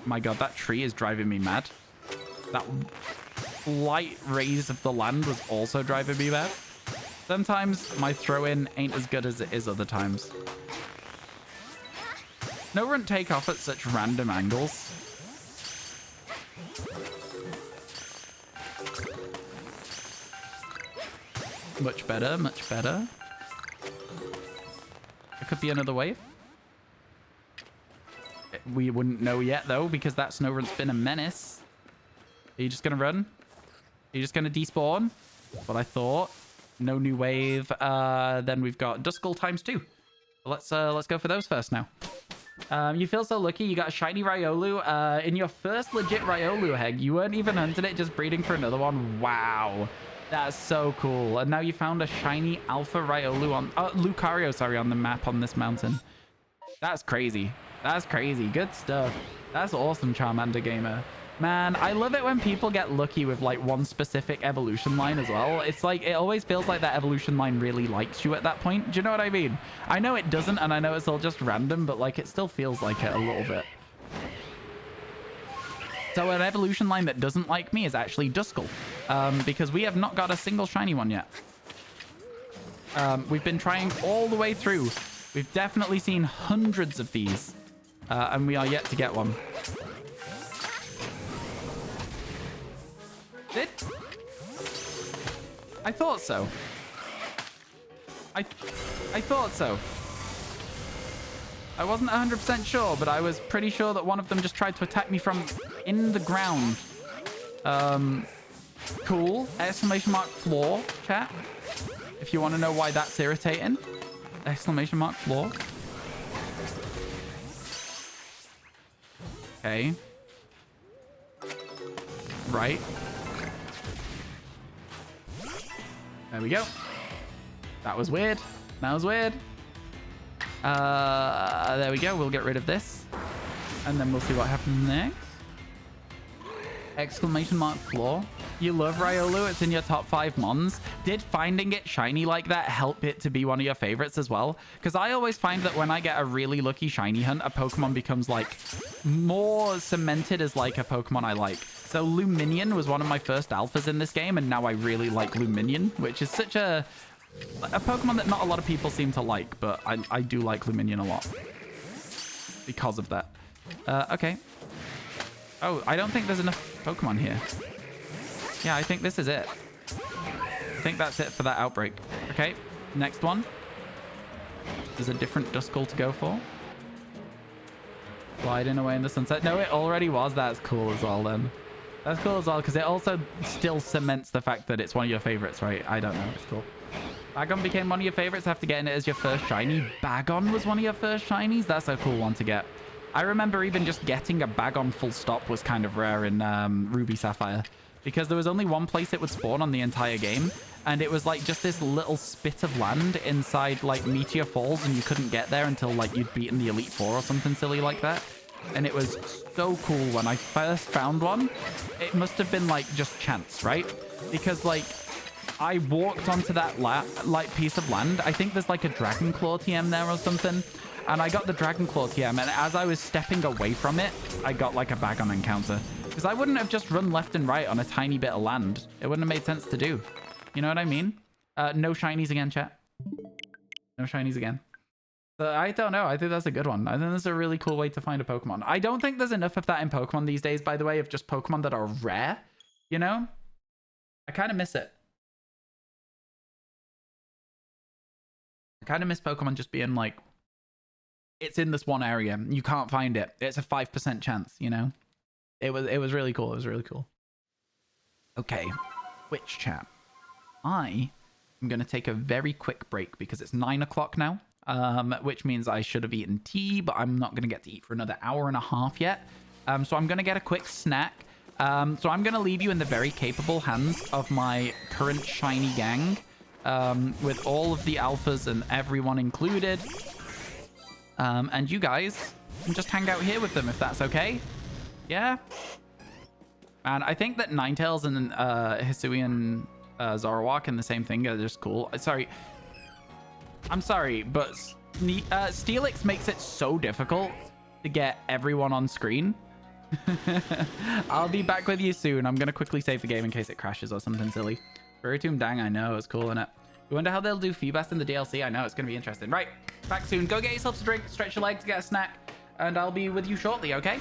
My God, that tree is driving me mad. That light raise of the land was also driving me mad. Sometimes my throw-in ain't as good as it is other times. Snorunt take off at such random angles. Much better, much better. It could be another wave. We wouldn't know yet, though, because that Snorunt's been a menace. Are you just going to run? Are you just going to despawn? What I thought. No new wave. Then we've got Duskull ×2. Let's go for those first now. You feel so lucky. You got a shiny Riolu. In your first legit Riolu egg, you weren't even hunting it, just breeding for another one. Wow. That's so cool. And now you found a shiny Alpha Riolu on... Lucario, sorry, on the map on this mountain. That's crazy. That's crazy. Good stuff. That's awesome, Charmander Gamer. Man, I love it when people get lucky with like one specific evolution line as well. It's like, it always feels like that evolution line really likes you at that point. Do you know what I mean? I know it doesn't, and I know it's all just random, but like it still feels like it a little bit. So an evolution line that doesn't like me is actually Duskull, because we have not got a single shiny one yet. We've been trying all the way through. We've definitely seen hundreds of these, and we are yet to get one. I thought so. I thought so. I wasn't 100% sure, but I was pretty sure that one of them just tried to attack me from in the ground. Cool. Exclamation mark floor, chat. If you want to know why that's irritating. Exclamation mark floor. Okay. Right. There we go. That was weird. That was weird. There we go. We'll get rid of this. And then we'll see what happens next. Exclamation mark floor. You love Riolu. It's in your top 5 mons. Did finding it shiny like that help it to be one of your favorites as well? Because I always find that when I get a really lucky shiny hunt, a Pokemon becomes like more cemented as like a Pokemon I like. So Luminion was one of my first alphas in this game, and now I really like Luminion, which is such a Pokemon that not a lot of people seem to like, but I do like Luminion a lot because of that. Okay. Oh, I don't think there's enough Pokemon here. Yeah, I think this is it. I think that's it for that outbreak. Okay, next one. There's a different Duskull to go for. Gliding away in the sunset. No, it already was. That's cool as well then. That's cool as well because it also still cements the fact that it's one of your favorites, right? I don't know. It's cool. Bagon became one of your favorites after getting it as your first shiny. Bagon was one of your first shinies? That's a cool one to get. I remember even just getting a Bagon full stop was kind of rare in Ruby Sapphire because there was only one place it would spawn on the entire game. And it was like just this little spit of land inside like Meteor Falls, and you couldn't get there until like you'd beaten the Elite Four or something silly like that. And it was so cool when I first found one. It must have been like just chance, right? Because like I walked onto that like piece of land. I think there's like a Dragon Claw TM there or something. And I got the Dragon Claw TM, and as I was stepping away from it, I got like a Bagon encounter. Because I wouldn't have just run left and right on a tiny bit of land. It wouldn't have made sense to do. You know what I mean? No shinies again, chat. No shinies again. So I don't know. I think that's a good one. I think that's a really cool way to find a Pokemon. I don't think there's enough of that in Pokemon these days, by the way, of just Pokemon that are rare. You know? I kind of miss it. I kind of miss Pokemon just being like, it's in this one area. You can't find it. It's a 5% chance, you know? It was really cool. It was really cool. Okay. Which chat? I am going to take a very quick break because it's 9 o'clock now, which means I should have eaten tea, but I'm not going to get to eat for another hour and a half yet. So I'm going to get a quick snack. So I'm going to leave you in the very capable hands of my current shiny gang, with all of the alphas and everyone included. And you guys can just hang out here with them if that's okay. Yeah? And I think that Ninetales and Hisuian Zoroark and the same thing are just cool. Sorry. I'm sorry, but Steelix makes it so difficult to get everyone on screen. I'll be back with you soon. I'm going to quickly save the game in case it crashes or something silly. Spiritomb, dang, I know. It's cool, innit? You wonder how they'll do Feebas in the DLC? I know, it's going to be interesting. Right, back soon. Go get yourself a drink, stretch your legs, get a snack, and I'll be with you shortly, okay?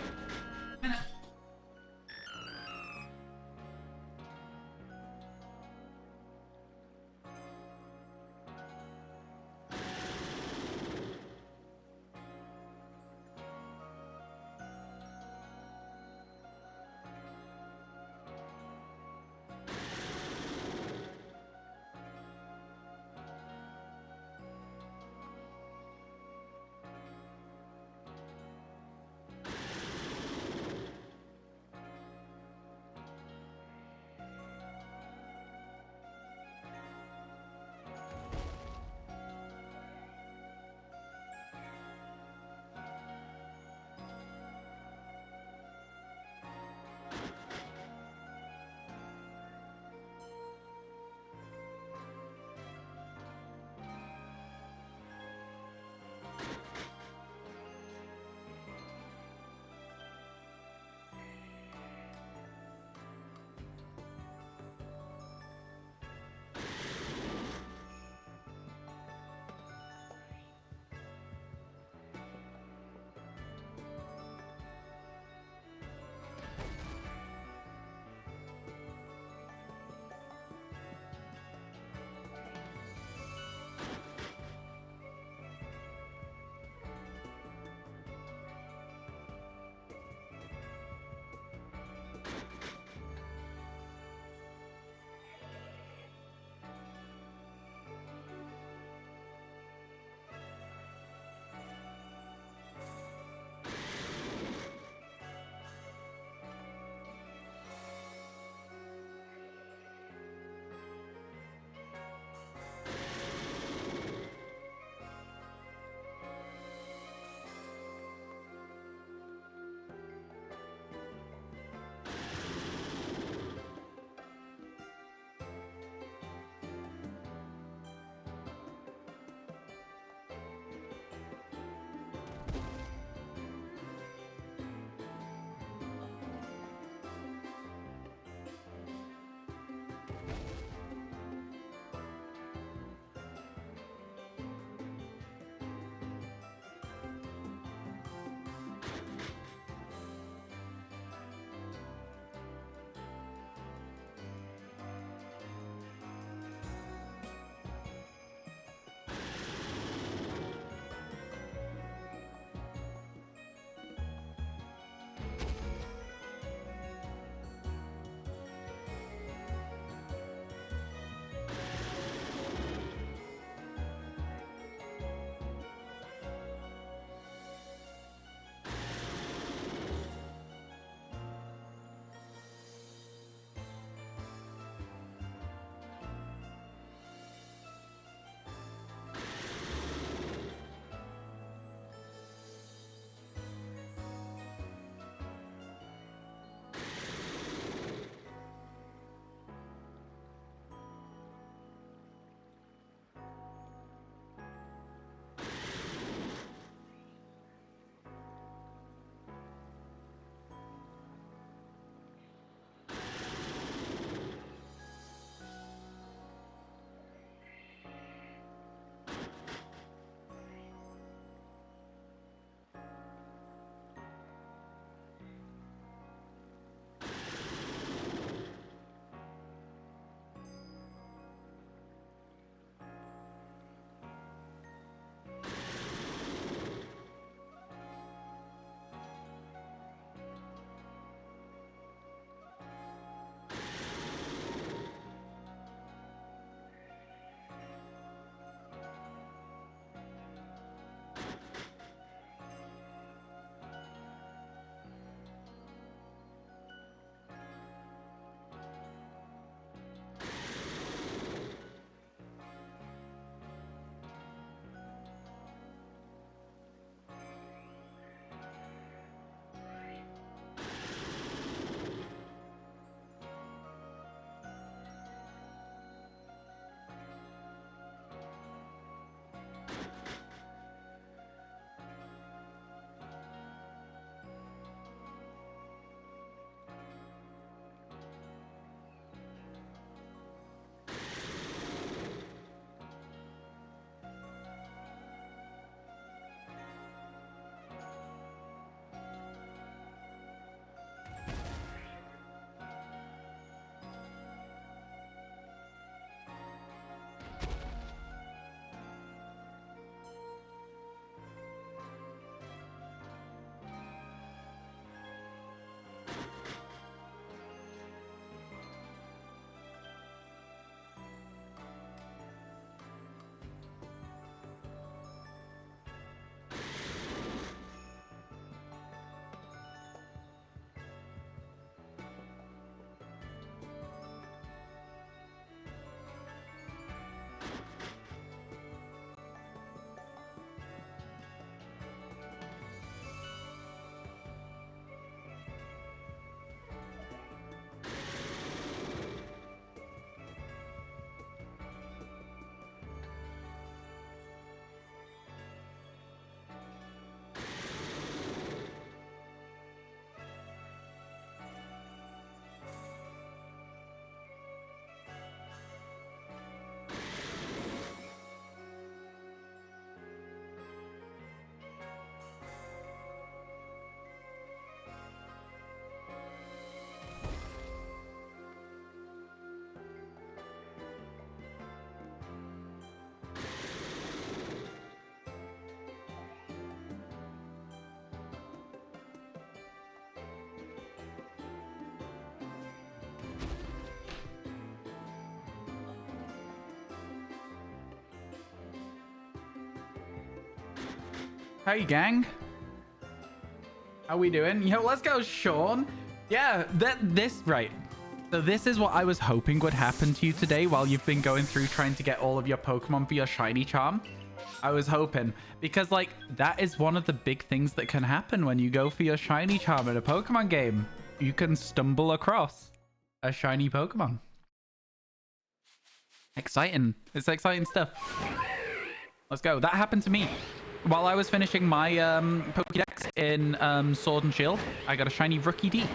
Hey, gang. How we doing? Yo, let's go, Sean. Yeah, right. So this is what I was hoping would happen to you today while you've been going through trying to get all of your Pokemon for your shiny charm. I was hoping, because like that is one of the big things that can happen when you go for your shiny charm in a Pokemon game. You can stumble across a shiny Pokemon. Exciting. It's exciting stuff. Let's go. That happened to me. While I was finishing my Pokédex in Sword and Shield, I got a shiny Rookie D,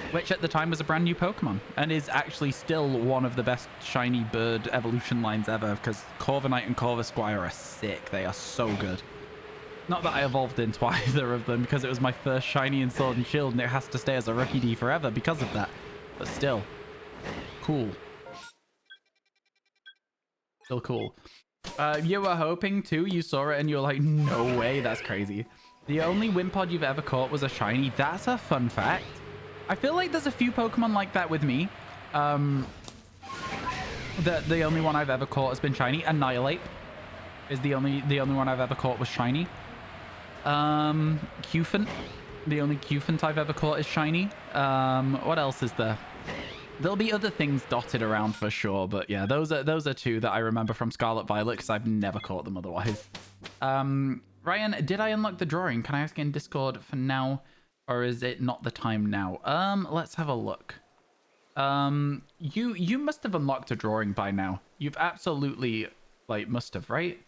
which at the time was a brand new Pokemon and is actually still one of the best shiny bird evolution lines ever, because Corviknight and Corvisquire are sick. They are so good. Not that I evolved into either of them, because it was my first shiny in Sword and Shield and it has to stay as a Rookie D forever because of that. But still, cool. Still cool. You were hoping too, you saw it and you were like, no way, that's crazy. The only Wimpod you've ever caught was a shiny. That's a fun fact. I feel like there's a few Pokemon like that with me. The only one I've ever caught has been shiny. Annihilate is the only one I've ever caught was shiny. Cufant. The only Cufant I've ever caught is shiny. What else is there? There'll be other things dotted around for sure, but yeah, those are two that I remember from Scarlet Violet because I've never caught them otherwise. Ryan, did I unlock the drawing? Can I ask in Discord for now, or is it not the time now? Let's have a look. You must have unlocked a drawing by now. You've absolutely like must have, right?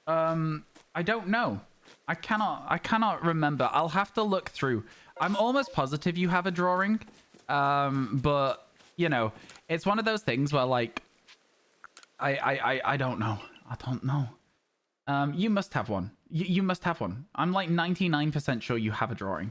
I don't know. I cannot remember. I'll have to look through. I'm almost positive you have a drawing. But you know, it's one of those things where like I don't know. I don't know. You must have one. You must have one. I'm like 99% sure you have a drawing.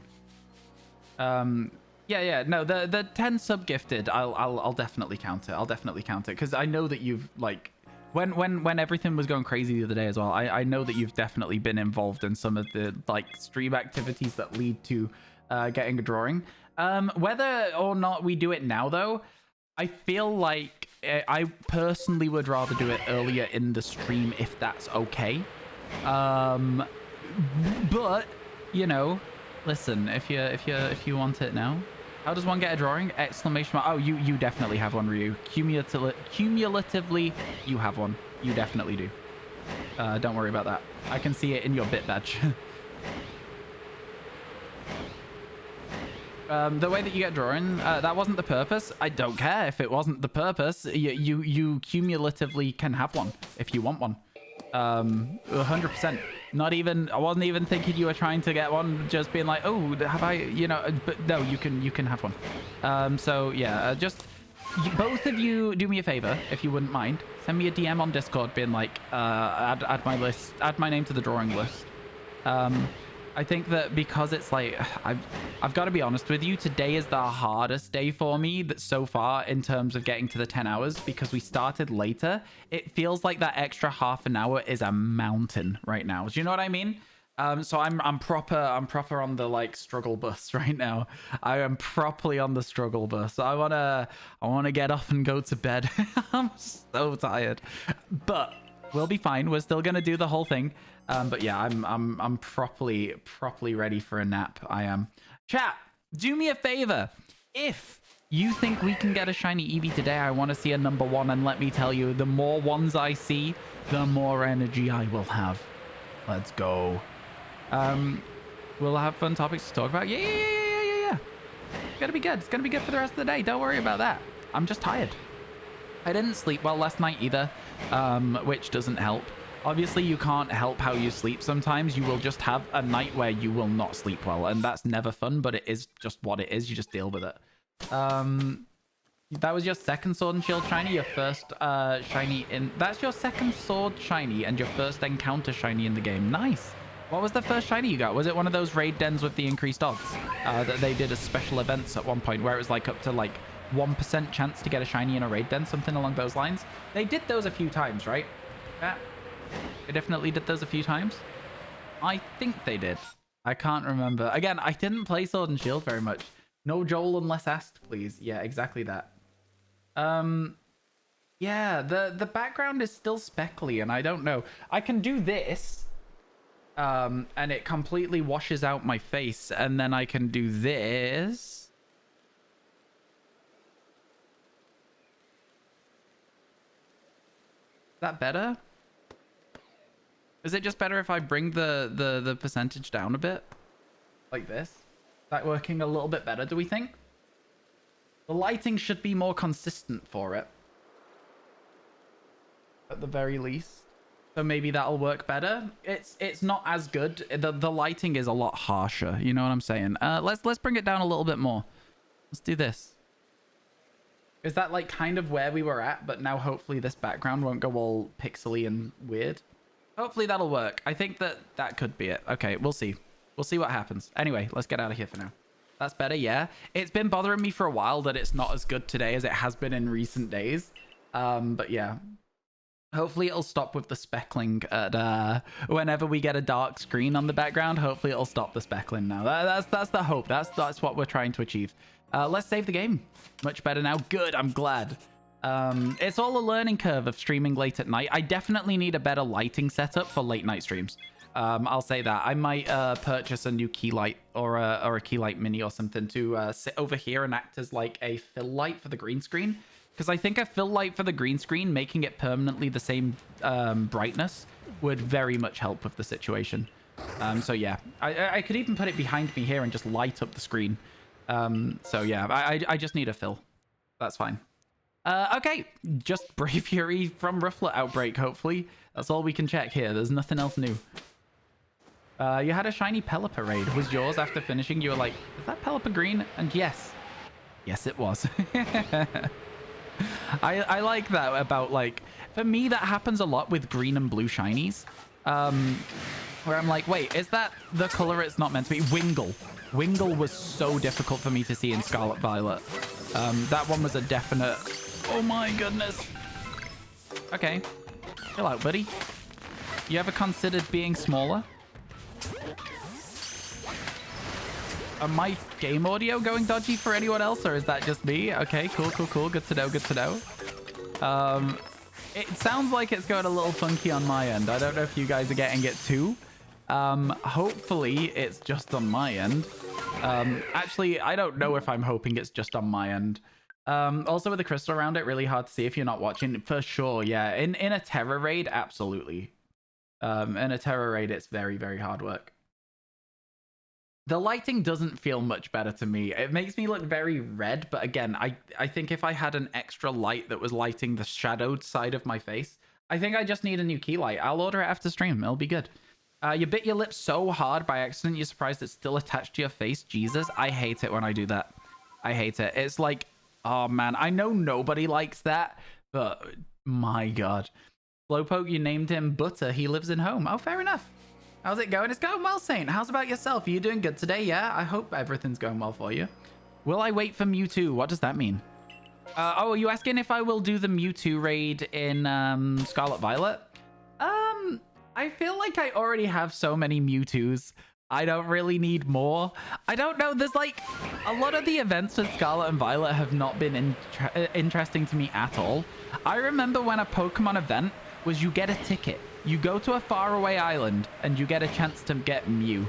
Yeah. No, the 10 sub gifted, I'll definitely count it. I'll definitely count it because I know that you've like when everything was going crazy the other day as well, I know that you've definitely been involved in some of the like stream activities that lead to getting a drawing. Whether or not we do it now though, I feel like I personally would rather do it earlier in the stream if that's okay. But you know, listen, if you want it now. How does one get a drawing? Exclamation mark. Oh, you definitely have one, Ryu. Cumulatively, you have one. You definitely do. Don't worry about that. I can see it in your bit badge. The way that you get drawing, that wasn't the purpose. I don't care if it wasn't the purpose. You cumulatively can have one if you want one. 100%. Not even, I wasn't even thinking you were trying to get one, just being like, oh, have I, you know, but no, you can have one. So yeah, just both of you do me a favor, if you wouldn't mind. Send me a DM on Discord being like, add my list, add my name to the drawing list. I think that because it's like, I've got to be honest with you, today is the hardest day for me so far in terms of getting to the 10 hours because we started later. It feels like that extra half an hour is a mountain right now. Do you know what I mean? So I'm proper on the like struggle bus right now. I am properly on the struggle bus. I wanna get off and go to bed. I'm so tired, but we'll be fine. We're still gonna do the whole thing. But yeah, I'm properly ready for a nap. I am. Chat, do me a favor. If you think we can get a shiny Eevee today, I want to see a number 1, and let me tell you, the more ones I see, the more energy I will have. Let's go. We'll have fun topics to talk about. Yeah. It's gonna be good. It's gonna be good for the rest of the day. Don't worry about that. I'm just tired. I didn't sleep well last night either, which doesn't help. Obviously, you can't help how you sleep sometimes. You will just have a night where you will not sleep well, and that's never fun, but it is just what it is. You just deal with it. That was your second Sword and Shield shiny, your first shiny in... That's your second Sword shiny and your first encounter shiny in the game. Nice. What was the first shiny you got? Was it one of those raid dens with the increased odds that they did as special events at one point where it was like up to like 1% chance to get a shiny in a raid den, something along those lines? They did those a few times, right? Yeah. They definitely did those a few times. I think they did. I can't remember. Again, I didn't play Sword and Shield very much. No Joel unless asked, please. Yeah, exactly that. Yeah, the background is still speckly, and I don't know. I can do this, and it completely washes out my face, and then I can do this. Is that better? Is it just better if I bring the percentage down a bit? Like this? Is that working a little bit better, do we think? The lighting should be more consistent for it. At the very least. So maybe that'll work better. It's not as good. The lighting is a lot harsher. You know what I'm saying? Let's bring it down a little bit more. Let's do this. Is that like kind of where we were at? But now hopefully this background won't go all pixely and weird. Hopefully that'll work. I think that could be it. Okay, we'll see. We'll see what happens. Anyway, let's get out of here for now. That's better, yeah. It's been bothering me for a while that it's not as good today as it has been in recent days. But yeah. Hopefully it'll stop with the speckling at whenever we get a dark screen on the background. Hopefully it'll stop the speckling now. That's the hope. That's what we're trying to achieve. Let's save the game. Much better now. Good, I'm glad. It's all a learning curve of streaming late at night. I definitely need a better lighting setup for late night streams. I'll say that. I might purchase a new key light or a key light mini or something to sit over here and act as like a fill light for the green screen. Because I think a fill light for the green screen, making it permanently the same brightness, would very much help with the situation. So yeah, I could even put it behind me here and just light up the screen. So yeah, I just need a fill. That's fine. Okay, just Brave Fury from Rufflet Outbreak, hopefully. That's all we can check here. There's nothing else new. You had a shiny Pelipper raid. Was yours after finishing? You were like, is that Pelipper green? And yes. Yes, it was. I like that about, like, for me, that happens a lot with green and blue shinies. Where I'm like, wait, is that the color it's not meant to be? Wingull. Wingull was so difficult for me to see in Scarlet Violet. That one was a definite... Oh my goodness. Okay. Chill out, buddy. You ever considered being smaller? Am my game audio going dodgy for anyone else, or is that just me? Okay, cool, cool, cool. Good to know, good to know. It sounds like it's going a little funky on my end. I don't know if you guys are getting it too. Hopefully it's just on my end. Actually, I don't know if I'm hoping it's just on my end. Also with the crystal around it, really hard to see if you're not watching. For sure, yeah. In a terror raid, absolutely. In a terror raid, it's very, very hard work. The lighting doesn't feel much better to me. It makes me look very red, but again, I think if I had an extra light that was lighting the shadowed side of my face, I think I just need a new key light. I'll order it after stream. It'll be good. You bit your lip so hard by accident, you're surprised it's still attached to your face. Jesus, I hate it when I do that. I hate it. It's like, oh man, I know nobody likes that, but my God. Slowpoke, you named him Butter. He lives in home. Oh, fair enough. How's it going? It's going well, Saint. How's about yourself? Are you doing good today? Yeah, I hope everything's going well for you. Will I wait for Mewtwo? What does that mean? Oh, are you asking if I will do the Mewtwo raid in Scarlet Violet? I feel like I already have so many Mewtwo's. I don't really need more. I don't know. There's like a lot of the events with Scarlet and Violet have not been interesting to me at all. I remember when a Pokemon event was you get a ticket. You go to a faraway island and you get a chance to get Mew.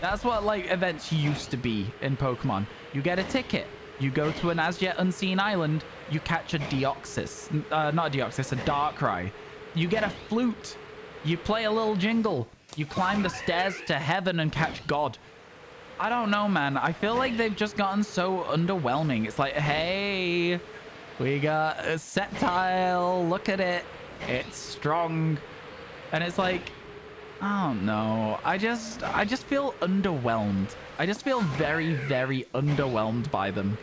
That's what like events used to be in Pokemon. You get a ticket. You go to an as yet unseen island. You catch a Deoxys. Not a Deoxys, a Darkrai. You get a flute. You play a little jingle. You climb the stairs to heaven and catch God. I don't know, man. I feel like they've just gotten so underwhelming. It's like, hey, we got a Sceptile. Look at it. It's strong. And it's like, oh no. I just feel underwhelmed. I just feel very, very underwhelmed by them.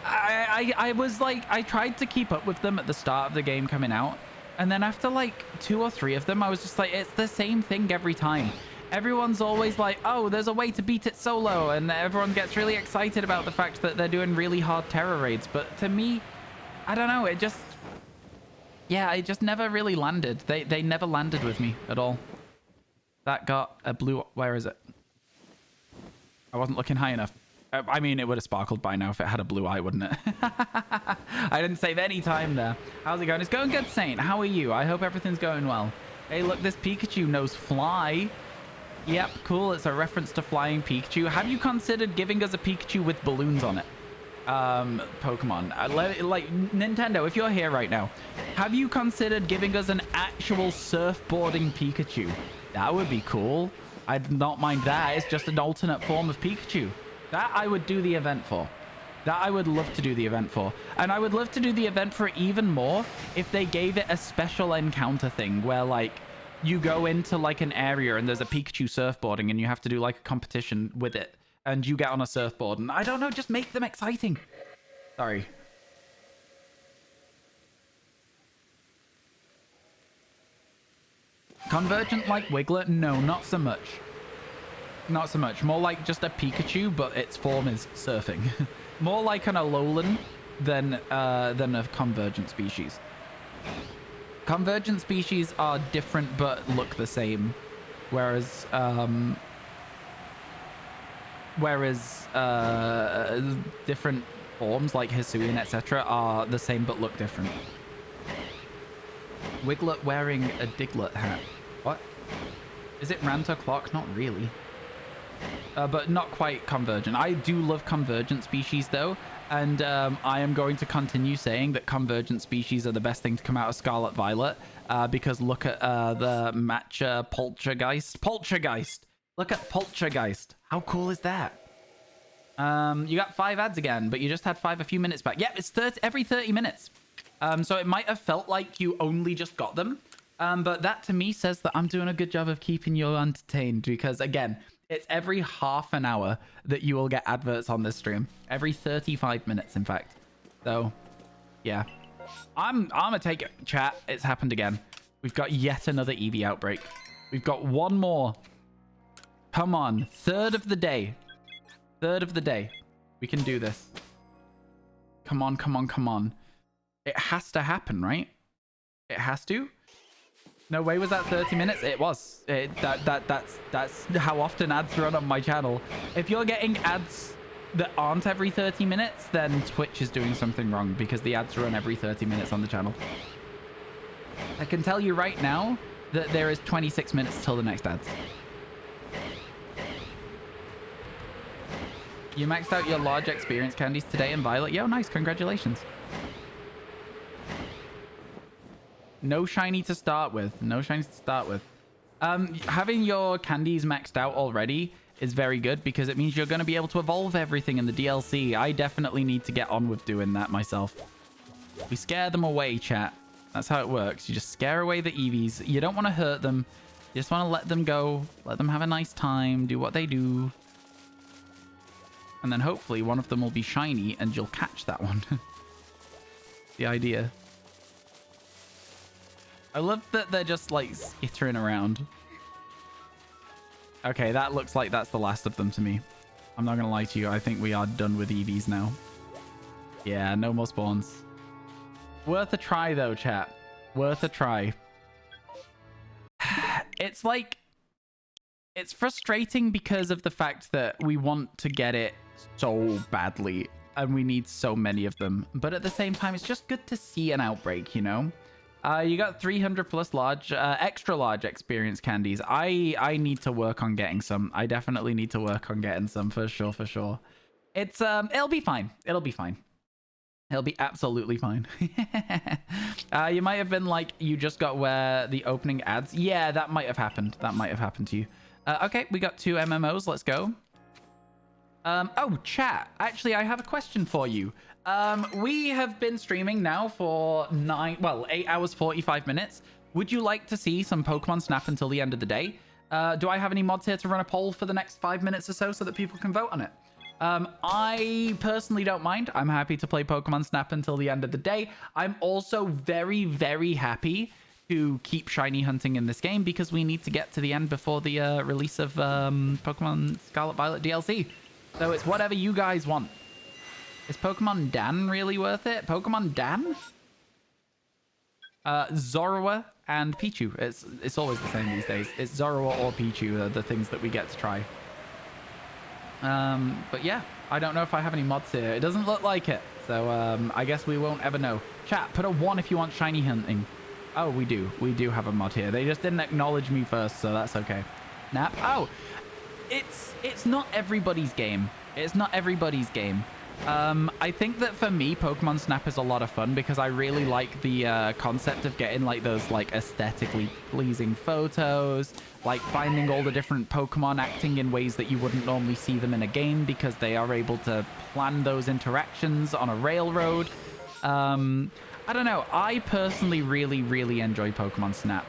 I was like, I tried to keep up with them at the start of the game coming out. And then after like 2 or 3 of them, I was just like, it's the same thing every time. Everyone's always like, oh, there's a way to beat it solo. And everyone gets really excited about the fact that they're doing really hard terror raids. But to me, I don't know. It just, yeah, it just never really landed. They never landed with me at all. That got a blue, where is it? I wasn't looking high enough. I mean, it would have sparkled by now if it had a blue eye, wouldn't it? I didn't save any time there. How's it going? It's going good, Saint. How are you? I hope everything's going well. Hey, look, this Pikachu knows fly. Yep, cool. It's a reference to flying Pikachu. Have you considered giving us a Pikachu with balloons on it? Pokemon. Like, Nintendo, if you're here right now, have you considered giving us an actual surfboarding Pikachu? That would be cool. I'd not mind that. It's just an alternate form of Pikachu. That I would do the event for. That I would love to do the event for. And I would love to do the event for even more if they gave it a special encounter thing where, like, you go into, like, an area and there's a Pikachu surfboarding and you have to do, like, a competition with it. And you get on a surfboard. And I don't know, just make them exciting. Sorry. Convergent like Wiglet? No, not so much. Not so much. More like just a Pikachu, but its form is surfing. More like an Alolan than a convergent species. Convergent species are different but look the same. Whereas different forms like Hisuian, etc. are the same but look different. Wiglet wearing a Diglett hat. What? Is it Ranta Clock? Not really. But not quite convergent. I do love convergent species though, and I am going to continue saying that convergent species are the best thing to come out of Scarlet Violet, because look at the Matcha Poltergeist. Look at Poltergeist. How cool is that? You got 5 ads again, but you just had 5 a few minutes back. Yep, it's every 30 minutes. So it might have felt like you only just got them. But that to me says that I'm doing a good job of keeping you entertained, because again, it's every half an hour that you will get adverts on this stream. Every 35 minutes, in fact. So, yeah. I'm gonna take it, chat. It's happened again. We've got yet another Eevee outbreak. We've got one more. Come on. Third of the day. Third of the day. We can do this. Come on, come on, come on. It has to happen, right? It has to? No way was that 30 minutes? It was. That's how often ads run on my channel. If you're getting ads that aren't every 30 minutes, then Twitch is doing something wrong, because the ads run every 30 minutes on the channel. I can tell you right now that there is 26 minutes till the next ads. You maxed out your large experience candies today in Violet. Yo, nice. Congratulations. No shiny to start with. No shinies to start with. Having your candies maxed out already is very good, because it means you're going to be able to evolve everything in the DLC. I definitely need to get on with doing that myself. We scare them away, chat. That's how it works. You just scare away the Eevees. You don't want to hurt them. You just want to let them go. Let them have a nice time. Do what they do. And then hopefully one of them will be shiny and you'll catch that one. The idea. I love that they're just like skittering around. Okay, that looks like that's the last of them to me. I'm not gonna lie to you. I think we are done with Eevees now. Yeah, no more spawns. Worth a try though, chat. Worth a try. It's like... It's frustrating because of the fact that we want to get it so badly and we need so many of them. But at the same time, it's just good to see an outbreak, you know? You got 300 plus large, extra large experience candies. I need to work on getting some. I definitely need to work on getting some for sure, for sure. It's, it'll be fine. It'll be fine. It'll be absolutely fine. You might have been like, you just got where the opening ads. Yeah, that might have happened. That might have happened to you. Okay, we got 2 MMOs. Let's go. Oh, chat. Actually, I have a question for you. We have been streaming now for 8 hours, 45 minutes. Would you like to see some Pokemon Snap until the end of the day? Do I have any mods here to run a poll for the next 5 minutes or so that people can vote on it? I personally don't mind. I'm happy to play Pokemon Snap until the end of the day. I'm also very, very happy to keep shiny hunting in this game, because we need to get to the end before the release of Pokemon Scarlet Violet DLC. So it's whatever you guys want. Is Pokemon Dan really worth it? Pokemon Dan? Zorua and Pichu. It's always the same these days. It's Zorua or Pichu are the things that we get to try. But yeah, I don't know if I have any mods here. It doesn't look like it. So I guess we won't ever know. Chat, put a 1 if you want shiny hunting. Oh, we do. We do have a mod here. They just didn't acknowledge me first, so that's okay. Nap. Oh, it's not everybody's game. It's not everybody's game. I think that for me, Pokemon Snap is a lot of fun because I really like the concept of getting like those like aesthetically pleasing photos, like finding all the different Pokemon acting in ways that you wouldn't normally see them in a game because they are able to plan those interactions on a railroad. I don't know. I personally really enjoy Pokemon Snap.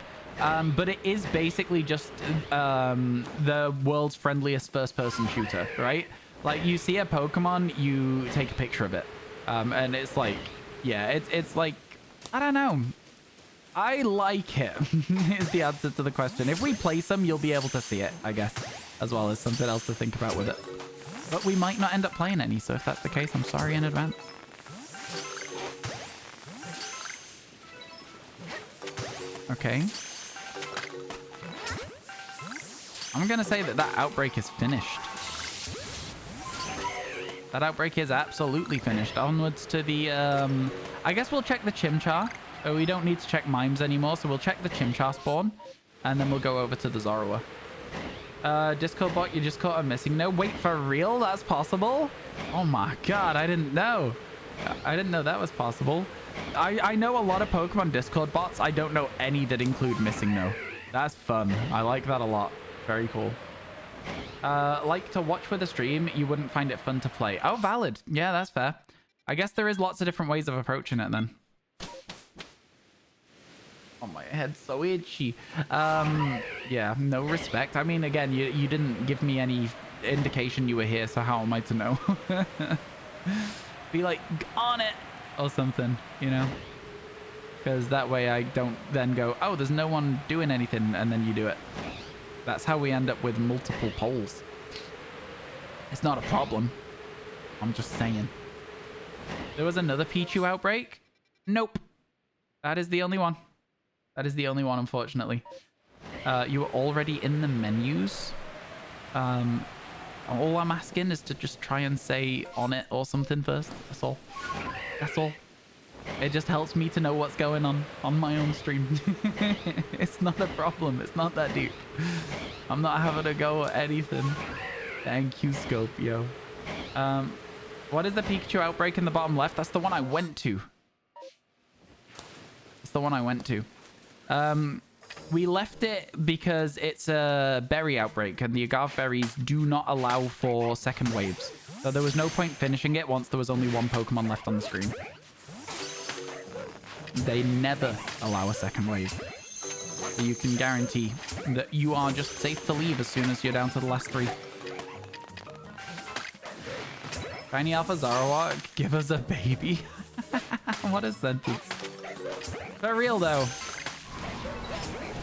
But it is basically just the world's friendliest first-person shooter, right? Like, you see a Pokemon, you take a picture of it. And it's like, yeah, it's like, I don't know. I like it, is the answer to the question. If we play some, you'll be able to see it, I guess, as well as something else to think about with it. But we might not end up playing any, so if that's the case, I'm sorry in advance. Okay. I'm going to say that that outbreak is finished. That outbreak is absolutely finished. Onwards to the, I guess we'll check the Chimchar. We don't need to check Mimes anymore, so we'll check the Chimchar spawn. And then we'll go over to the Zorua. Discord bot, you just caught a missing. No, wait, for real? That's possible? Oh my god, I didn't know. I didn't know that was possible. I know a lot of Pokemon Discord bots. I don't know any that include missing no. That's fun. I like that a lot. Very cool. Like to watch with a stream, you wouldn't find it fun to play. Oh, valid. Yeah, that's fair. I guess there is lots of different ways of approaching it then. Oh, my head's so itchy. Yeah, no respect. I mean, again, you didn't give me any indication you were here, so how am I to know? Be like, on it! Or something, you know? Because that way I don't then go, oh, there's no one doing anything, and then you do it. That's how we end up with multiple polls. It's not a problem. I'm just saying. There was another Pichu outbreak? Nope. That is the only one. That is the only one, unfortunately. You were already in the menus. All I'm asking is to just try and say on it or something first. That's all. That's all. It just helps me to know what's going on my own stream. It's not a problem. It's not that deep. I'm not having a go at anything. Thank you, Scopio. What is the Pikachu outbreak in the bottom left? That's the one I went to. That's the one I went to. We left it because it's a berry outbreak and the agave berries do not allow for second waves. So there was no point finishing it once there was only one Pokemon left on the screen. They never allow a second wave. So you can guarantee that you are just safe to leave as soon as you're down to the last 3. Shiny Alpha Zarowak, give us a baby. What a sentence. For real though.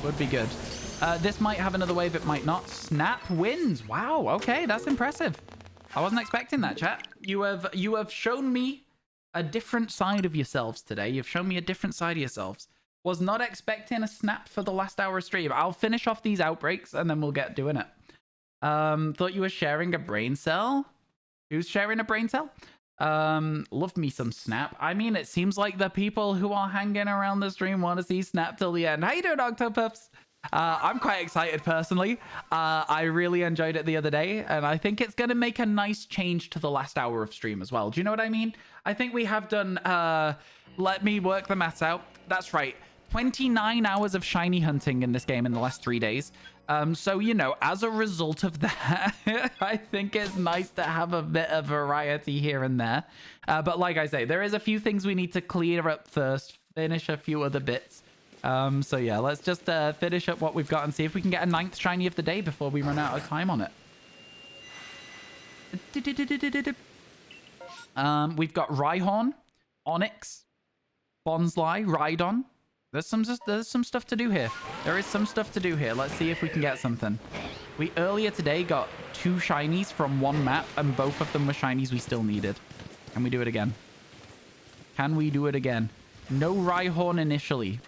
Would be good. This might have another wave, it might not. Snap wins. Wow, okay, that's impressive. I wasn't expecting that, chat. You have shown me a different side of yourselves today. You've shown me a different side of yourselves. Was not expecting a snap for the last hour of stream. I'll finish off these outbreaks and then we'll get doing it. Thought you were sharing a brain cell. Who's sharing a brain cell? Love me some Snap. I mean, it seems like the people who are hanging around the stream want to see Snap till the end. How you doing, Octopuffs? I'm quite excited personally. I really enjoyed it the other day, and I think it's going to make a nice change to the last hour of stream as well. Do you know what I mean? I think we have done, let me work the maths out. That's right. 29 hours of shiny hunting in this game in the last 3 days. So, you know, as a result of that, I think it's nice to have a bit of variety here and there. But like I say, there is a few things we need to clear up first, finish a few other bits. So yeah, let's just finish up what we've got and see if we can get a 9th shiny of the day before we run out of time on it. We've got Rhyhorn, Onyx, Bonsly, Rhydon. There's some stuff to do here. There is some stuff to do here. Let's see if we can get something. We earlier today got 2 shinies from 1 map, and both of them were shinies we still needed. Can we do it again? Can we do it again? No Rhyhorn initially,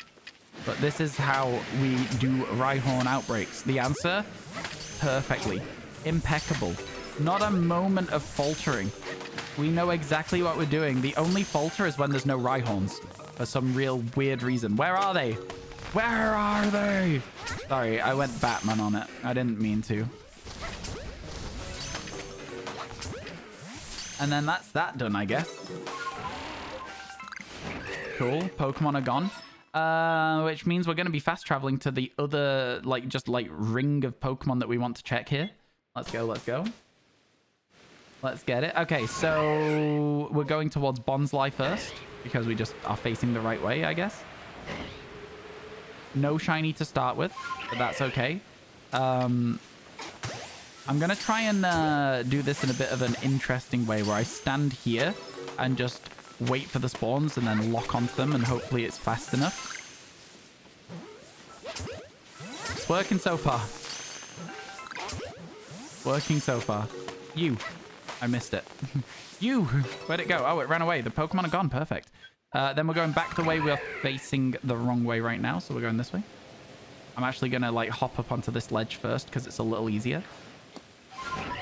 but this is how we do Rhyhorn outbreaks. The answer? Perfectly. Impeccable. Not a moment of faltering. We know exactly what we're doing. The only falter is when there's no Rhyhorns for some real weird reason. Where are they? Where are they? Sorry, I went Batman on it. I didn't mean to. And then that's that done, I guess. Cool. Pokemon are gone. Which means we're going to be fast traveling to the other, like, just like ring of Pokemon that we want to check here. Let's go. Let's go. Let's get it. Okay, so we're going towards Bonsly first because we just are facing the right way, I guess. No shiny to start with, but that's okay. I'm going to try and do this in a bit of an interesting way where I stand here and just wait for the spawns and then lock onto them, and hopefully it's fast enough. It's working so far. Working so far. You. I missed it. You! Where'd it go? Oh, it ran away. The Pokemon are gone. Perfect. Then we're going back the way we're facing the wrong way right now, so we're going this way. I'm actually going to, like, hop up onto this ledge first because it's a little easier.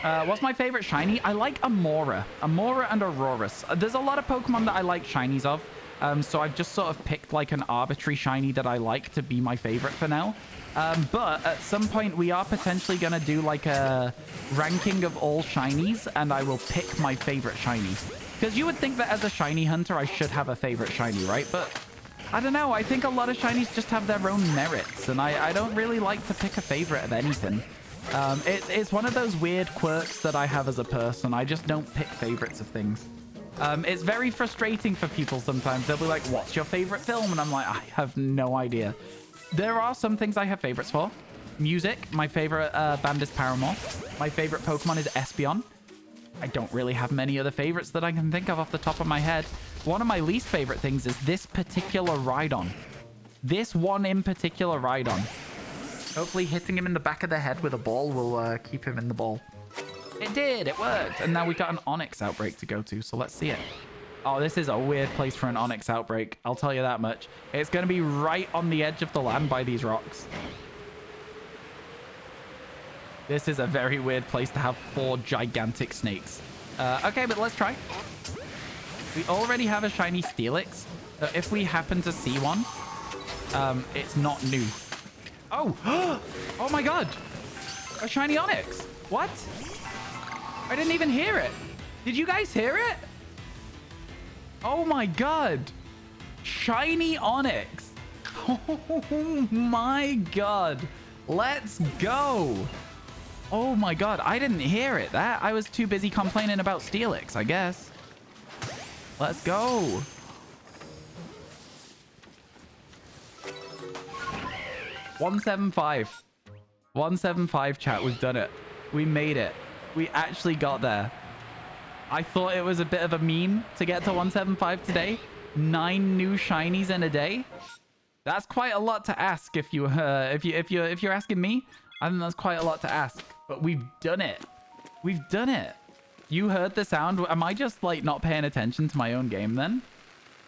What's my favorite shiny? I like Amora. Amora and Aurorus. There's a lot of Pokemon that I like shinies of. So I've just sort of picked like an arbitrary shiny that I like to be my favorite for now. But at some point we are potentially going to do like a ranking of all shinies, and I will pick my favorite shiny. Because you would think that as a shiny hunter, I should have a favorite shiny, right? But I don't know. I think a lot of shinies just have their own merits, and I don't really like to pick a favorite of anything. It's one of those weird quirks that I have as a person. I just don't pick favorites of things. It's very frustrating for people sometimes. They'll be like, what's your favorite film? And I'm like, I have no idea. There are some things I have favorites for. Music. My favorite band is Paramore. My favorite Pokemon is Espeon. I don't really have many other favorites that I can think of off the top of my head. One of my least favorite things is this particular Rhydon. This one in particular Rhydon. Hopefully hitting him in the back of the head with a ball will keep him in the ball. It did! It worked! And now we've got an Onyx outbreak to go to, so let's see it. Oh, this is a weird place for an Onyx outbreak. I'll tell you that much. It's going to be right on the edge of the land by these rocks. This is a very weird place to have 4 gigantic snakes. Okay, but let's try. We already have a shiny Steelix. So if we happen to see one, it's not new. Oh! Oh my god! A shiny Onyx! What? I didn't even hear it. Did you guys hear it? Oh my god. Shiny Onyx. Oh my god. Let's go. Oh my god. I didn't hear it. I was too busy complaining about Steelix, I guess. Let's go. $175. 175, chat. We've done it. We made it. We actually got there. I thought it was a bit of a meme to get to 175 today. 9 new shinies in a day. That's quite a lot to ask if you're asking me. I think that's quite a lot to ask. But we've done it. We've done it. You heard the sound. Am I just like not paying attention to my own game then?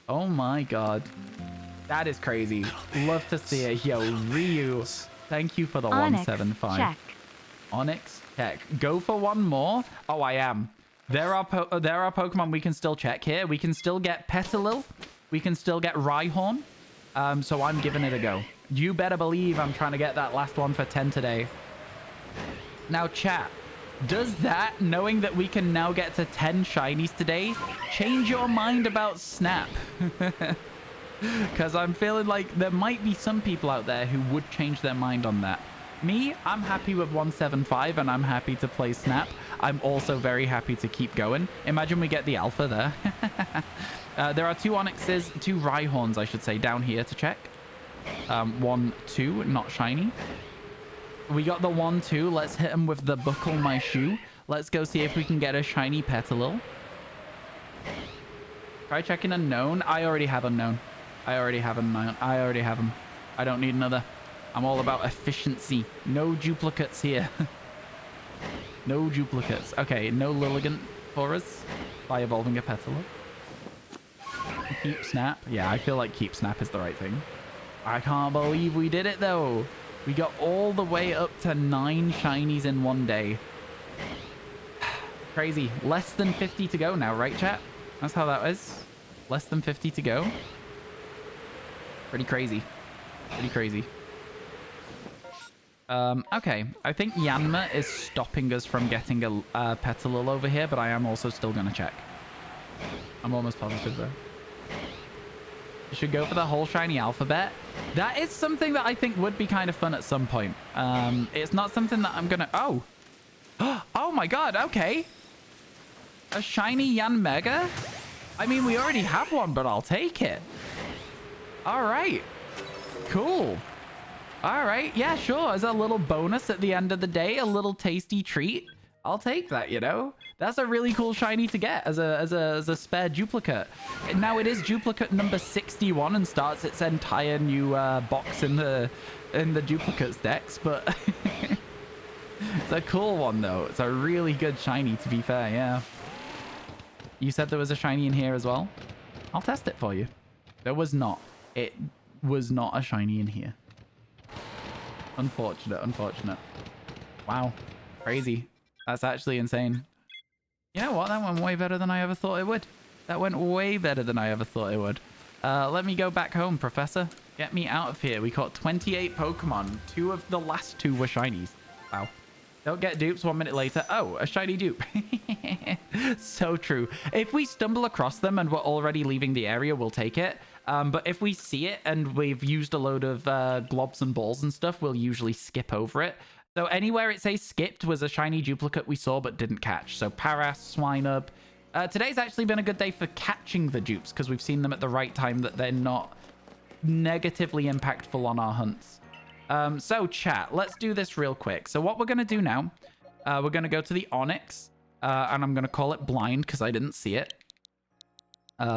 Oh my god. That is crazy. Love to see it. Yo, Ryu. Thank you for the Onyx, 175. check. Onyx, check. Go for one more. Oh, I am. There are Pokemon we can still check here. We can still get Petilil. We can still get Rhyhorn. So I'm giving it a go. You better believe I'm trying to get that last one for 10 today. Now, chat. Does that, knowing that we can now get to 10 shinies today, change your mind about Snap? Because I'm feeling like there might be some people out there who would change their mind on that. Me, I'm happy with 175 and I'm happy to play Snap. I'm also very happy to keep going. Imagine we get the alpha there. There are 2 Onyxes, 2 Rhyhorns, I should say, down here to check. 1, 2, not shiny. We got the 1, 2. Let's hit him with the Buckle My Shoe. Let's go see if we can get a shiny Petilil. Try checking Unknown. I already have Unknown. I already have Unknown. I already have him. I don't need another. I'm all about efficiency. No duplicates here. No duplicates. Okay, no Lilligant for us by evolving a Petilil. Keep Snap. Yeah, I feel like Keep Snap is the right thing. I can't believe we did it, though. We got all the way up to 9 shinies in one day. Crazy. Less than 50 to go now, right, chat? That's how that is. Less than 50 to go. Pretty crazy. Pretty crazy. Okay. I think Yanma is stopping us from getting a Petalil over here, but I am also still going to check. I'm almost positive, though. You should go for the whole shiny alphabet. That is something that I think would be kind of fun at some point. It's not something that I'm going to... Oh. Oh, my God. Okay. A shiny Yanmega? I mean, we already have one, but I'll take it. All right. Cool. All right. Yeah, sure. As a little bonus at the end of the day, a little tasty treat. I'll take that, you know? That's a really cool shiny to get as a spare duplicate. Now it is duplicate number 61 and starts its entire new box in the duplicates decks, but it's a cool one though. It's a really good shiny, to be fair. Yeah. You said there was a shiny in here as well. I'll test it for you. There was not. It was not a shiny in here. Unfortunate. Unfortunate. Wow. Crazy. That's actually insane. You know what? That went way better than I ever thought it would. That went way better than I ever thought it would. Let me go back home, Professor. Get me out of here. We caught 28 Pokemon. 2 of the last 2 were shinies. Wow. Don't get dupes 1 minute later. Oh, a shiny dupe. So true. If we stumble across them and we're already leaving the area, we'll take it. But if we see it and we've used a load of globs and balls and stuff, we'll usually skip over it. So anywhere it says skipped was a shiny duplicate we saw but didn't catch. So Paras, Swinub. Today's actually been a good day for catching the dupes because we've seen them at the right time that they're not negatively impactful on our hunts. So chat, let's do this real quick. So what we're going to do now, we're going to go to the Onyx and I'm going to call it blind because I didn't see it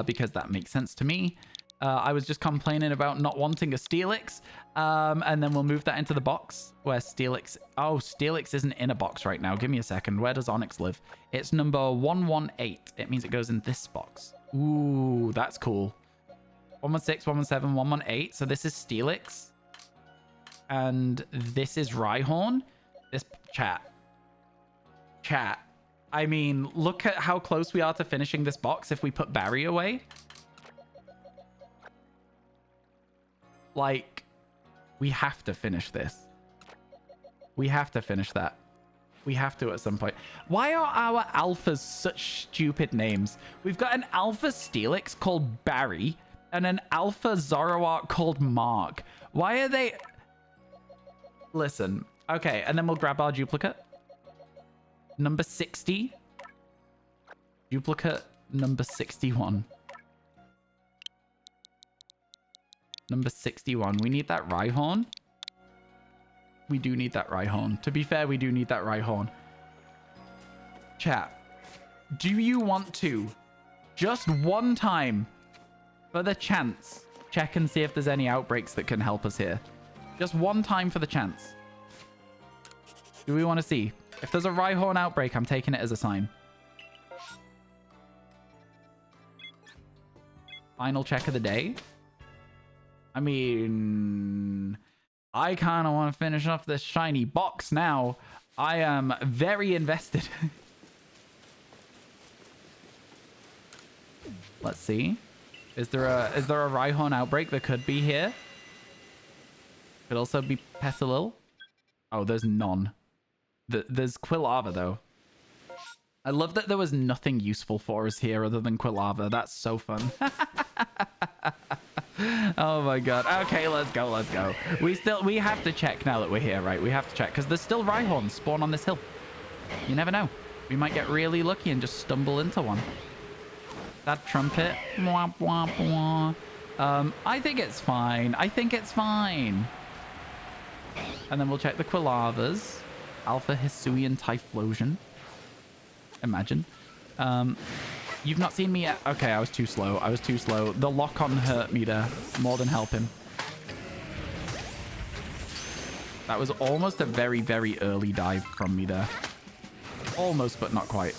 because that makes sense to me. I was just complaining about not wanting a Steelix. And then we'll move that into the box where Steelix... Oh, Steelix isn't in a box right now. Give me a second. Where does Onyx live? It's number 118. It means it goes in this box. Ooh, that's cool. 116, 117, 118. So this is Steelix. And this is Rhyhorn. This... Chat. I mean, look at how close we are to finishing this box if we put Barry away. Like, we have to finish this. We have to finish that. We have to at some point. Why are our alphas such stupid names? We've got an alpha Steelix called Barry and an alpha Zoroark called Mark. Why are they... Listen. Okay, and then we'll grab our duplicate. Number 60. Duplicate number 61. Number 61. We need that Rhyhorn. We do need that Rhyhorn. To be fair, we do need that Rhyhorn. Chat, do you want to, just one time, for the chance, check and see if there's any outbreaks that can help us here? Just one time for the chance. Do we want to see? If there's a Rhyhorn outbreak, I'm taking it as a sign. Final check of the day. I mean, I kind of want to finish off this shiny box now. I am very invested. Let's see. Is there a Rhyhorn outbreak that could be here? Could also be Petalil. Oh, there's none. There's Quilava, though. I love that there was nothing useful for us here other than Quilava. That's so fun. Oh my god. Okay, let's go. We have to check now that we're here, right? We have to check because there's still Rhyhorns spawn on this hill. You never know. We might get really lucky and just stumble into one. That trumpet. Mwah, mwah, mwah. I think it's fine. And then we'll check the Quilavas. Alpha Hisuian Typhlosion. Imagine. You've not seen me yet? Okay, I was too slow. The lock-on hurt me there more than help him. That was almost a very, very early dive from me there. Almost, but not quite.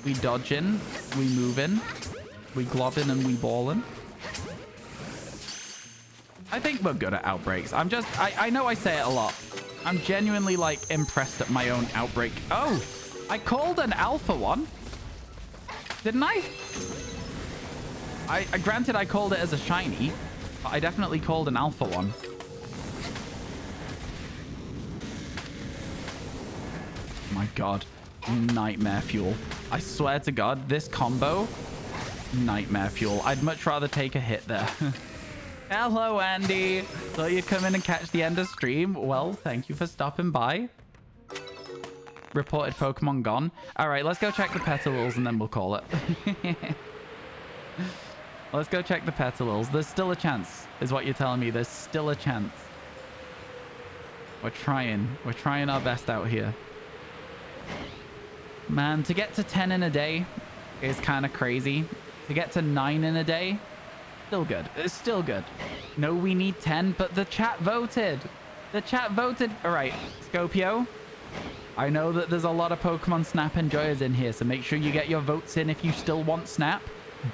We dodge in, we move in, we glob in, and we ball in. I think we're good at outbreaks. I know I say it a lot. I'm genuinely, like, impressed at my own outbreak. Oh, I called an alpha one. Didn't I? Granted, I called it as a shiny, but I definitely called an alpha one. My God. Nightmare fuel. I swear to God, this combo, nightmare fuel. I'd much rather take a hit there. Hello, Andy. Thought you'd come in and catch the end of stream. Well, thank you for stopping by. Reported Pokemon gone. All right, let's go check the Petalils and then we'll call it. Let's go check the Petalils. There's still a chance, is what you're telling me. There's still a chance. We're trying. We're trying our best out here. Man, to get to 10 in a day is kind of crazy. To get to 9 in a day, still good. It's still good. No, we need 10, but the chat voted. The chat voted. All right, Scopio. I know that there's a lot of Pokemon Snap enjoyers in here, so make sure you get your votes in if you still want Snap.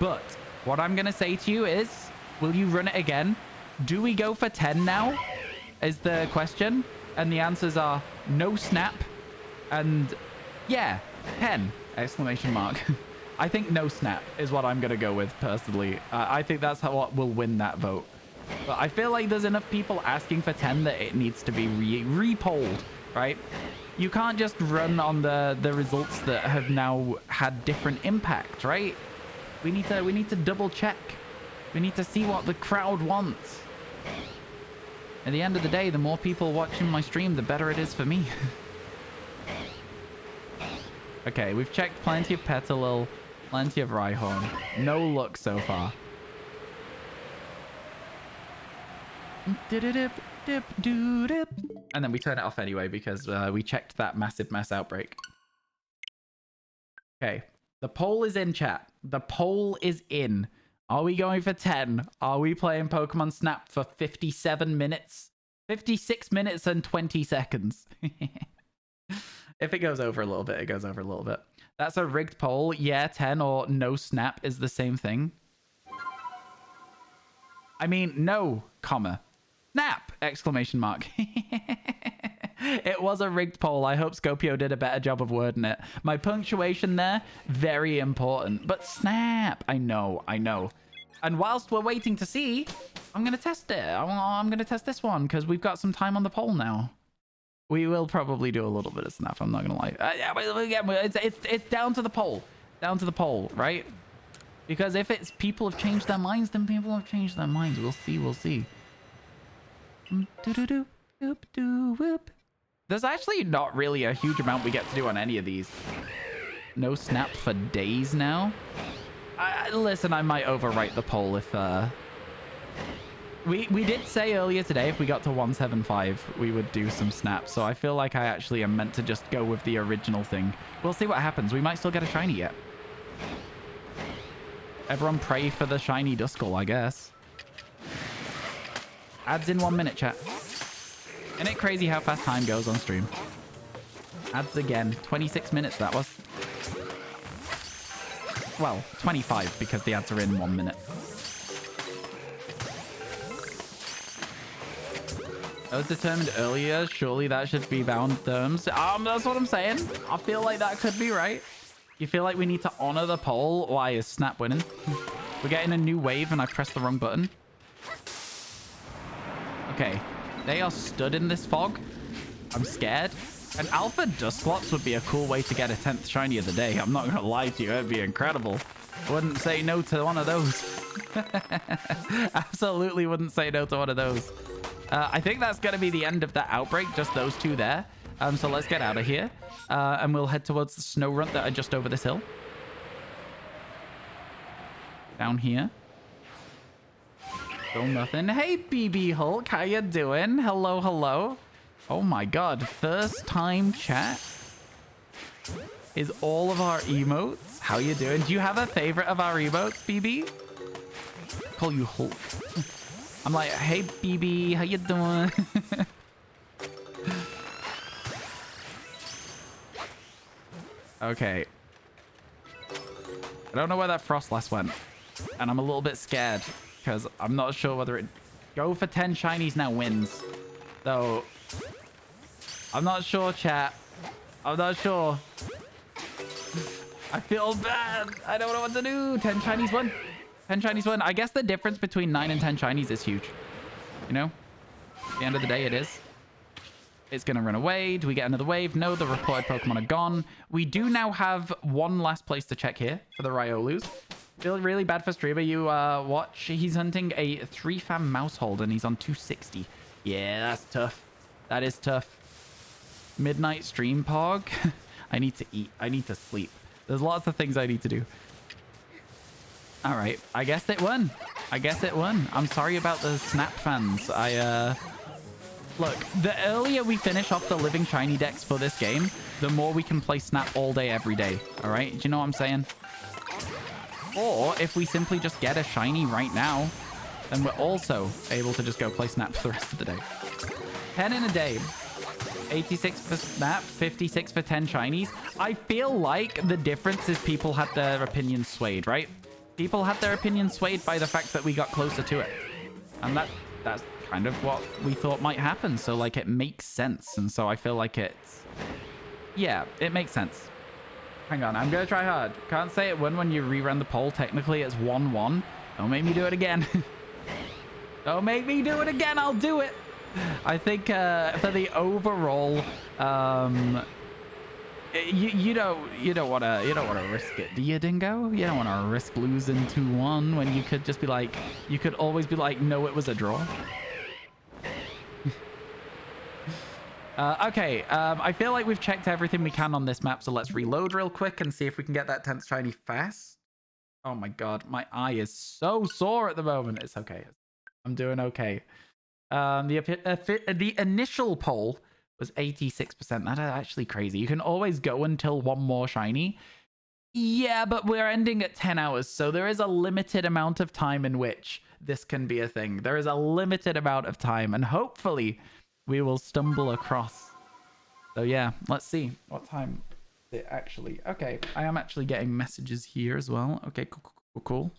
But what I'm going to say to you is, will you run it again? Do we go for 10 now? Is the question. And the answers are no Snap and yeah, 10! Exclamation mark. I think no Snap is what I'm going to go with personally. I think that's what will win that vote. But I feel like there's enough people asking for 10 that it needs to be re-polled, right? You can't just run on the results that have now had different impact, right? We need to double check. We need to see what the crowd wants. At the end of the day, the more people watching my stream, the better it is for me. Okay, we've checked plenty of Petalil, plenty of Rhyhorn. No luck so far. And then we turn it off anyway because we checked that massive mass outbreak. Okay, the poll is in, chat. The poll is in. Are we going for 10? Are we playing Pokemon Snap for 57 minutes? 56 minutes and 20 seconds. If it goes over a little bit, it goes over a little bit. That's a rigged poll. Yeah, 10 or no Snap is the same thing. I mean, no, comma. Snap! Exclamation mark. It was a rigged poll. I hope Scopio did a better job of wording it. My punctuation there, very important. But Snap! I know, I know. And whilst we're waiting to see, I'm going to test it. I'm going to test this one because we've got some time on the poll now. We will probably do a little bit of Snap. I'm not going to lie. It's down to the poll. Down to the poll, right? Because if it's people have changed their minds, then people have changed their minds. We'll see. We'll see. There's actually not really a huge amount we get to do on any of these. No Snap for days now. Listen, I might overwrite the poll if... We did say earlier today if we got to 175 we would do some Snaps, so I feel like I actually am meant to just go with the original thing. We'll see what happens. We might still get a shiny yet. Everyone pray for the shiny Duskull, I guess. Ads in 1 minute, chat. Isn't it crazy how fast time goes on stream? Ads again. 26 minutes that was. Well, 25 because the ads are in 1 minute. That was determined earlier. Surely that should be bound terms. That's what I'm saying. I feel like that could be right. You feel like we need to honor the poll? Why is Snap winning? We're getting a new wave and I pressed the wrong button. Okay. They are stood in this fog. I'm scared. An Alpha Dusclops would be a cool way to get a 10th shiny of the day. I'm not going to lie to you. It'd be incredible. Wouldn't say no to one of those. Absolutely wouldn't say no to one of those. I think that's going to be the end of that outbreak. Just those two there. So let's get out of here. And we'll head towards the snow run that are just over this hill. Down here. Still nothing. Hey, BB Hulk. How you doing? Hello, hello. Oh my god. First time chat is all of our emotes. How you doing? Do you have a favorite of our emotes, BB? I call you Hulk. I'm like, hey, BB. How you doing? Okay. I don't know where that Frostlass went. And I'm a little bit scared because I'm not sure whether it Go for 10 shinies now wins. So, I'm not sure, chat. I'm not sure. I feel bad. I don't know what to do. 10 shinies won. 10 shinies won. I guess the difference between 9 and 10 shinies is huge. You know? At the end of the day, it is. It's going to run away. Do we get another wave? No, the reported Pokemon are gone. We do now have one last place to check here for the Riolus. Feel really bad for Streamer. You watch. He's hunting a 3-fam Mousehold and he's on 260. Yeah, that's tough. That is tough. Midnight stream pog. I need to eat. I need to sleep. There's lots of things I need to do. All right. I guess it won. I guess it won. I'm sorry about the Snap fans. Look, the earlier we finish off the living shiny decks for this game, the more we can play Snap all day, every day. All right? Do you know what I'm saying? Or if we simply just get a shiny right now, then we're also able to just go play Snap for the rest of the day. 10 in a day. 86 for Snap, 56 for 10 shinies. I feel like the difference is people had their opinions swayed, right? People had their opinions swayed by the fact that we got closer to it. And that's kind of what we thought might happen. So, like, it makes sense. And so I feel like it's... Yeah, it makes sense. Hang on, I'm going to try hard. Can't say it won when you rerun the poll. Technically, it's 1-1. Don't make me do it again. Don't make me do it again. I'll do it. I think for the overall, you don't want to risk it, do you, Dingo? You don't want to risk losing 2-1 when you could just be like, you could always be like, no, it was a draw. Okay, I feel like we've checked everything we can on this map, so let's reload real quick and see if we can get that 10th shiny fast. Oh my god, my eye is so sore at the moment. It's okay. I'm doing okay. The initial poll was 86%. That's actually crazy. You can always go until one more shiny. Yeah, but we're ending at 10 hours, so there is a limited amount of time in which this can be a thing. There is a limited amount of time, and hopefully we will stumble across. So yeah, let's see. What time is it actually? Okay, I am actually getting messages here as well. Okay, cool.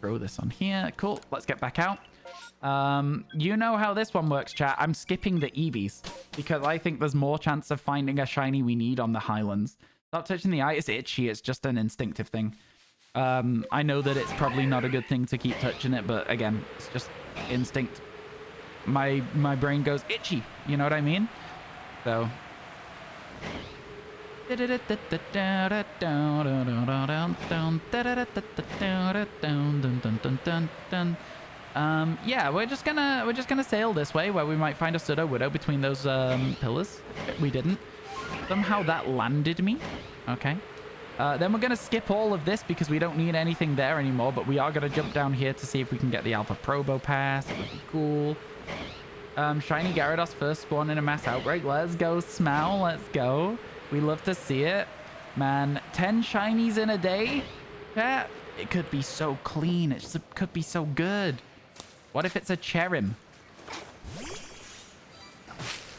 Throw this on here. Cool, let's get back out. You know how this one works, chat. I'm skipping the Eevees because I think there's more chance of finding a shiny we need on the Highlands. Stop touching the eye. It's itchy. It's just an instinctive thing. I know that it's probably not a good thing to keep touching it, but again, it's just instinct. My brain goes itchy. You know what I mean? So... yeah, we're just gonna sail this way where we might find a Pseudo Widow between those pillars. We didn't. Somehow that landed me. Okay. Then we're gonna skip all of this because we don't need anything there anymore, but we are gonna jump down here to see if we can get the Alpha Probo pass. It would be cool. Shiny Gyarados first spawn in a mass outbreak. Let's go, Smal. Let's go. We love to see it. Man, 10 shinies in a day? Yeah, it could be so clean. It could be so good. What if it's a Cherim?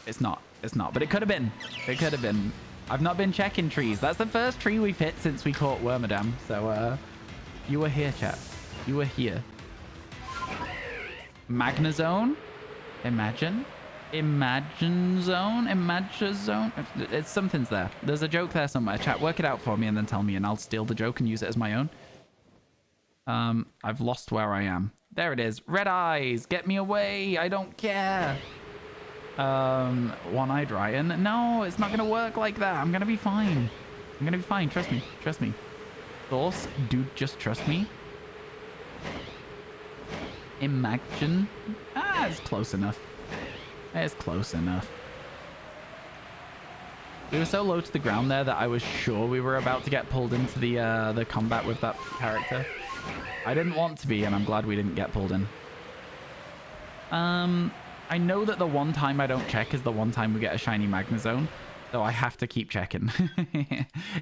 It's not. It's not. But it could have been. It could have been. I've not been checking trees. That's the first tree we've hit since we caught Wormadam. So, you were here, chat. You were here. Magnezone? Imagine Zone? It's something's there. There's a joke there somewhere. Chat, work it out for me and then tell me and I'll steal the joke and use it as my own. I've lost where I am. There it is. Red eyes. Get me away. I don't care. One-eyed Ryan. No, it's not going to work like that. I'm going to be fine. I'm going to be fine. Trust me. Trust me. Source, dude, just trust me. Imagine. Ah, it's close enough. It's close enough. We were so low to the ground there that I was sure we were about to get pulled into the combat with that character. I didn't want to be, and I'm glad we didn't get pulled in. I know that the one time I don't check is the one time we get a shiny Magnezone, so I have to keep checking.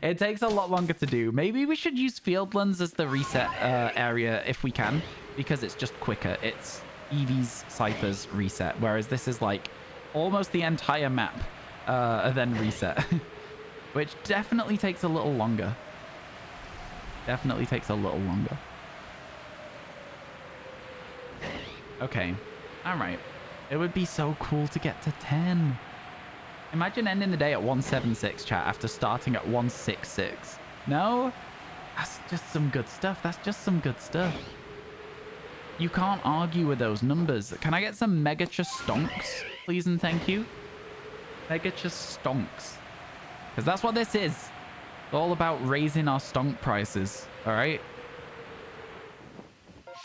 It takes a lot longer to do. Maybe we should use Fieldlands as the reset area if we can, because it's just quicker. It's Eevee's Scyther's reset, whereas this is like almost the entire map then reset, which definitely takes a little longer. Definitely takes a little longer. Okay. All right. It would be so cool to get to 10. Imagine ending the day at 176, chat, after starting at 166. No? That's just some good stuff. That's just some good stuff. You can't argue with those numbers. Can I get some Megacha Stonks, please and thank you? Megacha Stonks. Because that's what this is. It's all about raising our stonk prices, all right?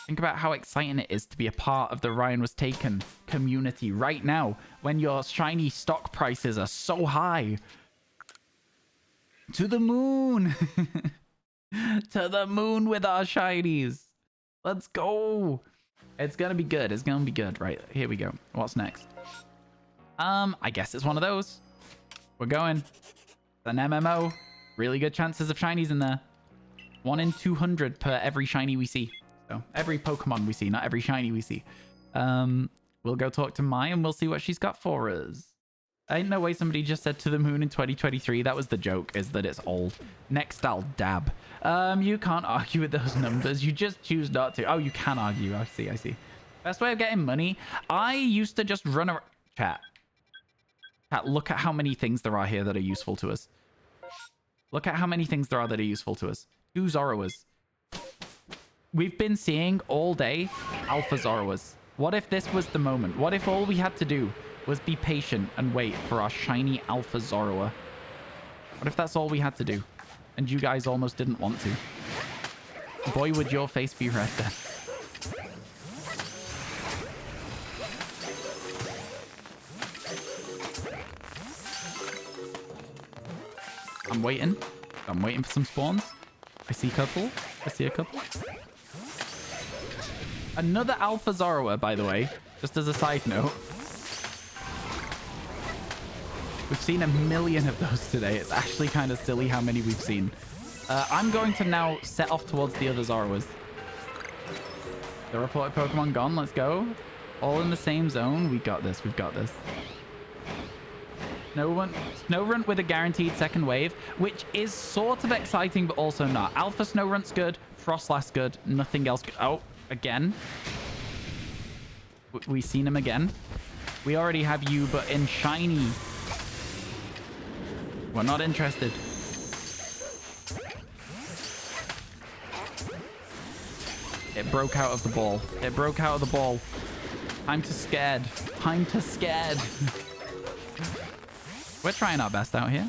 Think about how exciting it is to be a part of the RyanWasTaken community right now when your shiny stock prices are so high. To the moon. To the moon with our shinies. Let's go. It's going to be good. It's going to be good. Right, here we go. What's next? I guess it's one of those. We're going. An MMO. Really good chances of shinies in there. 1 in 200 per every shiny we see. So every Pokemon we see, not every shiny we see. We'll go talk to Mai and we'll see what she's got for us. Ain't no way somebody just said to the moon in 2023. That was the joke, is that it's old. Next, I'll dab. You can't argue with those numbers. You just choose not to. Oh, you can argue. I see, I see. Best way of getting money. I used to just run around. Chat, look at how many things there are here that are useful to us. Look at how many things there are that are useful to us. 2 Zoroas. We've been seeing all day Alpha Zoroas. What if this was the moment? What if all we had to do was be patient and wait for our shiny Alpha Zoroa? What if that's all we had to do? And you guys almost didn't want to. Boy, would your face be red then. I'm waiting. I'm waiting for some spawns. I see a couple. I see a couple. Another Alpha Zoroa, by the way. Just as a side note. We've seen a million of those today. It's actually kind of silly how many we've seen. I'm going to now set off towards the other Zoroas. The reported Pokemon gone. Let's go. All in the same zone. We got this. We've got this. Snowrunt with a guaranteed second wave, which is sort of exciting, but also not. Alpha Snowrunt's good. Frostlass good. Nothing else good. Oh, again. We've seen him again. We already have you, but in shiny. We're not interested. It broke out of the ball. It broke out of the ball. Time to scared. Time to scared. We're trying our best out here.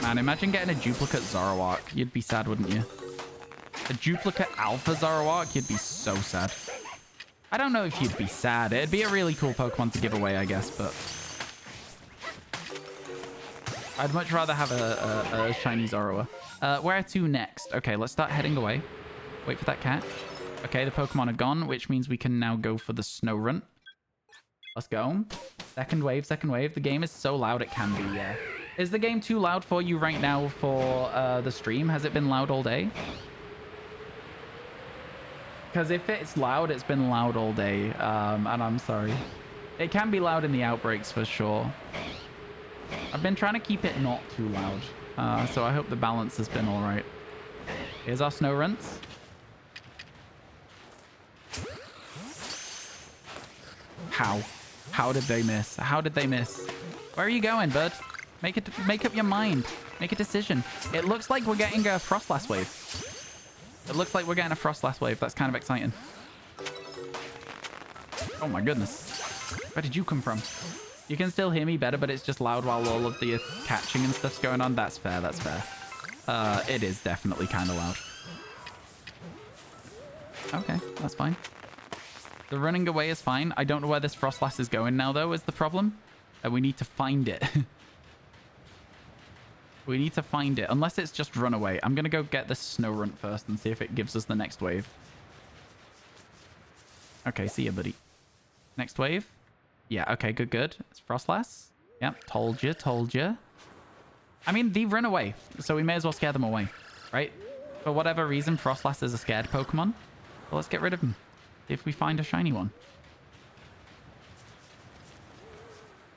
Man, imagine getting a duplicate Zoroark. You'd be sad, wouldn't you? A duplicate Alpha Zoroark? You'd be so sad. I don't know if you'd be sad. It'd be a really cool Pokemon to give away, I guess, but... I'd much rather have a shiny Zoroa. Where to next? Okay, let's start heading away. Wait for that catch. Okay, the Pokemon are gone, which means we can now go for the Snowrunt. Let's go. Second wave, second wave. The game is so loud it can be, yeah. Is the game too loud for you right now for the stream? Has it been loud all day? Because if it's loud, it's been loud all day. And I'm sorry. It can be loud in the outbreaks for sure. I've been trying to keep it not too loud. So I hope the balance has been all right. Here's our Snowrunts. How? How did they miss? How did they miss? Where are you going, bud? Make up your mind. Make a decision. It looks like we're getting a Frostlass wave. It looks like we're getting a Frostlass wave. That's kind of exciting. Oh my goodness. Where did you come from? You can still hear me better, but it's just loud while all of the catching and stuff's going on. That's fair. That's fair. It is definitely kind of loud. Okay, that's fine. The running away is fine. I don't know where this Frostlass is going now, though, is the problem. And we need to find it. We need to find it. Unless it's just run away. I'm going to go get this Snowrunt first and see if it gives us the next wave. Okay, see ya, buddy. Next wave. Yeah, okay, good, good. It's Frostlass. Yep, told you, told you. I mean, they run away, so we may as well scare them away, right? For whatever reason, Frostlass is a scared Pokemon. Well, let's get rid of him. If we find a shiny one.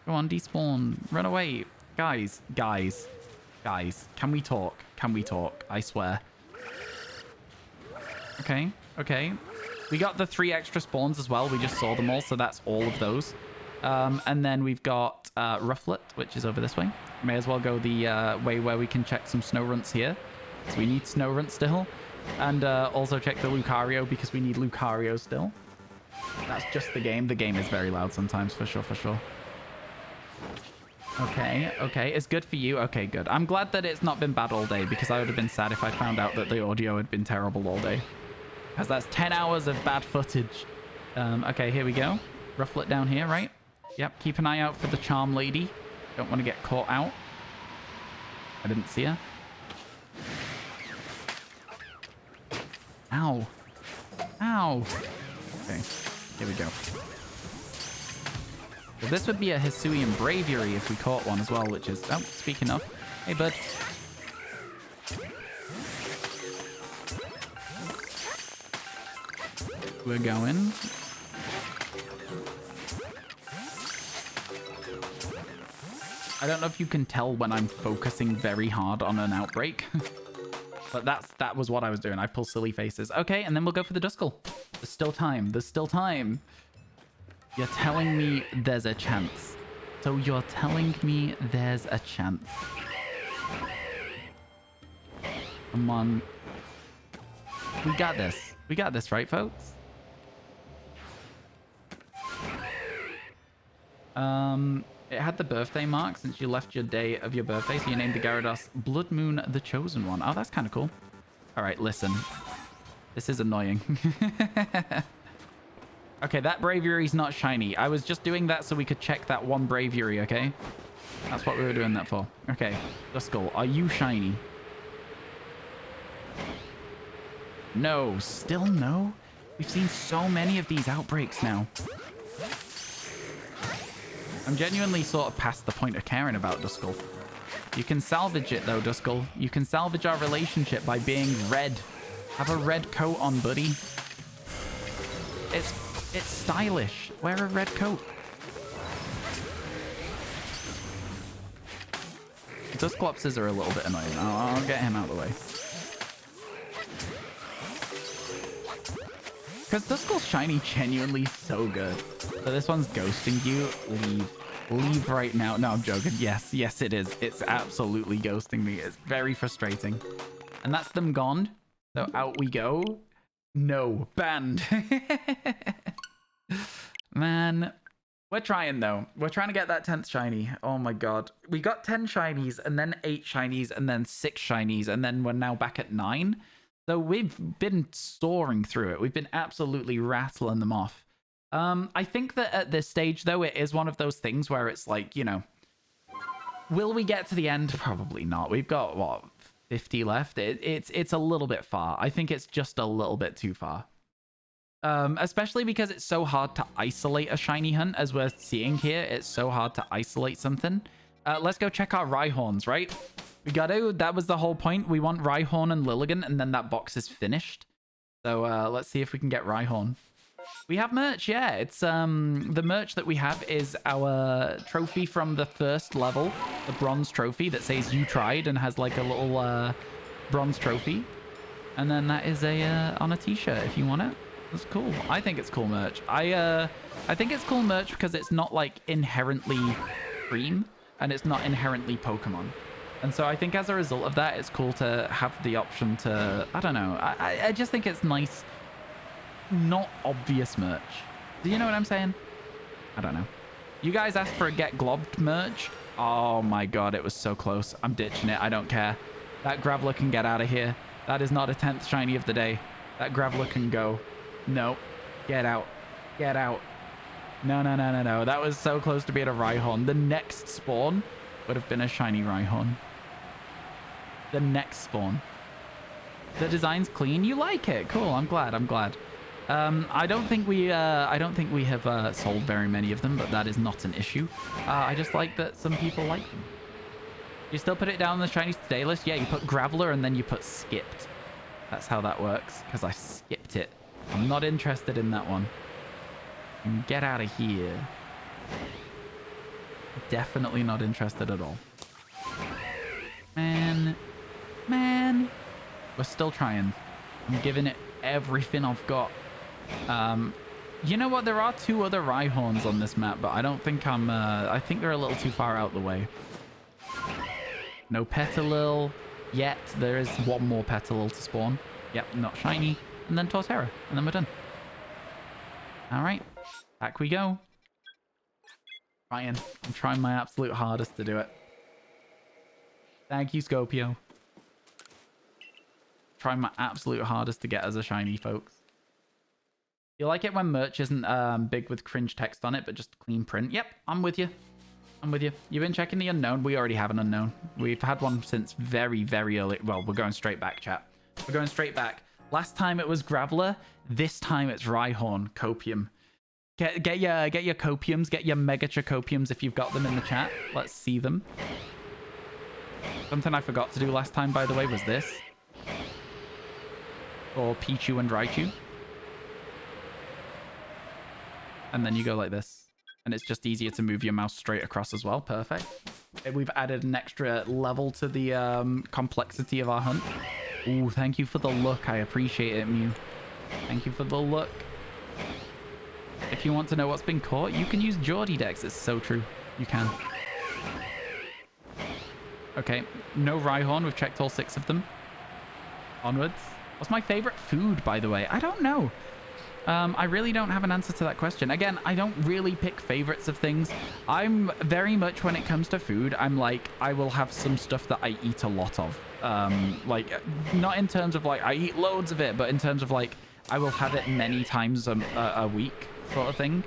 Go on, despawn. Run away. Guys, guys, guys. Can we talk? Can we talk? I swear. Okay. Okay. We got the 3 extra spawns as well. We just saw them all, so that's all of those. And then we've got Rufflet, which is over this way. May as well go the way where we can check some snow runts here. So we need snow runts still. And also check the Lucario because we need Lucario still. That's just the game. The game is very loud sometimes, for sure, for sure. Okay, okay. It's good for you. Okay, good. I'm glad that it's not been bad all day because I would have been sad if I found out that the audio had been terrible all day. Because that's 10 hours of bad footage. Okay, here we go. Rufflet down here, right? Yep, keep an eye out for the charm lady. Don't want to get caught out. I didn't see her. Ow. Ow. Okay, here we go. So this would be a Hisuian Braviary if we caught one as well, which is... Oh, speaking of. Hey, bud. We're going. I don't know if you can tell when I'm focusing very hard on an outbreak. But that was what I was doing. I pull silly faces. Okay, and then we'll go for the Duskull. There's still time. There's still time. You're telling me there's a chance. So you're telling me there's a chance. Come on. We got this. We got this, right, folks? It had the birthday mark since you left your day of your birthday, so you named the Gyarados Blood Moon the Chosen One. Oh, that's kind of cool. All right, listen. This is annoying. Okay, that Braviary's not shiny. I was just doing that so we could check that one Braviary, okay? That's what we were doing that for. Okay, Duskull, are you shiny? No, still no? We've seen so many of these outbreaks now. I'm genuinely sort of past the point of caring about Duskull. You can salvage it though, Duskull. You can salvage our relationship by being red. Have a red coat on, buddy. It's stylish. Wear a red coat. Dusclopses are a little bit annoying. I'll get him out of the way. Because Duskull's shiny genuinely so good. So this one's ghosting you. Leave. Leave right now. No, I'm joking. Yes, yes it is. It's absolutely ghosting me. It's very frustrating. And that's them gone. So out we go. No. Banned. Man. We're trying though. We're trying to get that 10th shiny. Oh my god. We got 10 shinies and then 8 shinies and then 6 shinies and then we're now back at 9. So we've been soaring through it. We've been absolutely rattling them off. I think that at this stage, though, it is one of those things where it's like, you know, will we get to the end? Probably not. We've got, what, 50 left? It's a little bit far. I think it's just a little bit too far. Especially because it's so hard to isolate a shiny hunt, as we're seeing here. It's so hard to isolate something. Let's go check our Rhyhorns, right? We got to. That was the whole point. We want Rhyhorn and Lilligant, and then that box is finished. So let's see if we can get Rhyhorn. We have merch, yeah. It's the merch that we have is our trophy from the first level, the bronze trophy that says you tried and has like a little bronze trophy. And then that is a on a t-shirt if you want it. That's cool. I think it's cool merch. I think it's cool merch because it's not like inherently cream and it's not inherently Pokemon. And so I think as a result of that, it's cool to have the option to, I don't know. I just think it's nice, not obvious merch. Do you know what I'm saying? I don't know. You guys asked for a Get Globbed merch. Oh my god, it was so close. I'm ditching it. I don't care. That Graveler can get out of here. That is not a 10th shiny of the day. That Graveler can go. No. Get out. Get out. No, no, no, no, no. That was so close to being a Rhyhorn. The next spawn would have been a shiny Rhyhorn. The next spawn. The design's clean. You like it. Cool. I'm glad. I'm glad. I don't think we have sold very many of them, but that is not an issue. I just like that some people like them. You still put it down on the Chinese Today list? Yeah, you put Graveler and then you put skipped. That's how that works, because I skipped it. I'm not interested in that one. Get out of here. Definitely not interested at all. Man. Man. We're still trying. I'm giving it everything I've got. You know what? There are 2 other Rhyhorns on this map, but I don't think I think they're a little too far out the way. No Petalil yet. There is 1 more Petalil to spawn. Yep, not shiny. And then Torterra. And then we're done. All right. Back we go. Ryan, I'm trying my absolute hardest to do it. Thank you, Scopio. Trying my absolute hardest to get us a shiny, folks. You like it when merch isn't big with cringe text on it, but just clean print? Yep, I'm with you. I'm with you. You've been checking the unknown. We already have an unknown. We've had one since very, very early. Well, we're going straight back, chat. We're going straight back. Last time it was Graveler. This time it's Rhyhorn, Copium. Get your Copiums. Get your Mega Copiums if you've got them in the chat. Let's see them. Something I forgot to do last time, by the way, was this. Or Pichu and Raichu. And then you go like this. And it's just easier to move your mouse straight across as well. Perfect. We've added an extra level to the complexity of our hunt. Ooh, thank you for the look. I appreciate it, Mew. Thank you for the look. If you want to know what's been caught, you can use Geordie decks. It's so true. You can. Okay. No Rhyhorn. We've checked all 6 of them. Onwards. What's my favorite food, by the way? I don't know. I really don't have an answer to that question. Again, I don't really pick favorites of things. I'm very much, when it comes to food, I'm like, I will have some stuff that I eat a lot of. Like, not in terms of like, I eat loads of it, but in terms of like, I will have it many times a week sort of thing.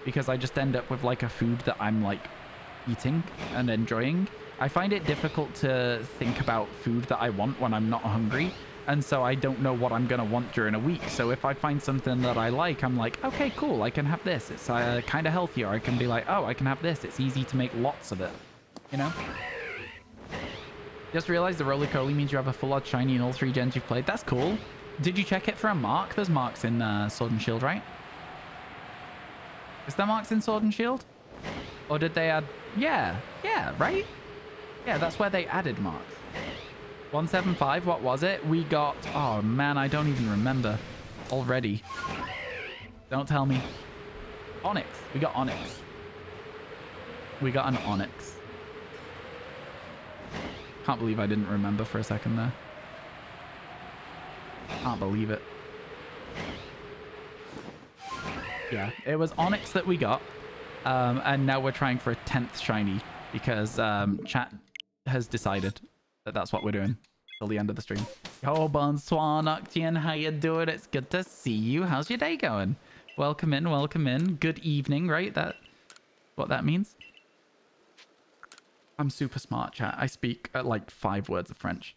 Because I just end up with like a food that I'm like eating and enjoying. I find it difficult to think about food that I want when I'm not hungry. And so I don't know what I'm going to want during a week. So if I find something that I like, I'm like, okay, cool, I can have this. It's kind of healthier. I can be like, oh, I can have this. It's easy to make lots of it, you know? Just realized the roly-coly means you have a full-out shiny in all 3 gens you've played. That's cool. Did you check it for a mark? There's marks in Sword and Shield, right? Is there marks in Sword and Shield? Or did they add... Yeah, right? Yeah, that's where they added marks. 175, what was it? We got... Oh, man, I don't even remember already. Don't tell me. Onyx. We got Onyx. We got an Onyx. Can't believe I didn't remember for a second there. Can't believe it. Yeah, it was Onyx that we got. And now we're trying for a 10th shiny because chat has decided that that's what we're doing till the end of the stream. Oh, bonsoir, Noctian. How you doing? It's good to see you. How's your day going? Welcome in, welcome in. Good evening, right? That's what that means. I'm super smart, chat. I speak like 5 words of French.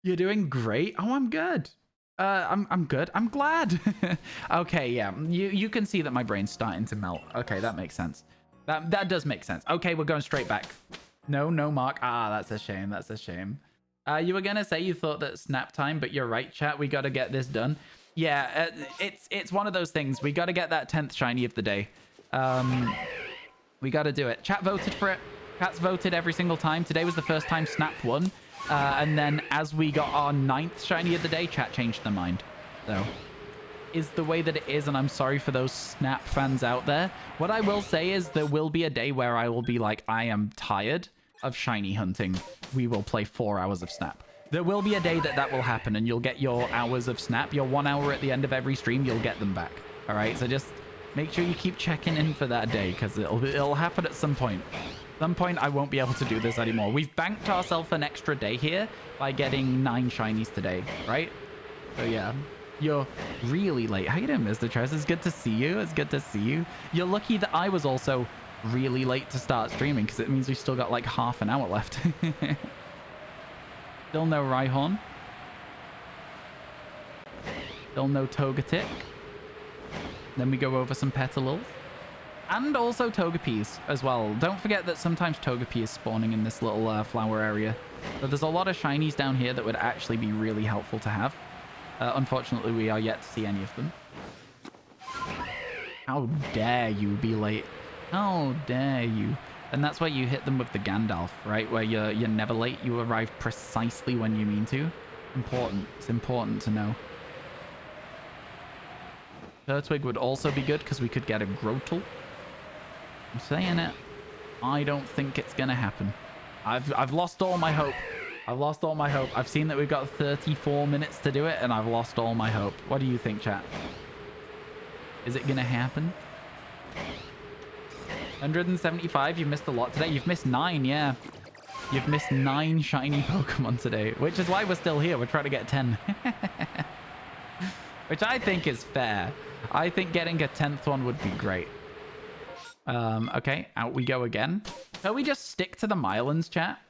You're doing great. Oh, I'm good. I'm good. I'm glad. Okay, yeah. You can see that my brain's starting to melt. Okay, that makes sense. That does make sense. Okay, we're going straight back. No mark. Ah, that's a shame. That's a shame. You were going to say you thought that snap time, but you're right, chat. We got to get this done. Yeah, it's one of those things. We got to get that 10th shiny of the day. We got to do it. Chat voted for it. Chat's voted every single time. Today was the first time Snap won. And then as we got our 9th shiny of the day, chat changed their mind. So, is the way that it is, and I'm sorry for those Snap fans out there. What I will say is there will be a day where I will be like, I am tired of shiny hunting. We will play 4 hours of Snap. There will be a day that will happen, and you'll get your hours of Snap. Your 1 hour at the end of every stream, you'll get them back. All right, so just make sure you keep checking in for that day, because it'll happen at some point. At some point, I won't be able to do this anymore. We've banked ourselves an extra day here by getting 9 shinies today, right? So yeah, you're really late. How you doing, Mr. Tress? It's good to see you. It's good to see you. You're lucky that I was also really late to start streaming, because it means we've still got like half an hour left. Still no Rhyhorn. Still no Togetic. Then we go over some Petalils. And also Togepi's as well. Don't forget that sometimes Togepi is spawning in this little flower area. So there's a lot of shinies down here that would actually be really helpful to have. Unfortunately, we are yet to see any of them. How dare you be late? How dare you? And that's why you hit them with the Gandalf, right? Where you're never late. You arrive precisely when you mean to. Important. It's important to know. Turtwig would also be good because we could get a Grotle. I'm saying it. I don't think it's going to happen. I've lost all my hope. I've lost all my hope. I've seen that we've got 34 minutes to do it, and I've lost all my hope. What do you think, chat? Is it going to happen? 175. You've missed a lot today. You've missed 9, yeah. You've missed 9 shiny Pokemon today, which is why we're still here. We're trying to get 10. Which I think is fair. I think getting a 10th one would be great. Okay, out we go again. Shall we just stick to the Mylands, chat?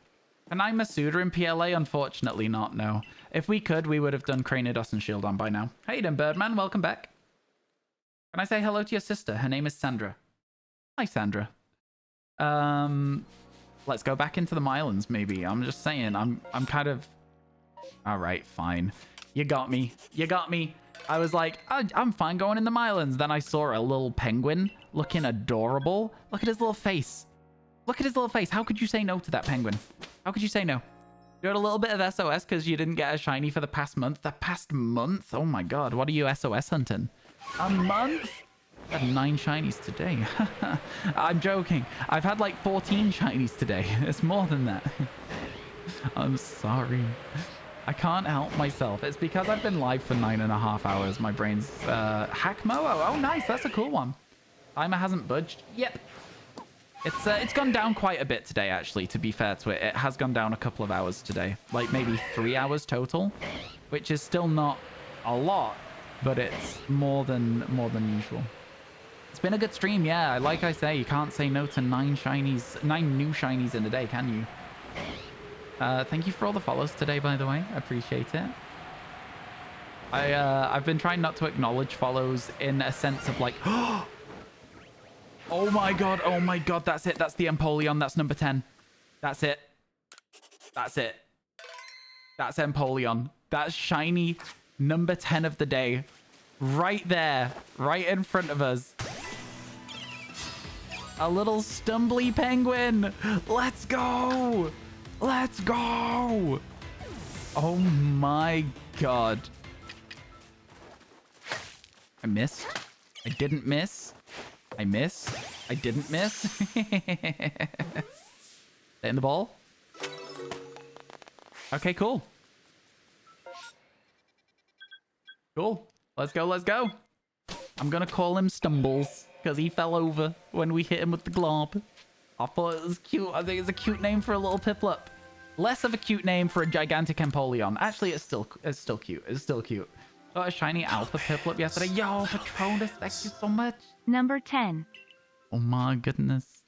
Can I Masuda in PLA? Unfortunately not, no. If we could, we would have done Cranidos and Shieldon by now. How you doing, Birdman? Welcome back. Can I say hello to your sister? Her name is Sandra. Hi, Sandra. Let's go back into the Mylands, maybe. I'm just saying, I'm kind of... All right, fine. You got me. You got me. I was like, I'm fine going in the Mylands. Then I saw a little penguin looking adorable. Look at his little face. Look at his little face. How could you say no to that penguin? How could you say no? You had a little bit of SOS because you didn't get a shiny for the past month. The past month? Oh my god. What are you SOS hunting? A month? I had 9 shinies today. I'm joking. I've had like 14 shinies today. It's more than that. I'm sorry. I can't help myself. It's because I've been live for 9.5 hours. My brain's Hackmoa. Oh, nice. That's a cool one. Timer hasn't budged. Yep. It's gone down quite a bit today, actually, to be fair to it. It has gone down a couple of hours today. Like maybe 3 hours total, which is still not a lot, but it's more than usual. It's been a good stream, yeah. Like I say, you can't say no to 9 new shinies in a day, can you? Thank you for all the follows today, by the way. I appreciate it. I've been trying not to acknowledge follows in a sense of like, oh my god, that's it. That's the Empoleon. That's number 10. That's it. That's it. That's Empoleon. That's shiny number 10 of the day. Right there. Right in front of us. A little stumbly penguin. Let's go. Let's go. Oh my god. I missed. I didn't miss. I miss. I didn't miss. Stay in the ball. Okay, cool. Cool. Let's go, let's go. I'm gonna call him Stumbles because he fell over when we hit him with the glob. I thought it was cute. I think it's a cute name for a little Piplup. Less of a cute name for a gigantic Empoleon. Actually, it's still cute. It's still cute. Got a shiny Alpha Piplup yesterday. Yo, Patronus, thank you so much. Number 10. Oh my goodness.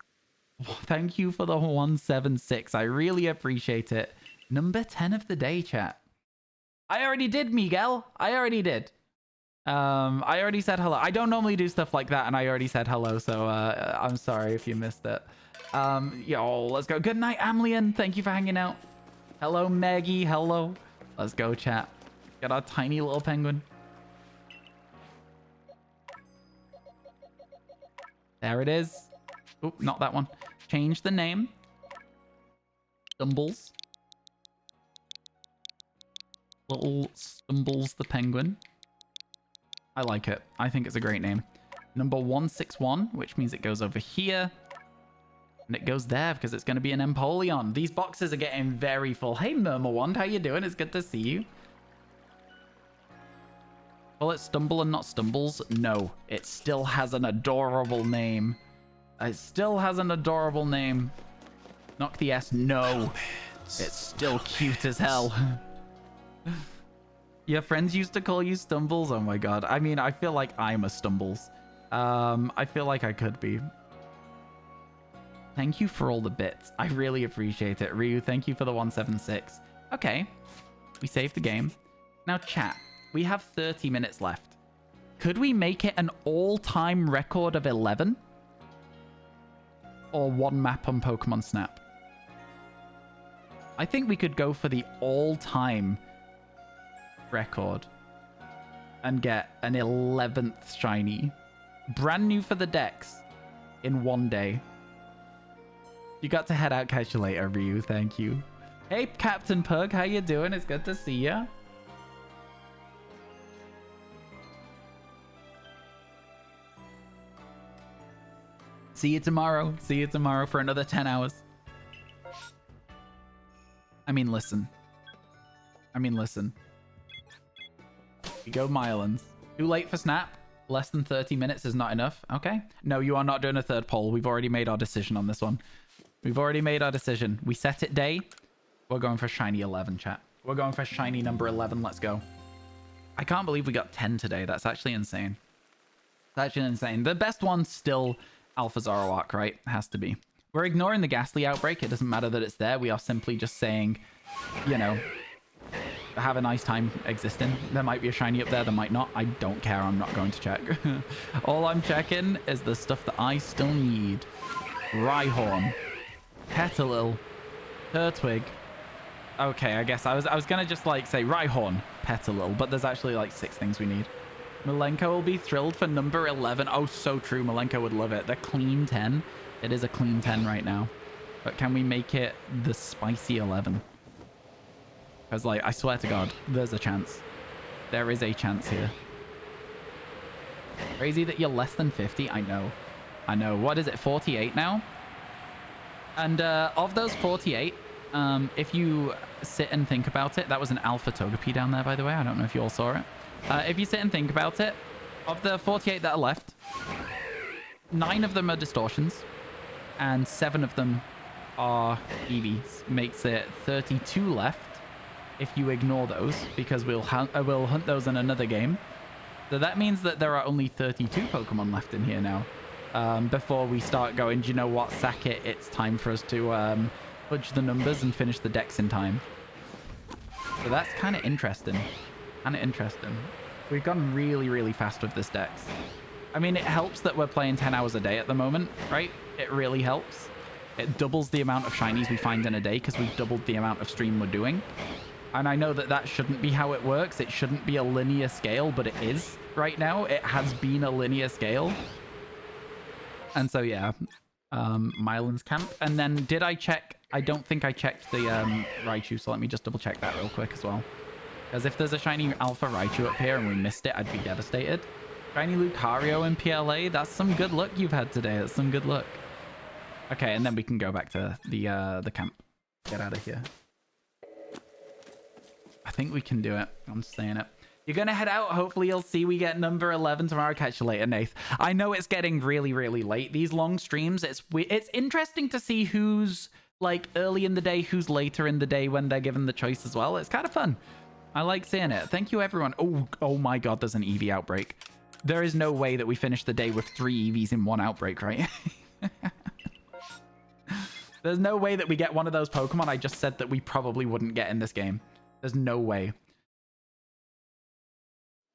Thank you for the 176. I really appreciate it. Number 10 of the day, chat. I already did, Miguel. I already did. I already said hello. I don't normally do stuff like that, and I already said hello, so I'm sorry if you missed it. Yo, let's go. Good night, Amlian. Thank you for hanging out. Hello, Maggie. Hello. Let's go, chat. Got our tiny little penguin. There it is. Oh, not that one. Change the name. Stumbles. Little Stumbles the penguin. I like it. I think it's a great name. Number 161, which means it goes over here. And it goes there because it's going to be an Empoleon. These boxes are getting very full. Hey, Murmurwand, how you doing? It's good to see you. Call it Stumble and not Stumbles? No, it still has an adorable name. It still has an adorable name. Knock the S. No, it's still cute as hell. Your friends used to call you Stumbles? Oh my god. I mean, I feel like I'm a Stumbles. I feel like I could be. Thank you for all the bits. I really appreciate it. Ryu, thank you for the 176. Okay. We saved the game. Now, chat. We have 30 minutes left. Could we make it an all-time record of 11? Or one map on Pokemon Snap? I think we could go for the all-time record and get an 11th shiny. Brand new for the decks in one day. You got to head out, catch you later, Ryu. Thank you. Hey, Captain Pug. How you doing? It's good to see ya. See you tomorrow. See you tomorrow for another 10 hours. I mean, listen. We go Mylands. Too late for Snap? Less than 30 minutes is not enough? Okay. No, you are not doing a third poll. We've already made our decision on this one. We've already made our decision. We set it day. We're going for shiny 11, chat. We're going for shiny number 11. Let's go. I can't believe we got 10 today. That's actually insane. That's actually insane. The best one's still Alpha Zoroark, right? Has to be. We're ignoring the Ghastly outbreak. It doesn't matter that it's there. We are simply just saying, you know, have a nice time existing. There might be a shiny up there. There might not. I don't care. I'm not going to check. All I'm checking is the stuff that I still need. Rhyhorn. Petalil. Turtwig. Okay, I guess I was going to just like say Rhyhorn, Petalil, but there's actually like 6 things we need. Malenko will be thrilled for number 11. Oh, so true. Malenko would love it. The clean 10. It is a clean 10 right now. But can we make it the spicy 11? Because, like, I swear to God, there's a chance. There is a chance here. Crazy that you're less than 50. I know. I know. What is it? 48 now? And of those 48, if you sit and think about it, that was an Alpha Togepi down there, by the way. I don't know if you all saw it. If you sit and think about it, of the 48 that are left, 9 of them are distortions, and 7 of them are Eevees. Makes it 32 left if you ignore those, because we'll hunt those in another game. So that means that there are only 32 Pokemon left in here now. Before we start going, do you know what? Sack it. It's time for us to fudge the numbers and finish the decks in time. So that's kind of interesting. We've gone really, really fast with this dex. I mean, it helps that we're playing 10 hours a day at the moment, right? It really helps. It doubles the amount of shinies we find in a day because we've doubled the amount of stream we're doing. And I know that that shouldn't be how it works. It shouldn't be a linear scale, but it is right now. It has been a linear scale. And so, yeah, Mylands camp. And then did I check? I don't think I checked the Raichu, so let me just double check that real quick as well. Because if there's a shiny Alpha Raichu up here and we missed it, I'd be devastated. Shiny Lucario in PLA, that's some good luck you've had today. That's some good luck. Okay, and then we can go back to the camp. Get out of here. I think we can do it. I'm saying it. You're going to head out. Hopefully you'll see we get number 11 tomorrow. Catch you later, Nath. I know it's getting really, really late. These long streams, it's interesting to see who's like early in the day, who's later in the day when they're given the choice as well. It's kind of fun. I like seeing it. Thank you, everyone. Oh my God, there's an Eevee outbreak. There is no way that we finish the day with 3 Eevees in 1 outbreak, right? There's no way that we get one of those Pokemon I just said that we probably wouldn't get in this game. There's no way.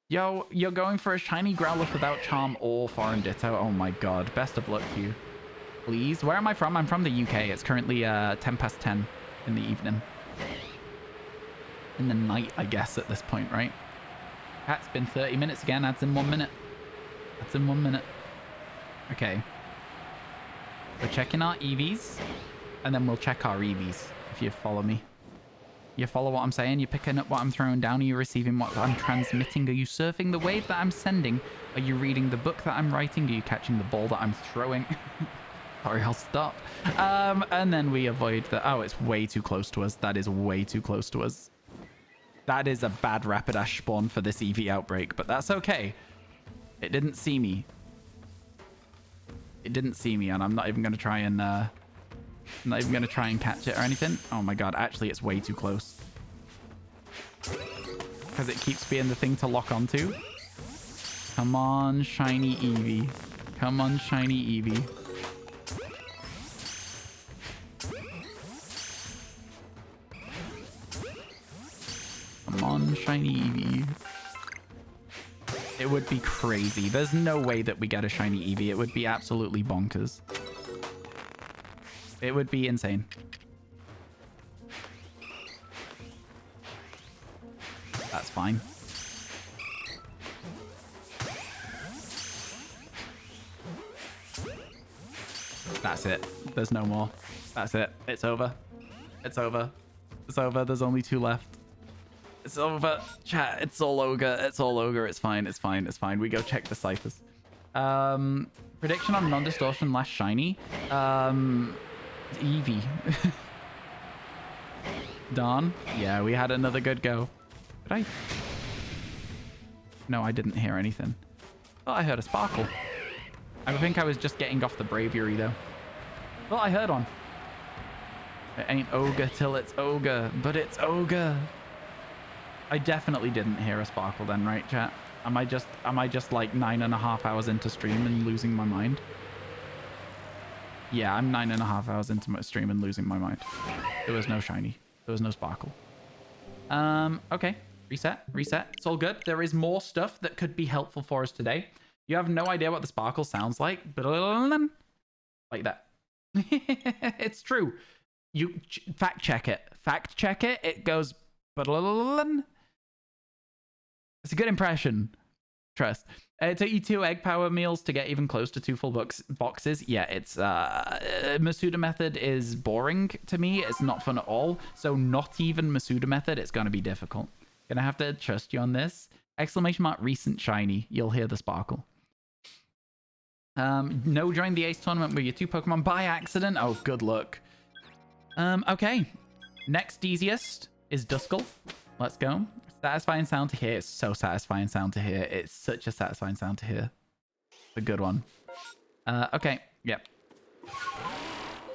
Yo, you're going for a shiny Growlithe without Charm or Foreign Ditto. Oh my God. Best of luck to you. Please. Where am I from? I'm from the UK. It's currently 10 past 10 in the evening. In the night, I guess, at this point, right? That's been 30 minutes again. That's in 1 minute. That's in 1 minute. Okay. We're checking our EVs, and then we'll check our EVs, if you follow me. You follow what I'm saying? You're picking up what I'm throwing down? Are you receiving what I'm transmitting? Are you surfing the wave that I'm sending? Are you reading the book that I'm writing? Are you catching the ball that I'm throwing? Sorry, I'll stop. And then we avoid the... Oh, it's way too close to us. That is way too close to us. That is a bad Rapidash spawn for this EV outbreak, but that's okay. It didn't see me. It didn't see me, and I'm not even going to try and... I'm not even going to try and catch it or anything. Oh my God, actually, it's way too close. Because it keeps being the thing to lock onto. Come on, shiny Eevee. Come on, shiny Eevee. Come on, shiny Eevee. It would be crazy. There's no way that we get a shiny Eevee. It would be absolutely bonkers. It would be insane. That's fine. That's it. There's no more. That's it. It's over. It's over. It's over. There's only 2 left. It's over. Chat. It's all ogre. It's all ogre. It's fine. It's fine. It's fine. We go check the ciphers. Prediction on non-distortion last shiny. Eevee. Darn. Yeah, we had another good go. Did I? No, I didn't hear anything. Oh, I heard a sparkle. I think I was just getting off the braviary though. Well, I heard one. It ain't ogre till it's ogre, but it's ogre. I definitely didn't hear a sparkle then, right, chat? Am I just like 9.5 hours into stream and losing my mind? Yeah, I'm 9.5 hours into my stream and losing my mind. There was no shiny. There was no sparkle. Okay. Reset. It's all good. There is more stuff that could be helpful for us today. You have no idea what the sparkle sounds like, but like that. It's true. You fact check it. It goes. It's a good impression. Trust. It took you 2 egg power meals to get even close to 2 full boxes. Yeah, it's Masuda method is boring to me. It's not fun at all. So not even Masuda method. It's going to be difficult. Gonna have to trust you on this. Exclamation mark recent shiny. You'll hear the sparkle. No, join the Ace tournament with your 2 Pokemon by accident. Oh, good luck. Okay. Next easiest is Duskull. Let's go. Satisfying sound to hear. It's so satisfying sound to hear. It's such a satisfying sound to hear. A good one. Okay. Yep.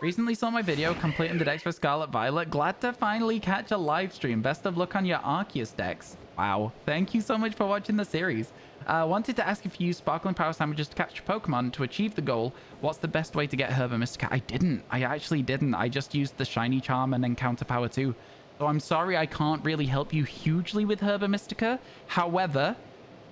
Recently saw my video completing the decks for Scarlet Violet. Glad to finally catch a live stream. Best of luck on your Arceus decks. Wow. Thank you so much for watching the series. Wanted to ask if you use Sparkling Power Sandwiches to capture Pokemon to achieve the goal. What's the best way to get Herba Mystica? I didn't. I actually didn't. I just used the Shiny Charm and Encounter Power 2. So I'm sorry I can't really help you hugely with Herba Mystica. However,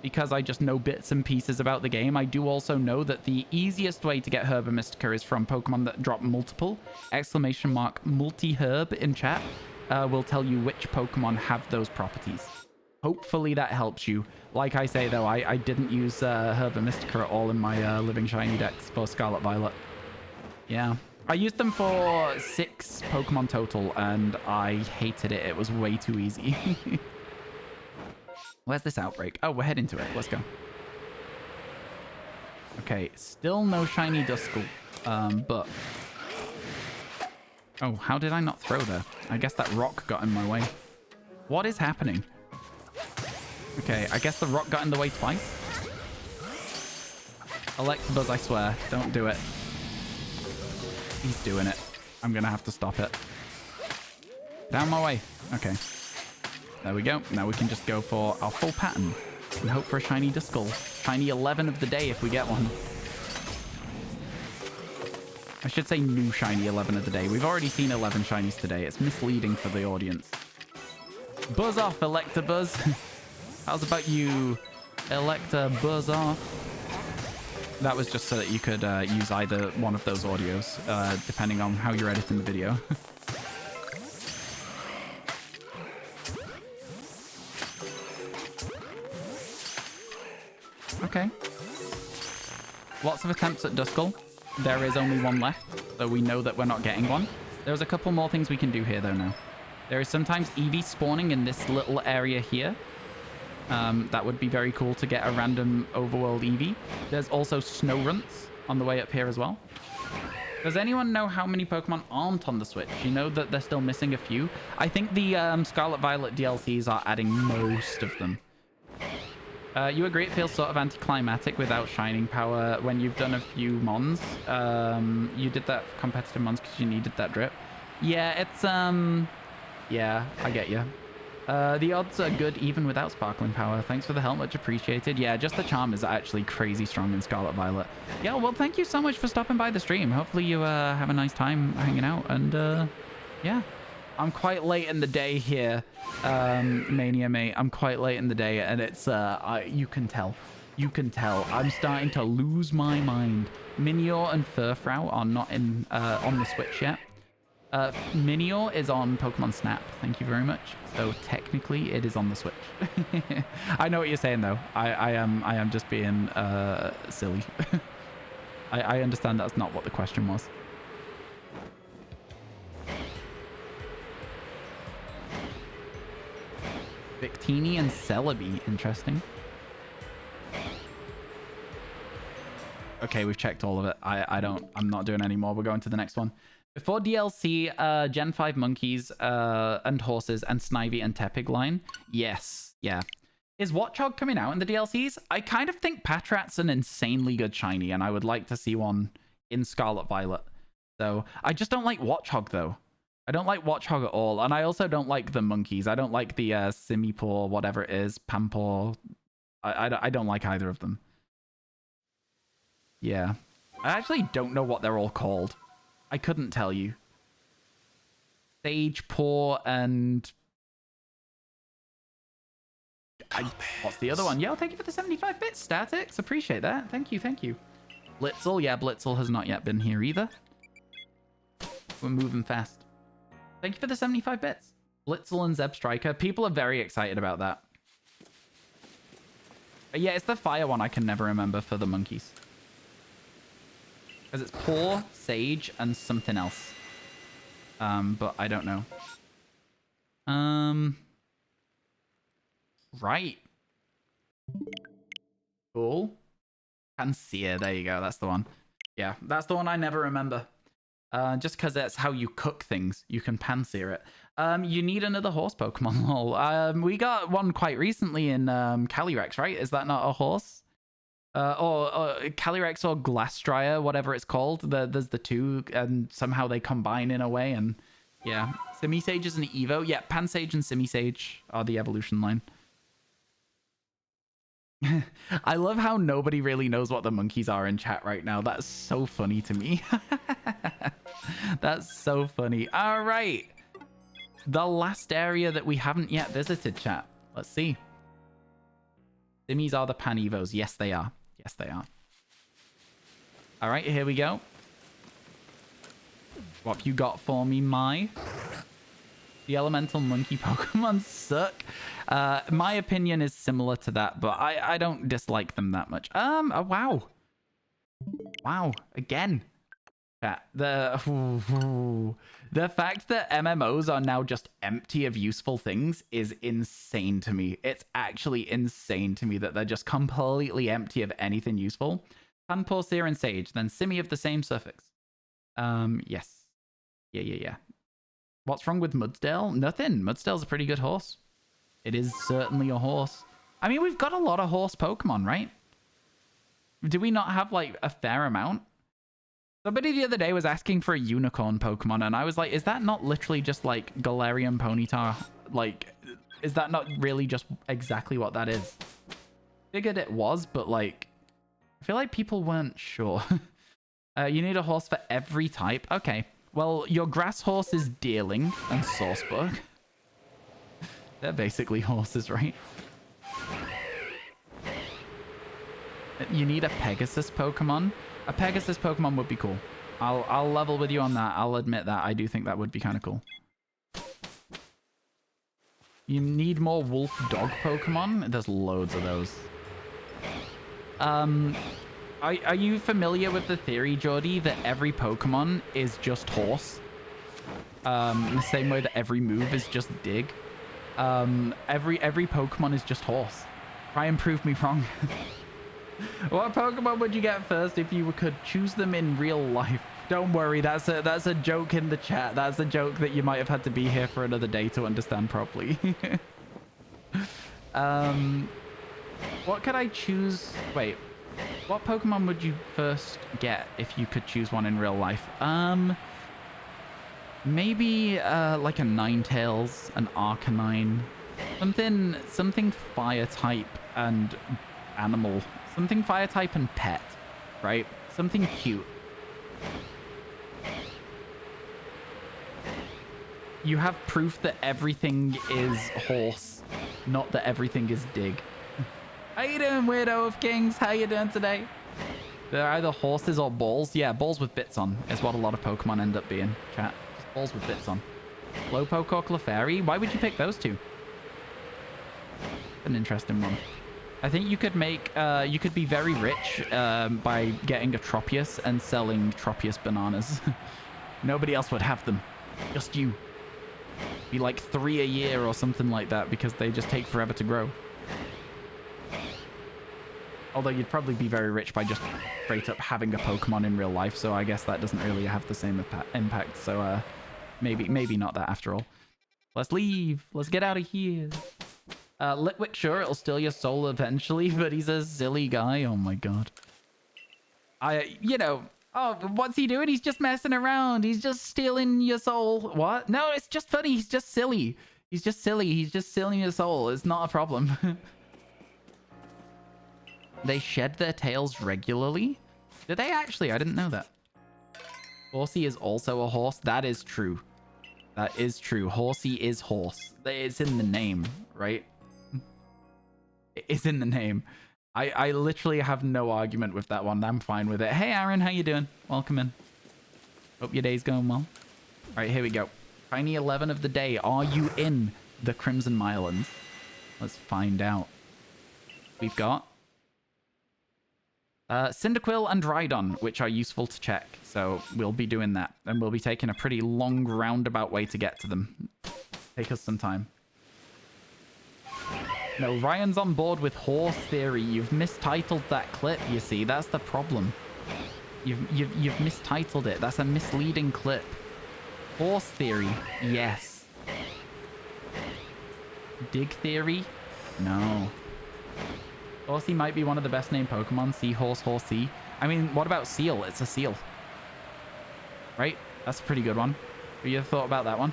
because I just know bits and pieces about the game, I do also know that the easiest way to get Herba Mystica is from Pokemon that drop multiple. Exclamation mark multi-herb in chat will tell you which Pokemon have those properties. Hopefully that helps you. Like I say, though, I didn't use Herba Mystica at all in my Living Shiny decks for Scarlet Violet. Yeah. I used them for 6 Pokemon total, and I hated it. It was way too easy. Where's this outbreak? Oh, we're heading to it. Let's go. Okay, still no shiny Duskull. But... Oh, how did I not throw there? I guess that rock got in my way. What is happening? Okay, I guess the rock got in the way twice. Electabuzz, I swear. Don't do it. He's doing it. I'm going to have to stop it. Down my way. Okay. There we go. Now we can just go for our full pattern and hope for a shiny Duskull. Shiny 11 of the day if we get one. I should say new shiny 11 of the day. We've already seen 11 shinies today. It's misleading for the audience. Buzz off, Electabuzz. How's about you, Buzz off? That was just so that you could use either one of those audios, depending on how you're editing the video. Okay. Lots of attempts at Duskull. There is only one left, so we know that we're not getting one. There's a couple more things we can do here, though, now. There is sometimes Eevee spawning in this little area here. That would be very cool to get a random overworld Eevee. There's also snow runts on the way up here as well. Does anyone know how many Pokemon aren't on the Switch? You know that they're still missing a few. I think the Scarlet Violet DLCs are adding most of them. You agree it feels sort of anticlimactic without Shining Power when you've done a few Mons? You did that competitive Mons because you needed that drip. Yeah, it's, yeah, I get you. The odds are good even without Sparkling Power. Thanks for the help, much appreciated. Yeah, just the charm is actually crazy strong in Scarlet Violet. Yeah, well, thank you so much for stopping by the stream. Hopefully you have a nice time hanging out. And yeah, I'm quite late in the day here, Mania mate. I'm quite late in the day, and it's you can tell. You can tell. I'm starting to lose my mind. Minior and Furfrou are not in on the Switch yet. Minior is on Pokemon Snap. Thank you very much. So technically, it is on the Switch. I know what you're saying, though. I am just being silly. I understand that's not what the question was. Victini and Celebi. Interesting. Okay, we've checked all of it. I'm not doing any more. We're going to the next one. Before DLC, Gen 5 monkeys and horses and Snivy and Tepig line. Yes, yeah. Is Watchog coming out in the DLCs? I kind of think Patrat's an insanely good shiny, and I would like to see one in Scarlet Violet. So I just don't like Watchog though. I don't like Watchog at all, and I also don't like the monkeys. I don't like the Simipour, whatever it is, Pampour. I don't like either of them. Yeah. I actually don't know what they're all called. I couldn't tell you. Sagepour and... what's the other one? Yo, thank you for the 75 bits, Statix. Appreciate that. Thank you, thank you. Blitzel. Yeah, Blitzel has not yet been here either. We're moving fast. Thank you for the 75 bits. Blitzel and Zeb Striker. People are very excited about that. But yeah, it's the fire one I can never remember for the monkeys. Because it's Poor, Sage, and something else. But I don't know. Right. Cool. Pansear, there you go, that's the one. Yeah, that's the one I never remember. Just because that's how you cook things. You can pansear it. You need another horse Pokemon, lol. We got one quite recently in Calyrex, right? Is that not a horse? Or Calyrex or Glastrier, whatever it's called. There's the two, and somehow they combine in a way, and yeah. Simisage is an Evo. Yeah, Pansage and Simisage are the evolution line. I love how nobody really knows what the monkeys are in chat right now. That's so funny to me. That's so funny. All right. The last area that we haven't yet visited, chat. Let's see. Simmies are the Pan-Evos. Yes, they are. Yes, they are. All right, here we go. What have you got for me, Mai? The elemental monkey Pokemon suck. My opinion is similar to that, but I don't dislike them that much. Oh, wow. Wow, again. The fact that MMOs are now just empty of useful things is insane to me. It's actually insane to me that they're just completely empty of anything useful. Panpour, Seer, and Sage, then Simi of the same suffix. Yes. Yeah. What's wrong with Mudsdale? Nothing. Mudsdale's a pretty good horse. It is certainly a horse. I mean, we've got a lot of horse Pokemon, right? Do we not have, like, a fair amount? Somebody the other day was asking for a unicorn Pokemon, and I was like, is that not literally just, like, Galarian Ponyta? Like, is that not really just exactly what that is? Figured it was, but, like, I feel like people weren't sure. You need a horse for every type? Okay. Well, your grass horse is Deerling and Sourcebug. They're basically horses, right? You need a Pegasus Pokemon? A Pegasus Pokemon would be cool. I'll level with you on that. I'll admit that. I do think that would be kind of cool. You need more wolf dog Pokemon? There's loads of those. Are you familiar with the theory, Jordy, that every Pokemon is just horse? In the same way that every move is just dig. Every Pokemon is just horse. Try and prove me wrong. What Pokemon would you get first if you could choose them in real life? Don't worry, that's a joke in the chat. That's a joke that you might have had to be here for another day to understand properly. What could I choose? Wait. What Pokemon would you first get if you could choose one in real life? Maybe like a Ninetales, an Arcanine, something fire type and animal, something fire type and pet, right? Something cute. You have proof that everything is horse, not that everything is dig. How you doing, Weirdo of Kings? How you doing today? They're either horses or balls. Yeah, balls with bits on is what a lot of Pokemon end up being, chat. Just balls with bits on. Slowpoke or Clefairy? Why would you pick those two? An interesting one. I think you could make, you could be very rich by getting a Tropius and selling Tropius bananas. Nobody else would have them. Just you. Be like 3 a year or something like that because they just take forever to grow. Although you'd probably be very rich by just straight up having a Pokemon in real life, so I guess that doesn't really have the same impact. So maybe not that after all. Let's leave. Let's get out of here. Litwick, sure, it'll steal your soul eventually, but he's a silly guy. Oh my god. You know, oh, what's he doing? He's just messing around. He's just stealing your soul. What? No, it's just funny. He's just silly. He's just silly. He's just stealing your soul. It's not a problem. They shed their tails regularly? Do they actually? I didn't know that. Horsey is also a horse. That is true. That is true. Horsey is horse. It's in the name, right? It's in the name. I literally have no argument with that one. I'm fine with it. Hey, Aaron, how you doing? Welcome in. Hope your day's going well. All right, here we go. Tiny 11 of the day. Are you in the Crimson Mylands? Let's find out. We've got Cyndaquil and Rhydon, which are useful to check. So we'll be doing that. And we'll be taking a pretty long roundabout way to get to them. Take us some time. No, Ryan's on board with horse theory. You've mistitled that clip, you see. That's the problem. You've mistitled it. That's a misleading clip. Horse theory, yes. Dig theory? No. Horsey might be one of the best named Pokemon. Seahorse, Horsey. I mean, what about Seal? It's a seal. Right? That's a pretty good one. Have you ever thought about that one?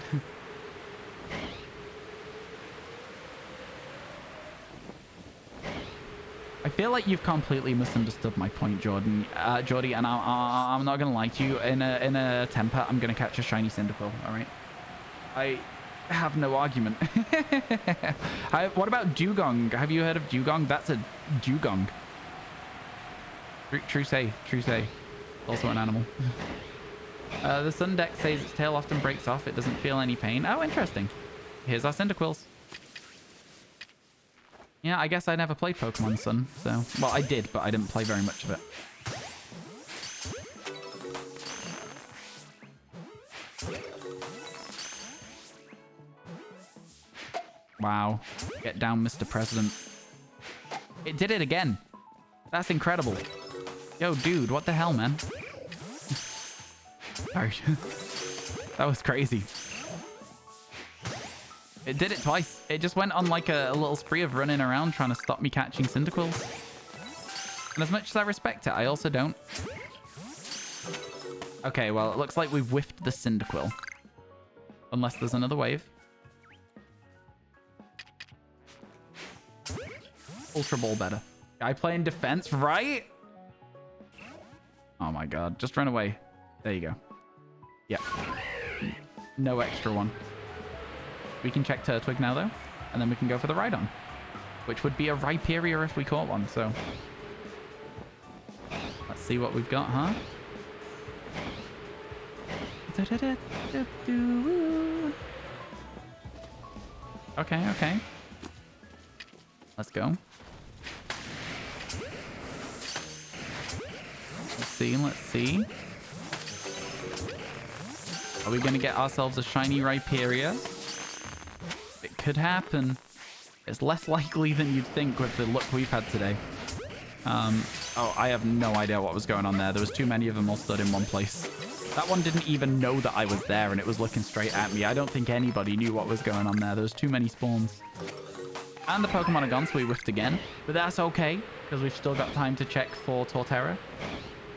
I feel like you've completely misunderstood my point, Jordan. Jordy, and I'm not gonna lie to you. In a temper, I'm gonna catch a shiny Cyndaquil. All right. I have no argument. What about Dugong? Have you heard of Dugong? That's a Dugong. True say. Also an animal. The Sun deck says its tail often breaks off. It doesn't feel any pain. Oh, interesting. Here's our Cyndaquils. Yeah, I guess I never played Pokemon Sun, so... Well, I did, but I didn't play very much of it. Wow. Get down, Mr. President. It did it again. That's incredible. Yo, dude, what the hell, man? Sorry. That was crazy. It did it twice. It just went on like a little spree of running around trying to stop me catching Cyndaquils. And as much as I respect it, I also don't. Okay, well, it looks like we've whiffed the Cyndaquil. Unless there's another wave. Ultra Ball better. Guy playing defense, right? Oh my god. Just run away. There you go. Yeah. No extra one. We can check Turtwig now, though. And then we can go for the Rhydon. Which would be a Rhyperior if we caught one, so... Let's see what we've got, huh? Okay. Let's go. Let's see. Are we going to get ourselves a shiny Rhyperior? It could happen. It's less likely than you'd think with the luck we've had today. Oh, I have no idea what was going on there. There was too many of them all stood in one place. That one didn't even know that I was there and it was looking straight at me. I don't think anybody knew what was going on there. There was too many spawns. And the Pokemon are gone, so we whiffed again. But that's okay, because we've still got time to check for Torterra.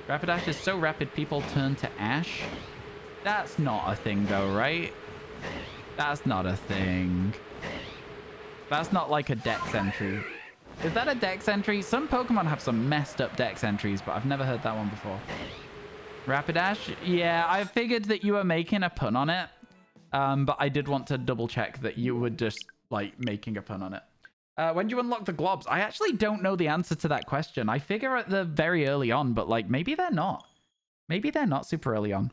Rapidash is so rapid, people turn to Ash. That's not a thing, though, right? That's not a thing. That's not like a dex entry. Is that a dex entry? Some Pokemon have some messed up dex entries, but I've never heard that one before. Rapidash? Yeah, I figured that you were making a pun on it. But I did want to double check that you were just, like, making a pun on it. When do you unlock the globs? I actually don't know the answer to that question. I figure at the very early on, but, like, maybe they're not. Maybe they're not super early on.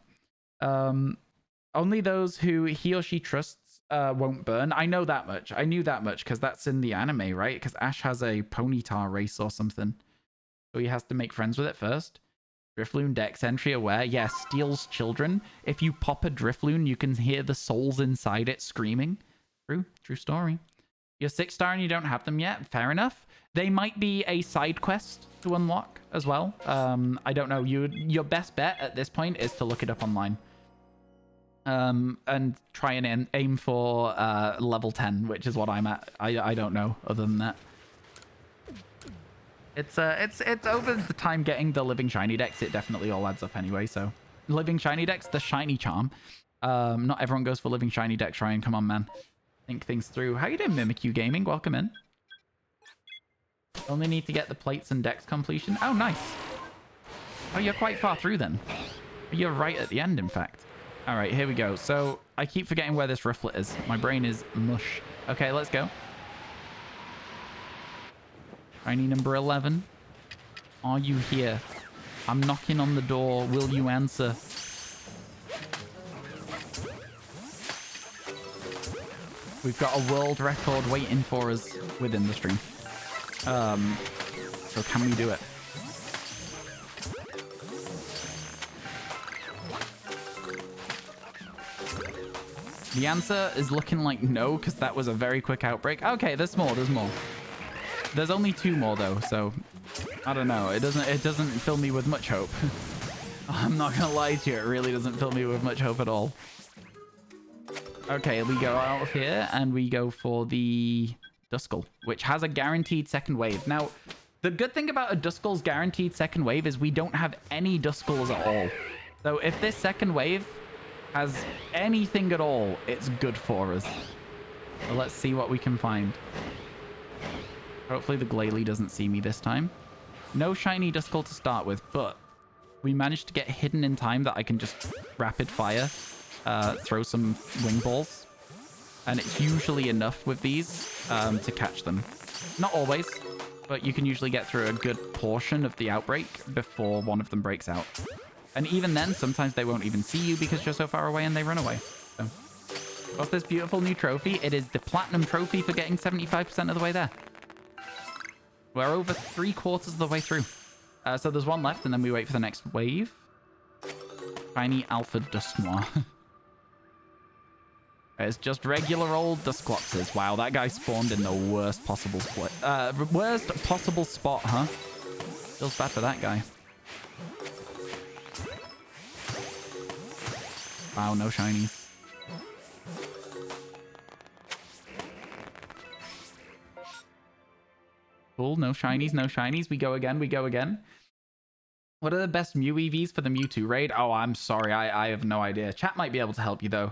Only those who he or she trusts won't burn. I know that much. I knew that much because that's in the anime, right? Because Ash has a Ponyta race or something. So he has to make friends with it first. Drifloon dex entry aware. Yeah, steals children. If you pop a Drifloon, you can hear the souls inside it screaming. True story. You're 6-star and you don't have them yet. Fair enough. They might be a side quest to unlock as well. I don't know. Your best bet at this point is to look it up online. And try and aim for level 10, which is what I'm at. I don't know other than that. It's over the time getting the living shiny dex. It definitely all adds up anyway. So living shiny dex, the shiny charm. Not everyone goes for living shiny dex. Ryan, come on, man. Think things through. How you doing, Mimikyu Gaming? Welcome in. Only need to get the plates and dex completion. Oh, nice. Oh, you're quite far through then. You're right at the end, in fact. All right, here we go. So I keep forgetting where this rifflet is. My brain is mush. Okay, let's go. Shiny number 11. Are you here? I'm knocking on the door. Will you answer? We've got a world record waiting for us within the stream. So can we do it? The answer is looking like no, because that was a very quick outbreak. Okay, there's more. There's more. There's only 2 more though, so I don't know. It doesn't fill me with much hope. I'm not gonna lie to you. It really doesn't fill me with much hope at all. Okay, we go out of here and we go for the Duskull, which has a guaranteed second wave. Now, the good thing about a Duskull's guaranteed second wave is we don't have any Duskulls at all. So if this second wave has anything at all, it's good for us. So let's see what we can find. Hopefully the Glalie doesn't see me this time. No shiny Duskull to start with, but we managed to get hidden in time that I can just rapid fire, throw some wing balls. And it's usually enough with these to catch them. Not always, but you can usually get through a good portion of the outbreak before one of them breaks out. And even then, sometimes they won't even see you because you're so far away and they run away. So, what's this beautiful new trophy? It is the platinum trophy for getting 75% of the way there. We're over 3/4 of the way through. So there's one left and then we wait for the next wave. Shiny Alpha Dusknoir. It's just regular old Dusclopses. Wow, that guy spawned in the worst possible split. Worst possible spot, huh? Feels bad for that guy. Wow, no shinies. Cool, no shinies, no shinies. We go again, we go again. What are the best Mew EVs for the Mewtwo raid? Oh, I'm sorry, I have no idea. Chat might be able to help you, though.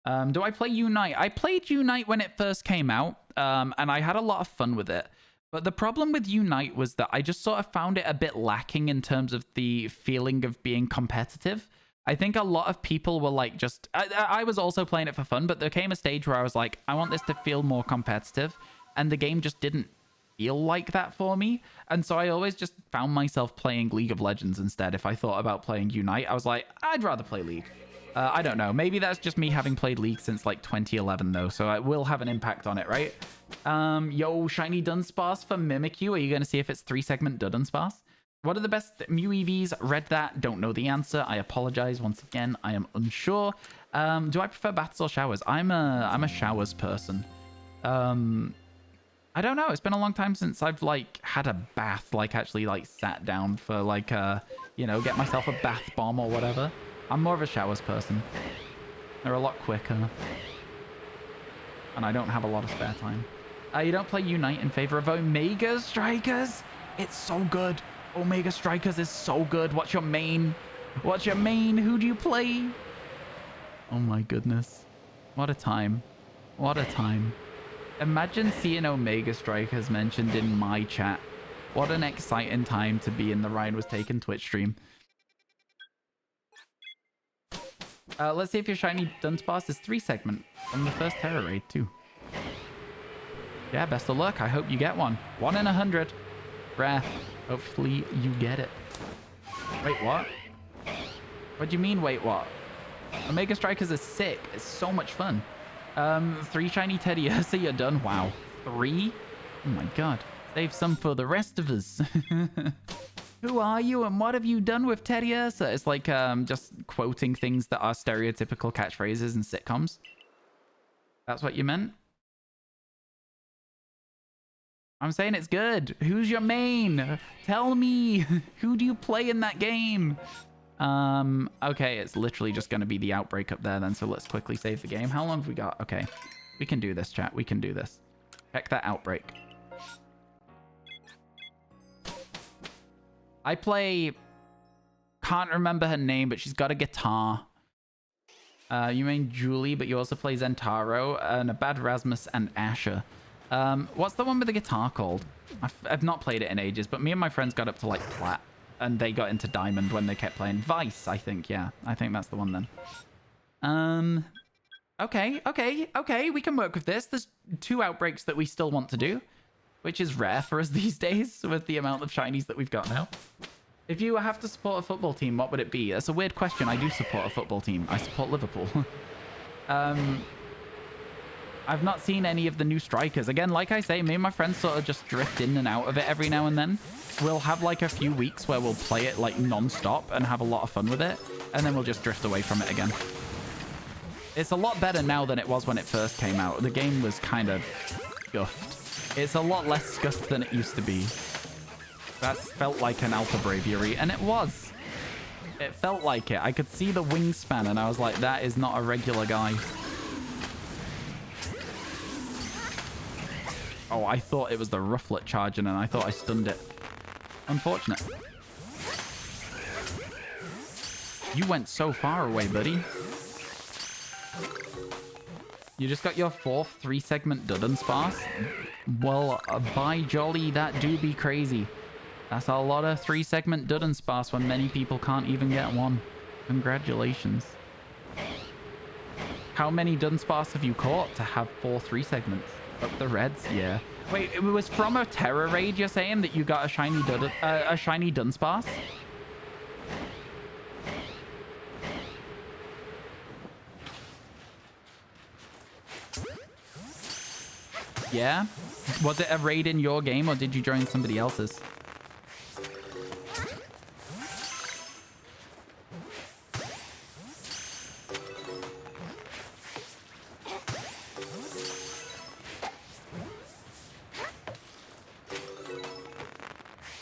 Do I play Unite? I played Unite when it first came out, and I had a lot of fun with it. But the problem with Unite was that I just sort of found it a bit lacking in terms of the feeling of being competitive. I think a lot of people were like just... I was also playing it for fun, but there came a stage where I was like, I want this to feel more competitive. And the game just didn't feel like that for me. And so I always just found myself playing League of Legends instead. If I thought about playing Unite, I was like, I'd rather play League. I don't know. Maybe that's just me having played League since like 2011 though. So it will have an impact on it, right? Yo, shiny Dunsparce for Mimikyu. Are you going to see if it's 3-segment Dunsparce? What are the best Mew EVs? Read that. Don't know the answer. I apologize. Once again, I am unsure. Do I prefer baths or showers? I'm a showers person. I don't know. It's been a long time since I've like had a bath, like actually like sat down for like you know, get myself a bath bomb or whatever. I'm more of a showers person. They're a lot quicker. And I don't have a lot of spare time. You don't play Unite in favor of Omega Strikers? It's so good. Omega Strikers is so good. What's your main? What's your main? Who do you play? Oh my goodness. What a time. What a time. Imagine seeing Omega Strikers mentioned in my chat. What an exciting time to be in the RyanWasTaken Twitch stream. Let's see if your shiny Dunsparce is 3-segment from the first Terror Raid too. Yeah, best of luck. I hope you get one. 1 in 100. Rare. Hopefully you get it. Wait, what? What do you mean, wait, what? Omega Strikers is sick. It's so much fun. 3 shiny Teddiursa, you're done. Wow. 3? Oh my god. Save some for the rest of us. Who are you and what have you done with Teddiursa? It's like just quoting things that are stereotypical catchphrases in sitcoms. That's what you meant? I'm saying it's good. Who's your main? Tell me. Who do you play in that game? Okay, it's literally just going to be the outbreak up there then. So let's quickly save the game. How long have we got? Okay, we can do this, chat. We can do this. Check that outbreak. I play... Can't remember her name, but she's got a guitar. You mean Julie, but you also play Zentaro, and Abad Rasmus, and Asher. What's the one with the guitar called? I've not played it in ages, but me and my friends got up to like Plat, and they got into Diamond when they kept playing Vice, I think. Yeah, I think that's the one then. Okay, we can work with this. There's 2 outbreaks that we still want to do, which is rare for us these days with the amount of shinies that we've got now. If you have to support a football team, what would it be? That's a weird question. I do support a football team. I support Liverpool. I've not seen any of the new strikers. Again, like I say, me and my friends sort of just drift in and out of it every now and then. We'll have like a few weeks where we'll play it like non-stop and have a lot of fun with it. And then we'll just drift away from it again. It's a lot better now than it was when it first came out. The game was kind of scuffed. It's a lot less scuffed than it used to be. That felt like an Alpha Braviary, and it was. It felt like it. I could see the wingspan, and I was like, that is not a regular guy. Oh, I thought it was the Rufflet charging, and I thought I stunned it. Unfortunate. You went so far away, buddy. You just got your 4th 3-segment Dudunsparce? Well, by jolly, that do be crazy. That's a lot of 3-segment Dudunsparce when many people can't even get one. Congratulations. How many Dunsparce have you caught to have 4 3-segments? Up the reds? Yeah. Wait, it was from a Terror Raid you're saying that you got a shiny Dunsparce? Yeah? Was it a raid in your game or did you join somebody else's?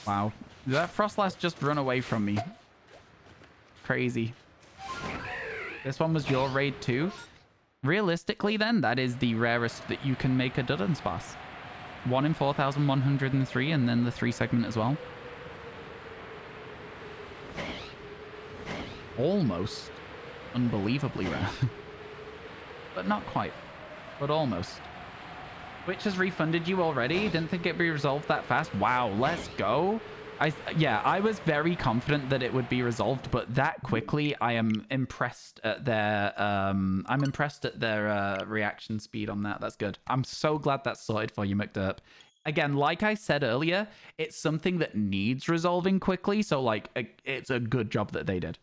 Wow. Did that Frostlass just run away from me? Crazy. This one was your raid too? Realistically then, that is the rarest that you can make a Dudunsparce. 1 in 4,103 and then the 3-segment as well. Almost. Unbelievably rare. But not quite. But almost. Which has refunded you already? Didn't think it'd be resolved that fast. Wow, let's go. Yeah, I was very confident that it would be resolved, but that quickly, I am impressed at their reaction speed on that. That's good. I'm so glad that's sorted for you, McDerp. Again, like I said earlier, it's something that needs resolving quickly, so like it's a good job that they did.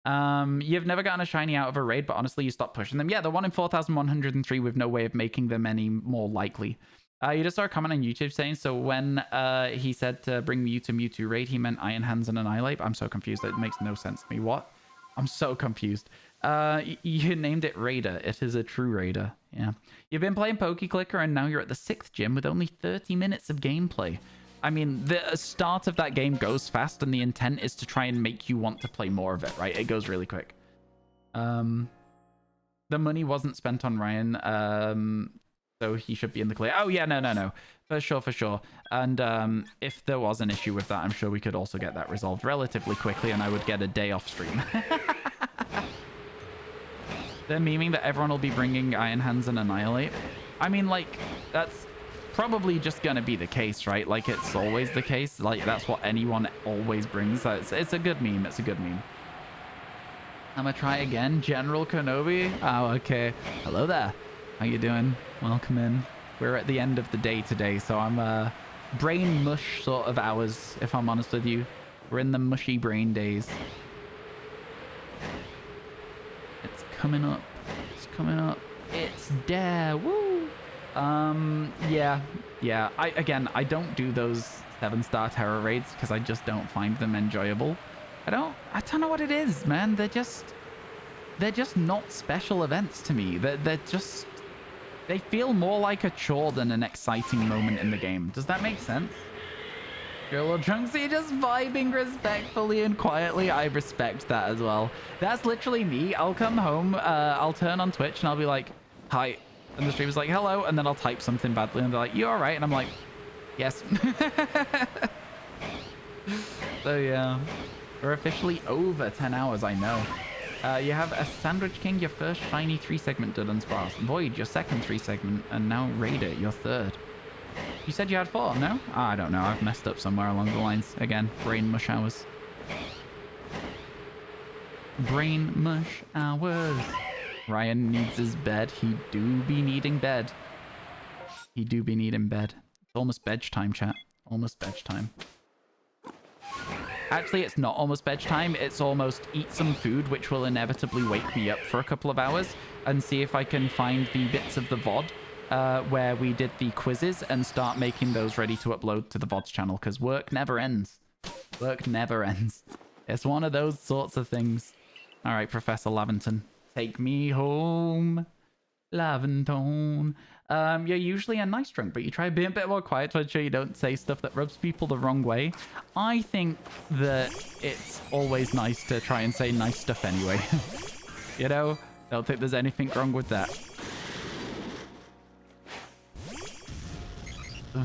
You've never gotten a shiny out of a raid, but honestly, you stopped pushing them. Yeah, the 1 in 4,103 with no way of making them any more likely. You just saw a comment on YouTube saying, so when he said to bring Mew to Mewtwo raid, he meant Iron Hands and Annihilate. I'm so confused. That makes no sense to me. What? I'm so confused. You named it Raider. It is a true Raider. Yeah. You've been playing PokeClicker and now you're at the 6th gym with only 30 minutes of gameplay. I mean, the start of that game goes fast and the intent is to try and make you want to play more of it, right? It goes really quick. The money wasn't spent on Ryan, so he should be in the clear. Oh, yeah, no. For sure. And if there was an issue with that, I'm sure we could also get that resolved relatively quickly and I would get a day off stream. They're memeing that everyone will be bringing Iron Hands and Annihilate. I mean, like, that's probably just gonna be the case, right? Like, it's always the case. Like, that's what anyone always brings. It's a good meme. It's a good meme. I'm gonna try again. General Kenobi. Oh, okay. Hello there. How you doing? Welcome in. We're at the end of the day today, so I'm brain mush sort of hours, if I'm honest with you. We're in the mushy brain days. It's coming up. It's coming up. It's there. Woo! Yeah. I don't do those 7-star terror raids because I just don't find them enjoyable. I don't know what it is, man. They're just not special events to me. They're just They feel more like a chore than an exciting moment in the game. Does that make sense? You're a little drunk, so you're just vibing respectfully and quietly. I respect that as well. That's literally me. I'll come home, I'll turn on Twitch, and I'll be like, hi. And the streamer's like, hello. And then I'll type something badly, and they're like, you all right? And I'm like, yes. So, yeah. We're officially over 10 hours, I know. You have a Sandwich King, your first shiny 3-segment done unsparse. Void, your second 3-segment, and now Raider, your third. You said you had 4, no? I don't know. I've messed up somewhere along the lines. Again, brain mush hours. Brain mush hours. Ryan needs his bed. He do be needing bed. He do be needing bed. It's almost bedge time, chat. Almost bedge time. Actually, it's not almost bedge time. It's almost eat some food, which will inevitably wake me up for a couple of hours, and see if I can find the bits of the VOD where we did the quizzes and start making those ready to upload to the VODs channel, because work never ends. Work never ends. It's one of those sorts of things. All right, Professor Laventon. Take me home, Laventon. You're usually a nice drunk, but you try being a bit more quiet to ensure you don't say stuff that rubs people the wrong way. I think that it's always nice to try and say nice stuff anyway. You know? Don't think there's anything wrong with that.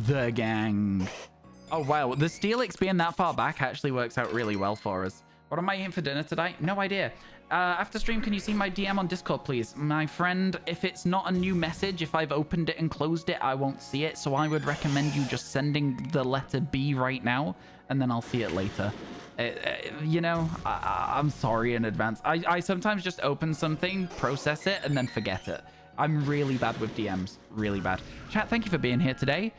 The gang. Oh, wow. The Steelix being that far back actually works out really well for us. What am I eating for dinner tonight? No idea. After stream, can you see my DM on Discord, please? My friend, if it's not a new message, if I've opened it and closed it, I won't see it. So I would recommend you just sending the letter B right now, and then I'll see it later. You know, I'm sorry in advance. I sometimes just open something, process it, and then forget it. I'm really bad with DMs. Really bad. Chat, thank you for being here today.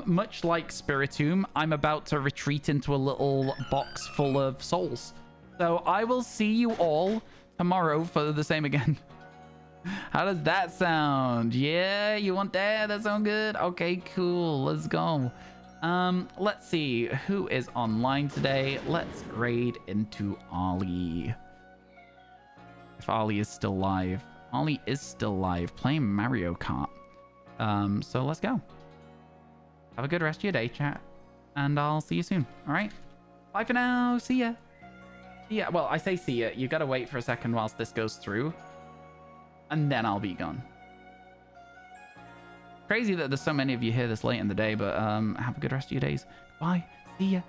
Much like Spiritomb, I'm about to retreat into a little box full of souls. So I will see you all tomorrow for the same again. How does that sound? Yeah, you want that? That sound good? Okay, cool. Let's go. Let's see who is online today. Let's raid into Ollie. If Ollie is still live. Ollie is still live playing Mario Kart. So let's go. Have a good rest of your day, chat. And I'll see you soon. All right? Bye for now. See ya. Yeah, well, I say see ya. You gotta wait for a second whilst this goes through. And then I'll be gone. Crazy that there's so many of you here this late in the day, but have a good rest of your days. Bye. See ya.